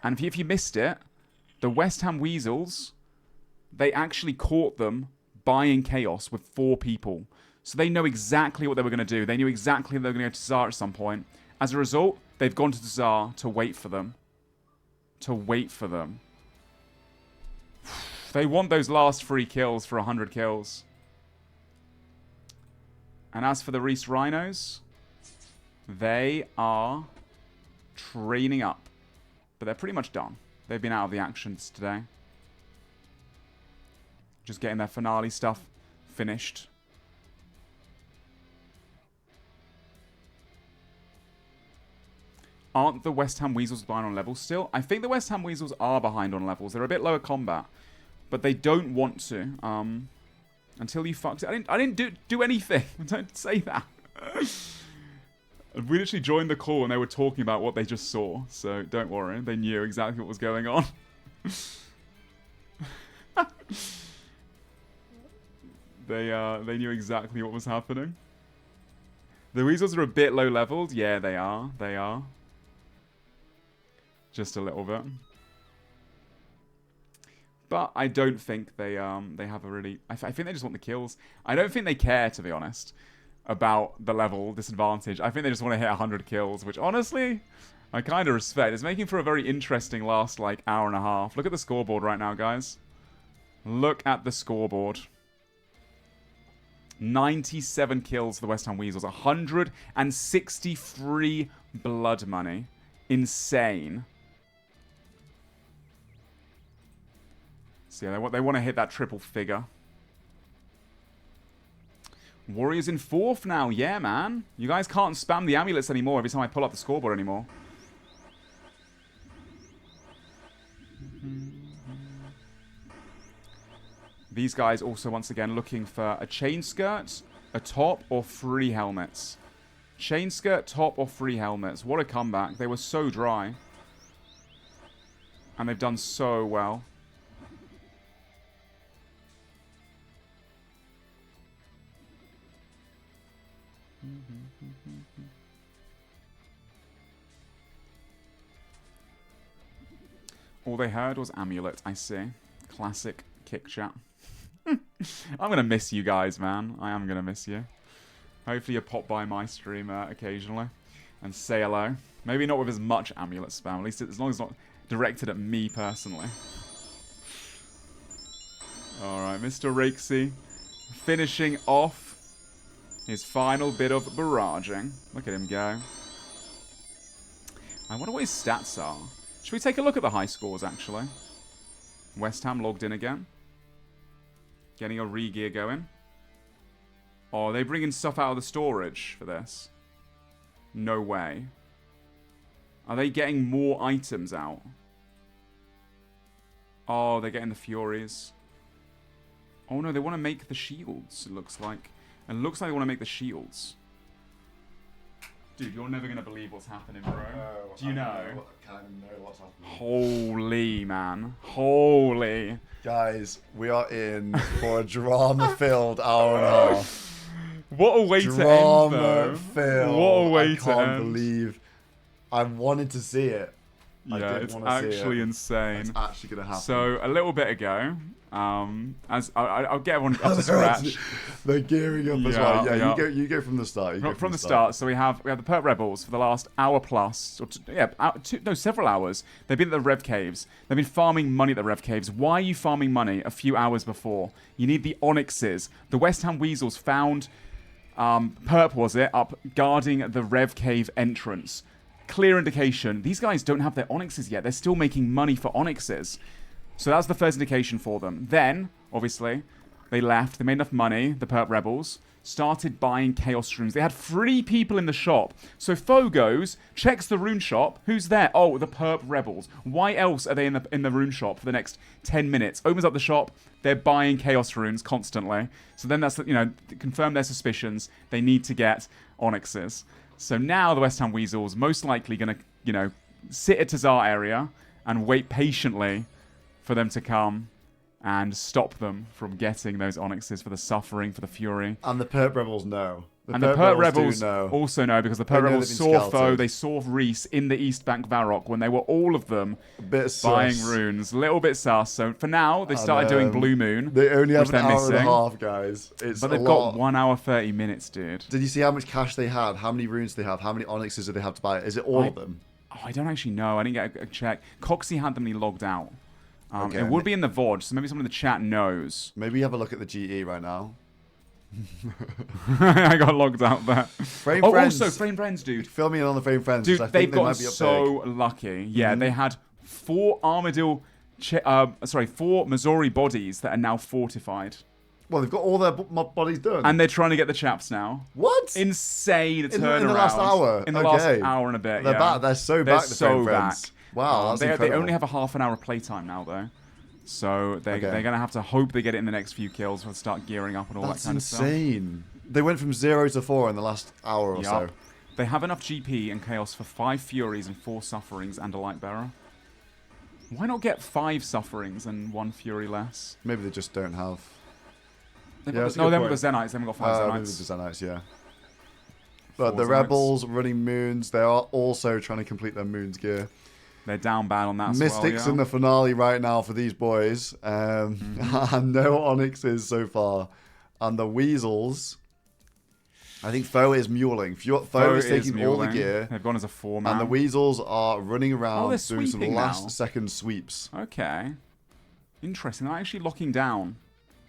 And if you missed it, the West Ham Weasels, they actually caught them buying Chaos with 4 people. So they know exactly what they were going to do. They knew exactly they were going to go to Tsar at some point. As a result, they've gone to Tsar to wait for them. To wait for them. They want those last 3 kills for 100 kills. And as for the Reese Rhinos, they are training up. But they're pretty much done. They've been out of the actions today. Just getting their finale stuff finished. Aren't the West Ham Weasels behind on levels still? I think the West Ham Weasels are behind on levels. They're a bit lower combat. But they don't want to. Until you fucked it. I didn't do anything. Don't say that. We literally joined the call and they were talking about what they just saw. So don't worry. They knew exactly what was going on. They knew exactly what was happening. The Weasels are a bit low leveled. Yeah, they are. They are. Just a little bit. But I don't think they have a really... I think they just want the kills. I don't think they care, to be honest, about the level disadvantage. I think they just want to hit 100 kills, which honestly, I kind of respect. It's making for a very interesting last, like, hour and a half. Look at the scoreboard right now, guys. Look at the scoreboard. 97 kills for the West Ham Weasels. 163 blood money. Insane. So yeah, they want to hit that triple figure. Warriors in 4th now. Yeah, man. You guys can't spam the amulets anymore every time I pull up the scoreboard anymore. These guys also, once again, looking for a chain skirt, a top, or 3 helmets. Chain skirt, top, or 3 helmets. What a comeback. They were so dry. And they've done so well. All they heard was amulet, I see. Classic kick chat. I'm going to miss you guys, man. I am going to miss you. Hopefully you pop by my stream occasionally and say hello. Maybe not with as much amulet spam, at least as long as it's not directed at me personally. Alright, Mr. Rakesy finishing off his final bit of barraging. Look at him go. I wonder what his stats are. Should we take a look at the high scores, actually? West Ham logged in again. Getting a re-gear going. Oh, are they bringing stuff out of the storage for this? No way. Are they getting more items out? Oh, they're getting the Furies. Oh no, they want to make the shields, it looks like. It looks like they want to make the shields. Dude, you're never going to believe what's happening, bro. Do you know? I kind of know what's happening. Holy, man. Holy. Guys, we are in for a drama-filled hour and a half. What a way to end, though. Drama-filled. What a way to end. I can't believe. I wanted to see it. Yeah, it's actually insane. It's actually going to happen. So, a little bit ago, as I'll get everyone up to scratch. They're gearing up as well. Yeah, you go from the start. From the start. So we have the Perp Rebels for the last hour plus, or several hours. They've been at the Rev Caves. They've been farming money at the Rev Caves. Why are you farming money a few hours before? You need the Onyxes. The West Ham Weasels found Perp, was it, up guarding the Rev Cave entrance. Clear indication. These guys don't have their Onyxes yet. They're still making money for Onyxes. So that's the first indication for them. Then, obviously, they left. They made enough money, the Perp Rebels, started buying Chaos Runes. They had 3 people in the shop. So Foe goes, checks the rune shop. Who's there? Oh, the Perp Rebels. Why else are they in the rune shop for the next 10 minutes? Opens up the shop. They're buying Chaos Runes constantly. So then that's, to confirm their suspicions. They need to get Onyxes. So now the West Ham Weasels most likely going to, sit at Tazar area and wait patiently for them to come and stop them from getting those Onyxes for the Suffering, for the Fury. And the Perp Rebels know. The Perp Rebels also know, because the Perp Rebels saw Foe, they saw Reese in the East Bank Varrock when they were all of them buying runes. A little bit sus. So for now, they started doing Blue Moon. They only have an hour and a half, guys. But they've got 1 hour 30 minutes, dude. Did you see how much cash they had? How many runes they have? How many Onyxes do they have to buy? Is it all of them? Oh, I don't actually know. I didn't get a check. Coxie had them and he logged out. Okay. It would be in the VOD, so maybe someone in the chat knows. Maybe have a look at the GE right now. I got logged out there. Frame Friends. Also, Frame Friends, dude. Fill me in on the Frame Friends. Dude, I think they've they got might be up so big. lucky. Yeah, they had 4 Armadillo, 4 Missouri bodies that are now fortified. Well, they've got all their bodies done. And they're trying to get the chaps now. What? Insane turnaround. In the last hour? In the last hour and a bit, They're yeah. back. They're so back, the Frame Friends. Wow, that's they incredible. only have a half an hour playtime now, though. So they're going to have to hope they get it in the next few kills and start gearing up and all that kind of stuff. That's insane. They went from 0 to 4 in the last hour or so. They have enough GP and Chaos for 5 Furies and 4 Sufferings and a Light Bearer. Why not get 5 Sufferings and 1 Fury less? Maybe they just don't have... No, them with the Zenites. They haven't got 5 Zenites. Maybe the Zenites, yeah. But the Rebels running Moons, they are also trying to complete their Moons gear. They're down bad on that as Mystics well, in the finale right now for these boys. And no Onyxes so far. And the Weasels... I think Foe is muling. Foe is taking all the gear. They've gone as a 4-man. And the Weasels are running around doing some now. last-second sweeps. Okay. Interesting. They're actually locking down.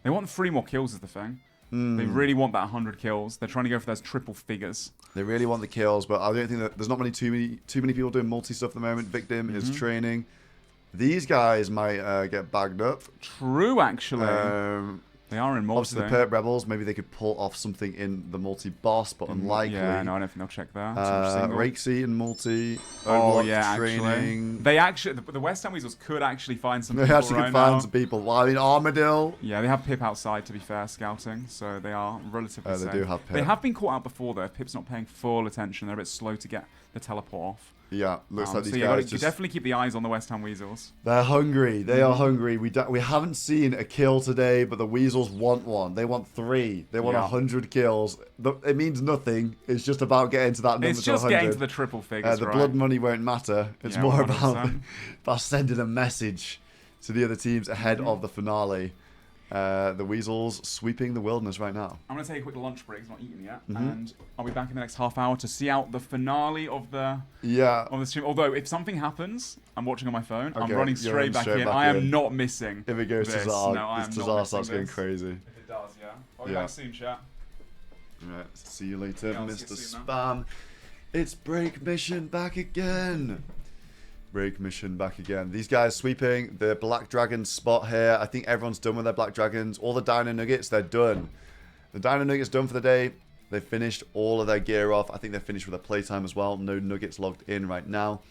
They want 3 more kills is the thing. They really want that 100 kills. They're trying to go for those triple figures. They really want the kills, but I don't think that there's not too many people doing multi stuff at the moment. Victim is training. These guys might get bagged up. True, actually. They are in multi. Obviously, the Perp Rebels, maybe they could pull off something in the multi-boss, but unlikely. Yeah, no, I don't think they'll check that. Rakesy and multi. Oh, yeah, training. actually. They actually, the West Ham Weasels could actually find some people. They actually could find some people. Well, I mean, Armadillo. Yeah, they have Pip outside, to be fair, scouting, so they are relatively safe. They do have Pip. They have been caught out before, though. If Pip's not paying full attention, they're a bit slow to get the teleport off. Yeah, looks like these so guys you definitely keep the eyes on the West Ham Weasels. They're hungry. They are hungry. We haven't seen a kill today, but the Weasels want one. They want 3. They want 100 kills. It means nothing. It's just about getting to that number. It's just getting to the triple figures, the blood money won't matter. It's more about sending a message to the other teams ahead of the finale. The Weasels sweeping the wilderness right now. I'm going to take a quick lunch break. It's not eaten yet. And I'll be back in the next half hour to see out the finale of the stream. Although, if something happens, I'm watching on my phone. I'm running straight back in. I am not missing If it goes this. to Zar, No, I am this not Zar missing starts going this. crazy. If it does, yeah. I'll be back soon, chat. Right, see you later, Yeah, I'll see Mr. you soon, Spam. It's Break Mission back again. Break Mission back again. These guys sweeping the Black Dragon spot here. I think everyone's done with their Black Dragons. All the Dino Nuggets, they're done. The Dino Nuggets done for the day. They've finished all of their gear off. I think they're finished with their playtime as well. No Nuggets logged in right now.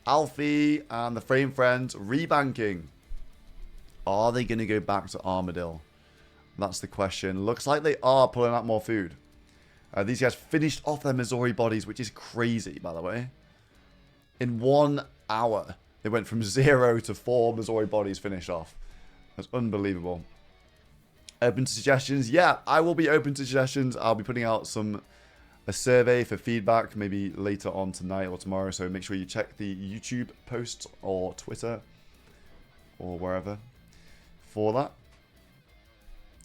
Alfie and the Frame Friends rebanking. Are they going to go back to Armadillo? That's the question. Looks like they are pulling out more food. These guys finished off their Missouri bodies, which is crazy, by the way. In 1 hour, they went from 0 to 4 Missouri bodies finished off. That's unbelievable. Open to suggestions? Yeah, I will be open to suggestions. I'll be putting out a survey for feedback maybe later on tonight or tomorrow. So make sure you check the YouTube posts or Twitter or wherever for that.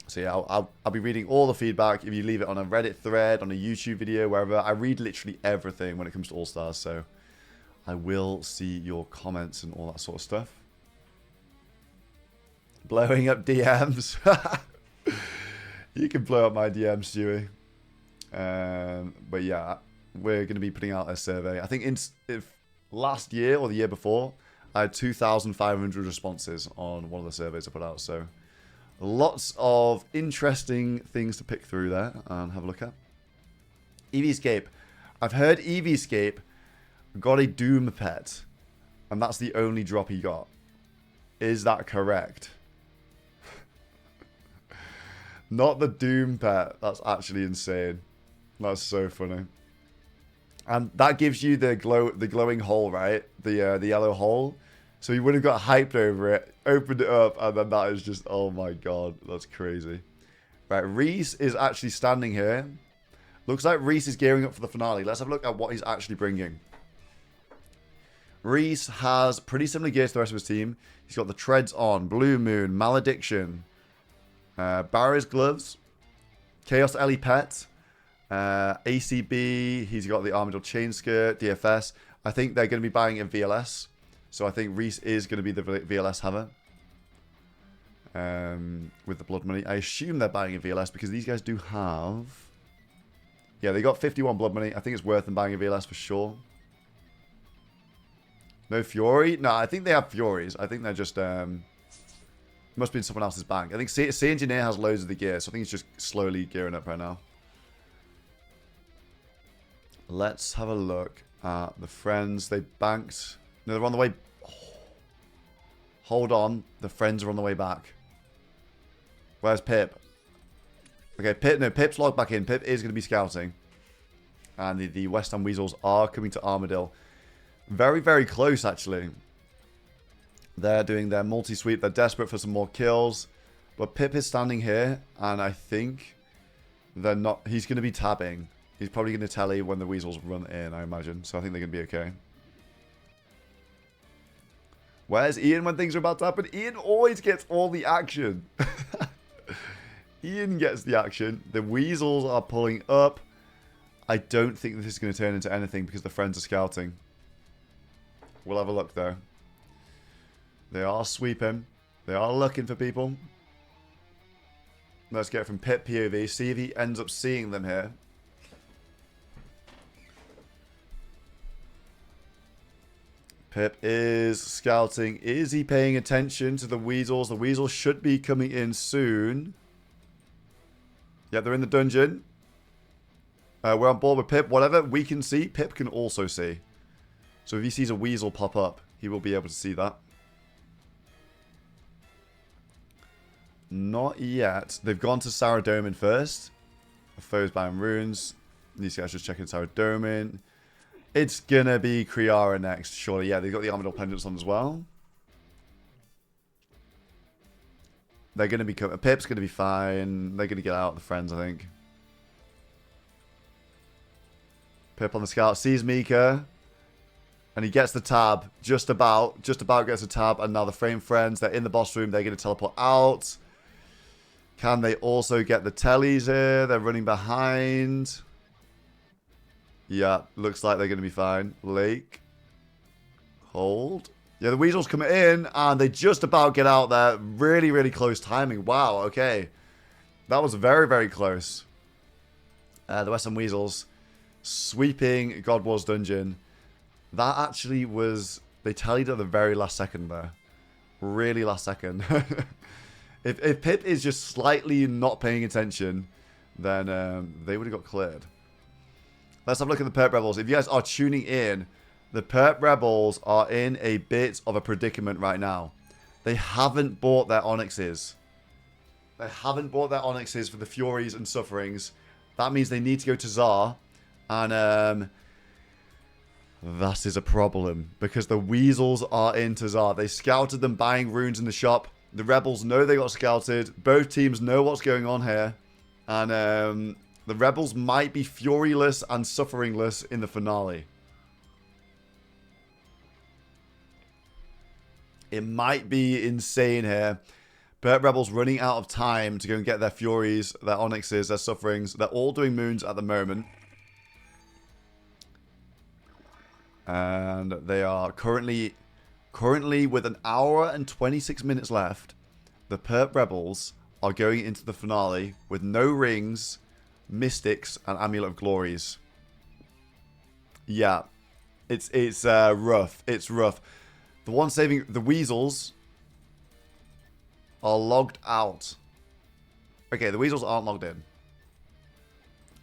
So yeah, I'll be reading all the feedback. If you leave it on a Reddit thread, on a YouTube video, wherever. I read literally everything when it comes to All Stars. So I will see your comments and all that sort of stuff. Blowing up DMs. You can blow up my DMs, Stewie. But yeah, we're going to be putting out a survey. I think if last year or the year before, I had 2,500 responses on one of the surveys I put out. So lots of interesting things to pick through there and have a look at. EVscape. I've heard EVscape got a Doom pet, and that's the only drop he got. Is that correct? Not the Doom pet. That's actually insane. That's so funny. And that gives you the glowing hole, right? The yellow hole. So you would have got hyped over it, opened it up, and then that is just, oh my god, that's crazy. Right, Reese is actually standing here. Looks like Reese is gearing up for the finale. Let's have a look at what he's actually bringing. Reese has pretty similar gear to the rest of his team. He's got the treads on, Blue Moon, Malediction, Barry's gloves, Chaos Ellie pet, ACB. He's got the Armadillo chain skirt, DFS. I think they're going to be buying a VLS. So I think Reese is going to be the VLS haver. with the blood money. I assume they're buying a VLS because these guys do have... Yeah, they got 51 blood money. I think it's worth them buying a VLS for sure. No Fury? No, I think they have Furies. I think they're just... must be in someone else's bank. I think C Engineer has loads of the gear, so I think he's just slowly gearing up right now. Let's have a look at the friends. They banked... No, they're on the way... Oh. Hold on. The friends are on the way back. Where's Pip? Okay, Pip's logged back in. Pip is going to be scouting. And the West Ham Weasels are coming to Armadale. Very, very close, actually. They're doing their multi-sweep. They're desperate for some more kills. But Pip is standing here, and I think they're not... He's going to be tabbing. He's probably going to tally when the Weasels run in, I imagine. So I think they're going to be okay. Where's Ian when things are about to happen? Ian always gets all the action. Ian gets the action. The Weasels are pulling up. I don't think this is going to turn into anything because the friends are scouting. We'll have a look, though. They are sweeping. They are looking for people. Let's get from Pip POV. See if he ends up seeing them here. Pip is scouting. Is he paying attention to the Weasels? The Weasels should be coming in soon. Yeah, they're in the dungeon. We're on board with Pip. Whatever we can see, Pip can also see. So if he sees a Weasel pop up, he will be able to see that. Not yet. They've gone to Saradomin first. Foes buying runes. These guys just checking Saradomin. It's gonna be Kriara next, surely. Yeah, they've got the Armadale Pendants on as well. They're gonna be... Pip's gonna be fine. They're gonna get out, the friends, I think. Pip on the scout. Sees Mika. And he gets the tab. Just about gets a tab. And now the frame friends, they're in the boss room. They're gonna teleport out. Can they also get the tellies here? They're running behind. Yeah, looks like they're going to be fine. Lake. Hold. Yeah, the Weasels come in, and they just about get out there. Really, really close timing. Wow, okay. That was very, very close. The West Ham Weasels sweeping God Wars Dungeon. That actually was... They tallied at the very last second there. Really last second. If Pip is just slightly not paying attention, then they would have got cleared. Let's have a look at the Perp Rebels. If you guys are tuning in, the Perp Rebels are in a bit of a predicament right now. They haven't bought their Onyxes. They haven't bought their Onyxes for the Furies and Sufferings. That means they need to go to Tsar. And that is a problem. Because the Weasels are in Tsar. They scouted them buying runes in the shop. The Rebels know they got scouted. Both teams know what's going on here. And the Rebels might be Furyless and Sufferingless in the finale. It might be insane here. But Rebels running out of time to go and get their Furies, their Onyxes, their Sufferings. They're all doing moons at the moment. And they are currently with an hour and 26 minutes left. The Perp Rebels are going into the finale with no rings, Mystics, and Amulet of Glories. Yeah. It's rough. It's rough. The one saving... The Weasels are logged out. Okay, the Weasels aren't logged in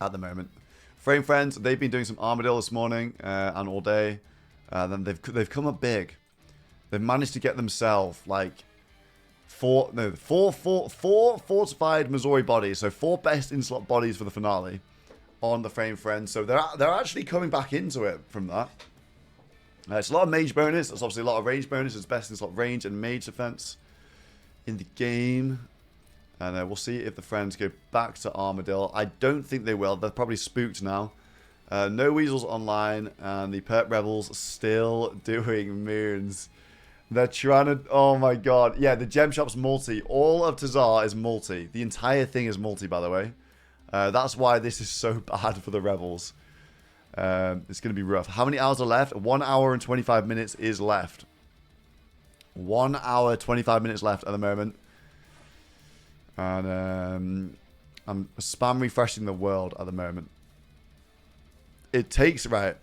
at the moment. Frame Friends, they've been doing some Armadale this morning and all day. Then they've come up big. They've managed to get themselves like four fortified Missouri bodies, so 4 best in-slot bodies for the finale on the Frame Friends. So they're actually coming back into it from that. It's a lot of mage bonus. It's obviously a lot of range bonus. It's best in-slot range and mage defense in the game. And we'll see if the friends go back to Armadale. I don't think they will. They're probably spooked now. No Weasels online, and the Perp Rebels still doing moons. They're trying to... Oh my god. Yeah, the gem shop's multi. All of Tsar is multi. The entire thing is multi, by the way. That's why this is so bad for the Rebels. It's going to be rough. How many hours are left? 1 hour and 25 minutes is left. 1 hour, 25 minutes left at the moment. And I'm spam refreshing the world at the moment. It takes, right.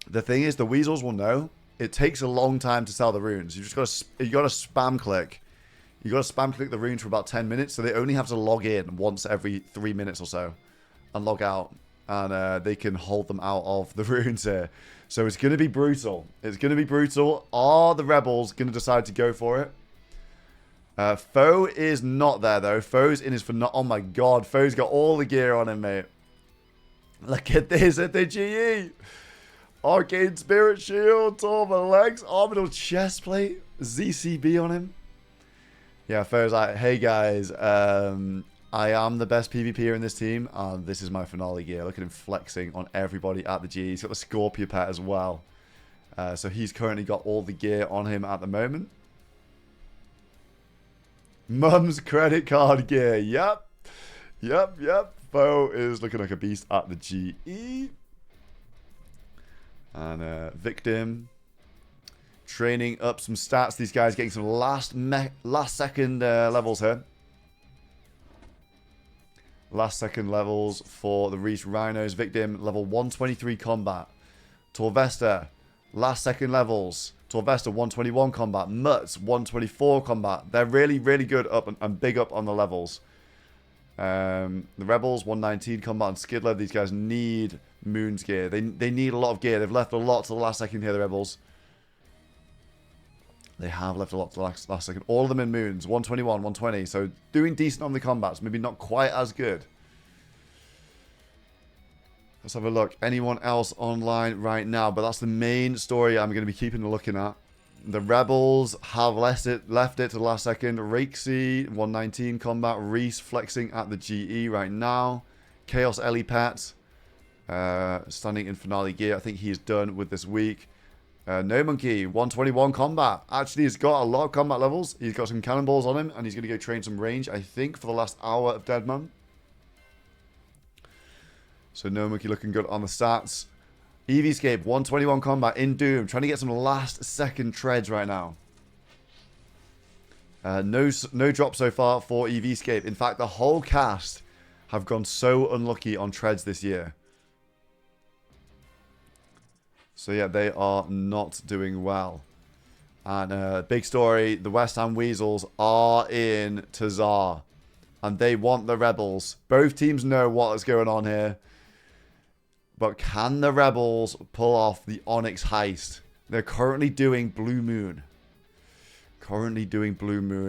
The thing is, the weasels will know. It takes a long time to sell the runes. You gotta spam click. You gotta spam click the runes for about 10 minutes, so they only have to log in once every 3 minutes or so and log out. And they can hold them out of the runes here. So it's gonna be brutal. It's gonna be brutal. Are the rebels gonna decide to go for it? Foe is not there though. Foe's in his oh my god, Foe's got all the gear on him, mate. Look at this at the GE. Arcane Spirit Shield, Torva Legs, Orbital Chestplate, ZCB on him. Yeah, Foe's like, hey guys, I am the best PvPer in this team, and this is my finale gear. Look at him flexing on everybody at the GE. He's got the Scorpio pet as well. So he's currently got all the gear on him at the moment. Mum's credit card gear. Yep. Foe is looking like a beast at the GE. And Victim training up some stats. These guys getting some last second levels here. Last second levels for the Reach Rhinos. Victim level 123 combat. Torvesta last second levels. Torvesta 121 combat. Mutz 124 combat. They're really, really good up and big up on the levels. The Rebels 119 combat and Skidler. These guys need Moon's gear. They need a lot of gear. They've left a lot to the last second here, the Rebels. They have left a lot to the last second. All of them in Moons. 121, 120. So doing decent on the combats. Maybe not quite as good. Let's have a look. Anyone else online right now? But that's the main story I'm going to be keeping a looking at. The Rebels have left it to the last second. Rakesy, 119 combat. Reese flexing at the GE right now. Chaos Ellie Pat. Standing in finale gear. I think he's done with this week. No Monkey, 121 combat. Actually, he's got a lot of combat levels. He's got some cannonballs on him, and he's going to go train some range, I think, for the last hour of Deadman. So No Monkey looking good on the stats. EVscape, 121 combat in Doom. Trying to get some last second treads right now. No drop so far for EVscape. In fact, the whole cast have gone so unlucky on treads this year. So yeah, they are not doing well. And big story, the West Ham Weasels are in Tazar. And they want the Rebels. Both teams know what is going on here. But can the Rebels pull off the Onyx heist? They're currently doing Blue Moon.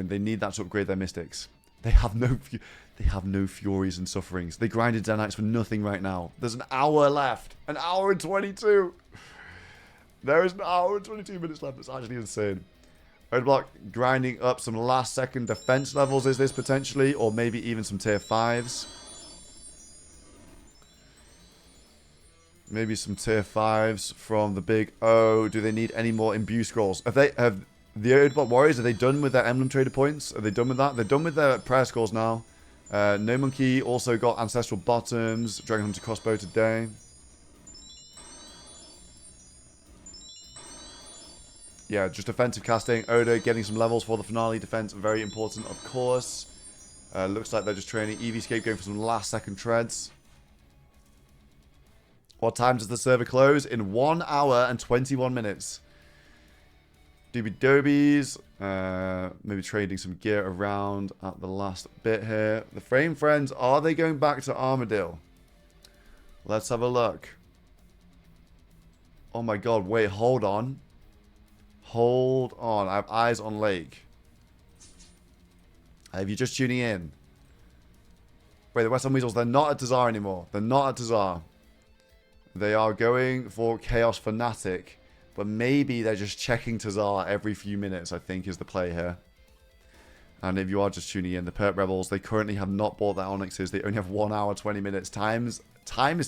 They need that to upgrade their Mystics. They have no Furies and Sufferings. They grinded Dead Knights for nothing right now. There's an hour left. An hour and 22. There is an hour and 22 minutes left. It's actually insane. Roadblock grinding up some last second defense levels, is this potentially? Or maybe even some tier 5s. Maybe some tier 5s from the big O. Do they need any more imbue scrolls? Have the Roadblock Warriors, are they done with their emblem trader points? Are they done with that? They're done with their prayer scrolls now. No Monkey also got Ancestral Bottoms. Dragon Hunter Crossbow today. Yeah, just defensive casting. Oda getting some levels for the finale. Defense, very important, of course. Looks like they're just training. EVscape going for some last second treads. What time does the server close? In 1 hour and 21 minutes. Doobie Dobies. Maybe trading some gear around at the last bit here. The Frame Friends, are they going back to Armadillo? Let's have a look. Oh my god, wait, hold on. Hold on, I have eyes on Lake. If you're just tuning in. Wait, the West Ham Weasels, they're not at Tazar anymore. They're not at Tazar. They are going for Chaos Fanatic. But maybe they're just checking Tazar every few minutes, I think, is the play here. And if you are just tuning in, the Perp Rebels, they currently have not bought their Onyxes. They only have 1 hour, 20 minutes. Time is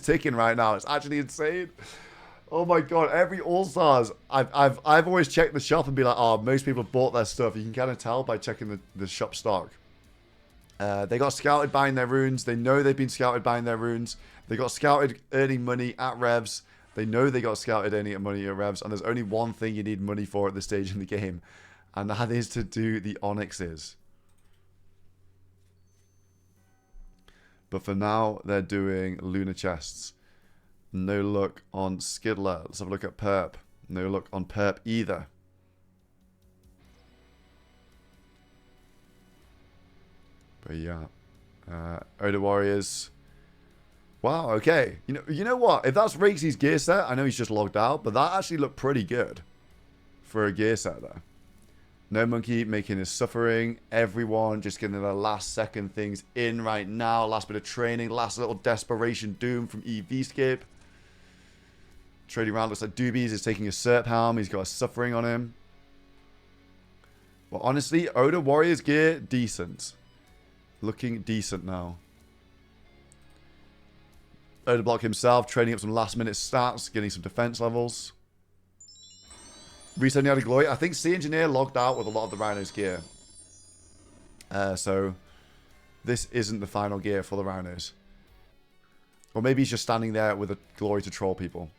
ticking right now. It's actually insane. Oh my god, every All-Stars, I've always checked the shop and be like, oh, most people have bought their stuff. You can kind of tell by checking the shop stock. They got scouted buying their runes. They know they've been scouted buying their runes. They got scouted earning money at Revs. They know they got scouted earning money at Revs. And there's only one thing you need money for at this stage in the game. And that is to do the Onyxes. But for now, they're doing Lunar Chests. No luck on Skiddler. Let's have a look at Perp. No luck on Perp either. But yeah. Oda Warriors. Wow, okay. You know what? If that's Rakesy's gear set, I know he's just logged out, but that actually looked pretty good for a gear set there. No Monkey making his suffering. Everyone just getting their last second things in right now. Last bit of training. Last little desperation doom from EVscape. Trading around looks like Doobies is taking a Serp Helm. He's got a suffering on him. But honestly, Oda Warriors gear, decent. Looking decent now. Oda Block himself trading up some last minute stats. Getting some defense levels. Resetting out of glory. I think Sea Engineer logged out with a lot of the Rhino's gear. So this isn't the final gear for the Rhinos. Or maybe he's just standing there with a glory to troll people.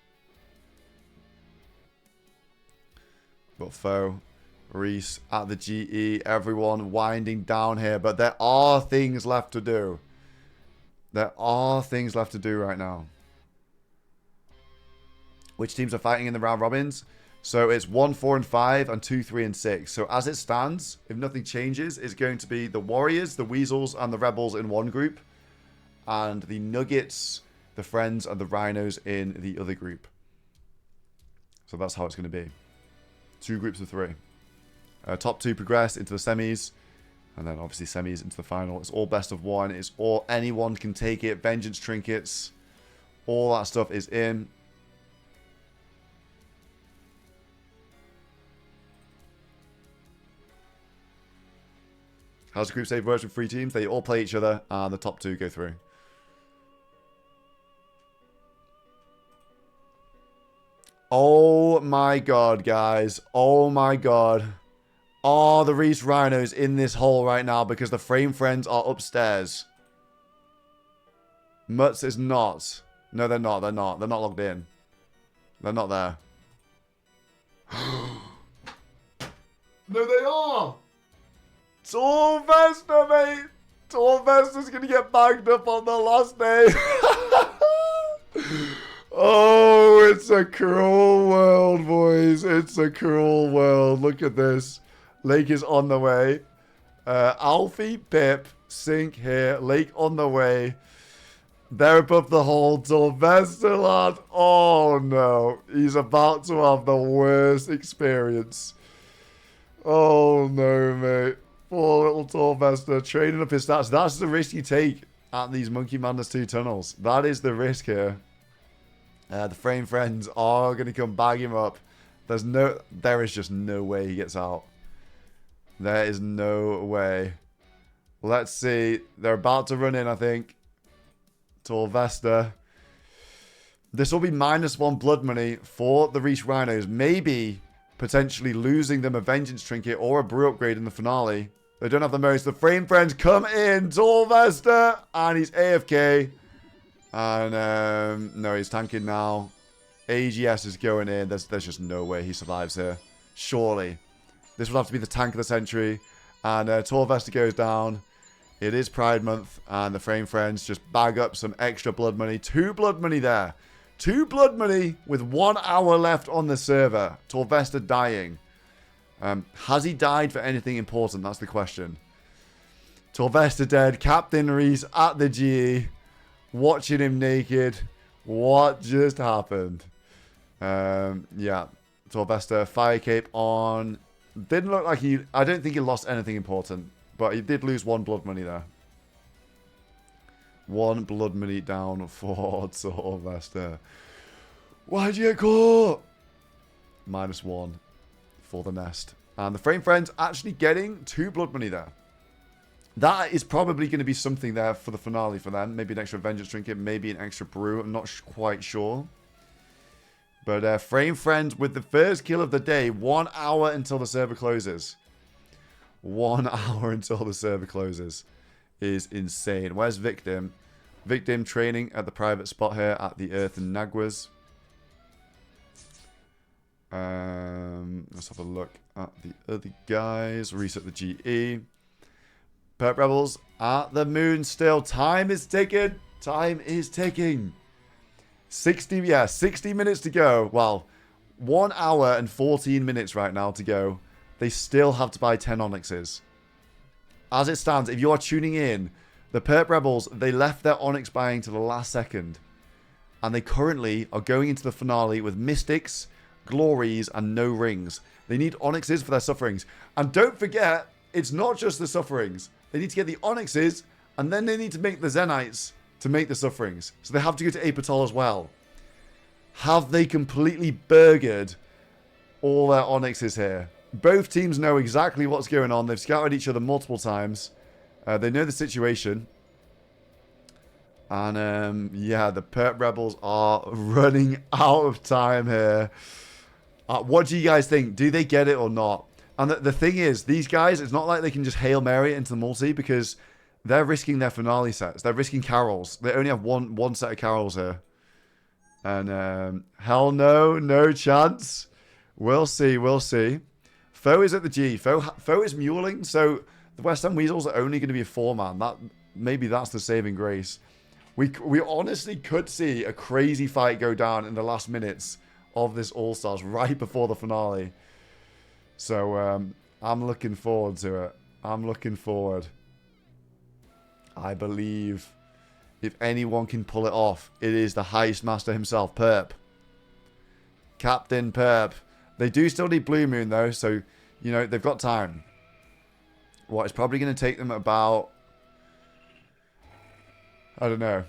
But Foe, Reese at the GE, everyone winding down here. But there are things left to do. There are things left to do right now. Which teams are fighting in the round robins? So it's 1, 4, and 5 and 2, 3, and 6. So as it stands, if nothing changes, it's going to be the Warriors, the Weasels, and the Rebels in one group. And the Nuggets, the Friends, and the Rhinos in the other group. So that's how it's going to be. 2 groups of 3. Top 2 progress into the semis. And then obviously semis into the final. It's all best of 1. It's all anyone can take it. Vengeance trinkets. All that stuff is in. How's the group stage works with 3 teams? They all play each other and the top 2 go through. Oh my god, guys. Oh my god. Oh, the Reese Rhinos in this hole right now because the Frame Friends are upstairs. Mutz is not. No, they're not. They're not. They're not logged in. They're not there. No, they are. Torvesta, mate. Torvesta's going to get bagged up on the last day. Oh, it's a cruel world, boys. It's a cruel world. Look at this. Lake is on the way. Alfie, Pip, Sink here. Lake on the way. They're above the hole. Torvesta, lad. Oh, no. He's about to have the worst experience. Oh, no, mate. Poor little Torvesta trading up his stats. That's the risk you take at these Monkey Madness 2 tunnels. That is the risk here. The Frame Friends are going to come bag him up. There is just no way he gets out. There is no way. Let's see. They're about to run in, I think. Torvesta. This will be -1 blood money for the Reese Rhinos. Maybe potentially losing them a Vengeance Trinket or a Brew upgrade in the finale. They don't have the most. The Frame Friends come in. Torvesta. And he's AFK. And no, he's tanking now. AGS is going in. There's just no way he survives here. Surely. This will have to be the tank of the century. And Torvesta goes down. It is Pride Month. And the Frame Friends just bag up some extra blood money. 2 blood money there. 2 blood money with 1 hour left on the server. Torvesta dying. Has he died for anything important? That's the question. Torvesta dead. Captain Reese at the GE. Watching him naked. What just happened? Yeah. Torvesta, Fire Cape on. Didn't look like he... I don't think he lost anything important. But he did lose 1 blood money there. 1 blood money down for Torvesta. Why'd you get caught? -1 for the nest. And the Frame Friends actually getting 2 blood money there. That is probably going to be something there for the finale for them. Maybe an extra Vengeance Trinket, maybe an extra Brew. I'm not quite sure. But Frame Friends with the first kill of the day. 1 hour until the server closes. 1 hour until the server closes is insane. Where's Victim? Victim training at the private spot here at the Earth and Naguas. Let's have a look at the other guys. Reset the GE. Perp Rebels at the moon still. Time is ticking. Time is ticking. 60 minutes to go. Well, 1 hour and 14 minutes right now to go. They still have to buy 10 Onyxes. As it stands, if you are tuning in, the Perp Rebels, they left their Onyx buying to the last second. And they currently are going into the finale with Mystics, Glories, and no rings. They need Onyxes for their Sufferings. And don't forget, it's not just the Sufferings. They need to get the Onyxes, and then they need to make the Zenites to make the Sufferings. So they have to go to Apatol as well. Have they completely burgered all their Onyxes here? Both teams know exactly what's going on. They've scouted each other multiple times. They know the situation. And, yeah, the Perp Rebels are running out of time here. What do you guys think? Do they get it or not? And the thing is, these guys, it's not like they can just Hail Mary it into the multi because they're risking their finale sets. They're risking carols. They only have one set of carols here. And, hell no, no chance. We'll see, we'll see. Foe is at the G. Foe is muling, so the West Ham Weasels are only going to be a 4-man. Maybe that's the saving grace. We honestly could see a crazy fight go down in the last minutes of this All-Stars right before the finale. So I'm looking forward to it. I'm looking forward. I believe if anyone can pull it off, it is the Heist Master himself, Perp. Captain Perp. They do still need Blue Moon, though, so, you know, they've got time. What, it's probably going to take them about... I don't know.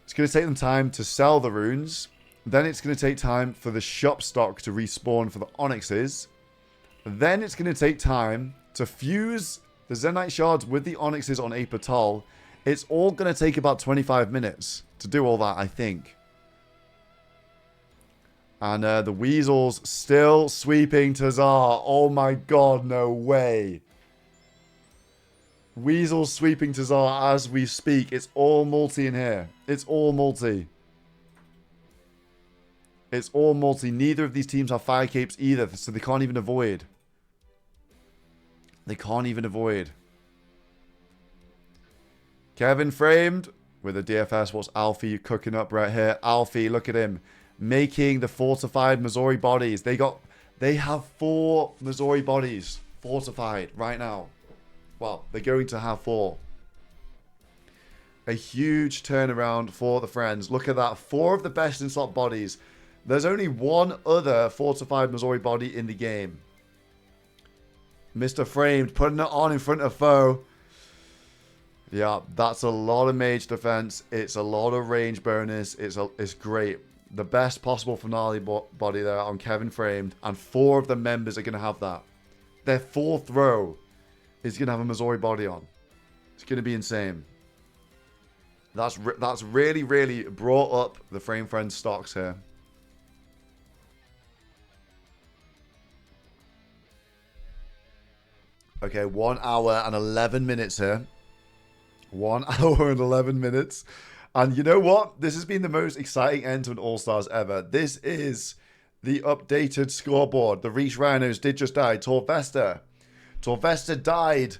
It's going to take them time to sell the runes. Then it's going to take time for the shop stock to respawn for the Onyxes. Then it's going to take time to fuse the Zenite shards with the Onyxes on Apatol. It's all going to take about 25 minutes to do all that, I think. And the Weasels still sweeping Tazar. Oh my god, no way. Weasels sweeping Tazar as we speak. It's all multi in here. It's all multi. It's all multi. Neither of these teams have fire capes either, so they can't even avoid. They can't even avoid. Kevin framed with a DFS. What's Alfie cooking up right here? Alfie, look at him. Making the fortified Missouri bodies. They have 4 Missouri bodies fortified right now. Well, they're going to have 4. A huge turnaround for the friends. Look at that. 4 of the best in slot bodies. There's only one other fortified Missouri body in the game. Mr. Framed putting it on in front of foe. Yeah, that's a lot of mage defense. It's a lot of range bonus. It's great. The best possible finale body there on Kevin Framed. And 4 of the members are going to have that. Their 4th row is going to have a Missouri body on. It's going to be insane. That's really, really brought up the Frame Friends stocks here. Okay, 1 hour and 11 minutes here. 1 hour and 11 minutes. And you know what? This has been the most exciting end to an All-Stars ever. This is the updated scoreboard. The Reach Rhinos did just die. Torvesta died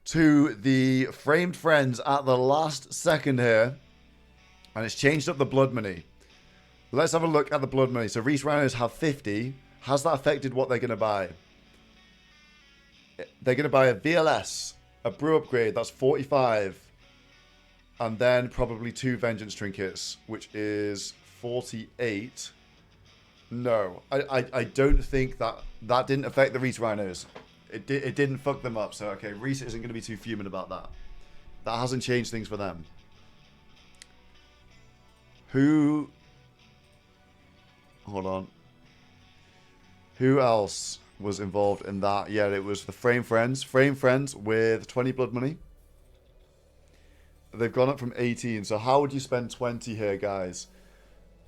to the Framed Friends at the last second here. And it's changed up the blood money. Let's have a look at the blood money. So Reach Rhinos have 50. Has that affected what they're going to buy? They're going to buy a VLS, a brew upgrade, that's 45. And then probably 2 Vengeance Trinkets, which is 48. No, I don't think that didn't affect the Reese Rhinos. It didn't fuck them up. So, okay, Reese isn't going to be too fuming about that. That hasn't changed things for them. Hold on. Who else was involved in that? Yeah, it was the Frame Friends. Frame Friends with 20 blood money. They've gone up from 18. So how would you spend 20 here, guys?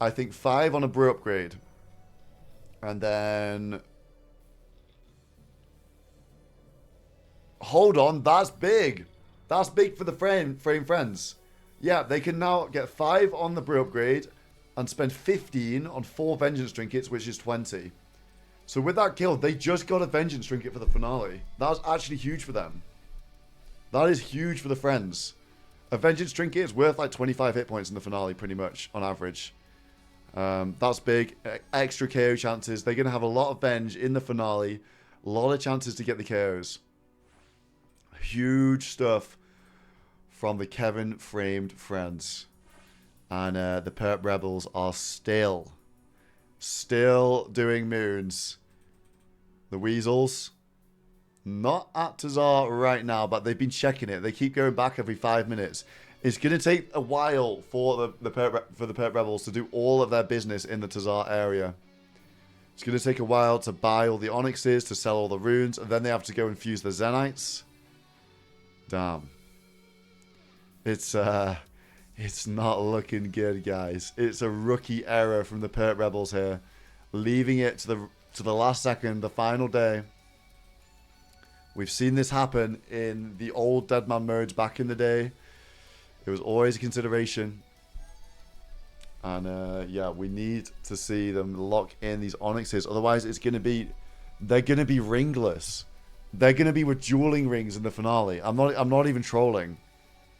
I think 5 on a brew upgrade. And then... Hold on, that's big. That's big for the Frame Friends. Yeah, they can now get 5 on the brew upgrade and spend 15 on 4 Vengeance Trinkets, which is 20. So with that kill, they just got a Vengeance Trinket for the finale. That was actually huge for them. That is huge for the friends. A Vengeance Trinket is worth like 25 hit points in the finale, pretty much, on average. That's big. Extra KO chances. They're going to have a lot of Venge in the finale. A lot of chances to get the KOs. Huge stuff from the Kevin framed friends. And the Perp Rebels are still doing moons. The Weasels, not at Tazar right now, but they've been checking it. They keep going back every 5 minutes. It's going to take a while for the Perp Rebels to do all of their business in the Tazar area. It's going to take a while to buy all the Onyxes, to sell all the runes, and then they have to go and fuse the Zenites. Damn. It's not looking good, guys. It's a rookie error from the Perp Rebels here. Leaving it to the last second, the final day. We've seen this happen in the old Deadman modes back in the day. It was always a consideration. And yeah, we need to see them lock in these Onyxes. Otherwise, they're going to be ringless. They're going to be with dueling rings in the finale. I'm not even trolling.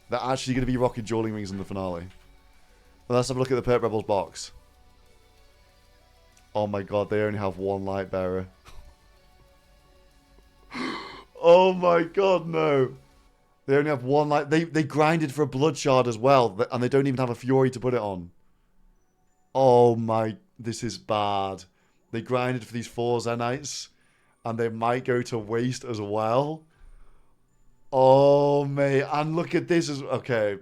They're actually going to be rocking dueling rings in the finale. Well, let's have a look at the Perp Rebels box. Oh my god, they only have one light bearer. Oh my god, no. They only have one light. They grinded for a blood shard as well, and they don't even have a fury to put it on. Oh my, this is bad. They grinded for these 4 Zenites, and they might go to waste as well. Oh mate, and look at this as okay.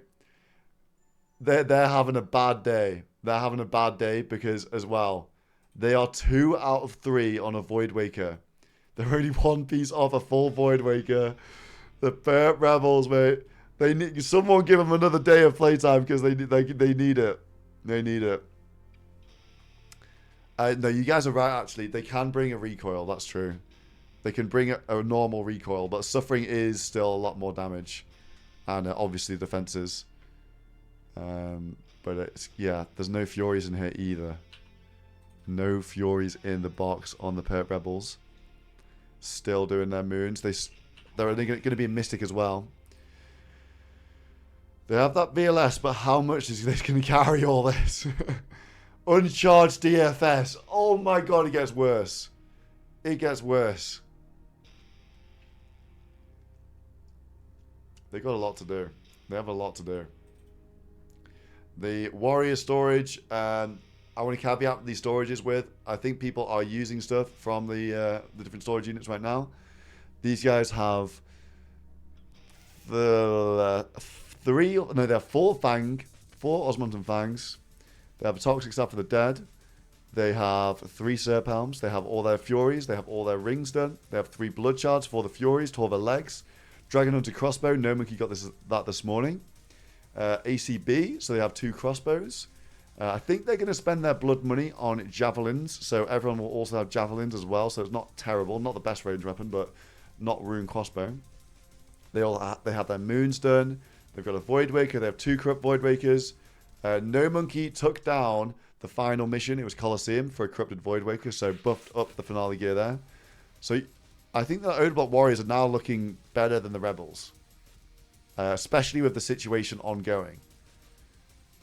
They're having a bad day. They're having a bad day because as well, they are 2 out of 3 on a Void Waker. They're only 1 piece off a full Void Waker. The Perp Rebels, mate. They need someone give them another day of playtime because they need it. They need it. No, you guys are right. Actually, they can bring a recoil. That's true. They can bring a normal recoil, but suffering is still a lot more damage, and obviously defenses. But it's yeah, there's no furies in here either. No furies in the box on the Perp Rebels. Still doing their moons. They're only going to be a Mystic as well. They have that VLS, but how much is this going to carry all this? Uncharged DFS. Oh my god, it gets worse. It gets worse. They got a lot to do. They have a lot to do. The warrior storage, I want to caveat these storages with, I think people are using stuff from the different storage units right now. These guys have they have 4 Osmanton Fangs. They have a Toxic Staff for the Dead. They have 3 Serpalms. They have all their Furies. They have all their rings done. They have 3 Blood Shards for the Furies, 12 their legs. Dragon Hunter Crossbow. No Monkey got that this morning. ACB, so they have 2 crossbows. I think they're going to spend their blood money on javelins, so everyone will also have javelins as well, so it's not terrible. Not the best range weapon, but not rune crossbow. They have their moons done. They've got a Void Waker. They have 2 Corrupt Void Wakers. No Monkey took down the final mission. It was Colosseum for a Corrupted Void Waker, so buffed up the finale gear there. So I think the Odeblock Warriors are now looking better than the Rebels, especially with the situation ongoing.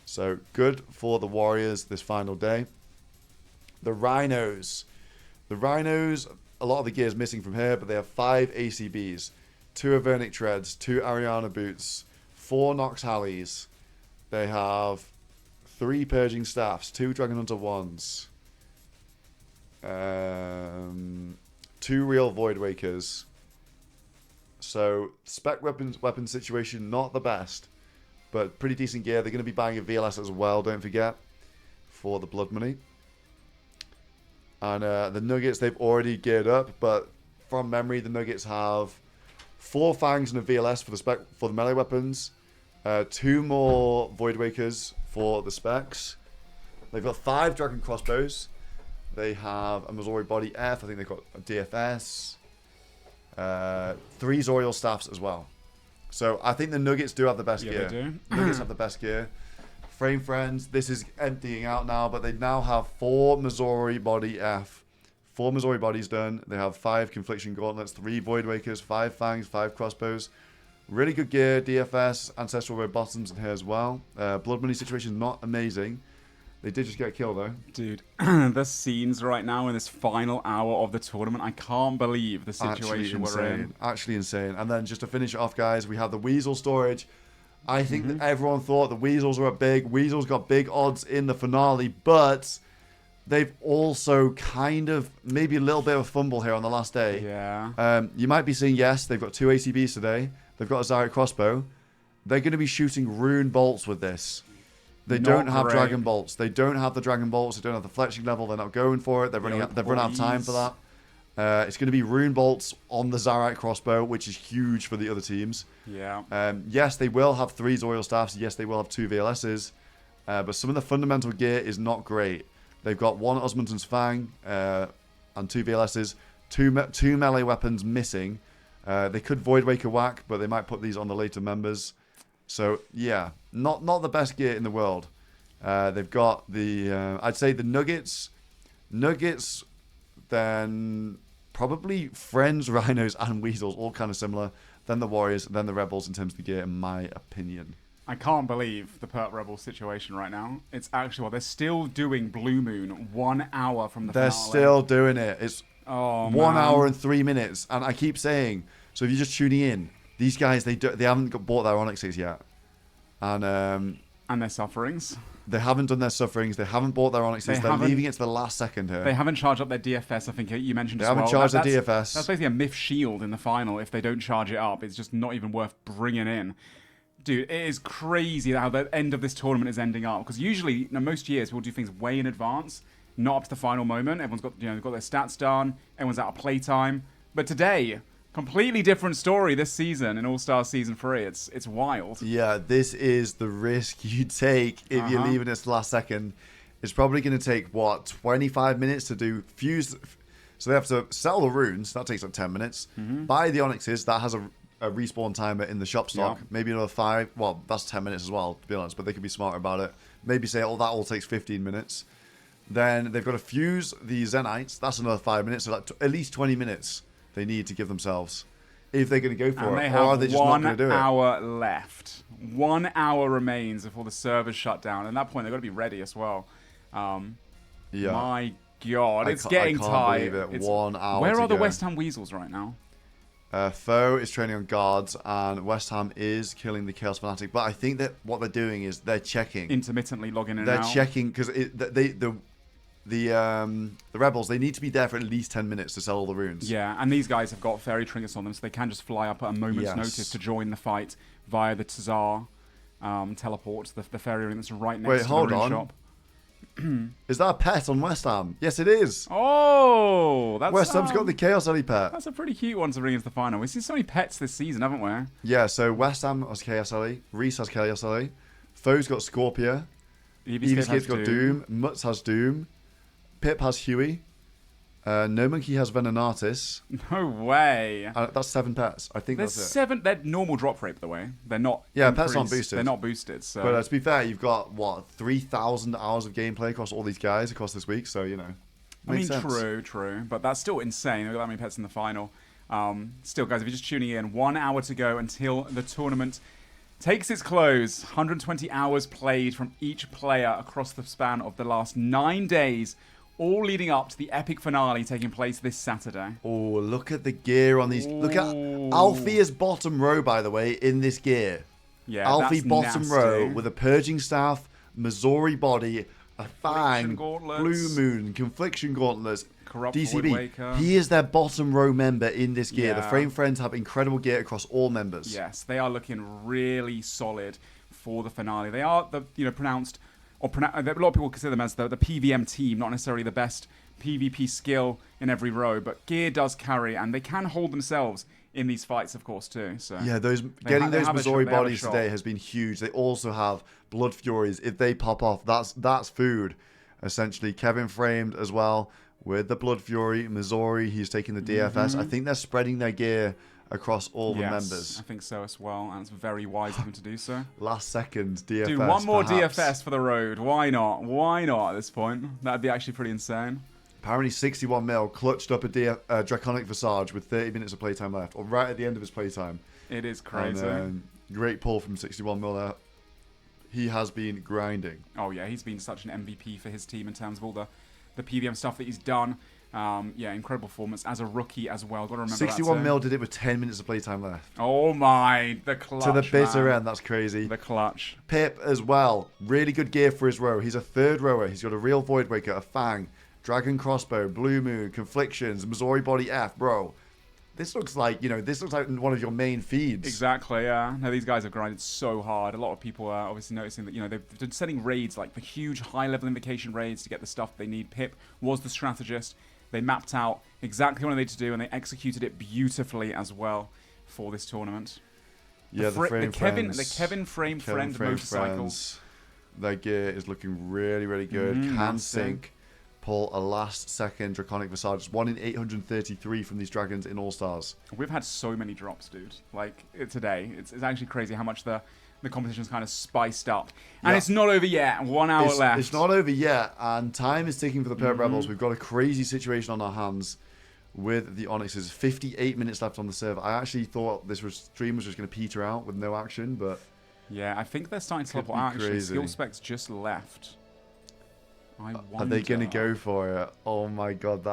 So good for the Warriors this final day. The Rhinos. The Rhinos, a lot of the gear is missing from here, but they have 5 ACBs, 2 Avernic Treads, 2 Ariana Boots, 4 Nox Hallies. They have 3 Purging Staffs, 2 Dragon Hunter Wands, 2 Real Void Wakers. So spec weapon situation, not the best, but pretty decent gear. They're going to be buying a VLS as well, don't forget, for the blood money. And the Nuggets, they've already geared up, but from memory, the Nuggets have 4 Fangs and a VLS for the melee weapons, 2 more Void Wakers for the specs. They've got 5 Dragon Crossbows. They have a Missouri Body F. I think they've got a DFS. 3 Zorial Staffs as well. So I think the Nuggets do have the best gear. They do. Nuggets have the best gear. Frame Friends, this is emptying out now, but they now have 4 Missouri Body F. 4 Missouri Bodies done. They have 5 Confliction Gauntlets, 3 Void Wakers, 5 Fangs, 5 Crossbows. Really good gear, DFS, Ancestral Road bottoms in here as well. Blood money situation not amazing. They did just get killed though. Dude, the scenes right now in this final hour of the tournament, I can't believe the situation we're in. Actually insane. And then just to finish it off, guys, we have the Weasel storage. I think that everyone thought the Weasels were up big. Weasels got big odds in the finale, but they've also kind of maybe a little bit of a fumble here on the last day. Yeah. You might be seeing, yes, they've got 2 ACBs today. They've got a Zarek crossbow. They're going to be shooting rune bolts with this. They don't have Dragon Bolts. They don't have the Dragon Bolts. They don't have the flexing level. They're not going for it. They've run out of time for that. It's going to be Rune Bolts on the Zarite crossbow, which is huge for the other teams. Yeah. Yes, they will have 3 Zorial Staffs. Yes, they will have 2 VLSs. But some of the fundamental gear is not great. They've got 1 Osmundton's Fang and 2 VLSs. 2 melee weapons missing. They could Void Waker whack, but they might put these on the later members. So, yeah, not the best gear in the world. They've got the, I'd say the Nuggets, then probably Friends, Rhinos, and Weasels, all kind of similar. Then the Warriors, then the Rebels in terms of the gear, in my opinion. I can't believe the Perp Rebel situation right now. It's actually, well, they're still doing Blue Moon 1 hour from the finale. They're still doing it. It's 1 hour and 3 minutes. And I keep saying, so if you're just tuning in, these guys, they haven't bought their Onyxes yet. And their sufferings. They haven't done their sufferings. They haven't bought their Onyxes. They're leaving it to the last second here. They haven't charged up their DFS, I think you mentioned as well. They haven't charged their DFS. That's basically a myth shield in the final. If they don't charge it up, it's just not even worth bringing in. Dude, it is crazy how the end of this tournament is ending up. Because usually, most years, we'll do things way in advance, not up to the final moment. Everyone's got, they've got their stats done. Everyone's out of playtime. But today, completely different story this season in All Stars Season 3. It's wild. Yeah, this is the risk you take if you're leaving it last second. It's probably going to take, what, 25 minutes to do fuse. So they have to sell the runes. That takes like 10 minutes. Buy the Onyxes. That has a respawn timer in the shop stock. Yeah. Maybe another 5. Well, that's 10 minutes as well, to be honest. But they could be smarter about it. Maybe say, oh, that all takes 15 minutes. Then they've got to fuse the Zenites. That's another 5 minutes. So at least 20 minutes they need to give themselves if they're going to go for it, or are they just not going to do it? 1 hour left. 1 hour remains before the servers shut down. At that point, they've got to be ready as well. Yeah. My God, it's getting tight. Believe it. 1 hour. Where to are the go. West Ham Weasels right now? Foe is training on guards, and West Ham is killing the Chaos Fanatic. But I think that what they're doing is they're checking, intermittently logging in. They're checking because the Rebels, they need to be there for at least 10 minutes to sell all the runes. Yeah, and these guys have got fairy trinkets on them, so they can just fly up at a moment's notice to join the fight via the Tazar teleport, the fairy ring that's right next to the rune shop. Is that a pet on West Ham? Yes, it is. Oh, that's West Ham's got the Chaos Ellie pet. That's a pretty cute one to bring into the final. We've seen so many pets this season, haven't we? Yeah, so West Ham has Chaos Ellie, Reese has Chaos Ellie, Foe's got Scorpia, Eevescape's got Doom, Mutz has Doom, Pip has Huey, No Monkey has Venenatis. No way. That's 7 pets. I think There's that's it. 7. They're normal drop rate, by the way. They're not. Yeah, pets aren't boosted. They're not boosted. So. But to be fair, you've got what 3,000 hours of gameplay across all these guys across this week. So you know. I mean, sense. true, but that's still insane. Look at that many pets in the final. Still, guys, if you're just tuning in, 1 hour to go until the tournament takes its close. 120 hours played from each player across the span of the last 9 days. All leading up to the epic finale taking place this Saturday. Oh, look at the gear on these. Look at Alfie's bottom row, by the way, in this gear. Yeah, Alfie that's bottom nasty. row with a purging staff, Missouri body, a fang, gauntlets. blue moon, confliction gauntlets, Corrupt DCB. Waker. He is their bottom row member in this gear. The Yeah. Frame Friends have incredible gear across all members. Yes, they are looking really solid for the finale. They are the pronounced. A lot of people consider them as the PVM team, not necessarily the best PvP skill in every row, but gear does carry, and they can hold themselves in these fights, of course, too. So yeah, getting those Missouri bodies today has been huge. They also have Blood Furies. If they pop off, that's food, essentially. Kevin framed as well with the Blood Fury. Missouri, he's taking the DFS. I think they're spreading their gear across all the members. I think so as well, and it's very wise of them to do so. Last second DFS. Do one more perhaps. DFS for the road. Why not? Why not at this point? That'd be actually pretty insane. Apparently 61 mil clutched up a Draconic Visage with 30 minutes of playtime left, or right at the end of his playtime. It is crazy. And, great pull from 61 mil there. He has been grinding. Oh yeah, he's been such an MVP for his team in terms of all the PVM stuff that he's done. Yeah, incredible performance as a rookie as well. Got to remember 61 mil did it with 10 minutes of playtime left. Oh my, the clutch. To the bitter end, that's crazy. The clutch. Pip as well. Really good gear for his row. He's a third rower. He's got a real Voidwaker, a Fang, Dragon Crossbow, Blue Moon, Conflictions, Missouri Body F, bro. This looks like, this looks like one of your main feeds. Exactly, yeah. No, these guys have grinded so hard. A lot of people are obviously noticing that, they've been setting raids, like the huge high-level invocation raids to get the stuff they need. Pip was the strategist. They mapped out exactly what they needed to do, and they executed it beautifully as well for this tournament. Yeah, the Kevin Frame Friend motorcycle. Their gear is looking really, really good. Can sync. Pull a last-second Draconic Visage. 1 in 833 from these dragons in All Stars. We've had so many drops, dude. Like, today. It's actually crazy how much the competition's kind of spiced up. And it's not over yet. 1 hour left. It's not over yet, and time is ticking for the Purple Rebels. We've got a crazy situation on our hands with the Onyxes. 58 minutes left on the server. I actually thought this stream was just going to peter out with no action, but... Yeah, I think they're starting to teleport out, actually. Skill specs just left. Are they going to go for it? Oh my god,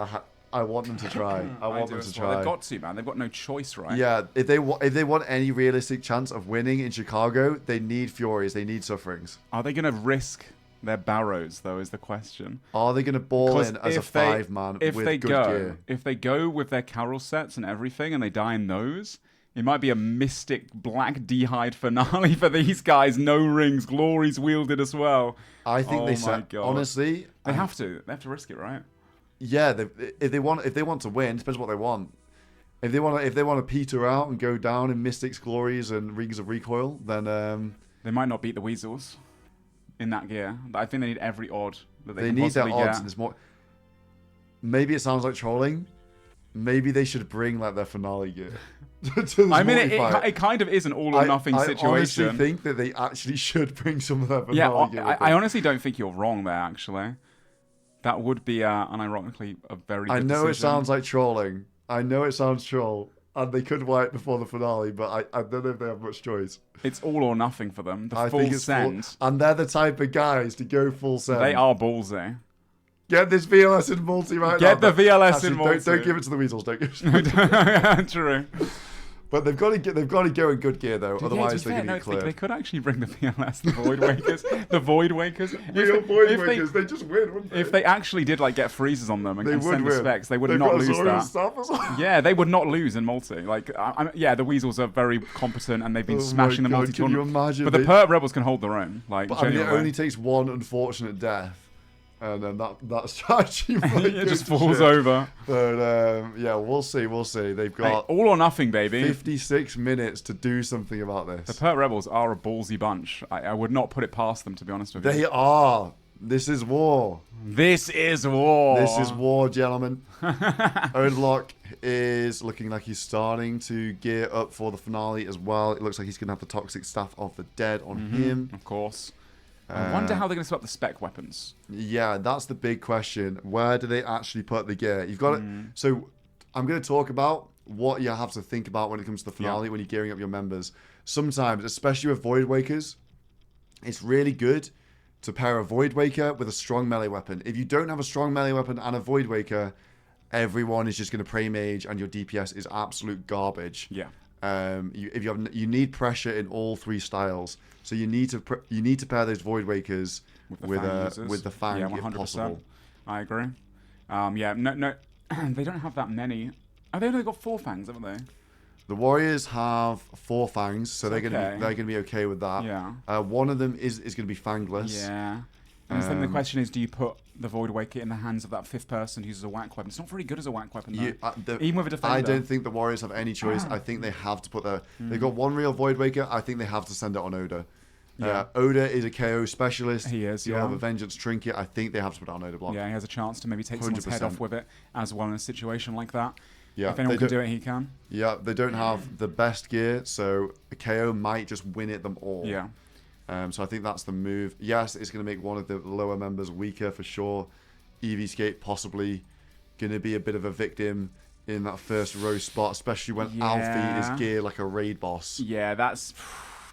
I want them to try. I want them to try. They've got to, man. They've got no choice, right? Yeah, if they want any realistic chance of winning in Chicago, they need Furies. They need Sufferings. Are they going to risk their Barrows, though, is the question. Are they going to ball in as a 5-man with good gear? If they go with their Carol sets and everything and they die in those, it might be a mystic black D'hide finale for these guys. No rings, glories wielded as well. I think honestly, they have to risk it, right? Yeah, if they want to win, depends what they want. If they want to peter out and go down in Mystics, Glories, and Rings of Recoil, then they might not beat the Weasels in that gear. But I think they need every odd that they can need their possibly odds. get. And maybe it sounds like trolling. Maybe they should bring like their finale gear. I mean, it kind of is an all or nothing situation. I honestly think that they actually should bring some of their finale gear. I honestly don't think you're wrong there, actually. That would be, unironically, a very good decision. It sounds like trolling. I know it sounds troll. And they could wipe before the finale, but I don't know if they have much choice. It's all or nothing for them. The full send. And they're the type of guys to go full send. They are ballsy. Get this VLS in multi right now. Get the VLS in multi. Don't give it to the Weasels. Don't give it to the Weasels. True. But they've got to go in good gear though, otherwise they're going to get cleared. They could actually bring the VLS, the Void Wakers, the Void Wakers. Real Void Wakers, they just win, wouldn't they? If they actually did get freezes on them and send the specs, they would not lose that. Yeah, they would not lose in multi. The Weasels are very competent and they've been smashing the multi tournament. But the Perp Rebels can hold their own. But it only takes one unfortunate death. And then that strategy it just falls over. But we'll see. They've got all or nothing, baby. 56 minutes to do something about this. The Pert Rebels are a ballsy bunch. I would not put it past them, to be honest with you. They are. This is war. This is war. This is war, gentlemen. Odlock is looking like he's starting to gear up for the finale as well. It looks like he's going to have the Toxic Staff of the Dead on him. Of course. I wonder how they're going to swap the spec weapons. Yeah, that's the big question. Where do they actually put the gear? You've got it. So I'm going to talk about what you have to think about when it comes to the finale when you're gearing up your members. Sometimes, especially with Void Wakers, it's really good to pair a Void Waker with a strong melee weapon. If you don't have a strong melee weapon and a Void Waker, everyone is just going to pray mage and your DPS is absolute garbage. Yeah. You need pressure in all three styles. So you need to pair those Void Wakers with the Fang if 100%. Possible. I agree. No, they don't have that many. Oh, they've only got 4 Fangs, haven't they? The Warriors have 4 Fangs, so they're gonna be okay with that. Yeah. One of them is gonna be Fangless. Yeah. And then the question is, do you put the Void Waker in the hands of that 5th person who uses a whack weapon? It's not very good as a whack weapon, though. Even with a defender. I don't think the Warriors have any choice. I think they have to put they've got one real Void Waker. I think they have to send it on Oda. Yeah. Oda is a KO specialist. He is, You have a Vengeance Trinket. I think they have to put it on Oda block. Yeah, he has a chance to maybe take someone's head off with it as well in a situation like that. Yeah, if anyone can do it, he can. Yeah, they don't have the best gear, so a KO might just win it them all. Yeah. So I think that's the move. Yes, it's going to make one of the lower members weaker for sure. EVScape possibly going to be a bit of a victim in that first row spot, especially when Alfie is geared like a raid boss. Yeah, that's...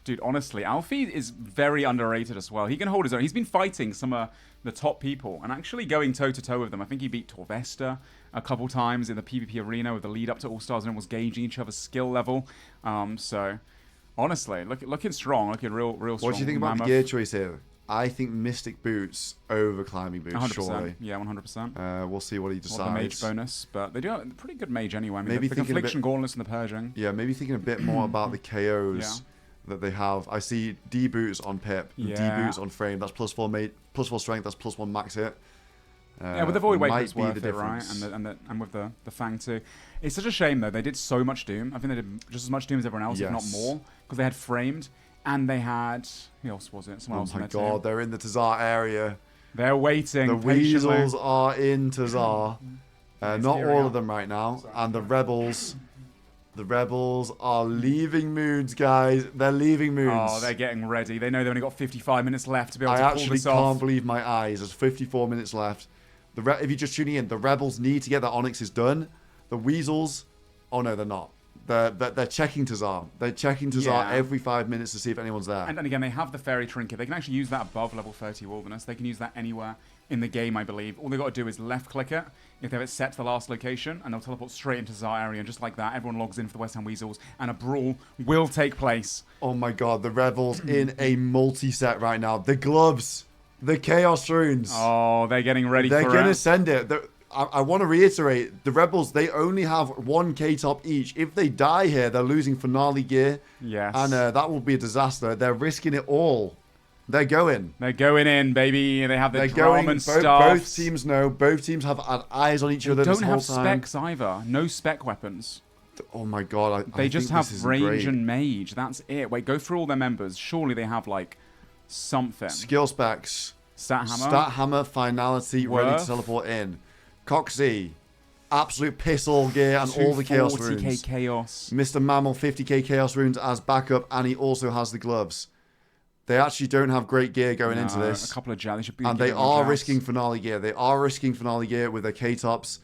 Dude, honestly, Alfie is very underrated as well. He can hold his own. He's been fighting some of the top people and actually going toe-to-toe with them. I think he beat Torvesta a couple times in the PvP arena with the lead up to All Stars and was gauging each other's skill level. So, honestly, looking strong, looking real strong. What do you think about the gear choice here? I think Mystic Boots over Climbing Boots, 100%. surely. Yeah, 100%. We'll see what he decides. The mage bonus, but they do have a pretty good mage anyway. I mean, Maybe the Confliction, Gauntlets, and the Purging. Yeah, maybe thinking a bit more about the KOs that they have. I see D boots on Pip, D boots on Frame. That's +4 +4 strength. That's +1 max hit. Yeah, with the Void Waker, it's be worth the it, right? difference. And with the Fang too. It's such a shame though. They did so much Doom. I think they did just as much Doom as everyone else, if not more, because they had Framed and they had who else was it? Someone else. Oh my god, they're in the Tazar area. They're waiting. The Weasels are in Tazar. Not all of them right now, and the Rebels. The Rebels are leaving Moons, guys. They're leaving Moons. Oh, they're getting ready. They know they've only got 55 minutes left to be able to pull this off. I actually can't believe my eyes. There's 54 minutes left. If you're just tuning in, the Rebels need to get their Onyxes done. The Weasels, oh no, they're not. They're checking Tazar. They're checking Tazar every 5 minutes to see if anyone's there. And then again, they have the Fairy Trinket. They can actually use that above level 30 Wilderness. They can use that anywhere in the game, I believe. All they've got to do is left-click it if they have it set to the last location, and they'll teleport straight into Tazar area. And just like that, everyone logs in for the West Ham Weasels, and a brawl will take place. Oh my god, the Rebels in a multi-set right now. The gloves, the Chaos Runes. Oh, they're getting ready for it. They're going to send it. I want to reiterate, the Rebels, they only have 1 K-top each. If they die here, they're losing Finale gear. Yes. And that will be a disaster. They're risking it all. They're going. They're going in, baby. They have the drum and stuff. Both teams know. Both teams have had eyes on each other this whole time. They don't have specs either. No spec weapons. Oh my god. They just have range and mage. That's it. Wait, go through all their members. Surely they have, like, something. Skill specs. Stat hammer. Stat hammer, finality, ready to teleport in. Coxie, absolute piss all gear and all the chaos runes. 40k chaos. Mr. Mammal, 50k chaos runes as backup, and he also has the gloves. They actually don't have great gear going into this. A couple of jabs. And they are risking finale gear. They are risking finale gear with their K-tops.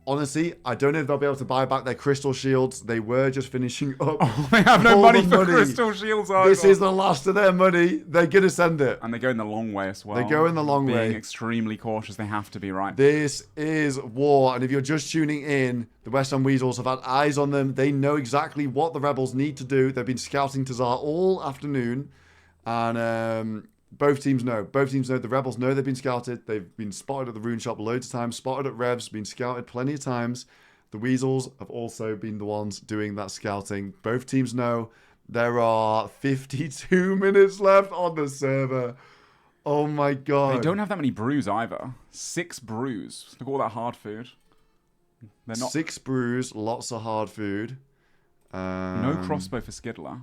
Honestly, I don't know if they'll be able to buy back their crystal shields. They were just finishing up. Oh, they have no money for crystal shields either. This is the last of their money. They're going to send it. And they go in the long way as well. They go in the long way. Being extremely cautious. They have to be, right? This is war. And if you're just tuning in, the West Ham Weasels have had eyes on them. They know exactly what the Rebels need to do. They've been scouting Tazar all afternoon. And both teams know. Both teams know. The Rebels know they've been scouted. They've been spotted at the Rune Shop loads of times. Spotted at Revs. Been scouted plenty of times. The Weasels have also been the ones doing that scouting. Both teams know. There are 52 minutes left on the server. Oh my god. They don't have that many brews either. 6 brews. Look at all that hard food. They're not... 6 brews. Lots of hard food. No crossbow for Skiddler.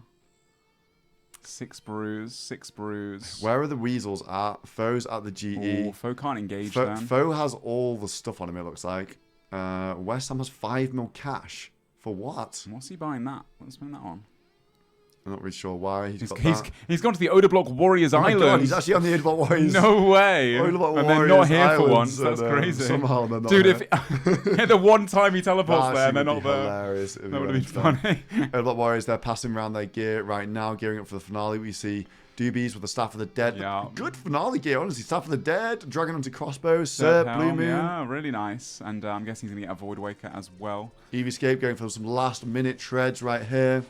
6 brews, 6 brews. Where are the Weasels at? Foe's at the GE. Ooh, Foe can't engage them. Foe has all the stuff on him, it looks like. West Ham has 5 mil cash. For what? What's he buying that? What's he buying that on? I'm not really sure why. He's gone to the Odablock Warriors Islands. God, he's actually on the Odablock Warriors. No way. Odablock and Warriors they're not here Islands, for once. That's crazy. Somehow they're not. Dude, here. if the one time he teleports there and they're not there. Hilarious. That would have been funny. Odablock Warriors, they're passing around their gear right now, gearing up for the finale. We see Doobies with the Staff of the Dead. Yeah. Good finale gear, honestly. Staff of the Dead, Dragon Hunter Crossbow, Sir Blue Moon. Yeah, really nice. And I'm guessing he's going to get a Void Waker as well. EVScape going for some last minute treads right here.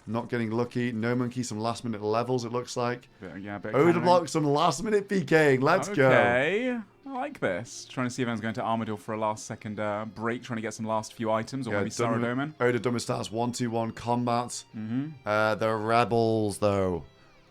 Not getting lucky. No Monkey, some last minute levels, it looks like. Odablock, some last minute PKing. Let's go. Okay. I like this. Trying to see if anyone's going to Armadillo for a last second break, trying to get some last few items, or maybe Saradomin. Oda Dummer stats 1-2-1 combat. The Rebels, though.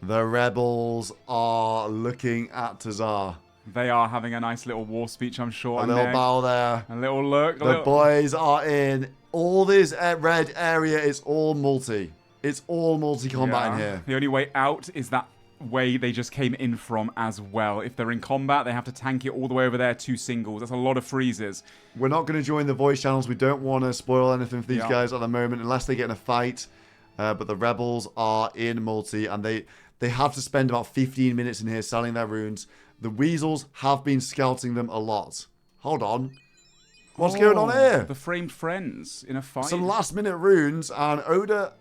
The Rebels are looking at Tazar. They are having a nice little war speech, I'm sure. A little bow there. A little look. The boys are in. All this red area is all multi. It's all multi-combat in here. The only way out is that way they just came in from as well. If they're in combat, they have to tank it all the way over there, 2 singles. That's a lot of freezes. We're not going to join the voice channels. We don't want to spoil anything for these guys at the moment, unless they get in a fight. But the Rebels are in multi, and they have to spend about 15 minutes in here selling their runes. The Weasels have been scouting them a lot. Hold on. What's going on here? The framed friends in a fight. Some last-minute runes, and Oda...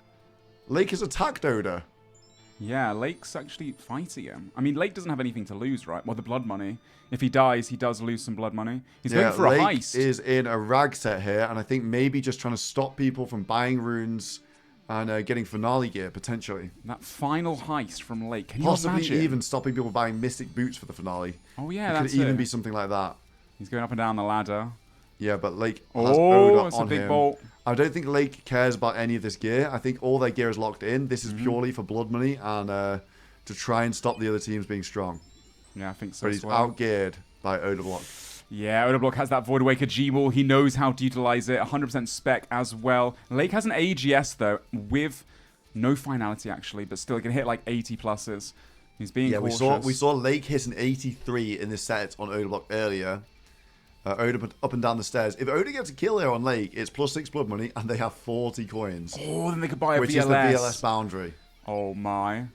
Lake has attacked Oda. Yeah, Lake's actually fighting him. I mean, Lake doesn't have anything to lose, right? Well, the blood money. If he dies, he does lose some blood money. He's going for Lake a heist. Is in a rag set here, and I think maybe just trying to stop people from buying runes and getting finale gear, potentially. That final heist from Lake. Can you Possibly imagine? even stopping people buying mystic boots for the finale. Oh, yeah, it that's could even be something like that. He's going up and down the ladder. Yeah, but Lake has Oda it's on a big him. bolt. I don't think Lake cares about any of this gear. I think all their gear is locked in. This is purely for blood money and to try and stop the other teams being strong. Yeah, I think so But he's as well. outgeared by Oda Block. Yeah, Oda Block has that Void Waker G-Wall. He knows how to utilize it. 100% spec as well. Lake has an AGS, though, with no finality, actually, but still, he can hit like 80 pluses. He's being cautious. we saw Lake hit an 83 in this set on Oda Block earlier. Oda up and down the stairs. If Oda gets a kill here on Lake, it's +6 blood money, and they have 40 coins. Oh, then they could buy a which VLS. Is the VLS boundary. Oh, my.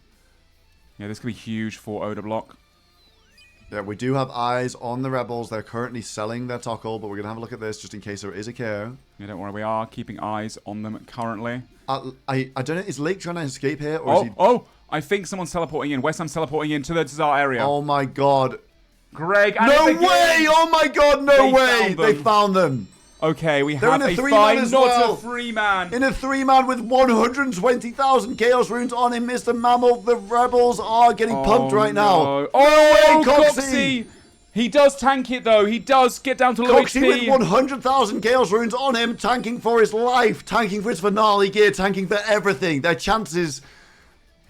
Yeah, this could be huge for Oda Block. Yeah, we do have eyes on the Rebels. They're currently selling their Toggle, but we're going to have a look at this just in case there is a KO. Yeah, don't worry. We are keeping eyes on them currently. I don't know. Is Lake trying to escape here? Or is he... I think someone's teleporting in. West Ham's teleporting into the Tsar area. Oh, my God. Greg, no way! Oh my God, no way! They found them. Okay, we They're have in a 3-man fight, as not well. a 3-man. In a 3-man with 120,000 Chaos Runes on him, Mr. Mammal. The Rebels are getting pumped right now. Oh, no way, Coxie! He does tank it, though. He does get down to low Coxie HP. with 100,000 Chaos Runes on him, tanking for his life, tanking for his finale gear, tanking for everything. Their chances...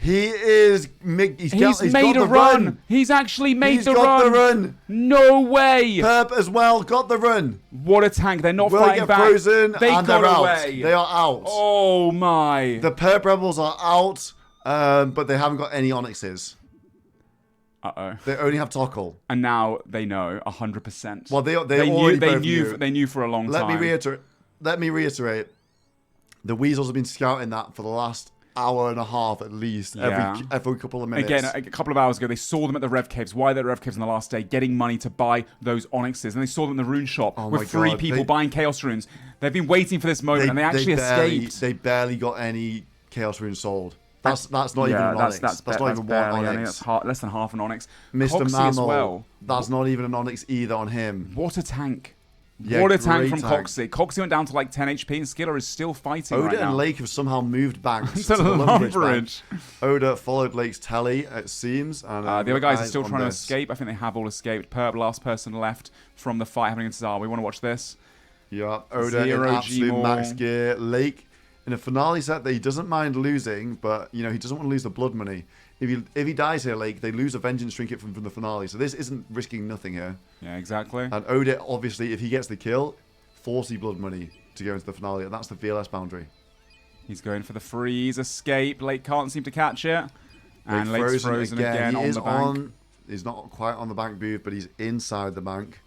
He's made a run. He's actually made the run. He's got the run. No way. Perp as well got the run. What a tank. They're not Will fighting get back. frozen They and got they're away. out. They are out. Oh my. The Perp Rebels are out, but they haven't got any Onyxes. Uh-oh. They only have Toggle. And now they know 100%. Well, they knew for a long time. Let me reiterate. The Weasels have been scouting that for the last hour and a half at least, every couple of minutes. Again, a couple of hours ago, they saw them at the Rev Caves. Why they're at Rev Caves on the last day? Getting money to buy those Onyxes. And they saw them in the rune shop with 3 people buying Chaos Runes. They've been waiting for this moment, and they actually escaped. They barely got any Chaos Runes sold. That's not even an Onyx. That's not even one Onyx. That's less than half an Onyx. Mr. Coxie Mammal, as well. That's not even an Onyx either on him. What a tank. Yeah, what a tank great from tank. Coxie. Coxie went down to like 10 HP, and Skiller is still fighting Oda right now. and Lake have somehow moved banks To to the Lumbridge Lumbridge. bank. Oda followed Lake's telly, it seems. And, The other guys are still on trying to this. escape. I think they have all escaped. Perp, last person left from the fight happening in Tsar. We want to watch this. Yeah, Oda in absolute max gear. Lake in a finale set that he doesn't mind losing, but he doesn't want to lose the blood money. If he dies here, Lake, they lose a vengeance trinket from the finale. So this isn't risking nothing here. Yeah, exactly. And Oda, obviously, if he gets the kill, 40 blood money to go into the finale, and that's the VLS boundary. He's going for the freeze escape. Lake can't seem to catch it. And Lake's frozen again on the bank. He's not quite on the bank booth, but he's inside the bank.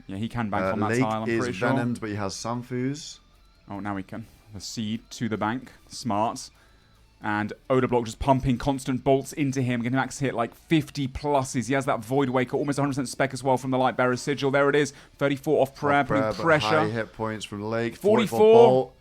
Yeah, he can bank on that Lake tile, I'm pretty sure. is venomed, but he has Sanfus. Oh, now he can. The seed to the bank. Smart. And Oda Block just pumping constant bolts into him. Getting max hit like 50 pluses. He has that Void Waker, almost 100% spec as well from the Light Bearer Sigil. There it is. 34 off prayer, putting pressure. High hit points from Lake. 44. Bolt.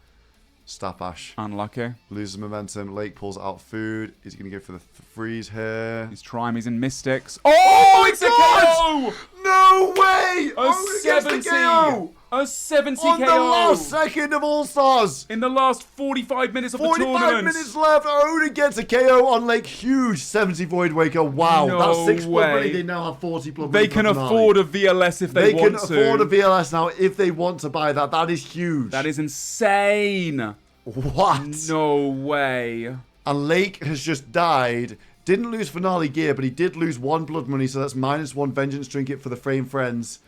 Staff Ash. Unlucky. Loses momentum. Lake pulls out food. Is he going to go for the freeze here? He's trying. He's in Mystics. Oh, it's a KO! No way! A 70! A 70 on KO! the last second of All Stars! In the last 45 minutes of the tournament! 45 minutes left! Oda gets a KO on Lake. Huge 70 Void Waker. Wow, no that's 6 blood money. way. They now have 40 blood money. They can afford a VLS if they want to. They can afford a VLS now if they want to buy that. That is huge. That is insane. What? No way. And Lake has just died. Didn't lose finale gear, but he did lose 1 blood money, so that's -1 vengeance trinket for the frame friends.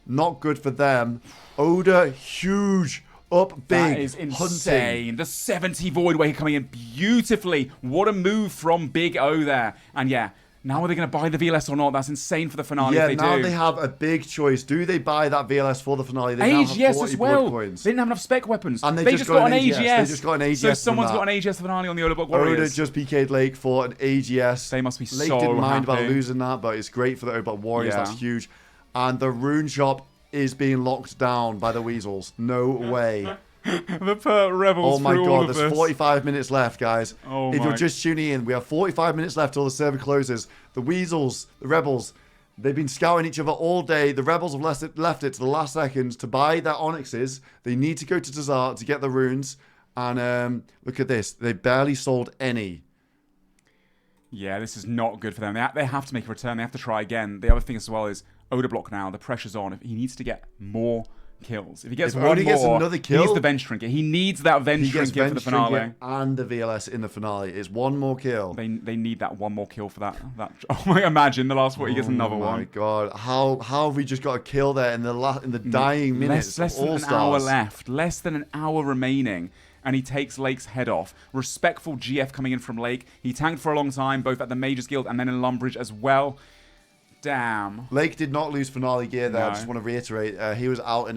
Not good for them. Oda, huge, up big, That is insane. hunting. The 70 Void Waker coming in beautifully. What a move from Big O there. And yeah, now are they going to buy the VLS or not? That's insane for the finale if they now do. they have a big choice. Do they buy that VLS for the finale? They now have AGS 40 as well. blood coins. They didn't have enough spec weapons. And they just got an AGS. They just got an AGS. So someone's from got that. an AGS finale on the Oda Block Warriors. Oda just PK'd Lake for an AGS. They must be Lake so didn't mind about happy. losing that, but it's great for the Oda Block Warriors. Yeah. That's huge. And the rune shop is being locked down by the Weasels. No way. The Rebels. Oh my god, there's this. 45 minutes left, guys. Oh if you're just tuning in, we have 45 minutes left till the server closes. The Weasels, the Rebels, they've been scouting each other all day. The Rebels have left it to the last seconds to buy their Onyxes. They need to go to Tazar to get the runes. And look at this. They barely sold any. Yeah, this is not good for them. They have to make a return. They have to try again. The other thing as well is Odablock now. The pressure's on. He needs to get more kills. If he gets one gets more, another kill, he needs the Venge Trinket. He needs that Venge Trinket for the finale. And the VLS in the finale. It's one more kill. They need that one more kill for that. Oh my! Imagine the last one. He gets another one. Oh my god! How have we just got a kill there in the dying minutes? Less than an hour left. Less than an hour remaining. And he takes Lake's head off. Respectful GF coming in from Lake. He tanked for a long time, both at the Majors Guild and then in Lumbridge as well. Damn. Lake did not lose finale gear there. No. I just want to reiterate. He was out in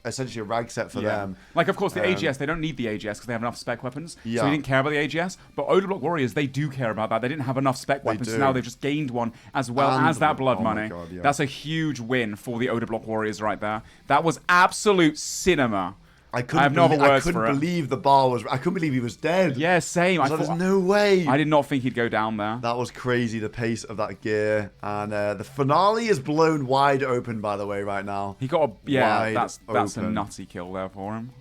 essentially a rag set for them. Like, of course, the AGS, they don't need the AGS because they have enough spec weapons. Yeah. So he didn't care about the AGS. But Odablock Warriors, they do care about that. They didn't have enough spec weapons. So now they've just gained one as well as that blood money. God, yeah. That's a huge win for the Odablock Warriors right there. That was absolute cinema. I have no other words for it. I couldn't believe the bar was... I couldn't believe he was dead. Yeah, same. I thought, there's no way. I did not think he'd go down there. That was crazy, the pace of that gear. And the finale is blown wide open, by the way, right now. He got a... Yeah, that's a nutty kill there for him.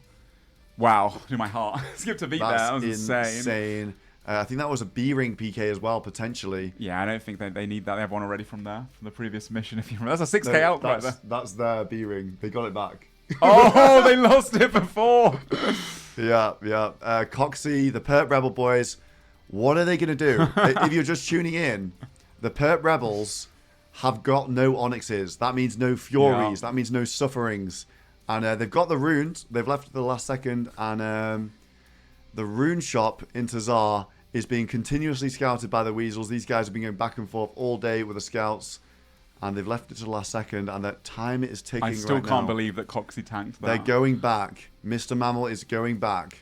Wow. To my heart. Skipped a beat there. That was insane. I think that was a B-ring PK as well, potentially. Yeah, I don't think they need that. They have one already from there, from the previous mission. If you remember. That's a 6k out right there. That's their B-ring. They got it back. Oh, they lost it before. Yeah. Coxie, the Perp Rebel boys, what are they going to do? If you're just tuning in, the Perp Rebels have got no Onyxes. That means no Furies. Yeah. That means no Sufferings. And they've got the runes. They've left at the last second. And the rune shop in Tazar is being continuously scouted by the Weasels. These guys have been going back and forth all day with the scouts. And they've left it to the last second, and that time is ticking right now. I still can't believe that Coxie tanked that. They're going back. Mr. Mammal is going back.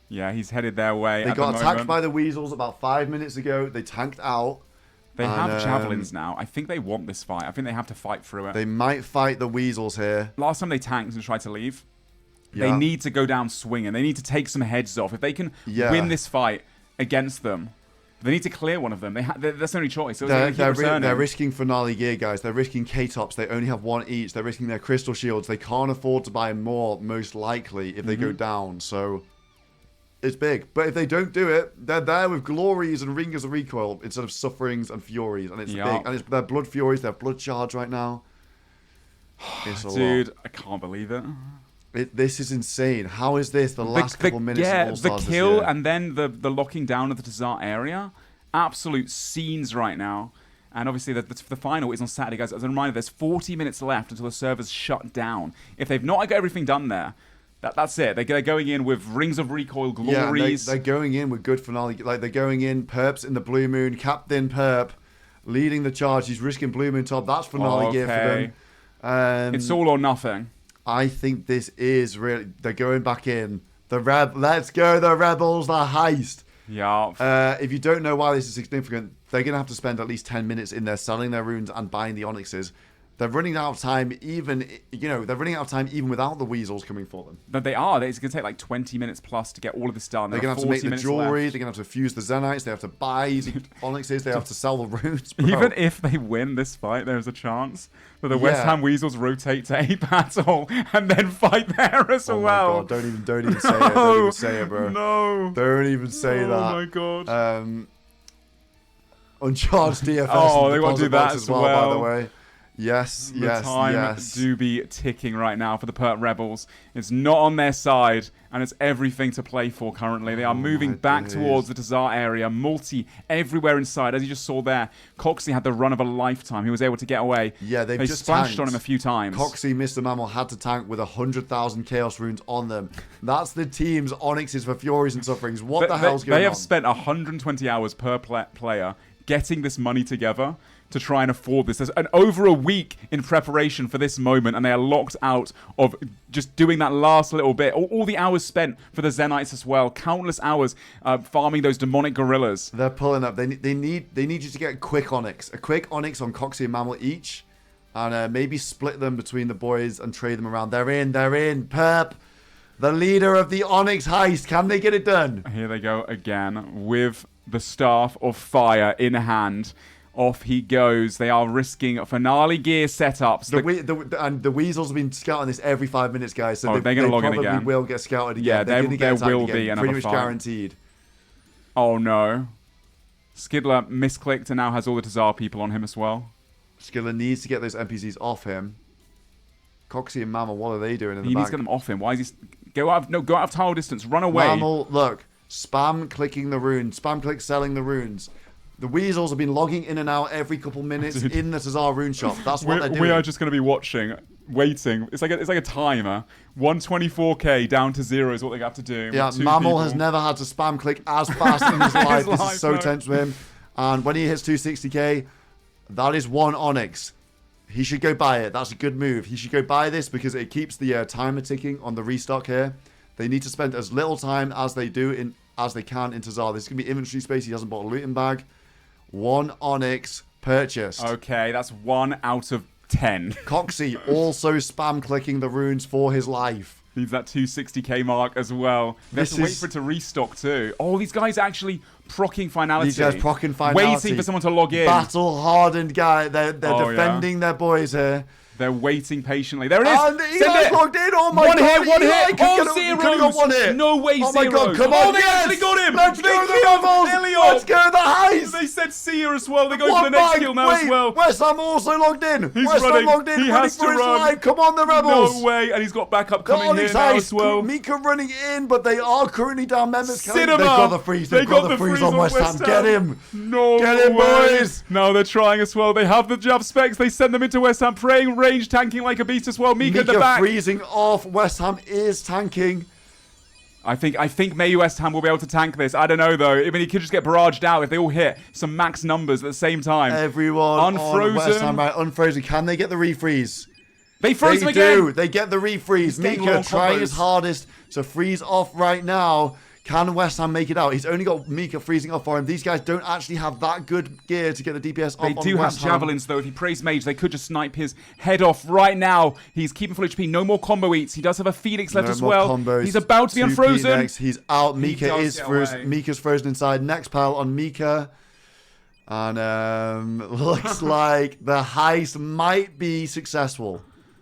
Yeah, he's headed their way. They got attacked by the Weasels about 5 minutes ago. They tanked out. They have javelins now. I think they want this fight. I think they have to fight through it. They might fight the Weasels here. Last time they tanked and tried to leave, they need to go down swinging. They need to take some heads off. If they can win this fight against them, they need to clear one of them. That's the only choice. So they're risking finale gear, guys. They're risking K-tops. They only have one each. They're risking their crystal shields. They can't afford to buy more, most likely, if they go down. So it's big. But if they don't do it, they're there with glories and ringers of recoil instead of sufferings and furies. And it's big. And it's their blood furies. They're blood charge right now. Dude, I can't believe it. This is insane. How is this the last couple minutes of All Stars the kill and then the locking down of the Tazar area. Absolute scenes right now. And obviously the final is on Saturday, guys. As a reminder, there's 40 minutes left until the server's shut down. If they've not got everything done there, that's it. They're going in with rings of recoil, glories. Yeah, they're going in with good finale. Like, they're going in, Perp's in the Blue Moon, Captain Perp leading the charge. He's risking Blue Moon top. That's finale gear for them. It's all or nothing. I think this is really... They're going back in. Let's go, the Rebels, the heist. Yeah. If you don't know why this is significant, they're going to have to spend at least 10 minutes in there selling their runes and buying the Onyxes. They're running out of time even, they're running out of time even without the Weasels coming for them. But they are. It's going to take like 20 minutes plus to get all of this done. They're going to have to make the jewelry. They're going to have to fuse the Zenites. They have to buy the Onyxes. They have to sell the runes. Bro. Even if they win this fight, there's a chance that the West Ham Weasels rotate to A battle and then fight there as well. Oh my God. Don't even say it. Don't even say it, bro. No. Don't even say that. Oh my God. Uncharged DFS. Oh, they want to do that as well, by the way. Yes. The time do be ticking right now for the Perp Rebels. It's not on their side, and it's everything to play for currently. They are moving back towards the Tazar area. Multi everywhere inside. As you just saw there, Coxie had the run of a lifetime. He was able to get away. Yeah, they just splashed on him a few times. Coxie, Mr. Mammal, had to tank with 100,000 Chaos Runes on them. That's the team's Onyxes for Furies and Sufferings. What the hell's going on? They have spent 120 hours per player getting this money together to try and afford this. There's over a week in preparation for this moment, and they are locked out of just doing that last little bit. All the hours spent for the Zenites as well. Countless hours farming those demonic gorillas. They're pulling up. They need you to get a quick Onyx. A quick Onyx on Coxie and Mammal each. And maybe split them between the boys and trade them around. They're in. Perp, the leader of the Onyx heist. Can they get it done? Here they go again with the Staff of Fire in hand. Off he goes. They are risking finale gear setups. And the Weasels have been scouting this every 5 minutes, guys. So they're going to log in again. Probably will get scouted again. Yeah, there will be another pretty much fight. guaranteed. Oh no. Skidler misclicked and now has all the Tazar people on him as well. Skidler needs to get those NPCs off him. Coxie and Mammal, what are they doing in the back? He needs to get them off him. Why is he... Go out of tile distance. Run away. Mammal, look. Spam clicking the runes. Spam click selling the runes. The Weasels have been logging in and out every couple minutes in the Tazar rune shop. That's what they're doing. We are just going to be watching, waiting. It's like a timer. 124k down to 0 is what they have to do. Yeah, Mammal has never had to spam click as fast in his life. This is so tense for him. And when he hits 260k, that is 1 Onyx. He should go buy it. That's a good move. He should go buy this because it keeps the timer ticking on the restock here. They need to spend as little time as they can in Tazar. This is going to be inventory space. He hasn't bought a looting bag. 1 Onyx purchased. Okay, that's 1 out of 10. Coxie also spam clicking the runes for his life. Needs that 260k mark as well. They have to wait for it to restock too. Oh, these guys actually procking finality. These guys procking finality. Waiting for someone to log in. Battle hardened guy. They're defending their boys here. They're waiting patiently. There it is. And Eli's logged in. Oh my god. One hit. All zeros. One hit. No way zeros. Oh my god. Come on. Oh, they actually got him. Let's go the Rebels. Let's go the heist. They said Seer as well. They're going for the next kill now as well. West Ham also logged in. He's West running. Ham logged in. He has to run. Come on, the Rebels. No way. And he's got backup coming here now as well. Mika running in, but they are currently down members. They've got the freeze. They've got the freeze on West Ham. Get him. No Get him, boys. Now they're trying as well. They have the Jav specs. They send them into West Ham. Praying range, tanking like a beast as well. Mika at the back. Freezing off. West Ham is tanking. I think maybe West Ham will be able to tank this. I don't know though. I mean, he could just get barraged out if they all hit some max numbers at the same time. Everyone unfrozen. On West Ham, right? Unfrozen. Can they get the refreeze? They froze him again. They get the refreeze. Mika trying his hardest to freeze off right now. Can West Ham make it out? He's only got Mika freezing off for him. These guys don't actually have that good gear to get the DPS off. They do have javelins, though. If he prays mage, they could just snipe his head off right now. He's keeping full HP. No more combo eats. He does have a Phoenix left as well. Combos. He's about to be unfrozen. Next. He's out. Mika is frozen. Mika's frozen inside. Next pile on Mika. And looks like the heist might be successful.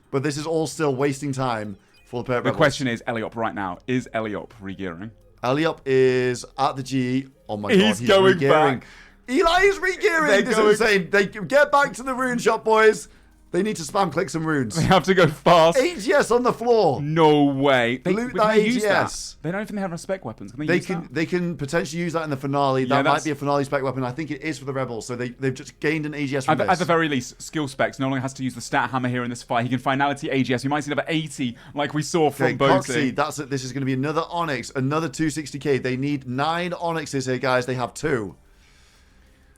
But this is all still wasting time for the The question is, Eliop right now. Is Eliop regearing? Eliop is at the G. Oh my god, he's going regearing. back. Eli is regearing. This is insane. They get back to the rune shop, boys. They need to spam click some runes. They have to go fast. AGS on the floor. No way. Loot that AGS. They don't even have spec weapons. Can they can potentially use that in the finale. That might be a finale spec weapon. I think it is for the Rebels. So they've just gained an AGS from this. At the very least, skill specs. No longer has to use the stat hammer here in this fight. He can finality AGS. We might see another 80 like we saw from Boaty. Coxie, this is going to be another Onyx, another 260k. They need 9 Onyxes here, guys. They have 2.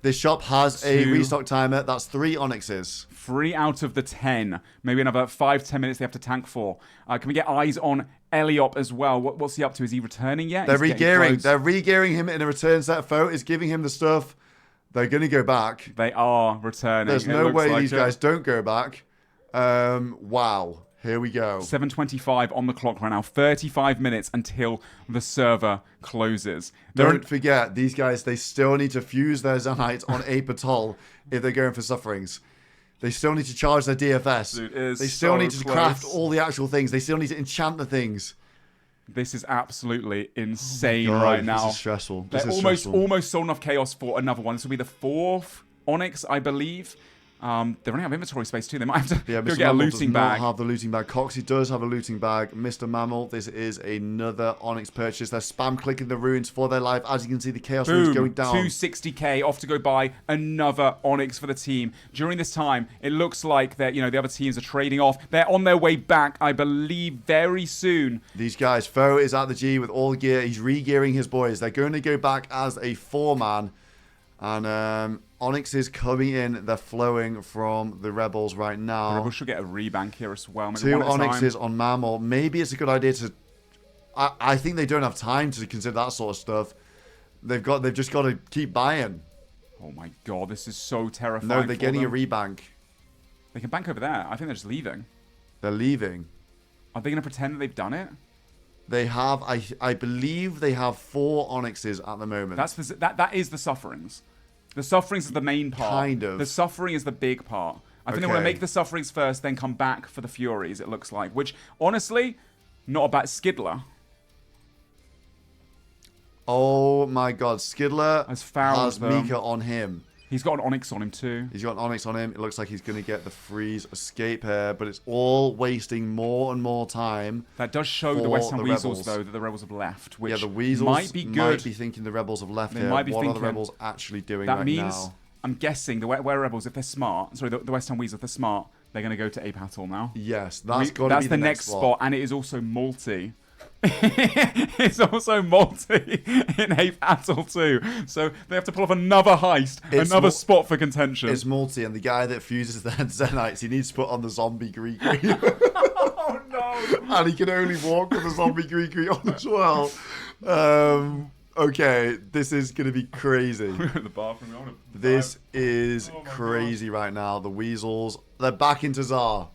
This shop has a restock timer. That's 3 Onyxes. 3 out of the 10. Maybe another 5-10 minutes they have to tank for. Can we get eyes on Eliop as well? What's he up to? Is he returning yet? They're regearing. They're regearing him in a return set. Foe is giving him the stuff. They're going to go back. They are returning. There's no way these guys don't go back. Wow. Here we go. 7:25 on the clock right now. 35 minutes until the server closes. Don't forget, these guys, they still need to fuse their Zanites on a Patol if they're going for sufferings. They still need to charge their DFS. They still need to craft all the actual things. They still need to enchant the things. This is absolutely insane right now. This is stressful. They're almost sold enough chaos for another one. This will be the 4th Onyx, I believe. They only have inventory space too. They might have to go get a looting bag. Have the looting bag. Coxie does have a looting bag. Mr. Mammal, this is another Onyx purchase. They're spam clicking the runes for their life. As you can see, the chaos runes going down. 260k off to go buy another Onyx for the team. During this time, it looks like that the other teams are trading off. They're on their way back, I believe, very soon. These guys, Foe is at the G with all the gear. He's re-gearing his boys. They're going to go back as a 4-man. And Onyx is coming in. They're flowing from the Rebels right now. The Rebels should get a rebank here as well. Maybe 2 Onyxes on Mammal. Maybe it's a good idea to... I think they don't have time to consider that sort of stuff. They've just got to keep buying. Oh my god, this is so terrifying. No, they're getting a rebank. They can bank over there. I think they're just leaving. They're leaving. Are they going to pretend that they've done it? They have, I believe they have 4 Onyxes at the moment. That is the Sufferings. The Sufferings is the main part. Kind of. The Suffering is the big part. I think they want to make the Sufferings first, then come back for the Furies, it looks like. Which, honestly, not a bad Skidler. Oh my god, Skidler has Mika on him. He's got an Onyx on him too. He's got an Onyx on him. It looks like he's going to get the freeze escape here, but it's all wasting more and more time. That does show the West Ham Weasels, though, that the Rebels have left, which the Weasels might be good. Might be thinking the Rebels have left here. What are the Rebels actually doing right now? That means, I'm guessing, the Were Rebels, if they're smart, sorry, the West Ham Weasels, if they're smart, they're going to go to Ape Atoll now. Yes, that's got to be the next spot, and it is also multi. It's also multi in Ape Atoll too, so they have to pull off another heist, another spot for contention. It's multi, and the guy that fuses the Zenites, he needs to put on the zombie Greeky. Oh no! And he can only walk with the zombie Greeky on as well. Okay, this is going to be crazy. We're in the bathroom. This is crazy right now. The Weasels, they're back into Tsar.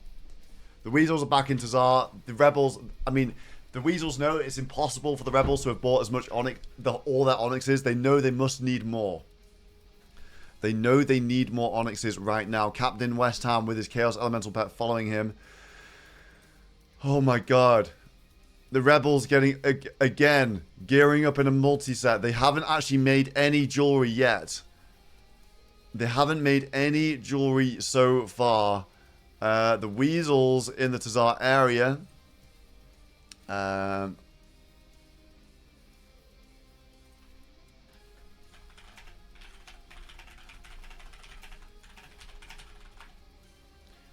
The Weasels are back into Tsar. The Rebels, I mean, the Weasels know it's impossible for the Rebels to have bought as much Onyx, all their Onyxes. They know they must need more. They know they need more Onyxes right now. Captain West Ham with his Chaos Elemental pet following him. Oh my god. The Rebels getting, again, gearing up in a multi-set. They haven't actually made any jewelry yet. They haven't made any jewelry so far. The Weasels in the Tsar area.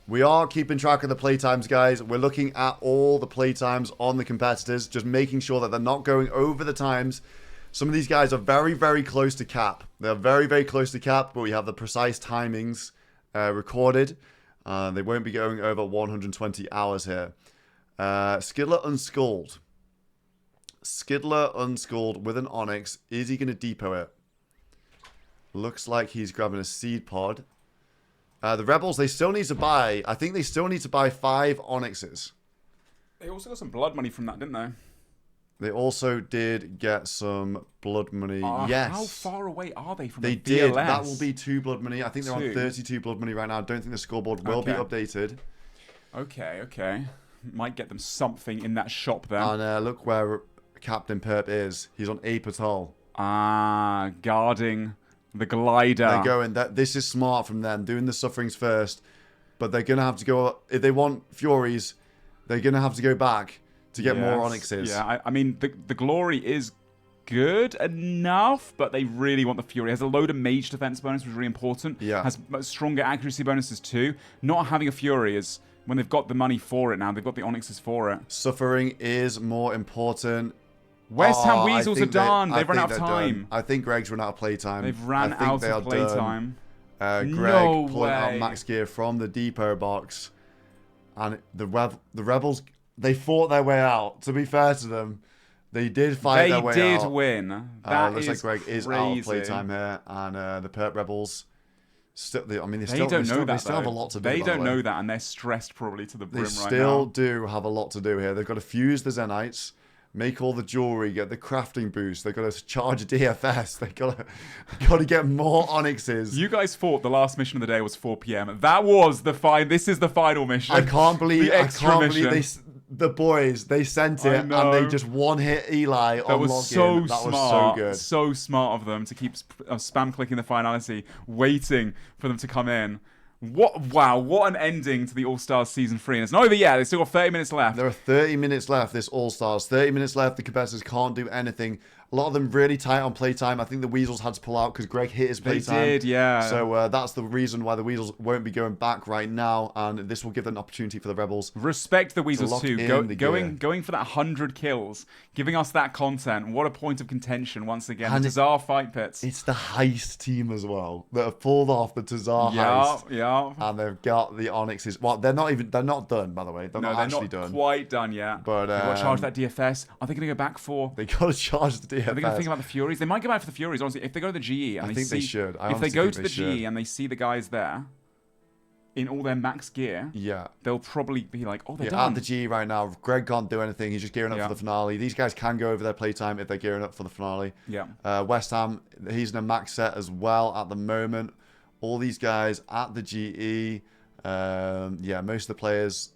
We are keeping track of the playtimes, guys. We're looking at all the playtimes on the competitors, just making sure that they're not going over the times. Some of these guys are very, very close to cap. They're very, very close to cap, but we have the precise timings recorded. They won't be going over 120 hours here. Skidler Unschooled. Skidler Unschooled with an Onyx. Is he going to depot it? Looks like he's grabbing a seed pod. The Rebels, they still need to buy, I think they still need to buy 5 Onyxes. They also got some blood money from that, didn't they? They also did get some blood money. Yes. How far away are they from They the did. VLS? That will be 2 blood money. I think they're on 32 blood money right now. I don't think the scoreboard will be updated. Okay, okay. Might get them something in that shop then. And look where Captain Perp is. He's on Ape Atoll. Ah, guarding the glider. They're going. This is smart from them, doing the Sufferings first. But they're going to have to go, if they want Furies, they're going to have to go back to get more Onyxes. Yeah, I mean, the Glory is good enough, but they really want the Fury. It has a load of mage defense bonus, which is really important. Yeah. Has stronger accuracy bonuses too. Not having a Fury is, when they've got the money for it now, they've got the Onyxes for it. Suffering is more important. West Ham Weasels are done. They've run out of time. Done. I think Greg's run out of playtime. They've ran out of playtime. Greg pulling out max gear from the depot box. And the Rebels, they fought their way out. To be fair to them, they did fight their way out. They did win. That looks like Greg is out of playtime here. And the Perp Rebels, I mean, they still have a lot to do. They don't know that, and they're stressed probably to the brim right now. They still do have a lot to do here. They've got to fuse the Zenites, make all the jewelry, get the crafting boost. They've got to charge a DFS. They've got to get more Onyxes. You guys thought the last mission of the day was 4 p.m. That was the This is the final mission. I can't believe the boys, they sent it and they just one-hit Eli on login. That was so good. So smart of them to keep spam clicking the finality, waiting for them to come in. Wow, what an ending to the All Stars Season 3. And it's not over yet. They've still got 30 minutes left. There are 30 minutes left, this All Stars. 30 minutes left. The competitors can't do anything. A lot of them really tight on playtime. I think the Weasels had to pull out because Greg hit his playtime. They did, yeah. So that's the reason why the Weasels won't be going back right now. And this will give an opportunity for the Rebels. Respect the Weasels too. Going for that 100 kills. Giving us that content. What a point of contention once again. And the Tsar fight pits. It's the heist team as well that have pulled off the Tsar heist. Yeah. And they've got the Onyxes. Well, they're not done, by the way. They're not actually done. Quite done yet. But they've got to charge that DFS. Are they going to go back for? They got to charge the DFS. Are they going to think about the Furies? They might go back for the Furies, honestly. If they go to the GE and they should. If they go to the GE and they see the guys there, in all their max gear, they'll probably be like, oh, they're At done. the G right now, Greg can't do anything. He's just gearing up for the finale. These guys can go over their playtime if they're gearing up for the finale. West Ham, he's in a max set as well at the moment. All these guys at the GE. Most of the players,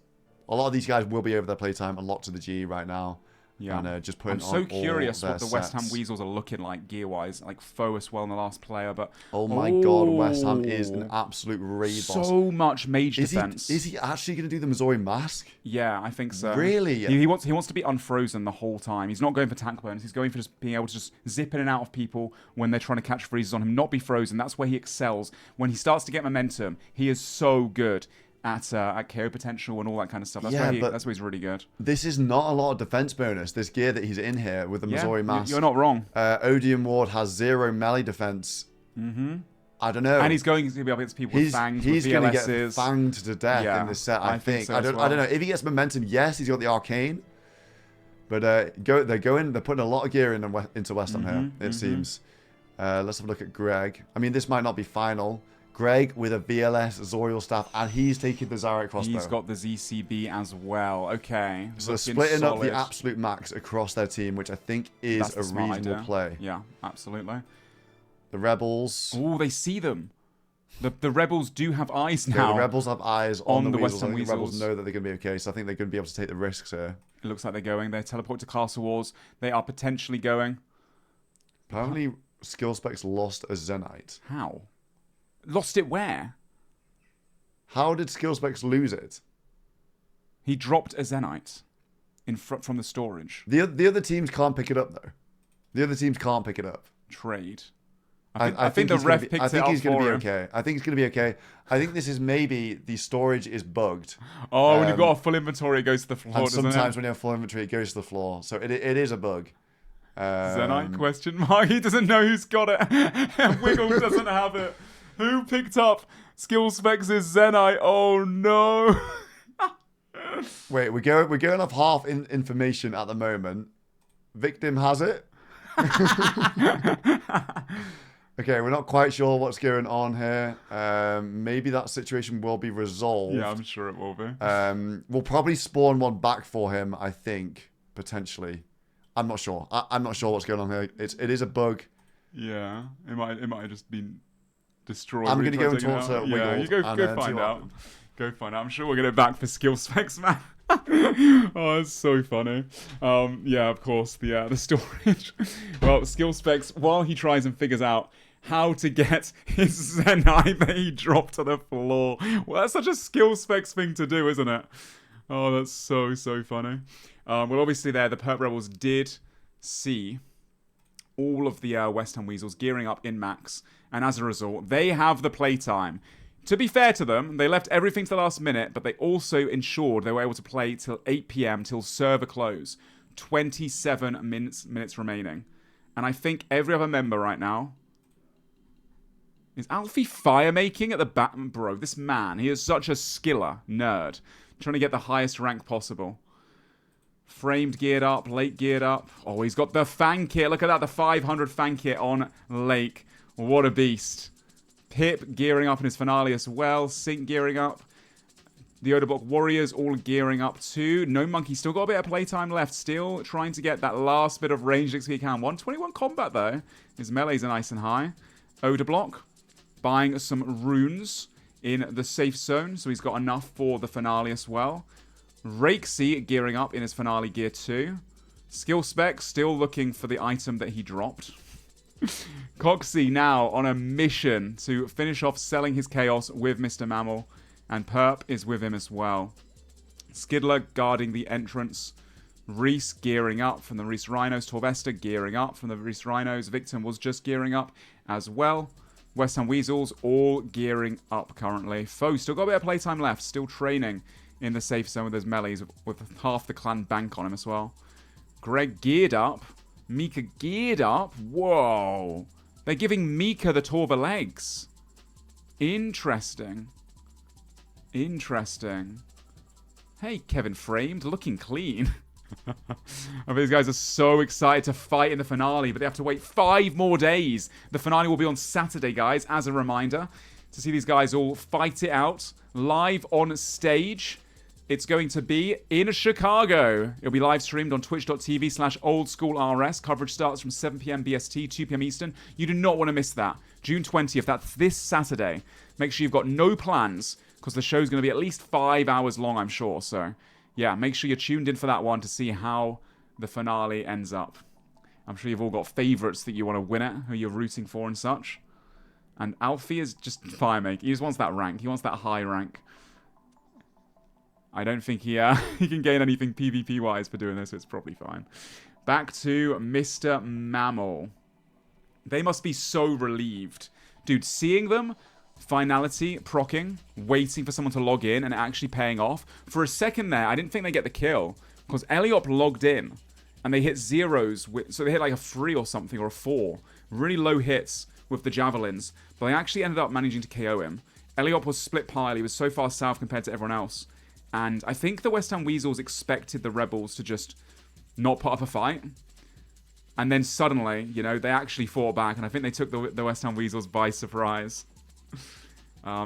a lot of these guys will be over their playtime and locked to the GE right now. And just putting I'm so on curious all what the their West Ham sets. Weasels are looking like gear-wise. Like Foe as well in the last player, but oh my god, West Ham is an absolute raid boss. So much mage defense. Is he actually going to do the Missouri Mask? Yeah, I think so. Really? He wants to be unfrozen the whole time. He's not going for tank burns. He's going for just being able to just zip in and out of people when they're trying to catch freezes on him, not be frozen. That's where he excels. When he starts to get momentum, he is so good at KO potential and all that kind of stuff. That's where he's really good. This is not a lot of defense bonus, this gear that he's in here with the Missouri Mask. You're not wrong. Odium Ward has 0 melee defense. I don't know. And he's going to be up against people with fangs, He's with going to VLSs. get fanged to death in this set, I think. So I don't know. If he gets momentum, yes, he's got the Arcane. But they're putting a lot of gear into West Ham here, it seems. Let's have a look at Greg. I mean, this might not be final. Greg with a VLS Zorial staff, and he's taking the Zarek crossbow. He's got the ZCB as well. Okay. So they're splitting up the absolute max across their team, which I think is a reasonable play. Yeah, absolutely. The Rebels. Oh, they see them. The Rebels do have eyes now. Yeah, the Rebels have eyes on the Weasels. West Ham I think the Rebels Weasels. know that they're going to be okay, so I think they're going to be able to take the risks here. It looks like they're going. They teleport to Castle Wars. They are potentially going. Apparently, Skill Specs lost a Zenite. How? Lost it where? How did Skill Specs lose it? He dropped a Zenite from the storage. The other teams can't pick it up, though. The other teams can't pick it up. Trade. I think the ref picked it up. I think he's going to be okay. I think he's going to be okay. I think this is maybe the storage is bugged. Oh, when you've got a full inventory, it goes to the floor, doesn't it? Sometimes when you have full inventory, it goes to the floor. So it is a bug. Zenite question mark. He doesn't know who's got it. Wiggle doesn't have it. Who picked up Skill Specs' Zenite? Oh no. Wait, we're going off half information at the moment. Victim has it. Okay, we're not quite sure what's going on here. Maybe that situation will be resolved. Yeah, I'm sure it will be. We'll probably spawn one back for him, I think, potentially. I'm not sure. I'm not sure what's going on here. It is a bug. Yeah, it might have just been destroyed. I'm going to go and talk to Wiggle. Yeah, you go find out. Go find out. I'm sure we'll get it back for Skill Specs, man. Oh, it's so funny. Yeah, of course, the storage. Well, Skill Specs, while he tries and figures out how to get his Zenite that he dropped to the floor. Well, that's such a Skill Specs thing to do, isn't it? Oh, that's so funny. Well, obviously the Perp Rebels did see all of the West Ham Weasels gearing up in max, and as a result, they have the playtime. To be fair to them, they left everything to the last minute, but they also ensured they were able to play till 8 PM, till server close. 27 minutes remaining. And I think every other member right now... Is Alfie firemaking at the back? Bro, this man, he is such a skiller nerd. Trying to get the highest rank possible. Framed geared up, Lake geared up. Oh, he's got the Fang kit. Look at that, the 500 Fang kit on Lake. What a beast. Pip gearing up in his finale as well. Sync gearing up. The Odablock Warriors all gearing up too. No Monkey still got a bit of playtime left. Still trying to get that last bit of range XP he can. 121 combat though. His melees are nice and high. Odablock buying some runes in the safe zone. So he's got enough for the finale as well. Rakesy gearing up in his finale gear too. Skill Spec still looking for the item that he dropped. Coxie now on a mission to finish off selling his chaos with Mr. Mammal. And Perp is with him as well. Skidler guarding the entrance. Reese gearing up from the Reese Rhinos. Torvesta gearing up from the Reese Rhinos. Victim was just gearing up as well. West Ham Weasels all gearing up currently. Foe still got a bit of playtime left. Still training in the safe zone with those melees with half the clan bank on him as well. Greg geared up. Mika geared up. Whoa. They're giving Mika the Torva legs. Interesting. Interesting. Hey, Kevin Framed, looking clean. I mean, these guys are so excited to fight in the finale, but they have to wait 5 more days. The finale will be on Saturday, guys, as a reminder. to see these guys all fight it out live on stage. It's going to be in Chicago. It'll be live streamed on twitch.tv/oldschoolrs. Coverage starts from 7 p.m. BST, 2 p.m. Eastern. You do not want to miss that. June 20th, that's this Saturday. Make sure you've got no plans, because the show's going to be at least 5 hours long, I'm sure. So, yeah, make sure you're tuned in for that one to see how the finale ends up. I'm sure you've all got favorites that you want to win it, who you're rooting for and such. And Alfie is just Firemake. He just wants that rank. He wants that high rank. I don't think he can gain anything PvP-wise for doing this, so it's probably fine. Back to Mr. Mammal. They must be so relieved. Dude, seeing them, finality, procking, waiting for someone to log in and actually paying off. For a second there, I didn't think they'd get the kill, because Eliop logged in, and they hit zeros, so they hit like a 3 or something, or a 4. Really low hits with the javelins, but they actually ended up managing to KO him. Eliop was split pile, he was so far south compared to everyone else. And I think the West Ham Weasels expected the Rebels to just not put up a fight. And then suddenly, you know, they actually fought back. And I think they took the West Ham Weasels by surprise.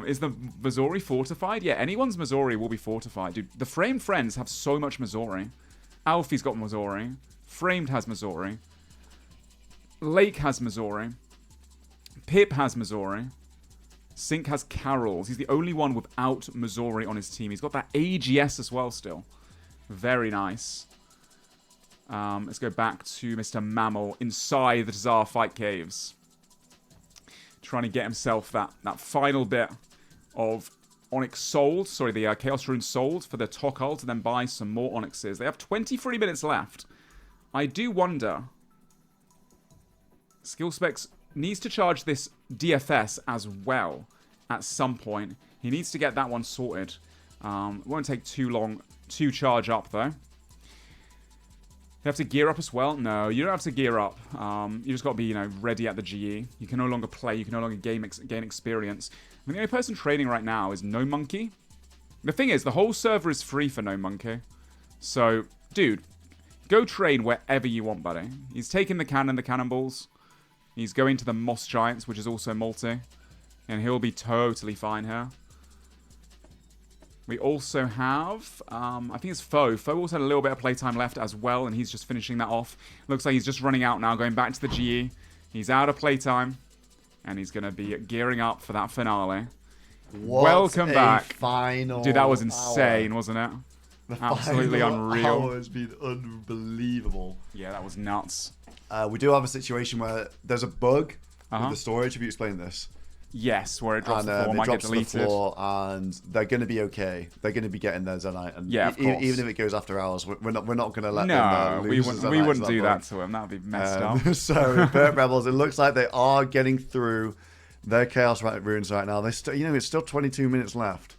Is the Missouri fortified? Yeah, anyone's Missouri will be fortified. Dude, the Framed Friends have so much Missouri. Alfie's got Missouri. Framed has Missouri. Lake has Missouri. Pip has Missouri. Sink has Carols. He's the only one without Missouri on his team. He's got that AGS as well still. Very nice. Let's go back to Mr. Mammal inside the Tsar Fight Caves. Trying to get himself that final bit of Onyx sold. Sorry, the Chaos Rune sold for the Tokal to then buy some more Onyxes. They have 23 minutes left. I do wonder... Skill Specs needs to charge this DFS as well at some point. He needs to get that one sorted. It won't take too long to charge up, though. You have to gear up as well? No, you don't have to gear up. You just got to be, you know, ready at the GE. You can no longer play. You can no longer gain experience. I mean, the only person trading right now is No Monkey. The thing is, the whole server is free for No Monkey. So, dude, go trade wherever you want, buddy. He's taking the cannonballs. He's going to the Moss Giants, which is also multi. And he'll be totally fine here. We also have, I think it's Foe. Foe also had a little bit of playtime left as well, and he's just finishing that off. Looks like he's just running out now, going back to the GE. He's out of playtime, and he's going to be gearing up for that finale. Welcome back. Final Dude, that was insane, wasn't it? The Absolutely unreal. Hour has been unbelievable. Yeah, that was nuts. We do have a situation where there's a bug with the storage. Have you explained this? Yes, where it drops the floor, might get deleted. The floor, and they're going to be okay. They're going to be getting their Zenite, and yeah, of course. Even if it goes after hours, we're not going to let them lose. We wouldn't do that to them. That would be messed up. So, Burt Rebels, it looks like they are getting through their Chaos Runes right now. They still, you know, it's still 22 minutes left.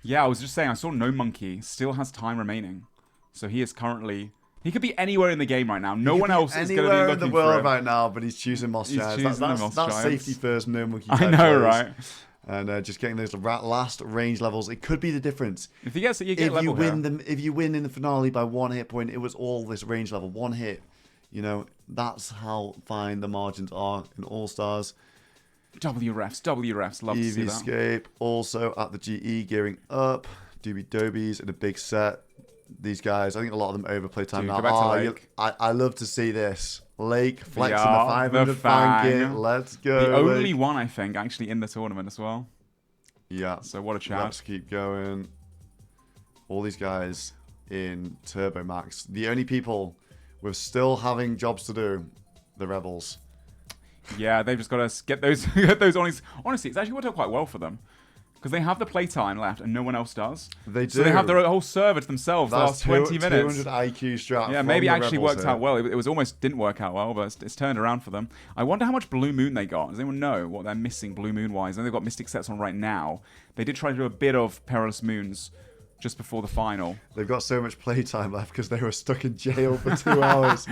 Yeah, I was just saying, I saw No Monkey still has time remaining, so he is currently. He could be anywhere in the game right now. No one else is going to be looking for him. Anywhere in the world right now, but he's choosing Moss Giants. That's safety first, No Monkey. I know, right? And just getting those last range levels, it could be the difference. If he gets it, you get level here. If you win in the finale by 1 hit point, it was all this range level, 1 hit. You know, that's how fine the margins are in All Stars. WREFs, love to see that. EVScape also at the GE gearing up. Doobie Dobies in a big set. These guys, I think a lot of them overplay time now. I love to see this. Lake flexing the 500 fang. Let's go. The only one, I think, actually in the tournament as well. Yeah. So what a chat. Let's keep going. All these guys in Turbo Max. The only people with still having jobs to do, the Rebels. Yeah, they've just got to get those Onyx. Honestly, it's actually worked out quite well for them. Because they have the playtime left and no one else does. They do. So they have their whole server to themselves the last 20 minutes. 200 IQ strat. Yeah, maybe actually worked out well. It was almost didn't work out well, but it's turned around for them. I wonder how much Blue Moon they got. Does anyone know what they're missing Blue Moon-wise? I know they've got Mystic sets on right now. They did try to do a bit of Perilous Moons just before the final. They've got so much playtime left because they were stuck in jail for 2 hours.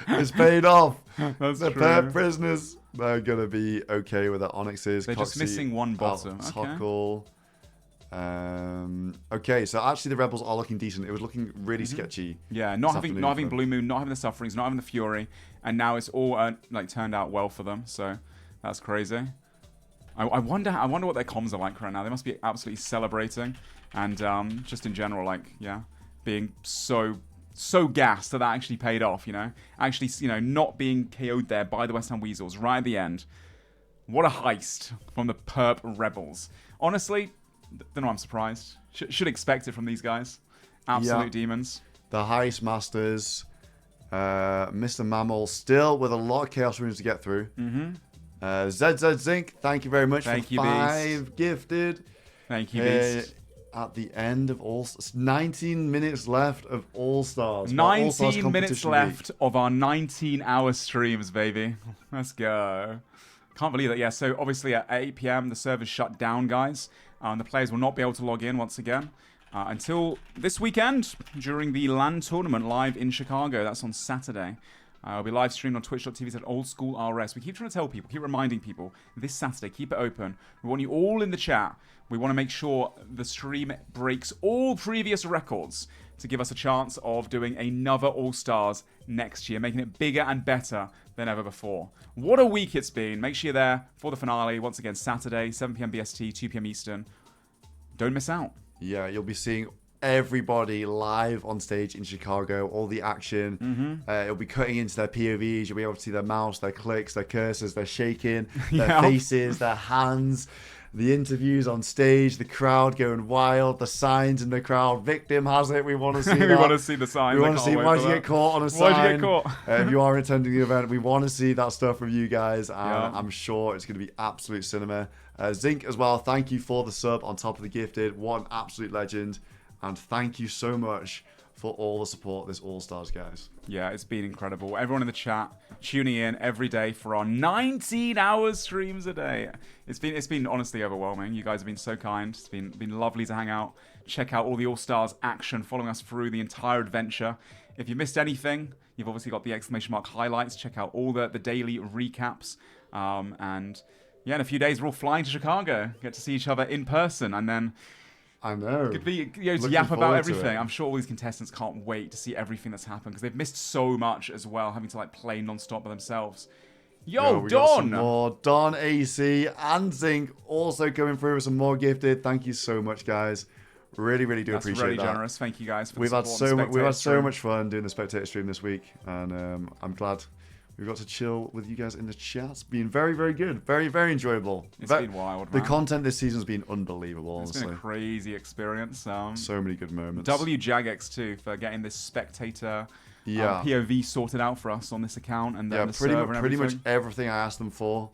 It's paid off. They're pair prisoners. They're going to be okay with the Onyxes. They're just missing one bottom. Okay, so actually the Rebels are looking decent. It was looking really sketchy. Yeah, not having Blue Moon, not having the Sufferings, not having the Fury, and now it's all like turned out well for them. So that's crazy. I wonder what their comms are like right now. They must be absolutely celebrating, and just in general, like, yeah, being so gassed that actually paid off, you know? Actually, you know, not being KO'd there by the West Ham Weasels right at the end. What a heist from the Perp Rebels. Honestly, don't know, I'm surprised. Should expect it from these guys. Absolute demons. The heist masters. Mr. Mammal still with a lot of Chaos Runes to get through. ZZ Zinc, thank you very much for 5 gifted. Thank you, Beast. At the end of 19 minutes left of All Stars. 19 minutes left of our 19-hour streams, baby. Let's go. Can't believe that. Yeah, so obviously at 8 p.m. the server's shut down, guys. The players will not be able to log in once again until this weekend during the LAN tournament live in Chicago. That's on Saturday. It'll be live streamed on twitch.tv at Old School RuneScape. We keep trying to tell people, keep reminding people, this Saturday, keep it open. We want you all in the chat. We want to make sure the stream breaks all previous records to give us a chance of doing another All Stars next year, making it bigger and better than ever before. What a week it's been. Make sure you're there for the finale. Once again, Saturday, 7 p.m. BST, 2 p.m. Eastern. Don't miss out. Yeah, you'll be seeing everybody live on stage in Chicago, all the action. It'll be cutting into their POVs. You'll be able to see their mouse, their clicks, their cursors, their shaking, their faces, their hands, the interviews on stage, the crowd going wild, the signs in the crowd. Victim has it. We want to see that. We want to see the signs. We want to see why did you get caught on a sign. Why did you get caught? If you are attending the event, we want to see that stuff from you guys. And I'm sure it's going to be absolute cinema. Zinc as well, thank you for the sub on top of the gifted. What an absolute legend. And thank you so much for all the support this All-Stars, guys. Yeah, it's been incredible. Everyone in the chat tuning in every day for our 19-hour streams a day. It's been honestly overwhelming. You guys have been so kind. It's been lovely to hang out, check out all the All-Stars action, following us through the entire adventure. If you missed anything, you've obviously got the exclamation mark highlights. Check out all the daily recaps. And yeah, in a few days we're all flying to Chicago. Get to see each other in person, and then I know. Could be, to yap about everything. I'm sure all these contestants can't wait to see everything that's happened because they've missed so much as well, having to like play non-stop by themselves. Yo, we Don! got some more. Don, AC, and Zinc also coming through with some more gifted. Thank you so much, guys. Really, really do appreciate that. That's really generous. Thank you guys for we've the had support. We've had so much fun doing the spectator stream this week, and I'm glad we've got to chill with you guys in the chat. It's been very, very good. Very, very enjoyable. It's been wild, The man. content this season's been unbelievable, It's honestly. been a crazy experience. So many good moments. WJagX too for getting this spectator POV sorted out for us on this account, and then pretty much everything I asked them for,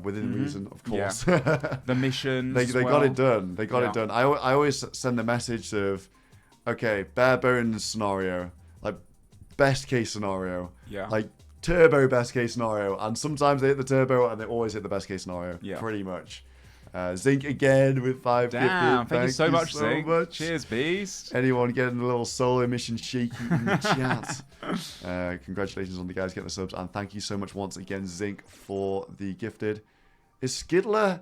within reason, of course. Yeah. The missions. they got it done. They got it done. I always send the message of, okay, bare bones scenario, like best case scenario, like turbo best case scenario, and sometimes they hit the turbo and they always hit the best case scenario. Pretty much. Zinc again with 5 Damn, gifted. thank you so much, Zinc. Cheers, Beast. Anyone getting a little SoloMission shaky in the chat. Congratulations on the guys getting the subs, and thank you so much once again, Zinc, for the gifted. Is Skidler?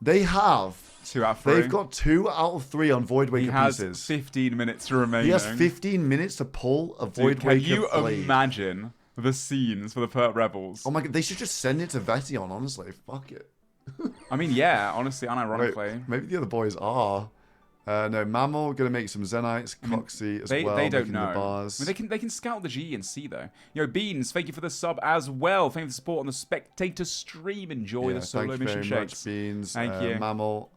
They have 2 out of 3. They've got 2 out of 3 on Void Waker pieces. He has 15 minutes remaining. He has 15 minutes to pull a Void Waker. Can you blade. imagine the scenes for the Perp Rebels? Oh my god, they should just send it to Vetion, honestly. Fuck it. I mean, yeah, honestly, unironically. Wait, maybe the other boys are. No, Mammal gonna make some Zenites, Coxie as well. They don't know. The bars. I mean, they can scout the G and C though. You know, Beans, thank you for the sub as well. Thank you for the support on the spectator stream. Enjoy the SoloMission shakes. Beans. Thank you, Mammal,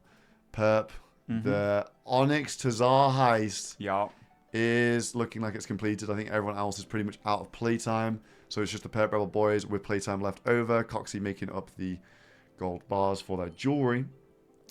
Perp. The Onyx Tazar heist is looking like it's completed. I think everyone else is pretty much out of playtime, so it's just the Perp Rebel boys with playtime left over. Coxie making up the gold bars for their jewelry.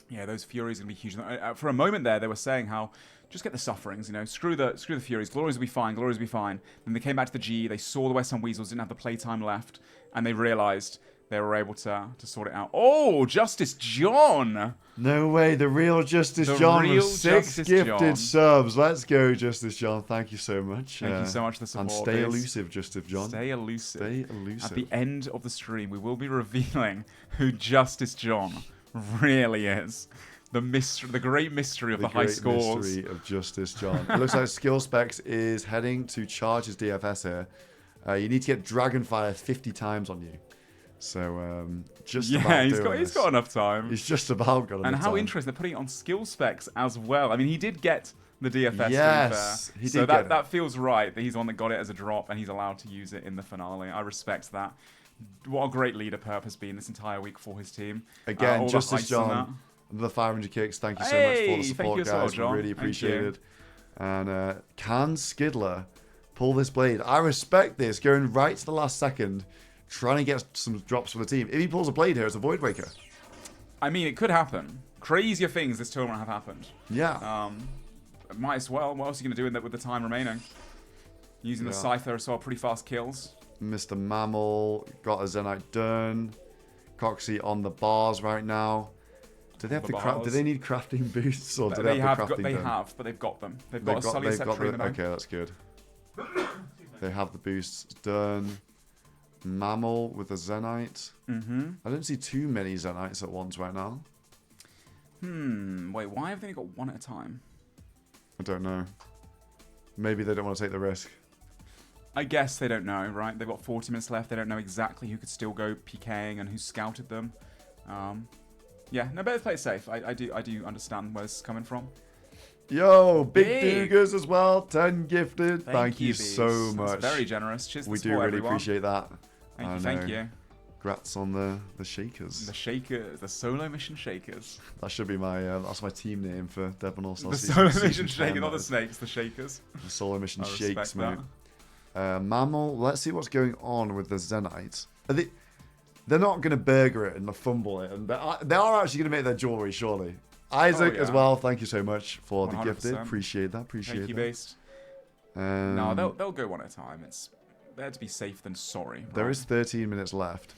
Yeah, those Furies are gonna be huge. For a moment there, they were saying how just get the sufferings, you know, screw the Furies. Glories will be fine. Glories will be fine. Then they came back to the G. They saw the West Ham Weasels didn't have the playtime left, and they realised they were able to sort it out. Oh, Justice John! No way, the real Justice John with 6 gifted subs. Let's go, Justice John. Thank you so much. Thank you so much for the support. And stay elusive, Justice John. Stay elusive. Stay elusive. At the end of the stream, we will be revealing who Justice John really is. The mystery, the great mystery of the high scores. The mystery of Justice John. It looks like Skill Specs is heading to charge his DFS here. You need to get Dragonfire 50 times on you. So just yeah, about he's got enough time. He's just about got enough time. And how interesting, they're putting it on skill specs as well. I mean, he did get the DFS. Yes, he did. So get that feels right that he's the one that got it as a drop and he's allowed to use it in the finale. I respect that. What a great leader Perp has been this entire week for his team. Again, Justice John, another 500 kicks. Thank you so much for the support, guys. We really appreciate it. And can Skidler pull this blade? I respect this. Going right to the last second, trying to get some drops for the team. If he pulls a blade here, it's a Void Breaker. I mean, it could happen. Crazier things this tournament have happened. Yeah. Might as well. What else are you going to do with the time remaining? Using the Scyther as well, pretty fast kills. Mr. Mammal got a Zenite done. Coxie on the bars right now. Do they have to craft? Do they need crafting boosts or do they have the crafting? They have, but they've got them. They've got a Sully Scepter in the bank. Okay, that's good. They have the boosts done. Mammal with a Zenite. I don't see too many Zenites at once right now. Wait, why have they got one at a time? I don't know. Maybe they don't want to take the risk. I guess they don't know, right? They've got 40 minutes left. They don't know exactly who could still go PKing and who scouted them. Yeah, no, better play it safe. I do understand where this is coming from. Yo, Big Dugas as well. 10 gifted. Thank you so much. That's very generous. Cheers to we the do support, really everyone. appreciate that. Thank you. Congrats on the Shakers. The Shakers, the SoloMission Shakers. That should be my that's my team name for Deadman All Stars. The SoloMission Shakers, not the snakes, the Shakers. The SoloMission Shakes, mate. Mammal, let's see what's going on with the Zenite. They're not going to burger it and fumble it, and they are actually going to make their jewelry, surely. Isaac as well, thank you so much for 100%. the gifted. Appreciate that. Appreciate that. Based. No, they'll go one at a time. It's better to be safe than sorry. There is 13 minutes left.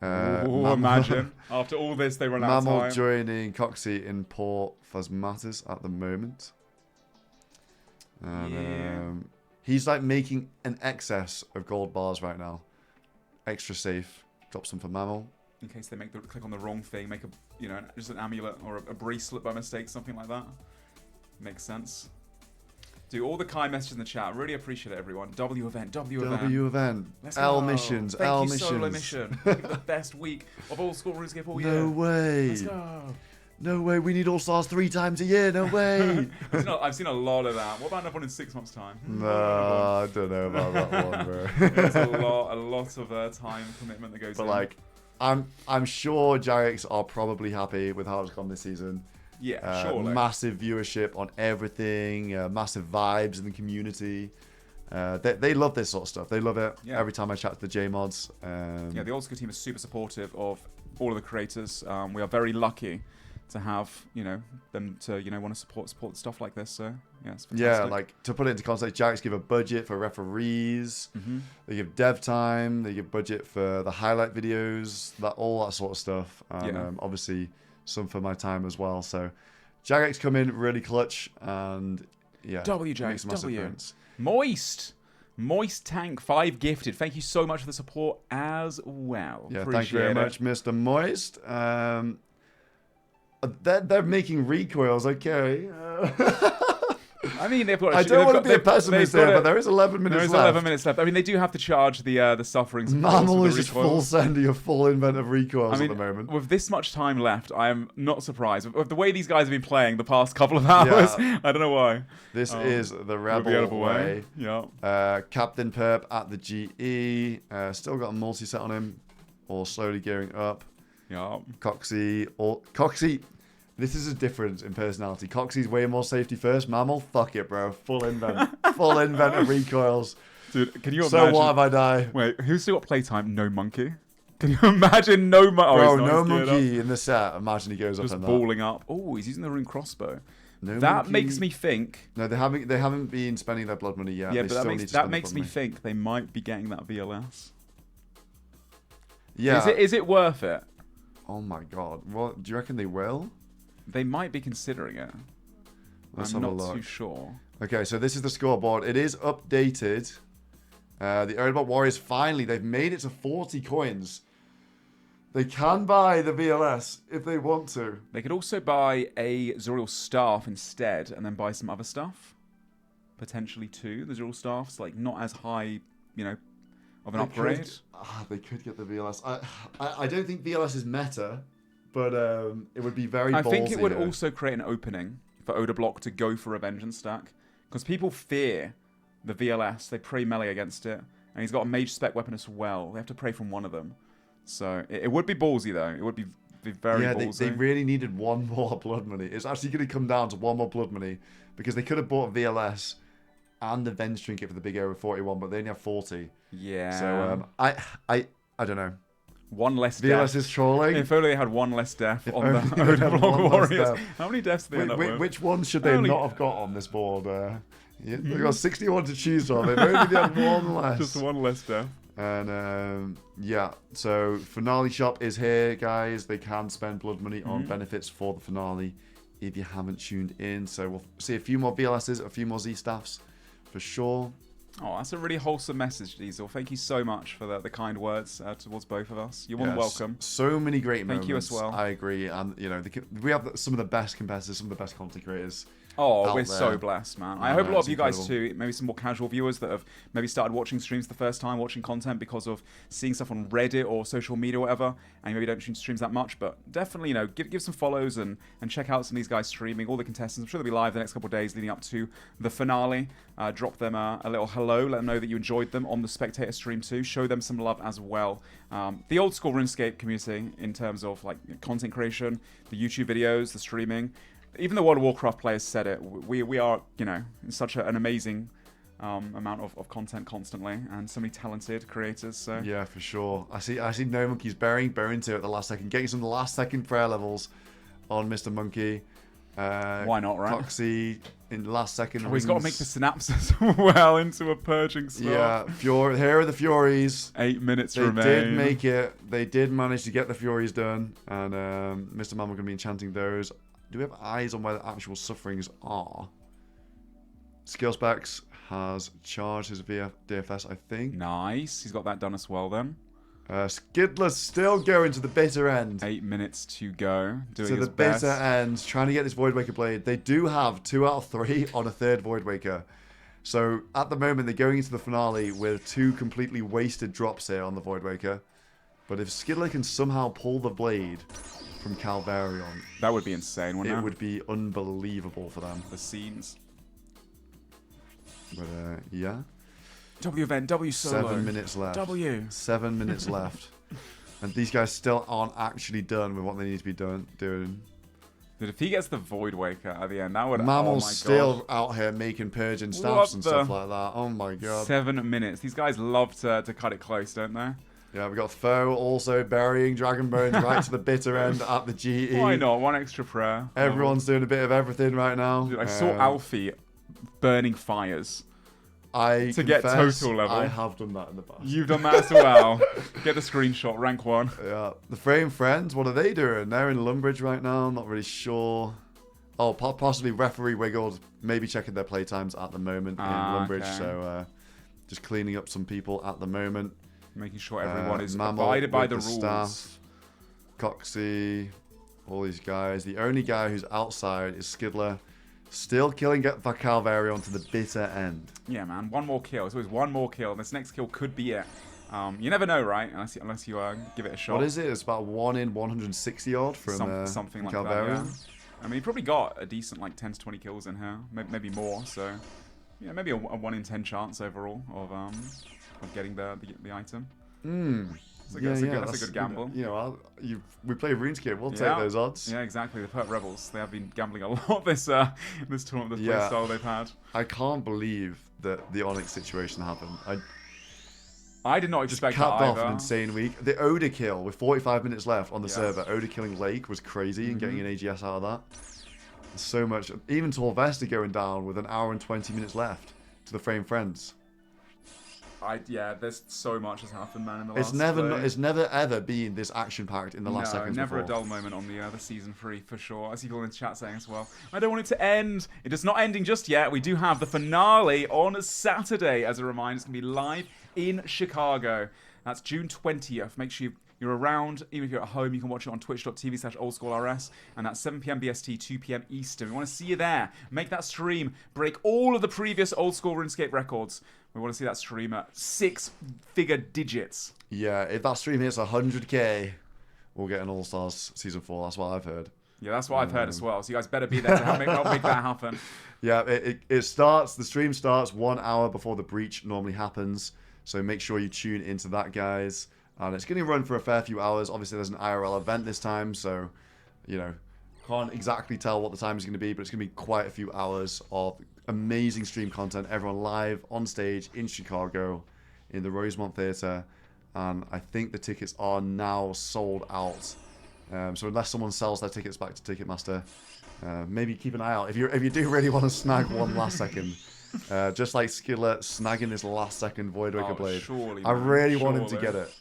Imagine after all this they run out of time. Mammal joining Coxie in Port Phasmatis at the moment. And, he's like making an excess of gold bars right now. Extra safe. Drop some for Mammal. In case they click on the wrong thing, make just an amulet or a bracelet by mistake, something like that. Makes sense. Do all the kind messages in the chat. Really appreciate it, everyone. W event. Let's L go. missions. Thank L you, missions. SoloMission. Give it the best week of Old School RuneScape all year. No way. Let's go. No way. We need All Stars 3 times a year. No way. I've seen a lot of that. What about another one in 6 months' time? No, I don't know about that one, bro. There's a lot of time commitment that goes in. But like, I'm sure Jagex are probably happy with how it's gone this season. Yeah, surely. Massive viewership on everything, massive vibes in the community. They love this sort of stuff. They love it. Yeah. Every time I chat to the J-Mods. Yeah, the Old School team is super supportive of all of the creators. We are very lucky to have, them to, want to support stuff like this. So, yeah, it's fantastic. Yeah, like, to put it into context, Jagex give a budget for referees. They give dev time. They give budget for the highlight videos, all that sort of stuff. And obviously some for my time as well. So Jagex come in really clutch and Jagex, difference. Moist Tank 5 gifted. Thank you so much for the support as well. Yeah, thank you very much, Mr. Moist. They're making recoils, okay. I mean, they've got. I don't want to be a pessimist there, but there is 11 minutes left. There is 11 minutes left. I mean, they do have to charge the sufferings. Mammal is just full sending a full invent of recoils at the moment. With this much time left, I am not surprised. With the way these guys have been playing the past couple of hours, I don't know why. This is the Rebel way. Yeah. Captain Perp at the GE. Still got a multi-set on him. All slowly gearing up. Yeah. Coxie. This is a difference in personality. Coxie's way more safety first. Mammal, fuck it, bro. Full invent. Full invent of recoils. Dude, can you imagine? So what if I die? Wait, who's still got playtime? No monkey? Can you imagine no monkey? Bro, no monkey in the set. Imagine he goes up just and balling up. Oh, he's using the rune crossbow. No that monkey. Makes me think. No, they haven't been spending their blood money yet. Yeah, they but that makes me money. think they might be getting that VLS. Yeah. Is it worth it? Oh my god. What do you reckon they will? They might be considering it. I'm not too sure. Okay, so this is the scoreboard. It is updated. The Earthbot Warriors finally, they've made it to 40 coins. They can buy the VLS if they want to. They could also buy a Zoriel staff instead and then buy some other stuff. Potentially too. The Zoriel staff's like not as high, of an upgrade. They could get the VLS. I don't think VLS is meta, but it would be very ballsy. I think it would also create an opening for Odablock to go for a Vengeance stack. Because people fear the VLS. They pray melee against it. And he's got a mage spec weapon as well. They have to pray from one of them. So it would be ballsy, though. It would be very ballsy. They really needed one more blood money. It's actually going to come down to one more blood money. Because they could have bought VLS and the Venge Trinket for the big over 41, but they only have 40. Yeah. So I don't know. One less VLS death. is trolling. If only they had one less death on the Odablock Warriors. How many deaths do they end up with? Which one should they not have got on this board? They've got 61 to choose from. They've only had one less. Just one less death. And yeah, so finale shop is here, guys. They can spend blood money on benefits for the finale if you haven't tuned in. So we'll see a few more VLSs, a few more Z staffs for sure. Oh, that's a really wholesome message, Diesel. Thank you so much for the kind words towards both of us. You're more than welcome. So many great moments. Thank you as well. I agree. And, you know, we have some of the best competitors, some of the best content creators. Oh, we're so blessed, man. I hope a lot of you guys too, maybe some more casual viewers that have maybe started watching streams the first time, watching content because of seeing stuff on Reddit or social media or whatever, and you maybe don't tune streams that much, but definitely, you know, give some follows and check out some of these guys streaming, all the contestants. I'm sure they'll be live the next couple of days leading up to the finale. Drop them a little hello, let them know that you enjoyed them on the spectator stream too. Show them some love as well. The Old School RuneScape community in terms of like content creation, the YouTube videos, the streaming. Even the World of Warcraft players said it. We are, you know, in such an amazing amount of content constantly, and so many talented creators. So yeah, for sure. I see No Monkey's burying to at the last second, getting some last second prayer levels on Mr. Monkey. Why not, right? Coxie in the last second. Oh, he's got to make the synapses well into a purging spell. Yeah, here are the Furies. 8 minutes remain. They did make it. They did manage to get the Furies done, and Mr. Man, we're going to be enchanting those. Do we have eyes on where the actual sufferings are? Skill specs has charged his DFS, I think. Nice. He's got that done as well then. Skidler's still going to the bitter end. 8 minutes to go. Doing to his the best. bitter end, trying to get this Voidwaker blade. They do have 2 out of 3 on a third Voidwaker. So at the moment, they're going into the finale with 2 completely wasted drops here on the Voidwaker. But if Skidler can somehow pull the blade from Calvarion, that would be insane, wouldn't it? It would be unbelievable for them. The scenes. But yeah. W event, W solo. 7 minutes left. 7 minutes left. And these guys still aren't actually done with what they need to be doing. But if he gets the Voidwaker at the end, that would... Mammal's oh my still God. out here making purging staffs and stuff like that. Oh my God. 7 minutes. These guys love to cut it close, don't they? Yeah, we got Foe also burying Dragon Bones right to the bitter end at the GE. Why not? One extra prayer. Everyone's doing a bit of everything right now. Dude, I saw Alfie burning fires. To get total level. I have done that in the past. You've done that as well. Get the screenshot, rank 1. Yeah. The Frame Friends, what are they doing? They're in Lumbridge right now, I'm not really sure. Oh, possibly Referee Wiggled, maybe checking their playtimes at the moment in Lumbridge. Okay. So just cleaning up some people at the moment. Making sure everyone is abided by the rules. Staff, Coxie, all these guys. The only guy who's outside is Skidler. Still killing Calvarion to the bitter end. Yeah, man. One more kill. It's always one more kill. This next kill could be it. You never know, right? Unless you give it a shot. What is it? It's about 1 in 160 odd from something like Calvarion. That, yeah. I mean, he probably got a decent 10 to 20 kills in here, maybe more. So, yeah, maybe a 1 in 10 chance overall of getting the item. That's a good gamble. You know, we play RuneScape. We'll take those odds. Yeah, exactly. The Pert Rebels. They have been gambling a lot this tournament, this play style they've had. I can't believe that the Onyx situation happened. I did not expect capped that off an insane week. The Oda kill with 45 minutes left on the server. Oda killing Lake was crazy and getting an AGS out of that. So much. Even Torvesta going down with 1 hour and 20 minutes left to the Frame Friends. There's so much has happened, man, in the last play. It's never ever been this action-packed in the last seconds never before. a dull moment on the season 3, for sure. I see people in the chat saying as well, I don't want it to end. It is not ending just yet. We do have the finale on Saturday. As a reminder, it's going to be live in Chicago. That's June 20th. Make sure you're you're around, even if you're at home, you can watch it on twitch.tv/oldschoolrs, and that's 7 p.m. BST, 2 p.m. Eastern. We want to see you there. Make that stream break all of the previous Old School RuneScape records. We want to see that stream at 6-figure digits. Yeah, if that stream hits 100k, we'll get an All Stars Season 4. That's what I've heard. Yeah, that's what I've heard as well. So you guys better be there to help make that happen. Yeah, it starts, the stream starts 1 hour before the breach normally happens. So make sure you tune into that, guys. And it's going to run for a fair few hours. Obviously, there's an IRL event this time. So, you know, can't exactly tell what the time is going to be. But it's going to be quite a few hours of amazing stream content. Everyone live on stage in Chicago in the Rosemont Theater. And I think the tickets are now sold out. So unless someone sells their tickets back to Ticketmaster, maybe keep an eye out. If you do really want to snag one last second, just like Skillet snagging this last second Void Waker Blade, surely, I really want him to get it.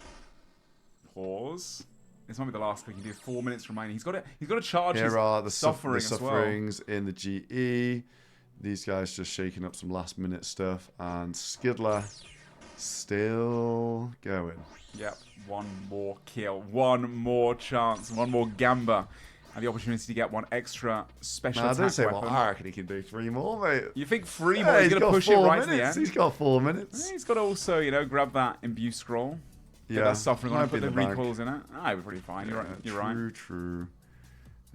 Pause. This might be the last click. He did 4 minutes remaining. He's got to charge. Here are the sufferings in the GE. These guys just shaking up some last minute stuff, and Skidler still going. Yep, one more kill, one more chance, one more Gamba, and the opportunity to get one extra special attack weapon. I reckon he can do 3 more, mate. You think 3 more? He's going to push it right to the end. He's got 4 minutes. He's got to also, you know, grab that imbue scroll. Get that suffering on, put the recoils in it. We're pretty fine. Yeah, you're right. True.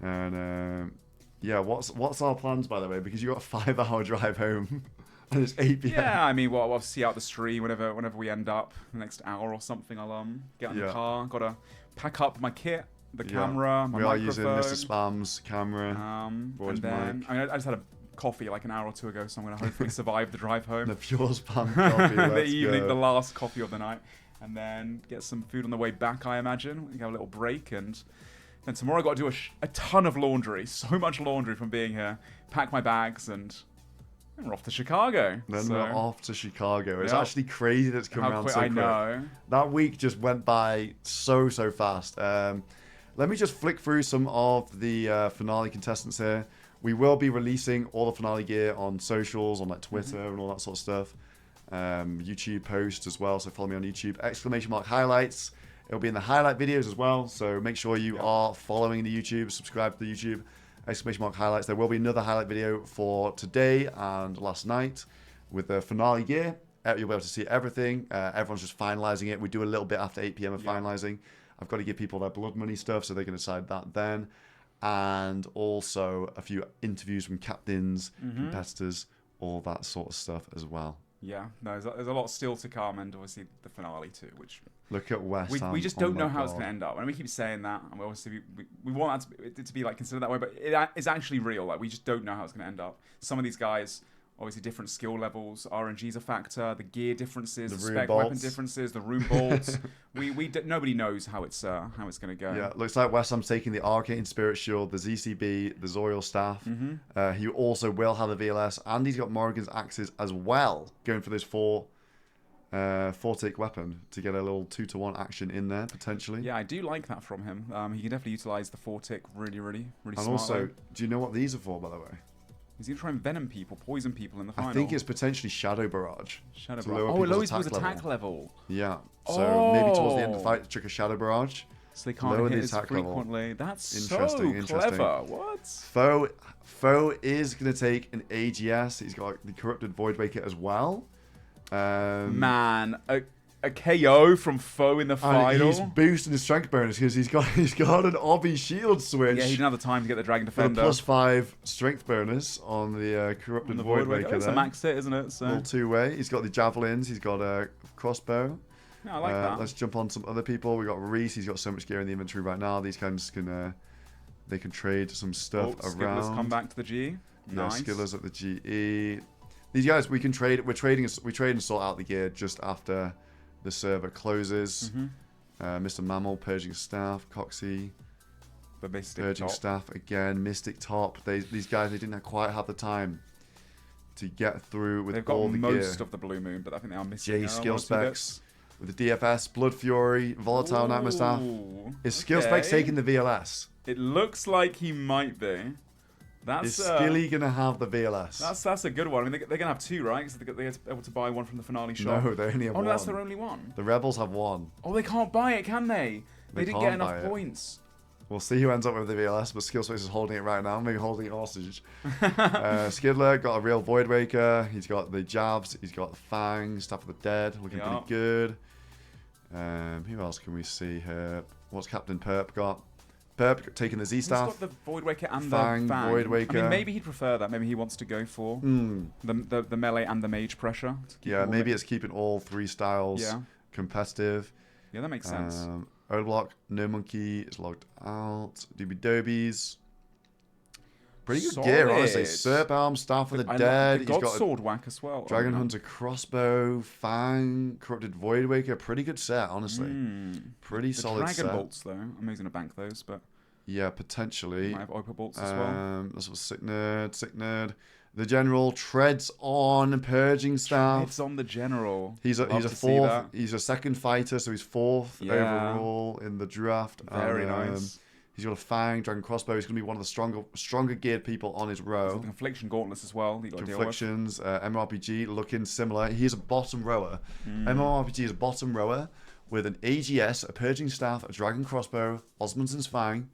And yeah, what's our plans, by the way? Because you got a 5-hour drive home. And it's 8 p.m. Yeah, I mean, we'll see out the stream whenever we end up. The next hour or something, I'll get in the car. Got to pack up my kit, the camera, my microphone. We are using Mr. Spam's camera. And then, I just had a coffee like an hour or two ago, so I'm going to hopefully survive the drive home. The PureSpam coffee, the evening, the last coffee of the night. And then get some food on the way back, I imagine. We have a little break, and then tomorrow I've got to do a ton of laundry. So much laundry from being here. Pack my bags, and we're off to Chicago. Then we're off to Chicago. It's actually crazy that it's come around so quick. I know. That week just went by so fast. Let me just flick through some of the finale contestants here. We will be releasing all the finale gear on socials, on like Twitter and all that sort of stuff. YouTube posts as well, so follow me on YouTube. ! Highlights. It'll be in the highlight videos as well, so make sure you are following the YouTube, subscribe to the YouTube. ! Highlights. There will be another highlight video for today and last night with the finale gear. You'll be able to see everything. Everyone's just finalizing it. We do a little bit after 8 p.m. of finalizing. I've got to give people their blood money stuff, so they can decide that then. And also a few interviews from captains, competitors, all that sort of stuff as well. Yeah, no, there's a lot still to come, and obviously the finale too, which look at West Ham. We just don't know how it's going to end up, and we keep saying that, and we obviously we want it to be like considered that way, but it's actually real. Like, we just don't know how it's going to end up. Some of these guys, obviously different skill levels, RNG's a factor, the gear differences, the spec weapon differences, the rune bolts. Nobody knows how it's going to go. Yeah, looks like West Ham's taking the Arcane Spirit Shield, the ZCB, the Zoriel Staff. He also will have the VLS, and he's got Morrigan's Axes as well, going for this 4-tick weapon to get a little 2-to-1 action in there potentially. Yeah, I do like that from him. He can definitely utilize the 4-tick really and smart. Also, do you know what these are for, by the way? He's going to try and venom people, poison people in the final. I think it's potentially Shadow Barrage. Shadow Barrage. Oh, it lowers people's attack level. Yeah. So maybe towards the end of the fight, trick a Shadow Barrage. So they can't hit as frequently. That's interesting. Clever. What? Foe is going to take an AGS. He's got the Corrupted Voidwaker as well. Man, a KO from Foe in the final. He's boosting his strength bonus because he's got an Obby shield switch. Yeah, he didn't have the time to get the Dragon Defender. +5 strength bonus on the Corrupted Voidwaker. It's a max hit, isn't it? So. Little 2-way. He's got the javelins. He's got a crossbow. Yeah, I like that. Let's jump on some other people. We got Reese. He's got so much gear in the inventory right now. These guys can they can trade some stuff around. Skillers come back to the G. Nice. Skillers at the GE. These guys we can trade. We trade and sort out the gear just after the server closes. Mr. Mammal, Purging Staff, Coxie, the Mystic Purging Top. Staff again, Mystic Top. These guys, they didn't quite have the time to get through with all the gear. They've got most of the Blue Moon, but I think they are missing. J skill specs with the DFS, Blood Fury, Volatile Nightmare Staff. Is skill specs taking the VLS? It looks like he might be. That's Is Skilly gonna have the VLS? That's a good one. I mean, they're gonna have 2, right? Because they're able to buy one from the finale shop. No, they only have one. Oh, no, that's their only one. The Rebels have 1. Oh, they can't buy it, can they? They didn't get enough points. We'll see who ends up with the VLS, but Skillspace is holding it right now, maybe holding it hostage. Skidler got a real Void Waker. He's got the Jabs. He's got the Fangs, Staff of the Dead, looking pretty good. Who else can we see here? What's Captain Perp got? Perp taking the Z Staff. He's got the Void Waker and Fang, the Fang. Void Waker. I mean, maybe he'd prefer that. Maybe he wants to go for the melee and the mage pressure. Yeah, maybe it's keeping all 3 styles competitive. Yeah, that makes sense. Odeblock, No Monkey is logged out. Doobie Dobies. Pretty good gear, honestly. Serp Arm, Staff of the Dead. He's got Sword Whack as well. Dragon Hunter Crossbow, Fang, Corrupted Void Waker. Pretty good set, honestly. Pretty solid set. Dragon Bolts, though. I'm going to bank those, but... Yeah, potentially. Might have Opal Bolts as well. That's what Sick Nerd. The General treads on Purging Staff. Treads on the General. He's a 4th. He's a 2nd fighter, so he's 4th overall in the draft. Very nice. He's got a Fang, Dragon Crossbow. He's going to be one of the stronger geared people on his row. The Confliction Gauntlets as well. Conflictions, MMORPG looking similar. He's a bottom rower. MMORPG is a bottom rower with an AGS, a Purging Staff, a Dragon Crossbow, Osmundson's Fang.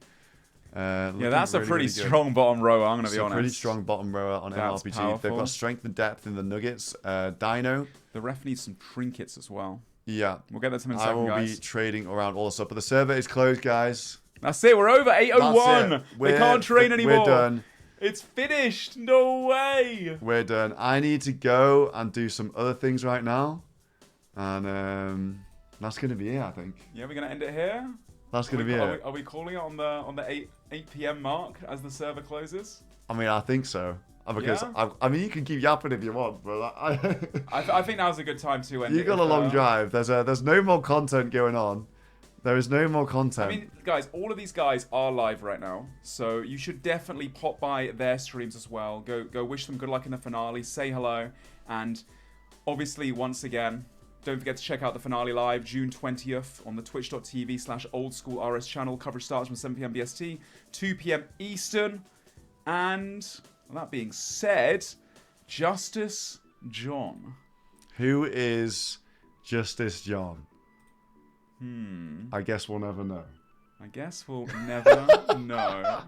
Yeah, that's a pretty strong bottom rower, I'm going to be honest. Pretty strong bottom rower on MMORPG. Powerful. They've got strength and depth in the Nuggets. Dino. The ref needs some trinkets as well. Yeah. We'll get that some in a second, guys. I will be trading around all the stuff, but the server is closed, guys. That's it, we're over. 8:01. They can't train anymore. We're done. It's finished. No way. We're done. I need to go and do some other things right now. And that's going to be it, I think. Yeah, we're going to end it here. That's going to be it. Are we calling it on the 8 p.m. mark as the server closes? I mean, I think so. Because I mean, you can keep yapping if you want, but I think now's a good time to end. You got a long drive. There's no more content going on. There is no more content. I mean, guys, all of these guys are live right now, so you should definitely pop by their streams as well. Go wish them good luck in the finale, say hello, and obviously, once again, don't forget to check out the finale live June 20th on the twitch.tv/oldschoolrs channel. Coverage starts from 7 p.m. BST, 2 p.m. Eastern, and that being said, Justice John. Who is Justice John? I guess we'll never know. I guess we'll never know.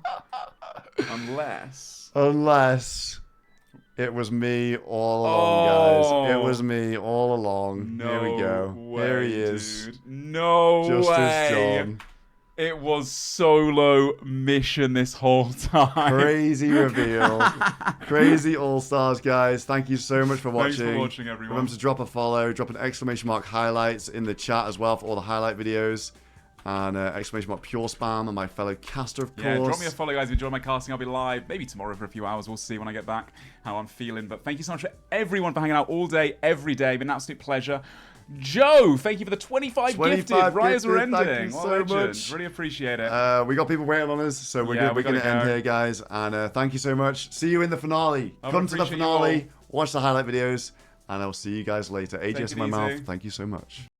Unless it was me all along, guys. It was me all along. Here we go. Here he is. Dude. No Justice way. John. It was SoloMission this whole time. Crazy reveal. Crazy All Stars, guys. Thank you so much for watching. Thanks for watching, everyone. Remember to drop a follow, drop an exclamation mark highlights in the chat as well for all the highlight videos. And exclamation mark PureSpam and my fellow caster, of course. Yeah, drop me a follow, guys. Enjoy my casting. I'll be live maybe tomorrow for a few hours. We'll see when I get back how I'm feeling. But thank you so much for everyone for hanging out all day, every day. Been an absolute pleasure. Joe, thank you for the 25 gifted right as we're ending. Thank you so much. Really appreciate it. We got people waiting on us, so we're going to end here, guys. And thank you so much. See you in the finale. Come to the finale, watch the highlight videos, and I'll see you guys later. AGS in my mouth. Thank you so much.